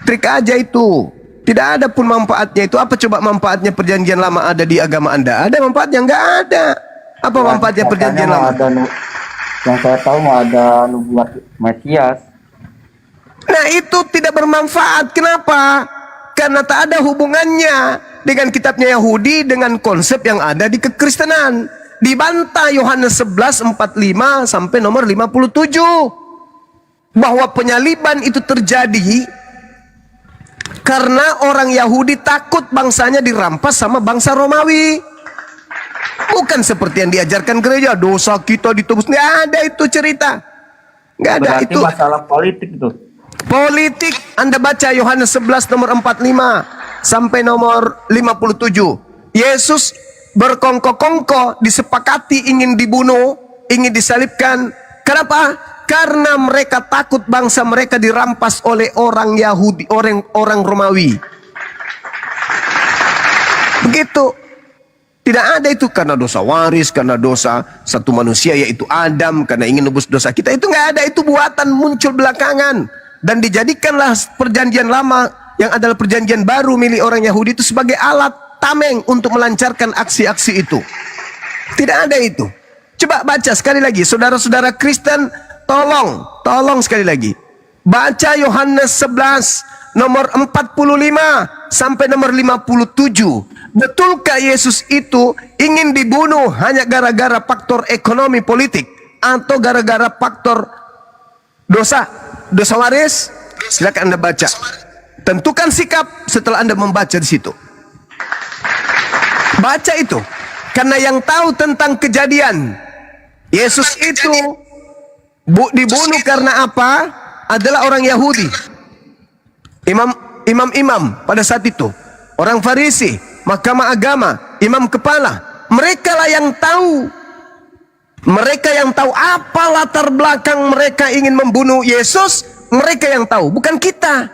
trik aja itu. Tidak ada pun manfaatnya itu. Apa coba manfaatnya perjanjian lama ada di agama Anda? Ada manfaatnya? Enggak ada. Apa manfaatnya perjanjian lama? Yang saya tahu mau ada nubuat Mesias. Nah itu tidak bermanfaat. Kenapa? Karena tak ada hubungannya dengan kitabnya Yahudi dengan konsep yang ada di kekristenan. Dibantah Yohanes 11:45 sampai nomor 57 bahwa penyaliban itu terjadi karena orang Yahudi takut bangsanya dirampas sama bangsa Romawi. Bukan seperti yang diajarkan gereja, dosa kita ditebus. Nggak ada itu cerita. Nggak ada. Berarti itu masalah politik itu. Politik. Anda baca Yohanes 11 nomor 45 sampai nomor 57. Yesus berkongko-kongko disepakati ingin dibunuh, ingin disalibkan. Kenapa? Karena mereka takut bangsa mereka dirampas oleh orang Yahudi, orang Romawi. Begitu. Tidak ada itu karena dosa waris, karena dosa satu manusia yaitu Adam, karena ingin nebus dosa kita. Itu nggak ada, itu buatan muncul belakangan. Dan dijadikanlah perjanjian lama yang adalah perjanjian baru milik orang Yahudi itu sebagai alat tameng untuk melancarkan aksi-aksi itu. Tidak ada itu. Coba baca sekali lagi, saudara-saudara Kristen, tolong sekali lagi. Baca Yohanes 11 nomor 45 sampai nomor 57. Betulkah Yesus itu ingin dibunuh hanya gara-gara faktor ekonomi politik atau gara-gara faktor dosa waris? Silakan Anda baca. Tentukan sikap setelah Anda membaca di situ. Baca itu. Karena yang tahu tentang kejadian Yesus itu dibunuh karena apa? Adalah orang Yahudi. Imam-imam pada saat itu, orang Farisi, mahkamah agama, imam kepala, mereka lah yang tahu. Mereka yang tahu apa latar belakang mereka ingin membunuh Yesus. Mereka yang tahu, bukan kita,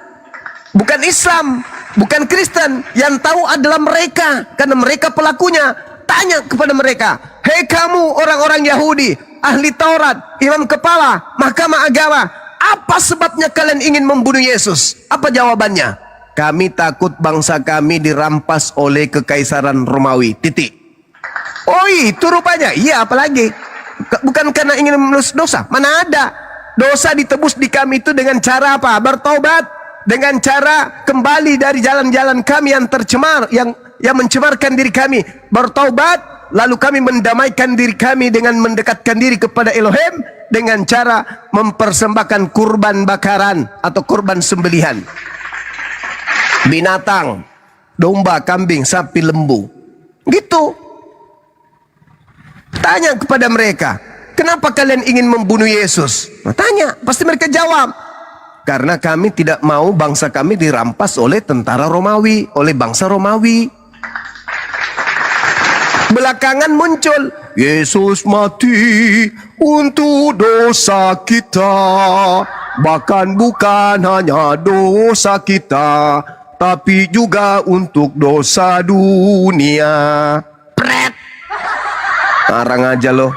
bukan Islam, bukan Kristen. Yang tahu adalah mereka, karena mereka pelakunya. Tanya kepada mereka, hei kamu orang-orang Yahudi, ahli Taurat, imam kepala, mahkamah agama, apa sebabnya kalian ingin membunuh Yesus? Apa jawabannya? Kami takut bangsa kami dirampas oleh kekaisaran Romawi. Titik. Oh itu rupanya. Iya, apalagi? Bukan karena ingin menebus dosa. Mana ada? Dosa ditebus di kami itu dengan cara apa? Bertobat. Dengan cara kembali dari jalan-jalan kami yang tercemar, yang mencemarkan diri kami. Bertobat, lalu kami mendamaikan diri kami dengan mendekatkan diri kepada Elohim dengan cara mempersembahkan kurban bakaran atau kurban sembelihan. Binatang, domba, kambing, sapi, lembu. Gitu. Tanya kepada mereka, kenapa kalian ingin membunuh Yesus? Nah, tanya, pasti mereka jawab. Karena kami tidak mau bangsa kami dirampas oleh tentara Romawi, oleh bangsa Romawi. Belakangan muncul, Yesus mati untuk dosa kita. Bahkan bukan hanya dosa kita, tapi juga untuk dosa dunia. Pret. Ngarang aja loh.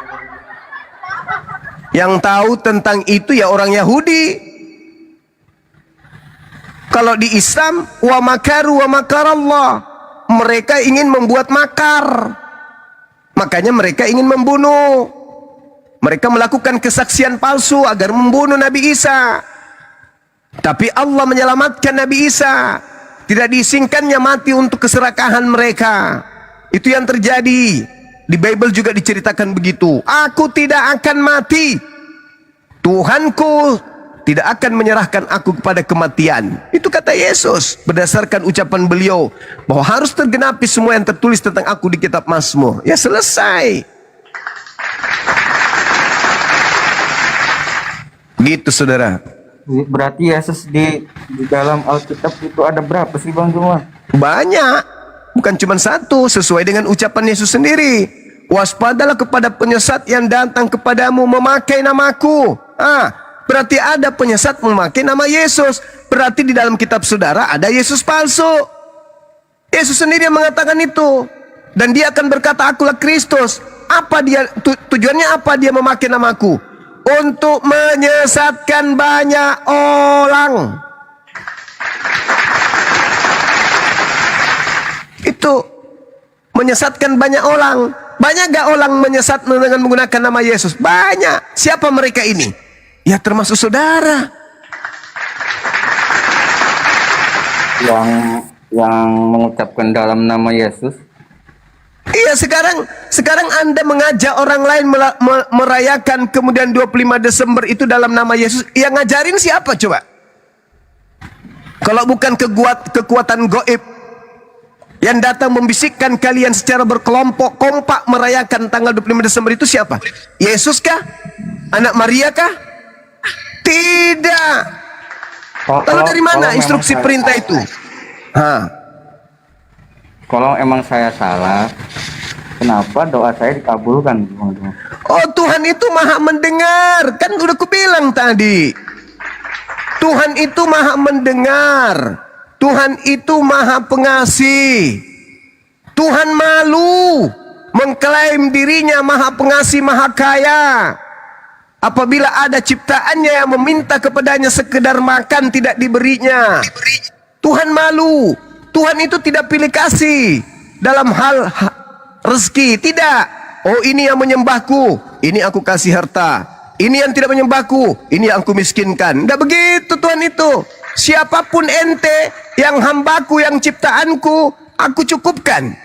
Yang tahu tentang itu ya orang Yahudi. Kalau di Islam, wa makaru wa makarallah. Mereka ingin membuat makar. Makanya mereka ingin membunuh. Mereka melakukan kesaksian palsu agar membunuh Nabi Isa. Tapi Allah menyelamatkan Nabi Isa. Tidak diizinkannya mati untuk keserakahan mereka. Itu yang terjadi. Di Bible juga diceritakan begitu. Aku tidak akan mati. Tuhanku tidak akan menyerahkan aku kepada kematian. Itu kata Yesus berdasarkan ucapan beliau bahwa harus tergenapi semua yang tertulis tentang aku di kitab Mazmur. Ya selesai. Gitu saudara. Berarti Yesus di dalam Alkitab itu ada berapa sih Bang Juma? Banyak. Bukan cuma satu, sesuai dengan ucapan Yesus sendiri. Waspadalah kepada penyesat yang datang kepadamu memakai namaku. Berarti ada penyesat memakai nama Yesus. Berarti di dalam kitab saudara ada Yesus palsu. Yesus sendiri yang mengatakan itu. Dan dia akan berkata, akulah Kristus. Apa dia tujuannya apa dia memakai namaku? Untuk menyesatkan banyak orang. Itu menyesatkan banyak orang. Banyak gak orang menyesat dengan menggunakan nama Yesus? Banyak. Siapa mereka ini? Ya termasuk saudara. Yang mengucapkan dalam nama Yesus. Iya, sekarang Anda mengajak orang lain merayakan kemudian 25 Desember itu dalam nama Yesus. Yang ngajarin siapa coba? Kalau bukan kekuatan goib yang datang membisikkan kalian secara berkelompok kompak merayakan tanggal 25 Desember itu siapa? Yesus kah? Anak Maria kah? Tidak. Lalu dari mana instruksi perintah itu? Kalau emang saya salah, kenapa doa saya dikabulkan? Oh, Tuhan itu maha mendengar. Kan udah kubilang tadi. Tuhan itu maha mendengar. Tuhan itu maha pengasih. Tuhan malu mengklaim dirinya maha pengasih, maha kaya. Apabila ada ciptaannya yang meminta kepadanya sekedar makan tidak diberinya. Tuhan malu. Tuhan itu tidak pilih kasih dalam hal rezeki, tidak. Oh, ini yang menyembahku, ini aku kasih harta. Ini yang tidak menyembahku, ini yang aku miskinkan. Tidak begitu Tuhan itu. Siapapun ente, yang hambaku, yang ciptaanku, aku cukupkan.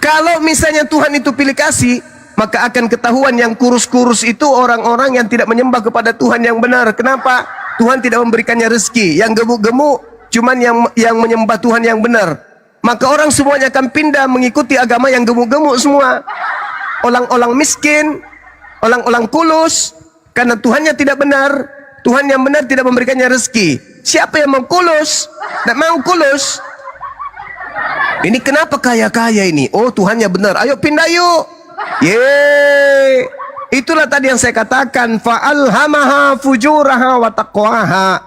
Kalau misalnya Tuhan itu pilih kasih, maka akan ketahuan yang kurus-kurus itu orang-orang yang tidak menyembah kepada Tuhan yang benar. Kenapa? Tuhan tidak memberikannya rezeki. Yang gemuk-gemuk cuman yang menyembah Tuhan yang benar. Maka orang semuanya akan pindah mengikuti agama yang gemuk-gemuk semua. Orang-orang miskin, orang-orang kulus, karena Tuhannya tidak benar. Tuhan yang benar tidak memberikannya rezeki. Siapa yang mau kulus? Tidak mau kulus. Ini kenapa kaya-kaya ini? Oh, Tuhannya benar. Ayo pindah yuk. Yeay. Itulah tadi yang saya katakan, fa'alhamaha fujuraha wa taqwaha.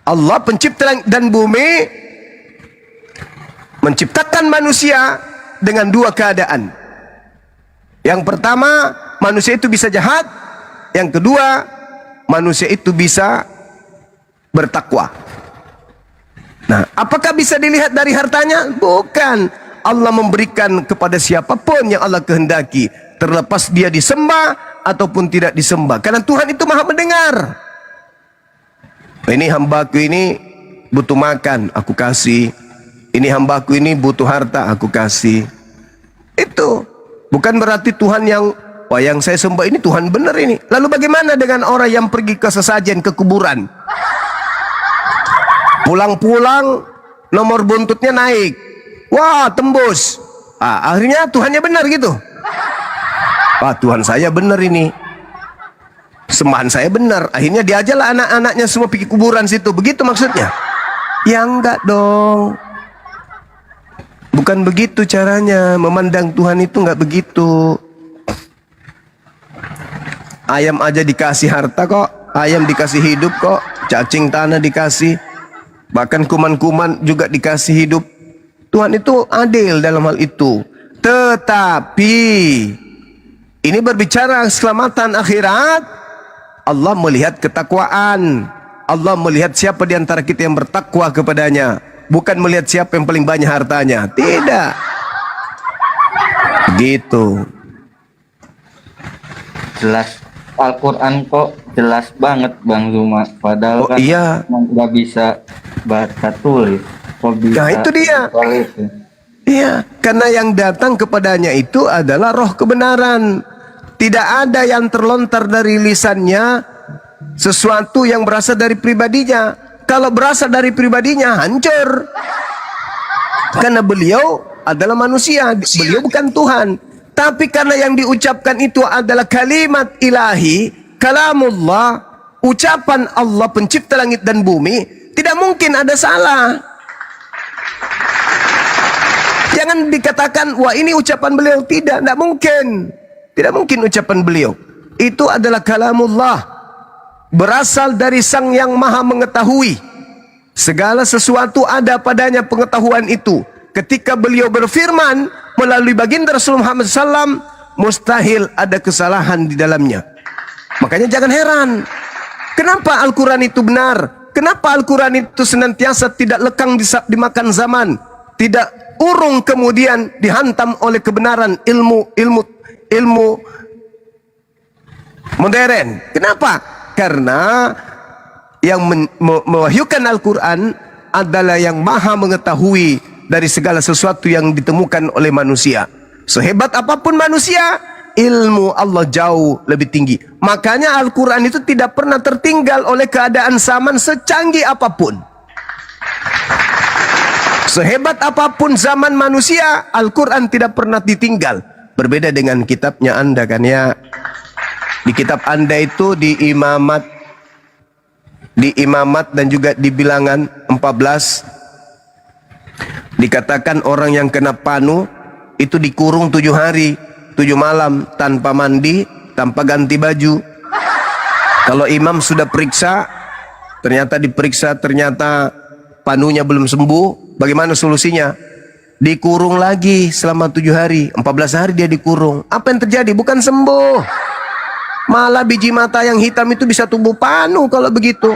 Allah pencipta langit dan bumi menciptakan manusia dengan dua keadaan. Yang pertama, manusia itu bisa jahat. Yang kedua, manusia itu bisa bertakwa. Nah, apakah bisa dilihat dari hartanya? Bukan. Allah memberikan kepada siapapun yang Allah kehendaki, terlepas dia disembah ataupun tidak disembah. Karena Tuhan itu maha mendengar. Ini hambaku ini butuh makan, aku kasih. Ini hambaku ini butuh harta, aku kasih. Itu bukan berarti Tuhan yang, wah yang saya sembah ini Tuhan benar ini. Lalu bagaimana dengan orang yang pergi ke sesajen, ke kuburan? Pulang-pulang nomor buntutnya naik. Wah, tembus. Akhirnya Tuhannya benar gitu. Wah, Tuhan saya benar ini. Sembahan saya benar. Akhirnya diajalah anak-anaknya semua pergi kuburan situ. Begitu maksudnya? Ya enggak dong. Bukan begitu caranya. Memandang Tuhan itu enggak begitu. Ayam aja dikasih harta kok. Ayam dikasih hidup kok. Cacing tanah dikasih. Bahkan kuman-kuman juga dikasih hidup. Tuhan itu adil dalam hal itu. Tetapi ini berbicara keselamatan akhirat. Allah melihat ketakwaan. Allah melihat siapa di antara kita yang bertakwa kepadanya. Bukan melihat siapa yang paling banyak hartanya. Tidak. Gitu. Jelas Al-Quran kok jelas banget Bang Zuma. Padahal kan iya, nggak bisa baca tulis. Kok bisa nah itu dia. tulis, ya? Iya, karena yang datang kepadanya itu adalah roh kebenaran. Tidak ada yang terlontar dari lisannya sesuatu yang berasal dari pribadinya. Kalau berasal dari pribadinya hancur. Karena beliau adalah manusia, beliau bukan Tuhan. Tapi karena yang diucapkan itu adalah kalimat ilahi, kalamullah, ucapan Allah pencipta langit dan bumi, tidak mungkin ada salah. Jangan dikatakan, wah ini ucapan beliau. Tidak mungkin. Tidak mungkin ucapan beliau. Itu adalah kalamullah. Berasal dari Sang yang Maha Mengetahui. Segala sesuatu ada padanya pengetahuan itu. Ketika beliau berfirman melalui baginda Rasulullah Muhammad SAW, mustahil ada kesalahan di dalamnya. Makanya jangan heran. Kenapa Al-Quran itu benar? Kenapa Al-Quran itu senantiasa tidak lekang dimakan zaman? Tidak urung kemudian dihantam oleh kebenaran ilmu modern. Kenapa? Karena yang mewahyukan Al-Quran adalah yang maha mengetahui dari segala sesuatu yang ditemukan oleh manusia. Sehebat apapun manusia, ilmu Allah jauh lebih tinggi. Makanya Al-Quran itu tidak pernah tertinggal oleh keadaan zaman secanggih apapun. Sehebat apapun zaman manusia, Al-Quran tidak pernah ditinggal. Berbeda dengan kitabnya Anda kan ya. Di kitab Anda itu di imamat dan juga di bilangan 14 dikatakan orang yang kena panu itu dikurung 7 hari 7 malam tanpa mandi, tanpa ganti baju. Kalau imam sudah periksa, ternyata panunya belum sembuh, bagaimana solusinya? dikurung lagi selama 7 hari, 14 hari dia dikurung. Apa yang terjadi? Bukan sembuh, malah biji mata yang hitam itu bisa tumbuh panu. Kalau begitu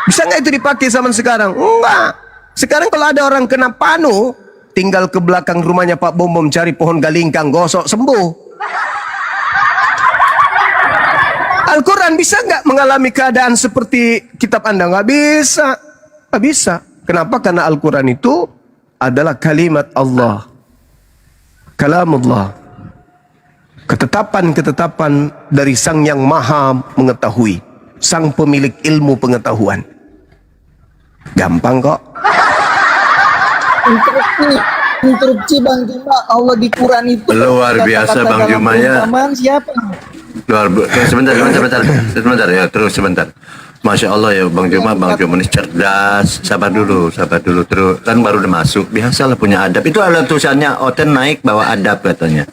bisa nggak itu dipakai zaman sekarang? Enggak. Sekarang kalau ada orang kena panu, tinggal ke belakang rumahnya Pak Bom cari pohon galingkang, gosok, sembuh. Al-Quran bisa nggak mengalami keadaan seperti kitab Anda? Nggak bisa. Nggak bisa. Kenapa? Karena Al-Quran itu adalah kalimat Allah, kalamullah, ketetapan-ketetapan dari Sang yang Maha mengetahui, Sang pemilik ilmu pengetahuan. Gampang kok. Interupsi Bang Juma, Allah di Quran itu Luar biasa Bang Juma ya. Siapa? Sebentar ya, terus sebentar. Masya Allah ya Bang Juma ini cerdas. Sabar dulu terus kan baru udah masuk. Biasalah punya adab. Itu ada tulisannya Oten naik bawa adab katanya.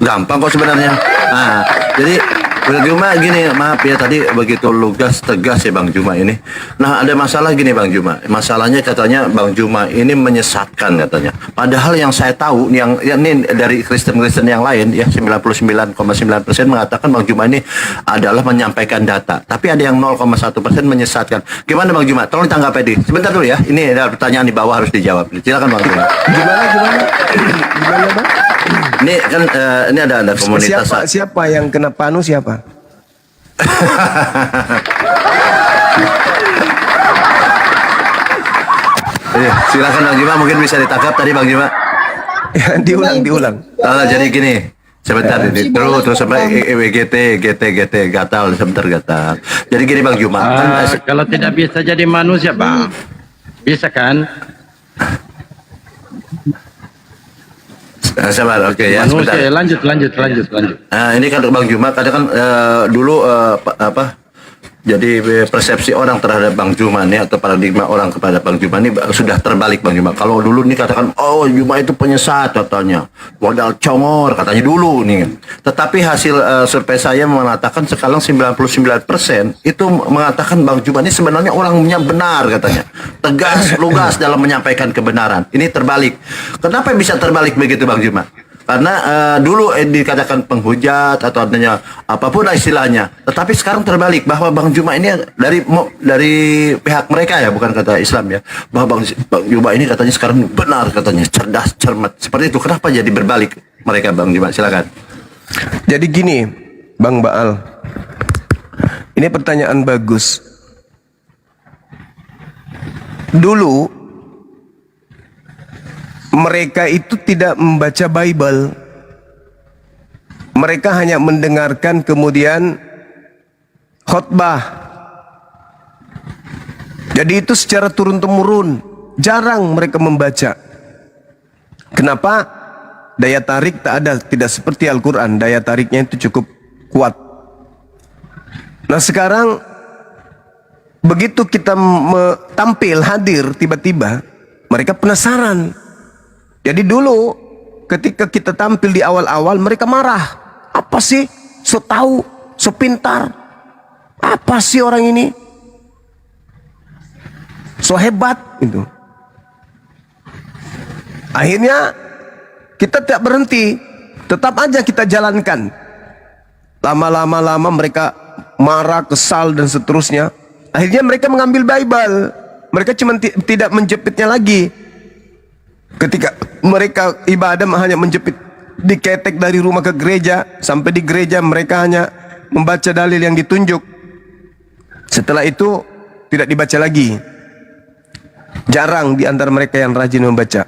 Gampang kok sebenarnya. Nah, jadi Bang Juma gini, maaf ya tadi begitu lugas tegas ya Bang Juma ini. Nah ada masalah gini Bang Juma. Masalahnya katanya Bang Juma ini menyesatkan katanya. Padahal yang saya tahu yang ini dari Kristen-Kristen yang lain ya 99,9% mengatakan Bang Juma ini adalah menyampaikan data. Tapi ada yang 0,1% menyesatkan. Gimana Bang Juma? Tolong tanggapi di. Sebentar dulu ya. Ini ada pertanyaan di bawah harus dijawab. Silakan Bang Juma. Gimana Bang? Ini kan ini ada komunitas. Siapa yang kena panu siapa? Iya, silakan Bang Juma, mungkin bisa ditangkap tadi Bang Juma. Ya, diulang. Jadi gini, sebentar ini terus sampai GT gatal sebentar gatal. Jadi gini Bang Juma, kalau tidak bisa jadi manusia Bang, bisa kan? Sabar, oke ya. Manusia, Sebentar. lanjut. Nah, ini kan Bang Juma kadang kan dulu jadi persepsi orang terhadap Bang Juma nih atau paradigma orang kepada Bang Juma ini sudah terbalik Bang Juma. Kalau dulu nih katakan oh Juma itu penyesat katanya, modal congor katanya dulu nih. Tetapi hasil survei saya mengatakan sekarang 99% itu mengatakan Bang Juma ini sebenarnya orangnya benar katanya. Tegas, lugas dalam menyampaikan kebenaran. Ini terbalik. Kenapa bisa terbalik begitu Bang Juma? Karena dulu dikatakan penghujat atau adanya apapun istilahnya, tetapi sekarang terbalik bahwa Bang Juma ini dari pihak mereka ya, bukan kata Islam ya, bahwa Bang Juma ini katanya sekarang benar katanya, cerdas, cermat. Seperti itu. Kenapa jadi berbalik mereka Bang Juma? Silakan. Jadi gini, Bang Baal, ini pertanyaan bagus. Dulu mereka itu tidak membaca Bible. Mereka hanya mendengarkan kemudian khotbah. Jadi itu secara turun-temurun. Jarang mereka membaca. Kenapa? Daya tarik tak ada. Tidak seperti Al-Quran. Daya tariknya itu cukup kuat. Nah sekarang begitu kita tampil, hadir, tiba-tiba mereka penasaran. Jadi dulu ketika kita tampil di awal-awal mereka marah. Apa sih? So tahu, so pintar. Apa sih orang ini? So hebat gitu. Akhirnya kita tidak berhenti. Tetap aja kita jalankan. Lama-lama mereka marah, kesal dan seterusnya. Akhirnya mereka mengambil Bible. Mereka cuma tidak menjepitnya lagi. Ketika mereka ibadah hanya menjepit, diketek dari rumah ke gereja, sampai di gereja mereka hanya membaca dalil yang ditunjuk. Setelah itu tidak dibaca lagi. Jarang di antara mereka yang rajin membaca.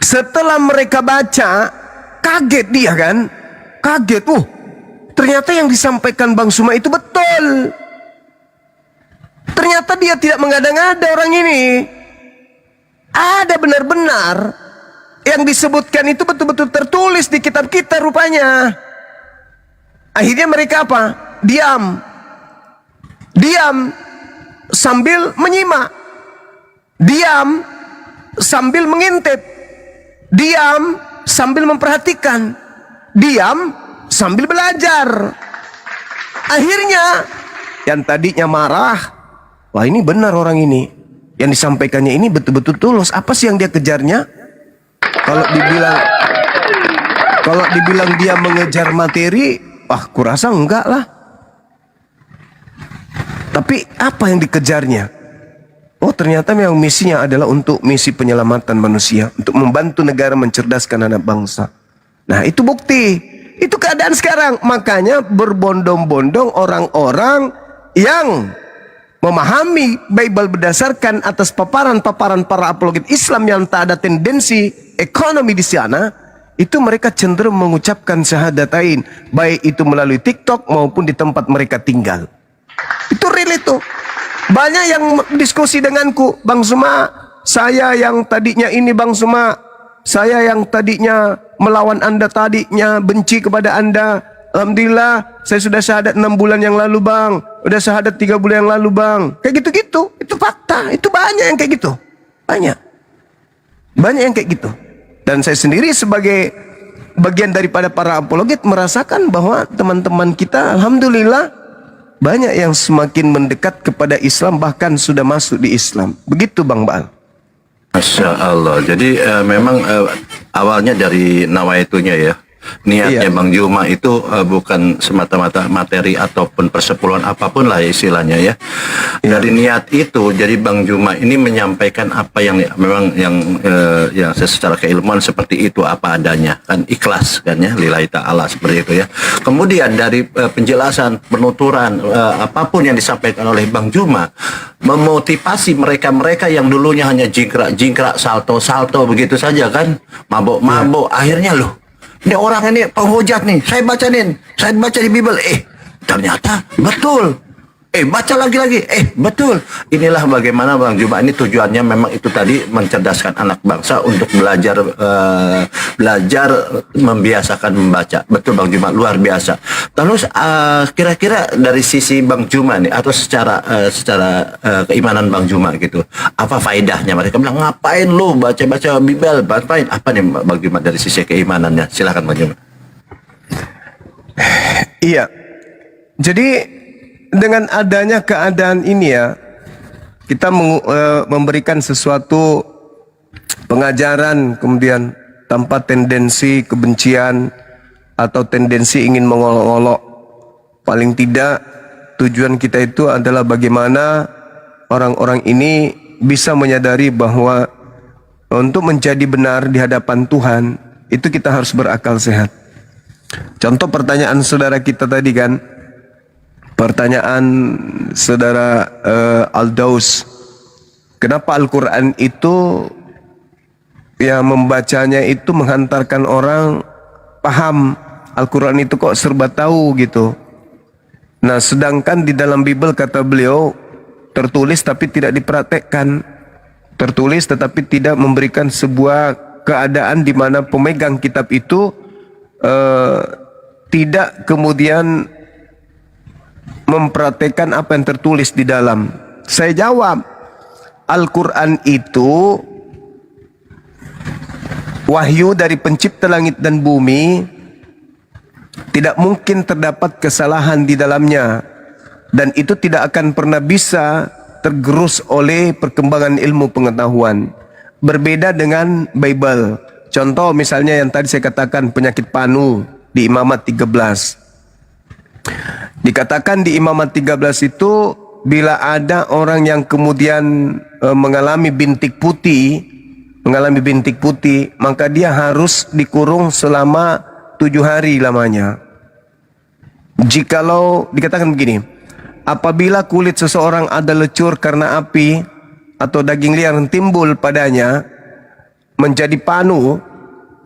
Setelah mereka baca, kaget dia kan? Kaget, ternyata yang disampaikan Bang Suma itu betul. Ternyata dia tidak mengada-ngada orang ini. Ada benar-benar yang disebutkan itu betul-betul tertulis di kitab kita rupanya. Akhirnya mereka apa? Diam sambil menyimak, diam sambil mengintip, diam sambil memperhatikan, diam sambil belajar. Akhirnya yang tadinya marah, wah ini benar orang ini. yang disampaikannya ini betul-betul tulus. Apa sih yang dia kejarnya? Kalau dibilang dia mengejar materi, kurasa enggak lah. Tapi apa yang dikejarnya? Oh, ternyata memang misinya adalah untuk misi penyelamatan manusia, untuk membantu negara mencerdaskan anak bangsa. Nah, itu bukti. Itu keadaan sekarang. Makanya berbondong-bondong orang-orang yang memahami Bible berdasarkan atas paparan-paparan para apologet Islam yang tak ada tendensi ekonomi di sana, itu mereka cenderung mengucapkan syahadatain, baik itu melalui TikTok maupun di tempat mereka tinggal. Itu real itu. Banyak yang diskusi denganku, Bang Suma, saya yang tadinya ini Bang Suma, saya yang tadinya melawan Anda, tadinya benci kepada Anda, alhamdulillah saya sudah syahadat 6 bulan yang lalu Bang, udah syahadat 3 bulan yang lalu Bang. Kayak gitu-gitu, itu fakta. Itu banyak yang kayak gitu. Banyak yang kayak gitu. Dan saya sendiri sebagai bagian daripada para apologet merasakan bahwa teman-teman kita alhamdulillah banyak yang semakin mendekat kepada Islam, bahkan sudah masuk di Islam. Begitu Bang Baal. Masya Allah. Jadi memang awalnya dari nawaitunya ya. Niatnya Bang Juma itu bukan semata-mata materi ataupun persepuluhan apapun lah istilahnya ya. Dari niat itu, jadi Bang Juma ini menyampaikan apa yang memang yang secara keilmuan seperti itu apa adanya, kan ikhlas kan ya, lillahi ta'ala seperti itu ya. Kemudian dari penjelasan, penuturan apapun yang disampaikan oleh Bang Juma memotivasi mereka-mereka yang dulunya hanya jingkrak, salto begitu saja kan, mabuk-mabuk, akhirnya loh, ini orang ini penghujat nih, saya baca di Bible, ternyata betul. Baca lagi, betul. Inilah bagaimana Bang Juma ini tujuannya memang itu tadi, mencerdaskan anak bangsa untuk belajar membiasakan membaca. Betul Bang Juma, luar biasa. Terus kira-kira dari sisi Bang Juma nih, atau secara keimanan Bang Juma gitu, apa faedahnya? Mereka bilang, ngapain lu baca-baca Bible? Ngapain? Apa nih Bang Juma dari sisi keimanannya? Silakan Bang Juma. Iya. Jadi dengan adanya keadaan ini ya, kita memberikan sesuatu pengajaran kemudian tanpa tendensi kebencian atau tendensi ingin mengolok-olok. Paling tidak tujuan kita itu adalah bagaimana orang-orang ini bisa menyadari bahwa untuk menjadi benar di hadapan Tuhan itu kita harus berakal sehat. Contoh pertanyaan saudara kita tadi kan, pertanyaan saudara Aldaus, kenapa Al-Quran itu ya membacanya itu menghantarkan orang paham Al-Quran itu kok serba tahu gitu. Nah, sedangkan di dalam Bible kata beliau tertulis tapi tidak dipraktekkan, tertulis tetapi tidak memberikan sebuah keadaan di mana pemegang kitab itu tidak kemudian mempraktekkan apa yang tertulis di dalam. Saya jawab, Al-Quran itu wahyu dari pencipta langit dan bumi, tidak mungkin terdapat kesalahan di dalamnya, dan itu tidak akan pernah bisa tergerus oleh perkembangan ilmu pengetahuan. Berbeda dengan Bible. Contoh misalnya yang tadi saya katakan, penyakit panu di Imamat 13. Dikatakan di Imamat 13 itu, bila ada orang yang kemudian mengalami bintik putih, maka dia harus dikurung selama 7 hari lamanya. Jikalau dikatakan begini, apabila kulit seseorang ada lecur karena api atau daging liar yang timbul padanya menjadi panu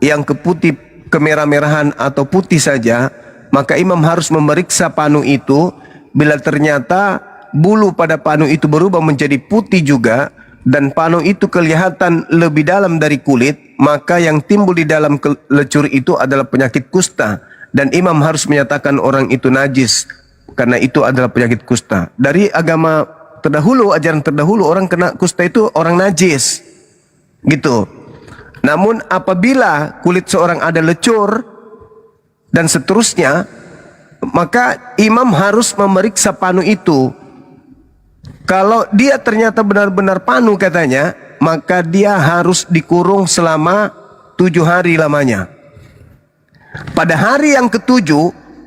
yang keputih, kemerah-merahan atau putih saja, maka imam harus memeriksa panu itu. Bila ternyata bulu pada panu itu berubah menjadi putih juga, dan panu itu kelihatan lebih dalam dari kulit, maka yang timbul di dalam lecur itu adalah penyakit kusta, dan imam harus menyatakan orang itu najis karena itu adalah penyakit kusta. Dari agama terdahulu, ajaran terdahulu, orang kena kusta itu orang najis gitu. Namun apabila kulit seorang ada lecur dan seterusnya, maka imam harus memeriksa panu itu Kalau dia ternyata benar-benar panu katanya, maka dia harus dikurung selama 7 hari lamanya. Pada hari yang ke-7,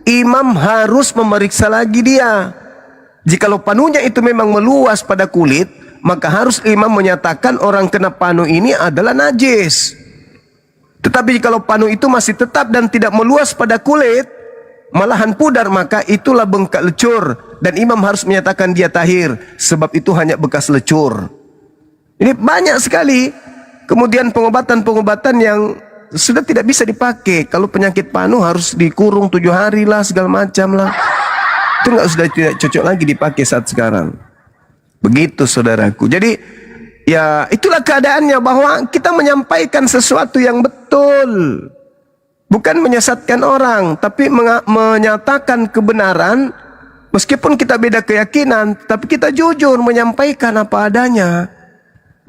imam harus memeriksa lagi dia. Jikalau panunya itu memang meluas pada kulit, maka harus imam menyatakan orang kena panu ini adalah najis. Tetapi jikalau panu itu masih tetap dan tidak meluas pada kulit, malahan pudar, maka itulah bengkak lecur, dan imam harus menyatakan dia tahir, sebab itu hanya bekas lecur. Ini banyak sekali. Kemudian pengobatan-pengobatan yang sudah tidak bisa dipakai. Kalau penyakit panu harus dikurung 7 hari lah, segala macam lah. Itu sudah tidak cocok lagi dipakai saat sekarang. Begitu saudaraku. Jadi ya itulah keadaannya, bahwa kita menyampaikan sesuatu yang betul. Bukan menyesatkan orang, tapi menyatakan kebenaran. Meskipun kita beda keyakinan, tapi kita jujur menyampaikan apa adanya.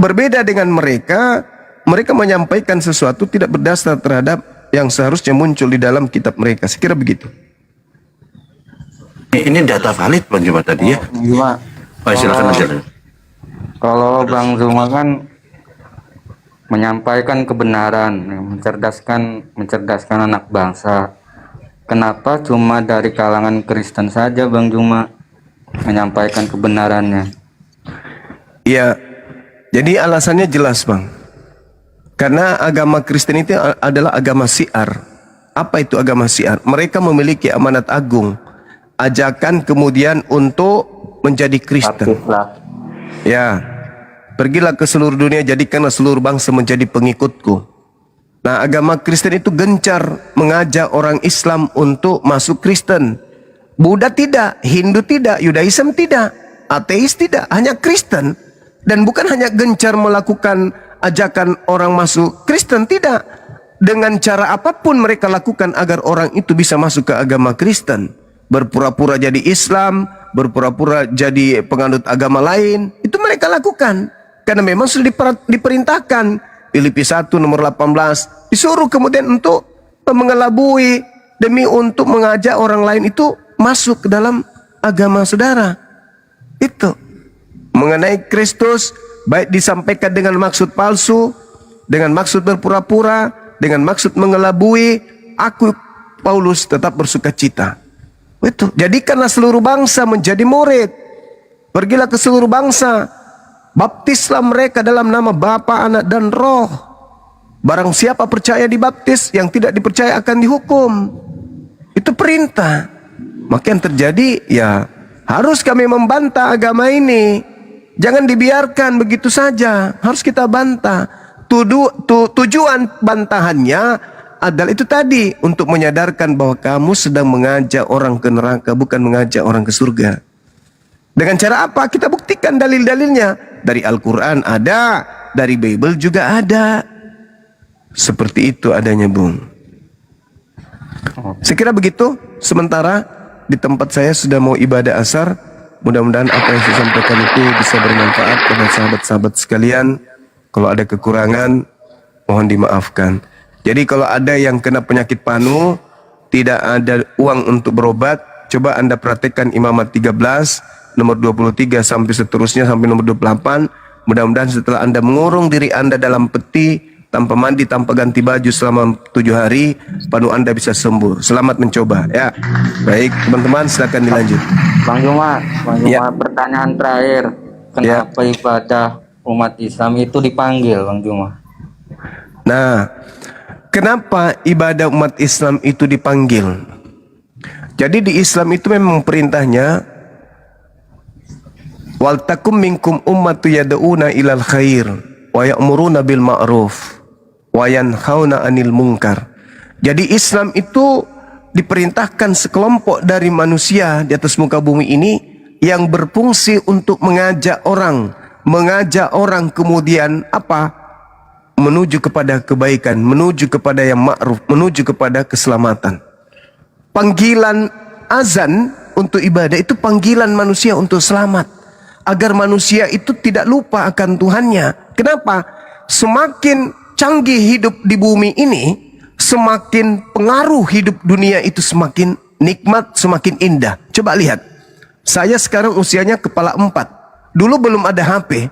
Berbeda dengan mereka, mereka menyampaikan sesuatu tidak berdasar terhadap yang seharusnya muncul di dalam kitab mereka. Sekira begitu. Ini data valid Bang Juma tadi ya? Juma. Silakan aja. Kalau Bang Zuma kan menyampaikan kebenaran, mencerdaskan anak bangsa. Kenapa cuma dari kalangan Kristen saja Bang Juma menyampaikan kebenarannya? Ya, jadi alasannya jelas Bang. Karena agama Kristen itu adalah agama syiar. Apa itu agama syiar? Mereka memiliki amanat agung, ajakan kemudian untuk menjadi Kristen. Ya, pergilah ke seluruh dunia, jadikanlah seluruh bangsa menjadi pengikutku. Nah, agama Kristen itu gencar mengajak orang Islam untuk masuk Kristen. Buddha tidak, Hindu tidak, Yudaism tidak, ateis tidak, hanya Kristen. Dan bukan hanya gencar melakukan ajakan orang masuk Kristen, tidak. Dengan cara apapun mereka lakukan agar orang itu bisa masuk ke agama Kristen. Berpura-pura jadi Islam, berpura-pura jadi penganut agama lain, itu mereka lakukan. Karena memang sudah diperintahkan. Filipi 1 nomor 18 disuruh kemudian untuk mengelabui demi untuk mengajak orang lain itu masuk ke dalam agama saudara. Itu mengenai Kristus, baik disampaikan dengan maksud palsu, dengan maksud berpura-pura, dengan maksud mengelabui, aku Paulus tetap bersuka cita. Itu jadikanlah seluruh bangsa menjadi murid. Pergilah ke seluruh bangsa, baptislah mereka dalam nama Bapa, Anak dan Roh. Barang siapa percaya dibaptis, yang tidak dipercaya akan dihukum. Itu perintah. Maka yang terjadi, ya harus kami membantah agama ini. Jangan dibiarkan begitu saja. Harus kita bantah. Tujuan bantahannya adalah itu tadi, untuk menyadarkan bahwa kamu sedang mengajak orang ke neraka, bukan mengajak orang ke surga. Dengan cara apa? Kita buktikan dalil-dalilnya. Dari Al-Quran ada, dari Bible juga ada. Seperti itu adanya Bung. Sekira begitu. Sementara di tempat saya sudah mau ibadah asar. Mudah-mudahan apa yang saya sampaikan itu bisa bermanfaat kepada sahabat-sahabat sekalian. Kalau ada kekurangan, mohon dimaafkan. Jadi kalau ada yang kena penyakit panu, tidak ada uang untuk berobat, coba Anda perhatikan Imamat 13 nomor 23 sampai seterusnya sampai nomor 28. Mudah-mudahan setelah Anda mengurung diri Anda dalam peti, tanpa mandi, tanpa ganti baju selama 7 hari, panu Anda bisa sembuh. Selamat mencoba ya. Baik teman-teman, silakan dilanjut. Bang Juma, pertanyaan terakhir. Kenapa ibadah umat Islam itu dipanggil Bang Juma? Nah, kenapa ibadah umat Islam itu dipanggil? Jadi di Islam itu memang perintahnya, wal takum minkum ummatu yad'una ilal khair wa ya'muruna bil ma'ruf wa yanhauna 'anil munkar. Jadi Islam itu diperintahkan sekelompok dari manusia di atas muka bumi ini yang berfungsi untuk mengajak orang kemudian apa? Menuju kepada kebaikan, menuju kepada yang ma'ruf, menuju kepada keselamatan. Panggilan azan untuk ibadah itu panggilan manusia untuk selamat, agar manusia itu tidak lupa akan Tuhannya. Kenapa? Semakin canggih hidup di bumi ini, semakin pengaruh hidup dunia itu semakin nikmat, semakin indah. Coba lihat, saya sekarang usianya kepala 4. dulu belum ada HP.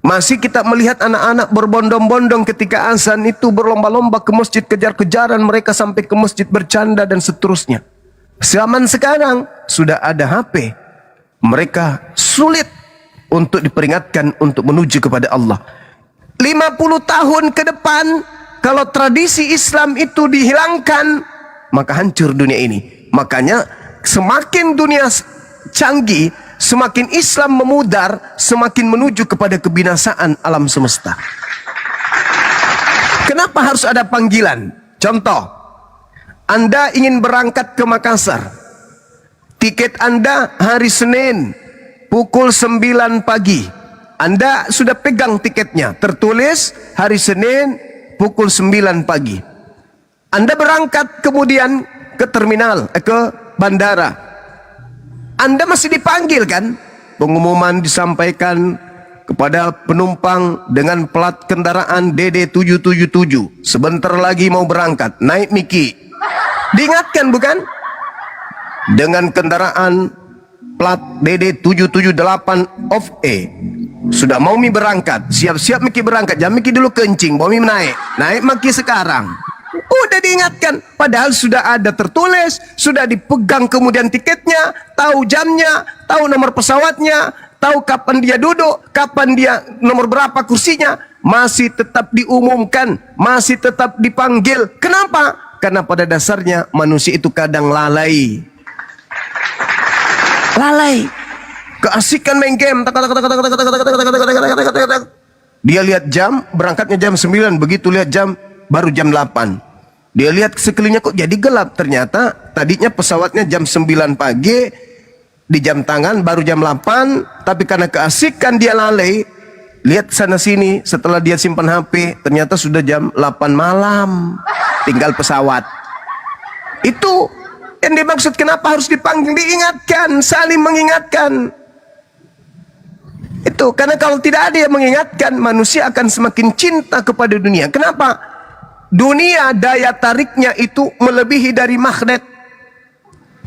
Masih kita melihat anak-anak berbondong-bondong ketika azan itu berlomba-lomba ke masjid, kejar-kejaran mereka sampai ke masjid bercanda dan seterusnya. Zaman sekarang sudah ada HP. Mereka sulit untuk diperingatkan untuk menuju kepada Allah. 50 tahun ke depan, kalau tradisi Islam itu dihilangkan, maka hancur dunia ini. Makanya semakin dunia canggih, semakin Islam memudar, semakin menuju kepada kebinasaan alam semesta. Kenapa harus ada panggilan? Contoh, Anda ingin berangkat ke Makassar. Tiket Anda hari Senin pukul 9 pagi. Anda sudah pegang tiketnya, tertulis hari Senin pukul 9 pagi. Anda berangkat kemudian ke terminal, ke bandara. Anda masih dipanggil kan? Pengumuman disampaikan kepada penumpang dengan plat kendaraan DD777. Sebentar lagi mau berangkat, naik Miki. Diingatkan bukan? Dengan kendaraan plat DD778 of A. Sudah mau Mi berangkat, siap-siap Miki berangkat. Jangan Miki dulu kencing, mau Mi naik. Naik Miki sekarang. Udah diingatkan, padahal sudah ada tertulis, sudah dipegang kemudian tiketnya, tahu jamnya, tahu nomor pesawatnya, tahu kapan dia duduk, kapan dia nomor berapa kursinya, masih tetap diumumkan, masih tetap dipanggil. Kenapa? Karena pada dasarnya manusia itu kadang lalai. Lalai. Keasikan main game. Dia lihat jam, berangkatnya jam 9, begitu lihat jam baru jam 8. Dia lihat sekelilingnya kok jadi gelap. Ternyata tadinya pesawatnya jam 9 pagi, di jam tangan baru jam 8, tapi karena keasikan dia lalai, lihat sana sini, setelah dia simpan HP, ternyata sudah jam 8 malam, tinggal pesawat. Itu yang dimaksud kenapa harus dipanggil, diingatkan, saling mengingatkan. Itu karena kalau tidak ada yang mengingatkan, manusia akan semakin cinta kepada dunia. Kenapa? Dunia daya tariknya itu melebihi dari magnet.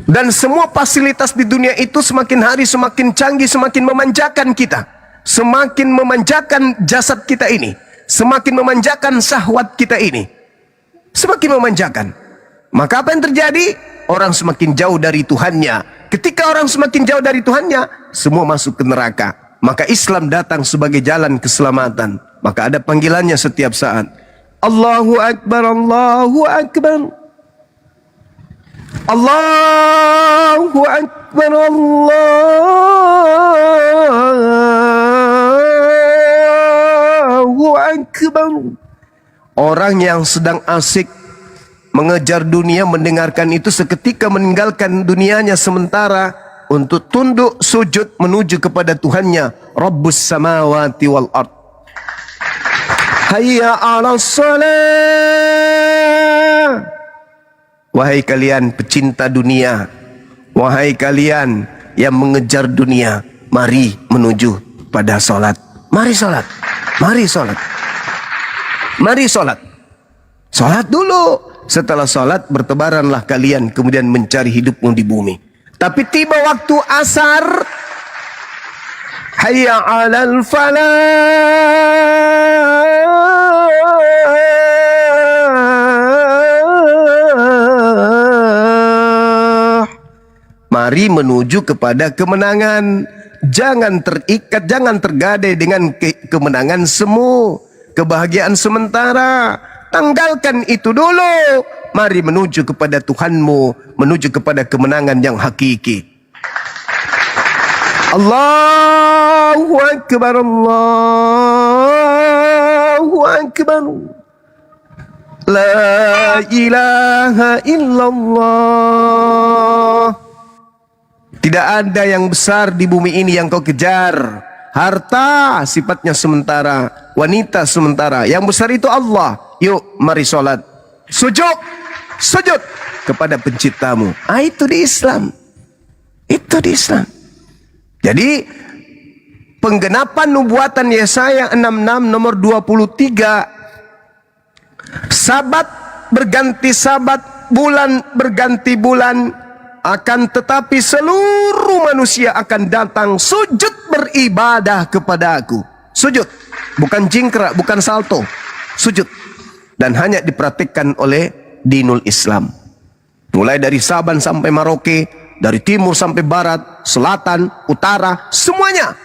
Dan semua fasilitas di dunia itu semakin hari semakin canggih, semakin memanjakan kita. Semakin memanjakan jasad kita ini. Semakin memanjakan syahwat kita ini. Semakin memanjakan. Maka apa yang terjadi? Orang semakin jauh dari Tuhannya. Ketika orang semakin jauh dari Tuhannya, semua masuk ke neraka. Maka Islam datang sebagai jalan keselamatan. Maka ada panggilannya setiap saat. Allahu Akbar, Allahu Akbar. Allahu Akbar, Allahu Akbar. Orang yang sedang asik mengejar dunia, mendengarkan itu, seketika meninggalkan dunianya sementara untuk tunduk sujud menuju kepada Tuhannya, Rabbus samawati wal ard. Hayya 'alas shalah. Wahai kalian pecinta dunia, wahai kalian yang mengejar dunia, mari menuju pada salat. Mari salat. Mari salat. Mari salat. Salat dulu. Setelah salat bertebaranlah kalian kemudian mencari hidupmu di bumi. Tapi tiba waktu asar, hayya 'alal falah. Mari menuju kepada kemenangan. Jangan terikat, jangan tergadai dengan kemenangan semu, kebahagiaan sementara. Tanggalkan itu dulu. Mari menuju kepada Tuhanmu, menuju kepada kemenangan yang hakiki. Allahu Akbar, Allahu Akbar. La ilaha illallah. Tidak ada yang besar di bumi ini yang kau kejar. Harta sifatnya sementara, wanita sementara. Yang besar itu Allah. Yuk, mari sholat. Sujud, sujud kepada penciptamu. Itu di Islam. Itu di Islam. Jadi penggenapan nubuatan Yesaya 66 nomor 23. Sabat berganti sabat, bulan berganti bulan, akan tetapi seluruh manusia akan datang sujud beribadah beribadah kepada aku. Sujud, bukan jingkrak, bukan salto. Sujud. Dan hanya dipraktikkan oleh dinul Islam. Mulai dari Saban sampai Merauke, dari timur sampai barat, selatan, utara, semuanya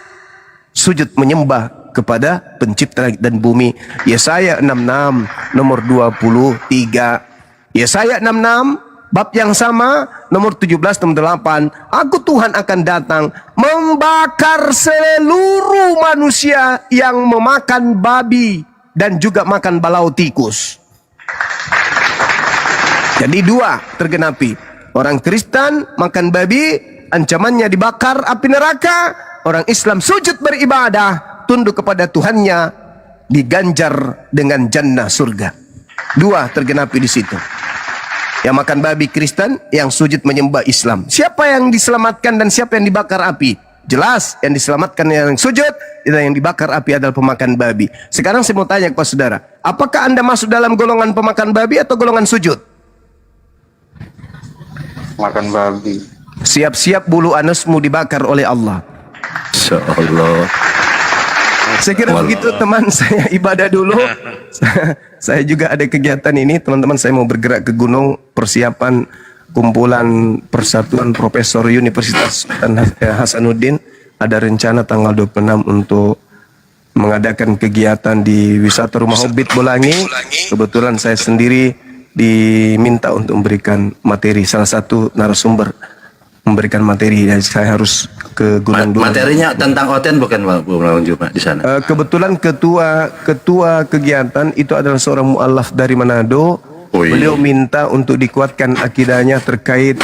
sujud menyembah kepada pencipta langit dan bumi. Yesaya 66 nomor 23. Yesaya 66 bab yang sama nomor 17 nomor 8. Aku Tuhan akan datang membakar seluruh manusia yang memakan babi dan juga makan balau tikus. Jadi dua tergenapi. Orang Kristen makan babi, ancamannya dibakar api neraka. Orang Islam sujud beribadah, tunduk kepada Tuhannya, diganjar dengan jannah surga. Dua tergenapi di situ. Yang makan babi Kristen, yang sujud menyembah Islam. Siapa yang diselamatkan dan siapa yang dibakar api? Jelas, yang diselamatkan yang sujud, dan yang dibakar api adalah pemakan babi. Sekarang saya mau tanya kepada saudara, apakah Anda masuk dalam golongan pemakan babi atau golongan sujud? Makan babi. Siap-siap bulu anusmu dibakar oleh Allah. Insyaallah. Saya kira begitu teman, saya ibadah dulu. Saya juga ada kegiatan ini, teman-teman, saya mau bergerak ke gunung, persiapan kumpulan Persatuan Profesor Universitas Sultan Hasanuddin. Ada rencana tanggal 26 untuk mengadakan kegiatan di wisata Rumah Hobbit Bolangi. Kebetulan saya sendiri diminta untuk memberikan materi, salah satu narasumber memberikan materi, dan saya harus ke gunung dulu. Materinya tentang Oten bukan Bang Juma di sana? Kebetulan ketua kegiatan itu adalah seorang mu'alaf dari Manado. Beliau minta untuk dikuatkan akidahnya terkait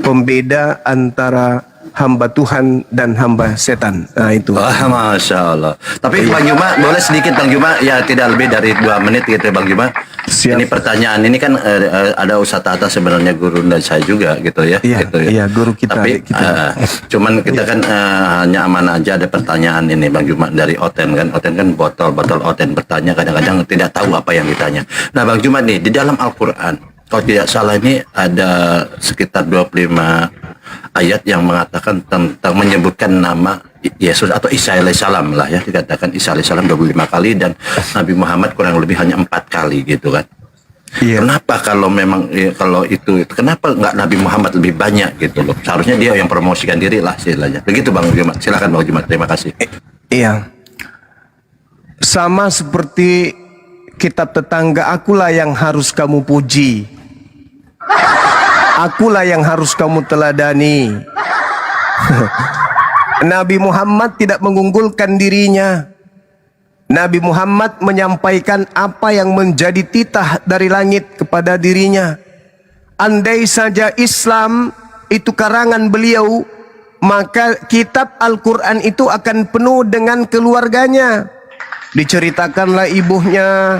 pembeda antara hamba Tuhan dan hamba setan. Nah itu. Masya Allah. Tapi Bang Juma, boleh sedikit Bang Juma, ya tidak lebih dari 2 menit gitu Bang Juma. Siap. Ini pertanyaan ini kan ada Ustadz Atta sebenarnya guru dan saya juga gitu ya. Iya, gitu ya. Iya guru kita. Tapi cuman kita kan hanya aman aja ada pertanyaan ini Bang Juma dari Oten kan. Oten kan botol Oten bertanya, kadang-kadang tidak tahu apa yang ditanya. Nah Bang Juma nih, di dalam Al-Quran, kalau tidak salah ini ada sekitar 25 ayat yang mengatakan tentang menyebutkan nama Yesus atau Isa alaihissalam lah ya, dikatakan Isa alaihissalam 25 kali dan Nabi Muhammad kurang lebih hanya 4 kali gitu kan. Iya. Kenapa kalau memang kalau itu kenapa nggak Nabi Muhammad lebih banyak gitu loh? Seharusnya dia yang promosikan diri lah istilahnya. Begitu Bang Jumat. Silakan Bang Jumat. Terima kasih. Iya. Sama seperti kitab tetangga, akulah yang harus kamu puji. Akulah yang harus kamu teladani. Nabi Muhammad tidak mengunggulkan dirinya. Nabi Muhammad menyampaikan apa yang menjadi titah dari langit kepada dirinya. Andai saja Islam itu karangan beliau, maka kitab Al-Quran itu akan penuh dengan keluarganya. Diceritakanlah ibunya,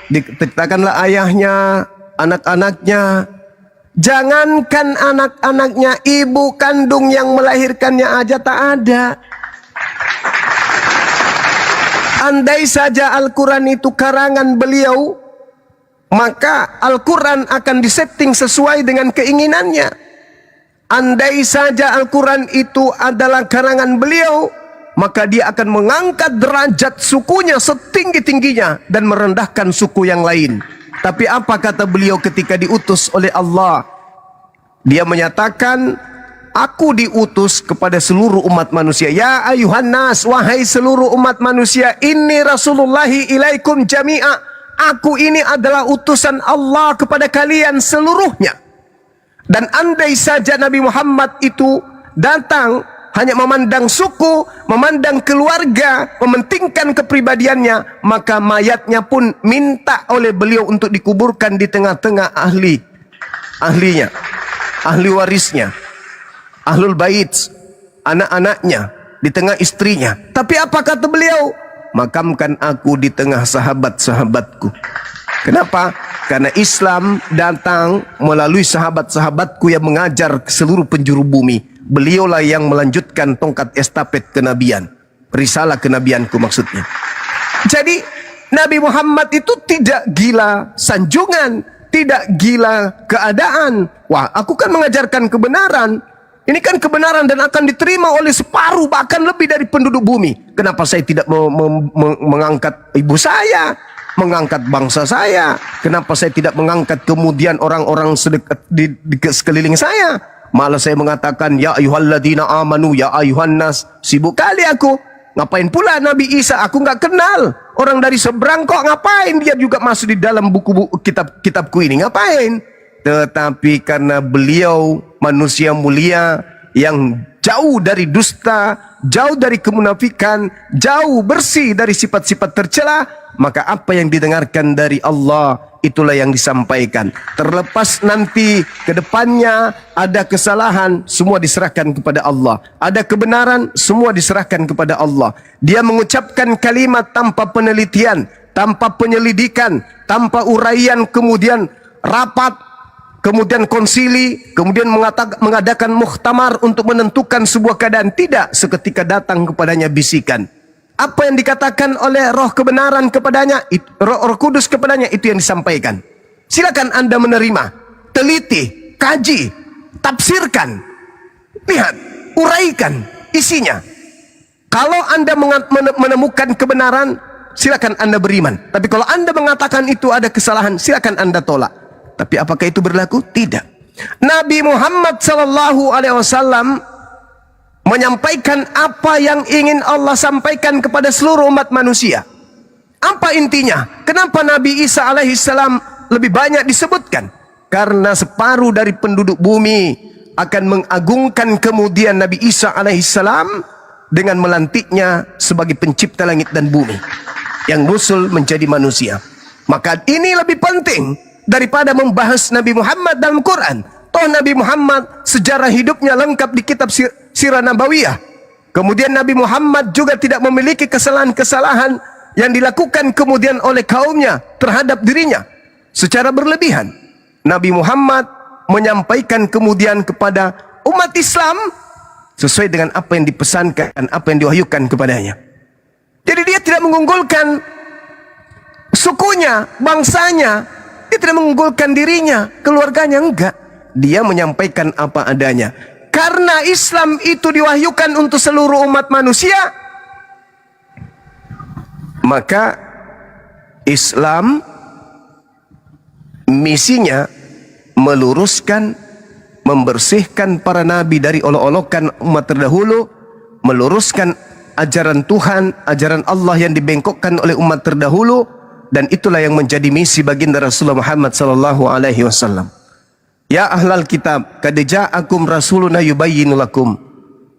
diceritakanlah ayahnya, anak-anaknya. Jangankan anak-anaknya, ibu kandung yang melahirkannya aja tak ada. Andai saja Al-Quran itu karangan beliau, maka Al-Quran akan disetting sesuai dengan keinginannya. Andai saja Al-Quran itu adalah karangan beliau, maka dia akan mengangkat derajat sukunya setinggi-tingginya dan merendahkan suku yang lain. Tapi apa kata beliau ketika diutus oleh Allah? Dia menyatakan, aku diutus kepada seluruh umat manusia. Ya ayuhan nas, wahai seluruh umat manusia, inni rasulullahi ilaikum jami'a. Aku ini adalah utusan Allah kepada kalian seluruhnya. Dan andai saja Nabi Muhammad itu datang hanya memandang suku, memandang keluarga, mementingkan kepribadiannya, maka mayatnya pun minta oleh beliau untuk dikuburkan di tengah-tengah ahlinya, ahli warisnya, ahlul bait, anak-anaknya, di tengah istrinya. Tapi apa kata beliau? Makamkan aku di tengah sahabat-sahabatku. Kenapa? Karena Islam datang melalui sahabat-sahabatku yang mengajar ke seluruh penjuru bumi. Beliaulah yang melanjutkan tongkat estafet kenabian, risalah kenabianku maksudnya. Jadi Nabi Muhammad itu tidak gila sanjungan, tidak gila keadaan. Wah, aku kan mengajarkan kebenaran. Ini kan kebenaran dan akan diterima oleh separuh bahkan lebih dari penduduk bumi. Kenapa saya tidak mengangkat ibu saya, mengangkat bangsa saya? Kenapa saya tidak mengangkat kemudian orang-orang di sekeliling saya? Malah saya mengatakan, ya ayyuhalladzina amanu, ya ayyuhan nas. Sibuk kali aku. Ngapain pula Nabi Isa? Aku nggak kenal. Orang dari seberang kok ngapain dia juga masuk di dalam buku-buku kitabku ini? Ngapain? Tetapi karena beliau manusia mulia yang jauh dari dusta, jauh dari kemunafikan, jauh bersih dari sifat-sifat tercela, maka apa yang didengarkan dari Allah itulah yang disampaikan. Terlepas nanti ke depannya ada kesalahan, semua diserahkan kepada Allah. Ada kebenaran, semua diserahkan kepada Allah. Dia mengucapkan kalimat tanpa penelitian, tanpa penyelidikan, tanpa uraian, kemudian rapat, kemudian konsili, kemudian mengadakan muhtamar untuk menentukan sebuah keadaan. Tidak, seketika datang kepadanya bisikan. Apa yang dikatakan oleh roh kebenaran kepadanya, roh kudus kepadanya, itu yang disampaikan. Silakan Anda menerima, teliti, kaji, tafsirkan, lihat, uraikan isinya. Kalau Anda menemukan kebenaran, silakan Anda beriman. Tapi kalau Anda mengatakan itu ada kesalahan, silakan Anda tolak. Tapi apakah itu berlaku? Tidak. Nabi Muhammad SAW menyampaikan apa yang ingin Allah sampaikan kepada seluruh umat manusia. Apa intinya? Kenapa Nabi Isa alaihissalam lebih banyak disebutkan? Karena separuh dari penduduk bumi akan mengagungkan kemudian Nabi Isa alaihissalam dengan melantiknya sebagai pencipta langit dan bumi yang musul menjadi manusia. Maka ini lebih penting daripada membahas Nabi Muhammad dalam Quran. Toh Nabi Muhammad sejarah hidupnya lengkap di kitab Sirah Nabawiyah. Kemudian Nabi Muhammad juga tidak memiliki kesalahan-kesalahan yang dilakukan kemudian oleh kaumnya terhadap dirinya secara berlebihan. Nabi Muhammad menyampaikan kemudian kepada umat Islam sesuai dengan apa yang dipesankan, apa yang diwahyukan kepadanya. Jadi dia tidak mengunggulkan sukunya, bangsanya, dia tidak mengunggulkan dirinya, keluarganya, enggak. Dia menyampaikan apa adanya. Karena Islam itu diwahyukan untuk seluruh umat manusia, maka Islam misinya meluruskan, membersihkan para nabi dari olok-olokan umat terdahulu, meluruskan ajaran Tuhan, ajaran Allah yang dibengkokkan oleh umat terdahulu, dan itulah yang menjadi misi baginda Rasulullah Muhammad sallallahu alaihi wasallam. Ya ahlal kitab, qad ja'akum rasuluna yubayyinu lakum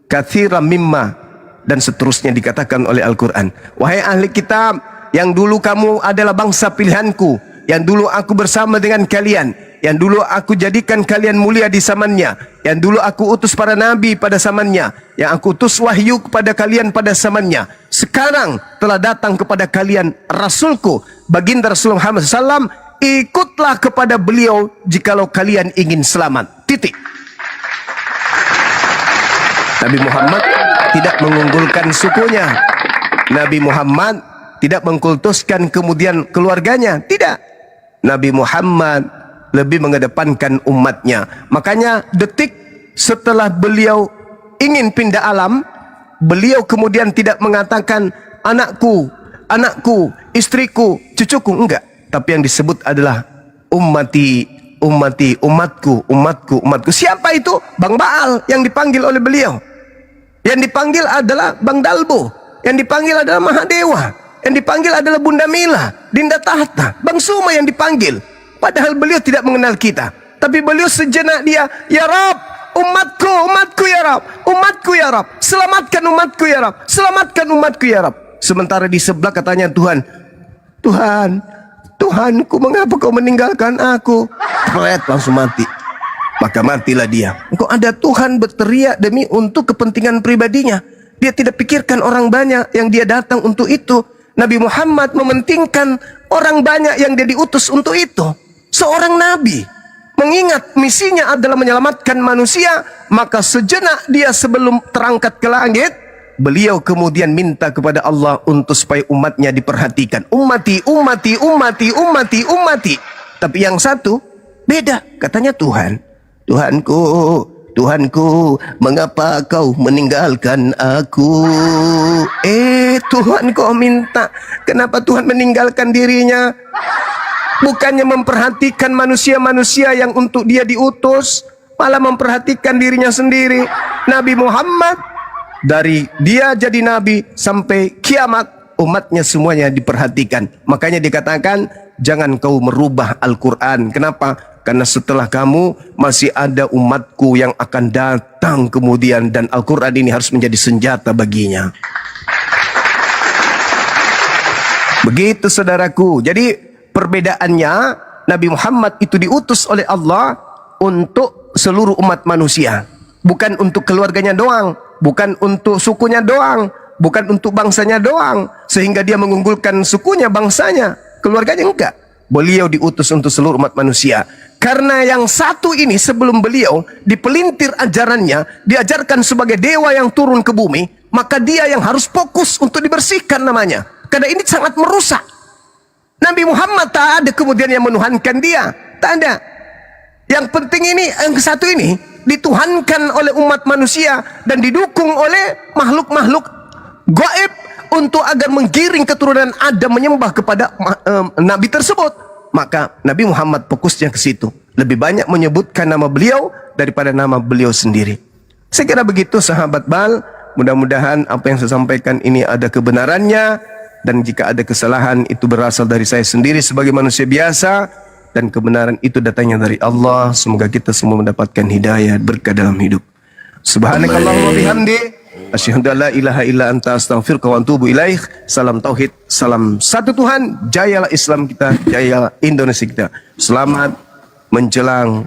katsiran mimma, dan seterusnya dikatakan oleh Al-Qur'an. Wahai ahli kitab, yang dulu kamu adalah bangsa pilihanku, yang dulu aku bersama dengan kalian, yang dulu aku jadikan kalian mulia di zamannya, yang dulu aku utus para nabi pada zamannya, yang aku utus wahyu kepada kalian pada zamannya. Sekarang telah datang kepada kalian Rasulku, baginda Rasulullah Muhammad SAW. Ikutlah kepada beliau jikalau kalian ingin selamat. Titik. Nabi Muhammad tidak mengunggulkan sukunya. Nabi Muhammad tidak mengkultuskan kemudian keluarganya. Tidak. Nabi Muhammad lebih mengedepankan umatnya. Makanya detik setelah beliau ingin pindah alam, beliau kemudian tidak mengatakan anakku, anakku, istriku, cucuku, enggak. Tapi yang disebut adalah ummati, ummati, umatku, umatku, umatku. Siapa itu? Bang Baal yang dipanggil oleh beliau. Yang dipanggil adalah Bang Dalbo. Yang dipanggil adalah Mahadewa. Yang dipanggil adalah Bunda Mila, Dinda Tahta, Bang Suma yang dipanggil. Padahal beliau tidak mengenal kita. Tapi beliau sejenak dia, ya Rab, umatku, umatku ya Rab, umatku ya Rab, selamatkan umatku ya Rab, selamatkan umatku ya Rab. Sementara di sebelah katanya Tuhan, Tuhan, Tuhanku, mengapa kau meninggalkan aku? Pret, langsung mati. Maka matilah dia. Engkau ada Tuhan berteriak demi untuk kepentingan pribadinya. Dia tidak pikirkan orang banyak yang dia datang untuk itu. Nabi Muhammad mementingkan orang banyak yang dia diutus untuk itu. Seorang nabi mengingat misinya adalah menyelamatkan manusia, maka sejenak dia sebelum terangkat ke langit, beliau kemudian minta kepada Allah untuk supaya umatnya diperhatikan. Ummati, ummati, ummati, ummati, ummati. Tapi yang satu beda, katanya Tuhan. Tuhanku, Tuhanku, mengapa kau meninggalkan aku? Tuhan kau minta, kenapa Tuhan meninggalkan dirinya? Bukannya memperhatikan manusia-manusia yang untuk dia diutus, malah memperhatikan dirinya sendiri. Nabi Muhammad, dari dia jadi nabi sampai kiamat, umatnya semuanya diperhatikan. Makanya dikatakan, jangan kau merubah Al-Quran. Kenapa? Karena setelah kamu masih ada umatku yang akan datang kemudian, dan Al-Quran ini harus menjadi senjata baginya. Begitu saudaraku. Jadi perbedaannya, Nabi Muhammad itu diutus oleh Allah untuk seluruh umat manusia. Bukan untuk keluarganya doang, bukan untuk sukunya doang, bukan untuk bangsanya doang, sehingga dia mengunggulkan sukunya, bangsanya, keluarganya enggak. Beliau diutus untuk seluruh umat manusia. Karena yang satu ini sebelum beliau dipelintir ajarannya, diajarkan sebagai dewa yang turun ke bumi, maka dia yang harus fokus untuk dibersihkan namanya. Karena ini sangat merusak. Nabi Muhammad tak ada kemudian yang menuhankan dia, tak ada. Yang penting ini, yang satu ini dituhankan oleh umat manusia dan didukung oleh makhluk-makhluk gaib untuk agar menggiring keturunan Adam menyembah kepada Nabi tersebut. Maka Nabi Muhammad fokusnya ke situ. Lebih banyak menyebutkan nama beliau daripada nama beliau sendiri. Saya kira begitu sahabat Bal. Mudah-mudahan apa yang saya sampaikan ini ada kebenarannya. Dan jika ada kesalahan itu berasal dari saya sendiri sebagai manusia biasa. Dan kebenaran itu datangnya dari Allah. Semoga kita semua mendapatkan hidayah berkah dalam hidup. Subhanakallahumma bihamdi. Asyhadu an la ilaha illa anta astaghfiruka wa atubu ilaik. Salam tauhid, salam satu Tuhan. Jayalah Islam kita, jayalah Indonesia kita. Selamat menjelang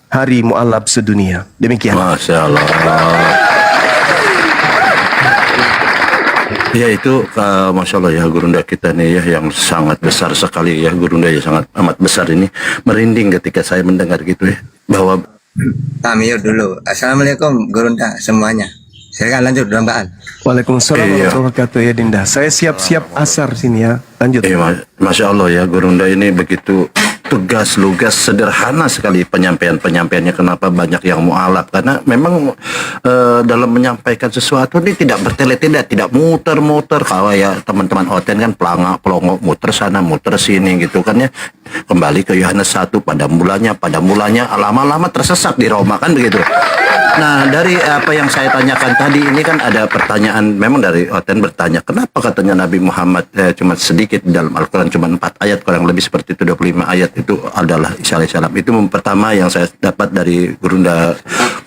hari mu'alaf sedunia. Demikian. Masya Allah. Ya itu Masya Allah ya Gurunda kita nih ya, yang sangat besar sekali ya Gurunda ya, sangat amat besar ini. Merinding ketika saya mendengar gitu ya, bahwa Kami dulu. Assalamualaikum Gurunda semuanya. Saya akan lanjut Bang. Waalaikumsalam warahmatullahi wabarakatuh ya Dinda. Saya siap-siap asar sini ya. Lanjut. Masya Allah ya Gurunda ini begitu tegas, lugas, sederhana sekali penyampaiannya. Kenapa banyak yang mualaf? Karena memang dalam menyampaikan sesuatu ini tidak bertele-tele, tidak muter-muter. Kalau ya teman-teman Oten kan pelongo muter sana, muter sini gitu kan ya. Kembali ke Yohanes 1 pada mulanya lama-lama tersesat di Roma kan begitu. Nah, dari apa yang saya tanyakan tadi ini kan ada pertanyaan, memang dari Oten bertanya, kenapa katanya Nabi Muhammad cuma sedikit dalam Al-Quran, cuma 4 ayat, kurang lebih seperti itu, 25 ayat itu adalah Isa alaihissalam. Itu pertama yang saya dapat dari Gurunda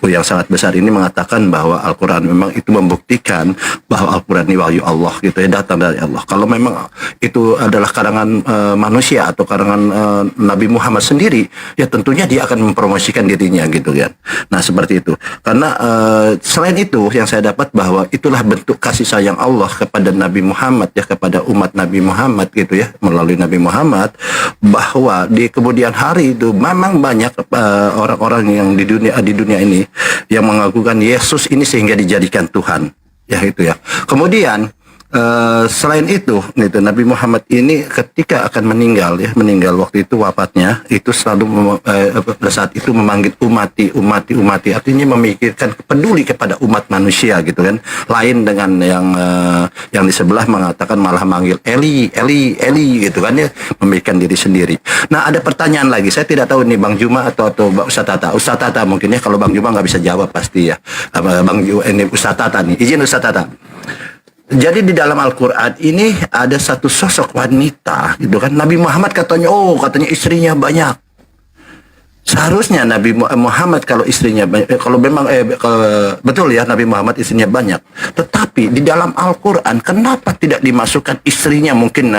yang sangat besar ini, mengatakan bahwa Al-Quran memang itu membuktikan bahwa Al-Quran ini wahyu Allah gitu ya, datang dari Allah. Kalau memang itu adalah karangan manusia atau karangan Nabi Muhammad sendiri, ya tentunya dia akan mempromosikan dirinya gitu kan. Nah, seperti itu. Karena selain itu yang saya dapat bahwa itulah bentuk kasih sayang Allah kepada Nabi Muhammad ya, kepada umat Nabi Muhammad gitu ya, melalui Nabi Muhammad, bahwa di kemudian hari itu memang banyak orang-orang yang di dunia ini yang mengagukan Yesus ini sehingga dijadikan Tuhan ya itu ya. Kemudian selain itu Nabi Muhammad ini ketika akan meninggal waktu itu wafatnya itu selalu pada saat itu memanggil umati, artinya memikirkan peduli kepada umat manusia gitu kan, lain dengan yang di sebelah mengatakan malah manggil Eli gitu kan ya, memikirkan diri sendiri. Nah, ada pertanyaan lagi, saya tidak tahu nih Bang Juma atau Ustaz Tata mungkin ya, kalau Bang Juma nggak bisa jawab pasti ya, Bang Juma ini Ustaz Tata nih, izin Ustaz Tata. Jadi di dalam Al-Quran ini ada satu sosok wanita gitu kan. Nabi Muhammad katanya istrinya banyak. Seharusnya Nabi Muhammad kalau istrinya banyak, kalau memang betul ya Nabi Muhammad istrinya banyak. Tetapi di dalam Al-Quran kenapa tidak dimasukkan istrinya, mungkin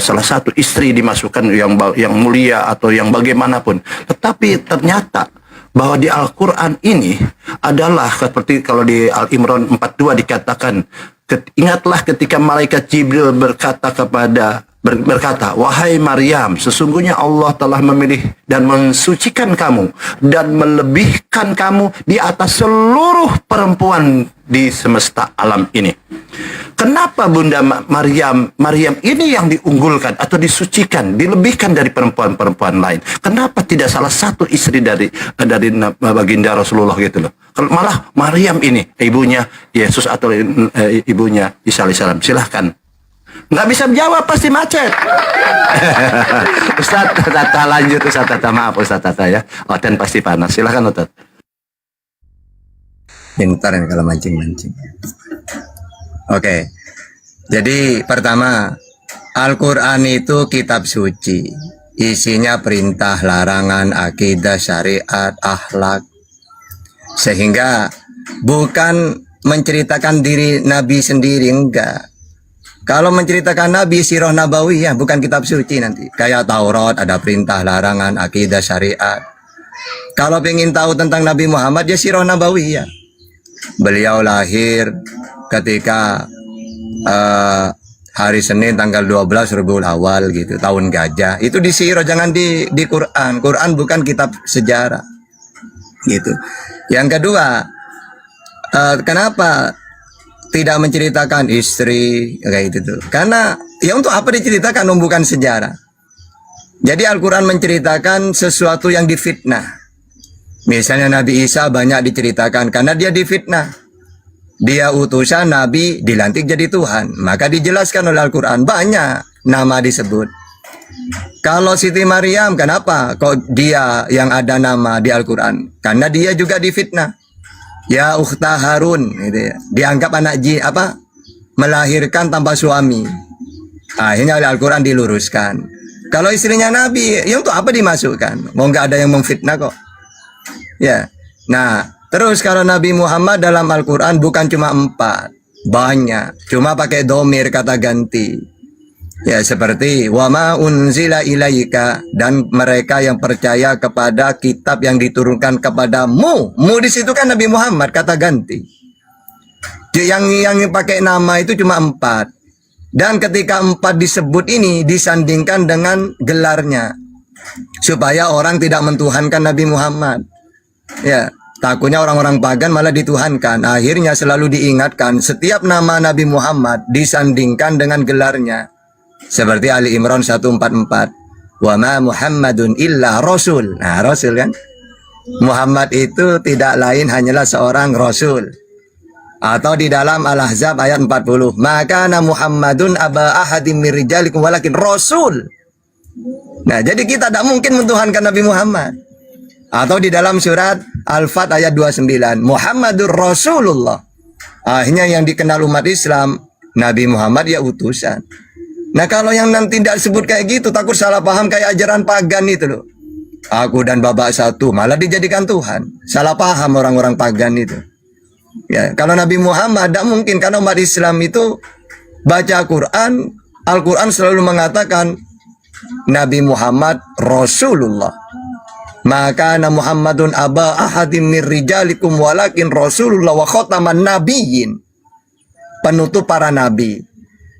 salah satu istri dimasukkan yang mulia atau yang bagaimanapun. Tetapi ternyata bahwa di Al-Quran ini adalah seperti kalau di Al-Imran 42 dikatakan, ingatlah ketika malaikat Jibril berkata kepada berkata, wahai Maryam, sesungguhnya Allah telah memilih dan mensucikan kamu dan melebihkan kamu di atas seluruh perempuan di semesta alam ini. Kenapa Bunda Maryam ini yang diunggulkan atau disucikan, dilebihkan dari perempuan-perempuan lain? Kenapa tidak salah satu istri dari baginda Rasulullah gitu loh? Malah Maryam ini ibunya Yesus atau ibunya Isa alaihissalam. Silahkan. Nggak bisa jawab, pasti macet. Ustaz Tata lanjut, Ustaz Tata, maaf Ustaz Tata ya. Oten pasti panas, silahkan Ustaz. Pintar ini kalau mancing-mancing. Oke, jadi pertama, Al-Quran itu kitab suci. Isinya perintah, larangan, akidah, syariat, akhlak. Sehingga bukan menceritakan diri Nabi sendiri, enggak. Kalau menceritakan Nabi, sirah nabawiyah, bukan kitab suci nanti. Kayak Taurat, ada perintah, larangan, akidah, syariat. Kalau ingin tahu tentang Nabi Muhammad, ya sirah nabawiyah. Beliau lahir ketika hari Senin tanggal 12 Rabiul Awal gitu, tahun gajah. Itu di sirah, jangan di Quran. Quran bukan kitab sejarah. Gitu. Yang kedua, kenapa tidak menceritakan istri kayak gitu tuh? Karena ya untuk apa diceritakan, bukan sejarah. Jadi Al-Quran menceritakan sesuatu yang difitnah. Misalnya Nabi Isa banyak diceritakan karena dia difitnah. Dia utusan Nabi, dilantik jadi Tuhan. Maka dijelaskan oleh Al-Quran, banyak nama disebut. Kalau Siti Maryam, kenapa kok dia yang ada nama di Al-Quran? Karena dia juga difitnah. Ya ukhta Harun, gitu ya. Dianggap anak melahirkan tanpa suami. Akhirnya oleh Al-Quran diluruskan. Kalau istrinya Nabi, ya untuk apa dimasukkan? Mau nggak ada yang memfitnah kok. Ya, nah terus kalau Nabi Muhammad dalam Al-Quran bukan cuma 4, banyak. Cuma pakai domir, kata ganti. Ya seperti wama unzila ilaika, dan mereka yang percaya kepada kitab yang diturunkan kepadamu. Mu di situ kan Nabi Muhammad, kata ganti. Yang pakai nama itu cuma 4. Dan ketika 4 disebut ini disandingkan dengan gelarnya, supaya orang tidak mentuhankan Nabi Muhammad. Ya, takutnya orang-orang pagan malah dituhankan. Akhirnya selalu diingatkan setiap nama Nabi Muhammad disandingkan dengan gelarnya. Seperti Ali Imran 144. Wa ma Muhammadun illa rasul. Nah, rasul kan? Muhammad itu tidak lain hanyalah seorang rasul. Atau di dalam Al-Ahzab ayat 40. Maka Muhammadun aba ahadim min rijalikum walakin rasul. Nah, jadi kita tidak mungkin mentuhankan Nabi Muhammad. Atau di dalam surat Al-Fat ayat 29. Muhammadur Rasulullah. Akhirnya yang dikenal umat Islam, Nabi Muhammad ya utusan. Nah kalau yang nanti tidak sebut kayak gitu, takut salah paham kayak ajaran pagan itu loh. Aku dan babak satu, malah dijadikan Tuhan. Salah paham orang-orang pagan itu. Ya, kalau Nabi Muhammad tidak mungkin, karena umat Islam itu baca Quran, Al-Quran selalu mengatakan Nabi Muhammad Rasulullah. Maka Muhammadun aba ahadim min rijalikum walakin Rasulullah wa khataman nabiyyin. Penutup para nabi.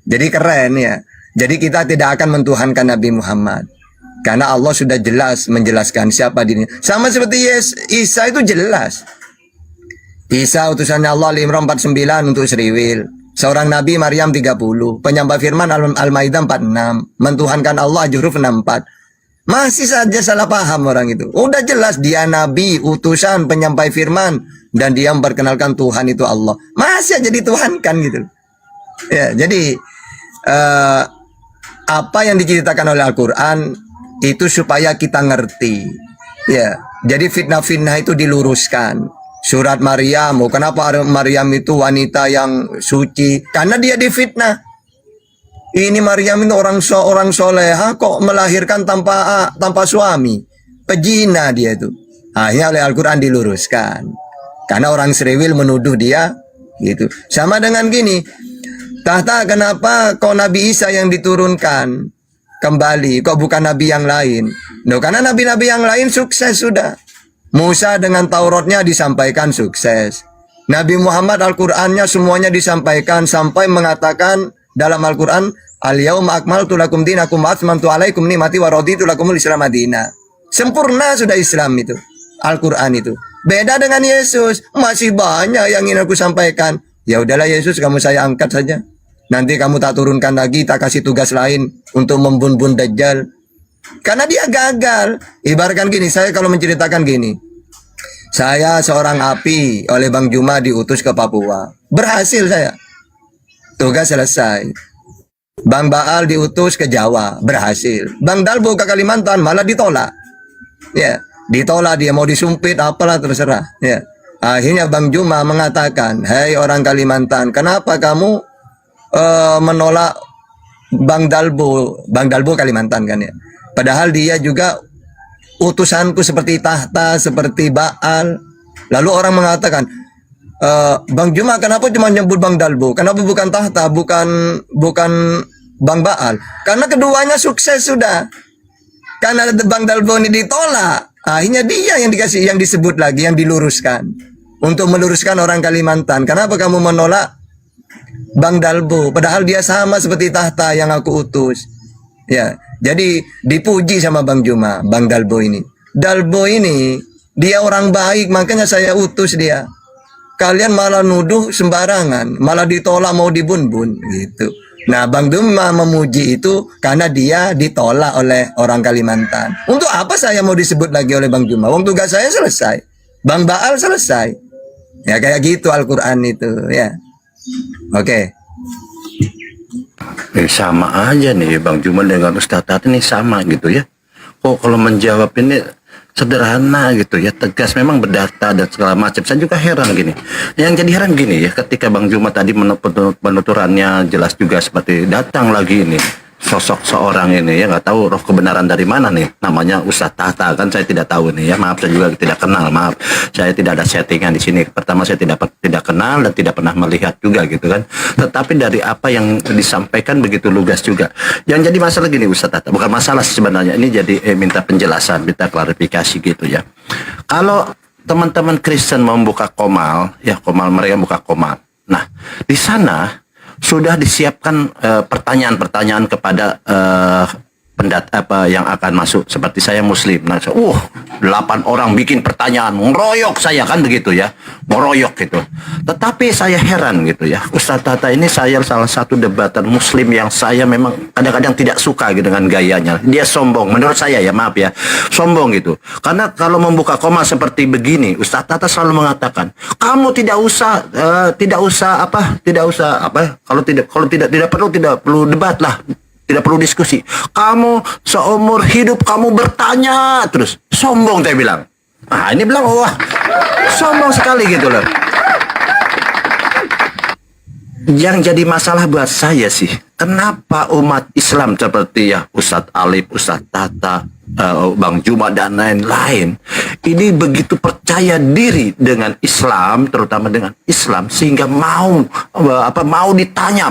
Jadi keren ya. Jadi kita tidak akan mentuhankan Nabi Muhammad. Karena Allah sudah jelas menjelaskan siapa dirinya. Sama seperti Isa itu jelas. Isa utusannya Allah, Al-Imran 49 untuk Seriwil. Seorang Nabi Maryam 30. Penyembah firman Al-Maidah 46. Mentuhankan Allah huruf 64. Masih saja salah paham orang itu. Udah jelas dia Nabi, utusan, penyampai firman. Dan dia memperkenalkan Tuhan itu Allah. Masih aja dituhankan gitu. Ya, jadi apa yang diceritakan oleh Al-Quran itu supaya kita ngerti. Ya, jadi fitnah-fitnah itu diluruskan. Surat Maryam, kenapa Maryam itu wanita yang suci? Karena dia difitnah. Ini Maryam itu orang soleha kok melahirkan tanpa suami. Pejina dia itu. Akhirnya oleh Al-Quran diluruskan. Karena orang Seriwil menuduh dia gitu. Sama dengan gini. Tahta kenapa kok Nabi Isa yang diturunkan kembali, kok bukan Nabi yang lain? No, karena Nabi-Nabi yang lain sukses sudah. Musa dengan Tauratnya disampaikan sukses. Nabi Muhammad Al-Qur'annya semuanya disampaikan sampai mengatakan dalam Al-Quran Al-yauma akmaltu lakum dinakum wa atmamtu alaikum ni'mati wa raditu lakumul Islam madina. Sempurna sudah Islam itu, Al-Qur'an itu. Beda dengan Yesus, masih banyak yang ingin aku sampaikan. Ya udahlah Yesus, kamu saya angkat saja. Nanti kamu tak turunkan lagi, tak kasih tugas lain untuk membun-bun Dajjal. Karena dia gagal. Ibaratkan gini, saya kalau menceritakan gini. Saya seorang API oleh Bang Juma diutus ke Papua. Berhasil saya. Tugas selesai. Bang Baal diutus ke Jawa. Berhasil. Bang Dalbo ke Kalimantan malah ditolak. Ya, ditolak dia mau disumpit apalah terserah. Ya. Akhirnya Bang Juma mengatakan, "Hei orang Kalimantan, kenapa kamu menolak Bang Dalbo?" Bang Dalbo Kalimantan kan ya. Padahal dia juga utusanku seperti tahta, seperti Baal. Lalu orang mengatakan, Bang Juma kenapa cuma nyebut Bang Dalbo? Kenapa bukan tahta, bukan Bang Baal? Karena keduanya sukses sudah. Karena Bang Dalbo ini ditolak, akhirnya dia yang dikasih, yang disebut lagi, yang diluruskan. Untuk meluruskan orang Kalimantan. Kenapa kamu menolak Bang Dalbo? Padahal dia sama seperti tahta yang aku utus. Ya, jadi dipuji sama Bang Juma, Bang Dalbo ini. Dalbo ini, dia orang baik, makanya saya utus dia. Kalian malah nuduh sembarangan, malah ditolak mau dibun-bun gitu. Nah, Bang Juma memuji itu karena dia ditolak oleh orang Kalimantan. Untuk apa saya mau disebut lagi oleh Bang Juma? Wong tugas saya selesai. Bang Baal selesai. Ya kayak gitu Al-Qur'an itu, ya. Oke. Sama aja nih Bang Juma dengan Ustaz Tata ini sama gitu ya. Kok kalau menjawab ini sederhana gitu ya, tegas, memang berdata dan segala macam. Saya juga heran gini. Yang jadi heran gini ya, ketika Bang Juma tadi penuturannya jelas juga seperti datang lagi ini sosok seorang ini ya, nggak tahu roh kebenaran dari mana nih, namanya Ustadz Tata, kan saya tidak tahu nih ya, maaf saya juga tidak kenal, maaf saya tidak ada settingan di sini. Pertama saya tidak kenal dan tidak pernah melihat juga gitu kan, tetapi dari apa yang disampaikan begitu lugas juga. Yang jadi masalah gini Ustadz Tata, bukan masalah sebenarnya, ini jadi minta penjelasan, minta klarifikasi gitu ya. Kalau teman-teman Kristen membuka komal, ya komal, mereka buka komal. Nah, di sana sudah disiapkan pertanyaan-pertanyaan kepada apa yang akan masuk, seperti saya Muslim. Nah, 8 orang bikin pertanyaan, ngeroyok saya kan begitu ya, ngeroyok gitu. Tetapi saya heran gitu ya, Ustadz Tata ini saya salah satu debatan Muslim yang saya memang kadang-kadang tidak suka gitu dengan gayanya. Dia sombong, menurut saya ya, maaf ya, sombong gitu. Karena kalau membuka koma seperti begini, Ustadz Tata selalu mengatakan, kamu tidak usah kalau tidak perlu debat lah. Tidak perlu diskusi. Kamu seumur hidup kamu bertanya terus. Sombong saya bilang. Nah ini bilang, wah sombong sekali gitu loh. Yang jadi masalah buat saya sih, kenapa umat Islam seperti ya Ustadz Alif, Ustadz Tata, Bang Juma dan lain-lain ini begitu percaya diri dengan Islam, terutama dengan Islam, sehingga mau ditanya.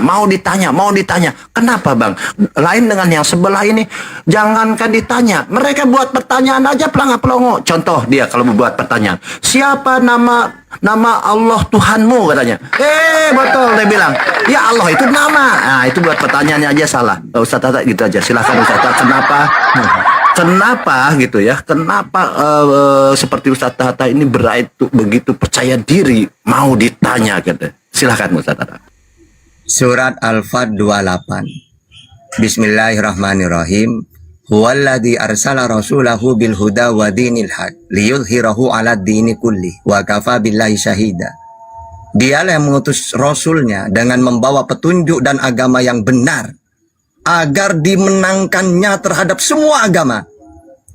Kenapa Bang? Lain dengan yang sebelah ini, jangankan ditanya, mereka buat pertanyaan aja pelongo. Contoh dia kalau membuat pertanyaan, siapa nama Allah Tuhanmu katanya. Betul dia bilang. Ya Allah itu nama. Nah, itu buat pertanyaannya aja salah. Ustaz Tata gitu aja. Silakan Ustaz Tata, kenapa gitu ya? Kenapa seperti Ustaz Tata ini begitu percaya diri mau ditanya gitu. Silakan Ustaz Tata. Surat Al-Fat 28. Bismillahirrahmanirrahim. Huwallazi arsala rasulahu bil huda wa dinil haq liyudhhirahu 'ala dini kulli wa kafa billahi syahida. Dialah yang mengutus rasulnya dengan membawa petunjuk dan agama yang benar agar dimenangkannya terhadap semua agama.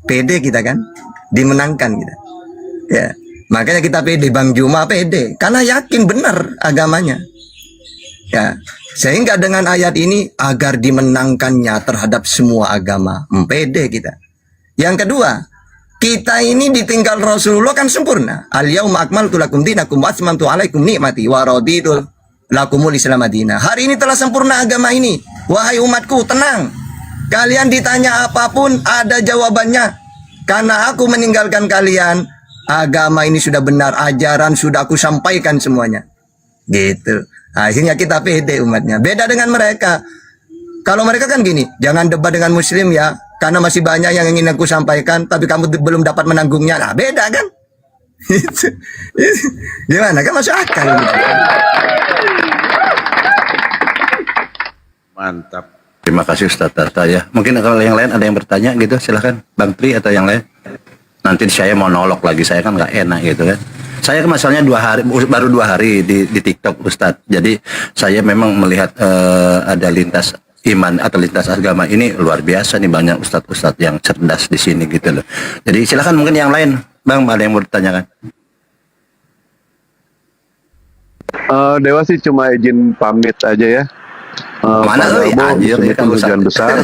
Pede kita kan? Dimenangkan kita. Ya, makanya kita pede, Bang Juma pede karena yakin benar agamanya. Ya, sehingga dengan ayat ini agar dimenangkannya terhadap semua agama. Pede kita. Yang kedua, kita ini ditinggal Rasulullah kan sempurna. Al-yauma akmaltu lakum dinakum wa atmamtu alaikum ni'mati wa raditu lakumul Islam madina. Hari ini telah sempurna agama ini. Wahai umatku, tenang. Kalian ditanya apapun ada jawabannya. Karena aku meninggalkan kalian, agama ini sudah benar, ajaran sudah aku sampaikan semuanya. Gitu. Akhirnya kita pede umatnya. Beda dengan mereka. Kalau mereka kan gini, jangan debat dengan muslim ya, karena masih banyak yang ingin aku sampaikan, tapi kamu belum dapat menanggungnya. Nah, beda kan? Gimana kan, masuk akal gitu. Mantap. Terima kasih Ustaz Tata ya. Mungkin kalau yang lain ada yang bertanya gitu, silahkan Bang Tri atau yang lain. Nanti saya monolog lagi, saya kan nggak enak gitu kan. Saya masalahnya baru 2 hari di TikTok Ustadz. Jadi saya memang melihat ada lintas iman atau lintas agama ini luar biasa nih, banyak ustadz-ustadz yang cerdas di sini gitu loh. Jadi silakan mungkin yang lain, Bang, ada yang mau ditanyakan? Dewa sih cuma izin pamit aja ya. Mana lu? Anjir, itu hujan besar.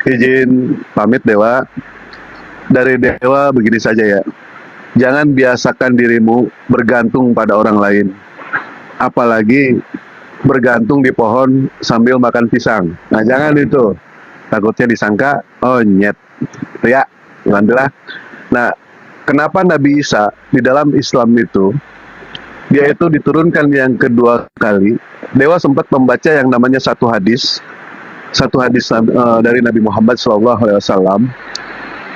Izin pamit Dewa. Dari Dewa begini saja ya. Jangan biasakan dirimu bergantung pada orang lain. Apalagi bergantung di pohon sambil makan pisang. Nah, jangan itu. Takutnya disangka, oh nyet. Ya, alhamdulillah. Nah, kenapa Nabi Isa di dalam Islam itu dia itu diturunkan yang kedua kali? Dewa sempat membaca yang namanya satu hadis dari Nabi Muhammad SAW.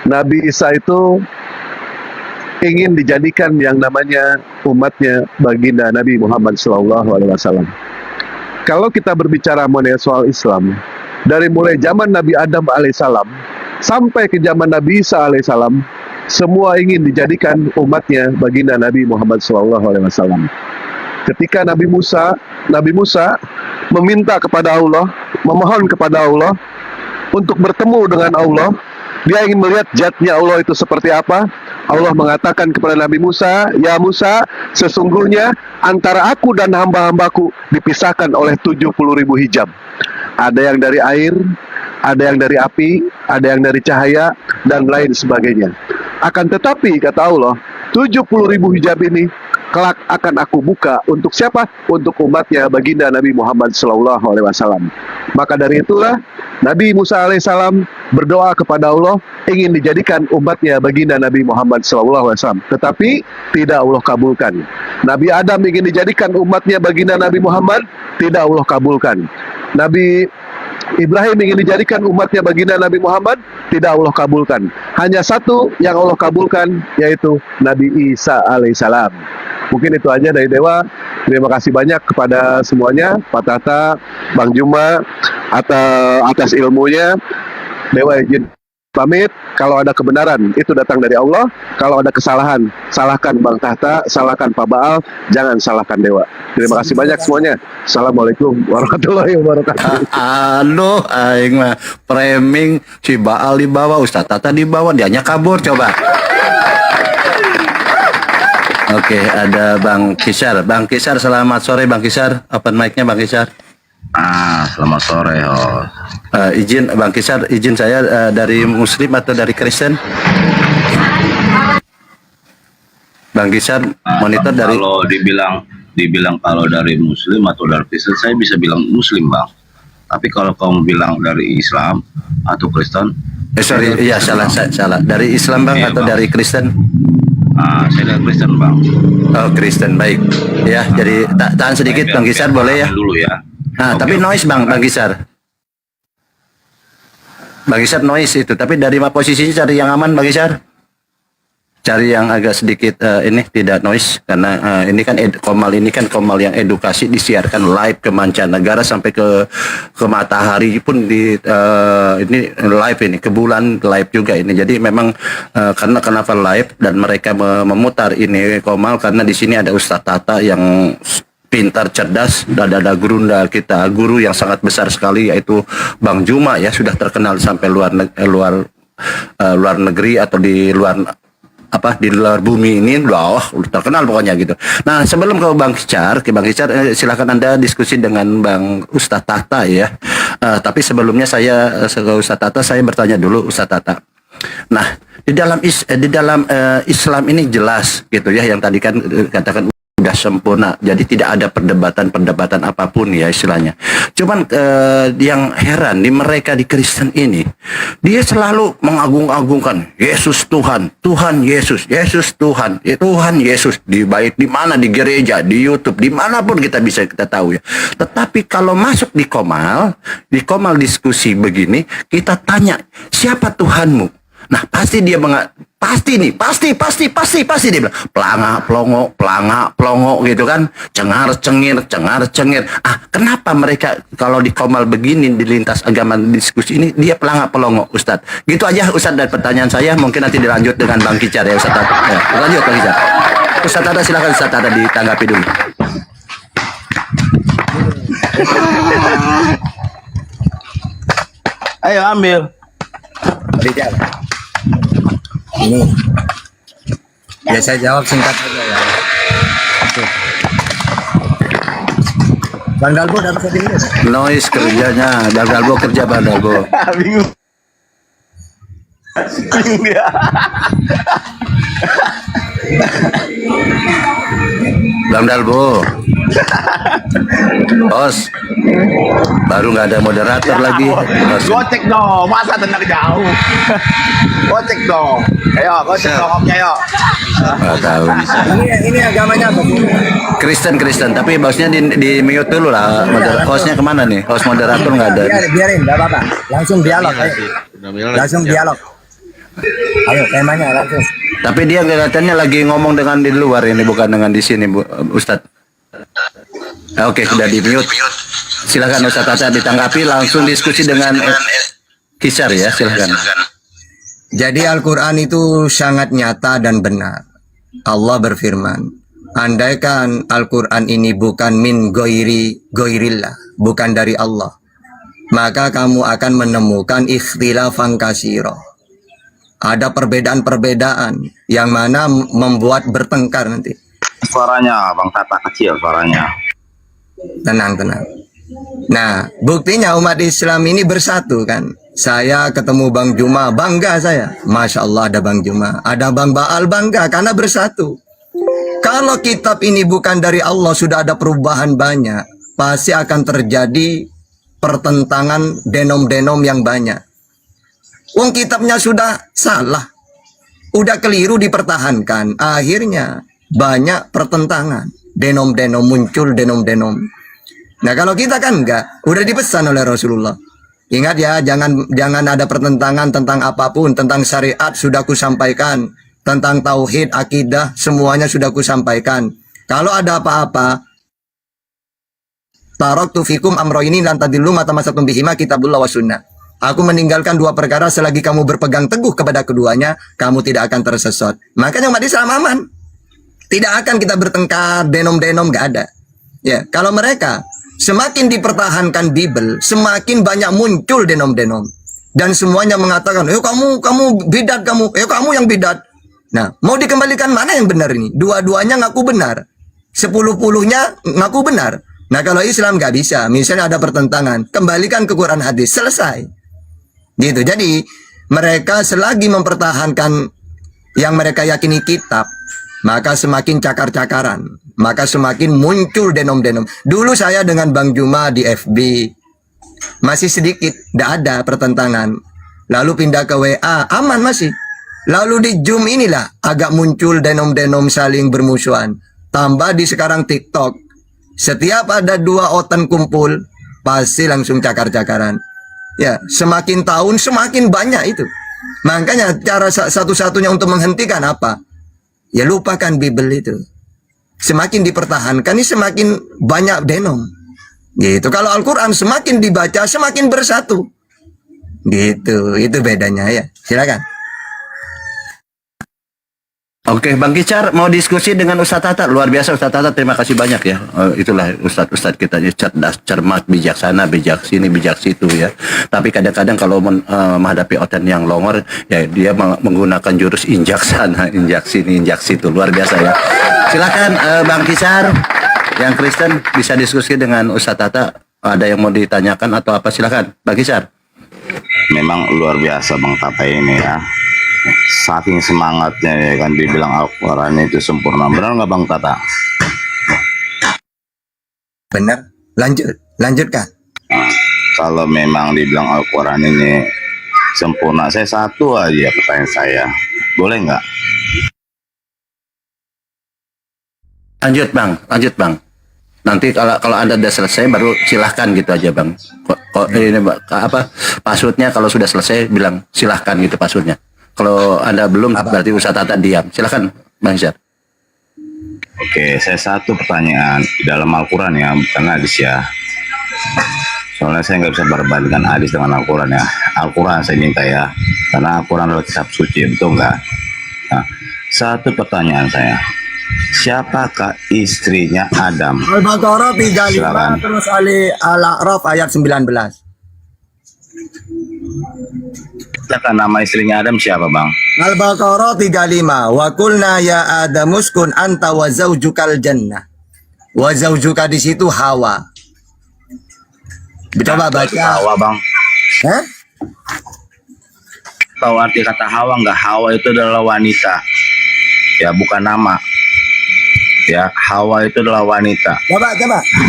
Nabi Isa itu ingin dijadikan yang namanya umatnya baginda Nabi Muhammad SAW. Kalau kita berbicara mengenai soal Islam, dari mulai zaman Nabi Adam alaihissalam sampai ke zaman Nabi Isa alaihissalam, semua ingin dijadikan umatnya baginda Nabi Muhammad SAW. Ketika Nabi Musa meminta kepada Allah, memohon kepada Allah untuk bertemu dengan Allah, dia ingin melihat zatnya Allah itu seperti apa. Allah mengatakan kepada Nabi Musa, "Ya Musa, sesungguhnya antara aku dan hamba-hambaku dipisahkan oleh 70.000 hijab. Ada yang dari air, ada yang dari api, ada yang dari cahaya, dan lain sebagainya. Akan tetapi, kata Allah, 70.000 hijab ini kelak akan aku buka untuk siapa? Untuk umatnya baginda Nabi Muhammad SAW. Maka dari itulah Nabi Musa alaihissalam berdoa kepada Allah ingin dijadikan umatnya baginda Nabi Muhammad SAW. Tetapi tidak Allah kabulkan. Nabi Adam ingin dijadikan umatnya baginda Nabi Muhammad, tidak Allah kabulkan. Nabi Ibrahim ingin dijadikan umatnya baginda Nabi Muhammad, tidak Allah kabulkan. Hanya satu yang Allah kabulkan, yaitu Nabi Isa alaihissalam. Mungkin itu aja dari Dewa. Terima kasih banyak kepada semuanya, Pak Tata, Bang Juma, atas ilmunya. Dewa izin pamit. Kalau ada kebenaran, itu datang dari Allah. Kalau ada kesalahan, salahkan Bang Tata, salahkan Pak Baal, jangan salahkan Dewa. Terima kasih banyak semuanya. Assalamualaikum warahmatullahi wabarakatuh. Aduh, aing mah framing si Baal di bawah, Ustaz Tata di bawah, dianya kabur coba. Oke, ada Bang Kisar. Bang Kisar, selamat sore Bang Kisar. Open mic-nya Bang Kisar. Selamat sore, Izin Bang Kisar, izin saya dari Muslim atau dari Kristen? Bang Kisar, monitor dari. Kalau dibilang kalau dari Muslim atau dari Kristen, saya bisa bilang Muslim, Bang. Tapi kalau kamu bilang dari Islam atau Kristen, sorry, iya salah. Dari Islam Bang atau dari Kristen? Saya dari Kristen, Bang. Oh, Kristen, baik. Ya, jadi tahan sedikit Bang Kisar, boleh ya? Dulu ya. Nah, tapi noise Bang Kisar. Bang Kisar noise itu, tapi dari posisinya cari yang aman Bang Kisar. Cari yang agak sedikit ini tidak noise, karena ini kan komal yang edukasi disiarkan live ke mancanegara sampai ke matahari pun ini live, ini ke bulan live juga ini. Jadi memang karena kenapa live dan mereka memutar ini komal, karena di sini ada Ustadz Tata yang pintar, cerdas, dan ada guru yang sangat besar sekali, yaitu Bang Juma ya, sudah terkenal sampai luar negeri atau di luar bumi ini, udah terkenal pokoknya gitu. Nah, sebelum ke Bang Kisar, silakan Anda diskusi dengan Bang Ustadz Tata ya. Tapi sebelumnya saya ke Ustadz Tata, saya bertanya dulu Ustadz Tata. Nah, di dalam Islam ini jelas gitu ya, yang tadi kan katakan udah sempurna. Jadi tidak ada perdebatan apapun ya istilahnya. Cuman yang heran di mereka di Kristen ini, dia selalu mengagung-agungkan Yesus Tuhan, Tuhan Yesus, Yesus Tuhan, Tuhan Yesus, di baik di mana, di gereja, di YouTube, dimanapun kita tahu ya. Tetapi kalau masuk di komal diskusi begini, kita tanya siapa Tuhanmu? Nah pasti dia pasti dia bilang pelanga plongo gitu kan, cengar cengir. Kenapa mereka kalau di komal begini di lintas agama diskusi ini dia pelanga pelongo, Ustadz? Gitu aja Ustadz dari pertanyaan saya, mungkin nanti dilanjut dengan Bang Kicar ya Ustadz. Ya, lanjut Bang Kicar. Ustadz Ada, silakan Ustadz Ada ditanggapi dulu. Ayo ambil. Ini. Ya saya jawab singkat saja ya. Oke. Bang Dalbo udah bisa dengar? Noise kerjanya, Bang Dalbo kerja Bang Dalbo. Bingung. Bingung dia. Bang Dalbo. Bos. Baru nggak ada moderator lagi. Gocek dong, masa tenang jauh. Gocek dong. Ayo, gocek dong omnya yuk. Nggak tahu. Ini agamanya apa? Kristen, tapi bosnya di mute dulu lah. Hostnya kemana nih? Host moderator nggak ada. Biarin, nggak apa-apa. Langsung dialog. Langsung dialog. Ayo, temanya langsung. Tapi dia kelihatannya lagi ngomong dengan di luar ini, bukan dengan di sini, Ustadz. Oke, sudah di mute. Silakan Ustadz Ata ditanggapi, langsung diskusi dengan Kisar ya, silakan. Jadi Al-Quran itu sangat nyata dan benar. Allah berfirman, andaikan Al-Quran ini bukan min goirillah, bukan dari Allah, maka kamu akan menemukan ikhtilafan kasiro. Ada perbedaan-perbedaan yang mana membuat bertengkar nanti. Suaranya Bang Tata kecil suaranya. Tenang. Nah, buktinya umat Islam ini bersatu kan. Saya ketemu Bang Juma, bangga saya. Masya Allah ada Bang Juma, ada Bang Baal, bangga karena bersatu. Kalau kitab ini bukan dari Allah, sudah ada perubahan banyak. Pasti akan terjadi pertentangan denom-denom yang banyak. Wong kitabnya sudah salah, udah keliru dipertahankan. Akhirnya banyak pertentangan. Denom-denom muncul, denom-denom. Nah kalau kita kan enggak, udah dipesan oleh Rasulullah. Ingat ya, jangan ada pertentangan tentang apapun, tentang syariat sudah kusampaikan, tentang tauhid, akidah, semuanya sudah kusampaikan. Kalau ada apa-apa, taraktu fikum amroini lan tadillu ma tamassaktum bihima kitabullah wa sunnah. Aku meninggalkan dua perkara selagi kamu berpegang teguh kepada keduanya, kamu tidak akan tersesat. Makanya umat Islam aman. Tidak akan kita bertengkar, denom-denom, gak ada. Ya, kalau mereka semakin dipertahankan Bible, semakin banyak muncul denom-denom. Dan semuanya mengatakan, kamu bidat kamu yang bidat. Nah, mau dikembalikan mana yang benar ini? Dua-duanya ngaku benar. 10-10-nya ngaku benar. Nah, kalau Islam nggak bisa, misalnya ada pertentangan, kembalikan ke Quran hadis, selesai. Gitu. Jadi, mereka selagi mempertahankan yang mereka yakini kitab, maka semakin cakar-cakaran, maka semakin muncul denom-denom. Dulu saya dengan Bang Juma di FB, masih sedikit, tidak ada pertentangan. Lalu pindah ke WA, aman masih. Lalu di Zoom inilah agak muncul denom-denom saling bermusuhan. Tambah di sekarang TikTok, setiap ada dua otan kumpul, pasti langsung cakar-cakaran. Ya, semakin tahun semakin banyak itu. Makanya cara satu-satunya untuk menghentikan apa? Ya lupakan Bible itu. Semakin dipertahankan, ini semakin banyak denom. Gitu. Kalau Al-Quran semakin dibaca, semakin bersatu. Gitu. Itu bedanya ya. Silakan. Oke, Bang Kicar mau diskusi dengan Ustadz Tata. Luar biasa Ustadz Tata, terima kasih banyak ya. Itulah Ustadz kita cerdas, cermat, bijaksana, bijak sini, bijak situ ya. Tapi kadang-kadang kalau menghadapi oten yang longor, ya dia menggunakan jurus injak sana, injak sini, injak situ. Luar biasa ya. Silakan Bang Kicar, yang Kristen bisa diskusi dengan Ustadz Tata. Ada yang mau ditanyakan atau apa? Silakan, Bang Kicar. Memang luar biasa Bang Tata ini ya. Saking semangatnya ya kan, dibilang Al-Quran itu sempurna. Benar nggak Bang Tata? Benar. Lanjutkan. Nah, kalau memang dibilang Al-Quran ini sempurna, saya satu aja pertanyaan saya, boleh nggak? Lanjut bang. Nanti kalau Anda sudah selesai baru silahkan gitu aja bang. Kok ini passwordnya kalau sudah selesai bilang silahkan gitu passwordnya. Kalau Anda belum berarti Ustaz Tata diam. Silahkan Bang Syar. Oke, saya satu pertanyaan di dalam Al-Quran ya, bukan hadis ya. Soalnya saya nggak bisa berbandingkan hadis dengan Al-Quran ya. Al-Quran saya minta ya, karena Al-Quran adalah kitab suci, betul nggak? Nah, satu pertanyaan saya, siapakah istrinya Adam? Al-Baqarah 35 Silakan. terus Al-A'raf ayat 19. Silakan, nama istrinya Adam siapa bang? Al-Baqarah 35. Wa qulna ya Adamuskun anta wa zaujukal jannah. Wa zaujuka di situ Hawa. Coba baca. Hawa bang. Hah? Tahu arti kata Hawa nggak? Hawa itu adalah wanita. Ya, bukan nama. Ya, Hawa itu adalah wanita. Coba.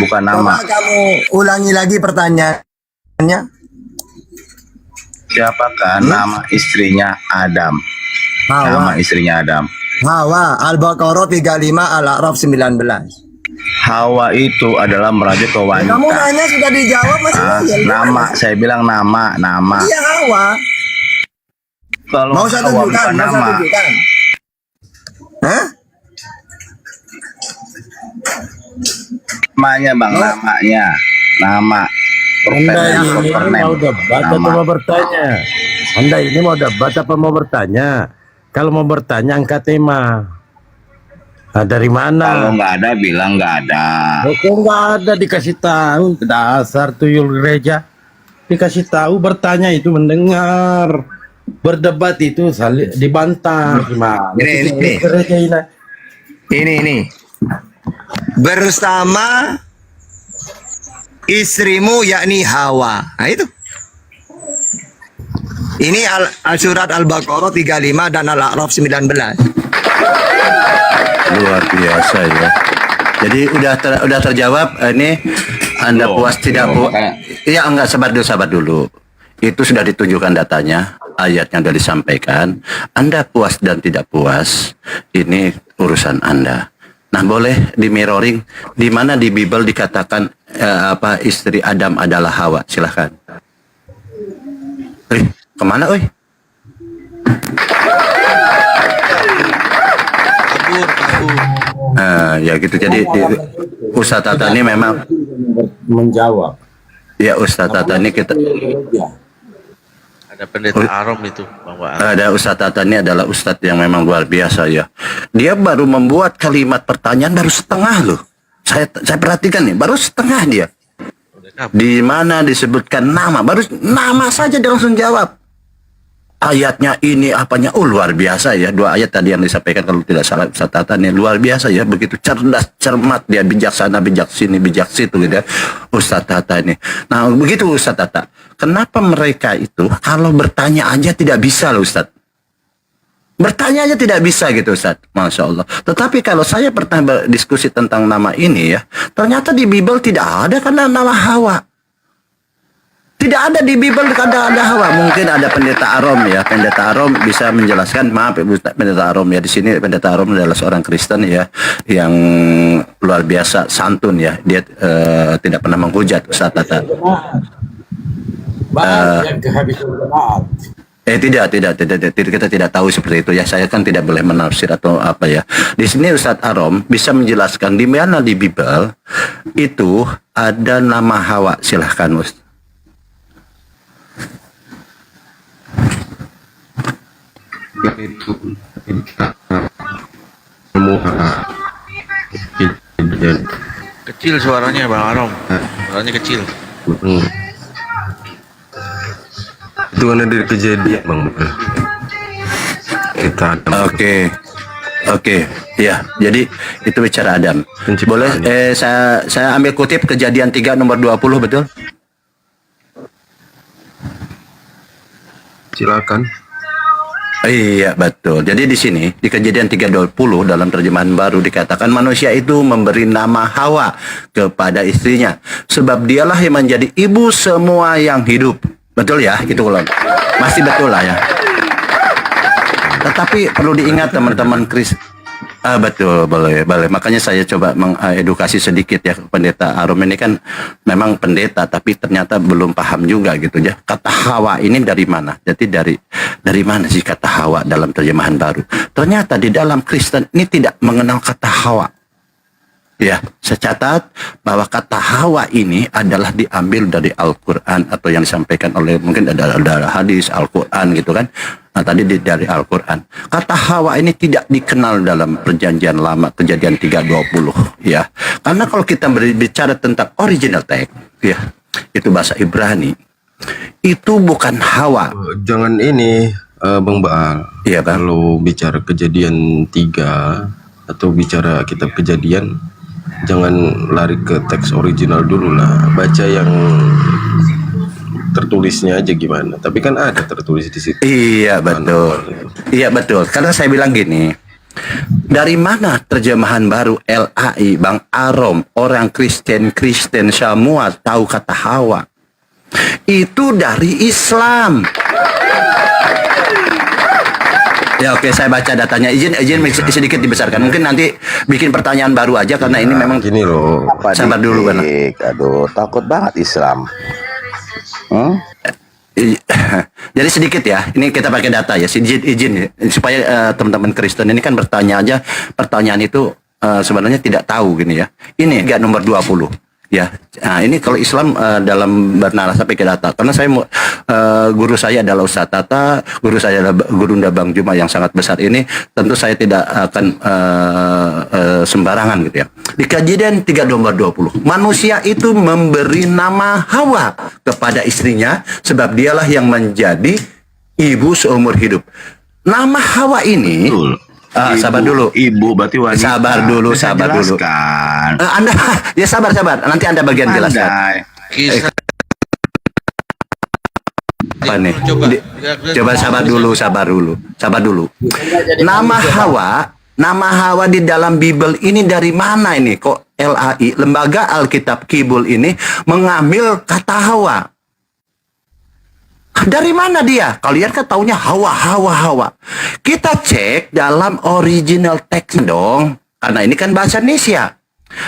Bukan nama. Coba kamu ulangi lagi pertanyaannya. Siapakah nama istrinya Adam? Hawa. Nama istrinya Adam. Hawa. Al-Baqarah 35, Al-A'raf 19. Hawa itu adalah merajuk ke wanita. Kamu nanya sudah dijawab masih Nama, saya bilang nama. Iya Hawa. Kalau Mau saya Hawa tunjukkan, bukan nama. Hah? Namanya bang, namanya. Nama. Anda ini mau debat atau mau bertanya? Anda ini mau debat apa mau bertanya? Kalau mau bertanya angkat tema. Nah, dari mana? Kalau nggak ada bilang nggak ada. Kok nggak ada dikasih tahu? Dasar tuyul gereja. Dikasih tahu, bertanya itu mendengar. Berdebat itu dibantah. Gimana? Ini. Gereja Ini. Bersama istrimu yakni Hawa. Nah itu. Ini surat Al-Baqarah 35 dan Al-A'raf 19. Luar biasa ya. Jadi udah terjawab. Ini Anda puas tidak puas? Iya enggak, sabar dulu. Itu sudah ditunjukkan datanya, ayatnya sudah disampaikan. Anda puas dan tidak puas, ini urusan Anda. Nah, boleh di mirroring di mana di Bible dikatakan istri Adam adalah Hawa. Silahkan. Kemana, oi? Ya gitu. Jadi Ustaz Tata ini memang menjawab. Ya Ustaz Tata ini kita Ada pendeta Arom itu, Bang Wa'al. ada Ustaz Tata ini adalah Ustadz yang memang luar biasa ya. Dia baru membuat kalimat pertanyaan baru setengah loh. Saya perhatikan nih, baru setengah dia. Di mana disebutkan nama, baru nama saja dia langsung jawab. Ayatnya ini apanya, luar biasa ya. 2 ayat tadi yang disampaikan kalau tidak salah Ustaz Tata ini luar biasa ya. Begitu cerdas, cermat dia, bijaksana, bijak sini, bijak situ gitu ya. Ustaz Tata ini. Nah begitu Ustaz Tata. Kenapa mereka itu kalau bertanya aja tidak bisa loh Ustaz? Bertanya aja tidak bisa gitu Ustaz. Masya Allah. Tetapi kalau saya pernah berdiskusi tentang nama ini ya, ternyata di Bible tidak ada karena nama Hawa. Tidak ada di Bible ada Hawa. Mungkin ada pendeta Arom ya. Pendeta Arom bisa menjelaskan. Maaf pendeta Arom ya. Di sini pendeta Arom adalah seorang Kristen ya yang luar biasa santun ya. Dia tidak pernah menghujat Ustaz Tata. Tidak. Kita tidak tahu seperti itu ya. Saya kan tidak boleh menafsir atau apa ya. Di sini Ustadz Arom bisa menjelaskan di mana di Bible itu ada nama Hawa. Silahkan Ustaz. Kecil suaranya Bang Arom. Suaranya kecil. Itu kan dari kejadian Bang. Kita Oke, ya. Jadi itu bicara Adam. Boleh saya ambil kutip Kejadian 3 nomor 20 betul? Silakan. Iya betul. Jadi di sini di Kejadian 3:20 dalam terjemahan baru dikatakan manusia itu memberi nama Hawa kepada istrinya sebab dialah yang menjadi ibu semua yang hidup. Betul ya? Gitu kalau masih betul lah ya. Tetapi perlu diingat teman-teman betul, boleh. Makanya saya coba mengedukasi sedikit ya, Pendeta Arum ini kan memang pendeta, tapi ternyata belum paham juga gitu ya. Kata Hawa ini dari mana? Jadi dari mana sih kata Hawa dalam terjemahan baru? Ternyata di dalam Kristen ini tidak mengenal kata Hawa. Ya, saya catat bahwa kata Hawa ini adalah diambil dari Al-Quran atau yang disampaikan oleh mungkin ada hadis Al-Quran gitu kan. Nah, tadi dari Al-Quran. Kata Hawa ini tidak dikenal dalam perjanjian lama Kejadian 3:20 ya. Karena kalau kita berbicara tentang original text ya, itu bahasa Ibrani. Itu bukan Hawa. Jangan ini Bang Baal. Iya, Bang. Kalau bicara Kejadian 3 atau bicara kitab Kejadian, jangan lari ke teks original dulu lah. Baca yang tertulisnya aja gimana. Tapi kan ada tertulis di situ. Iya betul. Iya betul. Karena saya bilang gini, dari mana terjemahan baru LAI, Bang Arom, orang Kristen semua tahu kata Hawa? Itu dari Islam. Ya oke, saya baca datanya. Izin sedikit dibesarkan. Mungkin nanti bikin pertanyaan baru aja karena ini memang gini loh. Sabar dulu kan. Aduh, takut banget Islam. Jadi sedikit ya, ini kita pakai data ya, izin ya, supaya teman-teman Kristen ini kan bertanya aja, pertanyaan itu sebenarnya tidak tahu gini ya. Ini enggak nomor 20 ya. Nah, ini kalau Islam dalam bernarasi pakai data. Karena saya guru saya adalah Ustadz Tata, guru saya adalah Gurunda Bang Juma yang sangat besar ini, tentu saya tidak akan sembarangan gitu ya. Di Kejadian 3:20, manusia itu memberi nama Hawa kepada istrinya sebab dialah yang menjadi ibu seumur hidup. Nama Hawa ini sabar dulu. Ibu berarti wanita. Sabar dulu. Anda ya sabar. Nanti Anda bagian jelaskan. Apa nih? Coba sabar dulu. Nama Hawa di dalam Bible ini dari mana ini? Kok LAI, Lembaga Alkitab Kibul ini mengambil kata Hawa? Dari mana dia? Kalian kan taunya Hawa. Kita cek dalam original text dong. Karena ini kan bahasa Indonesia.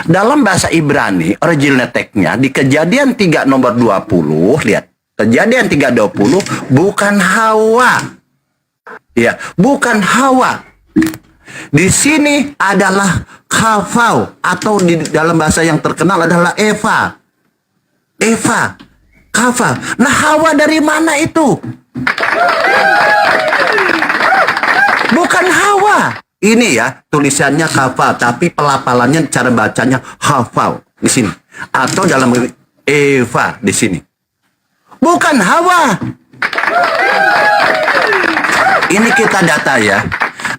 Dalam bahasa Ibrani, original text-nya di Kejadian 3 nomor 20, lihat. Kejadian 3:20 bukan Hawa. Ya, bukan Hawa. Di sini adalah Kafau atau di dalam bahasa yang terkenal adalah Eva. Kafa. Nah, Hawa dari mana itu? Bukan Hawa. Ini ya tulisannya Kafa, tapi pelafalannya cara bacanya Hafau di sini. Atau dalam Eva di sini. Bukan Hawa. Ini kita data ya.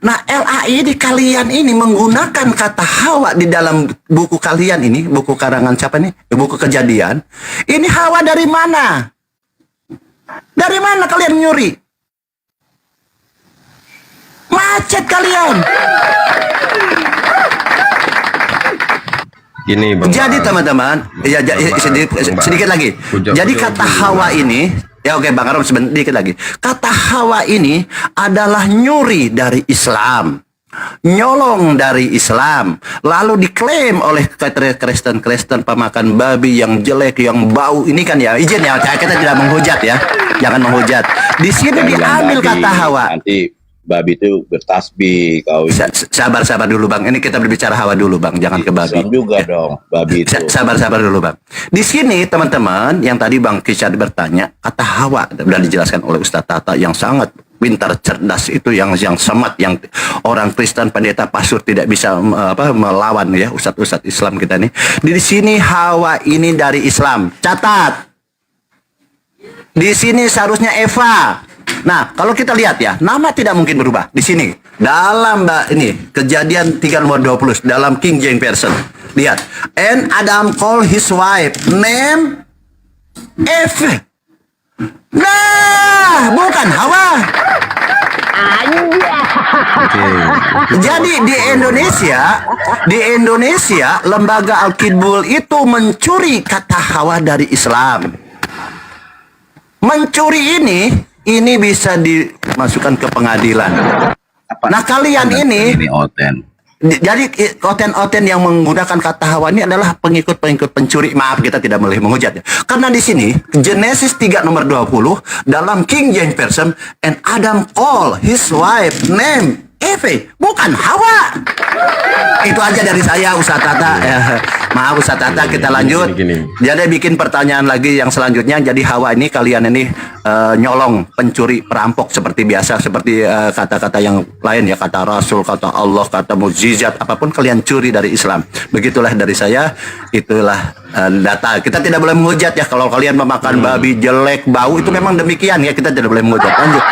Nah, LAI di kalian ini menggunakan kata Hawa di dalam buku kalian ini, buku karangan siapa nih? Buku Kejadian. Ini Hawa dari mana? Dari mana kalian nyuri? Macet kalian. Gini, Bang. Jadi teman-teman, ya sedikit lagi. Jadi kata Hawa ini, ya oke Bang Arom sedikit lagi. Kata Hawa ini adalah nyuri dari Islam. Nyolong dari Islam. Lalu diklaim oleh Kristen pemakan babi yang jelek, yang bau. Ini kan ya, izin ya, kita tidak menghujat ya. Jangan menghujat. Di sini diambil kata Hawa. Nanti babi itu bertasbih kau. Sabar dulu Bang. Ini kita berbicara Hawa dulu Bang, jangan ke babi. Islam juga dong, babi itu. Sabar dulu Bang. Di sini teman-teman yang tadi Bang Kishad bertanya, kata Hawa sudah dijelaskan oleh Ustadz Tata yang sangat pintar, cerdas itu, yang semat, yang orang Kristen pendeta pastor tidak bisa melawan ya ustadz Islam kita nih. Di sini Hawa ini dari Islam. Catat. Di sini seharusnya Eva. Nah, kalau kita lihat ya, nama tidak mungkin berubah. Di sini, dalam ini, Kejadian 3 nomor 20, dalam King James Version. Lihat. And Adam called his wife, name Eve. Nah, bukan Hawa. Jadi di Indonesia lembaga Al-Qibul itu mencuri kata Hawa dari Islam. Mencuri ini bisa dimasukkan ke pengadilan. Nah kalian ini jadi oten yang menggunakan kata Hawa ini adalah pengikut-pengikut pencuri. Maaf, kita tidak boleh menghujat. Karena di sini Genesis 3 nomor 20 dalam King James Version, and Adam called his wife name Eve, bukan Hawa. Itu aja dari saya, Ustaz Tata. Maaf Ustaz Tata, kita lanjut. Jadi bikin pertanyaan lagi yang selanjutnya. Jadi Hawa ini kalian ini nyolong, pencuri, perampok seperti biasa, seperti kata-kata yang lain ya, kata Rasul, kata Allah, kata mukjizat, apapun kalian curi dari Islam. Begitulah dari saya, itulah data. Kita tidak boleh menghujat ya, kalau kalian memakan babi jelek, bau, itu memang demikian ya, kita tidak boleh menghujat. Lanjut.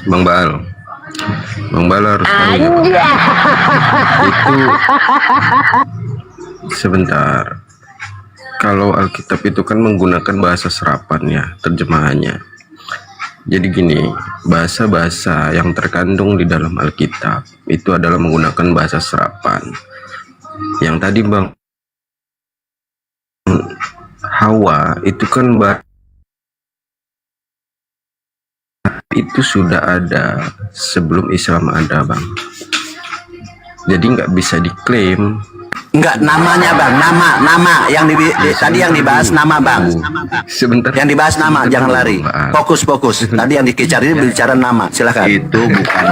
Bang Baal harus tahu itu sebentar. Kalau Alkitab itu kan menggunakan bahasa serapan ya, terjemahannya. Jadi gini, bahasa-bahasa yang terkandung di dalam Alkitab itu adalah menggunakan bahasa serapan. Yang tadi Bang Hawa itu kan itu sudah ada sebelum Islam ada, Bang. Jadi nggak bisa diklaim. Enggak, namanya Bang, nama yang tadi yang dibahas nama Bang. Sebentar. Yang dibahas nama, jangan lari. Fokus. Tadi yang dikejar ini bicara nama, silakan. Itu bukan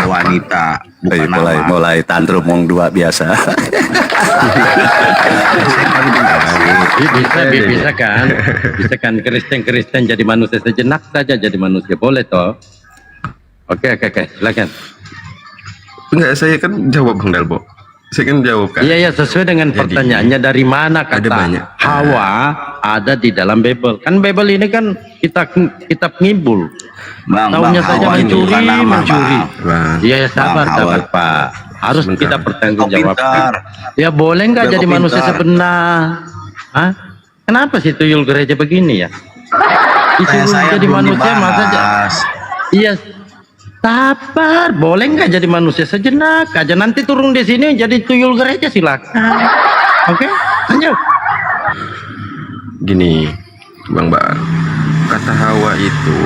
wanita, bukan mulai tantrum mong dua biasa. bisa kan Kristen jadi manusia sejenak saja, jadi manusia boleh toh. Oke, silakan. Enggak, saya kan jawab Bang Dalbo. Saya kan jawab kan. Iya, sesuai dengan pertanyaannya, dari mana kata Hawa ada di dalam Bible. Kan Bible ini kan kitab ngibul. Tahunya saja mencuri. Iya, sabar Pak. Harus kita bertanggungjawabkan. Ya boleh nggak jadi manusia sebenar? Hah? Kenapa sih tuyul gereja begini ya? Disuruh jadi manusia masa aja. Iya. Sabar, boleh nggak jadi manusia sejenak aja, nanti turun di sini jadi tuyul gereja, silakan. Oke, lanjut. Gini, Bang Bar, kata Hawa itu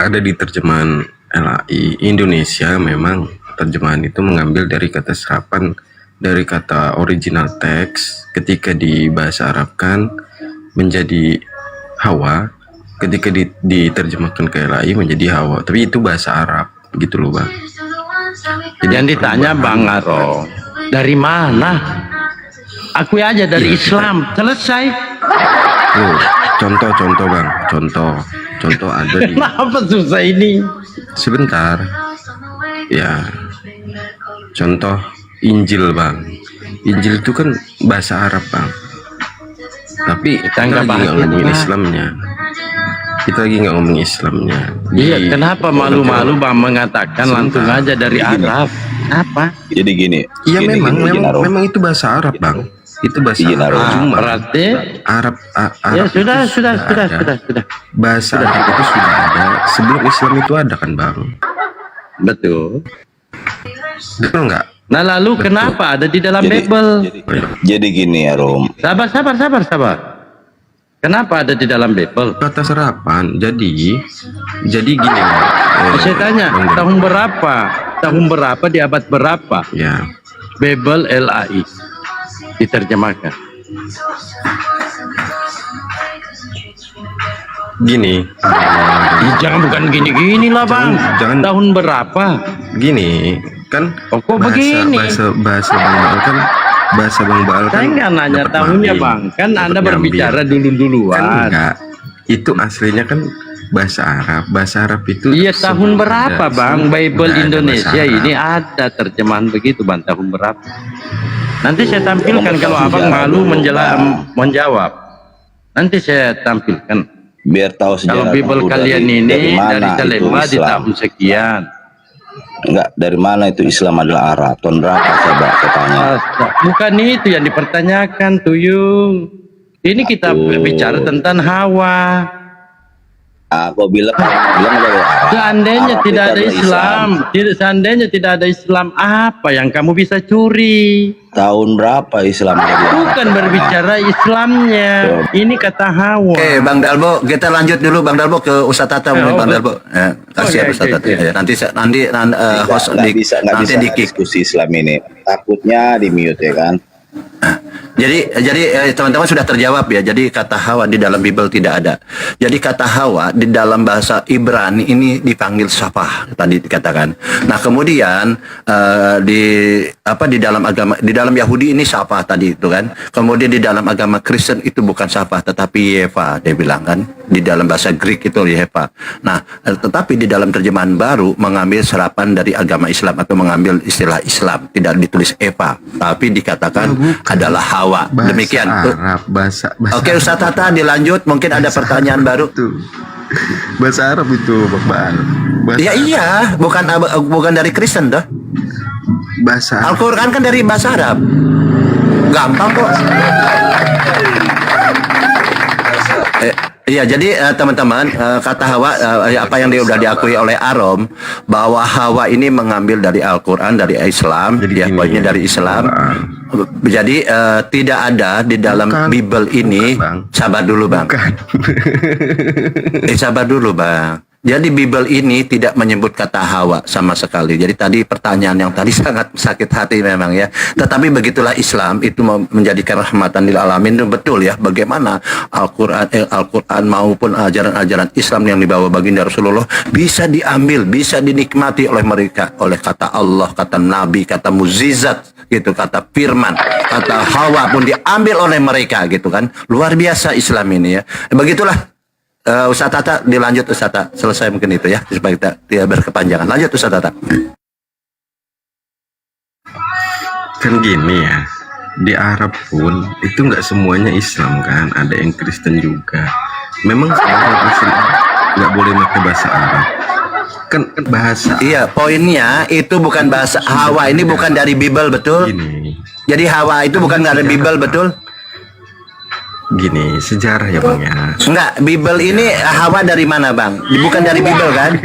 ada di terjemahan LAI Indonesia. Memang terjemahan itu mengambil dari kata serapan dari kata original teks, ketika di bahasa Arab kan menjadi Hawa. Ketika diterjemahkan ke LAI menjadi Hawa, tapi itu bahasa Arab, begitu loh Bang. Jadi yang ditanya Bang Aro, dari mana? Aku aja dari Islam, selesai. Contoh Bang, contoh ada di. Kenapa susah ini? Sebentar, ya. Contoh Injil Bang, Injil itu kan bahasa Arab Bang, tapi kita nggak ngomongin Islamnya. Kita lagi nggak ngomong Islamnya. Iya, kenapa malu-malu Bang mengatakan langsung aja dari Arab? Apa? Jadi gini. Iya, memang itu bahasa Arab Bang. Itu bahasa Arab. Cuma berarti Arab. Ya sudah. Bahasa Arab itu sudah ada sebelum Islam itu ada kan Bang? Betul nggak? Nah lalu kenapa ada di dalam Bible? Jadi gini ya Rom. Sabar. Kenapa ada di dalam Bible? Kata serapan. Jadi gini. Saya tanya, tahun berapa di abad berapa? Ya. Bible LAI diterjemahkan. Gini. Jangan bukan gini-gini lah Bang. Jangan. Tahun berapa? Gini kan. Kok begini? Bahasa Bang kan. Bahasa Bang Baal kan. Saya nggak nanya tahunnya Bang, kan Anda berbicara duluan. Kan enggak, itu aslinya kan bahasa Arab. Bahasa Arab itu. Iya, tahun berapa Bang? Bible Indonesia ini ada terjemahan begitu Bang, tahun berapa? Nanti saya tampilkan kalau Abang malu menjawab. Nanti saya tampilkan. Biar tahu sejarah. Kalau Bible kalian ini dari Salemba di tahun sekian. Enggak, dari mana itu Islam adalah Arab? Tahun berapa coba saya tanya? Bukan itu yang dipertanyakan, tuyul. Ini kita bicara tentang Hawa. Aku bilang dari Arab. Seandainya Arab tidak itu ada adalah Islam, seandainya tidak ada Islam, apa yang kamu bisa curi? Tahun berapa Islam jadi Arab? Bukan berbicara Islamnya. Ini kata Hawa. Oke, Bang Dalbo, kita lanjut dulu Bang Dalbo ke Ustadz Tata mungkin Bang Dalbo. Kasihan Ustadz Tata. Ya, nanti host nggak bisa diskusi Islam ini. Takutnya di mute ya kan. Jadi teman-teman sudah terjawab ya. Jadi kata Hawa di dalam Bible tidak ada. Jadi kata Hawa di dalam bahasa Ibrani ini dipanggil Safah tadi dikatakan. Nah kemudian di dalam agama di dalam Yahudi ini Safah tadi itu kan. Kemudian di dalam agama Kristen itu bukan Safah tetapi Yeva dia bilang kan. Di dalam bahasa Greek itu Yeva. Nah tetapi di dalam terjemahan baru mengambil serapan dari agama Islam atau mengambil istilah Islam, tidak ditulis Eva tapi dikatakan adalah Hawa. Demikian. Bahasa Oke Ustaz Tata dilanjut, mungkin ada pertanyaan baru. bahasa Arab itu Bang. Ya iya, bukan dari Kristen toh. Bahasa Al-Qur'an kan dari bahasa Arab. Gampang kok. Iya, jadi teman-teman kata Hawa apa yang sudah diakui oleh Arom bahwa Hawa ini mengambil dari Al-Qur'an, dari Islam, ya poinnya dari Islam. Jadi tidak ada di dalam Bible ini. Sabar dulu Bang. Sabar dulu Bang. Jadi Bible ini tidak menyebut kata Hawa sama sekali. Jadi tadi pertanyaan yang tadi sangat sakit hati memang ya. Tetapi begitulah Islam itu menjadikan rahmatan lil alamin, itu betul ya. Bagaimana Al-Quran maupun ajaran-ajaran Islam yang dibawa baginda Rasulullah bisa diambil, bisa dinikmati oleh mereka, oleh kata Allah, kata Nabi, kata mukjizat gitu, kata firman, kata Hawa pun diambil oleh mereka gitu kan. Luar biasa Islam ini ya. Begitulah. Ustaz Tata dilanjut Ustaz Tata, selesai mungkin itu ya supaya kita tidak berkepanjangan. Lanjut Ustaz Tata. Kan gini ya, di Arab pun itu nggak semuanya Islam kan, ada yang Kristen juga. Memang semua Muslim nggak boleh pakai bahasa Arab. Kan bahasa. Iya, poinnya itu bukan bahasa Hawa ini bukan dari Bible betul? Gini. Jadi Hawa itu bukan dari Bible betul? Gini, sejarah ya Bang ya. Enggak, Bible ini Hawa dari mana Bang? Bukan dari Bible kan?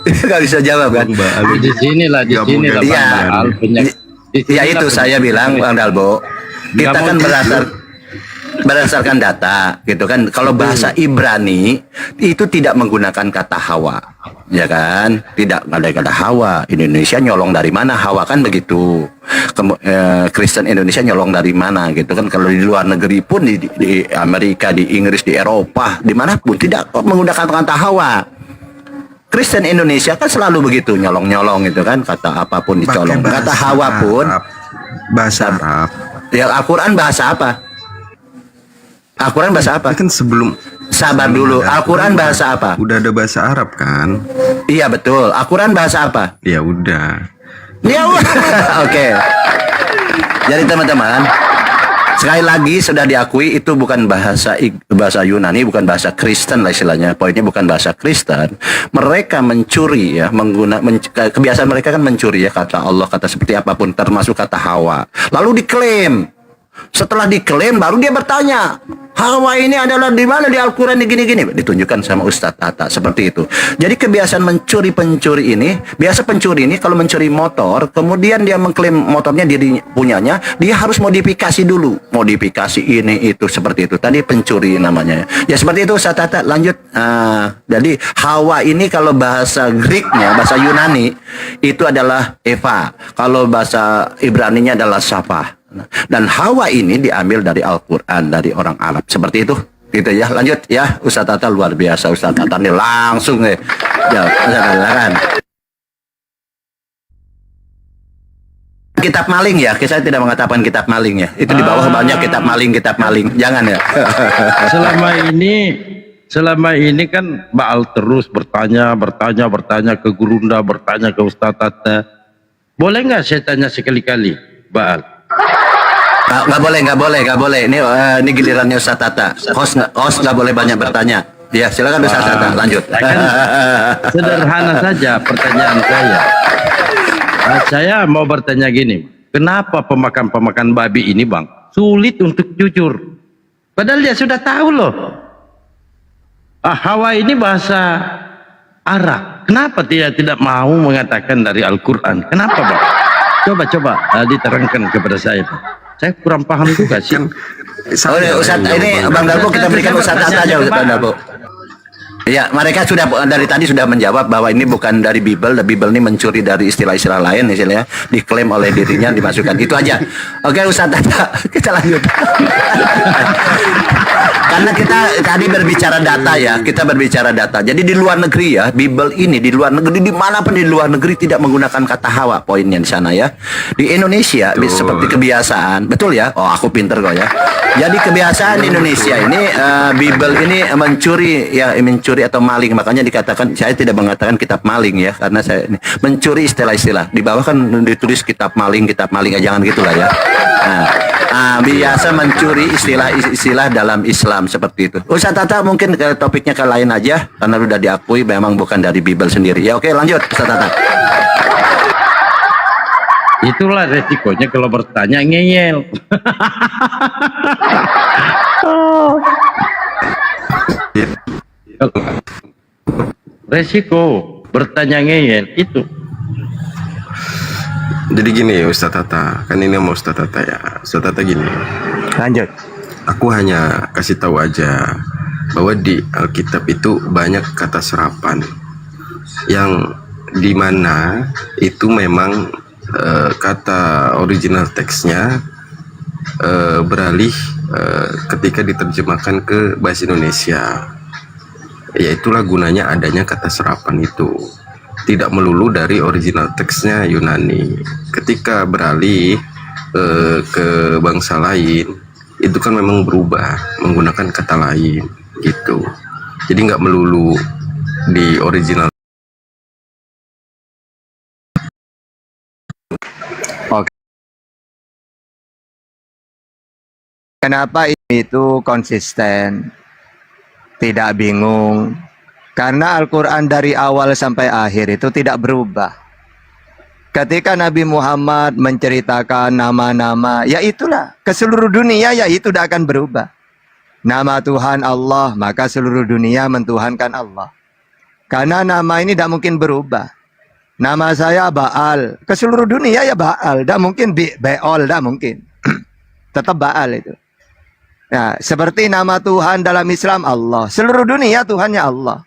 Gak bisa jawab kan? Di sinilah Bang. Ya itu saya bilang Bang Dalbo. Kita kan berdasarkan data gitu kan. Kalau bahasa Ibrani itu tidak menggunakan kata Hawa, ya kan? Tidak ada kata Hawa. Indonesia nyolong dari mana? Hawa kan begitu. Kristen Indonesia nyolong dari mana gitu kan? Kalau di luar negeri pun di Amerika, di Inggris, di Eropa, dimanapun tidak menggunakan kata Hawa. Kristen Indonesia kan selalu begitu, nyolong-nyolong gitu kan, kata apapun dicolong. Kata Hawa pun bahasa Arab. Ya Al-Quran bahasa apa? Al-Quran bahasa apa? Kan sebelum. Sabar dulu. Al-Quran bahasa apa? Udah ada bahasa Arab kan? Iya betul. Al-Quran bahasa apa? Ya udah. Ya oke. Jadi teman-teman, sekali lagi sudah diakui itu bukan bahasa Yunani, bukan bahasa Kristen lah istilahnya. Poinnya bukan bahasa Kristen. Mereka mencuri ya, kebiasaan mereka kan mencuri ya kata Allah, kata seperti apapun termasuk kata Hawa. Lalu diklaim. Setelah diklaim baru dia bertanya, Hawa ini adalah di mana di Al-Quran gini-gini. Ditunjukkan sama Ustadz Tata seperti itu. Jadi kebiasaan pencuri ini, biasa pencuri ini kalau mencuri motor, kemudian dia mengklaim motornya diri punyanya, dia harus modifikasi dulu. Modifikasi ini itu seperti itu. Tadi pencuri namanya. Ya seperti itu Ustadz Tata. Lanjut. Jadi Hawa ini kalau bahasa Greeknya, bahasa Yunani itu adalah Eva. Kalau bahasa Ibraninya adalah Safah. Dan Hawa ini diambil dari Al-Quran, dari orang Arab. Seperti itu. Gitu ya. Lanjut ya. Ustadz Tata luar biasa. Ustadz Tata ini langsung ya. Silakan. Kitab maling ya. Saya tidak mengatakan kitab maling ya. Itu di bawah banyak kitab maling. Jangan ya. Selama ini kan Baal terus bertanya ke Gurunda, bertanya ke Ustadz Tata. Boleh nggak saya tanya sekali-kali, Baal? Nggak boleh. Ini gilirannya Ustadz Tata. Host nggak boleh banyak bertanya. Ya silakan Ustadz Tata. Lanjut. Sederhana saja pertanyaan saya. Saya mau bertanya gini. Kenapa pemakan babi ini bang sulit untuk jujur? Padahal dia sudah tahu loh. Hawa ini bahasa Arab. Kenapa dia tidak mau mengatakan dari Al-Quran? Kenapa bang? Coba diterangkan kepada saya bang. Saya kurang paham juga sih. Ustaz, ini Bang Dalbo kita berikan Ustaz aja Bang Dalbo. Ya, mereka sudah dari tadi sudah menjawab bahwa ini bukan dari Bible. Bible ini mencuri dari istilah-istilah lain, istilahnya diklaim oleh dirinya, dimasukkan. Itu aja. Oke, Ustaz, kita lanjut. Karena kita tadi berbicara data ya, kita berbicara data. Jadi di luar negeri ya, Bible ini di luar negeri, dimanapun di luar negeri tidak menggunakan kata Hawa, poinnya di sana ya. Di Indonesia seperti kebiasaan, betul ya? Oh, aku pinter kok ya. Jadi kebiasaan Indonesia ini Bible ini mencuri atau maling, makanya dikatakan, saya tidak mengatakan kitab maling ya, karena saya ini mencuri istilah-istilah. Di bawah kan ditulis kitab maling ya, jangan gitulah ya. Biasa mencuri istilah-istilah dalam Islam seperti itu. Ustaz Tata mungkin topiknya ke lain aja karena sudah diakui memang bukan dari Bible sendiri. Ya oke, lanjut Ustaz Tata. Itulah resikonya kalau bertanya ngeyel. Resiko bertanya ngeyel itu. Jadi gini Ustaz Tata, kan ini mau Ustaz Tata ya. Ustaz Tata gini. Lanjut. Aku hanya kasih tahu aja bahwa di Alkitab itu banyak kata serapan yang dimana itu memang kata original teksnya beralih ketika diterjemahkan ke bahasa Indonesia. Yaitulah gunanya adanya kata serapan itu. Tidak melulu dari original teksnya Yunani. Ketika beralih ke bangsa lain, itu kan memang berubah menggunakan kata lain gitu. Jadi nggak melulu di original. Oke. Kenapa itu konsisten? Tidak bingung. Karena Al-Quran dari awal sampai akhir itu tidak berubah. Ketika Nabi Muhammad menceritakan nama-nama, ya itulah ke seluruh dunia, ya itu tidak akan berubah. Nama Tuhan Allah, maka seluruh dunia mentuhankan Allah. Karena nama ini tidak mungkin berubah. Nama saya Baal, ke seluruh dunia ya Baal, tidak mungkin Beol, tidak mungkin. Tetap Baal itu. Nah, seperti nama Tuhan dalam Islam Allah, seluruh dunia Tuhannya Allah.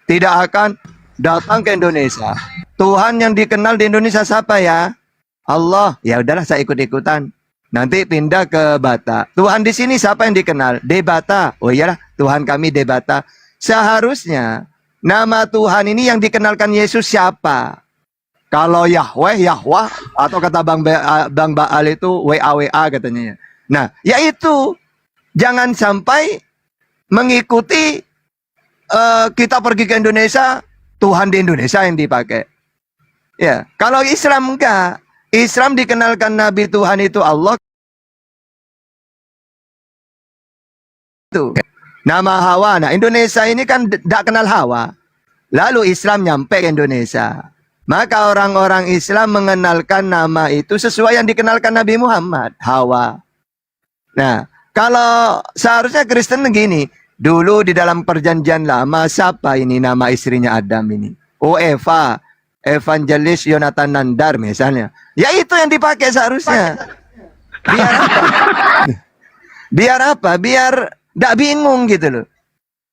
Tidak akan datang ke Indonesia. Tuhan yang dikenal di Indonesia siapa ya? Allah. Ya udahlah saya ikut-ikutan. Nanti pindah ke Bata. Tuhan di sini siapa yang dikenal? Debata. Oh iyalah, Tuhan kami Debata. Seharusnya nama Tuhan ini yang dikenalkan Yesus siapa? Kalau Yahweh, Yahwah, atau kata Bang Baal itu WA katanya. Nah, yaitu jangan sampai mengikuti kita pergi ke Indonesia, Tuhan di Indonesia yang dipakai. Ya, kalau Islam enggak. Islam dikenalkan Nabi Tuhan itu Allah. Itu. Nama Hawa. Nah, Indonesia ini kan tidak kenal Hawa. Lalu Islam nyampe ke Indonesia. Maka orang-orang Islam mengenalkan nama itu sesuai yang dikenalkan Nabi Muhammad, Hawa. Nah, kalau seharusnya Kristen begini. Dulu di dalam perjanjian lama, siapa ini nama istrinya Adam ini? Oh, Eva. Evangelis Yonatan Nandar misalnya. Ya itu yang dipakai seharusnya. Biar apa? Biar apa? Biar tidak bingung gitu loh.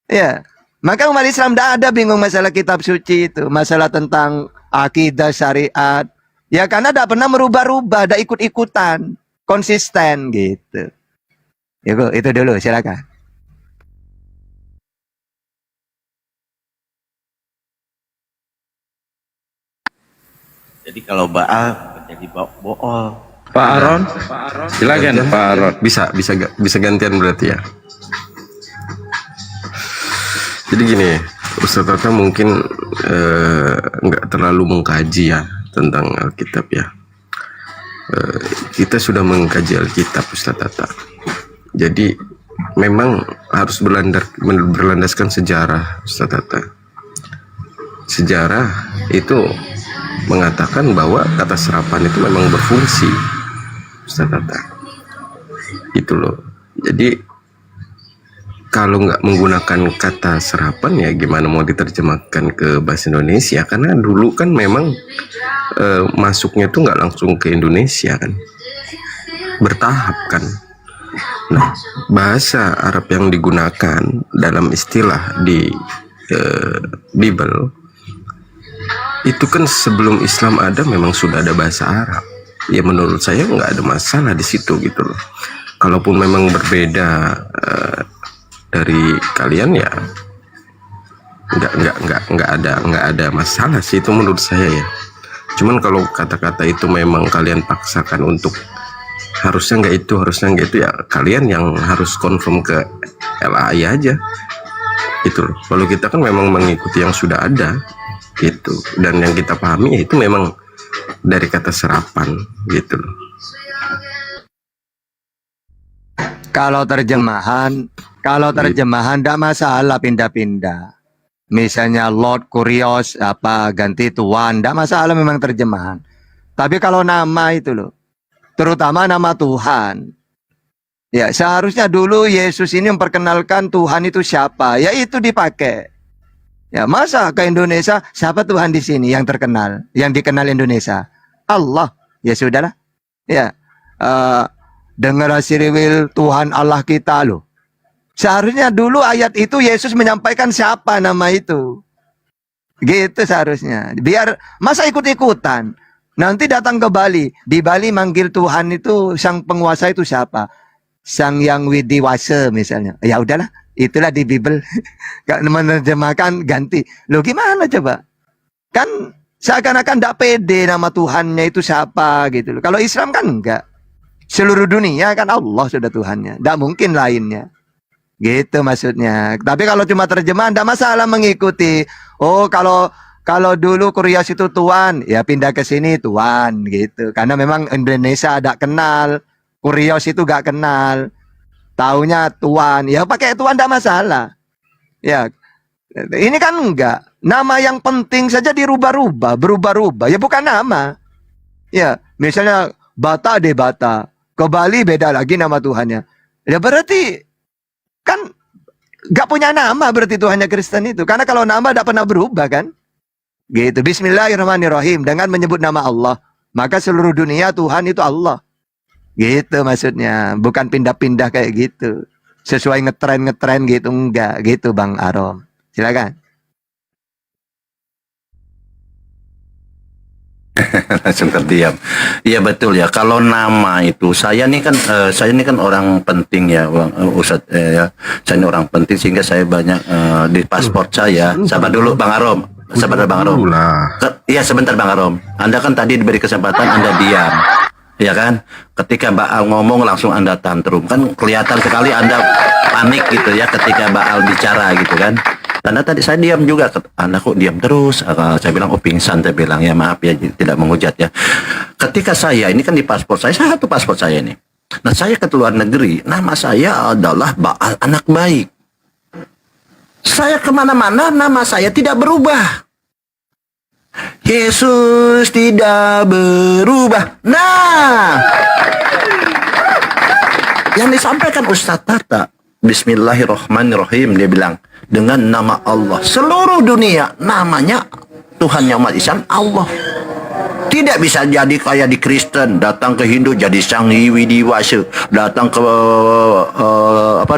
Ya. Maka umat Islam tidak ada bingung masalah kitab suci itu. Masalah tentang akidah syariat. Ya karena tidak pernah merubah-rubah. Tidak ikut-ikutan. Konsisten gitu. Ya itu dulu silakan. Jadi kalau Baal jadi Bool. Pak Aron, silakan Pak Aron. Bisa gantian berarti ya. Jadi gini, Ustaz Tata mungkin nggak terlalu mengkaji ya tentang Alkitab ya. Kita sudah mengkaji Alkitab Ustaz Tata. Jadi memang harus berlandaskan sejarah Ustaz Tata. Sejarah itu mengatakan bahwa kata serapan itu memang berfungsi Ustaz Tata. Gitu loh. Jadi kalau nggak menggunakan kata serapan ya gimana mau diterjemahkan ke bahasa Indonesia, karena dulu kan memang masuknya tuh nggak langsung ke Indonesia kan, bertahap kan. Nah, bahasa Arab yang digunakan dalam istilah di Bible itu kan sebelum Islam ada memang sudah ada bahasa Arab. Ya menurut saya nggak ada masalah di situ gitu loh. Kalaupun memang berbeda dari kalian ya nggak ada masalah sih itu menurut saya ya. Cuman kalau kata-kata itu memang kalian paksakan untuk harusnya nggak itu ya kalian yang harus confirm ke LAI aja itu loh. Kalau kita kan memang mengikuti yang sudah ada gitu, dan yang kita pahami ya itu memang dari kata serapan gitu loh. Kalau terjemahan tidak masalah pindah-pindah. Misalnya Lord Kurios apa ganti Tuhan, tidak masalah memang terjemahan. Tapi kalau nama itu loh, terutama nama Tuhan. Ya, seharusnya dulu Yesus ini memperkenalkan Tuhan itu siapa, ya itu dipakai. Ya, masa ke Indonesia siapa Tuhan di sini yang terkenal, yang dikenal Indonesia? Allah. Ya sudahlah. Ya. Dengar siriwil Tuhan Allah kita loh. Seharusnya dulu ayat itu Yesus menyampaikan siapa nama itu. Gitu seharusnya. Biar masa ikut-ikutan. Nanti datang ke Bali. Di Bali manggil Tuhan itu sang penguasa itu siapa? Sang yang widiwasa misalnya. Ya udahlah. Itulah di Bible. Menerjemahkan ganti. Loh gimana coba? Kan seakan-akan tidak pede nama Tuhannya itu siapa gitu loh. Kalau Islam kan enggak. Seluruh dunia kan Allah sudah Tuhannya. Tidak mungkin lainnya. Gitu maksudnya. Tapi kalau cuma terjemahan tidak masalah mengikuti. Oh kalau dulu Kurios itu Tuhan, ya pindah ke sini Tuhan gitu. Karena memang Indonesia ada kenal, Kurios itu gak kenal. Taunya Tuhan, ya pakai Tuhan tidak masalah. Ya, ini kan enggak. Nama yang penting saja dirubah-rubah, berubah-ubah. Ya bukan nama. Ya, misalnya Bata de Bata, ke Bali beda lagi nama Tuhannya. Ya berarti kan gak punya nama berarti Tuhannya Kristen itu. Karena kalau nama tidak pernah berubah kan. Gitu. Bismillahirrahmanirrahim. Dengan menyebut nama Allah. Maka seluruh dunia Tuhan itu Allah. Gitu maksudnya. Bukan pindah-pindah kayak gitu. Sesuai ngetren gitu. Enggak. Gitu Bang Arom. Silakan. Langsung terdiam. Iya betul ya. Kalau nama itu saya ini kan orang penting ya, Bang Ustadz ya. Saya ini orang penting sehingga saya banyak di paspor saya. Sabar dulu Bang Arom. Sebentar Bang Arom. Iya sebentar Bang Arom. Anda kan tadi diberi kesempatan Anda diam. Ya kan? Ketika Mbak Al ngomong langsung Anda tantrum. Kan kelihatan sekali Anda panik gitu ya ketika Mbak Al bicara gitu kan. Karena tadi saya diam juga, Anda kok diam terus? Saya bilang, oh pingsan, saya bilang, ya maaf ya, tidak menghujat ya. Ketika saya, ini kan di paspor saya satu paspor saya ini. Nah saya ke luar negeri, nama saya adalah Baal anak baik. Saya kemana-mana, nama saya tidak berubah. Yesus tidak berubah. Nah, yang disampaikan Ustadz Tata, Bismillahirrahmanirrahim, dia bilang, dengan nama Allah seluruh dunia namanya Tuhannya umat Islam Allah. Tidak bisa jadi kayak di Kristen datang ke Hindu jadi Sang Widiwasa, datang ke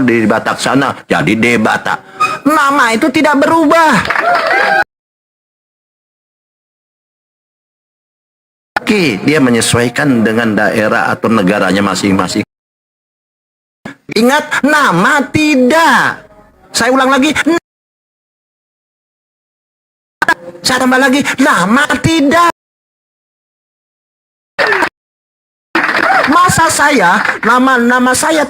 di Batak sana jadi Debata. Nama itu tidak berubah. Oke, dia menyesuaikan dengan daerah atau negaranya masing-masing. Ingat, nama tidak. Saya ulang lagi. Saya tambah lagi. Nama tidak. Masa saya, nama saya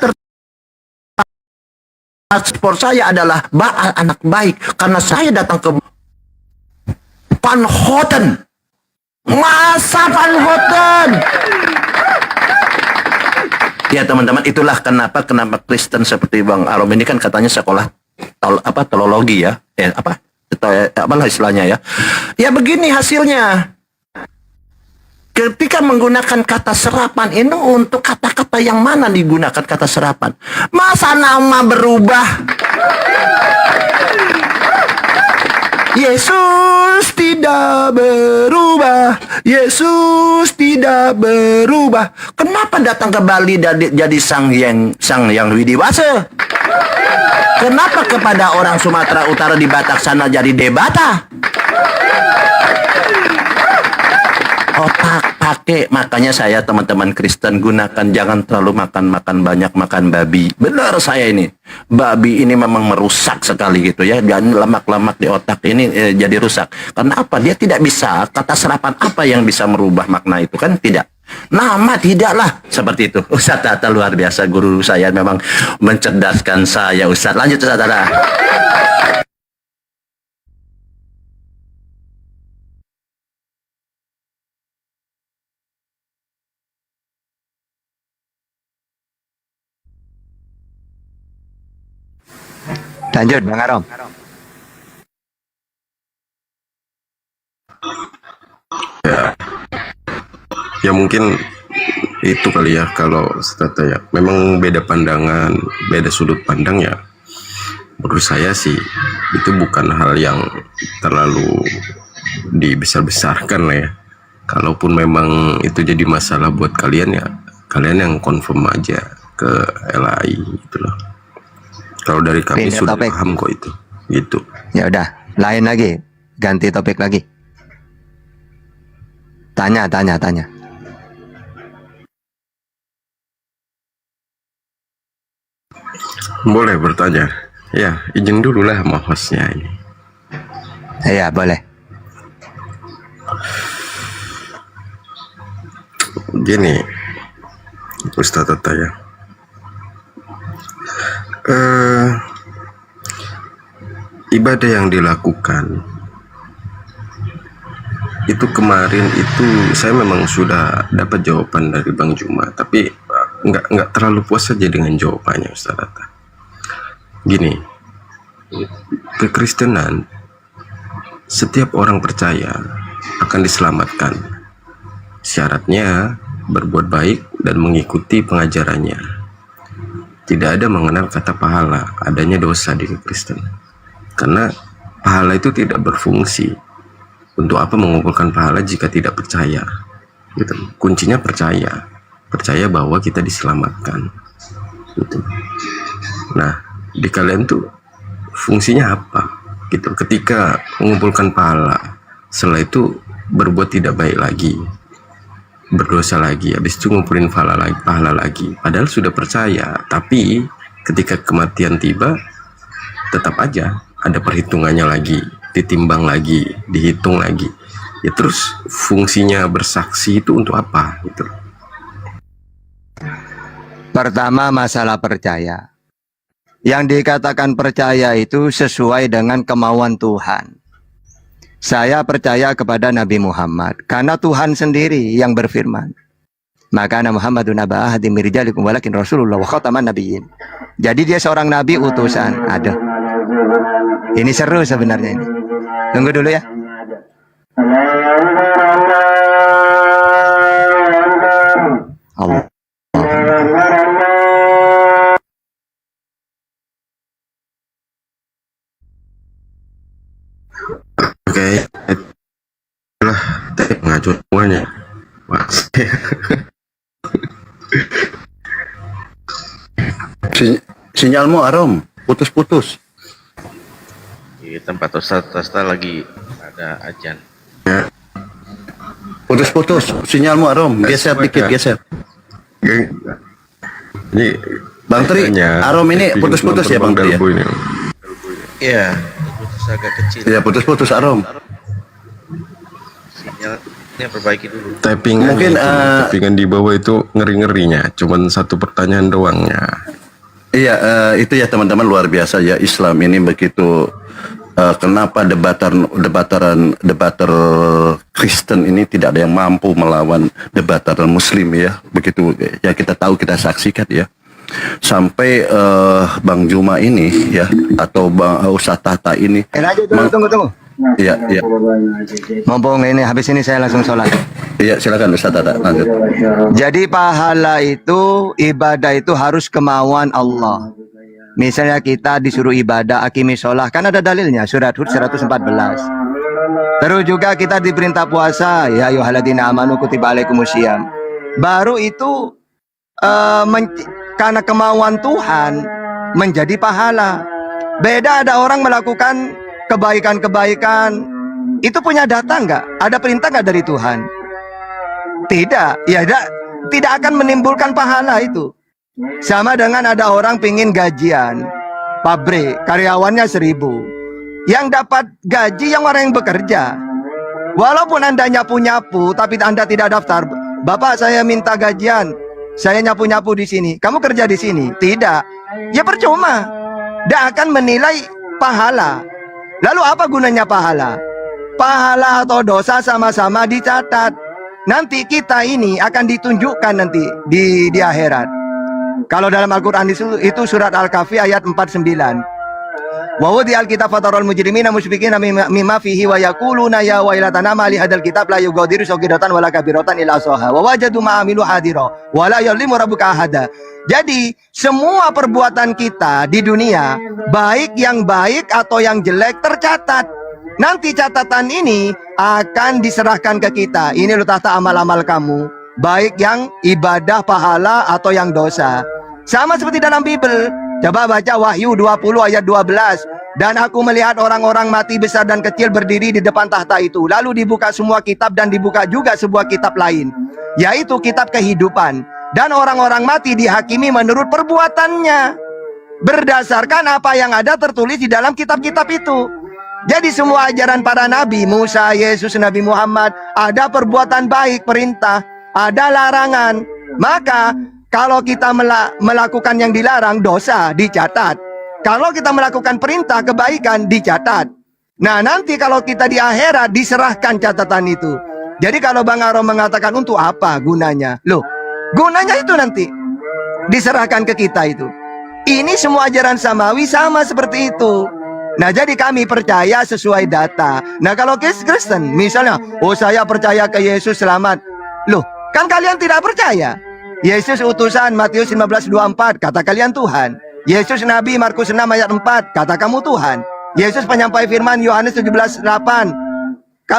paspor saya adalah Baal anak baik. Karena saya datang ke Van Houten. Masa Van Houten? Ya teman-teman, itulah kenapa Kristen seperti Bang Arom ini kan katanya sekolah teologi ya, apalah istilahnya ya. Ya begini hasilnya. ketika menggunakan kata serapan ini untuk kata-kata yang mana digunakan kata serapan? Masa nama berubah? Yesus tidak berubah. Yesus tidak berubah. Kenapa datang ke Bali jadi sang yang widiwasa? Kenapa kepada orang Sumatera Utara di Batak sana jadi debata? Otak pakai. Makanya saya teman-teman Kristen gunakan, jangan terlalu makan banyak makan babi. Benar saya ini. Babi ini memang merusak sekali gitu ya. Dan lemak-lemak di otak ini jadi rusak. Karena apa? Dia tidak bisa, kata serapan apa yang bisa merubah makna itu kan tidak. Nama tidaklah seperti itu. Ustaz Tata luar biasa, guru saya memang mencerdaskan saya. Ustaz, lanjut Ustaz Tata. Lanjut Bang Arom. Ya mungkin itu kali ya, kalau Tata ya memang beda pandangan, beda sudut pandang ya. Menurut saya sih itu bukan hal yang terlalu dibesar-besarkan lah ya. Kalaupun memang itu jadi masalah buat kalian ya, kalian yang confirm aja ke LAI gitu loh. Kalau dari kami Beda sudah topik. paham kok itu, gitu. Ya udah, lain lagi, ganti topik lagi. Tanya. Boleh bertanya? Ya, izin dulu lah sama hostnya ini. Iya, boleh. Gini, Ustaz Tata ya. Ibadah yang dilakukan itu kemarin itu saya memang sudah dapat jawaban dari Bang Juma, tapi nggak terlalu puas saja dengan jawabannya Ustaz Tata. Gini, kekristenan setiap orang percaya akan diselamatkan. Syaratnya berbuat baik dan mengikuti pengajarannya. Tidak ada mengenal kata pahala, adanya dosa di Kristen. Karena pahala itu tidak berfungsi. Untuk apa mengumpulkan pahala jika tidak percaya? Gitu. Kuncinya percaya. Percaya bahwa kita diselamatkan. Gitu. Nah, di kalian tuh fungsinya apa? Gitu. Ketika mengumpulkan pahala, setelah itu berbuat tidak baik lagi, berdosa lagi, habis itu ngumpulin pahala lagi, padahal sudah percaya, tapi ketika kematian tiba tetap aja ada perhitungannya lagi, ditimbang lagi, dihitung lagi ya. Terus fungsinya bersaksi itu untuk apa gitu? Pertama, masalah percaya. Yang dikatakan percaya itu sesuai dengan kemauan Tuhan. Saya percaya kepada Nabi Muhammad karena Tuhan sendiri yang berfirman, maka Muhammadun aba ahadin min rijalikum walakin Rasulullah wa khataman nabiyyin. Jadi dia seorang nabi utusan. Aduh, ini seru sebenarnya ini. Tunggu dulu ya. Allah. Oke, itulah pengajuan semuanya. Sinyalmu Arom, putus-putus. Di tempat Ustaz lagi ada ajan. Putus-putus, sinyalmu Arom, geser dikit, geser. Ini Bang Tri, Arom ini putus-putus ya Bang Tri ya? Iya, putus agak kecil. Ya putus-putus Arom. Sinyalnya perbaiki dulu. Typingan Mungkin, typingan di bawah itu ngeri-ngerinya, cuman satu pertanyaan doangnya. Iya, itu ya teman-teman, luar biasa ya Islam ini begitu. Kenapa debater Kristen ini tidak ada yang mampu melawan debater Muslim ya, begitu ya, kita tahu, kita saksikan ya, sampai Bang Juma ini ya, atau Bang Ustaz Tata ini Tunggu. Iya, iya. Mumpung ini habis ini saya langsung sholat. Iya, silakan Ustaz Tata, lanjut. Jadi pahala itu, ibadah itu harus kemauan Allah. Misalnya kita disuruh ibadah, akimi sholah, kan ada dalilnya, surat Hud 114. Terus juga kita diperintah puasa, ya ayyuhalladzina amanu kutiba alaikumusiyam. Baru itu karena kemauan Tuhan menjadi pahala. Beda ada orang melakukan kebaikan-kebaikan, itu punya data nggak? Ada perintah nggak dari Tuhan? Tidak, ya tidak akan menimbulkan pahala itu. Sama dengan ada orang pingin gajian, pabrik, karyawannya 1000. Yang dapat gaji yang orang yang bekerja. Walaupun Anda nyapu-nyapu, tapi Anda tidak daftar. Bapak, saya minta gajian, saya nyapu-nyapu di sini. Kamu kerja di sini? Tidak. Ya percuma. Dia akan menilai pahala. Lalu apa gunanya pahala? Pahala atau dosa sama-sama dicatat. Nanti kita ini akan ditunjukkan nanti di akhirat. Kalau dalam Al-Quran itu surat Al-Kahfi ayat 49. Wa wudhi'al kitab fatarul mujrimina musyfiqina mimma fihi wa yaquluna ya wailatana ma li hadzal kitab la yughadiru saghiratan wala kabiratan illa ahsaha wa wajadu ma amilu hadira wa la yuzlimu rabbuka ahada. Jadi semua perbuatan kita di dunia, baik yang baik atau yang jelek, tercatat. Nanti catatan ini akan diserahkan ke kita. Ini loh tahta amal-amal kamu, baik yang ibadah, pahala atau yang dosa. Sama seperti dalam Bible. Coba baca Wahyu 20 ayat 12. Dan aku melihat orang-orang mati besar dan kecil berdiri di depan tahta itu. Lalu dibuka semua kitab dan dibuka juga sebuah kitab lain, yaitu kitab kehidupan. Dan orang-orang mati dihakimi menurut perbuatannya, berdasarkan apa yang ada tertulis di dalam kitab-kitab itu. Jadi semua ajaran para nabi, Musa, Yesus, Nabi Muhammad, ada perbuatan baik, perintah, ada larangan. Maka kalau kita melakukan yang dilarang, dosa, dicatat. Kalau kita melakukan perintah, kebaikan, dicatat. Nah nanti kalau kita di akhirat, diserahkan catatan itu. Jadi kalau Bang Arom mengatakan untuk apa gunanya? Loh, gunanya itu nanti diserahkan ke kita itu. Ini semua ajaran samawi sama seperti itu. Nah jadi kami percaya sesuai data. Nah kalau Kristen misalnya, oh saya percaya ke Yesus selamat. Loh, kan kalian tidak percaya. Yesus utusan Matius 15:24, kata kalian Tuhan. Yesus Nabi Markus 6 ayat 4, kata kamu Tuhan. Yesus penyampai firman Yohanes 17:8,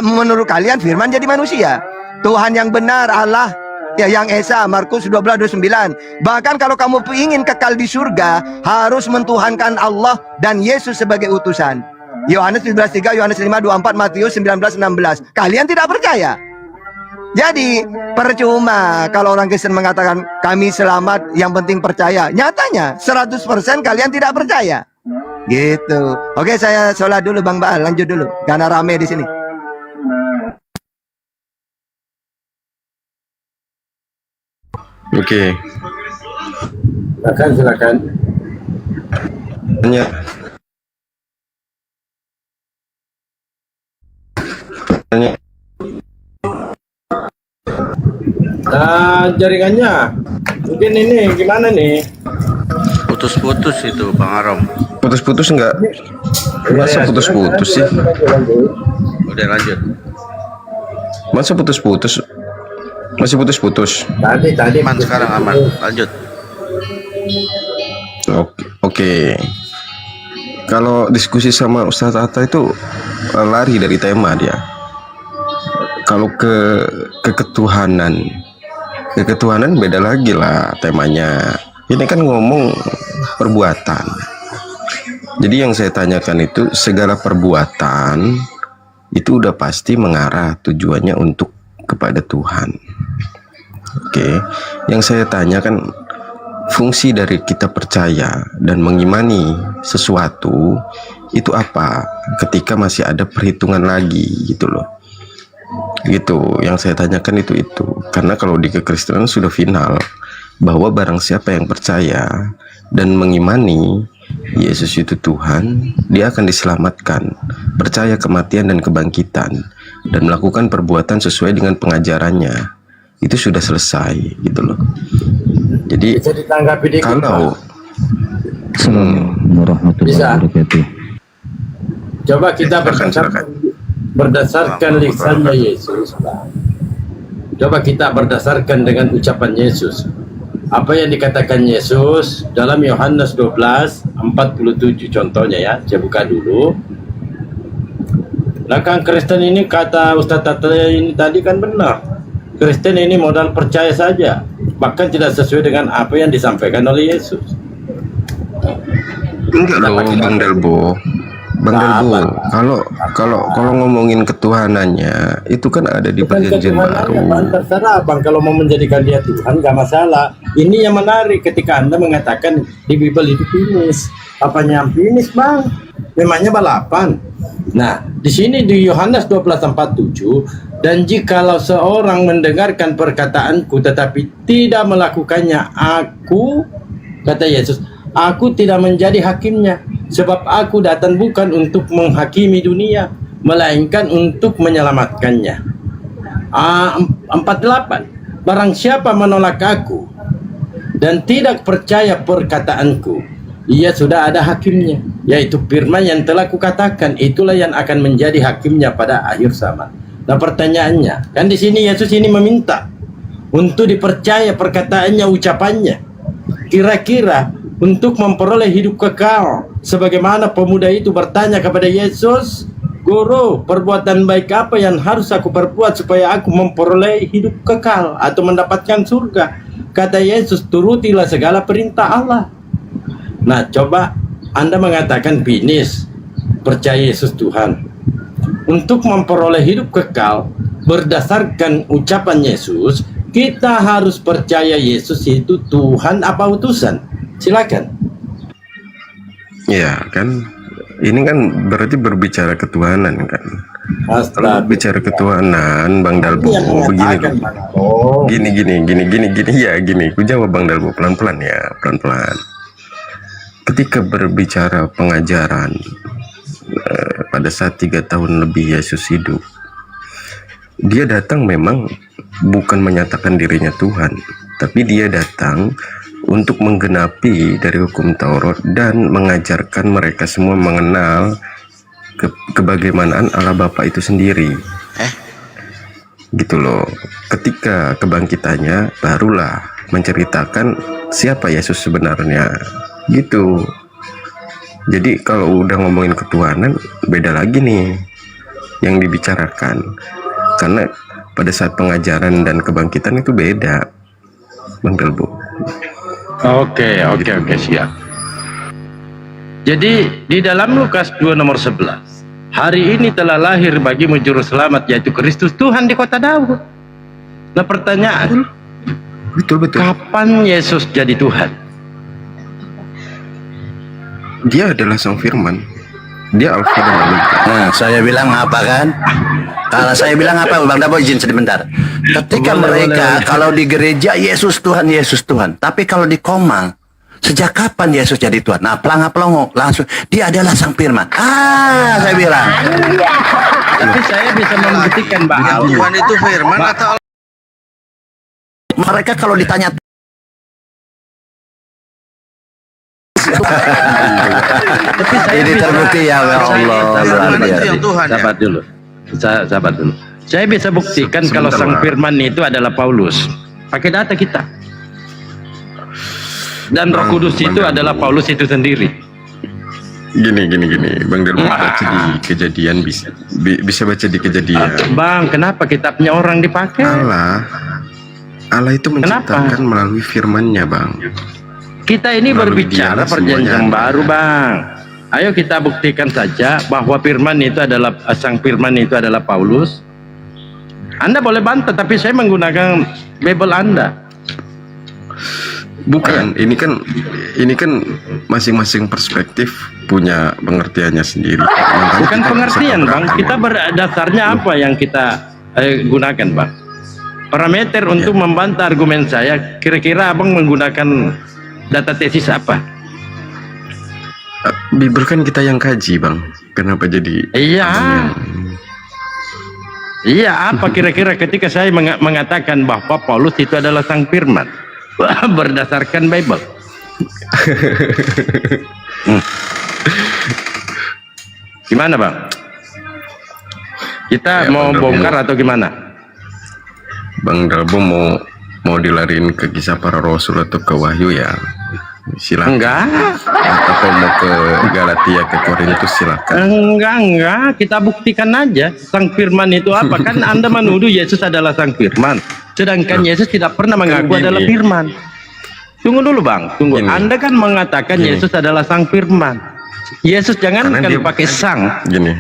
menurut kalian firman jadi manusia. Tuhan yang benar Allah ya yang Esa Markus 12:29. Bahkan kalau kamu ingin kekal di surga, harus mentuhankan Allah dan Yesus sebagai utusan. Yohanes 17:3, Yohanes 5:24, Matius 19:16. Kalian tidak percaya. Jadi percuma kalau orang Kristen mengatakan kami selamat, yang penting percaya. Nyatanya 100% kalian tidak percaya. Gitu. Oke, saya sholat dulu Bang Baal, lanjut dulu karena rame di sini. Oke. Silakan. Tanya. Nah, jaringannya mungkin ini gimana nih? Putus-putus itu Bang Arom. Putus-putus enggak? Masa putus-putus sih? Udah lanjut. Masa putus-putus? Masih putus-putus? Tadi aman sekarang aman. Lanjut. Oke. Kalau diskusi sama Ustadz Atta itu lari dari tema dia. Kalau ke ketuhanan beda lagi lah temanya. Ini kan ngomong perbuatan. Jadi yang saya tanyakan itu segala perbuatan itu udah pasti mengarah tujuannya untuk kepada Tuhan. Oke. Yang saya tanyakan fungsi dari kita percaya dan mengimani sesuatu itu apa ketika masih ada perhitungan lagi gitu loh. Gitu yang saya tanyakan itu karena kalau di kekristenan sudah final bahwa barang siapa yang percaya dan mengimani Yesus itu Tuhan, dia akan diselamatkan, percaya kematian dan kebangkitan dan melakukan perbuatan sesuai dengan pengajarannya, itu sudah selesai gitu loh. Jadi kalau bisa coba kita bertangkap berdasarkan lisannya Yesus, Bang. Coba kita berdasarkan dengan ucapan Yesus. Apa yang dikatakan Yesus dalam Yohanes 12:47 contohnya ya. Saya buka dulu. Nah, kan Kristen ini kata Ustaz Tata ini tadi kan benar. Kristen ini modal percaya saja, bahkan tidak sesuai dengan apa yang disampaikan oleh Yesus. Enggak loh, Bang Dalbo. Bang Dalbo, kalau ngomongin ketuhanannya itu kan ada di perjanjian baru. Bang, terserah Bang, kalau mau menjadikan dia Tuhan nggak masalah. Ini yang menarik ketika Anda mengatakan di Bible itu finish. Apanya yang finish, Bang? Memangnya balapan. Nah, di sini di Yohanes 12:47, dan jikalau seorang mendengarkan perkataanku tetapi tidak melakukannya, aku, kata Yesus, aku tidak menjadi hakimnya, sebab aku datang bukan untuk menghakimi dunia, melainkan untuk menyelamatkannya. 48. Barang siapa menolak aku dan tidak percaya perkataanku, ia sudah ada hakimnya, yaitu firman yang telah kukatakan, itulah yang akan menjadi hakimnya pada akhir zaman. Nah, pertanyaannya, kan di sini Yesus ini meminta untuk dipercaya perkataannya, ucapannya. Kira-kira untuk memperoleh hidup kekal, sebagaimana pemuda itu bertanya kepada Yesus, Guru, perbuatan baik apa yang harus aku perbuat supaya aku memperoleh hidup kekal atau mendapatkan surga? Kata Yesus, turutilah segala perintah Allah. Nah, coba Anda mengatakan finish, percaya Yesus Tuhan. Untuk memperoleh hidup kekal berdasarkan ucapan Yesus, kita harus percaya Yesus itu Tuhan apa utusan? Silakan. Ya kan, ini kan berarti berbicara ketuhanan kan. Kalau bicara ketuhanan, Bang Dalbo, begini, gini, ya gini. Ku jawab Bang Dalbo pelan-pelan ya, pelan-pelan. Ketika berbicara pengajaran, pada saat 3 tahun lebih Yesus hidup, dia datang memang bukan menyatakan dirinya Tuhan, tapi dia datang untuk menggenapi dari hukum Taurat dan mengajarkan mereka semua mengenal kebagaimanaan Allah Bapa itu sendiri. Gitu loh. Ketika kebangkitannya barulah menceritakan siapa Yesus sebenarnya. Gitu. Jadi kalau udah ngomongin ketuhanan, beda lagi nih yang dibicarakan. Karena pada saat pengajaran dan kebangkitan itu beda, Bang Dalbo. Oke, siap. Jadi di dalam Lukas 2 nomor 11, hari ini telah lahir bagimu juru selamat, yaitu Kristus Tuhan di kota Daud. Nah, pertanyaan, betul. Kapan Yesus jadi Tuhan? Dia adalah Sang Firman. Dia Alfa dan Omega. Nah, saya bilang apa kan? Kalau saya bilang apa, Bang Dabo izin sebentar. Ketika mereka kalau di gereja Yesus Tuhan, Yesus Tuhan. Tapi kalau di Komang, sejak kapan Yesus jadi Tuhan? Nah, pelangap-pelongo langsung dia adalah Sang Firman. Saya bilang. Tapi saya bisa membuktikan bahwa Tuhan itu firman atau mereka kalau ditanya ini terbukti ya Allah. Sabar dulu. Saya bisa buktikan kalau Sang Firman itu adalah Paulus. Pakai data kita. Dan Roh Kudus itu adalah Paulus itu sendiri. Gini, Bang Dalbo baca di Kejadian, bisa baca di Kejadian. Bang, kenapa kitabnya orang dipakai? Allah itu menciptakan melalui firman-Nya, Bang. Kita ini berbicara perjanjian baru, Bang. Ayo kita buktikan saja bahwa firman itu adalah Sang Firman itu adalah Paulus. Anda boleh bantah, tapi saya menggunakan Bible Anda. Bukan, ini kan masing-masing perspektif punya pengertiannya sendiri. Bukan pengertian, Bang. Kita berdasarnya apa yang kita gunakan, Bang? Parameter untuk membantah argumen saya, kira-kira Abang menggunakan data tesis apa? Bible kan kita yang kaji, Bang. Kenapa jadi? Iya, apa kira-kira ketika saya mengatakan bahwa Paulus itu adalah Sang Firman berdasarkan Bible? Gimana, Bang? Kita Ya, mau Bang Dalbo bongkar atau gimana? Bang Dalbo mau dilarin ke kisah para rasul atau ke wahyu ya silakan. Enggak. Atau mau ke Galatia ke Korintus silakan. Enggak, kita buktikan aja sang firman itu apa. Kan Anda menuduh Yesus adalah sang firman, sedangkan Yesus tidak pernah mengaku gini. adalah firman. Tunggu dulu Bang, tunggu. Anda kan mengatakan Yesus adalah sang firman. Yesus jangankan Karena dia- pakai sang, Gini,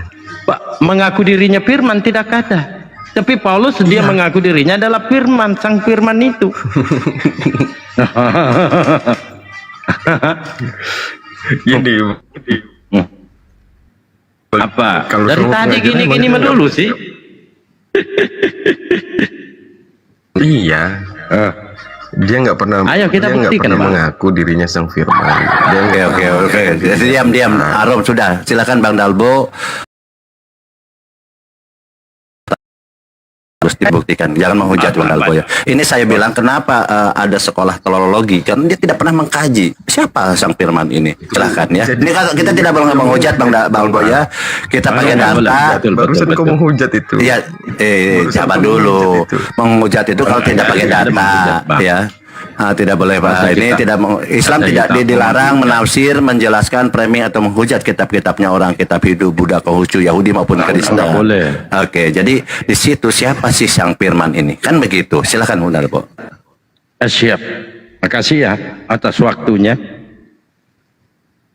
Pak, mengaku dirinya firman tidak ada. Tapi Paulus dia mengaku dirinya adalah firman, sang firman itu. gini. Apa? Kalau Dari sama tadi pengajaran gini-gini bagaimana? melulu sih. Iya. Dia nggak pernah. Ayo, kita dia nggak buktikan, pernah Bang. mengaku dirinya sang firman. Dia Oke. Diam. Arom sudah. Silakan Bang Dalbo. Harus dibuktikan. Jangan menghujat Bang Dalbo ya. Ini saya bilang kenapa ada sekolah teologi karena dia tidak pernah mengkaji siapa sang firman ini. Silakan ya. Ini kita tidak boleh menghujat Bang Dalbo ya. Kita pakai data. Barusan kau menghujat itu. Iya, sabar dulu. Menghujat itu kalau tidak pakai data, ya. Tidak boleh Pak. Ini tidak Islam tidak dilarang menafsir, menjelaskan, framing atau menghujat kitab-kitabnya orang, kitab Hindu, Buddha, Konghucu, Yahudi maupun Kristen. Boleh. Oke, jadi di situ siapa sih sang firman ini? Kan begitu. Silakan Bunda Dalbo. Siap. Makasih ya atas waktunya.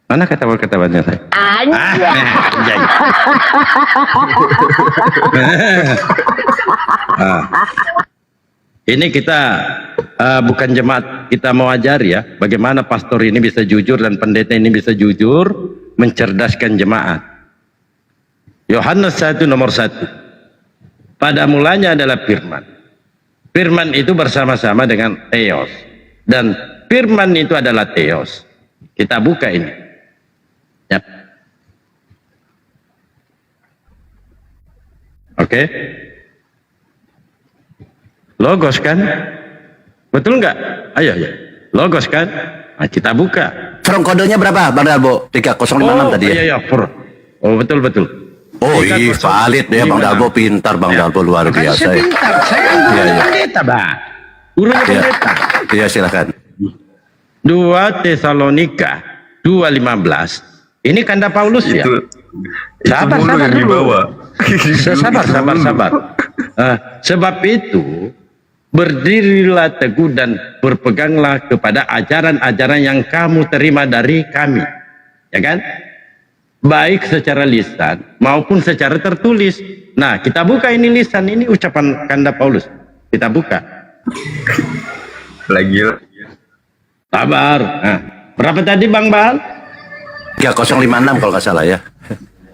Mana ketawa-ketawanya saya? Ini kita bukan jemaat, kita mau ajar ya bagaimana pastor ini bisa jujur dan pendeta ini bisa jujur mencerdaskan jemaat. Yohanes 1 nomor 1. Pada mulanya adalah firman. Firman itu bersama-sama dengan Theos. Dan firman itu adalah Theos. Kita buka ini. Ya. Oke. Logos kan? Betul nggak? Ayo ya. Logos kan? Nah, kita buka. Front kodenya berapa Bang Dalbo? 3056 tadi ya? Iya. Oh, betul. Oh iya, valid ya Bang Dalbo, pintar Bang Dalbo, luar biasa Saya ya. pintar. Saya kan gurunya pendeta, Bang. Gurunya pendeta. Iya, silakan. 2 Tesalonika 2:15. Ini kanda Paulus ya. Sabar dulu. Sabar. Sebab itu berdirilah teguh dan berpeganglah kepada ajaran-ajaran yang kamu terima dari kami. Ya kan? Baik secara lisan maupun secara tertulis. Nah, kita buka ini lisan, ini ucapan kanda Paulus. Kita buka. Lagi. Sabar. Nah, berapa tadi Bang Bal? 3056 kalau nggak salah ya.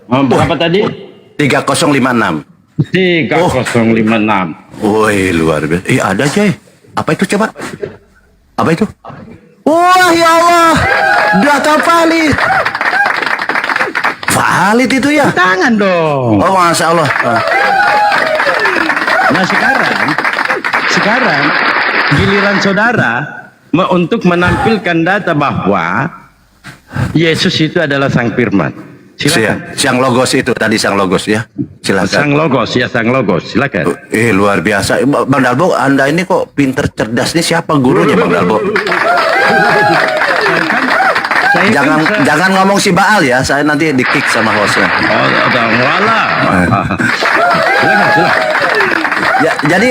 Berapa tadi? 3056. 3056. Woi, luar biasa. Ada Jay. Apa itu coba? Apa itu? Wah, ya Allah. Data valid. Valid itu ya? Tangan dong. Oh, Masya Allah. Nah, sekarang giliran saudara untuk menampilkan data bahwa Yesus itu adalah sang firman. Silakan. Sang logos itu tadi, sang logos ya. Silakan. Sang logos. Silakan. Luar biasa. Bang Dalbo, Anda ini kok pinter cerdas nih, siapa gurunya Bang Dalbo? Jangan ngomong si Baal ya, saya nanti di-kick sama hostnya. Silakan. Ya, jadi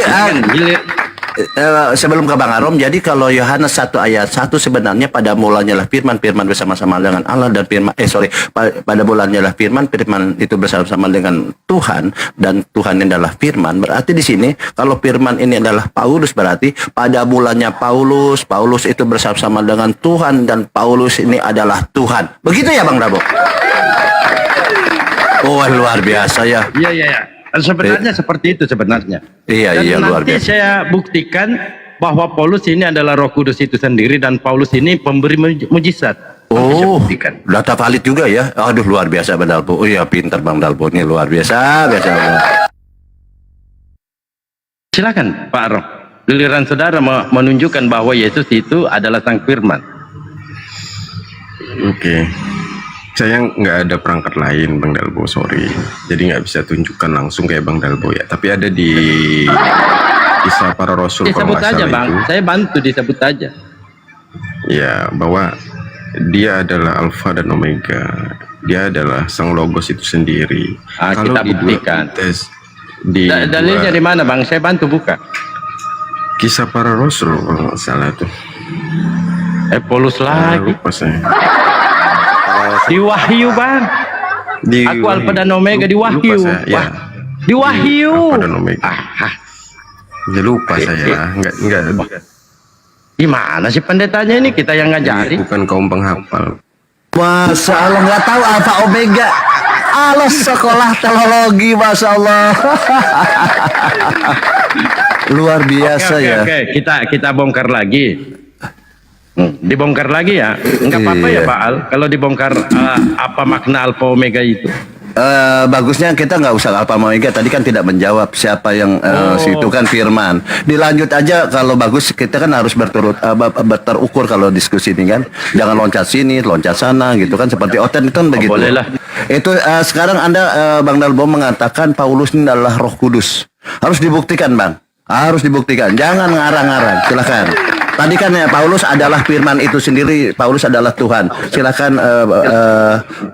sebelum ke Bang Arom, jadi kalau Yohanes 1 ayat 1 sebenarnya pada mulanya lah firman bersama-sama dengan Allah dan pada mulanya lah firman itu bersama-sama dengan Tuhan dan Tuhan ini adalah firman. Berarti di sini kalau firman ini adalah Paulus, berarti pada mulanya Paulus itu bersama-sama dengan Tuhan dan Paulus ini adalah Tuhan. Begitu ya Bang Dabo? Oh, luar biasa ya. Iya. Sebenarnya seperti itu sebenarnya. Iya, luar nanti biasa. saya buktikan bahwa Paulus ini adalah Roh Kudus itu sendiri dan Paulus ini pemberi mujizat. Oh, data valid juga ya. Aduh, luar biasa Bang Dalbo. Oh iya, pintar Bang Dalbo ini, luar biasa. Silakan Pak Roh. Giliran saudara menunjukkan bahwa Yesus itu adalah sang firman. Oke. Saya nggak ada perangkat lain Bang Dalbo, sorry. Jadi nggak bisa tunjukkan langsung kayak Bang Dalbo ya. Tapi ada di kisah para rasul kalau Disebut nggak aja salah bang, itu. saya bantu disebut aja. Ya, bahwa dia adalah Alfa dan Omega. Dia adalah sang logos itu sendiri. Kita buktikan. dua Dalilnya di mana bang? Saya bantu buka. kisah para rasul kalau nggak salah tuh. Paulus lagi. Lupa saya. Di Wahyu bang. Aku Alfa dan Omega di Wahyu. Lupa saya, ya. Di Wahyu. Alfa dan Omega. Ya lupa saya. Enggak. Gimana sih pendetanya ini, kita yang ngajari? Bukan kaum penghafal. Masya Allah, nggak tahu Alfa Omega. Allah, sekolah teologi, Masya Allah. Luar biasa ya. Oke, kita bongkar lagi. Dibongkar lagi ya, nggak apa-apa ya Pak Al. Kalau dibongkar apa makna Alfa Omega itu? Bagusnya kita nggak usah Alfa Omega, tadi kan tidak menjawab siapa yang situ kan firman. Dilanjut aja, kalau bagus kita kan harus terukur kalau diskusi ini kan. Jangan loncat sini, loncat sana gitu kan, seperti Oten itu kan begitu. Boleh lah. Itu sekarang Anda Bang Dalbo mengatakan Paulus ini adalah Roh Kudus. Harus dibuktikan Bang, harus dibuktikan. Jangan ngarang-ngarang, silakan. Tadi kan ya Paulus adalah firman itu sendiri, Paulus adalah Tuhan. Silakan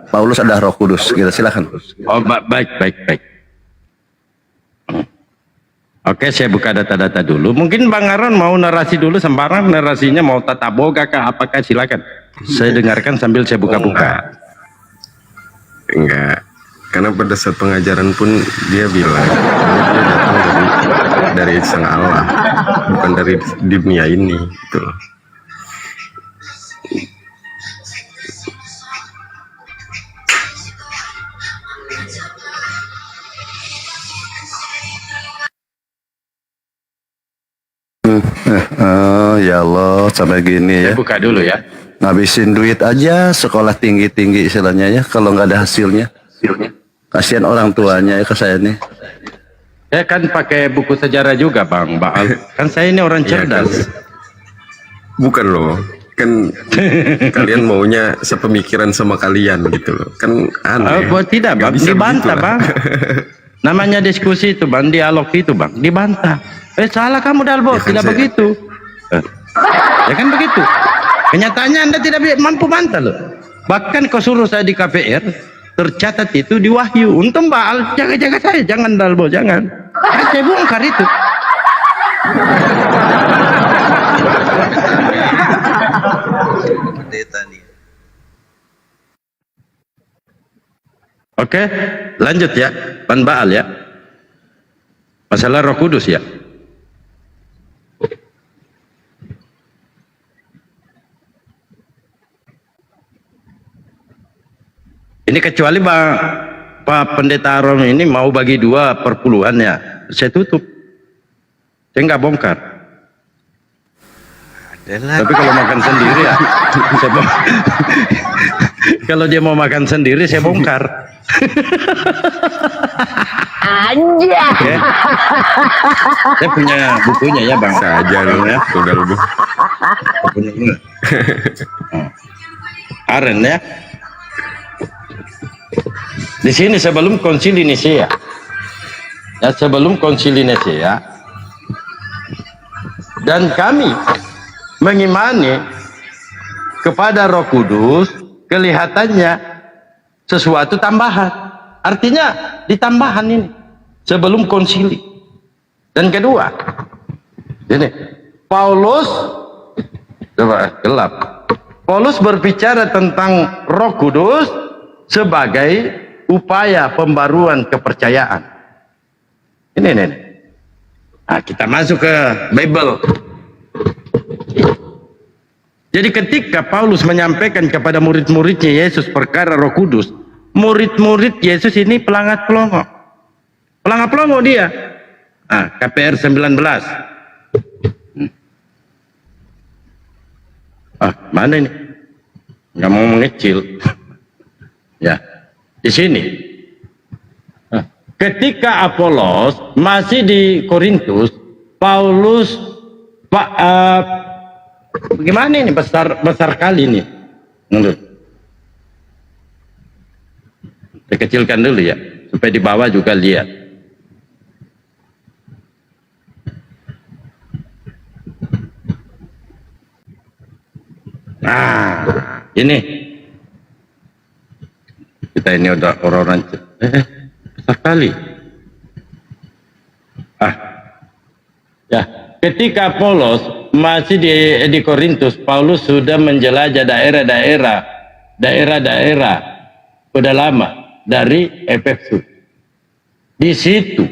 Paulus adalah Roh Kudus. Gitu, silakan. Oh baik. Oke, saya buka data-data dulu. Mungkin Bang Aron mau narasi dulu sembarang, narasinya mau tata boga kah apakah, silakan. Saya dengarkan sambil saya buka-buka. Enggak. Karena pada saat pengajaran pun dia bilang dia datang dari sang Allah, bukan dari dunia ini gitu loh. Ya Allah, sampai gini ya. Saya buka dulu ya. Ngabisin duit aja sekolah tinggi-tinggi istilahnya ya, kalau nggak ada hasilnya. Kasihan orang tuanya ya ke saya nih. Saya kan pakai buku sejarah juga Bang Baal. Kan saya ini orang cerdas. Bukan loh, kan kalian maunya sepemikiran sama kalian gitu loh. Kan aneh. Tidak Bang, dibantah Bang. Namanya diskusi itu Bang, dialog itu Bang, dibantah. Salah kamu Dalbo, ya kan tidak begitu. Ya kan begitu. Kenyataannya Anda tidak mampu bantah loh. Bahkan kau suruh saya di KPR, tercatat itu di Wahyu. Untung Baal jaga-jaga saya, jangan Dalbo, jangan. Saya bongkar itu. Oke, lanjut ya, Pan Baal ya. Masalah Roh Kudus ya. Ini kecuali Pak Pendeta Aron ini mau bagi 2/10 ya, saya tutup. Saya nggak bongkar. Tapi kalau makan sendiri ya, kalau dia mau makan sendiri saya bongkar. Aja. Okay. Saya punya bukunya ya Bang. Saja loh ya, udah lu. Punya. Aren ya. Di sini sebelum Konsili Nisea, ya sebelum Konsili Nisea, dan kami mengimani kepada Roh Kudus, kelihatannya sesuatu tambahan. Artinya ditambahan ini sebelum konsili. Dan kedua, ini Paulus coba gelap. Paulus berbicara tentang Roh Kudus sebagai upaya pembaruan kepercayaan. Ini. Nah, kita masuk ke Bible. Jadi ketika Paulus menyampaikan kepada murid-muridnya Yesus perkara Roh Kudus, murid-murid Yesus ini pelangap-pelongo. Pelangap-pelongo dia. Nah, KPR 19. Mana ini? Nggak mau mengecil. Ya, di sini. Ketika Apolos masih di Korintus, Paulus bagaimana ini besar kali ini? Saya kecilkan dulu ya, supaya di bawah juga lihat. Nah, ini kita ini udah orang-orang besar kali. Ya, ketika Paulus masih di Korintus, Paulus sudah menjelajah daerah-daerah pedalaman dari Efesus. Di situ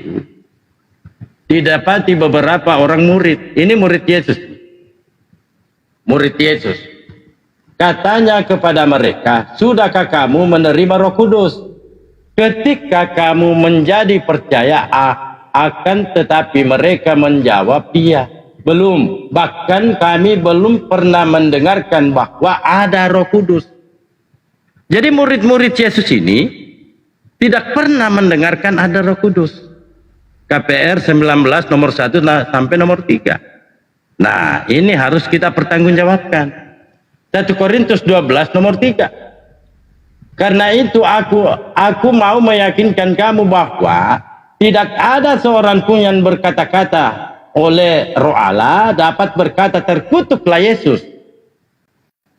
didapati beberapa orang murid. Ini murid Yesus. Murid Yesus. Katanya kepada mereka, sudahkah kamu menerima Roh Kudus? Ketika kamu menjadi percaya, akan tetapi mereka menjawab, iya, belum. Bahkan kami belum pernah mendengarkan bahwa ada Roh Kudus. Jadi murid-murid Yesus ini tidak pernah mendengarkan ada Roh Kudus. KPR 19 nomor 1 sampai nomor 3. Nah, ini harus kita pertanggungjawabkan. 1 Korintus 12 nomor 3. Karena itu aku mau meyakinkan kamu bahwa tidak ada seorang pun yang berkata-kata oleh Roh Allah dapat berkata terkutuklah Yesus.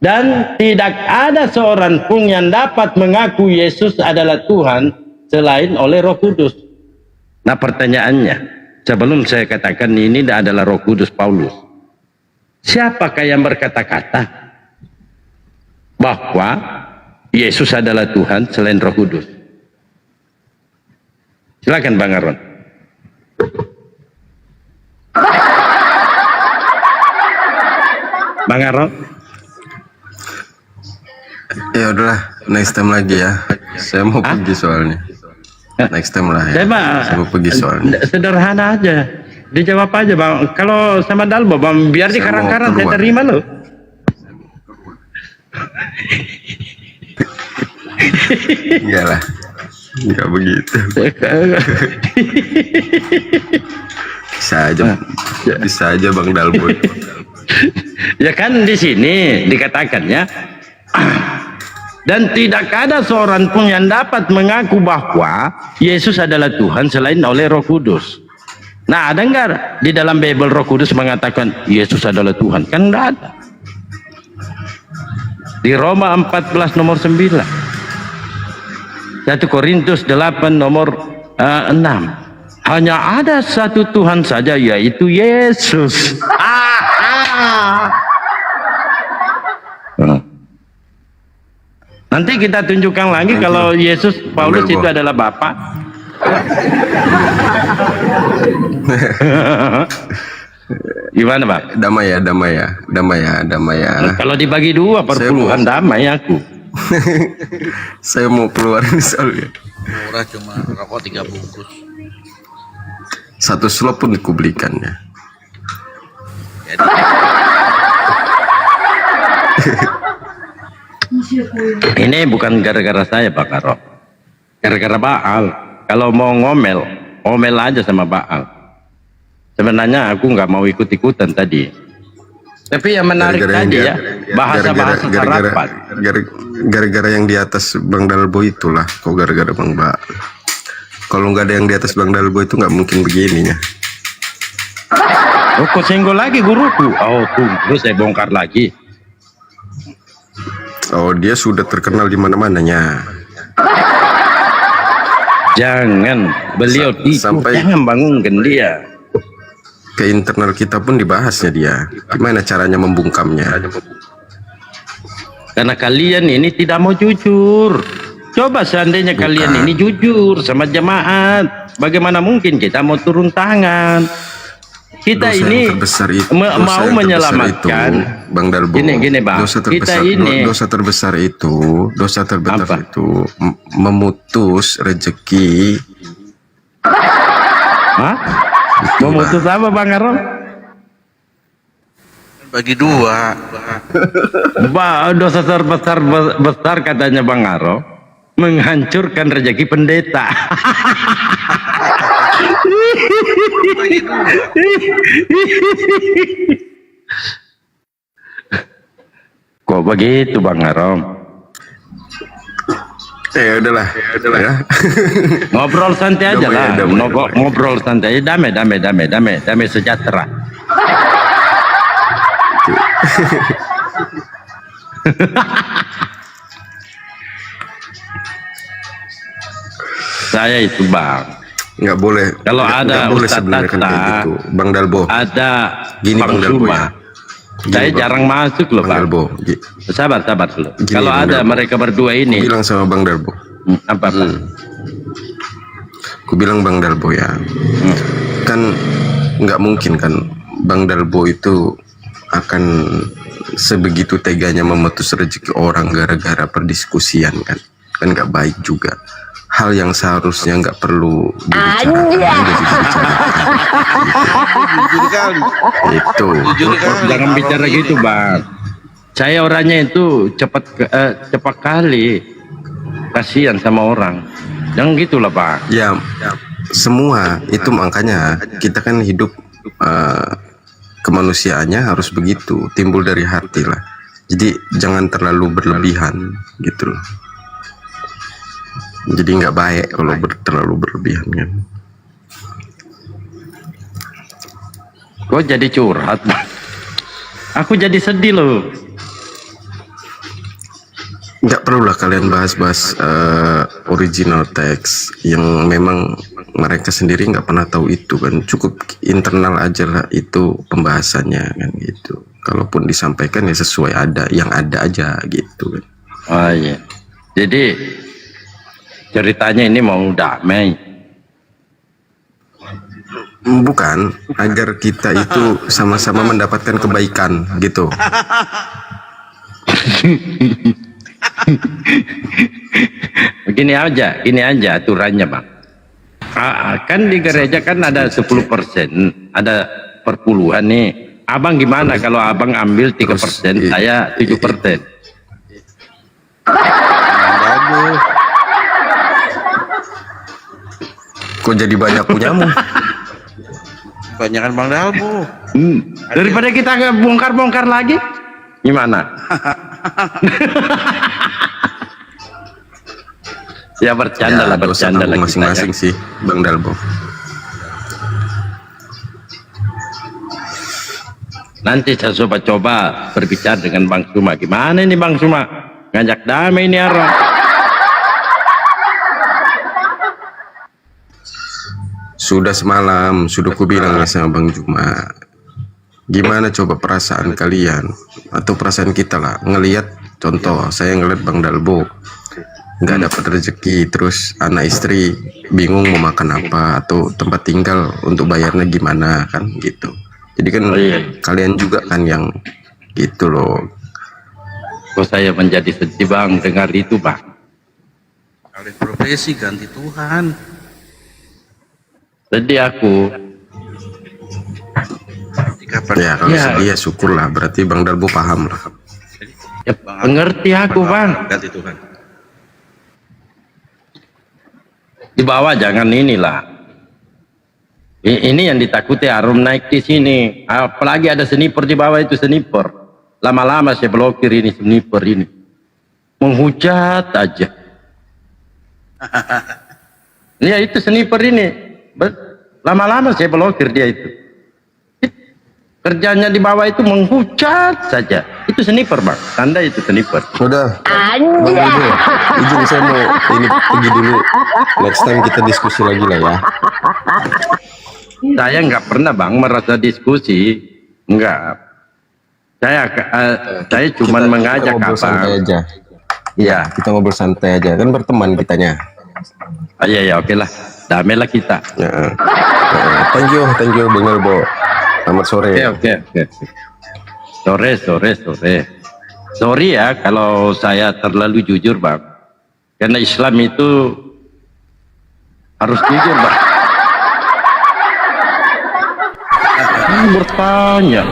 Dan tidak ada seorang pun yang dapat mengaku Yesus adalah Tuhan selain oleh Roh Kudus. Nah, pertanyaannya, sebelum saya katakan ini adalah Roh Kudus Paulus, siapakah yang berkata-kata bahwa Yesus adalah Tuhan selain Roh Kudus? Silakan Bang Aron. Bang Aron. Ya udahlah, next time lagi ya. Saya mau pergi soalnya. Next time lah ya. Saya mau pergi soalnya. Sederhana aja. Dijawab aja Bang. Kalau sama Dalbo Bang, biar di karang-karang saya terima loh. Iyalah, nggak begitu. Bisa aja Bang Dalbo. Ya kan di sini dikatakannya, dan tidak ada seorang pun yang dapat mengaku bahwa Yesus adalah Tuhan selain oleh Roh Kudus. Nah, ada enggak di dalam Bible Roh Kudus mengatakan Yesus adalah Tuhan? Kan enggak ada. Di Roma 14 nomor 9, 1 Korintus 8 nomor 6, hanya ada satu Tuhan saja, yaitu Yesus. Nanti kita tunjukkan lagi kalau Yesus Paulus itu adalah Bapa. Gimana Bang? Damai ya. Kalau dibagi dua perpuluhan damai aku. Saya mau keluar ini soalnya. Murah cuma rokok 3 bungkus. 1 slop pun dikubelikannya. Ini bukan gara-gara saya Pak Karo. Gara-gara Baal. Kalau mau ngomel aja sama Baal. Sebenarnya aku nggak mau ikut-ikutan tadi. Tapi yang menarik tadi ya, bahasa-bahasa sarapan. Gara-gara yang di atas Bang Dalbo itulah. Kok gara-gara Bang Baal? Kalau nggak ada yang di atas Bang Dalbo itu nggak mungkin begini ya. Oh, kok senggol lagi guruku? Oh, tunggu saya bongkar lagi. Oh, dia sudah terkenal di mana-mananya. Jangan, beliau jangan bangunkan dia. Ke internal kita pun dibahasnya dia. Gimana caranya membungkamnya? Karena kalian ini tidak mau jujur. Coba seandainya kalian ini jujur sama jemaat, bagaimana mungkin kita mau turun tangan? Kita ini mau menyelamatkan Bang Dalbo. Gini Bang, dosa terbesar itu memutus rezeki. Hah? Memutus apa Bang Aron? Bagi 2. Dosa terbesar katanya Bang Aron, menghancurkan rezeki pendeta. Kok begitu Bang Arom? Ya udahlah. Ya. Ngobrol santai aja lah. Ngobrol santai, damai sejahtera. Saya itu bang, nggak boleh. Kalau ada Ustadz Tata, gitu. Bang Dalbo, ada gini Bang Bang Dalbo Suma. ya. Saya jarang masuk loh Bang. Dalbo. Sabar dulu. Gini, Kalau Bang ada Dalbo. mereka berdua ini, Bilang sama Bang Dalbo. Apa? Ku bilang Bang Dalbo ya, kan nggak mungkin kan Bang Dalbo itu akan sebegitu teganya memutus rezeki orang gara-gara perdiskusian kan nggak baik juga. Hal yang seharusnya nggak perlu dibicarakan itu. Jangan bicara gitu Bang. Saya orangnya itu cepat kali, kasihan sama orang. Jangan gitulah Pak. Ya, semua itu makanya kita kan hidup kemanusiaannya harus begitu, timbul dari hati lah. Jadi jangan terlalu berlebihan gitu loh. Jadi nggak baik kalau terlalu berlebihan kan. Kok jadi curhat Bang? Aku jadi sedih loh. Nggak perlulah kalian bahas-bahas original text yang memang mereka sendiri nggak pernah tahu itu kan. Cukup internal aja lah itu pembahasannya kan gitu. Kalaupun disampaikan ya sesuai yang ada aja gitu kan. Oh iya. Jadi ceritanya ini mau damai. Bukan, agar kita itu sama-sama mendapatkan kebaikan gitu. Gini aja aturannya Bang. Kan di gereja kan ada 10%, ada perpuluhan nih. Abang gimana kalau abang ambil 3%, saya 7%? Kok jadi banyak punyamu? Banyakan Bang Dalbo. Daripada kita nggak bongkar-bongkar lagi, gimana? Ya bercanda lah, bercanda lah masing-masing sih Bang Dalbo. Nanti saya coba berbicara dengan Bang Suma. Gimana ini Bang Suma? Ngajak damai ini orang. Sudah semalam, sudah ku bilang ya sama Bang Juma. Gimana coba perasaan kalian atau perasaan kita lah ngelihat contoh saya ngeliat Bang Dalbo nggak dapat rezeki, terus anak istri bingung mau makan apa atau tempat tinggal untuk bayarnya gimana kan gitu. Jadi kan kalian juga kan yang gitu loh. Kok saya menjadi sedih Bang dengar itu Bang. Alih profesi ganti Tuhan. Sedih aku. Ya kalau sedih ya syukurlah, berarti Bang Dalbo paham lah. Ya, mengerti aku Bang. Ganti Tuhan. Di bawah jangan inilah. Ini yang ditakuti harum naik di sini. Apalagi ada sniper di bawah itu sniper. Lama-lama saya blokir ini sniper ini. Menghujat aja. Ya itu sniper ini. Lama-lama saya blokir dia itu. Kerjanya di bawah itu menghujat saja. Itu sniper Bang. Tanda itu sniper. Sudah. Bang Dalbo, izin saya mau ini pergi dulu. Next time kita diskusi lagi lah ya. Saya nggak pernah Bang merasa diskusi. Enggak. Saya cuma mengajak kita Abang. santai aja. Iya. Kita ngobrol santai aja. Kan berteman kitanya. Iya oke lah. Damailah kita. Ya. Thank you Bang Dalbo. Selamat sore. Oke. Sore. Sorry ya kalau saya terlalu jujur Bang. Karena Islam itu harus jujur Bang. Bertanya